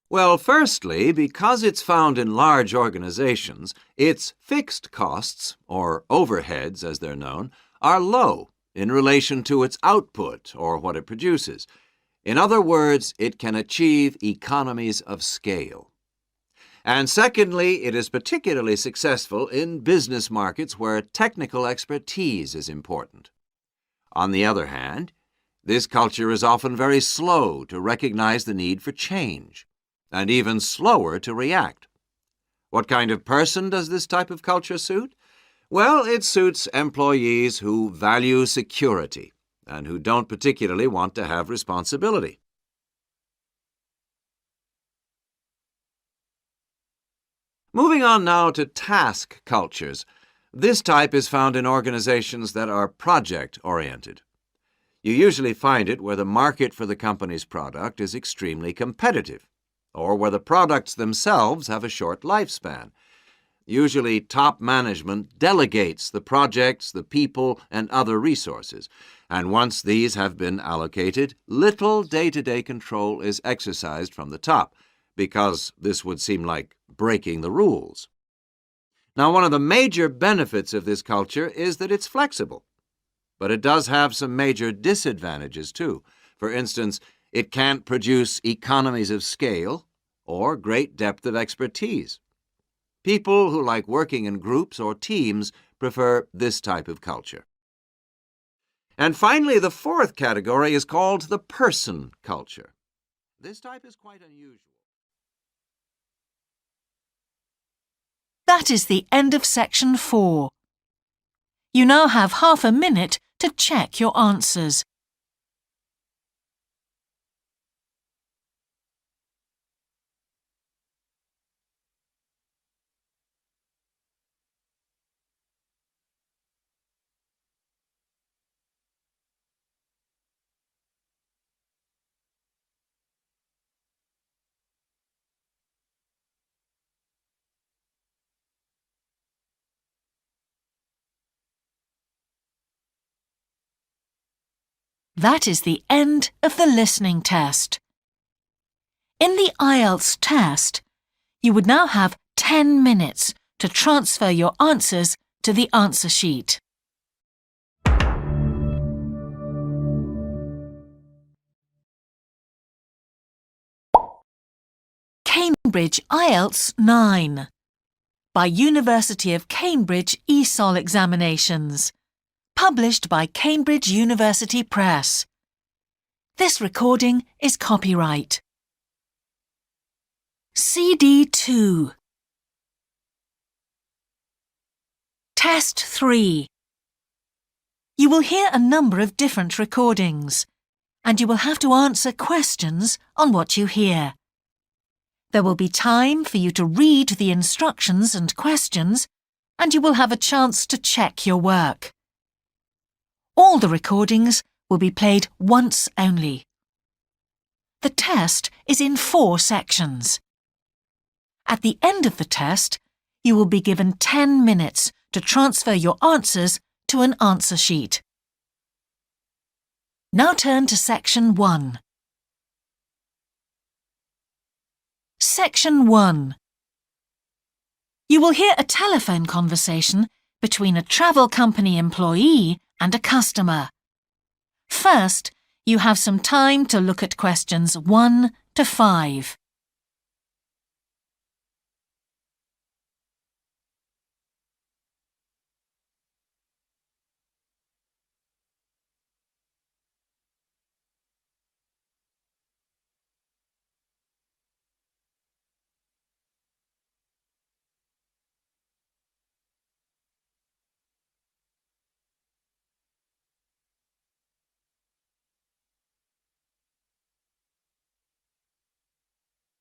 Well, firstly, because it's found in large organizations, its fixed costs, or overheads as they're known, are low in relation to its output or what it produces. In other words, it can achieve economies of scale. And secondly, it is particularly successful in business markets where technical expertise is important. On the other hand, this culture is often very slow to recognize the need for change, and even slower to react. What kind of person does this type of culture suit? Well, it suits employees who value security and who don't particularly want to have responsibility. Moving on now to task cultures. This type is found in organizations that are project-oriented. You usually find it where the market for the company's product is extremely competitive, or where the products themselves have a short lifespan. Usually, top management delegates the projects, the people, and other resources. And once these have been allocated, little day-to-day control is exercised from the top, because this would seem like breaking the rules. Now, one of the major benefits of this culture is that it's flexible. But it does have some major disadvantages, too. For instance, it can't produce economies of scale or great depth of expertise. People who like working in groups or teams prefer this type of culture. And finally, the fourth category is called the person culture. This type is quite unusual. That is the end of section 4. You now have half a minute to check your answers. That is the end of the listening test. In the IELTS test, you would now have 10 minutes to transfer your answers to the answer sheet. Cambridge IELTS 9 by University of Cambridge ESOL Examinations. Published by Cambridge University Press. This recording is copyright. CD 2. Test 3. You will hear a number of different recordings, and you will have to answer questions on what you hear. There will be time for you to read the instructions and questions, and you will have a chance to check your work. All the recordings will be played once only. The test is in 4 sections. At the end of the test, you will be given 10 minutes to transfer your answers to an answer sheet. Now turn to section 1. Section 1. You will hear a telephone conversation between a travel company employee and a customer. First, you have some time to look at questions 1 to 5.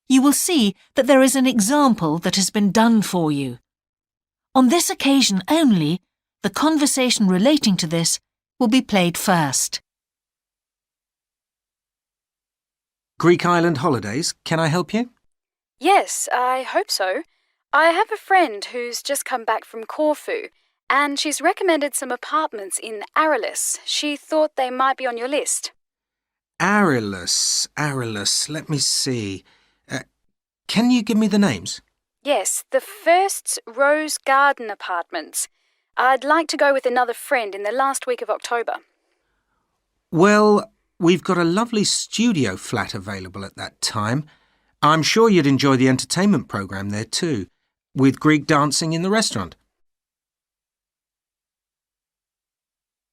You will see that there is an example that has been done for you. On this occasion only, the conversation relating to this will be played first. Greek island holidays, can I help you? Yes, I hope so. I have a friend who's just come back from Corfu, and she's recommended some apartments in Arelis. She thought they might be on your list. Arelis, let me see. Can you give me the names? Yes, the first's Rose Garden Apartments. I'd like to go with another friend in the last week of October. Well, we've got a lovely studio flat available at that time. I'm sure you'd enjoy the entertainment programme there too, with Greek dancing in the restaurant.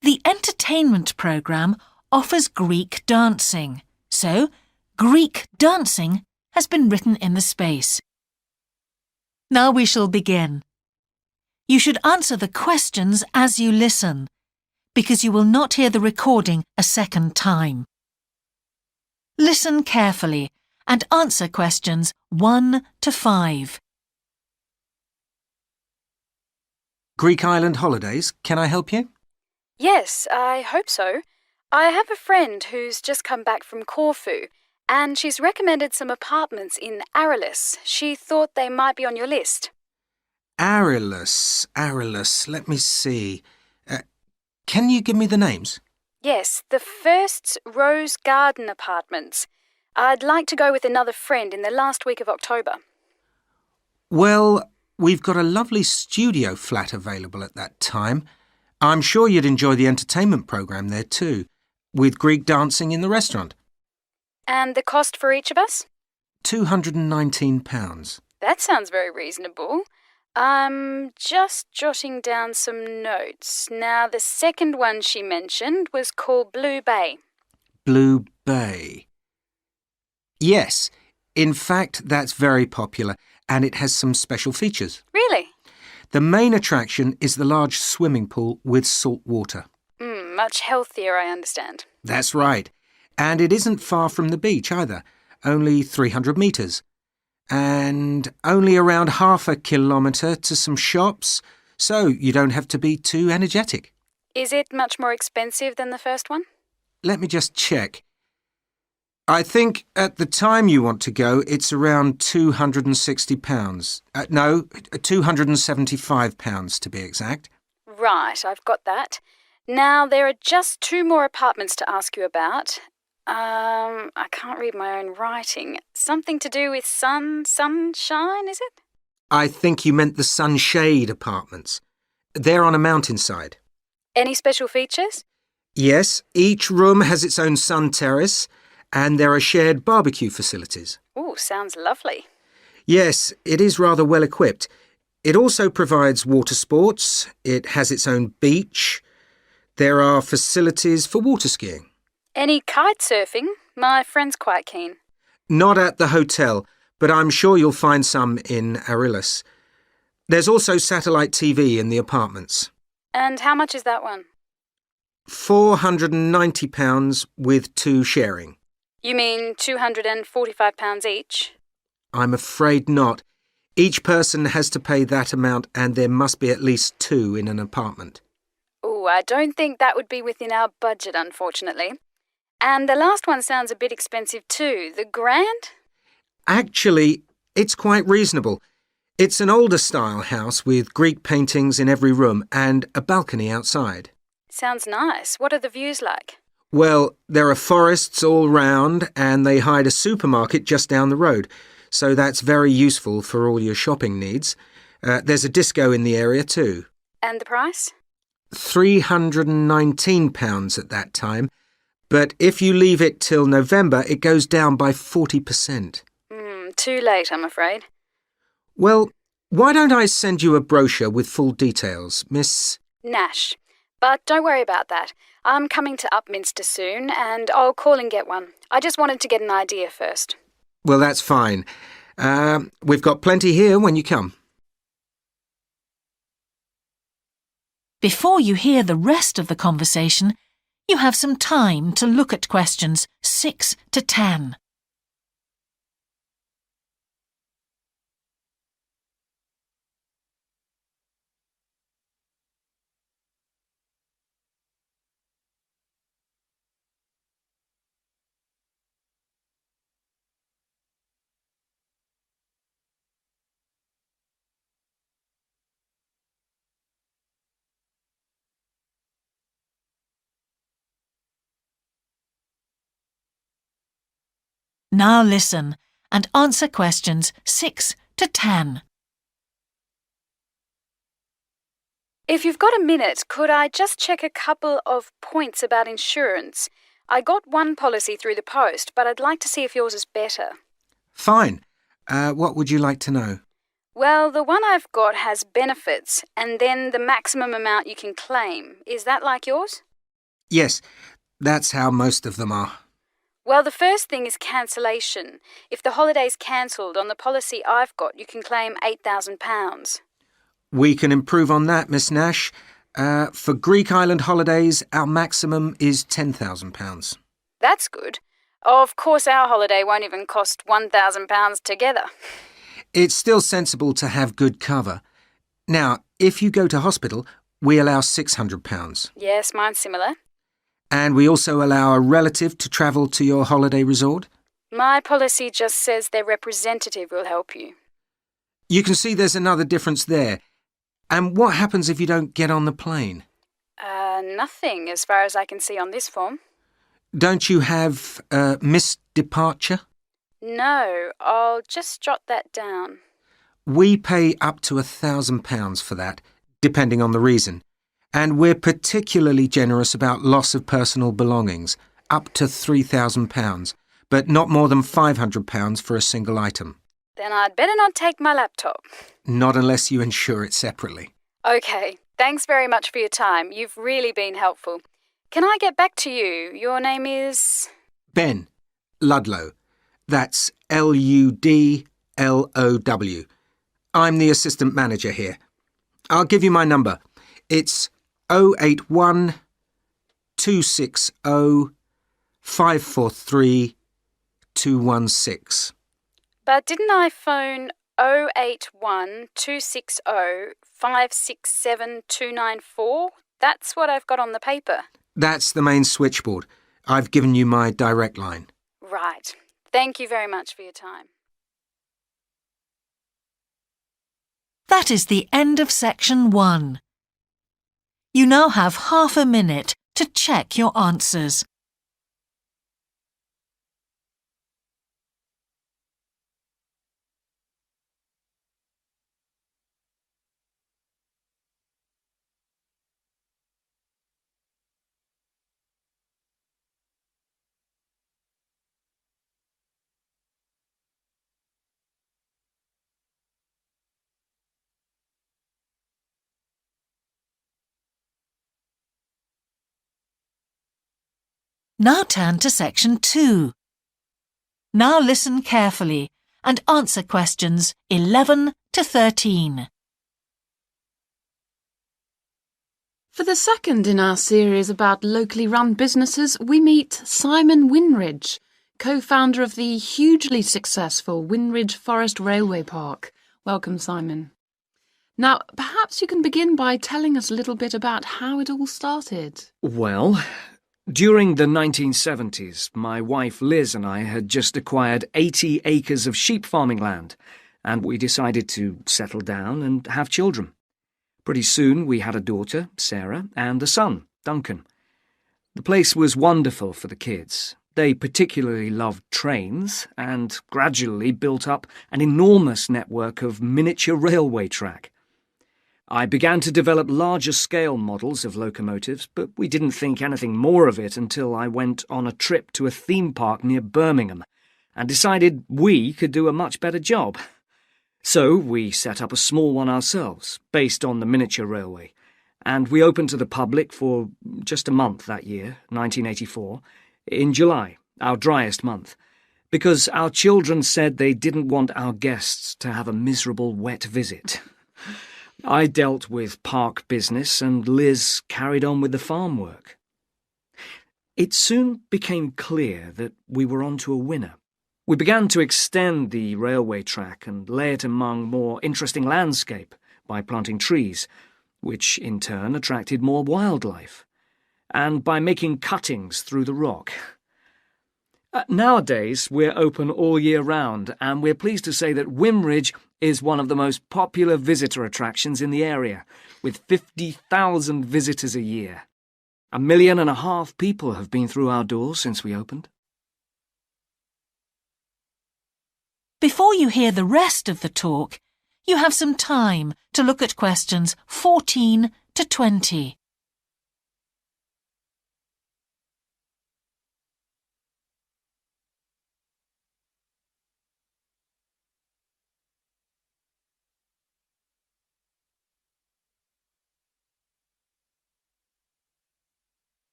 The entertainment programme offers Greek dancing, so Greek dancing has been written in the space. Now we shall begin. You should answer the questions as you listen, because you will not hear the recording a second time. Listen carefully and answer questions 1 to 5. Greek island holidays, can I help you? Yes, I hope so. I have a friend who's just come back from Corfu, and she's recommended some apartments in Arelis. She thought they might be on your list. Arelis, let me see. Can you give me the names? Yes, the first's Rose Garden Apartments. I'd like to go with another friend in the last week of October. Well, we've got a lovely studio flat available at that time. I'm sure you'd enjoy the entertainment programme there too, with Greek dancing in the restaurant. And the cost for each of us? £219. That sounds very reasonable. I'm just jotting down some notes. Now, the second one she mentioned was called Blue Bay. Blue Bay. Yes, in fact, that's very popular, and it has some special features. Really? The main attraction is the large swimming pool with salt water. Much healthier, I understand. That's right. And it isn't far from the beach either, only 300 metres. And only around half a kilometre to some shops, so you don't have to be too energetic. Is it much more expensive than the first one? Let me just check. I think at the time you want to go, it's around £260. No, £275 to be exact. Right, I've got that. Now, there are just 2 more apartments to ask you about. I can't read my own writing. Something to do with sunshine, is it? I think you meant the Sunshade apartments. They're on a mountainside. Any special features? Yes, each room has its own sun terrace, and there are shared barbecue facilities. Ooh, sounds lovely. Yes, it is rather well equipped. It also provides water sports. It has its own beach. There are facilities for water skiing. Any kite surfing? My friend's quite keen. Not at the hotel, but I'm sure you'll find some in Arillis. There's also satellite TV in the apartments. And how much is that one? £490 with 2 sharing. You mean £245 each? I'm afraid not. Each person has to pay that amount, and there must be at least 2 in an apartment. Oh, I don't think that would be within our budget, unfortunately. And the last one sounds a bit expensive too. The Grand? Actually, it's quite reasonable. It's an older style house with Greek paintings in every room and a balcony outside. Sounds nice. What are the views like? Well, there are forests all round, and they hide a supermarket just down the road, so that's very useful for all your shopping needs. There's a disco in the area too. And the price? £319 at that time, but if you leave it till November, it goes down by 40%. Too late, I'm afraid. Well, why don't I send you a brochure with full details, Miss... Nash. But don't worry about that. I'm coming to Upminster soon, and I'll call and get one. I just wanted to get an idea first. Well, that's fine. We've got plenty here when you come. Before you hear the rest of the conversation, you have some time to look at questions 6 to 10. Now listen and answer questions 6 to 10. If you've got a minute, could I just check a couple of points about insurance? I got one policy through the post, but I'd like to see if yours is better. Fine. What would you like to know? Well, the one I've got has benefits, and then the maximum amount you can claim. Is that like yours? Yes, that's how most of them are. Well, the first thing is cancellation. If the holiday's cancelled on the policy I've got, you can claim £8,000. We can improve on that, Miss Nash. For Greek island holidays, our maximum is £10,000. That's good. Of course, our holiday won't even cost £1,000 together. It's still sensible to have good cover. Now, if you go to hospital, we allow £600. Yes, mine's similar. And we also allow a relative to travel to your holiday resort? My policy just says their representative will help you. You can see there's another difference there. And what happens if you don't get on the plane? Nothing, as far as I can see on this form. Don't you have missed departure? No, I'll just jot that down. We pay up to £1,000 for that, depending on the reason. And we're particularly generous about loss of personal belongings, up to £3,000, but not more than £500 for a single item. Then I'd better not take my laptop. Not unless you insure it separately. OK, thanks very much for your time. You've really been helpful. Can I get back to you? Your name is... Ben Ludlow. That's Ludlow. I'm the assistant manager here. I'll give you my number. It's 081 260 543 216. But didn't I phone 081 260 567 294? That's what I've got on the paper. That's the main switchboard. I've given you my direct line. Right. Thank you very much for your time. That is the end of section 1. You now have half a minute to check your answers. Now turn to section 2. Now listen carefully and answer questions 11 to 13. For the second in our series about locally run businesses, we meet Simon Winridge, co-founder of the hugely successful Winridge Forest Railway Park. Welcome, Simon. Now, perhaps you can begin by telling us a little bit about how it all started. Well, during the 1970s, my wife Liz and I had just acquired 80 acres of sheep farming land, and we decided to settle down and have children. Pretty soon we had a daughter, Sarah, and a son, Duncan. The place was wonderful for the kids. They particularly loved trains and gradually built up an enormous network of miniature railway track. I began to develop larger-scale models of locomotives, but we didn't think anything more of it until I went on a trip to a theme park near Birmingham and decided we could do a much better job. So we set up a small one ourselves, based on the miniature railway, and we opened to the public for just a month that year, 1984, in July, our driest month, because our children said they didn't want our guests to have a miserable wet visit. I dealt with park business and Liz carried on with the farm work. It soon became clear that we were onto a winner. We began to extend the railway track and lay it among more interesting landscape by planting trees, which in turn attracted more wildlife, and by making cuttings through the rock. Nowadays, we're open all year round, and we're pleased to say that Winridge is one of the most popular visitor attractions in the area, with 50,000 visitors a year. 1.5 million people have been through our doors since we opened. Before you hear the rest of the talk, you have some time to look at questions 14 to 20.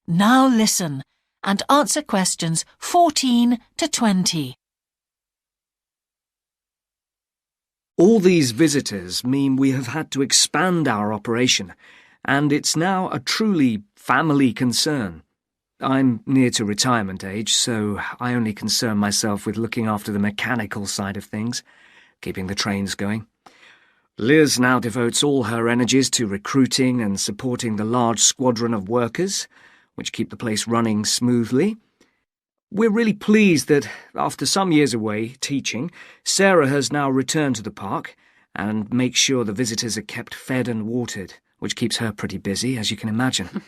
Now listen and answer questions 14 to 20. All these visitors mean we have had to expand our operation, and it's now a truly family concern. I'm near to retirement age, so I only concern myself with looking after the mechanical side of things, keeping the trains going. Liz now devotes all her energies to recruiting and supporting the large squadron of workers, which keep the place running smoothly. We're really pleased that, after some years away teaching, Sarah has now returned to the park, and makes sure the visitors are kept fed and watered, which keeps her pretty busy, as you can imagine.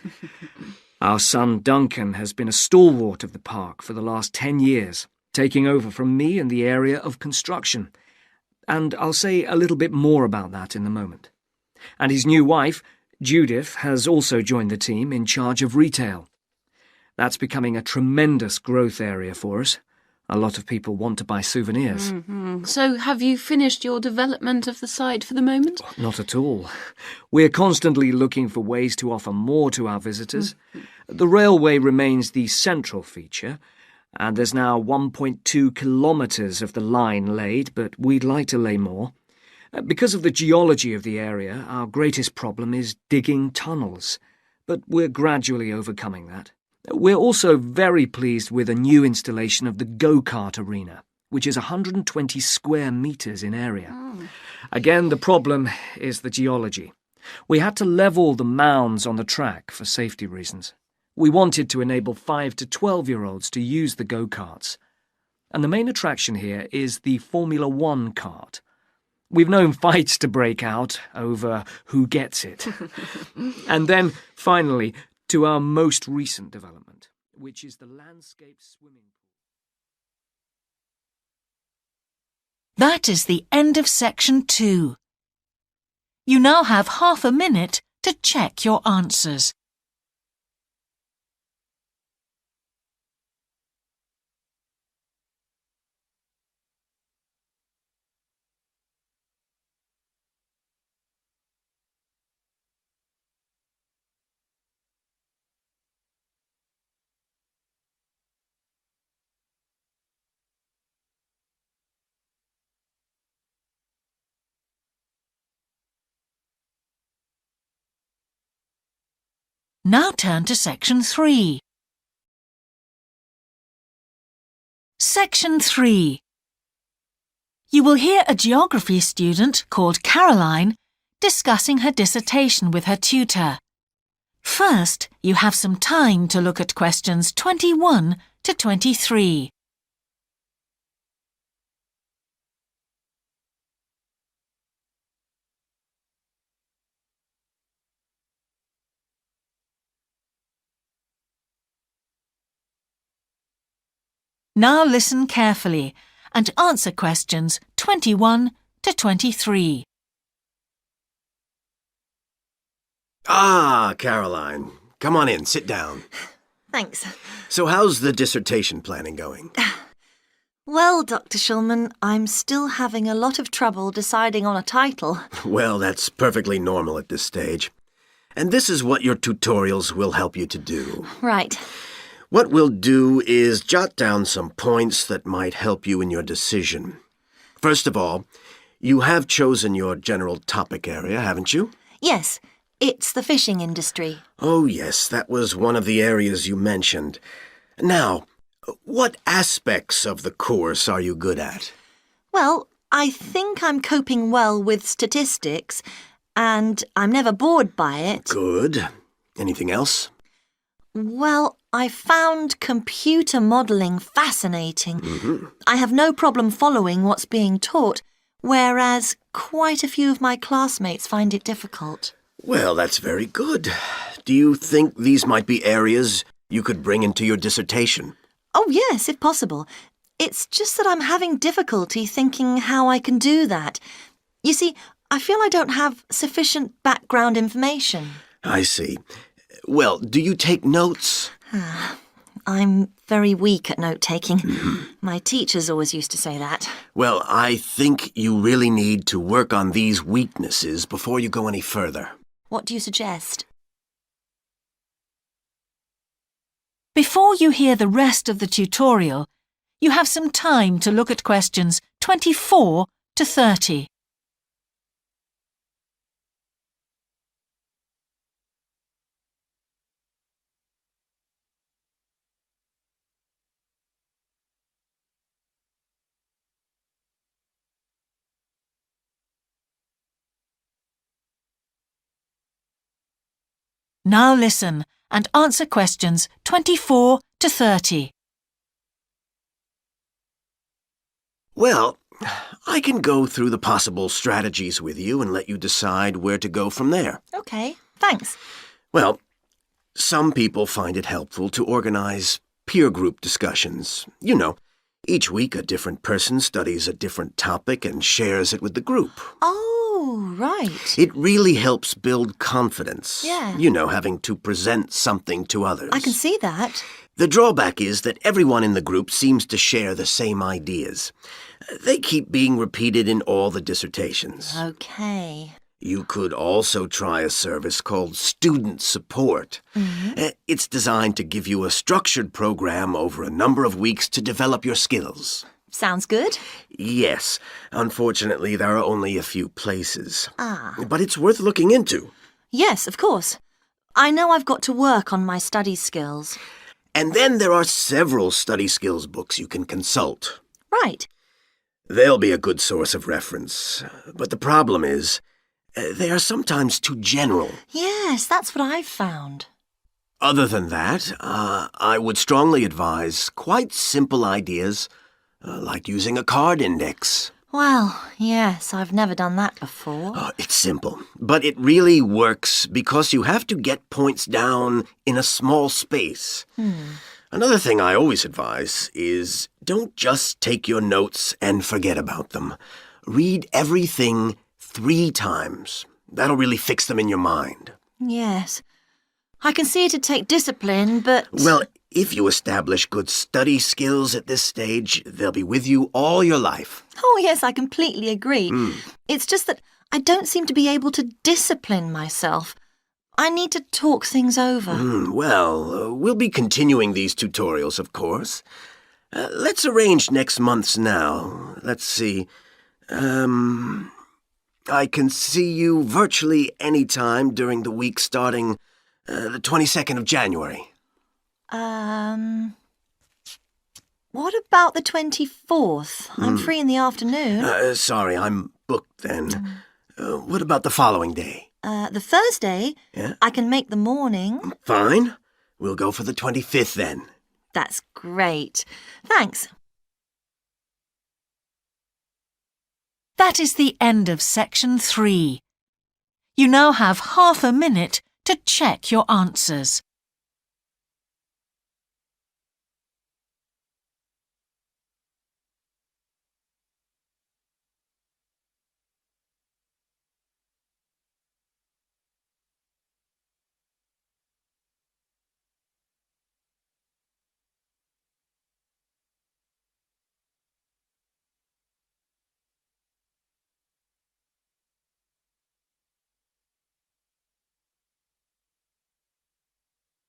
Our son Duncan has been a stalwart of the park for the last 10 years, taking over from me in the area of construction. And I'll say a little bit more about that in a moment. And his new wife, Judith, has also joined the team in charge of retail. That's becoming a tremendous growth area for us. A lot of people want to buy souvenirs. So have you finished your development of the site for the moment? Not at all. We're constantly looking for ways to offer more to our visitors. The railway remains the central feature, and there's now 1.2 kilometres of the line laid, but we'd like to lay more. Because of the geology of the area, our greatest problem is digging tunnels, but we're gradually overcoming that. We're also very pleased with a new installation of the go-kart arena, which is 120 square metres in area. Again, the problem is the geology. We had to level the mounds on the track for safety reasons. We wanted to enable 5 to 12-year-olds to use the go-karts. And the main attraction here is the Formula One kart. We've known fights to break out over who gets it. And then, finally, to our most recent development, which is the landscape swimming pool. That is the end of section 2. You now have half a minute to check your answers. Now turn to section 3. Section 3. You will hear a geography student called Caroline discussing her dissertation with her tutor. First, you have some time to look at questions 21 to 23. Now listen carefully and answer questions 21 to 23. Ah, Caroline. Come on in, sit down. Thanks. So how's the dissertation planning going? Well, Dr. Shulman, I'm still having a lot of trouble deciding on a title. Well, that's perfectly normal at this stage. And this is what your tutorials will help you to do. Right. What we'll do is jot down some points that might help you in your decision. First of all, you have chosen your general topic area, haven't you? Yes, it's the fishing industry. Oh, yes, that was one of the areas you mentioned. Now, what aspects of the course are you good at? Well, I think I'm coping well with statistics, and I'm never bored by it. Good. Anything else? Well, I found computer modelling fascinating. I have no problem following what's being taught, whereas quite a few of my classmates find it difficult. Well, that's very good. Do you think these might be areas you could bring into your dissertation? Oh, yes, if possible. It's just that I'm having difficulty thinking how I can do that. You see, I feel I don't have sufficient background information. I see. Well, do you take notes? I'm very weak at note-taking. My teachers always used to say that. Well, I think you really need to work on these weaknesses before you go any further. What do you suggest? Before you hear the rest of the tutorial, you have some time to look at questions 24 to 30. Now listen and answer questions 24 to 30. Well, I can go through the possible strategies with you and let you decide where to go from there. OK, thanks. Well, some people find it helpful to organize peer group discussions. You know, each week a different person studies a different topic and shares it with the group. Oh, right. It really helps build confidence. Yeah. You know, having to present something to others. I can see that. The drawback is that everyone in the group seems to share the same ideas. They keep being repeated in all the dissertations. OK. You could also try a service called Student Support. It's designed to give you a structured program over a number of weeks to develop your skills. Sounds good. Yes. Unfortunately, there are only a few places. Ah. But it's worth looking into. Yes, of course. I know I've got to work on my study skills. And then there are several study skills books you can consult. Right. They'll be a good source of reference. But the problem is, they are sometimes too general. Yes, that's what I've found. Other than that, I would strongly advise quite simple ideas, like using a card index. Well, yes, I've never done that before. It's simple, but it really works because you have to get points down in a small space. Another thing I always advise is don't just take your notes and forget about them. Read everything 3 times. That'll really fix them in your mind. Yes. I can see it'd take discipline, but... Well, if you establish good study skills at this stage, they'll be with you all your life. Oh, yes, I completely agree. It's just that I don't seem to be able to discipline myself. I need to talk things over. We'll be continuing these tutorials, of course. Let's arrange next month's now. Let's see. I can see you virtually any time during the week starting the 22nd of January. What about the 24th? I'm free in the afternoon. Sorry, I'm booked then. What about the following day? The Thursday? Yeah? I can make the morning. Fine. We'll go for the 25th then. That's great. Thanks. That is the end of section 3. You now have half a minute to check your answers.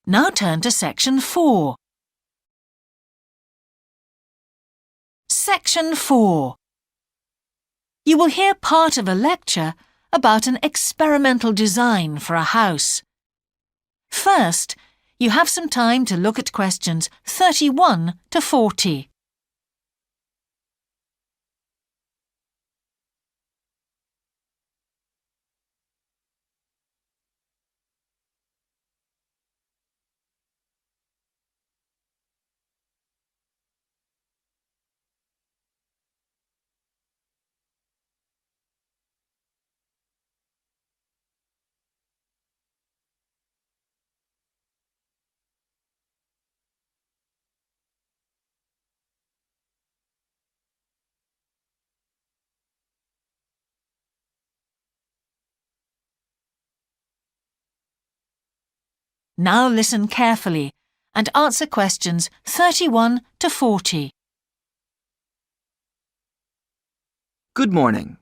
Now turn to section 4. Section 4. You will hear part of a lecture about an experimental design for a house. First, you have some time to look at questions 31 to 40. Now listen carefully and answer questions 31 to 40. Good morning.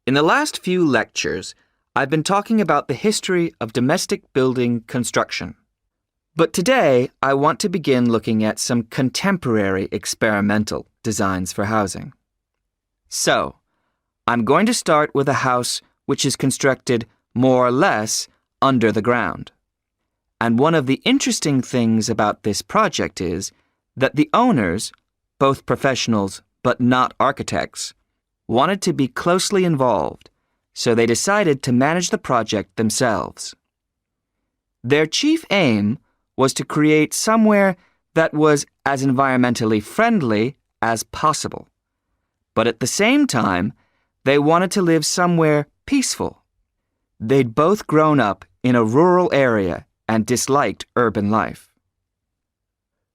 In the last few lectures, I've been talking about the history of domestic building construction. But today, I want to begin looking at some contemporary experimental designs for housing. So, I'm going to start with a house which is constructed more or less under the ground. And one of the interesting things about this project is that the owners, both professionals but not architects, wanted to be closely involved, so they decided to manage the project themselves. Their chief aim was to create somewhere that was as environmentally friendly as possible, but at the same time, they wanted to live somewhere peaceful. They'd both grown up in a rural area and disliked urban life.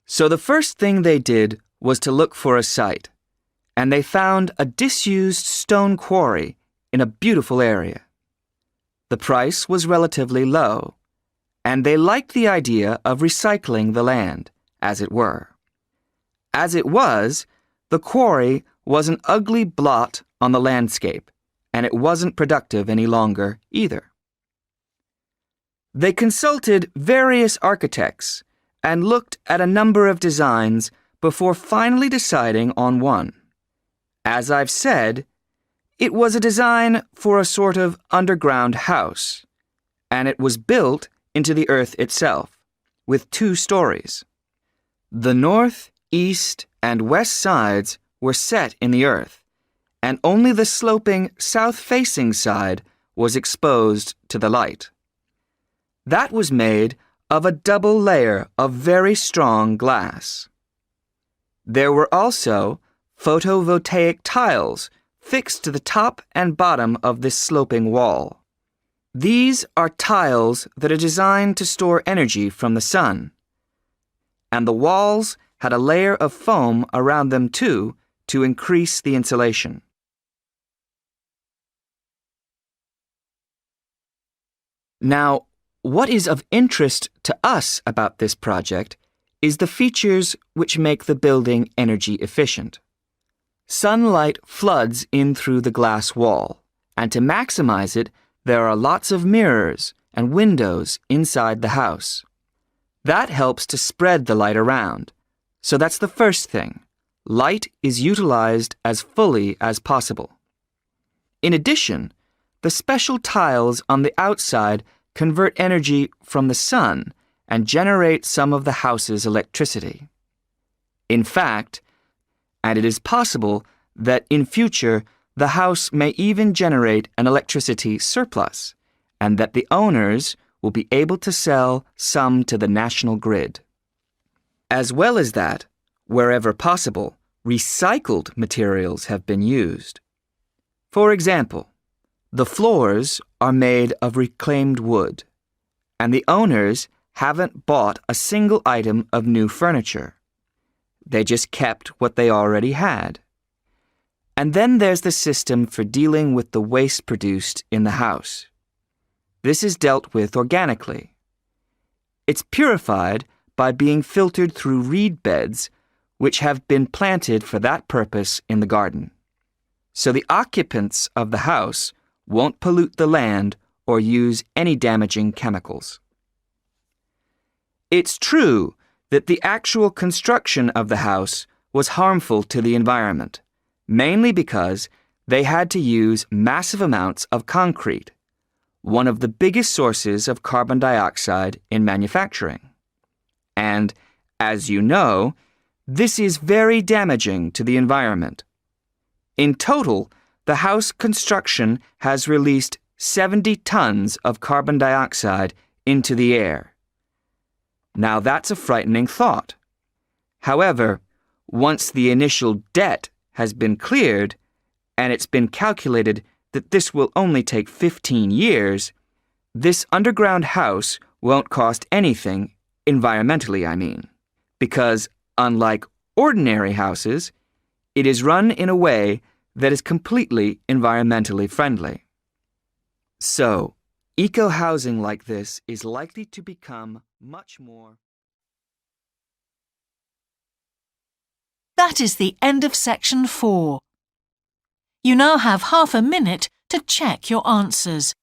So the first thing they did was to look for a site, and they found a disused stone quarry in a beautiful area. The price was relatively low, and they liked the idea of recycling the land, as it were. As it was, the quarry was an ugly blot on the landscape, and it wasn't productive any longer either. They consulted various architects and looked at a number of designs before finally deciding on one. As I've said, it was a design for a sort of underground house, and it was built into the earth itself, with 2 stories. The north, east, and west sides were set in the earth, and only the sloping south-facing side was exposed to the light. That was made of a double layer of very strong glass. There were also photovoltaic tiles fixed to the top and bottom of this sloping wall. These are tiles that are designed to store energy from the sun, and the walls had a layer of foam around them too to increase the insulation. Now, what is of interest to us about this project is the features which make the building energy efficient. Sunlight floods in through the glass wall, and to maximize it, there are lots of mirrors and windows inside the house. That helps to spread the light around. So that's the first thing. Light is utilized as fully as possible. In addition, the special tiles on the outside convert energy from the sun and generate some of the house's electricity. In fact, and it is possible that in future the house may even generate an electricity surplus, and that the owners will be able to sell some to the national grid. As well as that, wherever possible, recycled materials have been used. For example, the floors are made of reclaimed wood, and the owners haven't bought a single item of new furniture. They just kept what they already had. And then there's the system for dealing with the waste produced in the house. This is dealt with organically. It's purified by being filtered through reed beds which have been planted for that purpose in the garden. So the occupants of the house won't pollute the land or use any damaging chemicals. It's true that the actual construction of the house was harmful to the environment, mainly because they had to use massive amounts of concrete, one of the biggest sources of carbon dioxide in manufacturing. And, as you know, this is very damaging to the environment. In total, the house construction has released 70 tons of carbon dioxide into the air. Now that's a frightening thought. However, once the initial debt has been cleared, and it's been calculated that this will only take 15 years, this underground house won't cost anything, environmentally I mean, because unlike ordinary houses, it is run in a way that is completely environmentally friendly. So, eco-housing like this is likely to become much more. That is the end of section 4. You now have half a minute to check your answers.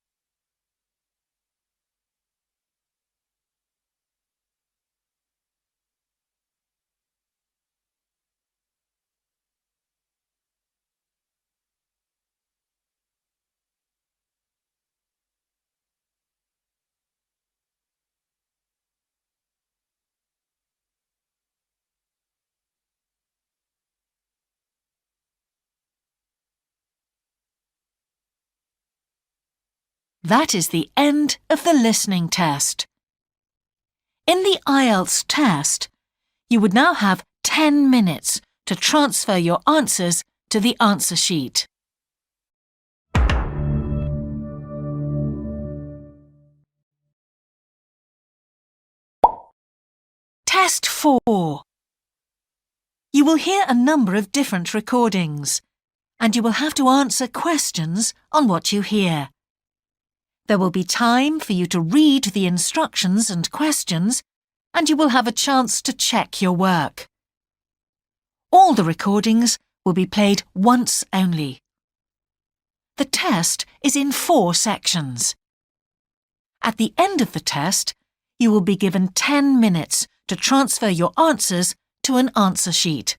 That is the end of the listening test. In the IELTS test, you would now have 10 minutes to transfer your answers to the answer sheet. Test 4. You will hear a number of different recordings, and you will have to answer questions on what you hear. There will be time for you to read the instructions and questions, and you will have a chance to check your work. All the recordings will be played once only. The test is in 4 sections. At the end of the test, you will be given 10 minutes to transfer your answers to an answer sheet.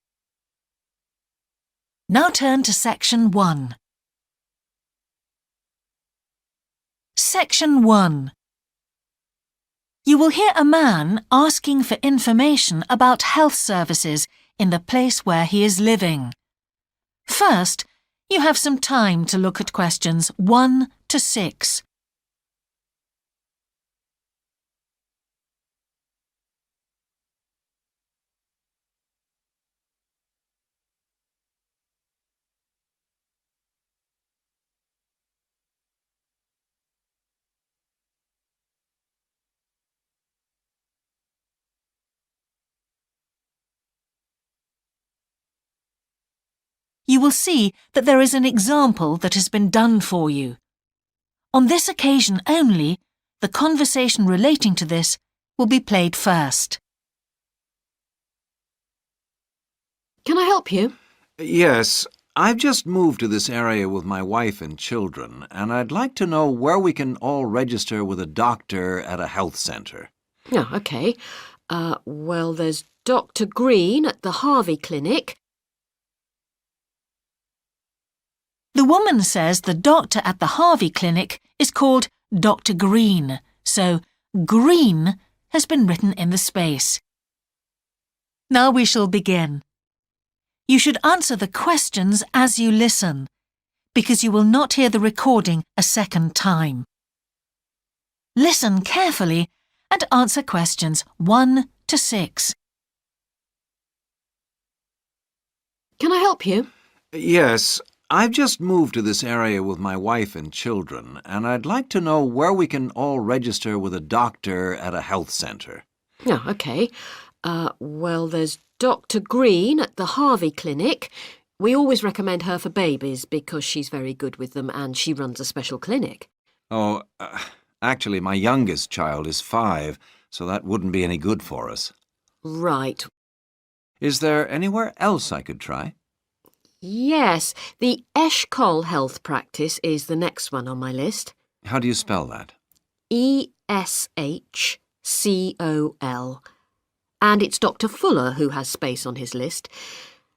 Now turn to Section 1. Section 1. You will hear a man asking for information about health services in the place where he is living. First, you have some time to look at questions 1 to 6. You will see that there is an example that has been done for you. On this occasion only, the conversation relating to this will be played first. Can I help you? Yes, I've just moved to this area with my wife and children, and I'd like to know where we can all register with a doctor at a health centre. Oh, OK. Well, there's Dr. Green at the Harvey Clinic. The woman says the doctor at the Harvey Clinic is called Dr. Green, so Green has been written in the space. Now we shall begin. You should answer the questions as you listen, because you will not hear the recording a second time. Listen carefully and answer questions 1 to 6. Can I help you? Yes, I've just moved to this area with my wife and children, and I'd like to know where we can all register with a doctor at a health centre. Oh, OK. Well, there's Dr. Green at the Harvey Clinic. We always recommend her for babies because she's very good with them and she runs a special clinic. Oh, actually, my youngest child is 5, so that wouldn't be any good for us. Right. Is there anywhere else I could try? Yes, the Eshcol Health Practice is the next one on my list. How do you spell that? Eshcol. And it's Dr. Fuller who has space on his list.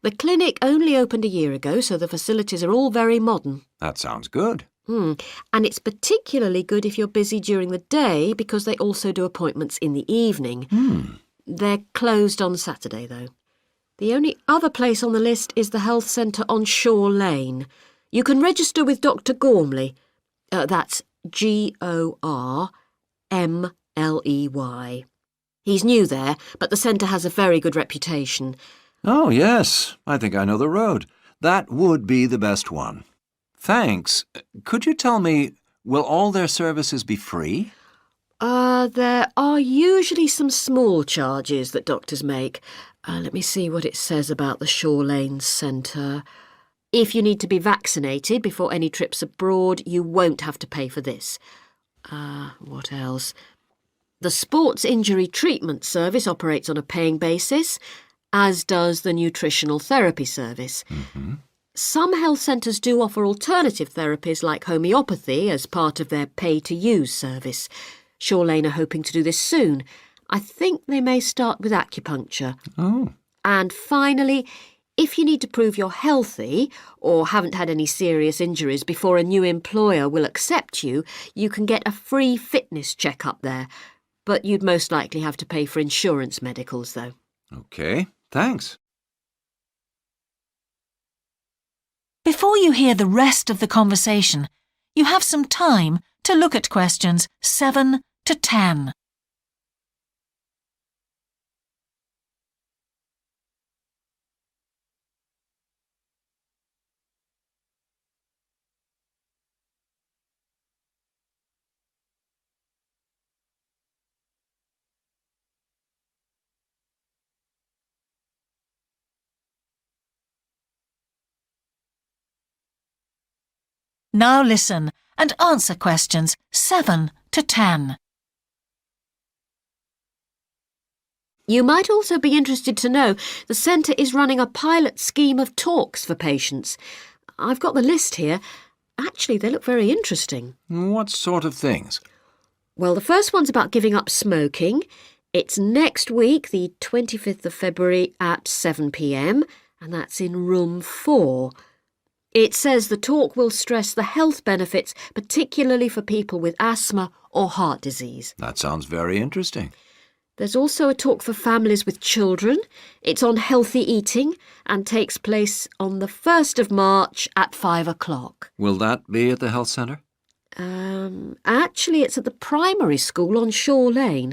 The clinic only opened a year ago, so the facilities are all very modern. That sounds good. And it's particularly good if you're busy during the day because they also do appointments in the evening. They're closed on Saturday, though. The only other place on the list is the health centre on Shore Lane. You can register with Dr. Gormley. That's Gormley. He's new there, but the centre has a very good reputation. Oh, yes. I think I know the road. That would be the best one. Thanks. Could you tell me, will all their services be free? There are usually some small charges that doctors make. Let me see what it says about the Shore Lane Centre. If you need to be vaccinated before any trips abroad, you won't have to pay for this. What else? The Sports Injury Treatment Service operates on a paying basis, as does the Nutritional Therapy Service. Some health centres do offer alternative therapies like homeopathy as part of their pay-to-use service. Shore Lane are hoping to do this soon. I think they may start with acupuncture. Oh. And finally, if you need to prove you're healthy or haven't had any serious injuries before a new employer will accept you, you can get a free fitness check-up there. But you'd most likely have to pay for insurance medicals, though. OK, thanks. Before you hear the rest of the conversation, you have some time to look at questions 7 to 10. Now listen and answer questions 7 to 10. You might also be interested to know the centre is running a pilot scheme of talks for patients. I've got the list here. Actually, they look very interesting. What sort of things? Well, the first one's about giving up smoking. It's next week, the 25th of February at 7 p.m, and that's in room 4. It says the talk will stress the health benefits, particularly for people with asthma or heart disease. That sounds very interesting. There's also a talk for families with children. It's on healthy eating and takes place on the 1st of March at 5 o'clock. Will that be at the health centre? Actually, it's at the primary school on Shore Lane.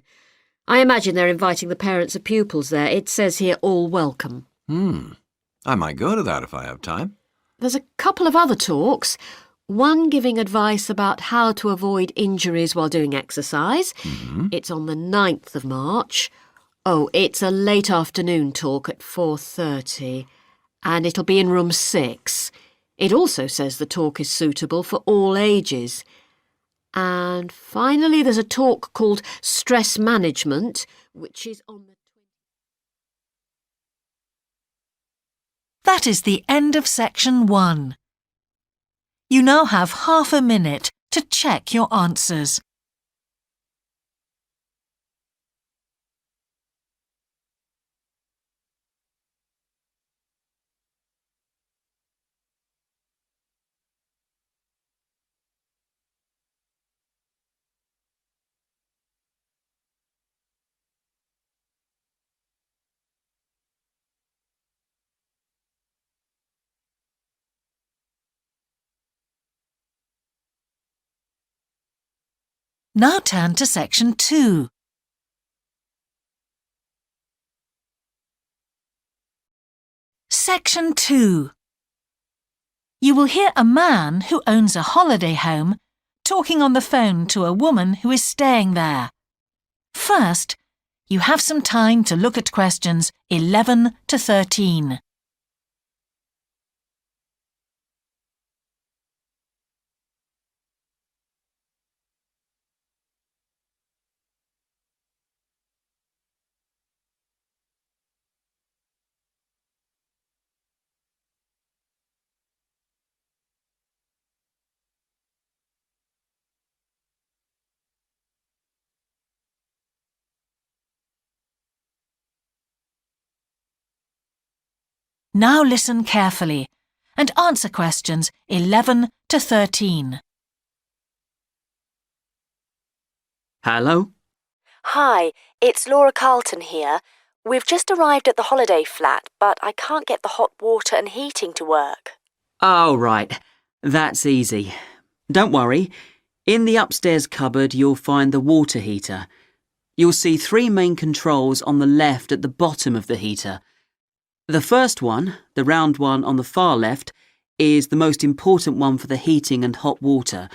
I imagine they're inviting the parents of pupils there. It says here, all welcome. I might go to that if I have time. There's a couple of other talks. One giving advice about how to avoid injuries while doing exercise. It's on the 9th of March. Oh, it's a late afternoon talk at 4:30. And it'll be in room 6. It also says the talk is suitable for all ages. And finally, there's a talk called Stress Management, which is on the... That is the end of section 1. You now have half a minute to check your answers. Now turn to section 2. Section 2. You will hear a man who owns a holiday home talking on the phone to a woman who is staying there. First, you have some time to look at questions 11 to 13. Now listen carefully and answer questions 11 to 13. Hello? Hi, it's Laura Carlton here. We've just arrived at the holiday flat, but I can't get the hot water and heating to work. Oh, right. That's easy. Don't worry. In the upstairs cupboard, you'll find the water heater. You'll see 3 main controls on the left at the bottom of the heater. The first one, the round one on the far left, is the most important one for the heating and hot water.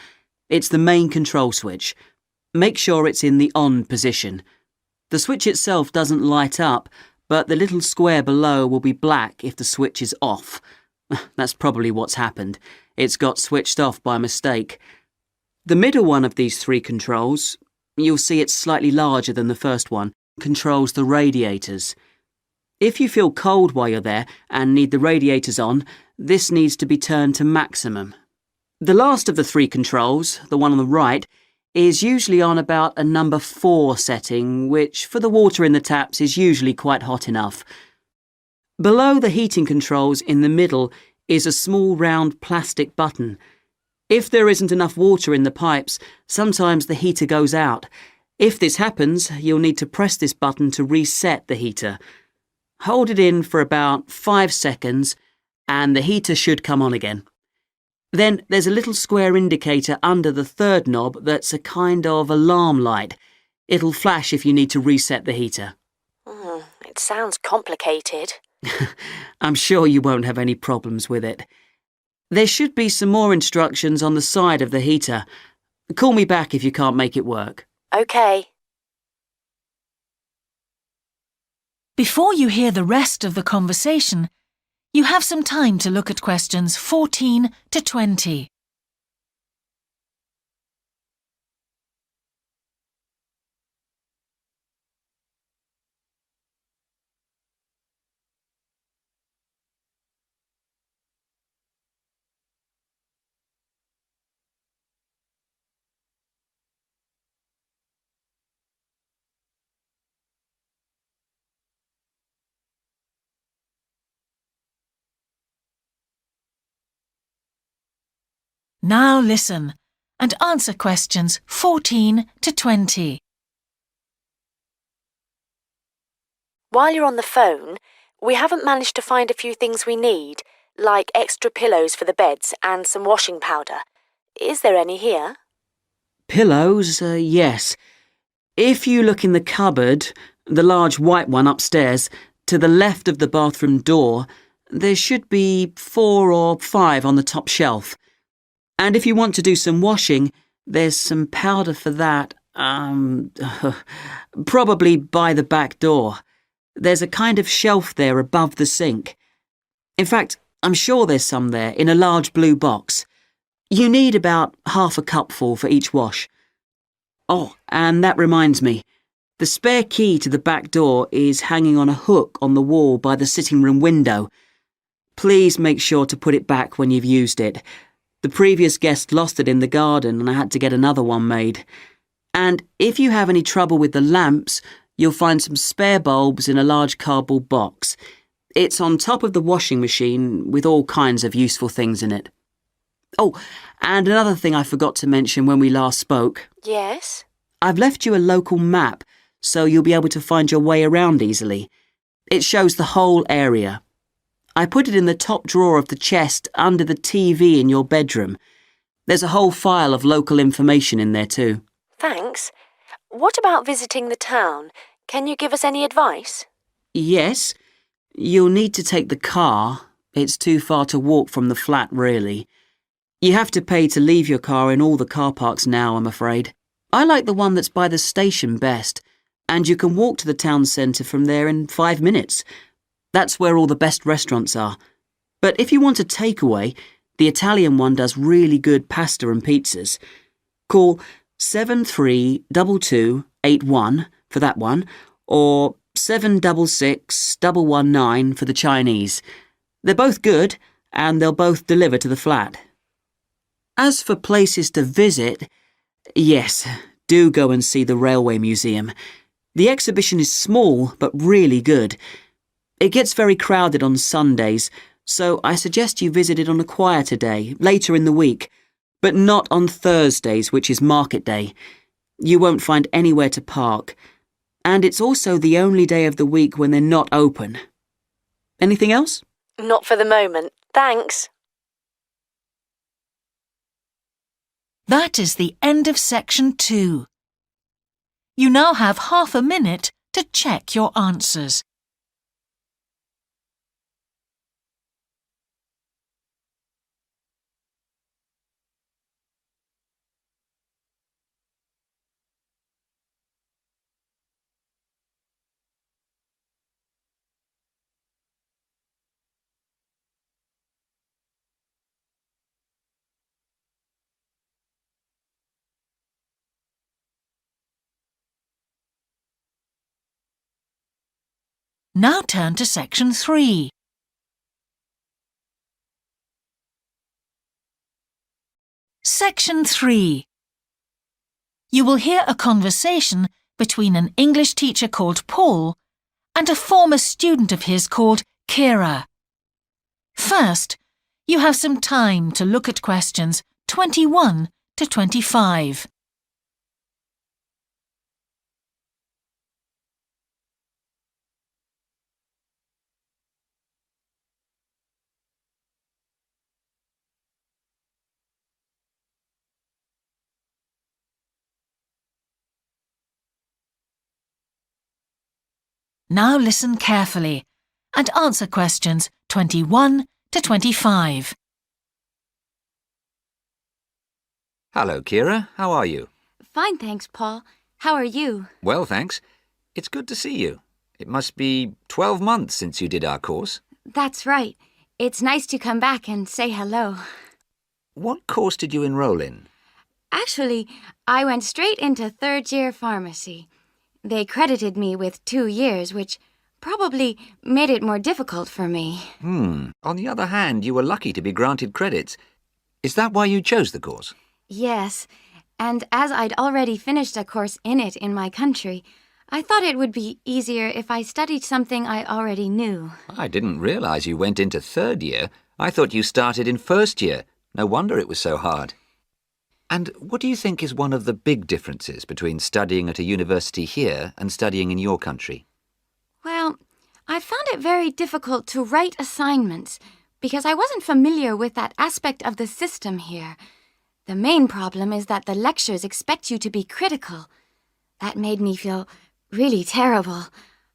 It's the main control switch. Make sure it's in the on position. The switch itself doesn't light up, but the little square below will be black if the switch is off. That's probably what's happened. It's got switched off by mistake. The middle one of these 3 controls, you'll see it's slightly larger than the first one, controls the radiators. If you feel cold while you're there and need the radiators on, this needs to be turned to maximum. The last of the 3 controls, the one on the right, is usually on about a number 4 setting, which for the water in the taps is usually quite hot enough. Below the heating controls in the middle is a small round plastic button. If there isn't enough water in the pipes, sometimes the heater goes out. If this happens, you'll need to press this button to reset the heater. Hold it in for about 5 seconds and the heater should come on again. Then there's a little square indicator under the 3rd knob that's a kind of alarm light. It'll flash if you need to reset the heater. It sounds complicated. I'm sure you won't have any problems with it. There should be some more instructions on the side of the heater. Call me back if you can't make it work. OK. Before you hear the rest of the conversation, you have some time to look at questions 14 to 20. Now listen and answer questions 14 to 20. While you're on the phone, we haven't managed to find a few things we need, like extra pillows for the beds and some washing powder. Is there any here? Pillows, yes. If you look in the cupboard, the large white one upstairs, to the left of the bathroom door, there should be 4 or 5 on the top shelf. And if you want to do some washing, there's some powder for that, probably by the back door. There's a kind of shelf there above the sink. In fact, I'm sure there's some there in a large blue box. You need about half a cupful for each wash. Oh, and that reminds me. The spare key to the back door is hanging on a hook on the wall by the sitting room window. Please make sure to put it back when you've used it. The previous guest lost it in the garden and I had to get another one made. And if you have any trouble with the lamps, you'll find some spare bulbs in a large cardboard box. It's on top of the washing machine with all kinds of useful things in it. Oh, and another thing I forgot to mention when we last spoke. Yes? I've left you a local map so you'll be able to find your way around easily. It shows the whole area. I put it in the top drawer of the chest under the TV in your bedroom. There's a whole file of local information in there too. Thanks. What about visiting the town? Can you give us any advice? Yes. You'll need to take the car. It's too far to walk from the flat, really. You have to pay to leave your car in all the car parks now, I'm afraid. I like the one that's by the station best, and you can walk to the town centre from there in 5 minutes. That's where all the best restaurants are. But if you want a takeaway, the Italian one does really good pasta and pizzas. Call 732281 for that one, or 766119 for the Chinese. They're both good, and they'll both deliver to the flat. As for places to visit, yes, do go and see the Railway Museum. The exhibition is small, but really good. It gets very crowded on Sundays, so I suggest you visit it on a quieter day, later in the week, but not on Thursdays, which is market day. You won't find anywhere to park, and it's also the only day of the week when they're not open. Anything else? Not for the moment. Thanks. That is the end of section 2. You now have half a minute to check your answers. Now turn to section 3. Section 3. You will hear a conversation between an English teacher called Paul and a former student of his called Kira. First, you have some time to look at questions 21 to 25. Now listen carefully and answer questions 21 to 25. Hello, Kira. How are you? Fine, thanks, Paul. How are you? Well, thanks. It's good to see you. It must be 12 months since you did our course. That's right. It's nice to come back and say hello. What course did you enroll in? Actually, I went straight into third-year pharmacy. They credited me with 2 years, which probably made it more difficult for me. On the other hand, you were lucky to be granted credits. Is that why you chose the course? Yes, and as I'd already finished a course in it in my country, I thought it would be easier if I studied something I already knew. I didn't realize you went into third year. I thought you started in first year. No wonder it was so hard. And what do you think is one of the big differences between studying at a university here and studying in your country? Well, I found it very difficult to write assignments because I wasn't familiar with that aspect of the system here. The main problem is that the lectures expect you to be critical. That made me feel really terrible.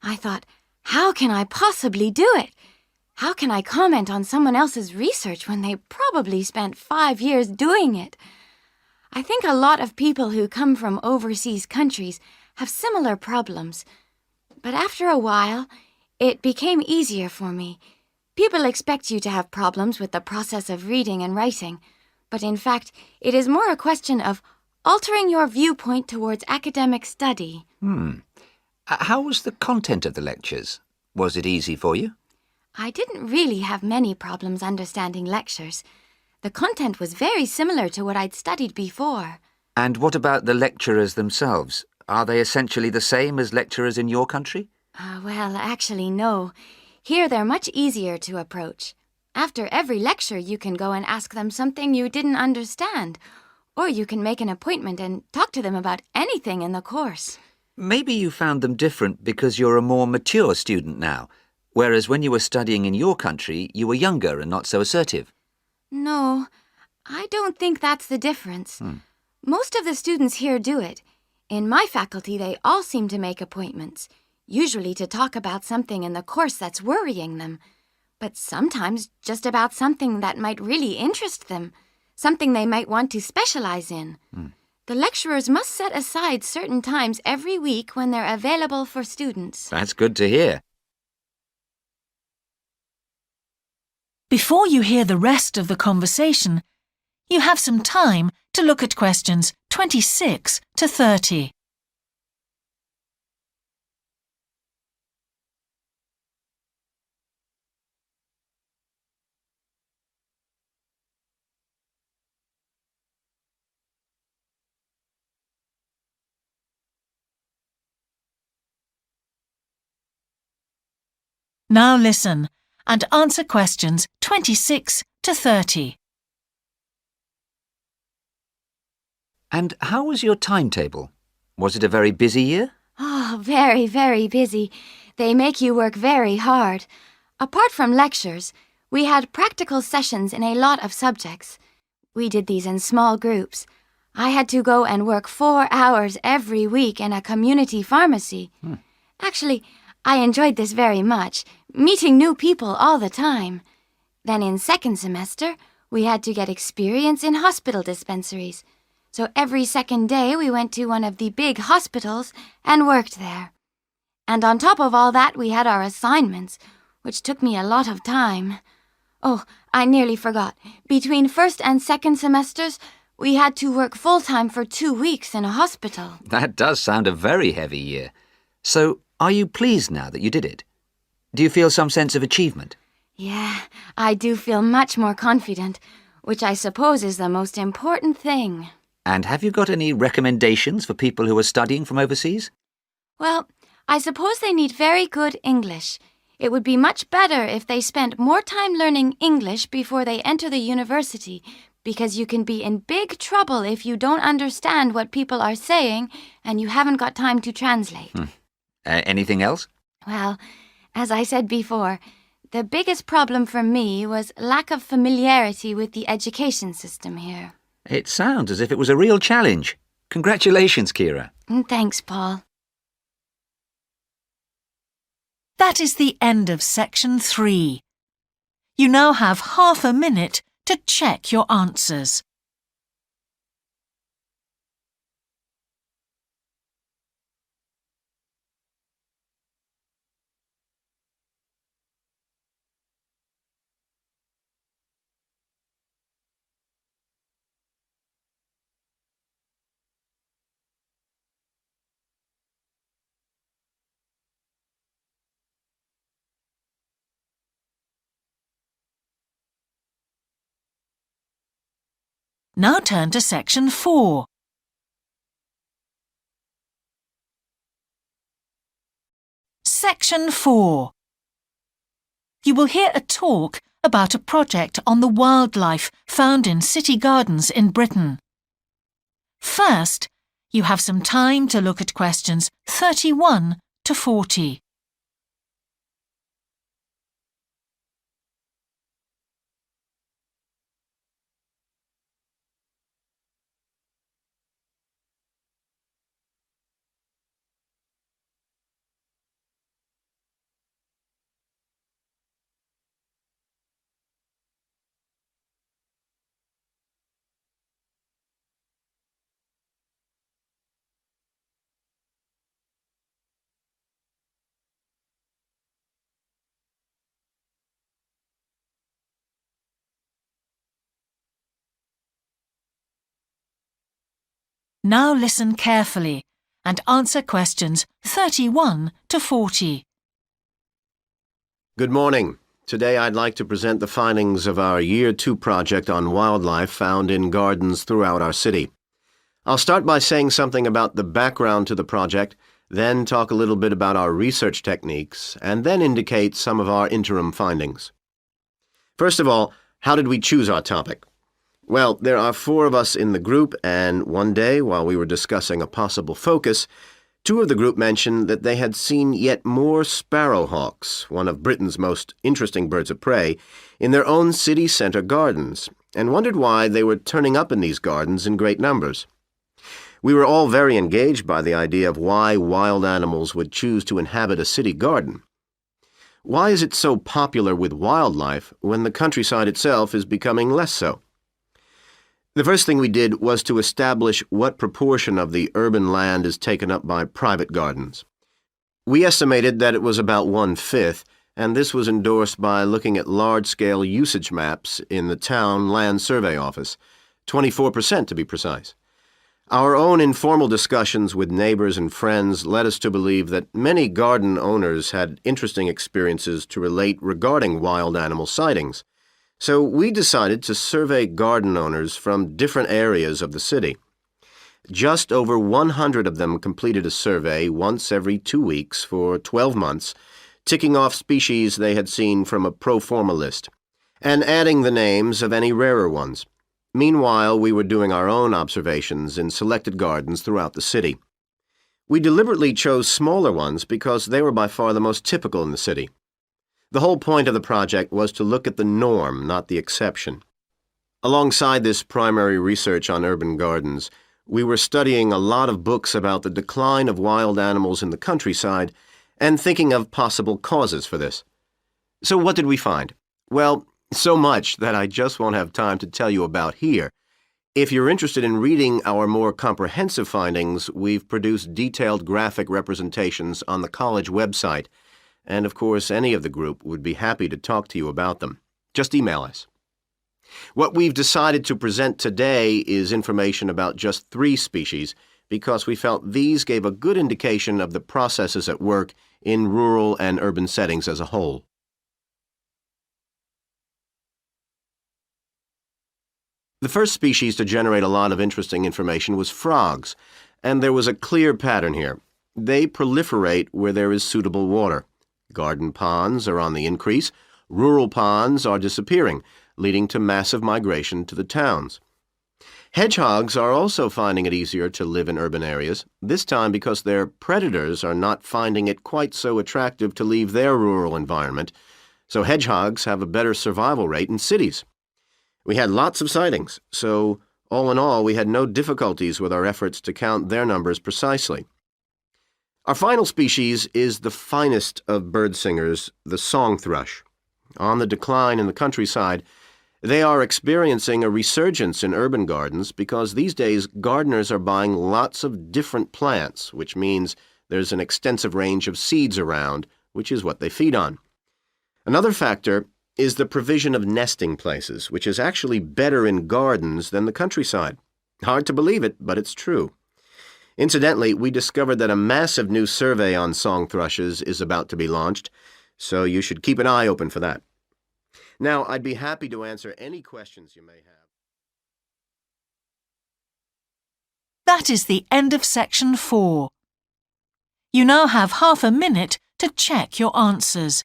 I thought, how can I possibly do it? How can I comment on someone else's research when they probably spent 5 years doing it? I think a lot of people who come from overseas countries have similar problems. But after a while, it became easier for me. People expect you to have problems with the process of reading and writing, but in fact, it is more a question of altering your viewpoint towards academic study. How was the content of the lectures? Was it easy for you? I didn't really have many problems understanding lectures. The content was very similar to what I'd studied before. And what about the lecturers themselves? Are they essentially the same as lecturers in your country? Well, actually, no. Here they're much easier to approach. After every lecture, you can go and ask them something you didn't understand, or you can make an appointment and talk to them about anything in the course. Maybe you found them different because you're a more mature student now, whereas when you were studying in your country, you were younger and not so assertive. No, I don't think that's the difference. Most of the students here do it. In my faculty, they all seem to make appointments, usually to talk about something in the course that's worrying them, but sometimes just about something that might really interest them, something they might want to specialize in. The lecturers must set aside certain times every week when they're available for students. That's good to hear. Before you hear the rest of the conversation, you have some time to look at questions 26 to 30. Now listen and answer questions 26 to 30. And how was your timetable? Was it a very busy year? Oh, very, very busy. They make you work very hard. Apart from lectures, we had practical sessions in a lot of subjects. We did these in small groups. I had to go and work 4 hours every week in a community pharmacy. Actually, I enjoyed this very much, meeting new people all the time. Then in second semester, we had to get experience in hospital dispensaries. So every second day we went to one of the big hospitals and worked there. And on top of all that, we had our assignments, which took me a lot of time. Oh, I nearly forgot. Between first and second semesters, we had to work full-time for 2 weeks in a hospital. That does sound a very heavy year. So, are you pleased now that you did it? Do you feel some sense of achievement? Yeah, I do feel much more confident, which I suppose is the most important thing. And have you got any recommendations for people who are studying from overseas? Well, I suppose they need very good English. It would be much better if they spent more time learning English before they enter the university, because you can be in big trouble if you don't understand what people are saying and you haven't got time to translate. Anything else? Well, as I said before, the biggest problem for me was lack of familiarity with the education system here. It sounds as if it was a real challenge. Congratulations, Kira. Thanks, Paul. That is the end of section 3. You now have half a minute to check your answers. Now turn to section 4. Section 4. You will hear a talk about a project on the wildlife found in city gardens in Britain. First, you have some time to look at questions 31 to 40. Now listen carefully and answer questions 31 to 40. Good morning. Today I'd like to present the findings of our Year 2 project on wildlife found in gardens throughout our city. I'll start by saying something about the background to the project, then talk a little bit about our research techniques, and then indicate some of our interim findings. First of all, how did we choose our topic? Well, there are 4 of us in the group, and one day, while we were discussing a possible focus, 2 of the group mentioned that they had seen yet more sparrowhawks, one of Britain's most interesting birds of prey, in their own city centre gardens, and wondered why they were turning up in these gardens in great numbers. We were all very engaged by the idea of why wild animals would choose to inhabit a city garden. Why is it so popular with wildlife when the countryside itself is becoming less so? The first thing we did was to establish what proportion of the urban land is taken up by private gardens. We estimated that it was about 1/5, and this was endorsed by looking at large-scale usage maps in the Town Land Survey Office, 24% to be precise. Our own informal discussions with neighbors and friends led us to believe that many garden owners had interesting experiences to relate regarding wild animal sightings. So we decided to survey garden owners from different areas of the city. Just over 100 of them completed a survey once every 2 weeks for 12 months, ticking off species they had seen from a pro forma list, and adding the names of any rarer ones. Meanwhile, we were doing our own observations in selected gardens throughout the city. We deliberately chose smaller ones because they were by far the most typical in the city. The whole point of the project was to look at the norm, not the exception. Alongside this primary research on urban gardens, we were studying a lot of books about the decline of wild animals in the countryside and thinking of possible causes for this. So what did we find? Well, so much that I just won't have time to tell you about here. If you're interested in reading our more comprehensive findings, we've produced detailed graphic representations on the college website. And, of course, any of the group would be happy to talk to you about them. Just email us. What we've decided to present today is information about just 3 species because we felt these gave a good indication of the processes at work in rural and urban settings as a whole. The first species to generate a lot of interesting information was frogs, and there was a clear pattern here. They proliferate where there is suitable water. Garden ponds are on the increase, rural ponds are disappearing, leading to massive migration to the towns. Hedgehogs are also finding it easier to live in urban areas, this time because their predators are not finding it quite so attractive to leave their rural environment, so hedgehogs have a better survival rate in cities. We had lots of sightings, so all in all we had no difficulties with our efforts to count their numbers precisely. Our final species is the finest of bird singers, the song thrush. On the decline in the countryside, they are experiencing a resurgence in urban gardens because these days gardeners are buying lots of different plants, which means there's an extensive range of seeds around, which is what they feed on. Another factor is the provision of nesting places, which is actually better in gardens than the countryside. Hard to believe it, but it's true. Incidentally, we discovered that a massive new survey on song thrushes is about to be launched, so you should keep an eye open for that. Now, I'd be happy to answer any questions you may have. That is the end of section 4. You now have half a minute to check your answers.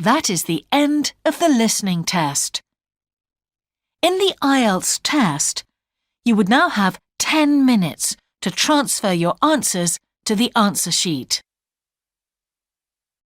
That is the end of the listening test. In the IELTS test, you would now have 10 minutes to transfer your answers to the answer sheet.